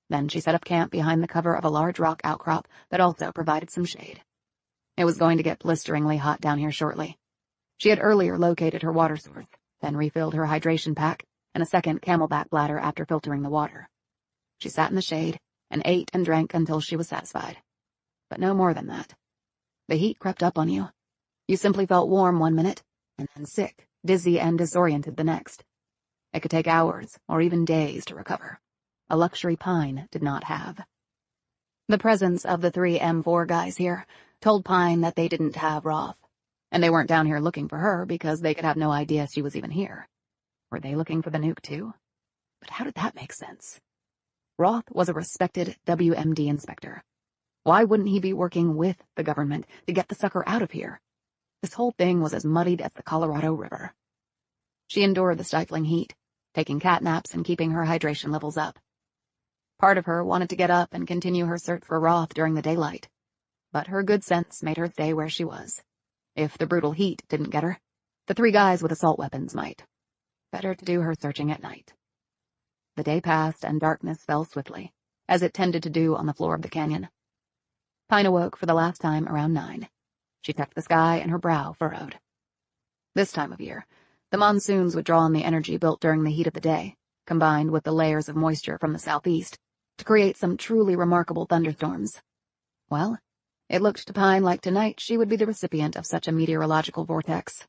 Then she set up camp behind the cover of a large rock outcrop that also provided some shade. It was going to get blisteringly hot down here shortly. She had earlier located her water source, then refilled her hydration pack and a second camelback bladder after filtering the water. She sat in the shade and ate and drank until she was satisfied. But no more than that. The heat crept up on you. You simply felt warm 1 minute, and then sick, dizzy, and disoriented the next. It could take hours, or even days to recover. A luxury Pine did not have. The presence of the 3 M4 guys here told Pine that they didn't have Roth, and they weren't down here looking for her because they could have no idea she was even here. Were they looking for the nuke too? But how did that make sense? Roth was a respected WMD inspector. Why wouldn't he be working with the government to get the sucker out of here? This whole thing was as muddied as the Colorado River. She endured the stifling heat, taking cat naps and keeping her hydration levels up. Part of her wanted to get up and continue her search for Roth during the daylight, but her good sense made her stay where she was. If the brutal heat didn't get her, the 3 guys with assault weapons might. Better to do her searching at night. The day passed and darkness fell swiftly, as it tended to do on the floor of the canyon. Pine awoke for the last time around 9. She checked the sky and her brow furrowed. This time of year, the monsoons would draw on the energy built during the heat of the day, combined with the layers of moisture from the southeast, to create some truly remarkable thunderstorms. Well, it looked to Pine like tonight she would be the recipient of such a meteorological vortex.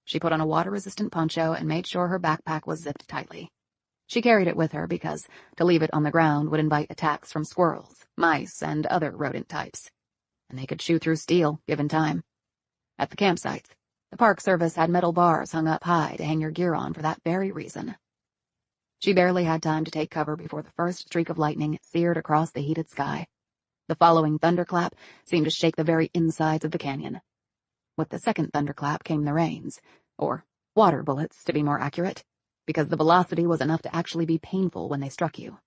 She put on a water-resistant poncho and made sure her backpack was zipped tightly. She carried it with her because to leave it on the ground would invite attacks from squirrels, mice, and other rodent types, and they could chew through steel, given time. At the campsites, the Park Service had metal bars hung up high to hang your gear on for that very reason. She barely had time to take cover before the first streak of lightning seared across the heated sky. The following thunderclap seemed to shake the very insides of the canyon. With the second thunderclap came the rains, or water bullets to be more accurate, because the velocity was enough to actually be painful when they struck you.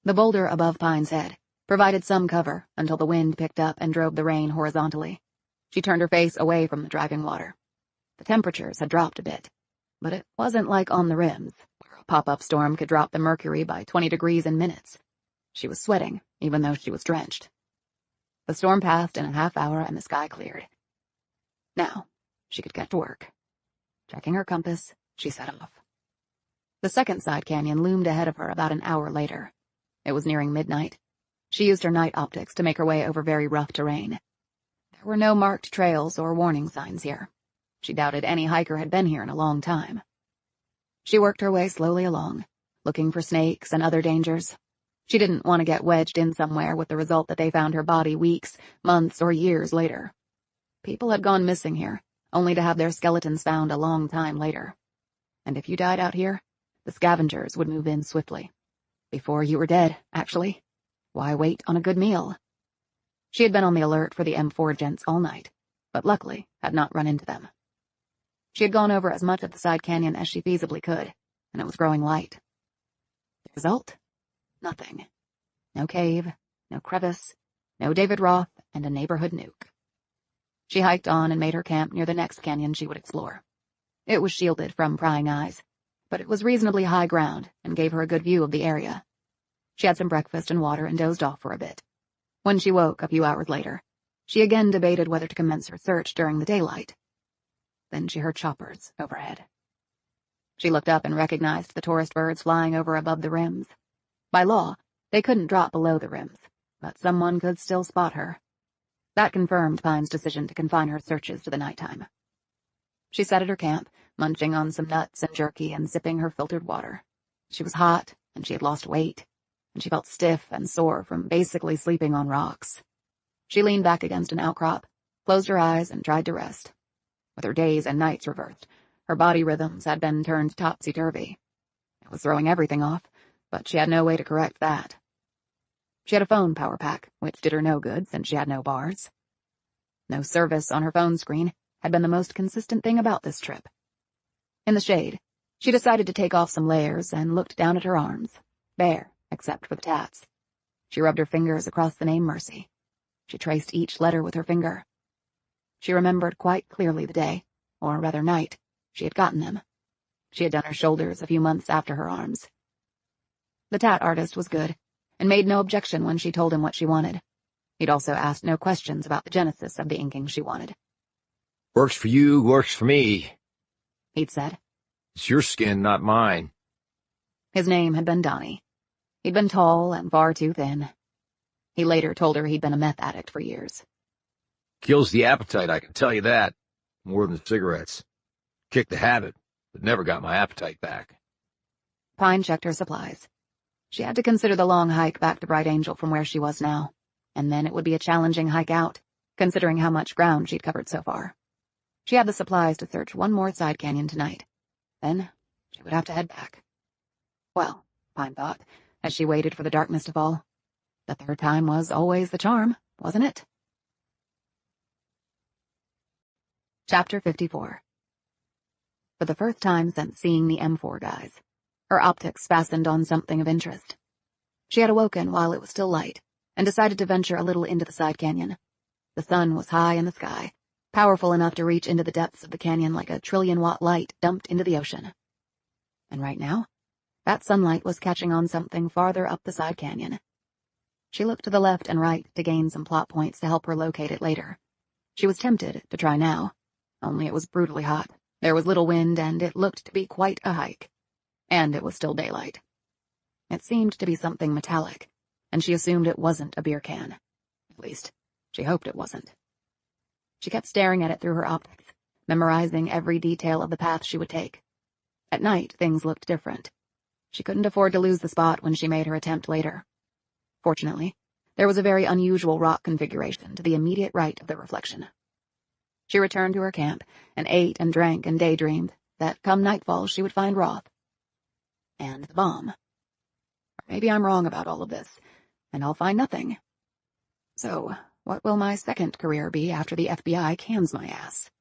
The boulder above Pine's head provided some cover until the wind picked up and drove the rain horizontally. She turned her face away from the driving water. The temperatures had dropped a bit, but it wasn't like on the rims, where a pop-up storm could drop the mercury by 20 degrees in minutes. She was sweating, even though she was drenched. The storm passed in a half hour and the sky cleared. Now, she could get to work. Checking her compass, she set off. The second side canyon loomed ahead of her about an hour later. It was nearing midnight. She used her night optics to make her way over very rough terrain. There were no marked trails or warning signs here. She doubted any hiker had been here in a long time. She worked her way slowly along, looking for snakes and other dangers. She didn't want to get wedged in somewhere with the result that they found her body weeks, months, or years later. People had gone missing here, only to have their skeletons found a long time later. And if you died out here, the scavengers would move in swiftly. Before you were dead, actually. Why wait on a good meal? She had been on the alert for the M4 gents all night, but luckily had not run into them. She had gone over as much of the side canyon as she feasibly could, and it was growing light. The result? Nothing. No cave, no crevice, no David Roth, and a neighborhood nuke. She hiked on and made her camp near the next canyon she would explore. It was shielded from prying eyes, but it was reasonably high ground and gave her a good view of the area. She had some breakfast and water and dozed off for a bit. When she woke a few hours later, she again debated whether to commence her search during the daylight. Then she heard choppers overhead. She looked up and recognized the tourist birds flying over above the rims. By law, they couldn't drop below the rims, but someone could still spot her. That confirmed Pine's decision to confine her searches to the nighttime. She sat at her camp, munching on some nuts and jerky and sipping her filtered water. She was hot, and she had lost weight, and she felt stiff and sore from basically sleeping on rocks. She leaned back against an outcrop, closed her eyes, and tried to rest. With her days and nights reversed, her body rhythms had been turned topsy-turvy. It was throwing everything off, but she had no way to correct that. She had a phone power pack, which did her no good since she had no bars. No service on her phone screen had been the most consistent thing about this trip. In the shade, she decided to take off some layers and looked down at her arms, bare except for the tats. She rubbed her fingers across the name Mercy. She traced each letter with her finger. She remembered quite clearly the day, or rather night, she had gotten them. She had done her shoulders a few months after her arms. The tat artist was good, and made no objection when she told him what she wanted. He'd also asked no questions about the genesis of the inking she wanted. "Works for you, works for me," he'd said. "It's your skin, not mine." His name had been Donnie. He'd been tall and far too thin. He later told her he'd been a meth addict for years. "Kills the appetite, I can tell you that. More than cigarettes. Kicked the habit, but never got my appetite back." Pine checked her supplies. She had to consider the long hike back to Bright Angel from where she was now, and then it would be a challenging hike out, considering how much ground she'd covered so far. She had the supplies to search one more side canyon tonight. Then she would have to head back. Well, Pine thought, as she waited for the darkness to fall, the third time was always the charm, wasn't it? Chapter 54. For the first time since seeing the M4 guys, her optics fastened on something of interest. She had awoken while it was still light, and decided to venture a little into the side canyon. The sun was high in the sky, powerful enough to reach into the depths of the canyon like a trillion-watt light dumped into the ocean. And right now, that sunlight was catching on something farther up the side canyon. She looked to the left and right to gain some plot points to help her locate it later. She was tempted to try now, only it was brutally hot. There was little wind, and it looked to be quite a hike. And it was still daylight. It seemed to be something metallic, and she assumed it wasn't a beer can. At least, she hoped it wasn't. She kept staring at it through her optics, memorizing every detail of the path she would take. At night, things looked different. She couldn't afford to lose the spot when she made her attempt later. Fortunately, there was a very unusual rock configuration to the immediate right of the reflection. She returned to her camp and ate and drank and daydreamed that come nightfall she would find Roth. And the bomb. Or maybe I'm wrong about all of this, and I'll find nothing. So, what will my second career be after the FBI cans my ass?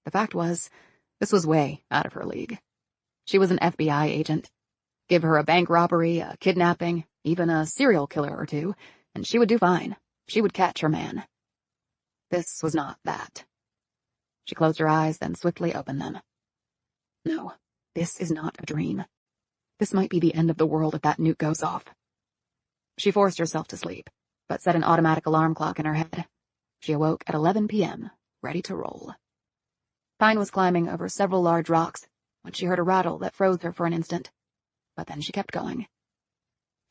The fact was, this was way out of her league. She was an FBI agent. Give her a bank robbery, a kidnapping, even a serial killer or two, and she would do fine. She would catch her man. This was not that. She closed her eyes, then swiftly opened them. No, this is not a dream. This might be the end of the world if that nuke goes off. She forced herself to sleep, but set an automatic alarm clock in her head. She awoke at 11 p.m., ready to roll. Pine was climbing over several large rocks when she heard a rattle that froze her for an instant, but then she kept going.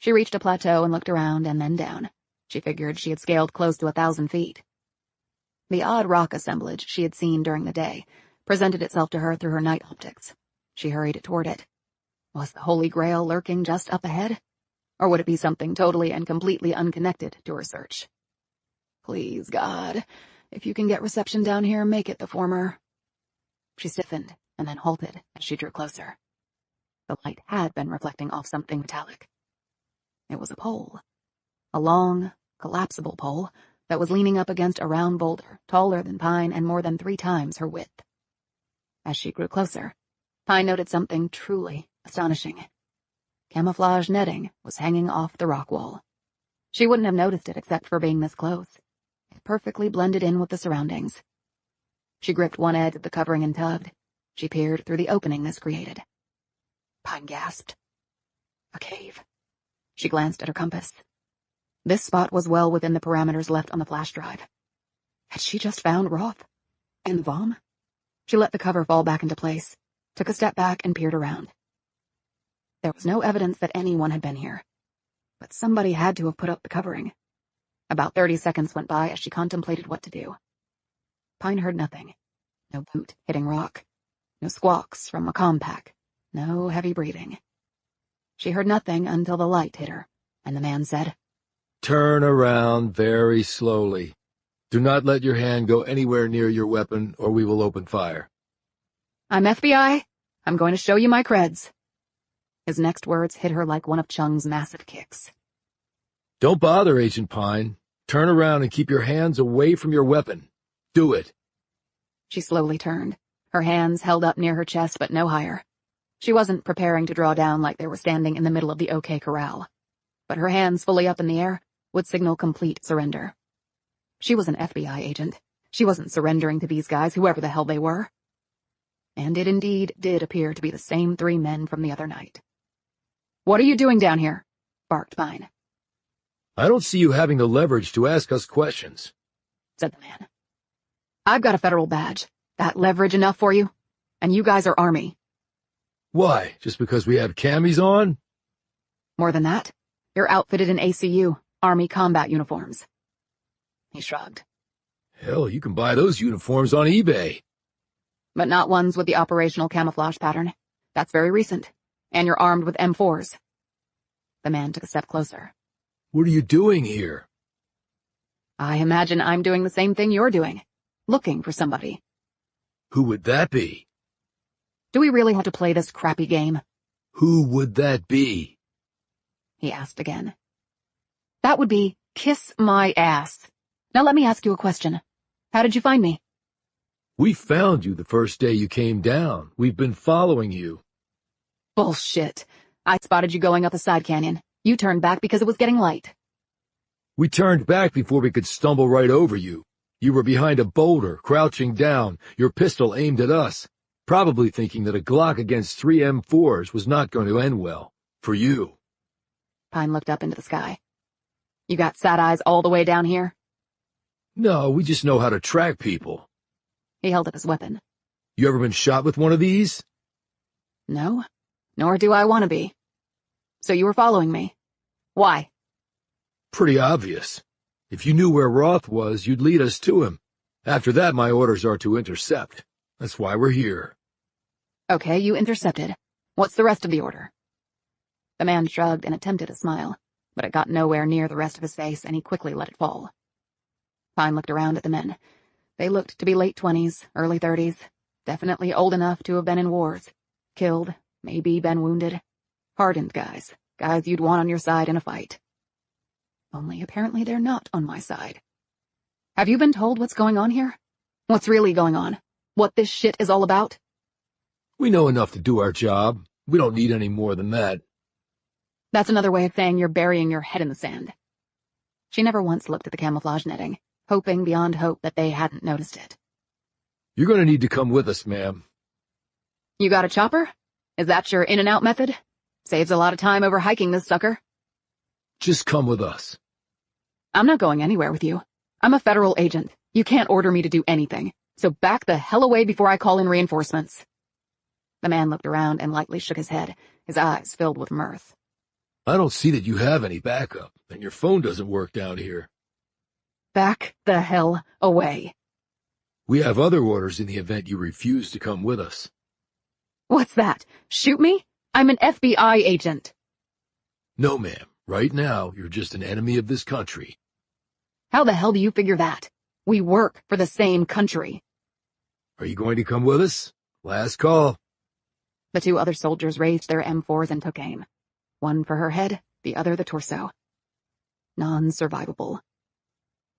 She reached a plateau and looked around and then down. She figured she had scaled close to 1,000 feet. The odd rock assemblage she had seen during the day presented itself to her through her night optics. She hurried toward it. Was the Holy Grail lurking just up ahead? Or would it be something totally and completely unconnected to her search? Please, God, if you can get reception down here, make it the former. She stiffened and then halted as she drew closer. The light had been reflecting off something metallic. It was a pole. A long, collapsible pole that was leaning up against a round boulder, taller than Pine and more than 3 times her width. As she grew closer, Pine noted something truly astonishing. Camouflage netting was hanging off the rock wall. She wouldn't have noticed it except for being this close. It perfectly blended in with the surroundings. She gripped one edge of the covering and tugged. She peered through the opening this created. Pine gasped. A cave. She glanced at her compass. This spot was well within the parameters left on the flash drive. Had she just found Roth? And the bomb? She let the cover fall back into place, took a step back and peered around. There was no evidence that anyone had been here, but somebody had to have put up the covering. About 30 seconds went by as she contemplated what to do. Pine heard nothing. No boot hitting rock. No squawks from a compact. No heavy breathing. She heard nothing until the light hit her, and the man said, Turn around very slowly. Do not let your hand go anywhere near your weapon, or we will open fire. I'm FBI. I'm going to show you my creds. His next words hit her like one of Chung's massive kicks. Don't bother, Agent Pine. Turn around and keep your hands away from your weapon. Do it. She slowly turned, her hands held up near her chest but no higher. She wasn't preparing to draw down like they were standing in the middle of the OK Corral, but her hands fully up in the air would signal complete surrender. She was an FBI agent. She wasn't surrendering to these guys, whoever the hell they were. And it indeed did appear to be the same 3 men from the other night. What are you doing down here? Barked Pine. I don't see you having the leverage to ask us questions, said the man. I've got a federal badge. That leverage enough for you? And you guys are Army. Why, just because we have camis on? More than that, you're outfitted in ACU, Army combat uniforms. He shrugged. Hell, you can buy those uniforms on eBay. But not ones with the operational camouflage pattern. That's very recent. And you're armed with M4s. The man took a step closer. What are you doing here? I imagine I'm doing the same thing you're doing. Looking for somebody. Who would that be? Do we really have to play this crappy game? Who would that be? He asked again. That would be kiss my ass. Now let me ask you a question. How did you find me? We found you the first day you came down. We've been following you. Bullshit. I spotted you going up a side canyon. You turned back because it was getting light. We turned back before we could stumble right over you. You were behind a boulder, crouching down, your pistol aimed at us, probably thinking that a Glock against 3 M4s was not going to end well. For you. Pine looked up into the sky. You got sad eyes all the way down here? No, we just know how to track people. He held up his weapon. You ever been shot with one of these? No, nor do I want to be. So you were following me. Why? Pretty obvious. If you knew where Roth was, you'd lead us to him. After that, my orders are to intercept. That's why we're here. Okay, you intercepted. What's the rest of the order? The man shrugged and attempted a smile, but it got nowhere near the rest of his face, and he quickly let it fall. Pine looked around at the men. They looked to be late 20s, early 30s, definitely old enough to have been in wars. Killed, maybe been wounded. Hardened guys. Guys you'd want on your side in a fight. Only apparently they're not on my side. Have you been told what's going on here? What's really going on? What this shit is all about? We know enough to do our job. We don't need any more than that. That's another way of saying you're burying your head in the sand. She never once looked at the camouflage netting, hoping beyond hope that they hadn't noticed it. You're going to need to come with us, ma'am. You got a chopper? Is that your in-and-out method? Saves a lot of time over hiking this sucker. Just come with us. I'm not going anywhere with you. I'm a federal agent. You can't order me to do anything. So back the hell away before I call in reinforcements. The man looked around and lightly shook his head, his eyes filled with mirth. I don't see that you have any backup, and your phone doesn't work down here. Back the hell away. We have other orders in the event you refuse to come with us. What's that? Shoot me? I'm an FBI agent. No, ma'am. Right now, you're just an enemy of this country. How the hell do you figure that? We work for the same country. Are you going to come with us? Last call. The two other soldiers raised their M4s and took aim. One for her head, the other the torso. Non-survivable.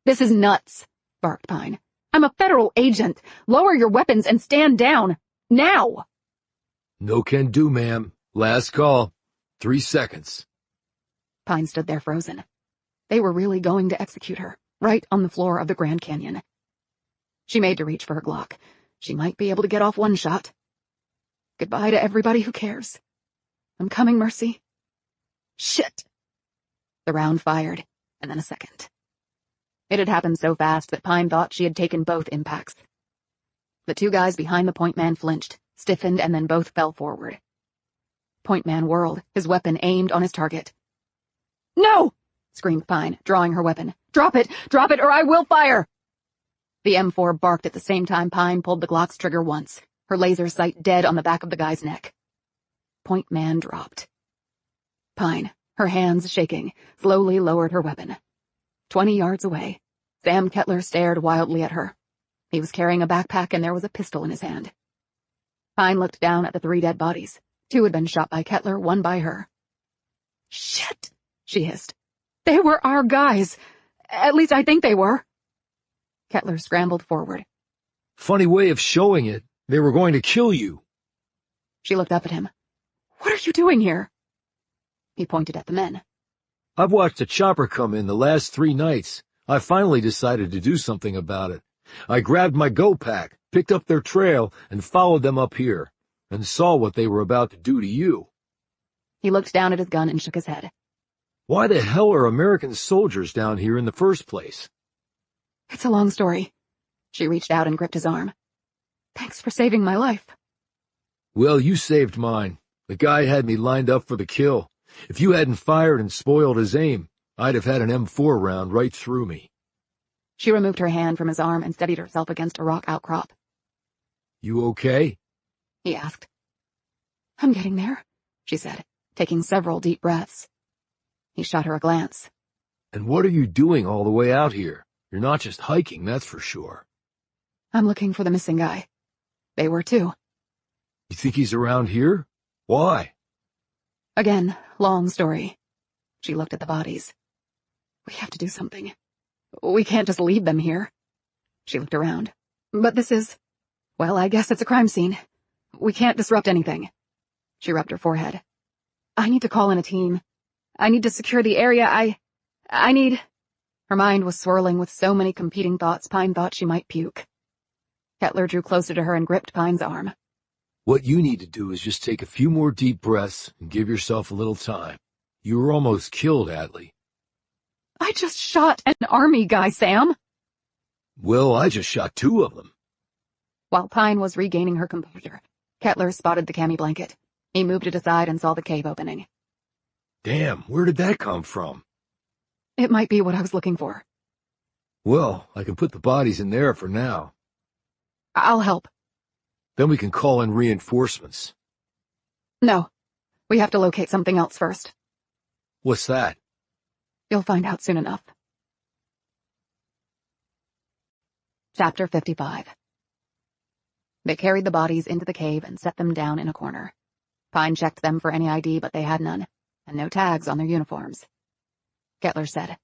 This is nuts, barked Pine. I'm a federal agent. Lower your weapons and stand down. Now! No can do, ma'am. Last call. 3 seconds. Pine stood there frozen. They were really going to execute her, right on the floor of the Grand Canyon. She made to reach for her Glock. She might be able to get off one shot. Goodbye to everybody who cares. I'm coming, Mercy. Shit! The round fired, and then a second. It had happened so fast that Pine thought she had taken both impacts. The two guys behind the point man flinched, stiffened, and then both fell forward. Point man whirled, his weapon aimed on his target. No! Screamed Pine, drawing her weapon. Drop it, or I will fire! The M4 barked at the same time Pine pulled the Glock's trigger once, her laser sight dead on the back of the guy's neck. Point man dropped. Pine, her hands shaking, slowly lowered her weapon. 20 yards away, Sam Kettler stared wildly at her. He was carrying a backpack and there was a pistol in his hand. Pine looked down at the 3 dead bodies. 2 had been shot by Kettler, 1 by her. Shit, she hissed. They were our guys. At least I think they were. Kettler scrambled forward. Funny way of showing it. They were going to kill you. She looked up at him. What are you doing here? He pointed at the men. I've watched a chopper come in the last 3 nights. I finally decided to do something about it. I grabbed my go pack, picked up their trail, and followed them up here, and saw what they were about to do to you. He looked down at his gun and shook his head. Why the hell are American soldiers down here in the first place? It's a long story. She reached out and gripped his arm. Thanks for saving my life. Well, you saved mine. The guy had me lined up for the kill. If you hadn't fired and spoiled his aim, I'd have had an M4 round right through me. She removed her hand from his arm and steadied herself against a rock outcrop. You okay? He asked. I'm getting there, she said, taking several deep breaths. He shot her a glance. And what are you doing all the way out here? You're not just hiking, that's for sure. I'm looking for the missing guy. They were too. You think he's around here? Why? Again, long story. She looked at the bodies. We have to do something. We can't just leave them here. She looked around. But this is... Well, I guess it's a crime scene. We can't disrupt anything. She rubbed her forehead. I need to call in a team. I need to secure the area. I need... Her mind was swirling with so many competing thoughts Pine thought she might puke. Kettler drew closer to her and gripped Pine's arm. What you need to do is just take a few more deep breaths and give yourself a little time. You were almost killed, Atlee. I just shot an army guy, Sam. Well, I just shot 2 of them. While Pine was regaining her composure, Kettler spotted the cami blanket. He moved it aside and saw the cave opening. Damn, where did that come from? It might be what I was looking for. Well, I can put the bodies in there for now. I'll help. Then we can call in reinforcements. No, we have to locate something else first. What's that? You'll find out soon enough. Chapter 55. They carried the bodies into the cave and set them down in a corner. Pine checked them for any ID, but they had none, and no tags on their uniforms. Kettler said,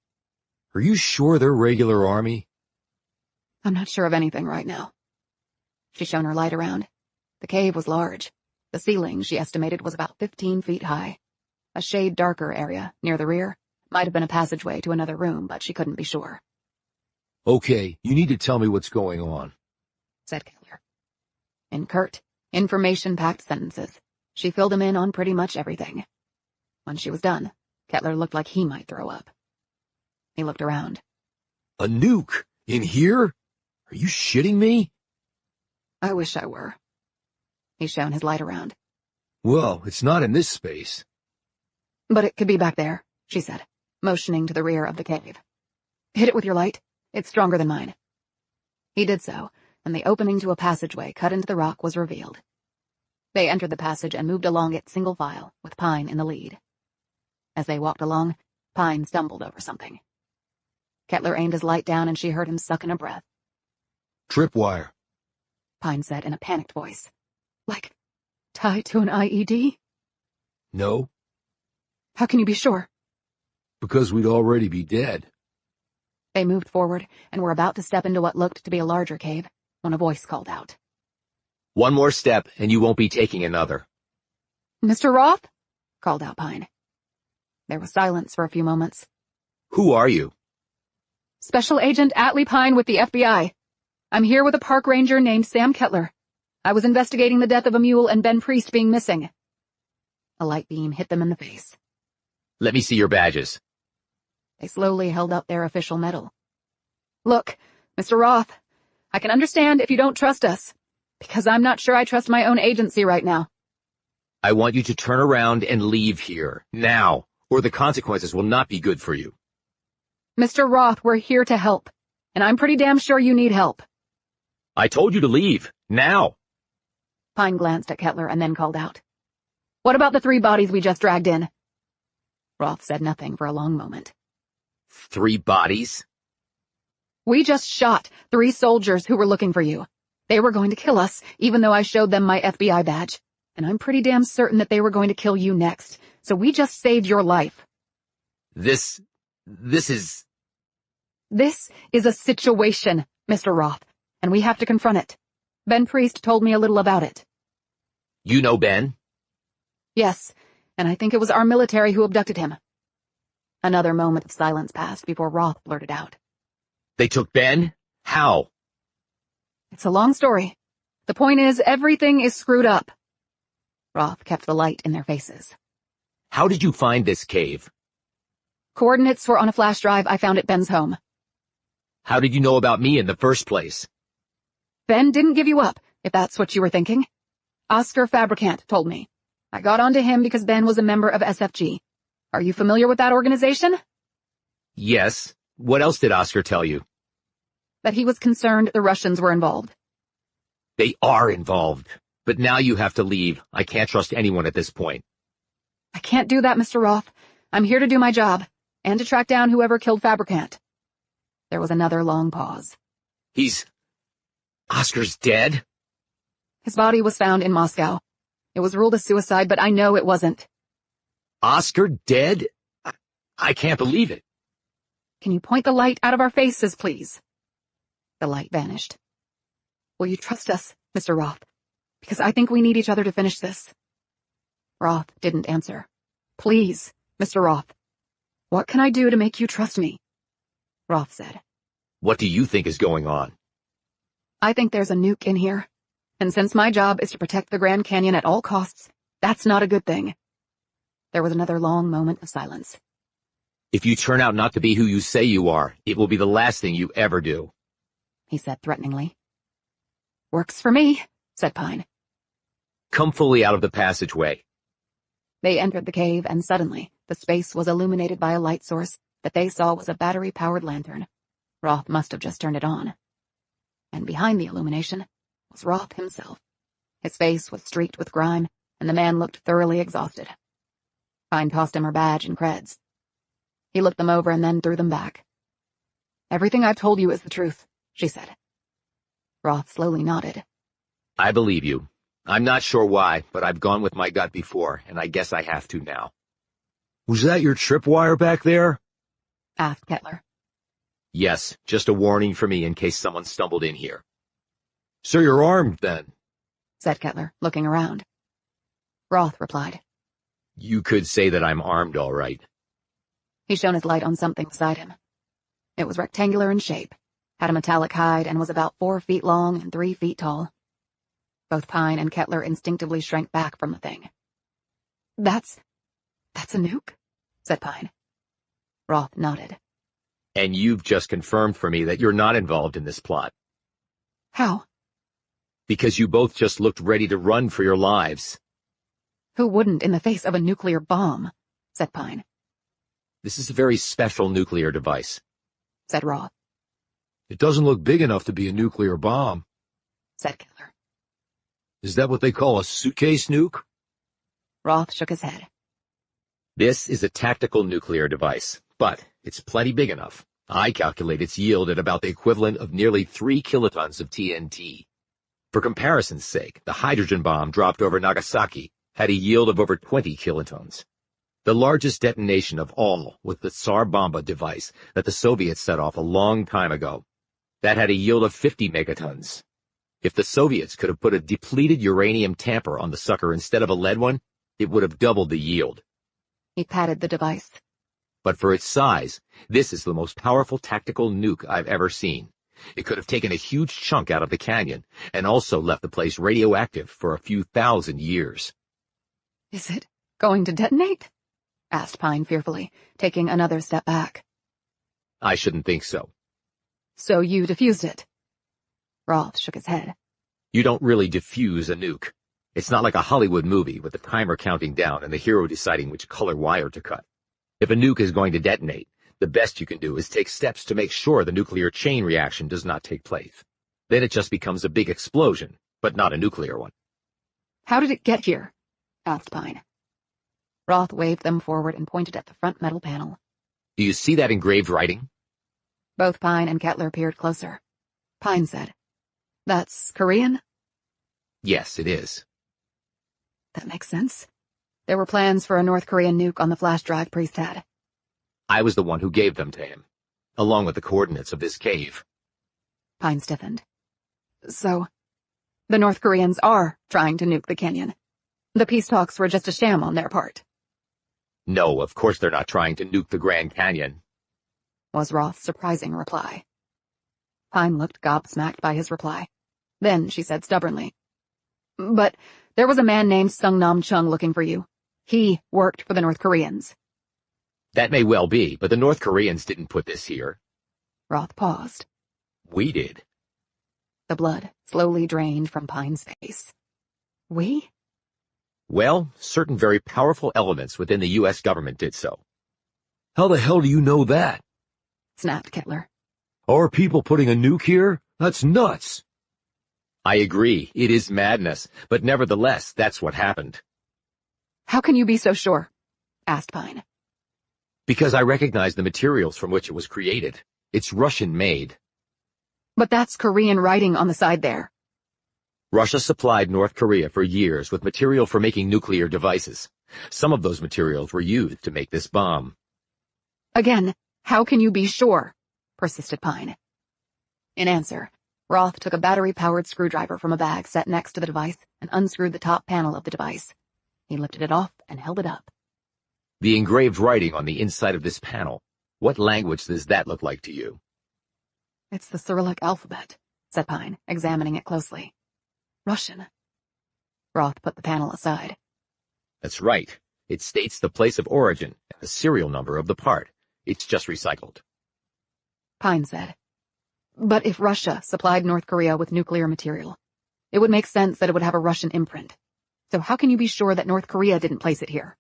Are you sure they're regular army? I'm not sure of anything right now. She shone her light around. The cave was large. The ceiling, she estimated, was about 15 feet high. A shade darker area, near the rear, might have been a passageway to another room, but she couldn't be sure. Okay, you need to tell me what's going on, said Kettler. In curt, information-packed sentences, she filled him in on pretty much everything. When she was done, Kettler looked like he might throw up. He looked around. A nuke? In here? Are you shitting me? I wish I were. He shone his light around. Well, it's not in this space. But it could be back there, she said, motioning to the rear of the cave. Hit it with your light. It's stronger than mine. He did so, and the opening to a passageway cut into the rock was revealed. They entered the passage and moved along it single file, with Pine in the lead. As they walked along, Pine stumbled over something. Kettler aimed his light down and she heard him suck in a breath. Tripwire, Pine said in a panicked voice. Like, tied to an IED? No, How can you be sure? because we'd already be dead. They moved forward and were about to step into what looked to be a larger cave when a voice called out. One more step, and you won't be taking another. Mr. Roth? Called out Pine. There was silence for a few moments. Who are you? Special Agent Atlee Pine with the FBI. I'm here with a park ranger named Sam Kettler. I was investigating the death of a mule and Ben Priest being missing. A light beam hit them in the face. Let me see your badges. They slowly held up their official medal. Look, Mr. Roth, I can understand if you don't trust us, because I'm not sure I trust my own agency right now. I want you to turn around and leave here, now, or the consequences will not be good for you. Mr. Roth, we're here to help, and I'm pretty damn sure you need help. I told you to leave, now. Pine glanced at Kettler and then called out. What about the 3 bodies we just dragged in? Roth said nothing for a long moment. 3 bodies? We just shot 3 soldiers who were looking for you. They were going to kill us, even though I showed them my FBI badge. And I'm pretty damn certain that they were going to kill you next. So we just saved your life. This is... This is a situation, Mr. Roth, and we have to confront it. Ben Priest told me a little about it. You know Ben? Yes, and I think it was our military who abducted him. Another moment of silence passed before Roth blurted out. They took Ben? How? It's a long story. The point is, everything is screwed up. Roth kept the light in their faces. How did you find this cave? Coordinates were on a flash drive I found at Ben's home. How did you know about me in the first place? Ben didn't give you up, if that's what you were thinking. Oscar Fabricant told me. I got onto him because Ben was a member of SFG. Are you familiar with that organization? Yes. What else did Oscar tell you? That he was concerned the Russians were involved. They are involved. But now you have to leave. I can't trust anyone at this point. I can't do that, Mr. Roth. I'm here to do my job, and to track down whoever killed Fabricant. There was another long pause. Oscar's dead? His body was found in Moscow. It was ruled a suicide, but I know it wasn't. Oscar dead? I can't believe it. Can you point the light out of our faces, please? The light vanished. Will you trust us, Mr. Roth? Because I think we need each other to finish this. Roth didn't answer. Please, Mr. Roth. What can I do to make you trust me? Roth said. What do you think is going on? I think there's a nuke in here. And since my job is to protect the Grand Canyon at all costs, that's not a good thing. There was another long moment of silence. If you turn out not to be who you say you are, it will be the last thing you ever do, he said threateningly. Works for me, said Pine. Come fully out of the passageway. They entered the cave, and suddenly the space was illuminated by a light source that they saw was a battery-powered lantern. Roth must have just turned it on. And behind the illumination was Roth himself. His face was streaked with grime, and the man looked thoroughly exhausted. Pine tossed him her badge and creds. He looked them over and then threw them back. Everything I've told you is the truth, she said. Roth slowly nodded. I believe you. I'm not sure why, but I've gone with my gut before, and I guess I have to now. Was that your tripwire back there? Asked Kettler. Yes, just a warning for me in case someone stumbled in here. So you're armed then? Said Kettler, looking around. Roth replied. You could say that I'm armed, all right. He shone his light on something beside him. It was rectangular in shape, had a metallic hide, and was about 4 feet long and 3 feet tall. Both Pine and Kettler instinctively shrank back from the thing. That's a nuke, said Pine. Roth nodded. And you've just confirmed for me that you're not involved in this plot. How? Because you both just looked ready to run for your lives. Who wouldn't in the face of a nuclear bomb, said Pine. This is a very special nuclear device, said Roth. It doesn't look big enough to be a nuclear bomb, said Kettler. Is that what they call a suitcase nuke? Roth shook his head. This is a tactical nuclear device, but it's plenty big enough. I calculate its yield at about the equivalent of nearly 3 kilotons of TNT. For comparison's sake, the hydrogen bomb dropped over Nagasaki had a yield of over 20 kilotons. The largest detonation of all was the Tsar Bomba device that the Soviets set off a long time ago. That had a yield of 50 megatons. If the Soviets could have put a depleted uranium tamper on the sucker instead of a lead one, it would have doubled the yield. He patted the device. But for its size, this is the most powerful tactical nuke I've ever seen. It could have taken a huge chunk out of the canyon and also left the place radioactive for a few thousand years. Is it going to detonate? Asked Pine fearfully, taking another step back. I shouldn't think so. So you defused it? Roth shook his head. You don't really defuse a nuke. It's not like a Hollywood movie with the timer counting down and the hero deciding which color wire to cut. If a nuke is going to detonate, the best you can do is take steps to make sure the nuclear chain reaction does not take place. Then it just becomes a big explosion, but not a nuclear one. How did it get here? Asked Pine. Roth waved them forward and pointed at the front metal panel. Do you see that engraved writing? Both Pine and Kettler peered closer. Pine said, That's Korean? Yes, it is. That makes sense. There were plans for a North Korean nuke on the flash drive Priest had. I was the one who gave them to him, along with the coordinates of this cave. Pine stiffened. So, the North Koreans are trying to nuke the canyon. The peace talks were just a sham on their part. No, of course they're not trying to nuke the Grand Canyon, was Roth's surprising reply. Pine looked gobsmacked by his reply. Then she said stubbornly, But there was a man named Sung-Nam Chung looking for you. He worked for the North Koreans. That may well be, but the North Koreans didn't put this here. Roth paused. We did. The blood slowly drained from Pine's face. We? Well, certain very powerful elements within the U.S. government did so. How the hell do you know that? Snapped Kettler. Are people putting a nuke here? That's nuts. I agree, it is madness, but nevertheless, that's what happened. How can you be so sure? Asked Pine. Because I recognize the materials from which it was created. It's Russian-made. But that's Korean writing on the side there. Russia supplied North Korea for years with material for making nuclear devices. Some of those materials were used to make this bomb. Again, how can you be sure? Persisted Pine. In answer, Roth took a battery-powered screwdriver from a bag set next to the device and unscrewed the top panel of the device. He lifted it off and held it up. The engraved writing on the inside of this panel, what language does that look like to you? It's the Cyrillic alphabet, said Pine, examining it closely. Russian. Roth put the panel aside. That's right. It states the place of origin and the serial number of the part. It's just recycled. Pine said. But if Russia supplied North Korea with nuclear material, it would make sense that it would have a Russian imprint. So how can you be sure that North Korea didn't place it here?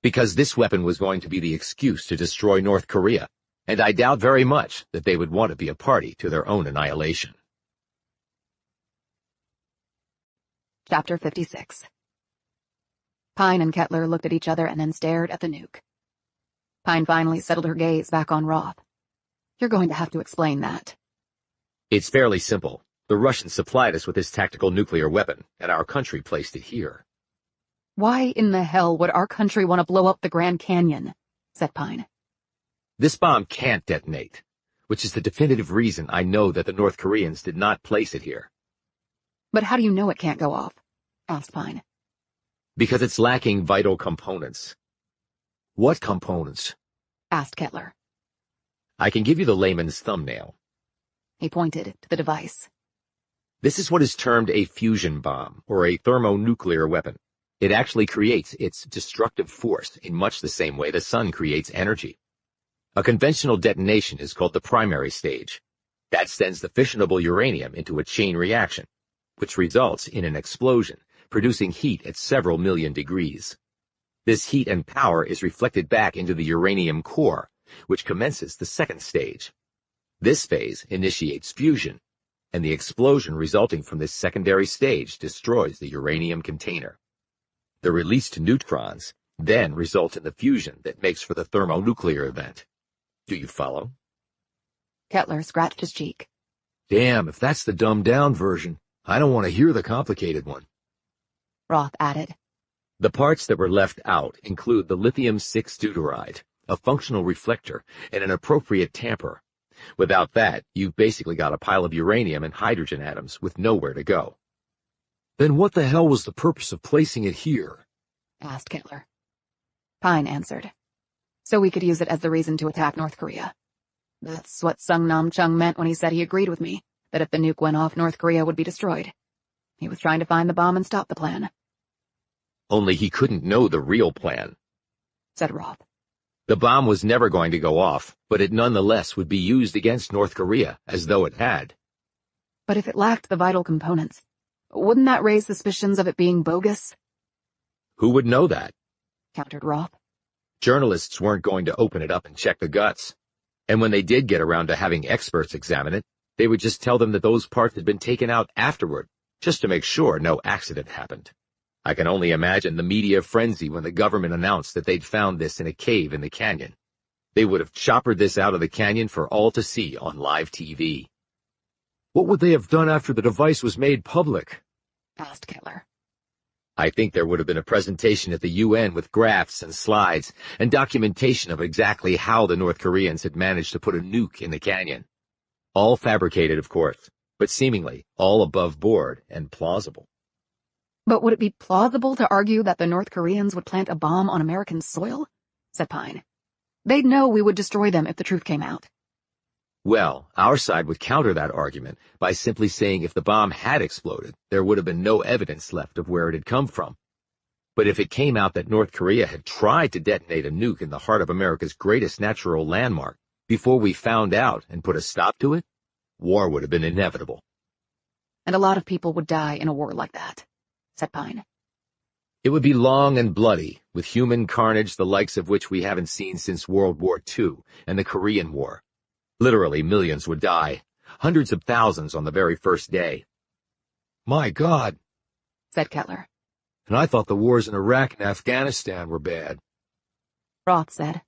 Because this weapon was going to be the excuse to destroy North Korea, and I doubt very much that they would want to be a party to their own annihilation. Chapter 56. Pine and Kettler looked at each other and then stared at the nuke. Pine finally settled her gaze back on Roth. You're going to have to explain that. It's fairly simple. The Russians supplied us with this tactical nuclear weapon, and our country placed it here. Why in the hell would our country want to blow up the Grand Canyon? Said Pine. This bomb can't detonate, which is the definitive reason I know that the North Koreans did not place it here. But how do you know it can't go off? Asked Pine. Because it's lacking vital components. What components? Asked Kettler. I can give you the layman's thumbnail. He pointed to the device. This is what is termed a fusion bomb, or a thermonuclear weapon. It actually creates its destructive force in much the same way the sun creates energy. A conventional detonation is called the primary stage. That sends the fissionable uranium into a chain reaction, which results in an explosion, producing heat at several million degrees. This heat and power is reflected back into the uranium core, which commences the second stage. This phase initiates fusion, and the explosion resulting from this secondary stage destroys the uranium container. The released neutrons then result in the fusion that makes for the thermonuclear event. Do you follow? Kettler scratched his cheek. Damn, if that's the dumbed-down version, I don't want to hear the complicated one. Roth added. The parts that were left out include the lithium-6 deuteride, a functional reflector, and an appropriate tamper. Without that, you've basically got a pile of uranium and hydrogen atoms with nowhere to go. Then what the hell was the purpose of placing it here? Asked Kettler. Pine answered. So we could use it as the reason to attack North Korea. That's what Sung Nam Chung meant when he said he agreed with me, that if the nuke went off, North Korea would be destroyed. He was trying to find the bomb and stop the plan. Only he couldn't know the real plan, said Roth. The bomb was never going to go off, but it nonetheless would be used against North Korea, as though it had. But if it lacked the vital components, wouldn't that raise suspicions of it being bogus? Who would know that? Countered Roth. Journalists weren't going to open it up and check the guts. And when they did get around to having experts examine it, they would just tell them that those parts had been taken out afterward, just to make sure no accident happened. I can only imagine the media frenzy when the government announced that they'd found this in a cave in the canyon. They would have choppered this out of the canyon for all to see on live TV. What would they have done after the device was made public? Asked Kettler. I think there would have been a presentation at the UN with graphs and slides and documentation of exactly how the North Koreans had managed to put a nuke in the canyon. All fabricated, of course, but seemingly all above board and plausible. But would it be plausible to argue that the North Koreans would plant a bomb on American soil? Said Pine. They'd know we would destroy them if the truth came out. Well, our side would counter that argument by simply saying if the bomb had exploded, there would have been no evidence left of where it had come from. But if it came out that North Korea had tried to detonate a nuke in the heart of America's greatest natural landmark before we found out and put a stop to it, war would have been inevitable. And a lot of people would die in a war like that, said Pine. It would be long and bloody, with human carnage the likes of which we haven't seen since World War II and the Korean War. Literally millions would die, hundreds of thousands on the very first day. My God, said Kettler. And I thought the wars in Iraq and Afghanistan were bad. Roth said.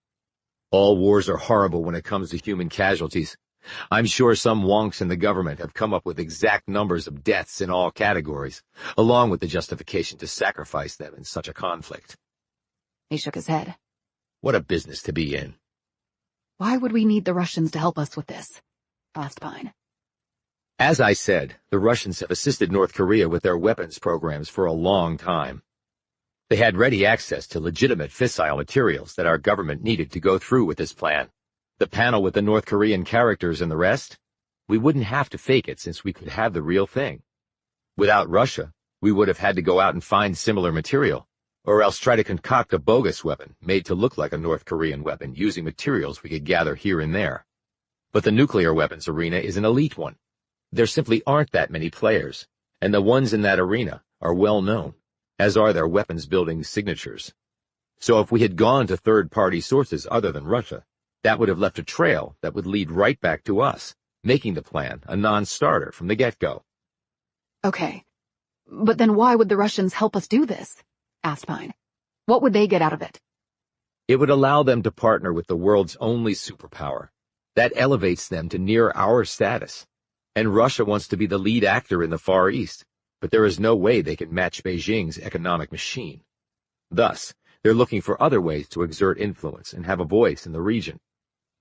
All wars are horrible when it comes to human casualties. I'm sure some wonks in the government have come up with exact numbers of deaths in all categories, along with the justification to sacrifice them in such a conflict. He shook his head. What a business to be in. Why would we need the Russians to help us with this? Asked Pine. As I said, the Russians have assisted North Korea with their weapons programs for a long time. They had ready access to legitimate fissile materials that our government needed to go through with this plan. The panel with the North Korean characters and the rest, we wouldn't have to fake it since we could have the real thing. Without Russia, we would have had to go out and find similar material, or else try to concoct a bogus weapon made to look like a North Korean weapon using materials we could gather here and there. But the nuclear weapons arena is an elite one. There simply aren't that many players, and the ones in that arena are well known, as are their weapons-building signatures. So if we had gone to third-party sources other than Russia, that would have left a trail that would lead right back to us, making the plan a non-starter from the get-go. Okay, but then why would the Russians help us do this? Asked Pine. What would they get out of it? It would allow them to partner with the world's only superpower. That elevates them to near our status. And Russia wants to be the lead actor in the Far East, but there is no way they can match Beijing's economic machine. Thus, they're looking for other ways to exert influence and have a voice in the region.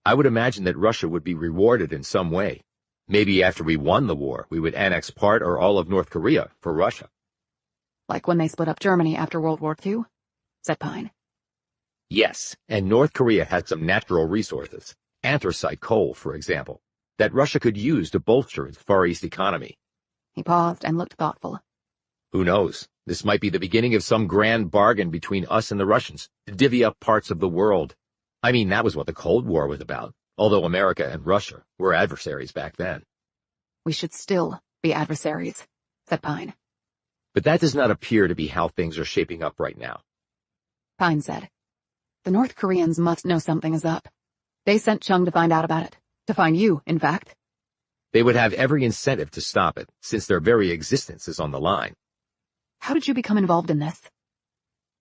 I would imagine that Russia would be rewarded in some way. Maybe after we won the war, we would annex part or all of North Korea for Russia. Like when they split up Germany after World War II? Said Pine. Yes, and North Korea had some natural resources, anthracite coal, for example, that Russia could use to bolster its Far East economy. He paused and looked thoughtful. Who knows? This might be the beginning of some grand bargain between us and the Russians to divvy up parts of the world. I mean, that was what the Cold War was about, although America and Russia were adversaries back then. We should still be adversaries, said Pine. But that does not appear to be how things are shaping up right now. Pine said, the North Koreans must know something is up. They sent Chung to find out about it. To find you, in fact. They would have every incentive to stop it, since their very existence is on the line. How did you become involved in this?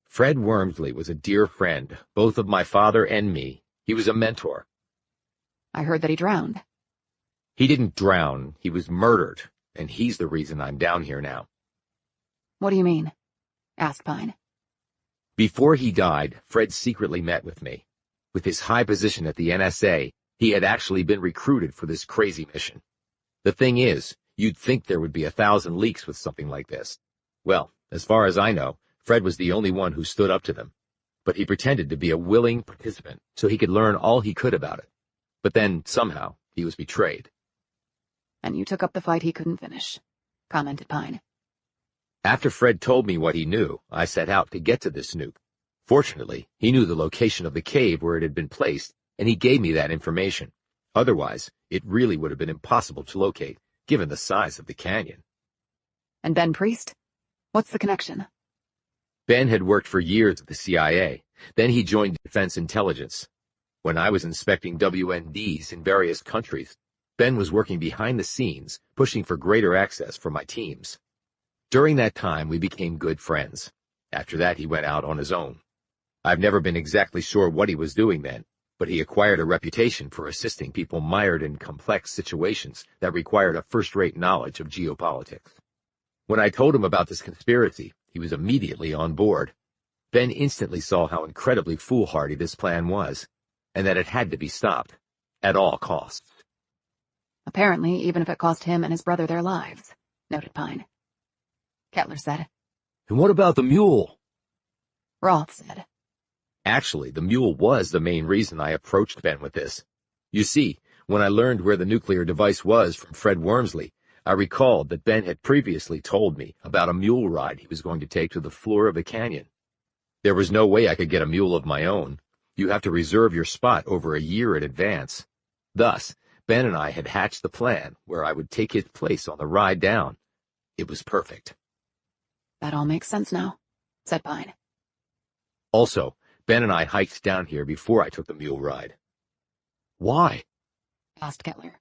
Fred Wormsley was a dear friend, both of my father and me. He was a mentor. I heard that he drowned. He didn't drown, he was murdered, and he's the reason I'm down here now. What do you mean? Asked Pine. Before he died, Fred secretly met with me. With his high position at the NSA, he had actually been recruited for this crazy mission. The thing is, you'd think there would be 1,000 leaks with something like this. Well, as far as I know, Fred was the only one who stood up to them. But he pretended to be a willing participant so he could learn all he could about it. But then, somehow, he was betrayed. And you took up the fight he couldn't finish, commented Pine. After Fred told me what he knew, I set out to get to this nuke. Fortunately, he knew the location of the cave where it had been placed, and he gave me that information. Otherwise, it really would have been impossible to locate, given the size of the canyon. And Ben Priest? What's the connection? Ben had worked for years at the CIA. Then he joined Defense Intelligence. When I was inspecting WNDs in various countries, Ben was working behind the scenes, pushing for greater access for my teams. During that time, we became good friends. After that, he went out on his own. I've never been exactly sure what he was doing then, but he acquired a reputation for assisting people mired in complex situations that required a first-rate knowledge of geopolitics. When I told him about this conspiracy, he was immediately on board. Ben instantly saw how incredibly foolhardy this plan was, and that it had to be stopped, at all costs. Apparently, even if it cost him and his brother their lives, noted Pine. Kettler said. And what about the mule? Roth said. Actually, the mule was the main reason I approached Ben with this. You see, when I learned where the nuclear device was from Fred Wormsley, I recalled that Ben had previously told me about a mule ride he was going to take to the floor of the canyon. There was no way I could get a mule of my own. You have to reserve your spot over a year in advance. Thus, Ben and I had hatched the plan where I would take his place on the ride down. It was perfect. That all makes sense now, said Pine. Also, Ben and I hiked down here before I took the mule ride. Why? Asked Kettler.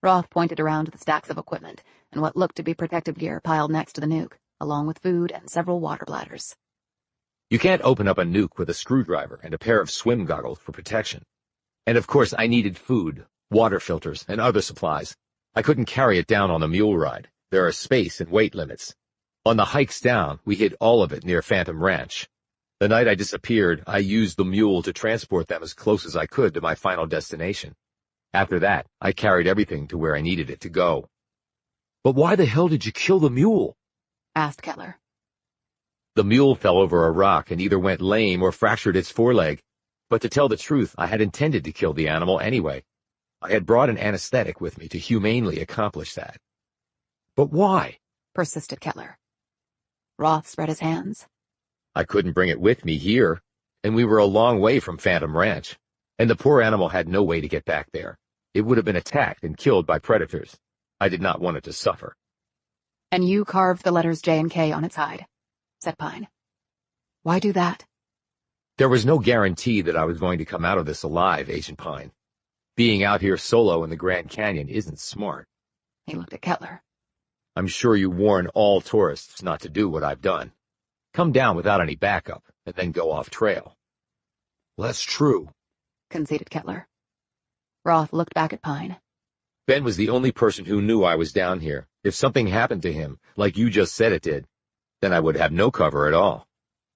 Roth pointed around to the stacks of equipment and what looked to be protective gear piled next to the nuke, along with food and several water bladders. You can't open up a nuke with a screwdriver and a pair of swim goggles for protection. And of course I needed food, water filters, and other supplies. I couldn't carry it down on the mule ride. There are space and weight limits. On the hikes down, we hid all of it near Phantom Ranch. The night I disappeared, I used the mule to transport them as close as I could to my final destination. After that, I carried everything to where I needed it to go. But why the hell did you kill the mule? Asked Kettler. The mule fell over a rock and either went lame or fractured its foreleg. But to tell the truth, I had intended to kill the animal anyway. I had brought an anesthetic with me to humanely accomplish that. But why? Persisted Kettler. Roth spread his hands. I couldn't bring it with me here, and we were a long way from Phantom Ranch, and the poor animal had no way to get back there. It would have been attacked and killed by predators. I did not want it to suffer. And you carved the letters J and K on its hide, said Pine. Why do that? There was no guarantee that I was going to come out of this alive, Agent Pine. Being out here solo in the Grand Canyon isn't smart. He looked at Kettler. I'm sure you warn all tourists not to do what I've done. Come down without any backup, and then go off trail. Well, that's true, conceded Kettler. Roth looked back at Pine. Ben was the only person who knew I was down here. If something happened to him, like you just said it did, then I would have no cover at all.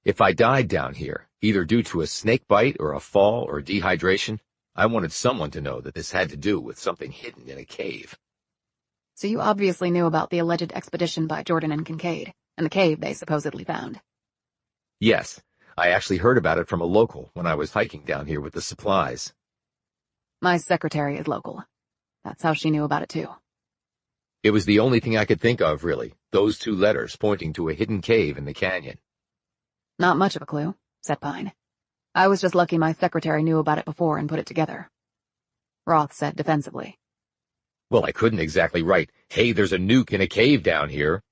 If I died down here, either due to a snake bite or a fall or dehydration, I wanted someone to know that this had to do with something hidden in a cave. So you obviously knew about the alleged expedition by Jordan and Kincaid, and the cave they supposedly found. Yes, I actually heard about it from a local when I was hiking down here with the supplies. My secretary is local. That's how she knew about it too. It was the only thing I could think of, really, those 2 letters pointing to a hidden cave in the canyon. Not much of a clue, said Pine. I was just lucky my secretary knew about it before and put it together. Roth said defensively. Well, I couldn't exactly write, "Hey, there's a nuke in a cave down here."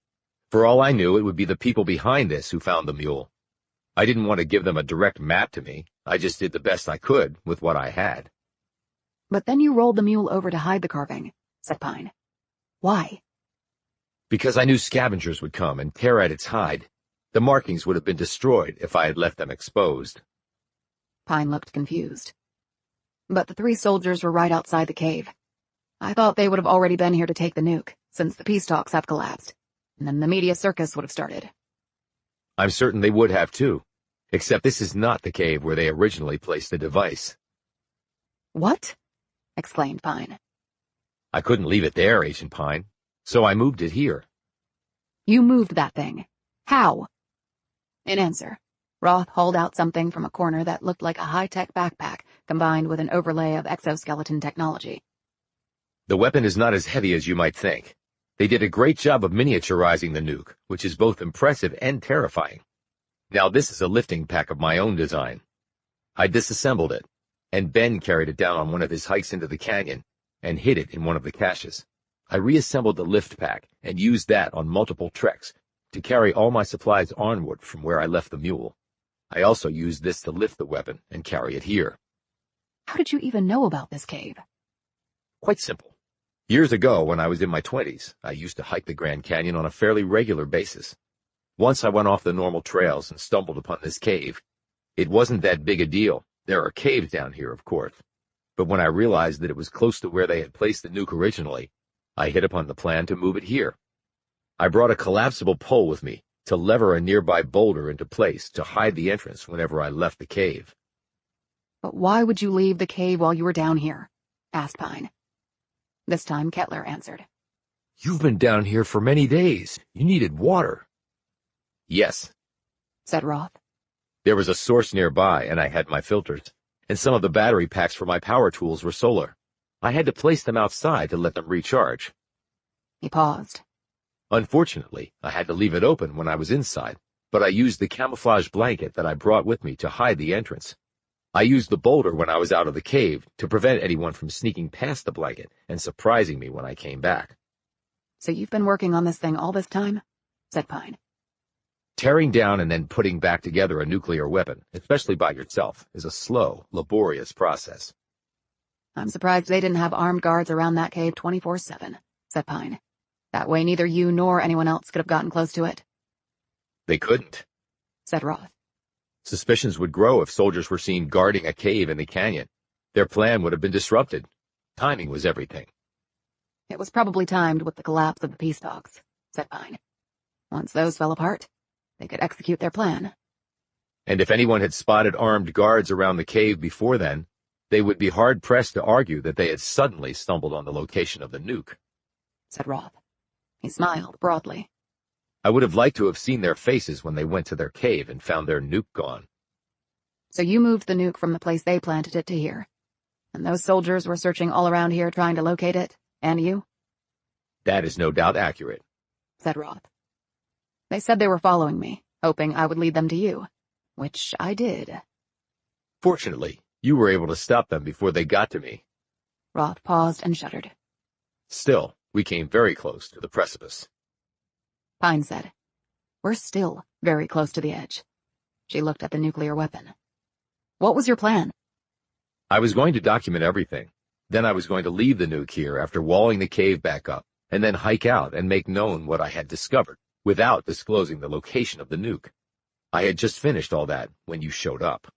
For all I knew, it would be the people behind this who found the mule. I didn't want to give them a direct map to me. I just did the best I could with what I had. But then you rolled the mule over to hide the carving, said Pine. Why? Because I knew scavengers would come and tear at its hide. The markings would have been destroyed if I had left them exposed. Pine looked confused. But the 3 soldiers were right outside the cave. I thought they would have already been here to take the nuke, since the peace talks have collapsed, and then the media circus would have started. I'm certain they would have too, except this is not the cave where they originally placed the device. What? Exclaimed Pine. I couldn't leave it there, Agent Pine, so I moved it here. You moved that thing. How? In answer, Roth hauled out something from a corner that looked like a high-tech backpack combined with an overlay of exoskeleton technology. The weapon is not as heavy as you might think. They did a great job of miniaturizing the nuke, which is both impressive and terrifying. Now this is a lifting pack of my own design. I disassembled it, and Ben carried it down on one of his hikes into the canyon and hid it in one of the caches. I reassembled the lift pack and used that on multiple treks to carry all my supplies onward from where I left the mule. I also used this to lift the weapon and carry it here. How did you even know about this cave? Quite simple. Years ago, when I was in my 20s, I used to hike the Grand Canyon on a fairly regular basis. Once I went off the normal trails and stumbled upon this cave. It wasn't that big a deal. There are caves down here, of course. But when I realized that it was close to where they had placed the nuke originally, I hit upon the plan to move it here. I brought a collapsible pole with me to lever a nearby boulder into place to hide the entrance whenever I left the cave. But why would you leave the cave while you were down here? Asked Pine. This time Kettler answered. You've been down here for many days. You needed water. Yes, said Roth. there was a source nearby, and I had my filters, and some of the battery packs for my power tools were solar. I had to place them outside to let them recharge. He paused. Unfortunately, I had to leave it open when I was inside, but I used the camouflage blanket that I brought with me to hide the entrance. I used the boulder when I was out of the cave to prevent anyone from sneaking past the blanket and surprising me when I came back. So you've been working on this thing all this time? Said Pine. Tearing down and then putting back together a nuclear weapon, especially by yourself, is a slow, laborious process. I'm surprised they didn't have armed guards around that cave 24/7, said Pine. That way neither you nor anyone else could have gotten close to it. They couldn't, said Roth. Suspicions would grow if soldiers were seen guarding a cave in the canyon. Their plan would have been disrupted. Timing was everything. It was probably timed with the collapse of the peace talks, said Pine. Once those fell apart, they could execute their plan. And if anyone had spotted armed guards around the cave before then, they would be hard-pressed to argue that they had suddenly stumbled on the location of the nuke, said Roth. He smiled broadly. I would have liked to have seen their faces when they went to their cave and found their nuke gone. So you moved the nuke from the place they planted it to here. And those soldiers were searching all around here trying to locate it, and you? That is no doubt accurate, said Roth. They said they were following me, hoping I would lead them to you. which I did. Fortunately, you were able to stop them before they got to me. Roth paused and shuddered. Still, we came very close to the precipice. Pine said, "We're still very close to the edge." She looked at the nuclear weapon. "What was your plan?" I was going to document everything. Then I was going to leave the nuke here after walling the cave back up, and then hike out and make known what I had discovered, without disclosing the location of the nuke. I had just finished all that when you showed up.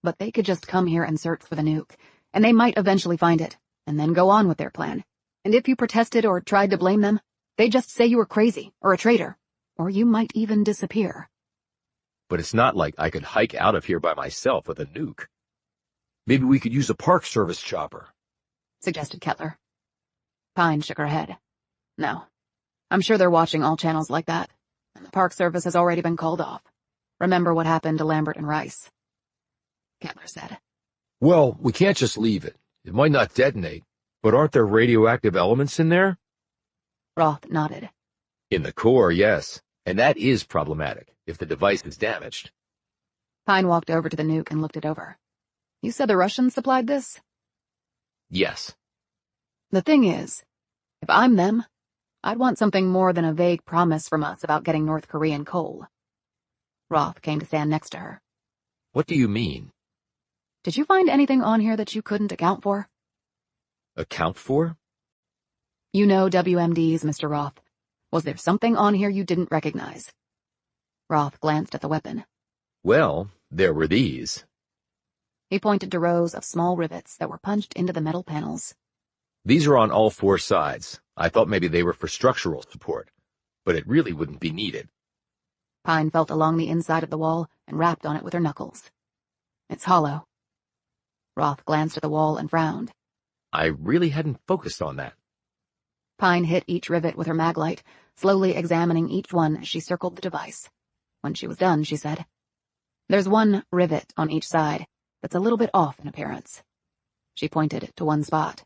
But they could just come here and search for the nuke, and they might eventually find it, and then go on with their plan. And if you protested or tried to blame them, they'd just say you were crazy, or a traitor, or you might even disappear. But it's not like I could hike out of here by myself with a nuke. Maybe we could use a Park Service chopper, suggested Kettler. Pine shook her head. No. I'm sure they're watching all channels like that, and the Park Service has already been called off. Remember what happened to Lambert and Rice? Kettler said. Well, we can't just leave it. It might not detonate, but aren't there radioactive elements in there? Roth nodded. In the core, yes, and that is problematic if the device is damaged. Pine walked over to the nuke and looked it over. You said the Russians supplied this? Yes. The thing is, if I'm them, I'd want something more than a vague promise from us about getting North Korean coal. Roth came to stand next to her. What do you mean? Did you find anything on here that you couldn't account for? Account for? You know WMDs, Mr. Roth. Was there something on here you didn't recognize? Roth glanced at the weapon. Well, there were these. He pointed to rows of small rivets that were punched into the metal panels. These are on all four sides. I thought maybe they were for structural support, but it really wouldn't be needed. Pine felt along the inside of the wall and rapped on it with her knuckles. It's hollow. Roth glanced at the wall and frowned. I really hadn't focused on that. Pine hit each rivet with her maglite, slowly examining each one as she circled the device. When she was done, she said, "There's one rivet on each side that's a little bit off in appearance." She pointed to one spot.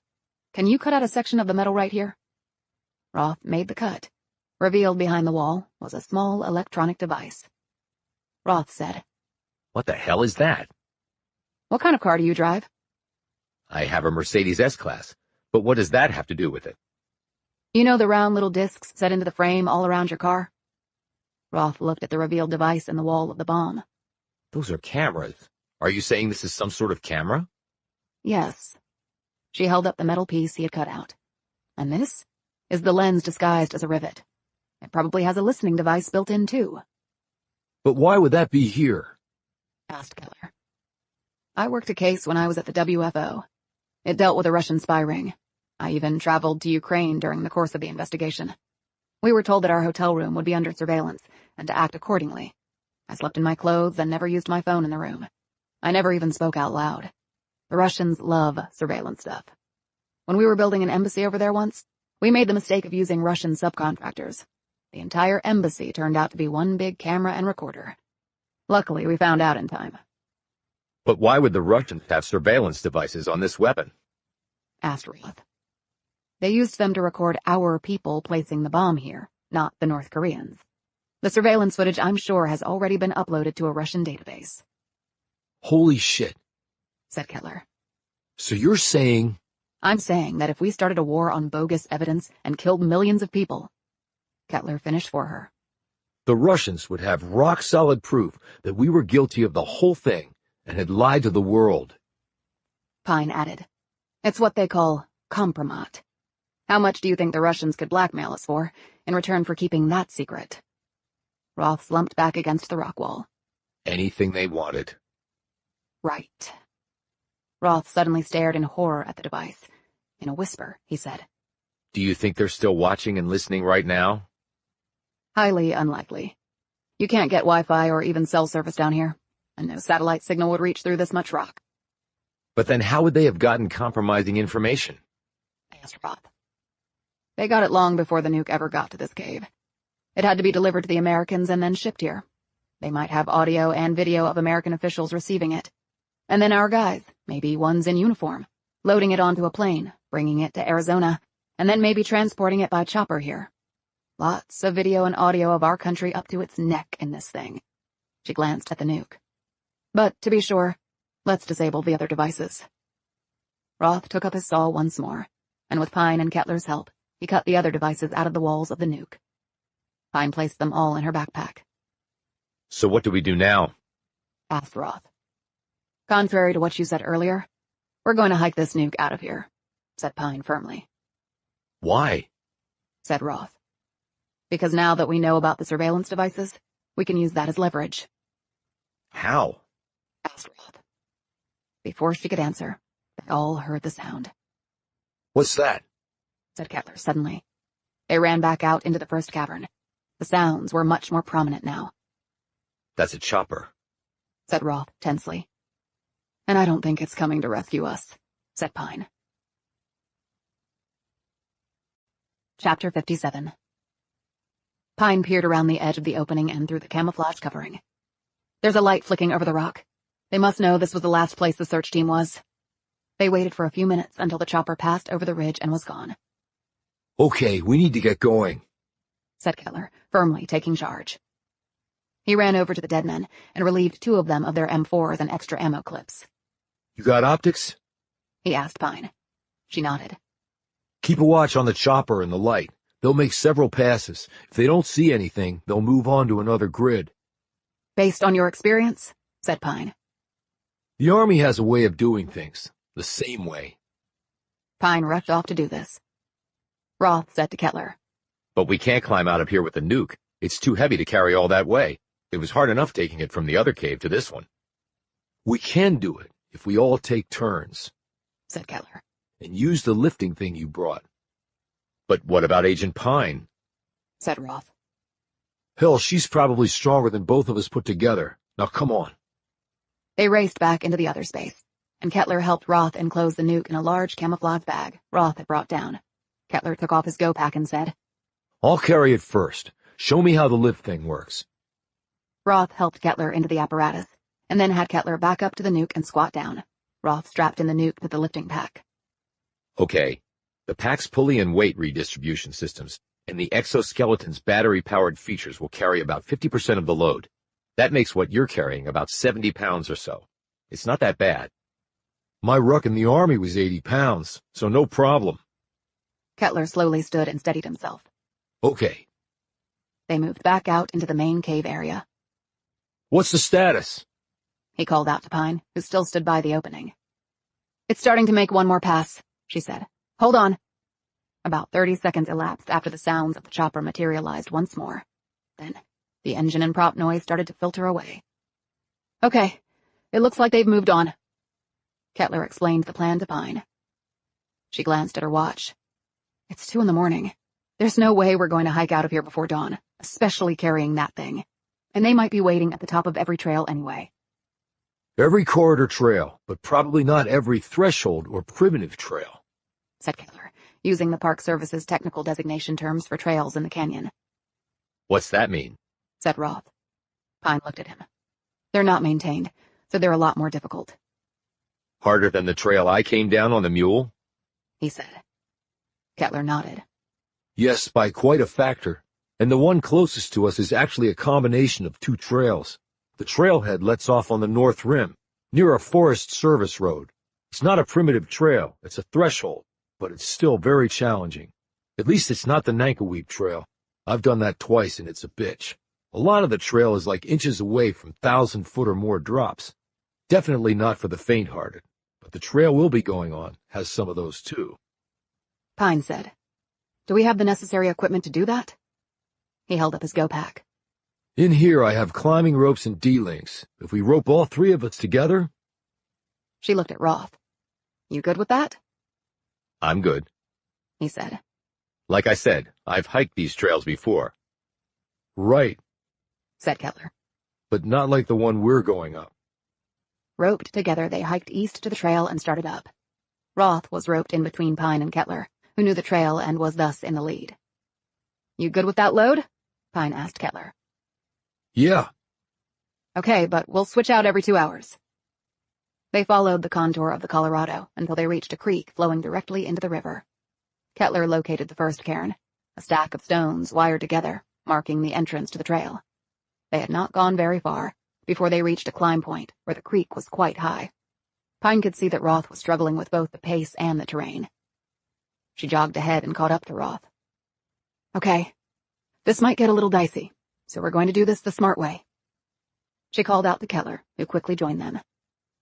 "Can you cut out a section of the metal right here?" Roth made the cut. Revealed behind the wall was a small electronic device. Roth said, What the hell is that? "What kind of car do you drive?" I have a Mercedes S-Class, but what does that have to do with it? You know the round little discs set into the frame all around your car? Roth looked at the revealed device in the wall of the bomb. Those are cameras. Are you saying this is some sort of camera? Yes. She held up the metal piece he had cut out. And this is the lens disguised as a rivet. It probably has a listening device built in, too. But why would that be here? Asked Kettler. I worked a case when I was at the WFO. It dealt with a Russian spy ring. I even traveled to Ukraine during the course of the investigation. We were told that our hotel room would be under surveillance, and to act accordingly. I slept in my clothes and never used my phone in the room. I never even spoke out loud. The Russians love surveillance stuff. When we were building an embassy over there once, we made the mistake of using Russian subcontractors. The entire embassy turned out to be one big camera and recorder. Luckily, we found out in time. But why would the Russians have surveillance devices on this weapon? Asked Roth. They used them to record our people placing the bomb here, not the North Koreans. The surveillance footage, I'm sure, has already been uploaded to a Russian database. Holy shit, Said Kettler. So you're saying... I'm saying that if we started a war on bogus evidence and killed millions of people... Kettler finished for her. The Russians would have rock-solid proof that we were guilty of the whole thing and had lied to the world. Pine added. It's what they call compromat. How much do you think the Russians could blackmail us for, in return for keeping that secret? Roth slumped back against the rock wall. Anything they wanted. Right. Roth suddenly stared in horror at the device. In a whisper, he said, Do you think they're still watching and listening right now? Highly unlikely. You can't get Wi-Fi or even cell service down here, and no satellite signal would reach through this much rock. But then how would they have gotten compromising information? Asked Roth. They got it long before the nuke ever got to this cave. It had to be delivered to the Americans and then shipped here. They might have audio and video of American officials receiving it. And then our guys, maybe ones in uniform, loading it onto a plane, bringing it to Arizona, and then maybe transporting it by chopper here. Lots of video and audio of our country up to its neck in this thing. She glanced at the nuke. But to be sure, let's disable the other devices. Roth took up his saw once more, and with Pine and Kettler's help, he cut the other devices out of the walls of the nuke. Pine placed them all in her backpack. So what do we do now? Asked Roth. Contrary to what you said earlier, we're going to hike this nuke out of here, said Pine firmly. Why? Said Roth. Because now that we know about the surveillance devices, we can use that as leverage. How? Asked Roth. Before she could answer, they all heard the sound. What's that? Said Kettler suddenly. They ran back out into the first cavern. The sounds were much more prominent now. That's a chopper, said Roth tensely. And I don't think it's coming to rescue us, said Pine. Chapter 57. Pine peered around the edge of the opening and through the camouflage covering. There's a light flicking over the rock. They must know this was the last place the search team was. They waited for a few minutes until the chopper passed over the ridge and was gone. Okay, we need to get going, said Kettler, firmly taking charge. He ran over to the dead men and relieved 2 of them of their M4s and extra ammo clips. You got optics? He asked Pine. She nodded. Keep a watch on the chopper and the light. They'll make several passes. If they don't see anything, they'll move on to another grid. Based on your experience, said Pine. The Army has a way of doing things, the same way. Pine rushed off to do this. Roth said to Kettler. But we can't climb out of here with a nuke. It's too heavy to carry all that way. It was hard enough taking it from the other cave to this one. We can do it if we all take turns, said Kettler. And use the lifting thing you brought. But what about Agent Pine? Said Roth. Hell, she's probably stronger than both of us put together. Now come on. They raced back into the other space, and Kettler helped Roth enclose the nuke in a large camouflage bag Roth had brought down. Kettler took off his go-pack and said, I'll carry it first. Show me how the lift thing works. Roth helped Kettler into the apparatus, and then had Kettler back up to the nuke and squat down. Roth strapped in the nuke to the lifting pack. Okay. The pack's pulley and weight redistribution systems and the exoskeleton's battery-powered features will carry about 50% of the load. That makes what you're carrying about 70 pounds or so. It's not that bad. My ruck in the Army was 80 pounds, so no problem. Kettler slowly stood and steadied himself. Okay. They moved back out into the main cave area. What's the status? He called out to Pine, who still stood by the opening. It's starting to make one more pass, she said. Hold on. About 30 seconds elapsed after the sounds of the chopper materialized once more. Then, the engine and prop noise started to filter away. Okay, it looks like they've moved on. Kettler explained the plan to Pine. She glanced at her watch. It's 2 a.m. There's no way we're going to hike out of here before dawn, especially carrying that thing. And they might be waiting at the top of every trail anyway. Every corridor trail, but probably not every threshold or primitive trail, said Kettler, using the Park Service's technical designation terms for trails in the canyon. What's that mean? Said Roth. Pine looked at him. They're not maintained, so they're a lot more difficult. Harder than the trail I came down on the mule? He said. Kettler nodded. Yes, by quite a factor. And the one closest to us is actually a combination of 2 trails. The trailhead lets off on the north rim, near a Forest Service road. It's not a primitive trail, it's a threshold, but it's still very challenging. At least it's not the Nankoweap Trail. I've done that twice and it's a bitch. A lot of the trail is like inches away from 1,000-foot or more drops. Definitely not for the faint-hearted, but the trail we'll be going on has some of those too. Pine said, Do we have the necessary equipment to do that? He held up his go-pack. In here I have climbing ropes and D-links. If we rope all 3 of us together... She looked at Roth. You good with that? I'm good, he said. Like I said, I've hiked these trails before. Right, said Kettler. But not like the one we're going up. Roped together, they hiked east to the trail and started up. Roth was roped in between Pine and Kettler, who knew the trail and was thus in the lead. You good with that load? Pine asked Kettler. Yeah. Okay, but we'll switch out every 2 hours. They followed the contour of the Colorado until they reached a creek flowing directly into the river. Kettler located the first cairn, a stack of stones wired together, marking the entrance to the trail. They had not gone very far before they reached a climb point where the creek was quite high. Pine could see that Roth was struggling with both the pace and the terrain. She jogged ahead and caught up to Roth. "Okay, this might get a little dicey, so we're going to do this the smart way." She called out to Kettler, who quickly joined them.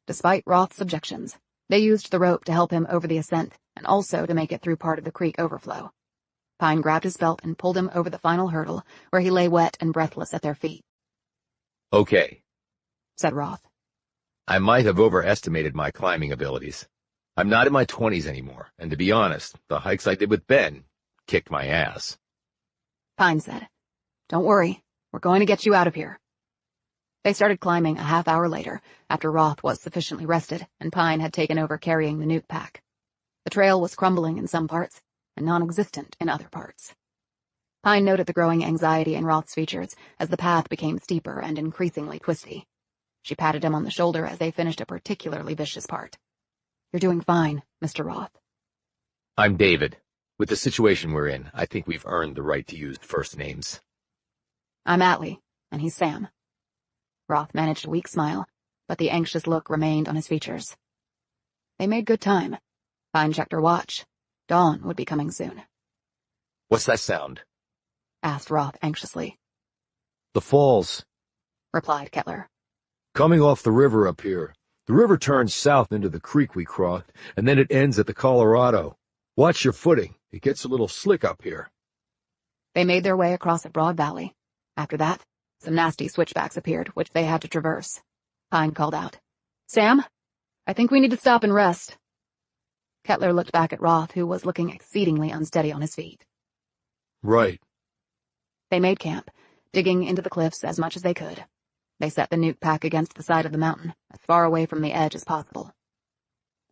Despite Roth's objections, they used the rope to help him over the ascent and also to make it through part of the creek overflow. Pine grabbed his belt and pulled him over the final hurdle, where he lay wet and breathless at their feet. "Okay," said Roth. "I might have overestimated my climbing abilities. I'm not in my 20s anymore, and to be honest, the hikes I did with Ben kicked my ass." Pine said, "Don't worry, we're going to get you out of here." They started climbing a half hour later, after Roth was sufficiently rested and Pine had taken over carrying the nuke pack. The trail was crumbling in some parts and non-existent in other parts. Pine noted the growing anxiety in Roth's features as the path became steeper and increasingly twisty. She patted him on the shoulder as they finished a particularly vicious part. "You're doing fine, Mr. Roth." "I'm David. With the situation we're in, I think we've earned the right to use first names." "I'm Atlee, and he's Sam." Roth managed a weak smile, but the anxious look remained on his features. They made good time. Pine checked her watch. Dawn would be coming soon. "What's that sound?" asked Roth anxiously. "The falls. Replied Kettler. Coming off the river up here. The river turns south into the creek we crossed, and then it ends at the Colorado. Watch your footing. It gets a little slick up here." They made their way across a broad valley. After that, some nasty switchbacks appeared, which they had to traverse. Pine called out, "Sam, I think we need to stop and rest." Kettler looked back at Roth, who was looking exceedingly unsteady on his feet. "Right." They made camp, digging into the cliffs as much as they could. They set the nuke pack against the side of the mountain, as far away from the edge as possible.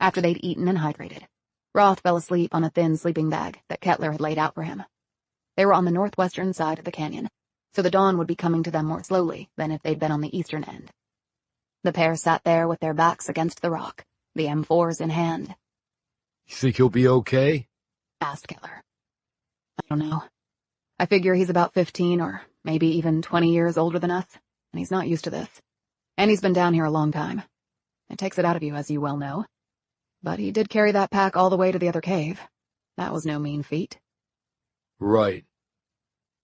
After they'd eaten and hydrated, Roth fell asleep on a thin sleeping bag that Kettler had laid out for him. They were on the northwestern side of the canyon, so the dawn would be coming to them more slowly than if they'd been on the eastern end. The pair sat there with their backs against the rock, the M4s in hand. "You think he'll be okay?" asked Kettler. "I don't know. I figure he's about 15 or maybe even 20 years older than us, and he's not used to this. And he's been down here a long time. It takes it out of you, as you well know. But he did carry that pack all the way to the other cave. That was no mean feat." "Right."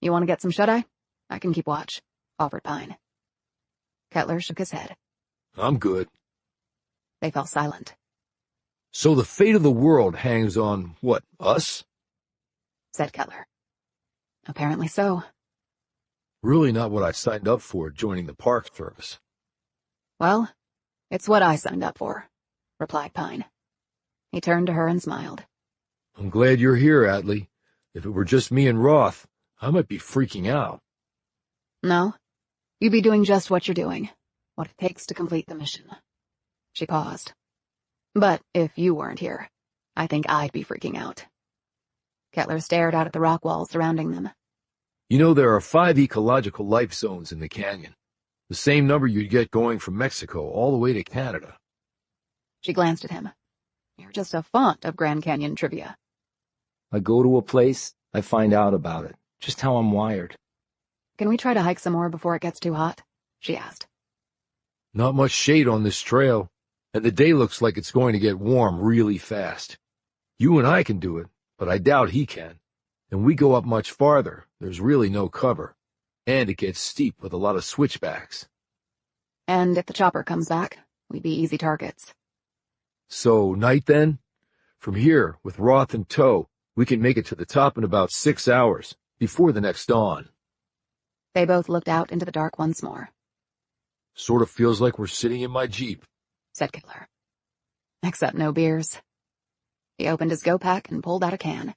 "You want to get some shut-eye? I can keep watch," offered Pine. Kettler shook his head. "I'm good." They fell silent. "So the fate of the world hangs on, what, us?" said Kettler. "Apparently so." Really not what I signed up for joining the Park Service. "Well, it's what I signed up for," replied Pine. He turned to her and smiled. "I'm glad you're here, Atlee. If it were just me and Roth, I might be freaking out." "No, you'd be doing just what you're doing, what it takes to complete the mission." She paused. "But if you weren't here, I think I'd be freaking out." Kettler stared out at the rock walls surrounding them. "You know, there are 5 ecological life zones in the canyon. The same number you'd get going from Mexico all the way to Canada." She glanced at him. "You're just a font of Grand Canyon trivia." I go to a place, I find out about it. Just how I'm wired. "Can we try to hike some more before it gets too hot?" she asked. "Not much shade on this trail, and the day looks like it's going to get warm really fast. You and I can do it, but I doubt he can. And we go up much farther, there's really no cover. And it gets steep with a lot of switchbacks." "And if the chopper comes back, we'd be easy targets." "So, night then? From here, with Roth in tow, we can make it to the top in about 6 hours, before the next dawn." They both looked out into the dark once more. "Sort of feels like we're sitting in my Jeep," said Kettler. "Except no beers." He opened his go-pack and pulled out a can.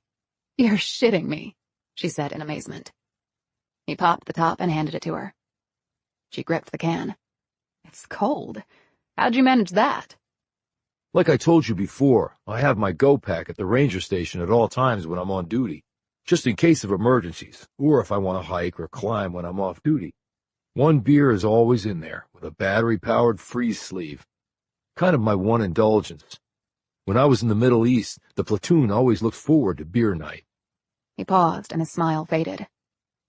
"You're shitting me," she said in amazement. He popped the top and handed it to her. She gripped the can. "It's cold. How'd you manage that?" "Like I told you before, I have my go-pack at the ranger station at all times when I'm on duty, just in case of emergencies, or if I want to hike or climb when I'm off duty. 1 beer is always in there, with a battery-powered freeze sleeve. Kind of my one indulgence. When I was in the Middle East, the platoon always looked forward to beer night." He paused and his smile faded.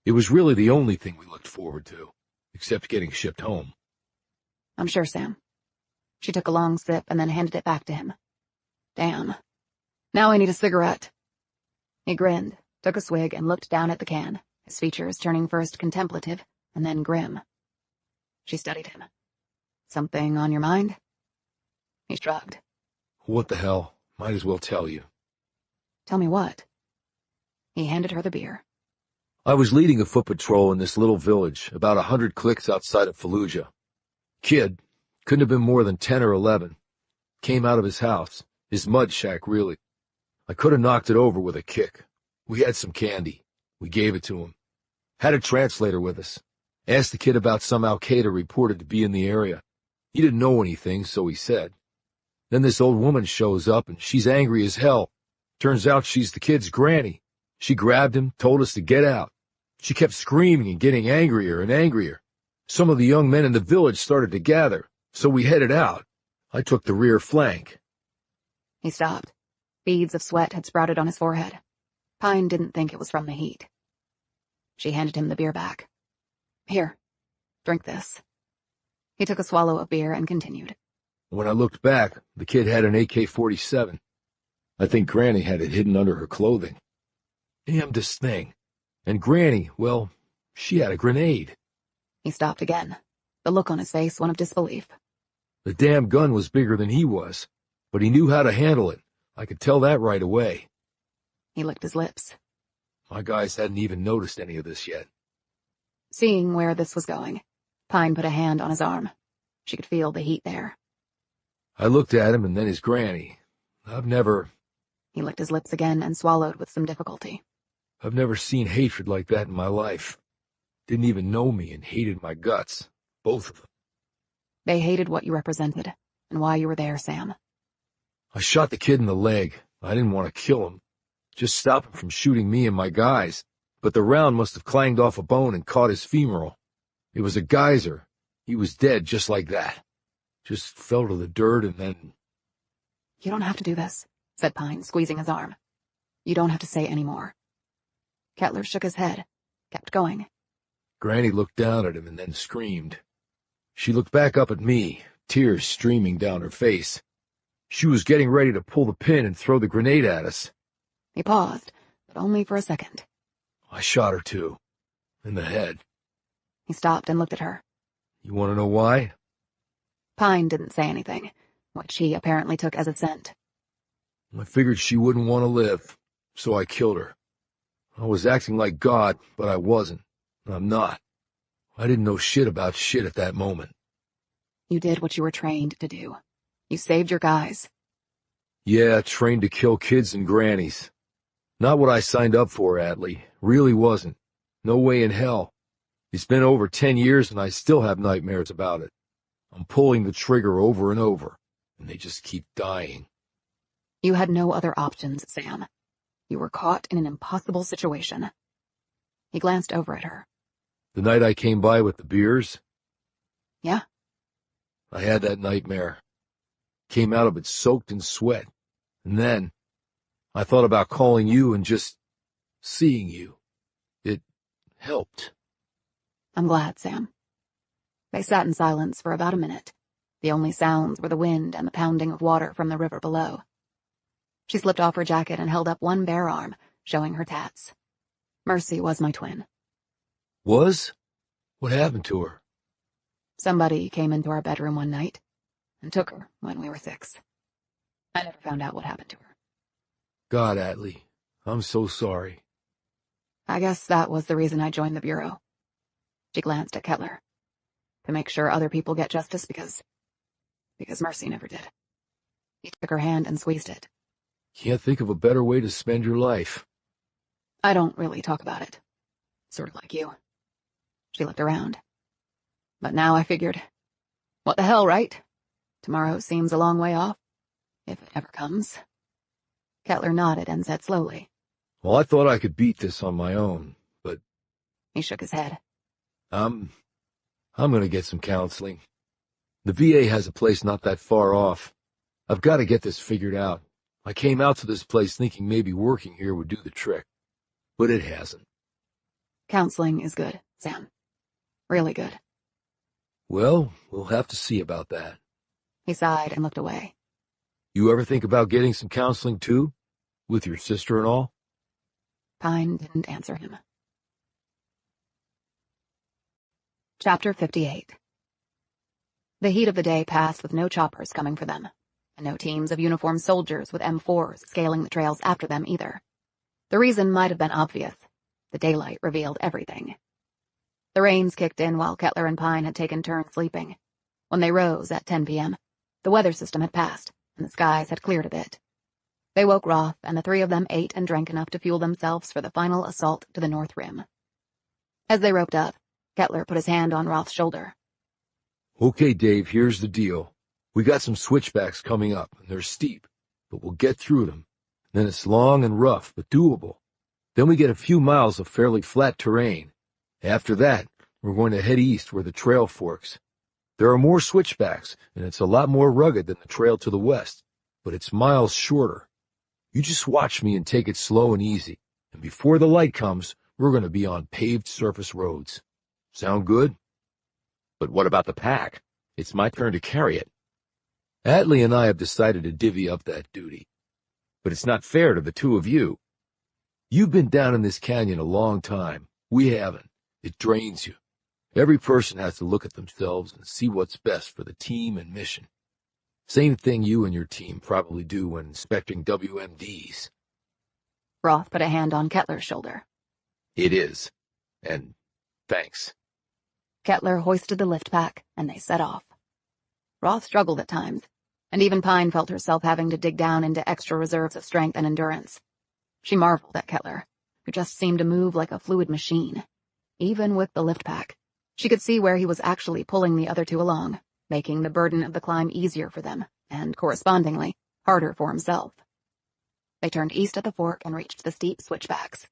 It was really the only thing we looked forward to, except getting shipped home. I'm sure, Sam. She took a long sip and then handed it back to him. Damn. Now I need a cigarette. He grinned, took a swig, and looked down at the can, his features turning first contemplative and then grim. She studied him. Something on your mind? He shrugged. What the hell? Might as well tell you. Tell me what? He handed her the beer. I was leading a foot patrol in this little village, about 100 clicks outside of Fallujah. Kid, couldn't have been more than 10 or 11. Came out of his house, his mud shack really. I could have knocked it over with a kick. We had some candy. We gave it to him. Had a translator with us. Asked the kid about some Al-Qaeda reported to be in the area. He didn't know anything, so he said. Then this old woman shows up, and she's angry as hell. Turns out she's the kid's granny. She grabbed him, told us to get out. She kept screaming and getting angrier and angrier. Some of the young men in the village started to gather, so we headed out. I took the rear flank. He stopped. Beads of sweat had sprouted on his forehead. Pine didn't think it was from the heat. She handed him the beer back. Here, drink this. He took a swallow of beer and continued. When I looked back, the kid had an AK-47. I think Granny had it hidden under her clothing. Damnedest thing. And Granny, well, she had a grenade. He stopped again, the look on his face one of disbelief. The damn gun was bigger than he was, but he knew how to handle it. I could tell that right away. He licked his lips. My guys hadn't even noticed any of this yet. Seeing where this was going, Pine put a hand on his arm. She could feel the heat there. I looked at him and then his granny. He licked his lips again and swallowed with some difficulty. I've never seen hatred like that in my life. Didn't even know me and hated my guts. Both of them. They hated what you represented and why you were there, Sam. I shot the kid in the leg. I didn't want to kill him. Just stop him from shooting me and my guys. But the round must have clanged off a bone and caught his femoral. It was a geyser. He was dead just like that. Just fell to the dirt and then... You don't have to do this, said Pine, squeezing his arm. You don't have to say any more. Kettler shook his head, kept going. Granny looked down at him and then screamed. She looked back up at me, tears streaming down her face. She was getting ready to pull the pin and throw the grenade at us. He paused, but only for a second. I shot her too. In the head. He stopped and looked at her. You want to know why? Pine didn't say anything, which he apparently took as assent. I figured she wouldn't want to live, so I killed her. I was acting like God, but I wasn't. I'm not. I didn't know shit about shit at that moment. You did what you were trained to do. You saved your guys. Yeah, trained to kill kids and grannies. Not what I signed up for, Atlee. Really wasn't. No way in hell. It's been over 10 years and I still have nightmares about it. I'm pulling the trigger over and over, and they just keep dying. You had no other options, Sam. You were caught in an impossible situation. He glanced over at her. The night I came by with the beers? Yeah? I had that nightmare. Came out of it soaked in sweat. And then, I thought about calling you and just seeing you. It helped. I'm glad, Sam. They sat in silence for about a minute. The only sounds were the wind and the pounding of water from the river below. She slipped off her jacket and held up one bare arm, showing her tats. Mercy was my twin. Was? What happened to her? Somebody came into our bedroom one night and took her when we were 6. I never found out what happened to her. God, Atlee, I'm so sorry. I guess that was the reason I joined the Bureau. She glanced at Kettler. To make sure other people get justice because Mercy never did. He took her hand and squeezed it. Can't think of a better way to spend your life. I don't really talk about it. Sort of like you. She looked around. But now I figured, what the hell, right? Tomorrow seems a long way off, if it ever comes. Kettler nodded and said slowly. Well, I thought I could beat this on my own, but... He shook his head. I'm gonna get some counseling. The VA has a place not that far off. I've got to get this figured out. I came out to this place thinking maybe working here would do the trick, but it hasn't. Counseling is good, Sam. Really good. Well, we'll have to see about that. He sighed and looked away. You ever think about getting some counseling, too? With your sister and all? Pine didn't answer him. Chapter 58. The heat of the day passed with no choppers coming for them, and no teams of uniformed soldiers with M4s scaling the trails after them either. The reason might have been obvious. The daylight revealed everything. The rains kicked in while Kettler and Pine had taken turns sleeping. When they rose at 10 p.m., the weather system had passed, and the skies had cleared a bit. They woke Roth, and the three of them ate and drank enough to fuel themselves for the final assault to the North Rim. As they roped up, Kettler put his hand on Roth's shoulder. Okay, Dave, here's the deal. We got some switchbacks coming up, and they're steep, but we'll get through them. Then it's long and rough, but doable. Then we get a few miles of fairly flat terrain. After that, we're going to head east where the trail forks. There are more switchbacks, and it's a lot more rugged than the trail to the west, but it's miles shorter. You just watch me and take it slow and easy, and before the light comes, we're going to be on paved surface roads. Sound good? But what about the pack? It's my turn to carry it. Atlee and I have decided to divvy up that duty. But it's not fair to the two of you. You've been down in this canyon a long time. We haven't. It drains you. Every person has to look at themselves and see what's best for the team and mission. Same thing you and your team probably do when inspecting WMDs. Roth put a hand on Kettler's shoulder. It is. And thanks. Kettler hoisted the lift pack, and they set off. Roth struggled at times, and even Pine felt herself having to dig down into extra reserves of strength and endurance. She marveled at Kettler, who just seemed to move like a fluid machine. Even with the lift pack, she could see where he was actually pulling the other two along, making the burden of the climb easier for them, and, correspondingly, harder for himself. They turned east at the fork and reached the steep switchbacks.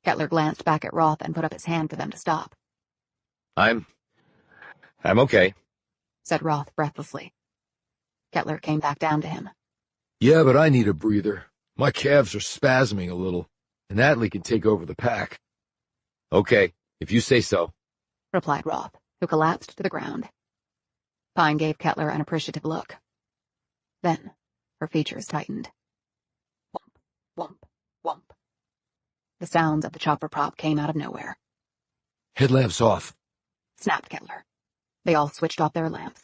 Kettler glanced back at Roth and put up his hand for them to stop. I'm okay, said Roth breathlessly. Kettler came back down to him. Yeah, but I need a breather. My calves are spasming a little, and Atlee can take over the pack. Okay, if you say so, replied Roth, who collapsed to the ground. Pine gave Kettler an appreciative look. Then her features tightened. Whomp, whomp, whomp. The sounds of the chopper prop came out of nowhere. Headlamps off, snapped Kettler. They all switched off their lamps.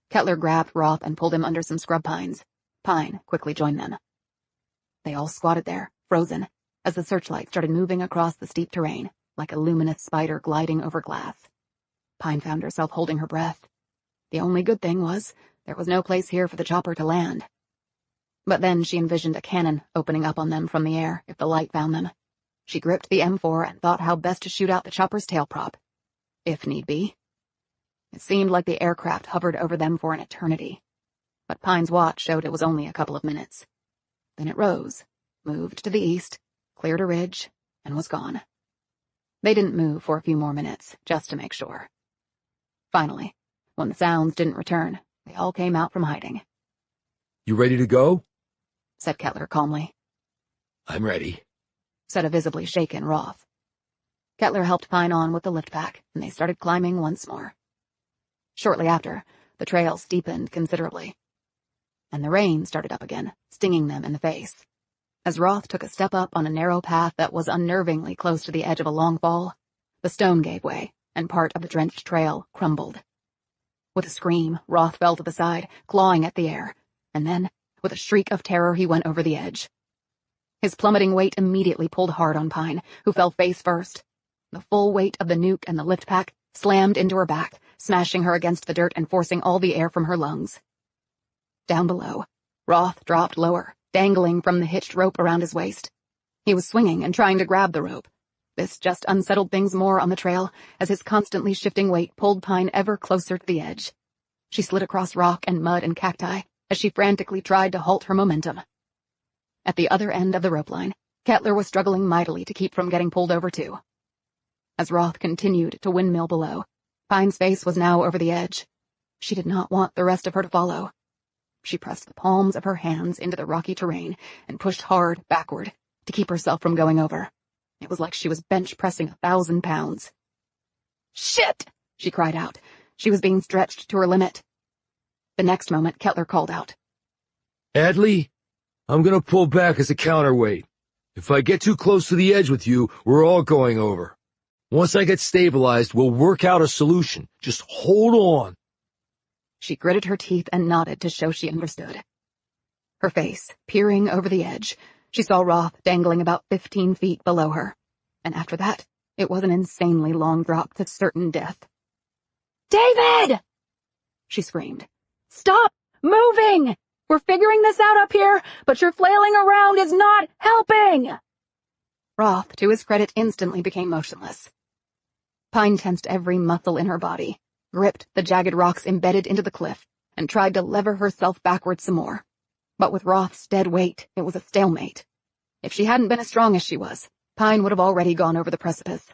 Kettler grabbed Roth and pulled him under some scrub pines. Pine quickly joined them. They all squatted there, frozen, as the searchlight started moving across the steep terrain, like a luminous spider gliding over glass. Pine found herself holding her breath. The only good thing was, there was no place here for the chopper to land. But then she envisioned a cannon opening up on them from the air if the light found them. She gripped the M4 and thought how best to shoot out the chopper's tail prop, if need be. It seemed like the aircraft hovered over them for an eternity, but Pine's watch showed it was only a couple of minutes. Then it rose, moved to the east, cleared a ridge, and was gone. They didn't move for a few more minutes, just to make sure. Finally, when the sounds didn't return, they all came out from hiding. You ready to go? Said Kettler calmly. I'm ready, said a visibly shaken Roth. Kettler helped Pine on with the lift pack, and they started climbing once more. Shortly after, the trail steepened considerably, and the rain started up again, stinging them in the face. As Roth took a step up on a narrow path that was unnervingly close to the edge of a long fall, the stone gave way, and part of the drenched trail crumbled. With a scream, Roth fell to the side, clawing at the air, and then, with a shriek of terror, he went over the edge. His plummeting weight immediately pulled hard on Pine, who fell face first. The full weight of the nuke and the lift pack slammed into her back, smashing her against the dirt and forcing all the air from her lungs. Down below, Roth dropped lower, dangling from the hitched rope around his waist. He was swinging and trying to grab the rope. This just unsettled things more on the trail, as his constantly shifting weight pulled Pine ever closer to the edge. She slid across rock and mud and cacti as she frantically tried to halt her momentum. At the other end of the rope line, Kettler was struggling mightily to keep from getting pulled over too. As Roth continued to windmill below, Pine's face was now over the edge. She did not want the rest of her to follow. She pressed the palms of her hands into the rocky terrain and pushed hard backward to keep herself from going over. It was like she was bench pressing 1,000 pounds. "Shit!" she cried out, She was being stretched to her limit. The next moment, Kettler called out. Atlee, I'm gonna pull back as a counterweight. If I get too close to the edge with you, we're all going over. Once I get stabilized, we'll work out a solution. Just hold on. She gritted her teeth and nodded to show she understood. Her face, peering over the edge, she saw Roth dangling about 15 feet below her. And after that, it was an insanely long drop to certain death. "David!" she screamed. "Stop moving! We're figuring this out up here, but your flailing around is not helping!" Roth, to his credit, instantly became motionless. Pine tensed every muscle in her body, gripped the jagged rocks embedded into the cliff, and tried to lever herself backward some more. But with Roth's dead weight, it was a stalemate. If she hadn't been as strong as she was, Pine would have already gone over the precipice.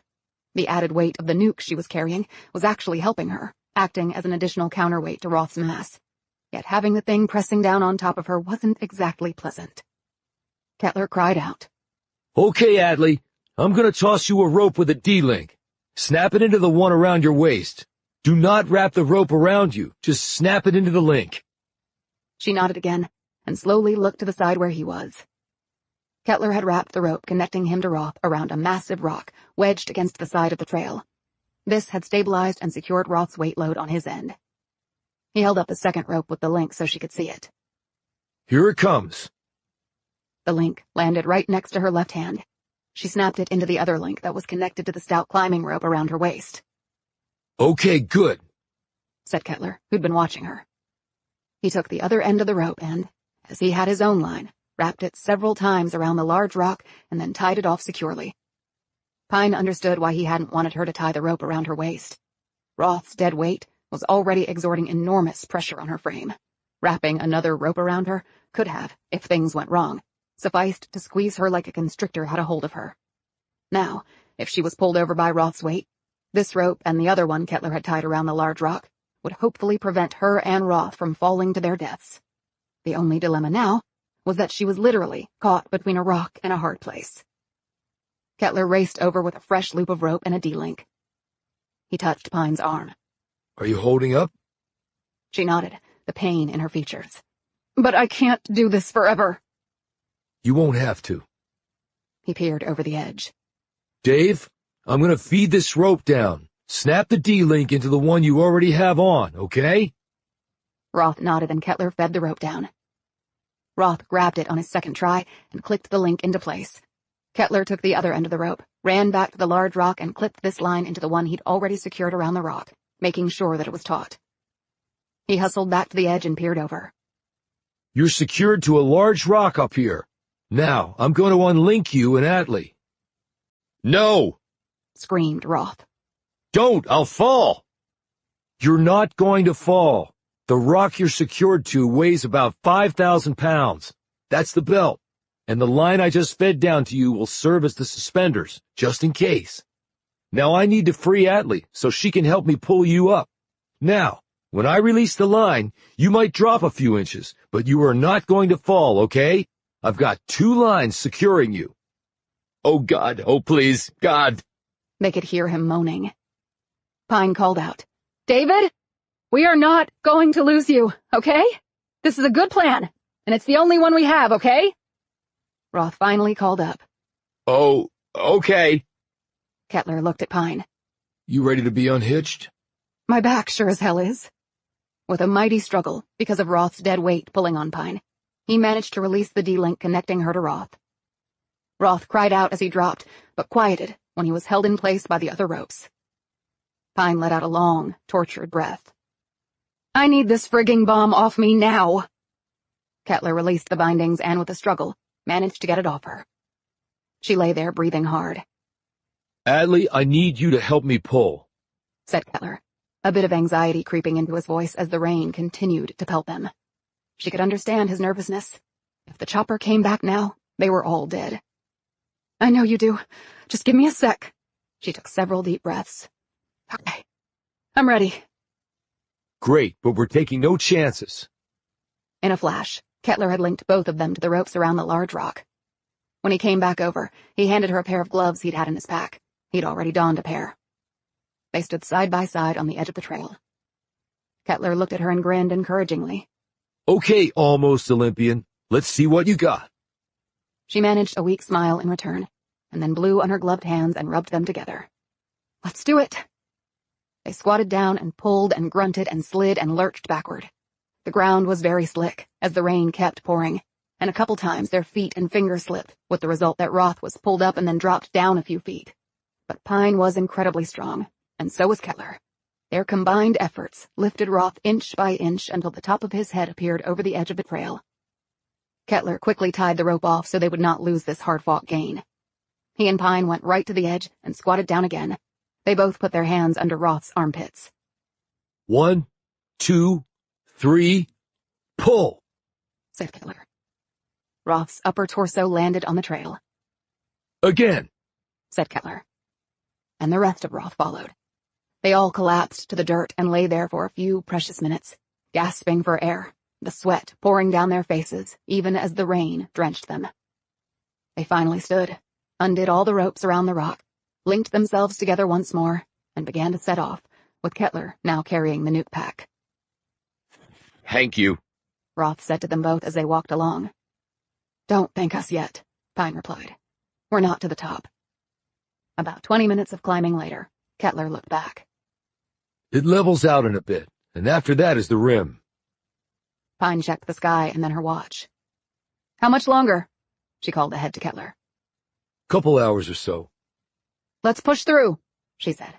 The added weight of the nuke she was carrying was actually helping her, acting as an additional counterweight to Roth's mass. Yet having the thing pressing down on top of her wasn't exactly pleasant. Kettler cried out. Okay, Atlee, I'm gonna toss you a rope with a D-link. Snap it into the one around your waist. Do not wrap the rope around you, just snap it into the link. She nodded again, and slowly looked to the side where he was. Kettler had wrapped the rope connecting him to Roth around a massive rock wedged against the side of the trail. This had stabilized and secured Roth's weight load on his end. He held up the second rope with the link so she could see it. Here it comes. The link landed right next to her left hand. She snapped it into the other link that was connected to the stout climbing rope around her waist. Okay, good, said Kettler, who'd been watching her. He took the other end of the rope and, as he had his own line, wrapped it several times around the large rock and then tied it off securely. Pine understood why he hadn't wanted her to tie the rope around her waist. Roth's dead weight was already exerting enormous pressure on her frame. Wrapping another rope around her could have, if things went wrong, sufficed to squeeze her like a constrictor had a hold of her. Now, if she was pulled over by Roth's weight, this rope and the other one Kettler had tied around the large rock would hopefully prevent her and Roth from falling to their deaths. The only dilemma now was that she was literally caught between a rock and a hard place. Kettler raced over with a fresh loop of rope and a D-link. He touched Pine's arm. Are you holding up? She nodded, the pain in her features. But I can't do this forever. You won't have to. He peered over the edge. Dave, I'm gonna feed this rope down. Snap the D-link into the one you already have on, okay? Roth nodded and Kettler fed the rope down. Roth grabbed it on his second try and clicked the link into place. Kettler took the other end of the rope, ran back to the large rock and clipped this line into the one he'd already secured around the rock, making sure that it was taut. He hustled back to the edge and peered over. You're secured to a large rock up here. Now, I'm going to unlink you and Atlee. No! Screamed Roth. Don't! I'll fall! You're not going to fall. The rock you're secured to weighs about 5,000 pounds. That's the belt. And the line I just fed down to you will serve as the suspenders, just in case. Now I need to free Atlee so she can help me pull you up. Now, when I release the line, you might drop a few inches, but you are not going to fall, okay? I've got 2 lines securing you. Oh God, oh please, God. They could hear him moaning. Pine called out, David, we are not going to lose you, okay? This is a good plan, and it's the only one we have, okay? Roth finally called up. Oh, okay. Kettler looked at Pine. You ready to be unhitched? My back sure as hell is. With a mighty struggle, because of Roth's dead weight pulling on Pine, he managed to release the D-link connecting her to Roth. Roth cried out as he dropped, but quieted when he was held in place by the other ropes. Pine let out a long, tortured breath. I need this frigging bomb off me now. Kettler released the bindings and, with a struggle, managed to get it off her. She lay there breathing hard. Atlee, I need you to help me pull, said Kettler, a bit of anxiety creeping into his voice as the rain continued to pelt them. She could understand his nervousness. If the chopper came back now, they were all dead. I know you do. Just give me a sec. She took several deep breaths. Okay. I'm ready. Great, but we're taking no chances. In a flash, Kettler had linked both of them to the ropes around the large rock. When he came back over, he handed her a pair of gloves he'd had in his pack. He'd already donned a pair. They stood side by side on the edge of the trail. Kettler looked at her and grinned encouragingly. Okay, almost Olympian. Let's see what you got. She managed a weak smile in return, and then blew on her gloved hands and rubbed them together. Let's do it. They squatted down and pulled and grunted and slid and lurched backward. The ground was very slick, as the rain kept pouring, and a couple times their feet and fingers slipped, with the result that Roth was pulled up and then dropped down a few feet. But Pine was incredibly strong, and so was Kettler. Their combined efforts lifted Roth inch by inch until the top of his head appeared over the edge of the trail. Kettler quickly tied the rope off so they would not lose this hard-fought gain. He and Pine went right to the edge and squatted down again. They both put their hands under Roth's armpits. 1, 2, 3, pull, said Kettler. Roth's upper torso landed on the trail. Again, said Kettler. And the rest of Roth followed. They all collapsed to the dirt and lay there for a few precious minutes, gasping for air, the sweat pouring down their faces, even as the rain drenched them. They finally stood, undid all the ropes around the rock, linked themselves together once more, and began to set off, with Kettler now carrying the nuke pack. Thank you, Roth said to them both as they walked along. Don't thank us yet, Pine replied. We're not to the top. About 20 minutes of climbing later, Kettler looked back. It levels out in a bit, and after that is the rim. Pine checked the sky and then her watch. How much longer? She called ahead to Kettler. Couple hours or so. Let's push through, she said.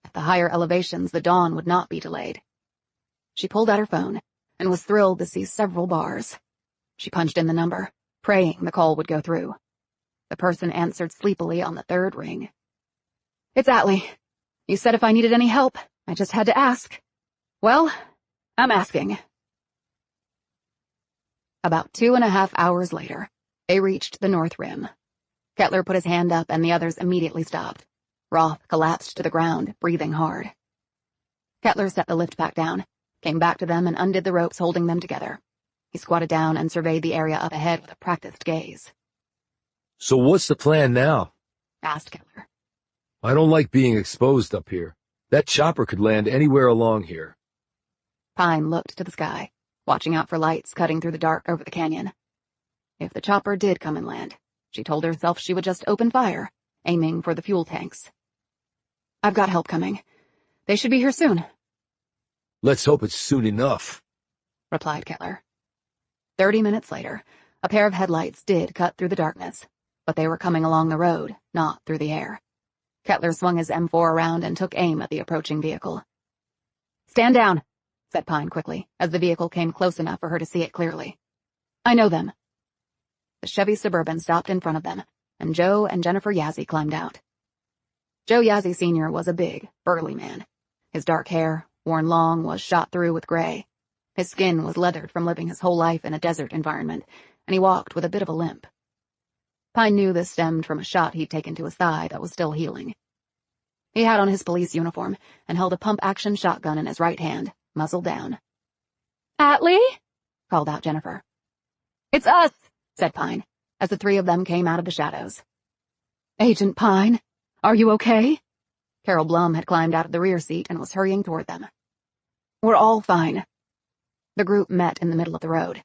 At the higher elevations, the dawn would not be delayed. She pulled out her phone and was thrilled to see several bars. She punched in the number, praying the call would go through. The person answered sleepily on the third ring. It's Atlee. You said if I needed any help, I just had to ask. Well, I'm asking. About 2.5 hours later, they reached the North Rim. Kettler put his hand up and the others immediately stopped. Roth collapsed to the ground, breathing hard. Kettler set the lift pack down, came back to them and undid the ropes holding them together. He squatted down and surveyed the area up ahead with a practiced gaze. So what's the plan now? Asked Kettler. I don't like being exposed up here. That chopper could land anywhere along here. Pine looked to the sky, watching out for lights cutting through the dark over the canyon. If the chopper did come and land, she told herself she would just open fire, aiming for the fuel tanks. I've got help coming. They should be here soon. Let's hope it's soon enough, replied Kettler. 30 minutes later, a pair of headlights did cut through the darkness, but they were coming along the road, not through the air. Kettler swung his M4 around and took aim at the approaching vehicle. Stand down, said Pine quickly, as the vehicle came close enough for her to see it clearly. I know them. The Chevy Suburban stopped in front of them, and Joe and Jennifer Yazzie climbed out. Joe Yazzie Sr. was a big, burly man. His dark hair, worn long, was shot through with gray. His skin was leathered from living his whole life in a desert environment, and he walked with a bit of a limp. Pine knew this stemmed from a shot he'd taken to his thigh that was still healing. He had on his police uniform and held a pump-action shotgun in his right hand, muzzle down. Atlee? Called out Jennifer. It's us, said Pine, as the three of them came out of the shadows. Agent Pine, are you okay? Carol Blum had climbed out of the rear seat and was hurrying toward them. We're all fine. The group met in the middle of the road.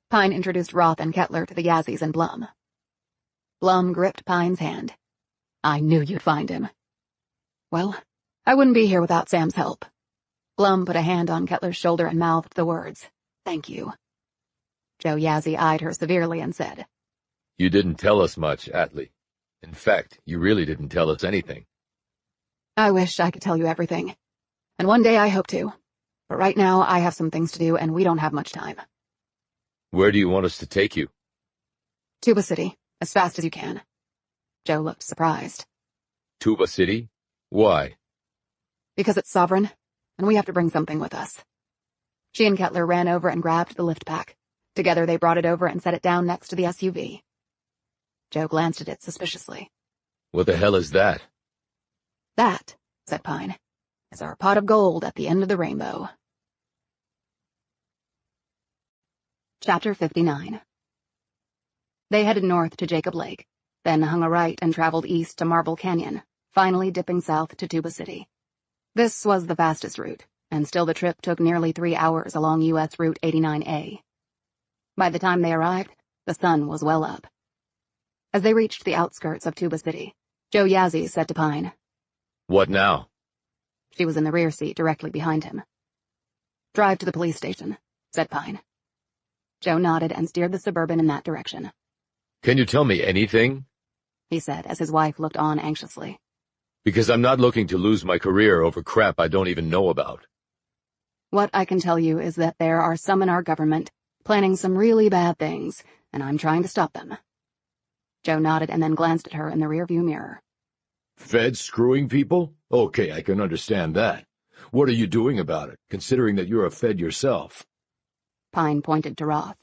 Pine introduced Roth and Kettler to the Yazzies and Blum. Blum gripped Pine's hand. I knew you'd find him. Well, I wouldn't be here without Sam's help. Blum put a hand on Kettler's shoulder and mouthed the words, thank you. Joe Yazzie eyed her severely and said, You didn't tell us much, Atlee. In fact, you really didn't tell us anything. I wish I could tell you everything. And one day I hope to. But right now I have some things to do and we don't have much time. Where do you want us to take you? Tuba City, as fast as you can. Joe looked surprised. Tuba City? Why? Because it's sovereign, and we have to bring something with us. She and Kettler ran over and grabbed the lift pack. Together they brought it over and set it down next to the SUV. Joe glanced at it suspiciously. What the hell is that? That, said Pine, is our pot of gold at the end of the rainbow. Chapter 59. They headed north to Jacob Lake, then hung a right and traveled east to Marble Canyon, finally dipping south to Tuba City. This was the fastest route, and still the trip took nearly 3 hours along U.S. Route 89A. By the time they arrived, the sun was well up. As they reached the outskirts of Tuba City, Joe Yazzie said to Pine, "What now?" She was in the rear seat directly behind him. "Drive to the police station," said Pine. Joe nodded and steered the Suburban in that direction. "Can you tell me anything?" he said as his wife looked on anxiously. "Because I'm not looking to lose my career over crap I don't even know about." "What I can tell you is that there are some in our government planning some really bad things, and I'm trying to stop them." Joe nodded and then glanced at her in the rearview mirror. Feds screwing people? Okay, I can understand that. What are you doing about it, considering that you're a Fed yourself? Pine pointed to Roth.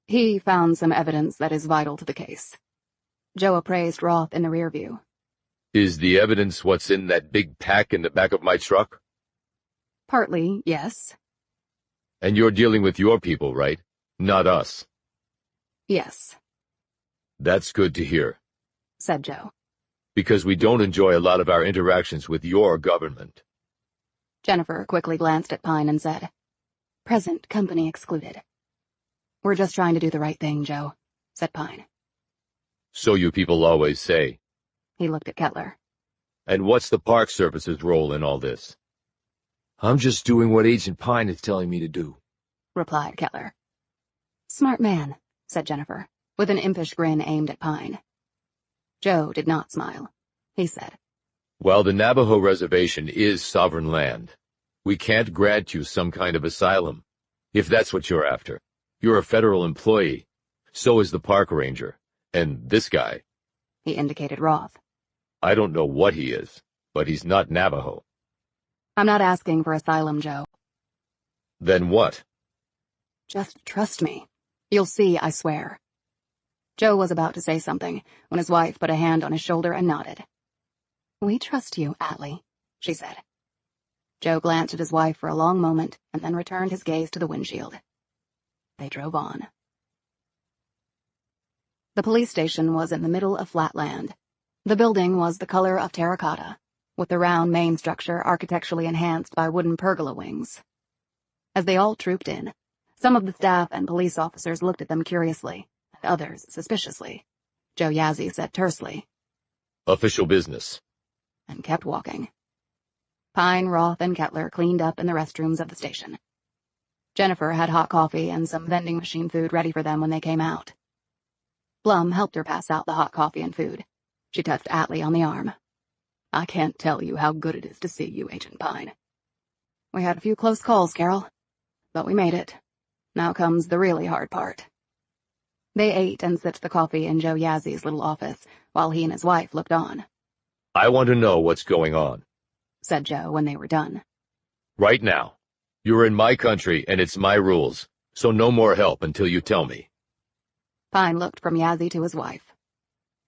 "He found some evidence that is vital to the case." Joe appraised Roth in the rearview. "Is the evidence what's in that big pack in the back of my truck?" "Partly, yes." "And you're dealing with your people, right? Not us." "Yes," "That's good to hear, said Joe. because we don't enjoy a lot of our interactions with your government." Jennifer quickly glanced at Pine and said, "Present company excluded." "We're just trying to do the right thing, Joe," said Pine. "So you people always say." He looked at Kettler. "And what's the Park Service's role in all this?" I'm just doing what Agent Pine is telling me to do, replied Kettler. "Smart man," said Jennifer, with an impish grin aimed at Pine. Joe did not smile. He said, "Well, the Navajo Reservation is sovereign land. We can't grant you some kind of asylum, if that's what you're after. You're a federal employee. So is the park ranger. And this guy, he indicated Roth. I don't know what he is, but he's not Navajo." "I'm not asking for asylum, Joe." "Then what?" "Just trust me. You'll see, I swear." Joe was about to say something when his wife put a hand on his shoulder and nodded. "We trust you, Atlee," she said. Joe glanced at his wife for a long moment and then returned his gaze to the windshield. They drove on. The police station was in the middle of flat land. The building was the color of terracotta, with the round main structure architecturally enhanced by wooden pergola wings. As they all trooped in, some of the staff and police officers looked at them curiously, and others suspiciously. Joe Yazzie said tersely, "Official business," and kept walking. Pine, Roth, and Kettler cleaned up in the restrooms of the station. Jennifer had hot coffee and some vending machine food ready for them when they came out. Blum helped her pass out the hot coffee and food. She touched Atlee on the arm. "I can't tell you how good it is to see you, Agent Pine. We had a few close calls, Carol, but we made it. Now comes the really hard part." They ate and sipped the coffee in Joe Yazzie's little office while he and his wife looked on. "I want to know what's going on," said Joe when they were done. "Right now. You're in my country and it's my rules, so no more help until you tell me." Pine looked from Yazzie to his wife.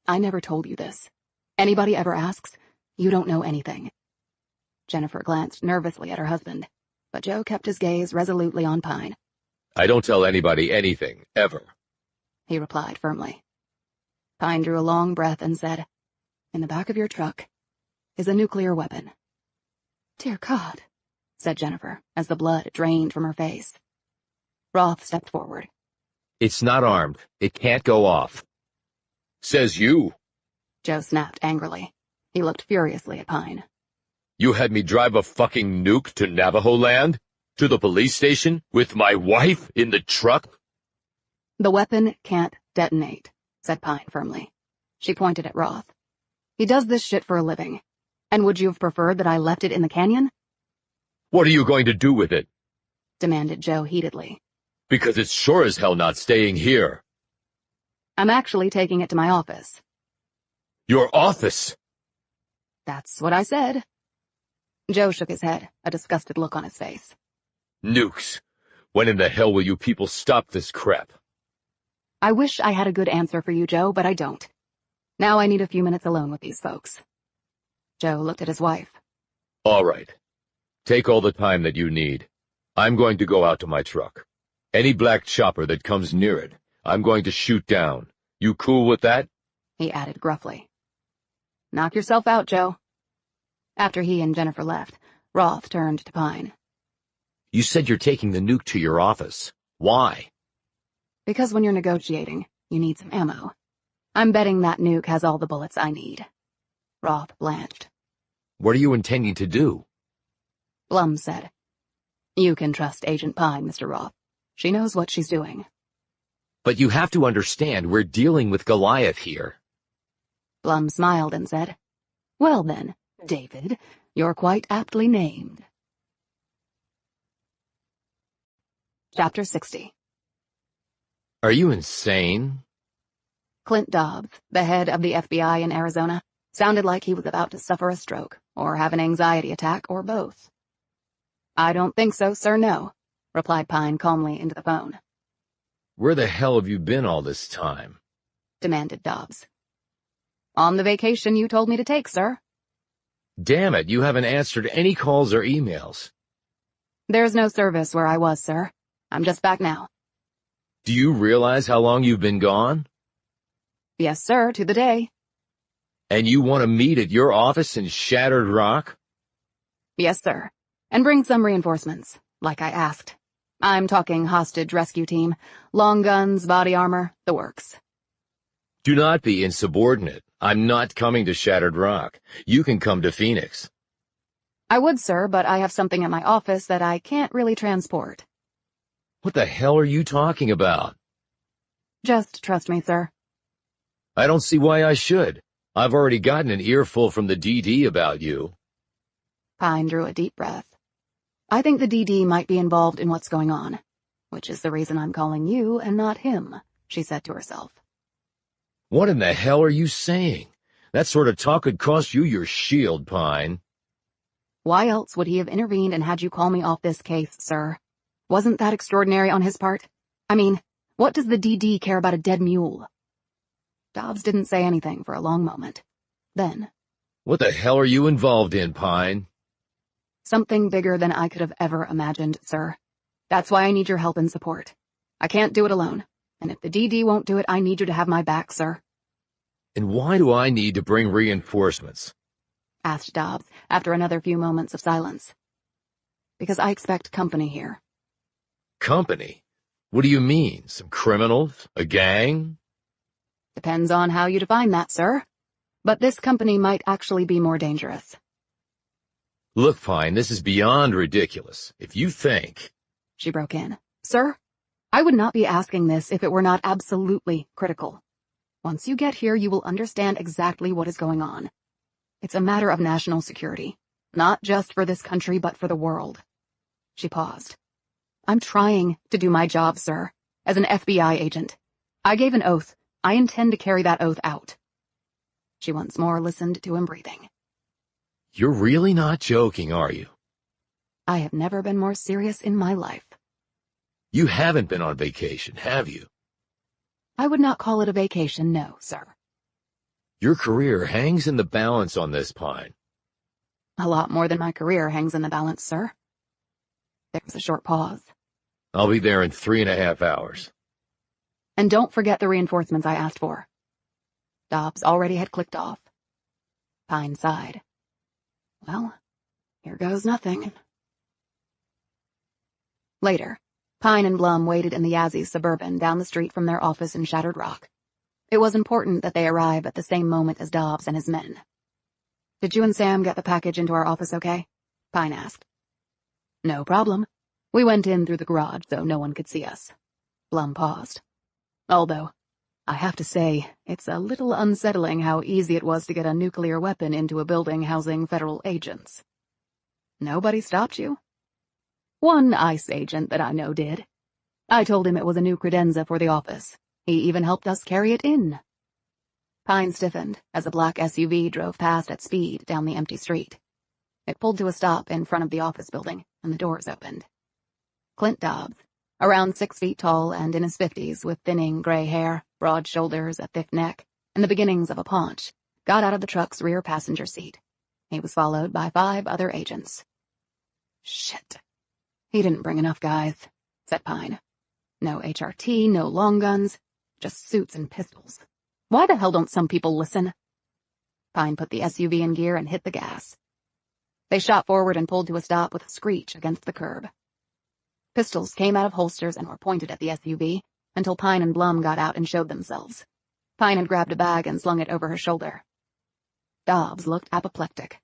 "I never told you this. Anybody ever asks, you don't know anything." Jennifer glanced nervously at her husband, but Joe kept his gaze resolutely on Pine. "I don't tell anybody anything, ever," he replied firmly. Pine drew a long breath and said, "In the back of your truck is a nuclear weapon." "Dear God," said Jennifer, as the blood drained from her face. Roth stepped forward. "It's not armed. It can't go off." "Says you." Joe snapped angrily. He looked furiously at Pine. "You had me drive a fucking nuke to Navajo land? To the police station? With my wife in the truck?" "The weapon can't detonate," said Pine firmly. She pointed at Roth. "He does this shit for a living. And would you have preferred that I left it in the canyon?" "What are you going to do with it?" demanded Joe heatedly. "Because it's sure as hell not staying here." "I'm actually taking it to my office." "Your office?" "That's what I said." Joe shook his head, a disgusted look on his face. "Nukes. When in the hell will you people stop this crap?" "I wish I had a good answer for you, Joe, but I don't. Now I need a few minutes alone with these folks." Joe looked at his wife. "All right. Take all the time that you need. I'm going to go out to my truck. Any black chopper that comes near it, I'm going to shoot down. You cool with that?" he added gruffly. "Knock yourself out, Joe." After he and Jennifer left, Roth turned to Pine. You said you're taking the nuke to your office. Why? Because when you're negotiating, you need some ammo. I'm betting that nuke has all the bullets I need. Roth blanched. What are you intending to do? Blum said, "You can trust Agent Pine, Mr. Roth. She knows what she's doing." But you have to understand we're dealing with Goliath here. Blum smiled and said, "Well then, David, you're quite aptly named." Chapter 60. Are you insane? Clint Dobbs, the head of the FBI in Arizona, sounded like he was about to suffer a stroke, or have an anxiety attack, or both. "I don't think so, sir, no," replied Pine calmly into the phone. Where the hell have you been all this time? Demanded Dobbs. "On the vacation you told me to take, sir." Damn it, you haven't answered any calls or emails. "There's no service where I was, sir. I'm just back now." Do you realize how long you've been gone? "Yes, sir, to the day." And you want to meet at your office in Shattered Rock? "Yes, sir. And bring some reinforcements, like I asked. I'm talking hostage rescue team, long guns, body armor, the works." Do not be insubordinate. I'm not coming to Shattered Rock. You can come to Phoenix. "I would, sir, but I have something at my office that I can't really transport." What the hell are you talking about? "Just trust me, sir." I don't see why I should. I've already gotten an earful from the DD about you. Pine drew a deep breath. "I think the DD might be involved in what's going on, which is the reason I'm calling you and not him," she said to herself. What in the hell are you saying? That sort of talk could cost you your shield, Pine. "Why else would he have intervened and had you call me off this case, sir? Wasn't that extraordinary on his part? I mean, what does the DD care about a dead mule?" Dobbs didn't say anything for a long moment. Then, What the hell are you involved in, Pine? "Something bigger than I could have ever imagined, sir. That's why I need your help and support. I can't do it alone, and if the DD won't do it, I need you to have my back, sir." And why do I need to bring reinforcements? Asked Dobbs, after another few moments of silence. "Because I expect company here." Company? What do you mean? Some criminals? A gang? "Depends on how you define that, sir. But this company might actually be more dangerous." Look, Pine, this is beyond ridiculous. If you think... She broke in. "Sir, I would not be asking this if it were not absolutely critical. Once you get here, you will understand exactly what is going on. It's a matter of national security, not just for this country, but for the world." She paused. "I'm trying to do my job, sir, as an FBI agent. I gave an oath. I intend to carry that oath out." She once more listened to him breathing. You're really not joking, are you? "I have never been more serious in my life." You haven't been on vacation, have you? "I would not call it a vacation, no, sir." Your career hangs in the balance on this, Pine. "A lot more than my career hangs in the balance, sir." There was a short pause. I'll be there in 3.5 hours. "And don't forget the reinforcements I asked for." Dobbs already had clicked off. Pine sighed. "Well, here goes nothing." Later, Pine and Blum waited in the Yazzie Suburban down the street from their office in Shattered Rock. It was important that they arrive at the same moment as Dobbs and his men. "Did you and Sam get the package into our office okay?" Pine asked. "No problem. We went in through the garage so no one could see us." Blum paused. "Although, I have to say, it's a little unsettling how easy it was to get a nuclear weapon into a building housing federal agents." "Nobody stopped you?" "One ICE agent that I know did. I told him it was a new credenza for the office. He even helped us carry it in." Pine stiffened as a black SUV drove past at speed down the empty street. It pulled to a stop in front of the office building, and the doors opened. Clint Dobbs, around 6 feet tall and in his 50s, with thinning gray hair, broad shoulders, a thick neck, and the beginnings of a paunch, got out of the truck's rear passenger seat. He was followed by 5 other agents. "Shit. He didn't bring enough guys," said Pine. "No HRT, no long guns, just suits and pistols. Why the hell don't some people listen?" Pine put the SUV in gear and hit the gas. They shot forward and pulled to a stop with a screech against the curb. Pistols came out of holsters and were pointed at the SUV until Pine and Blum got out and showed themselves. Pine had grabbed a bag and slung it over her shoulder. Dobbs looked apoplectic.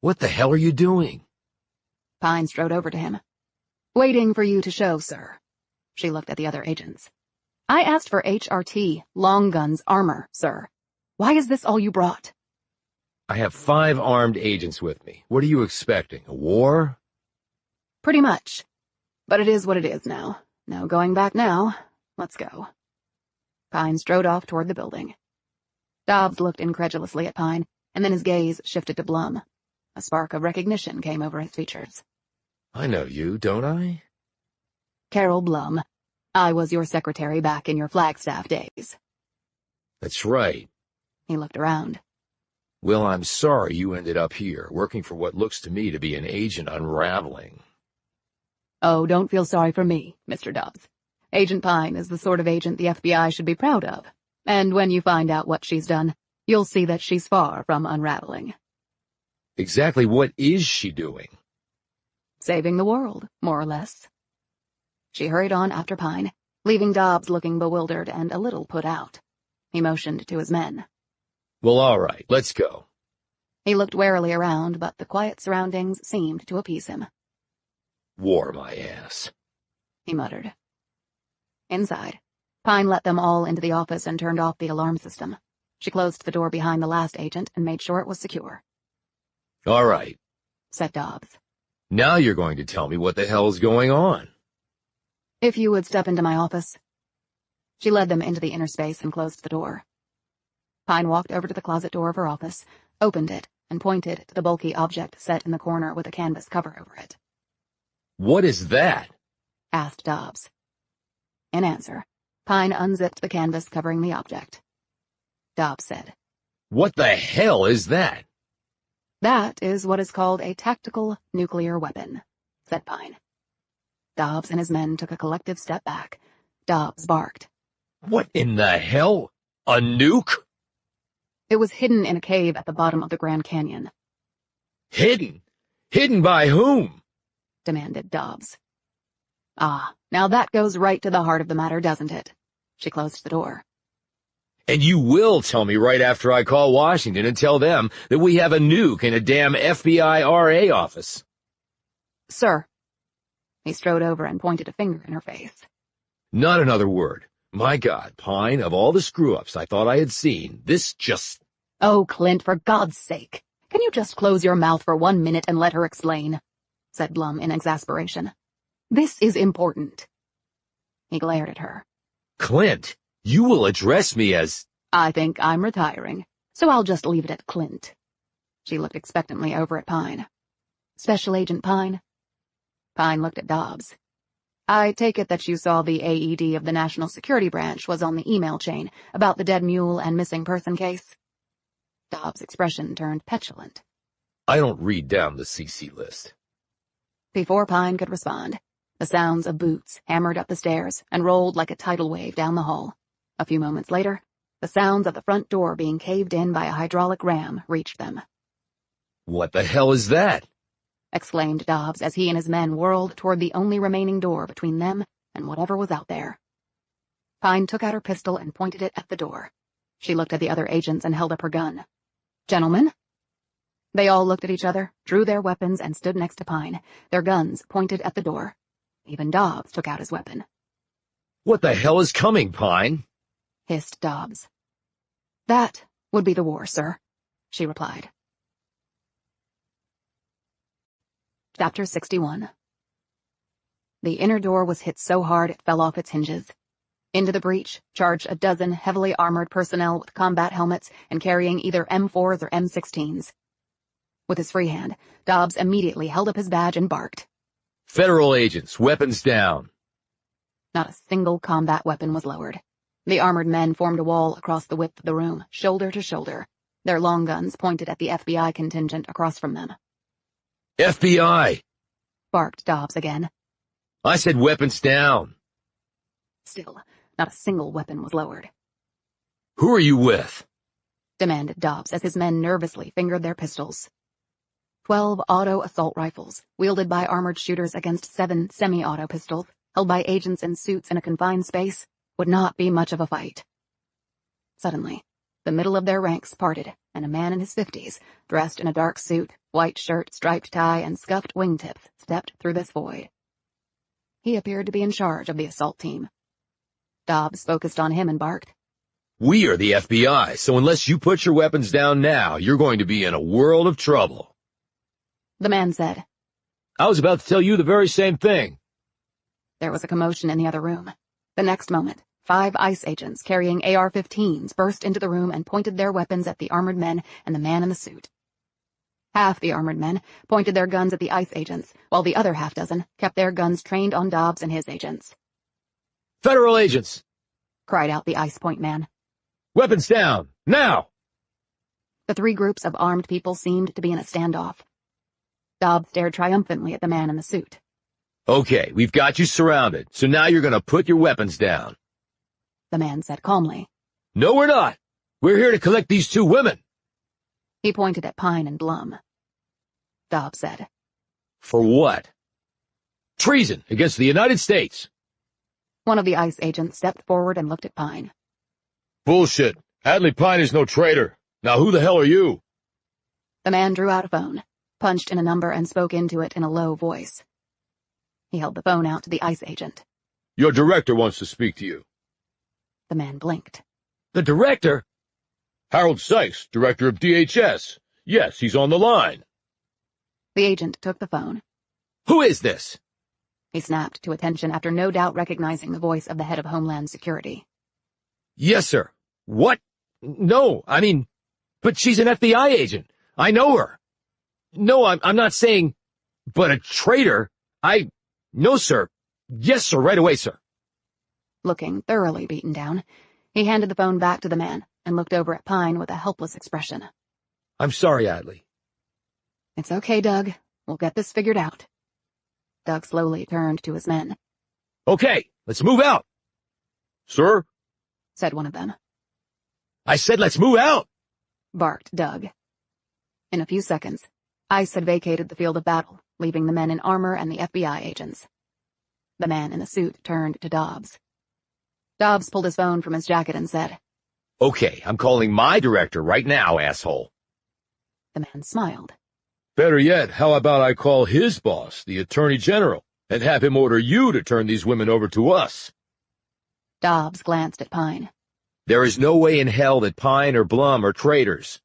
What the hell are you doing? Pine strode over to him. Waiting for you to show, sir. She looked at the other agents. I asked for HRT, long guns, armor, sir. Why is this all you brought? I have 5 armed agents with me. What are you expecting, a war? Pretty much. But it is what it is now. No going back now. Let's go. Pine strode off toward the building. Dobbs looked incredulously at Pine, and then his gaze shifted to Blum. A spark of recognition came over his features. I know you, don't I? Carol Blum. I was your secretary back in your Flagstaff days. That's right. He looked around. Well, I'm sorry you ended up here, working for what looks to me to be an agent unraveling. Oh, don't feel sorry for me, Mr. Dobbs. Agent Pine is the sort of agent the FBI should be proud of. And when you find out what she's done, you'll see that she's far from unraveling. Exactly what is she doing? Saving the world, more or less. She hurried on after Pine, leaving Dobbs looking bewildered and a little put out. He motioned to his men. Well, all right, let's go. He looked warily around, but the quiet surroundings seemed to appease him. War my ass, he muttered. Inside, Pine let them all into the office and turned off the alarm system. She closed the door behind the last agent and made sure it was secure. All right, said Dobbs. Now you're going to tell me what the hell's going on. If you would step into my office. She led them into the inner space and closed the door. Pine walked over to the closet door of her office, opened it, and pointed to the bulky object set in the corner with a canvas cover over it. What is that? Asked Dobbs. In answer, Pine unzipped the canvas covering the object. Dobbs said, What the hell is that? That is what is called a tactical nuclear weapon, said Pine. Dobbs and his men took a collective step back. Dobbs barked. What in the hell? A nuke? It was hidden in a cave at the bottom of the Grand Canyon. Hidden? Hidden by whom? Demanded Dobbs. Ah, now that goes right to the heart of the matter, doesn't it? She closed the door. And you will tell me right after I call Washington and tell them that we have a nuke in a damn FBI RA office. Sir. He strode over and pointed a finger in her face. Not another word. My God, Pine, of all the screw-ups I thought I had seen, this just... Oh, Clint, for God's sake. Can you just close your mouth for 1 minute and let her explain? Said Blum in exasperation. This is important. He glared at her. Clint, you will address me as... I think I'm retiring, so I'll just leave it at Clint. She looked expectantly over at Pine. Special Agent Pine? Pine looked at Dobbs. I take it that you saw the AED of the National Security Branch was on the email chain about the dead mule and missing person case? Dobbs' expression turned petulant. I don't read down the CC list. Before Pine could respond, the sounds of boots hammered up the stairs and rolled like a tidal wave down the hall. A few moments later, the sounds of the front door being caved in by a hydraulic ram reached them. What the hell is that? Exclaimed Dobbs as he and his men whirled toward the only remaining door between them and whatever was out there. Pine took out her pistol and pointed it at the door. She looked at the other agents and held up her gun. Gentlemen? They all looked at each other, drew their weapons, and stood next to Pine, their guns pointed at the door. Even Dobbs took out his weapon. What the hell is coming, Pine? Hissed Dobbs. That would be the war, sir, she replied. Chapter 61. The inner door was hit so hard it fell off its hinges. Into the breach charged a dozen heavily armored personnel with combat helmets and carrying either M4s or M16s. With his free hand, Dobbs immediately held up his badge and barked. Federal agents, weapons down. Not a single combat weapon was lowered. The armored men formed a wall across the width of the room, shoulder to shoulder, their long guns pointed at the FBI contingent across from them. FBI! Barked Dobbs again. I said weapons down. Still, not a single weapon was lowered. Who are you with? Demanded Dobbs as his men nervously fingered their pistols. 12 auto assault rifles, wielded by armored shooters against 7 semi-auto pistols, held by agents in suits in a confined space, would not be much of a fight. Suddenly, the middle of their ranks parted, and a man in his 50s, dressed in a dark suit, white shirt, striped tie, and scuffed wingtips, stepped through this void. He appeared to be in charge of the assault team. Dobbs focused on him and barked, We are the FBI, so unless you put your weapons down now, you're going to be in a world of trouble. The man said. I was about to tell you the very same thing. There was a commotion in the other room. The next moment, 5 ICE agents carrying AR-15s burst into the room and pointed their weapons at the armored men and the man in the suit. Half the armored men pointed their guns at the ICE agents, while the other half-dozen kept their guns trained on Dobbs and his agents. Federal agents! Cried out the ICE point man. Weapons down, now! The 3 groups of armed people seemed to be in a standoff. Dobbs stared triumphantly at the man in the suit. Okay, we've got you surrounded, so now you're gonna put your weapons down. The man said calmly. No, we're not. We're here to collect these 2 women. He pointed at Pine and Blum. Dobbs said. For what? Treason against the United States. One of the ICE agents stepped forward and looked at Pine. Bullshit. Atlee Pine is no traitor. Now who the hell are you? The man drew out a phone, punched in a number, and spoke into it in a low voice. He held the phone out to the ICE agent. Your director wants to speak to you. The man blinked. The director? Harold Sykes, director of DHS. Yes, he's on the line. The agent took the phone. Who is this? He snapped to attention after no doubt recognizing the voice of the head of Homeland Security. Yes, sir. What? No, I mean, but she's an FBI agent. I know her. No, I'm not saying, but a traitor? No, sir. Yes, sir, right away, sir. Looking thoroughly beaten down, he handed the phone back to the man and looked over at Pine with a helpless expression. I'm sorry, Atlee. It's okay, Doug. We'll get this figured out. Doug slowly turned to his men. Okay, let's move out. Sir? Said one of them. I said let's move out! Barked Doug. In a few seconds, ICE had vacated the field of battle, leaving the men in armor and the FBI agents. The man in the suit turned to Dobbs. Dobbs pulled his phone from his jacket and said, Okay, I'm calling my director right now, asshole. The man smiled. Better yet, how about I call his boss, the Attorney General, and have him order you to turn these women over to us? Dobbs glanced at Pine. There is no way in hell that Pine or Blum are traitors.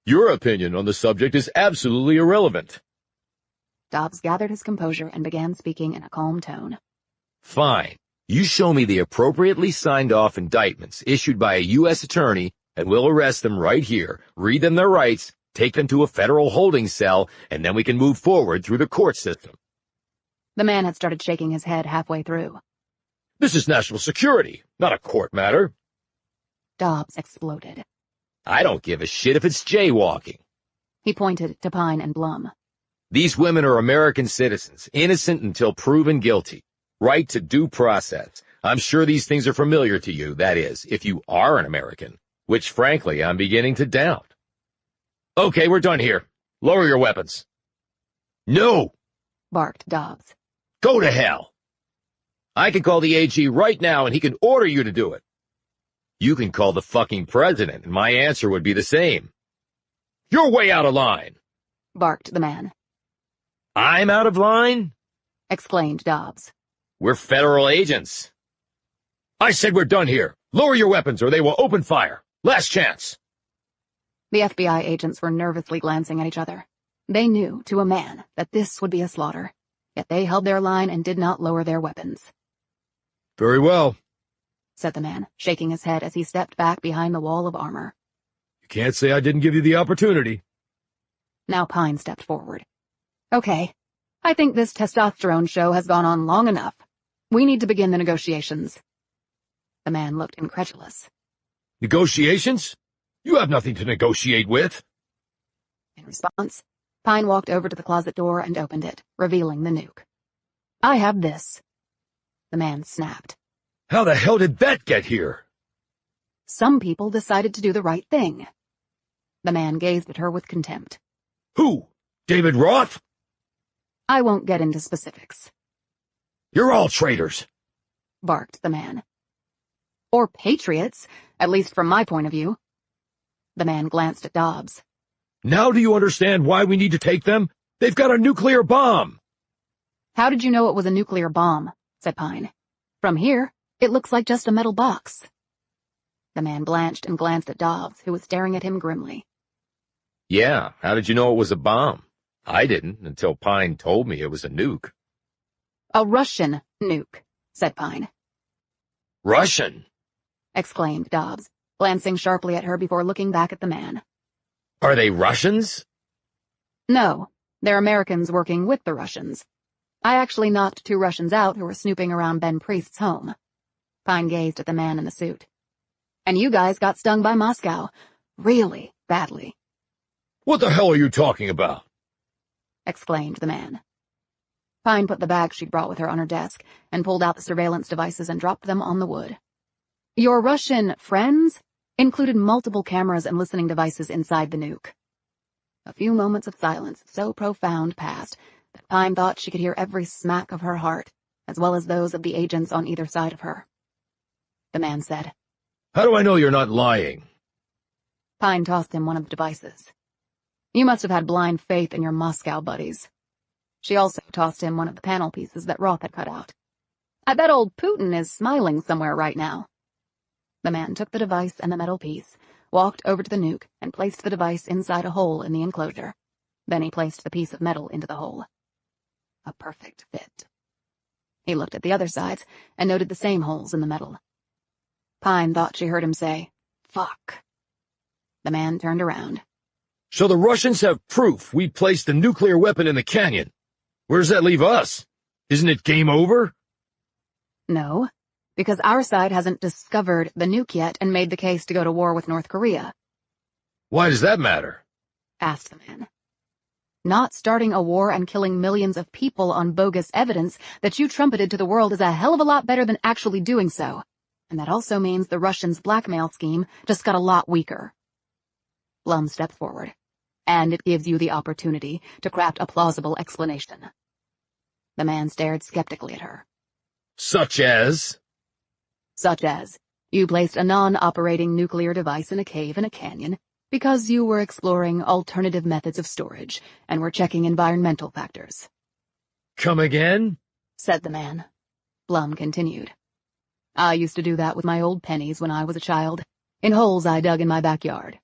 Your opinion on the subject is absolutely irrelevant. Dobbs gathered his composure and began speaking in a calm tone. Fine. You show me the appropriately signed-off indictments issued by a U.S. attorney, and we'll arrest them right here, read them their rights, take them to a federal holding cell, and then we can move forward through the court system. The man had started shaking his head halfway through. This is national security, not a court matter. Dobbs exploded. I don't give a shit if it's jaywalking. He pointed to Pine and Blum. These women are American citizens, innocent until proven guilty. Right to due process. I'm sure these things are familiar to you, that is, if you are an American, which frankly I'm beginning to doubt. Okay, we're done here. Lower your weapons. No! Barked Dobbs. Go to hell! I can call the AG right now and he can order you to do it. You can call the fucking president and my answer would be the same. You're way out of line! Barked the man. I'm out of line? Exclaimed Dobbs. We're federal agents. I said we're done here. Lower your weapons or they will open fire. Last chance. The FBI agents were nervously glancing at each other. They knew, to a man, that this would be a slaughter, yet they held their line and did not lower their weapons. Very well, said the man, shaking his head as he stepped back behind the wall of armor. You can't say I didn't give you the opportunity. Now Pine stepped forward. Okay, I think this testosterone show has gone on long enough. We need to begin the negotiations. The man looked incredulous. Negotiations? You have nothing to negotiate with. In response, Pine walked over to the closet door and opened it, revealing the nuke. I have this. The man snapped. How the hell did that get here? Some people decided to do the right thing. The man gazed at her with contempt. Who? David Roth? I won't get into specifics, You're all traitors. barked the man. Or patriots, at least from my point of view. The man glanced at Dobbs. Now do you understand why we need to take them? They've got a nuclear bomb. How did you know it was a nuclear bomb? Said Pine. From here, it looks like just a metal box. The man blanched and glanced at Dobbs, who was staring at him grimly. Yeah, how did you know it was a bomb? I didn't, until Pine told me it was a nuke. A Russian nuke, said Pine. Russian? Exclaimed Dobbs, glancing sharply at her before looking back at the man. Are they Russians? No, they're Americans working with the Russians. I actually knocked 2 Russians out who were snooping around Ben Priest's home. Pine gazed at the man in the suit. And you guys got stung by Moscow. Really badly. What the hell are you talking about? Exclaimed the man. Pine put the bag she'd brought with her on her desk and pulled out the surveillance devices and dropped them on the wood. Your Russian friends included multiple cameras and listening devices inside the nuke. A few moments of silence so profound passed that Pine thought she could hear every smack of her heart, as well as those of the agents on either side of her. The man said, How do I know you're not lying? Pine tossed him one of the devices. You must have had blind faith in your Moscow buddies. She also tossed him one of the panel pieces that Roth had cut out. I bet old Putin is smiling somewhere right now. The man took the device and the metal piece, walked over to the nuke, and placed the device inside a hole in the enclosure. Then he placed the piece of metal into the hole. A perfect fit. He looked at the other sides and noted the same holes in the metal. Pine thought she heard him say, "Fuck." The man turned around. So the Russians have proof we placed the nuclear weapon in the canyon. Where does that leave us? Isn't it game over? No, because our side hasn't discovered the nuke yet and made the case to go to war with North Korea. Why does that matter? Asked the man. Not starting a war and killing millions of people on bogus evidence that you trumpeted to the world is a hell of a lot better than actually doing so. And that also means the Russians' blackmail scheme just got a lot weaker. Blum stepped forward, and it gives you the opportunity to craft a plausible explanation. The man stared skeptically at her. Such as? Such as, you placed a non-operating nuclear device in a cave in a canyon because you were exploring alternative methods of storage and were checking environmental factors. Come again? Said the man. Blum continued. I used to do that with my old pennies when I was a child, in holes I dug in my backyard.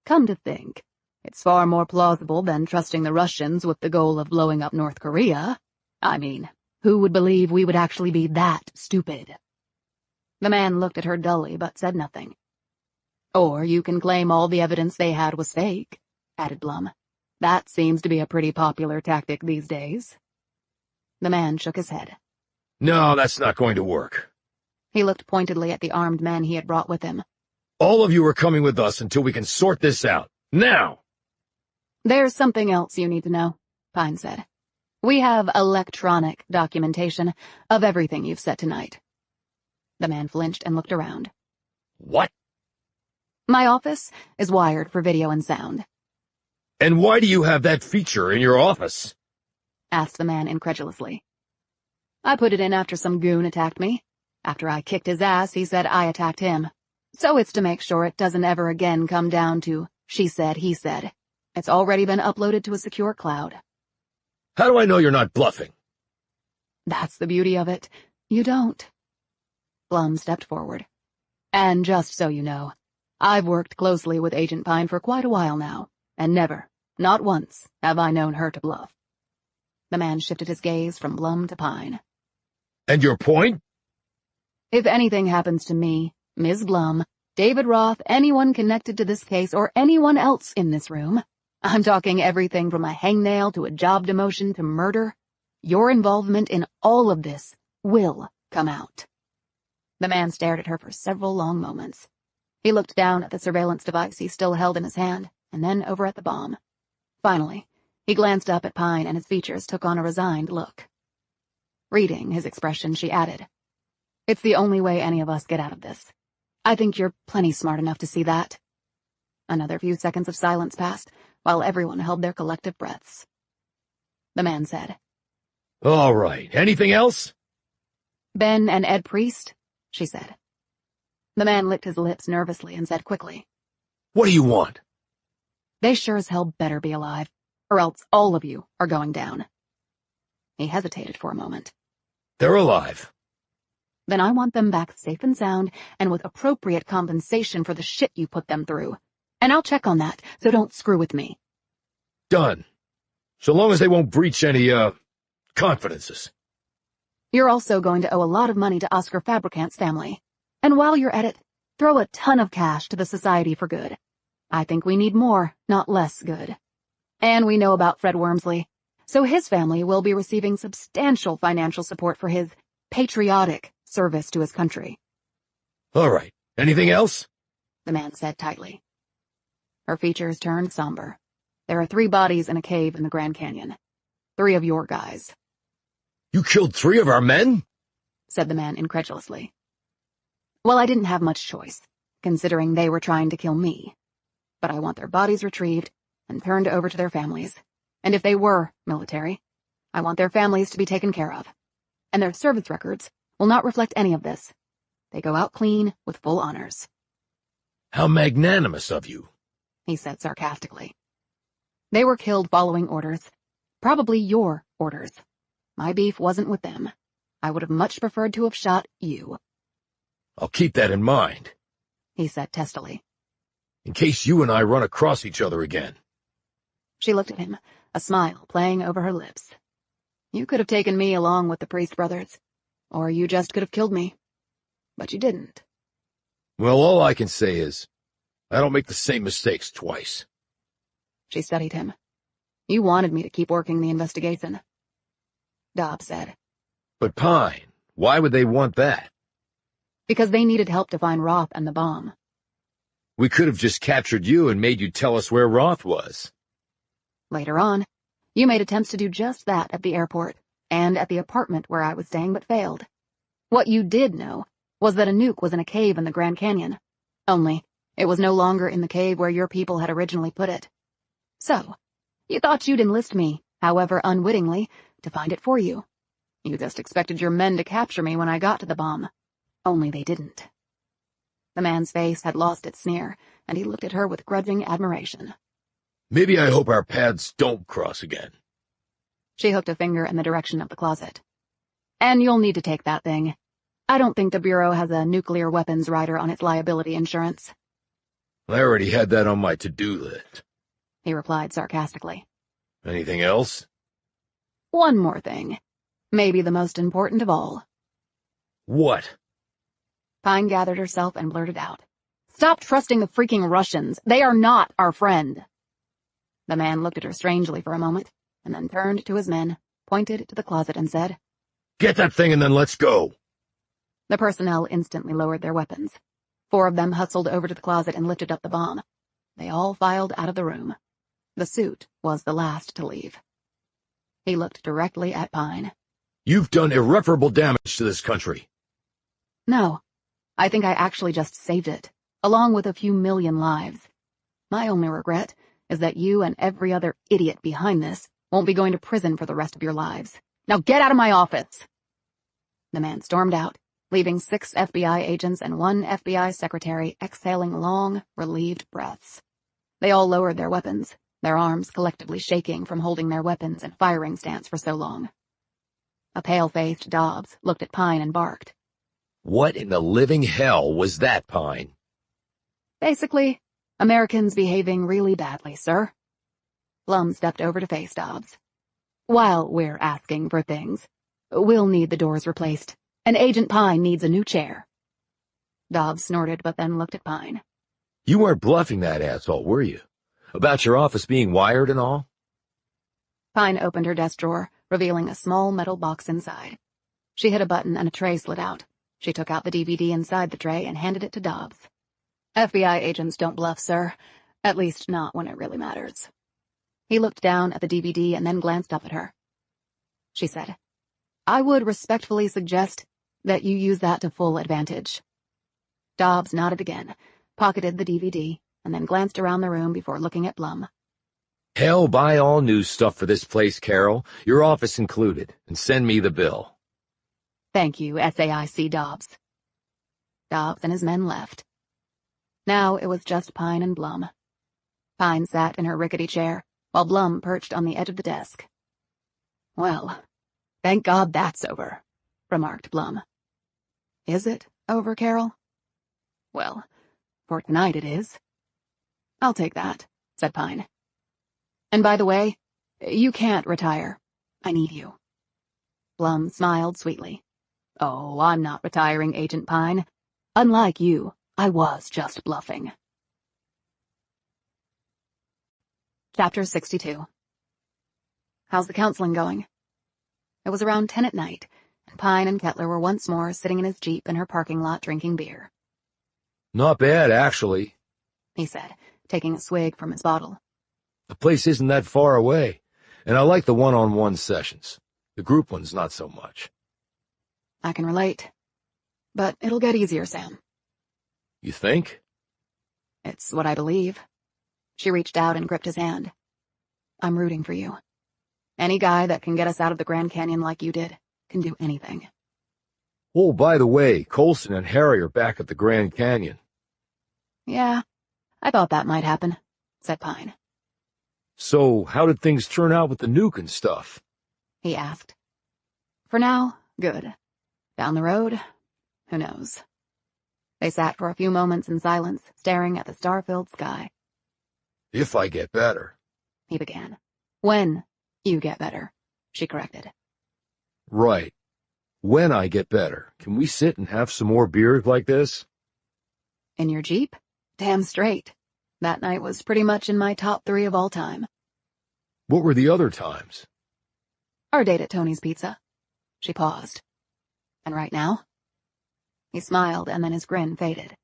Come to think, it's far more plausible than trusting the Russians with the goal of blowing up North Korea. I mean, who would believe we would actually be that stupid? The man looked at her dully but said nothing. Or you can claim all the evidence they had was fake, added Blum. That seems to be a pretty popular tactic these days. The man shook his head. No, that's not going to work. He looked pointedly at the armed men he had brought with him. All of you are coming with us until we can sort this out. Now! There's something else you need to know, Pine said. We have electronic documentation of everything you've said tonight. The man flinched and looked around. What? My office is wired for video and sound. And why do you have that feature in your office? Asked the man incredulously. I put it in after some goon attacked me. After I kicked his ass, he said I attacked him. So it's to make sure it doesn't ever again come down to she said, he said. It's already been uploaded to a secure cloud. How do I know you're not bluffing? That's the beauty of it. You don't. Blum stepped forward. And just so you know, I've worked closely with Agent Pine for quite a while now, and never, not once, have I known her to bluff. The man shifted his gaze from Blum to Pine. And your point? If anything happens to me, Ms. Blum, David Roth, anyone connected to this case, or anyone else in this room, I'm talking everything from a hangnail to a job demotion to murder, your involvement in all of this will come out. The man stared at her for several long moments. He looked down at the surveillance device he still held in his hand, and then over at the bomb. Finally, he glanced up at Pine and his features took on a resigned look. Reading his expression, she added, It's the only way any of us get out of this. I think you're plenty smart enough to see that. Another few seconds of silence passed, while everyone held their collective breaths. the man said. All right. Anything else? Ben and Ed Priest, she said. The man licked his lips nervously and said quickly, What do you want? They sure as hell better be alive, or else all of you are going down. He hesitated for a moment. They're alive. Then I want them back safe and sound and with appropriate compensation for the shit you put them through. And I'll check on that, so don't screw with me. Done. So long as they won't breach any, confidences. You're also going to owe a lot of money to Oscar Fabricant's family. And while you're at it, throw a ton of cash to the Society for Good. I think we need more, not less good. And we know about Fred Wormsley, so his family will be receiving substantial financial support for his patriotic service to his country. All right. Anything else? The man said tightly. Her features turned somber. There are 3 bodies in a cave in the Grand Canyon. 3 of your guys. You killed 3 of our men? Said the man incredulously. Well, I didn't have much choice, considering they were trying to kill me. But I want their bodies retrieved and turned over to their families. And if they were military, I want their families to be taken care of. And their service records will not reflect any of this. They go out clean with full honors. How magnanimous of you, he said sarcastically. They were killed following orders. Probably your orders. My beef wasn't with them. I would have much preferred to have shot you. I'll keep that in mind, he said testily. In case you and I run across each other again. She looked at him, a smile playing over her lips. You could have taken me along with the Priest brothers, or you just could have killed me. But you didn't. Well, all I can say is, I don't make the same mistakes twice. She studied him. You wanted me to keep working the investigation. Dobbs said. But Pine, why would they want that? Because they needed help to find Roth and the bomb. We could have just captured you and made you tell us where Roth was. Later on, you made attempts to do just that at the airport and at the apartment where I was staying but failed. What you did know was that a nuke was in a cave in the Grand Canyon. Only, it was no longer in the cave where your people had originally put it. So, you thought you'd enlist me, however unwittingly, to find it for you. You just expected your men to capture me when I got to the bomb. Only they didn't. The man's face had lost its sneer, and he looked at her with grudging admiration. Maybe I hope our paths don't cross again. She hooked a finger in the direction of the closet. And you'll need to take that thing. I don't think the Bureau has a nuclear weapons rider on its liability insurance. I already had that on my to-do list, he replied sarcastically. Anything else? One more thing. Maybe the most important of all. What? Pine gathered herself and blurted out. Stop trusting the freaking Russians. They are not our friend. The man looked at her strangely for a moment, and then turned to his men, pointed to the closet and said, Get that thing and then let's go. The personnel instantly lowered their weapons. 4 of them hustled over to the closet and lifted up the bomb. They all filed out of the room. The suit was the last to leave. He looked directly at Pine. You've done irreparable damage to this country. No, I think I actually just saved it, along with a few million lives. My only regret is that you and every other idiot behind this won't be going to prison for the rest of your lives. Now get out of my office! The man stormed out, leaving 6 FBI agents and 1 FBI secretary exhaling long, relieved breaths. They all lowered their weapons, their arms collectively shaking from holding their weapons in firing stance for so long. A pale-faced Dobbs looked at Pine and barked. What in the living hell was that, Pine? Basically, Americans behaving really badly, sir. Blum stepped over to face Dobbs. While we're asking for things, we'll need the doors replaced, and Agent Pine needs a new chair. Dobbs snorted, but then looked at Pine. You weren't bluffing that asshole, were you? About your office being wired and all? Pine opened her desk drawer, revealing a small metal box inside. She hit a button and a tray slid out. She took out the DVD inside the tray and handed it to Dobbs. FBI agents don't bluff, sir. At least not when it really matters. He looked down at the DVD and then glanced up at her. She said, I would respectfully suggest that you use that to full advantage. Dobbs nodded again, pocketed the DVD, and then glanced around the room before looking at Blum. Hell, buy all new stuff for this place, Carol, your office included, and send me the bill. Thank you, SAIC Dobbs. Dobbs and his men left. Now it was just Pine and Blum. Pine sat in her rickety chair, while Blum perched on the edge of the desk. "Well, thank God that's over," remarked Blum. "Is it over, Carol?" "Well, for tonight it is." "I'll take that," said Pine. "And by the way, you can't retire. I need you." Blum smiled sweetly. "Oh, I'm not retiring, Agent Pine. Unlike you, I was just bluffing." Chapter 62. How's the counseling going? It was around 10 at night, and Pine and Kettler were once more sitting in his Jeep in her parking lot drinking beer. Not bad, actually, He said, taking a swig from his bottle. The place isn't that far away, and I like the one-on-one sessions. The group ones, not so much. I can relate. But it'll get easier, Sam. You think? It's what I believe. She reached out and gripped his hand. I'm rooting for you. Any guy that can get us out of the Grand Canyon like you did can do anything. Oh, by the way, Colson and Harry are back at the Grand Canyon. Yeah, I thought that might happen, said Pine. So, how did things turn out with the nuke and stuff? He asked. For now, good. Down the road, who knows? They sat for a few moments in silence, staring at the star-filled sky. If I get better, he began. When you get better, she corrected. Right. When I get better, can we sit and have some more beers like this? In your Jeep? Damn straight. That night was pretty much in my top 3 of all time. What were the other times? Our date at Tony's Pizza. She paused. And right now? He smiled, and then his grin faded.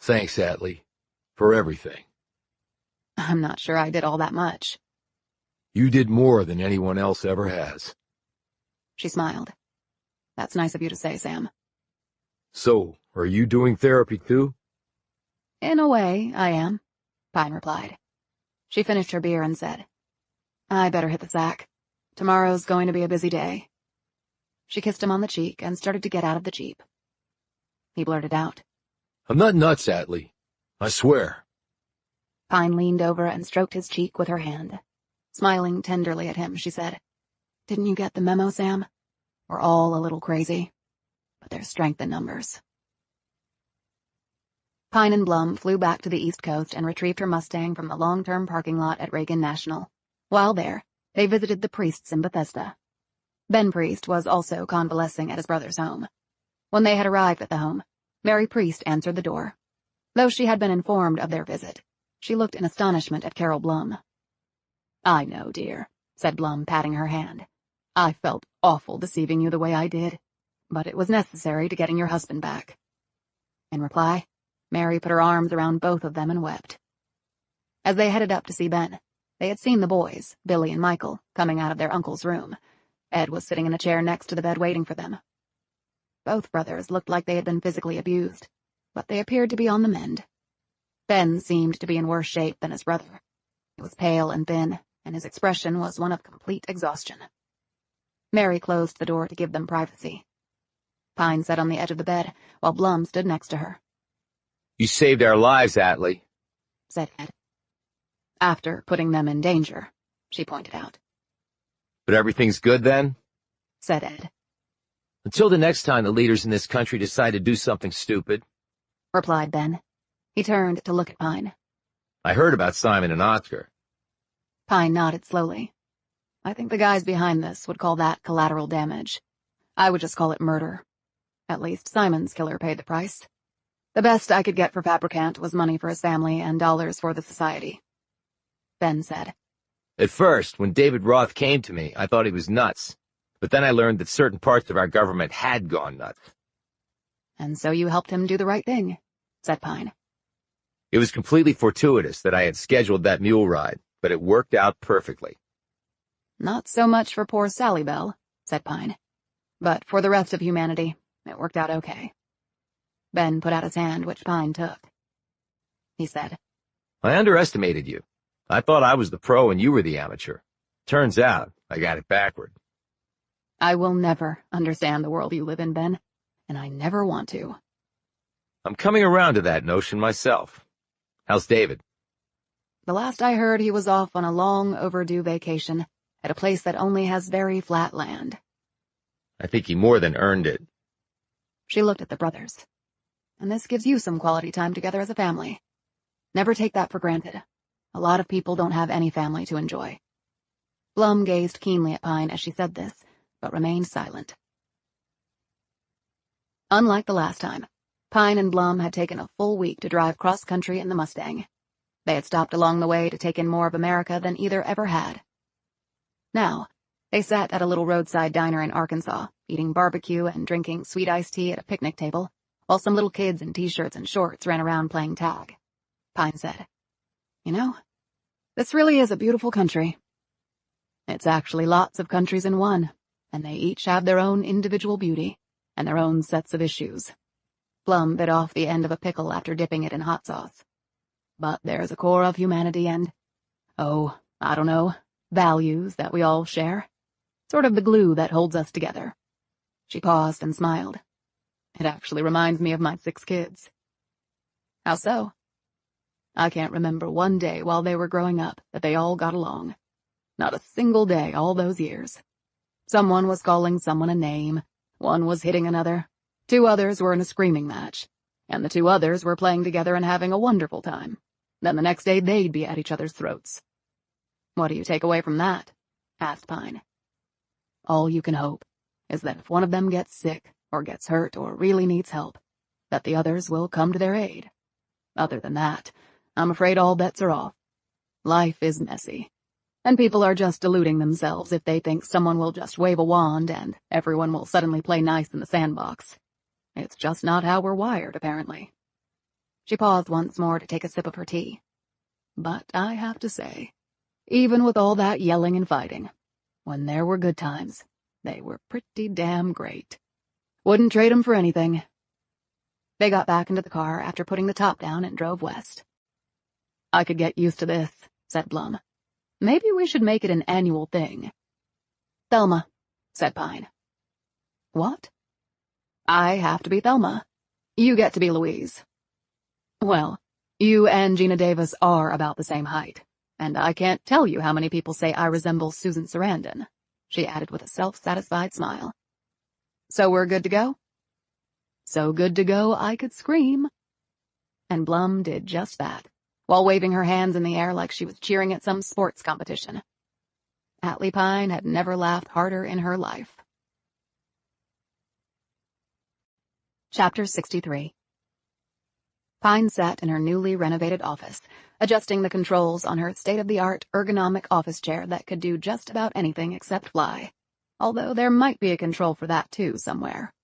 Thanks, Atlee, for everything. I'm not sure I did all that much. You did more than anyone else ever has. She smiled. That's nice of you to say, Sam. So, are you doing therapy too? In a way, I am, Pine replied. She finished her beer and said, I better hit the sack. Tomorrow's going to be a busy day. She kissed him on the cheek and started to get out of the Jeep. He blurted out, I'm not nuts, Atlee. I swear. Pine leaned over and stroked his cheek with her hand. Smiling tenderly at him, she said, Didn't you get the memo, Sam? We're all a little crazy, but there's strength in numbers. Pine and Blum flew back to the East Coast and retrieved her Mustang from the long-term parking lot at Reagan National. While there, they visited the priests in Bethesda. Ben Priest was also convalescing at his brother's home. When they had arrived at the home, Mary Priest answered the door. Though she had been informed of their visit, she looked in astonishment at Carol Blum. I know, dear, said Blum, patting her hand. I felt awful deceiving you the way I did, but it was necessary to getting your husband back. In reply, Mary put her arms around both of them and wept. As they headed up to see Ben, they had seen the boys, Billy and Michael, coming out of their uncle's room. Ed was sitting in a chair next to the bed waiting for them. Both brothers looked like they had been physically abused, but they appeared to be on the mend. Ben seemed to be in worse shape than his brother. He was pale and thin, and his expression was one of complete exhaustion. Mary closed the door to give them privacy. Pine sat on the edge of the bed, while Blum stood next to her. You saved our lives, Atlee, said Ed. After putting them in danger, she pointed out. But everything's good then? Said Ed. Until the next time the leaders in this country decide to do something stupid, replied Ben. He turned to look at Pine. I heard about Simon and Oscar. Pine nodded slowly. I think the guys behind this would call that collateral damage. I would just call it murder. At least Simon's killer paid the price. The best I could get for Fabricant was money for his family and dollars for the society. Ben said. At first, when David Roth came to me, I thought he was nuts. But then I learned that certain parts of our government had gone nuts. And so you helped him do the right thing, said Pine. It was completely fortuitous that I had scheduled that mule ride, but it worked out perfectly. Not so much for poor Sally Bell, said Pine. But for the rest of humanity, it worked out okay. Ben put out his hand, which Pine took. He said, I underestimated you. I thought I was the pro and you were the amateur. Turns out, I got it backward. I will never understand the world you live in, Ben, and I never want to. I'm coming around to that notion myself. How's David? The last I heard, he was off on a long overdue vacation at a place that only has very flat land. I think he more than earned it. She looked at the brothers. And this gives you some quality time together as a family. Never take that for granted. A lot of people don't have any family to enjoy. Blum gazed keenly at Pine as she said this, but remained silent. Unlike the last time, Pine and Blum had taken a full week to drive cross-country in the Mustang. They had stopped along the way to take in more of America than either ever had. Now, they sat at a little roadside diner in Arkansas, eating barbecue and drinking sweet iced tea at a picnic table, while some little kids in t-shirts and shorts ran around playing tag. Pine said, "You know, this really is a beautiful country. It's actually lots of countries in one, and they each have their own individual beauty and their own sets of issues." Blum bit off the end of a pickle after dipping it in hot sauce. "But there's a core of humanity and, oh, I don't know, values that we all share. Sort of the glue that holds us together." She paused and smiled. "It actually reminds me of my 6 kids." "How so?" "I can't remember one day while they were growing up that they all got along. Not a single day all those years. Someone was calling someone a name, one was hitting another, 2 others were in a screaming match, and the 2 others were playing together and having a wonderful time. Then the next day they'd be at each other's throats." "What do you take away from that?" asked Pine. "All you can hope is that if one of them gets sick, or gets hurt, or really needs help, that the others will come to their aid. Other than that, I'm afraid all bets are off. Life is messy, and people are just deluding themselves if they think someone will just wave a wand and everyone will suddenly play nice in the sandbox. It's just not how we're wired, apparently." She paused once more to take a sip of her tea. "But I have to say, even with all that yelling and fighting, when there were good times, they were pretty damn great. Wouldn't trade 'em for anything." They got back into the car after putting the top down and drove west. "I could get used to this," said Blum. "Maybe we should make it an annual thing." "Thelma," said Pine. "What?" "I have to be Thelma. You get to be Louise." "Well, you and Gina Davis are about the same height, and I can't tell you how many people say I resemble Susan Sarandon," she added with a self-satisfied smile. "So we're good to go?" "So good to go I could scream." And Blum did just that, while waving her hands in the air like she was cheering at some sports competition. Atlee Pine had never laughed harder in her life. Chapter 63. Pine sat in her newly renovated office, adjusting the controls on her state-of-the-art ergonomic office chair that could do just about anything except fly, although there might be a control for that too somewhere.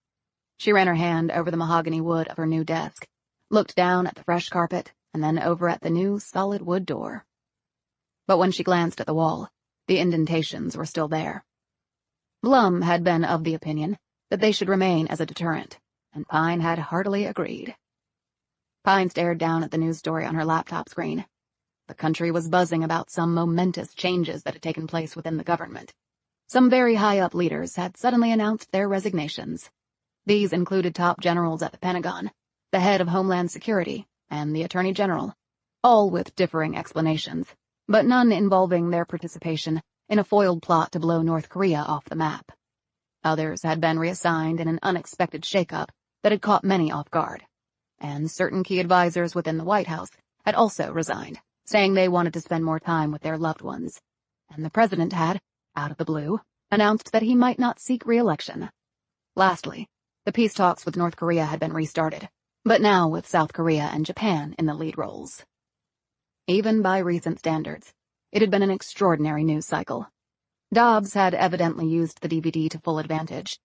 She ran her hand over the mahogany wood of her new desk, looked down at the fresh carpet, and then over at the new solid wood door. But when she glanced at the wall, the indentations were still there. Blum had been of the opinion that they should remain as a deterrent, and Pine had heartily agreed. Pine stared down at the news story on her laptop screen. The country was buzzing about some momentous changes that had taken place within the government. Some very high-up leaders had suddenly announced their resignations. These included top generals at the Pentagon, the head of Homeland Security, and the Attorney General, all with differing explanations, but none involving their participation in a foiled plot to blow North Korea off the map. Others had been reassigned in an unexpected shakeup that had caught many off guard, and certain key advisors within the White House had also resigned, saying they wanted to spend more time with their loved ones. And the president had, out of the blue, announced that he might not seek re-election. Lastly, the peace talks with North Korea had been restarted, but now with South Korea and Japan in the lead roles. Even by recent standards, it had been an extraordinary news cycle. Dobbs had evidently used the DVD to full advantage.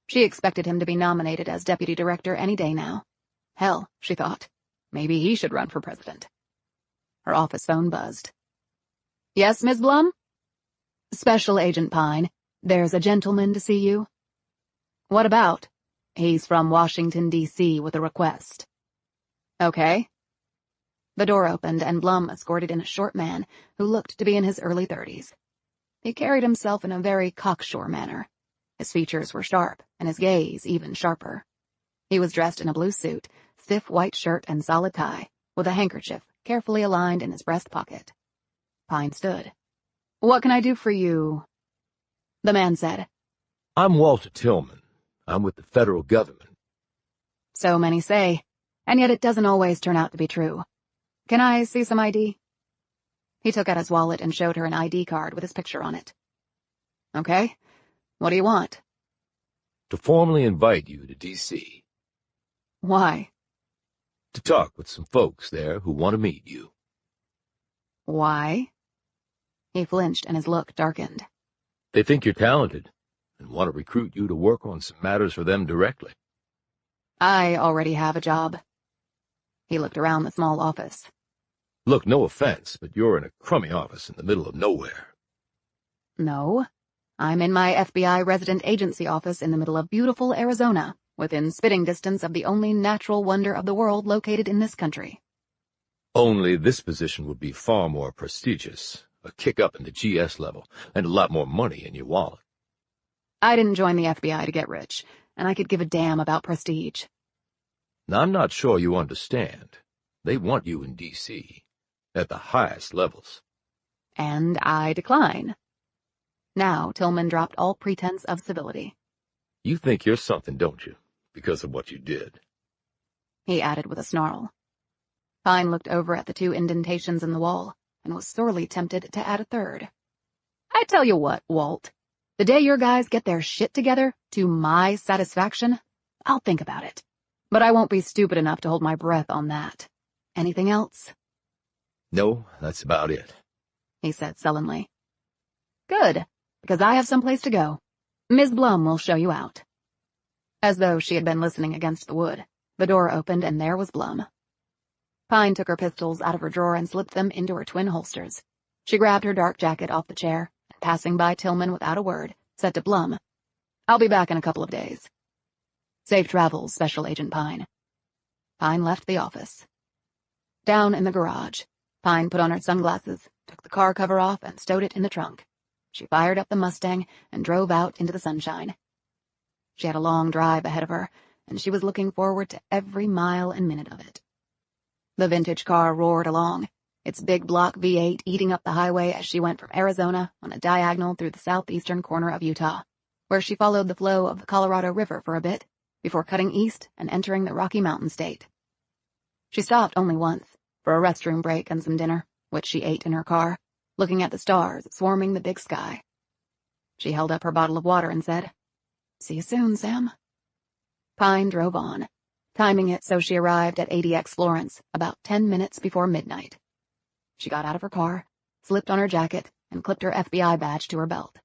She expected him to be nominated as deputy director any day now. Hell, she thought, maybe he should run for president. Her office phone buzzed. "Yes, Miss Blum?" "Special Agent Pine, there's a gentleman to see you." "What about?" "He's from Washington, D.C. with a request." "Okay." The door opened, and Blum escorted in a short man who looked to be in his early 30s. He carried himself in a very cocksure manner. His features were sharp, and his gaze even sharper. He was dressed in a blue suit, stiff white shirt and solid tie, with a handkerchief carefully aligned in his breast pocket. Pine stood. "What can I do for you?" The man said, I'm Walter Tillman. I'm with the federal government. "So many say, and yet it doesn't always turn out to be true. Can I see some ID?" He took out his wallet and showed her an ID card with his picture on it. "Okay. What do you want?" To formally invite you to D.C. "Why?" to talk with some folks there who want to meet you. "Why?" He flinched and his look darkened. They think you're talented and want to recruit you to work on some matters for them directly. "I already have a job." He looked around the small office. Look, no offense, but you're in a crummy office in the middle of nowhere. "No. I'm in my FBI resident agency office in the middle of beautiful Arizona, within spitting distance of the only natural wonder of the world located in this country." Only this position would be far more prestigious, a kick up in the GS level, and a lot more money in your wallet. "I didn't join the FBI to get rich, and I could give a damn about prestige." Now, I'm not sure you understand. They want you in D.C., at the highest levels. "And I decline." Now Tillman dropped all pretense of civility. You think you're something, don't you, because of what you did? He added with a snarl. Pine looked over at the 2 indentations in the wall and was sorely tempted to add a third. "I tell you what, Walt, the day your guys get their shit together, to my satisfaction, I'll think about it. But I won't be stupid enough to hold my breath on that. Anything else?" No, that's about it. He said sullenly. "Good, because I have someplace to go. Ms. Blum will show you out." As though she had been listening against the wood, the door opened and there was Blum. Pine took her pistols out of her drawer and slipped them into her twin holsters. She grabbed her dark jacket off the chair, and passing by Tillman without a word, said to Blum, "I'll be back in a couple of days. Safe travels, Special Agent Pine." Pine left the office. Down in the garage, Pine put on her sunglasses, took the car cover off, and stowed it in the trunk. She fired up the Mustang and drove out into the sunshine. She had a long drive ahead of her, and she was looking forward to every mile and minute of it. The vintage car roared along, its big block V8 eating up the highway as she went from Arizona on a diagonal through the southeastern corner of Utah, where she followed the flow of the Colorado River for a bit, before cutting east and entering the Rocky Mountain state. She stopped only once, for a restroom break and some dinner, which she ate in her car, looking at the stars swarming the big sky. She held up her bottle of water and said, "See you soon, Sam." Pine drove on, timing it so she arrived at ADX Florence about 10 minutes before midnight. She got out of her car, slipped on her jacket, and clipped her FBI badge to her belt.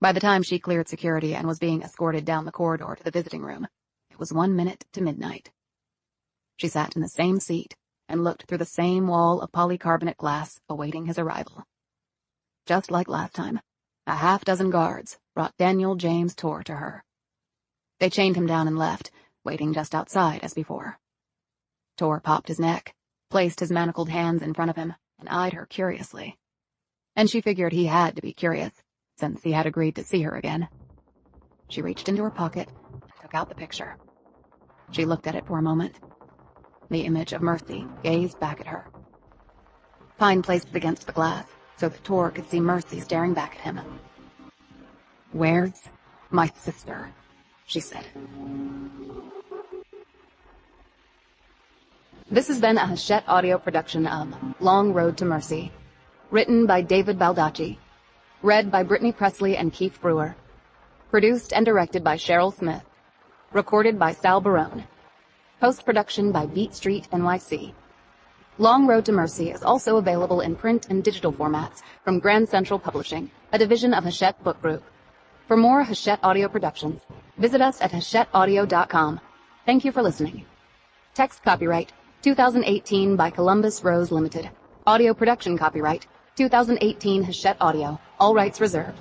By the time she cleared security and was being escorted down the corridor to the visiting room, it was 1 minute to midnight. She sat in the same seat and looked through the same wall of polycarbonate glass awaiting his arrival. Just like last time, a half-dozen guards brought Daniel James Torr to her. They chained him down and left, waiting just outside as before. Torr popped his neck, placed his manacled hands in front of him, and eyed her curiously. And she figured he had to be curious, since he had agreed to see her again. She reached into her pocket and took out the picture. She looked at it for a moment. The image of Mercy gazed back at her. Pine placed it against the glass so that Torr could see Mercy staring back at him. "Where's my sister?" she said. This has been a Hachette audio production of Long Road to Mercy, written by David Baldacci, read by Brittany Presley and Keith Brewer, produced and directed by Cheryl Smith, recorded by Sal Barone, post-production by Beat Street NYC. Long Road to Mercy is also available in print and digital formats from Grand Central Publishing, a division of Hachette Book Group. For more Hachette audio productions, visit us at hachetteaudio.com. Thank you for listening. Text copyright 2018 by Columbus Rose Limited. Audio production copyright 2018 Hachette Audio. All rights reserved.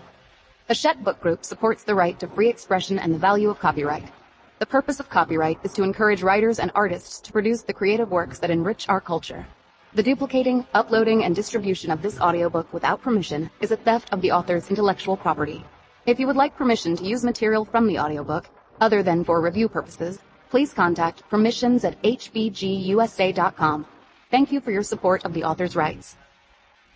Hachette Book Group supports the right to free expression and the value of copyright. The purpose of copyright is to encourage writers and artists to produce the creative works that enrich our culture. The duplicating, uploading, and distribution of this audiobook without permission is a theft of the author's intellectual property. If you would like permission to use material from the audiobook, other than for review purposes, please contact permissions@hbgusa.com. Thank you for your support of the author's rights.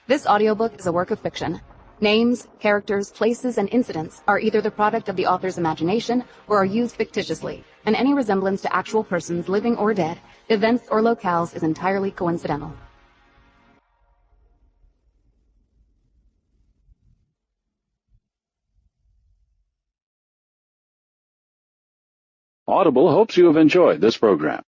This audiobook is a work of fiction. Names, characters, places, and incidents are either the product of the author's imagination or are used fictitiously, and any resemblance to actual persons, living or dead, events or locales is entirely coincidental. Audible hopes you have enjoyed this program.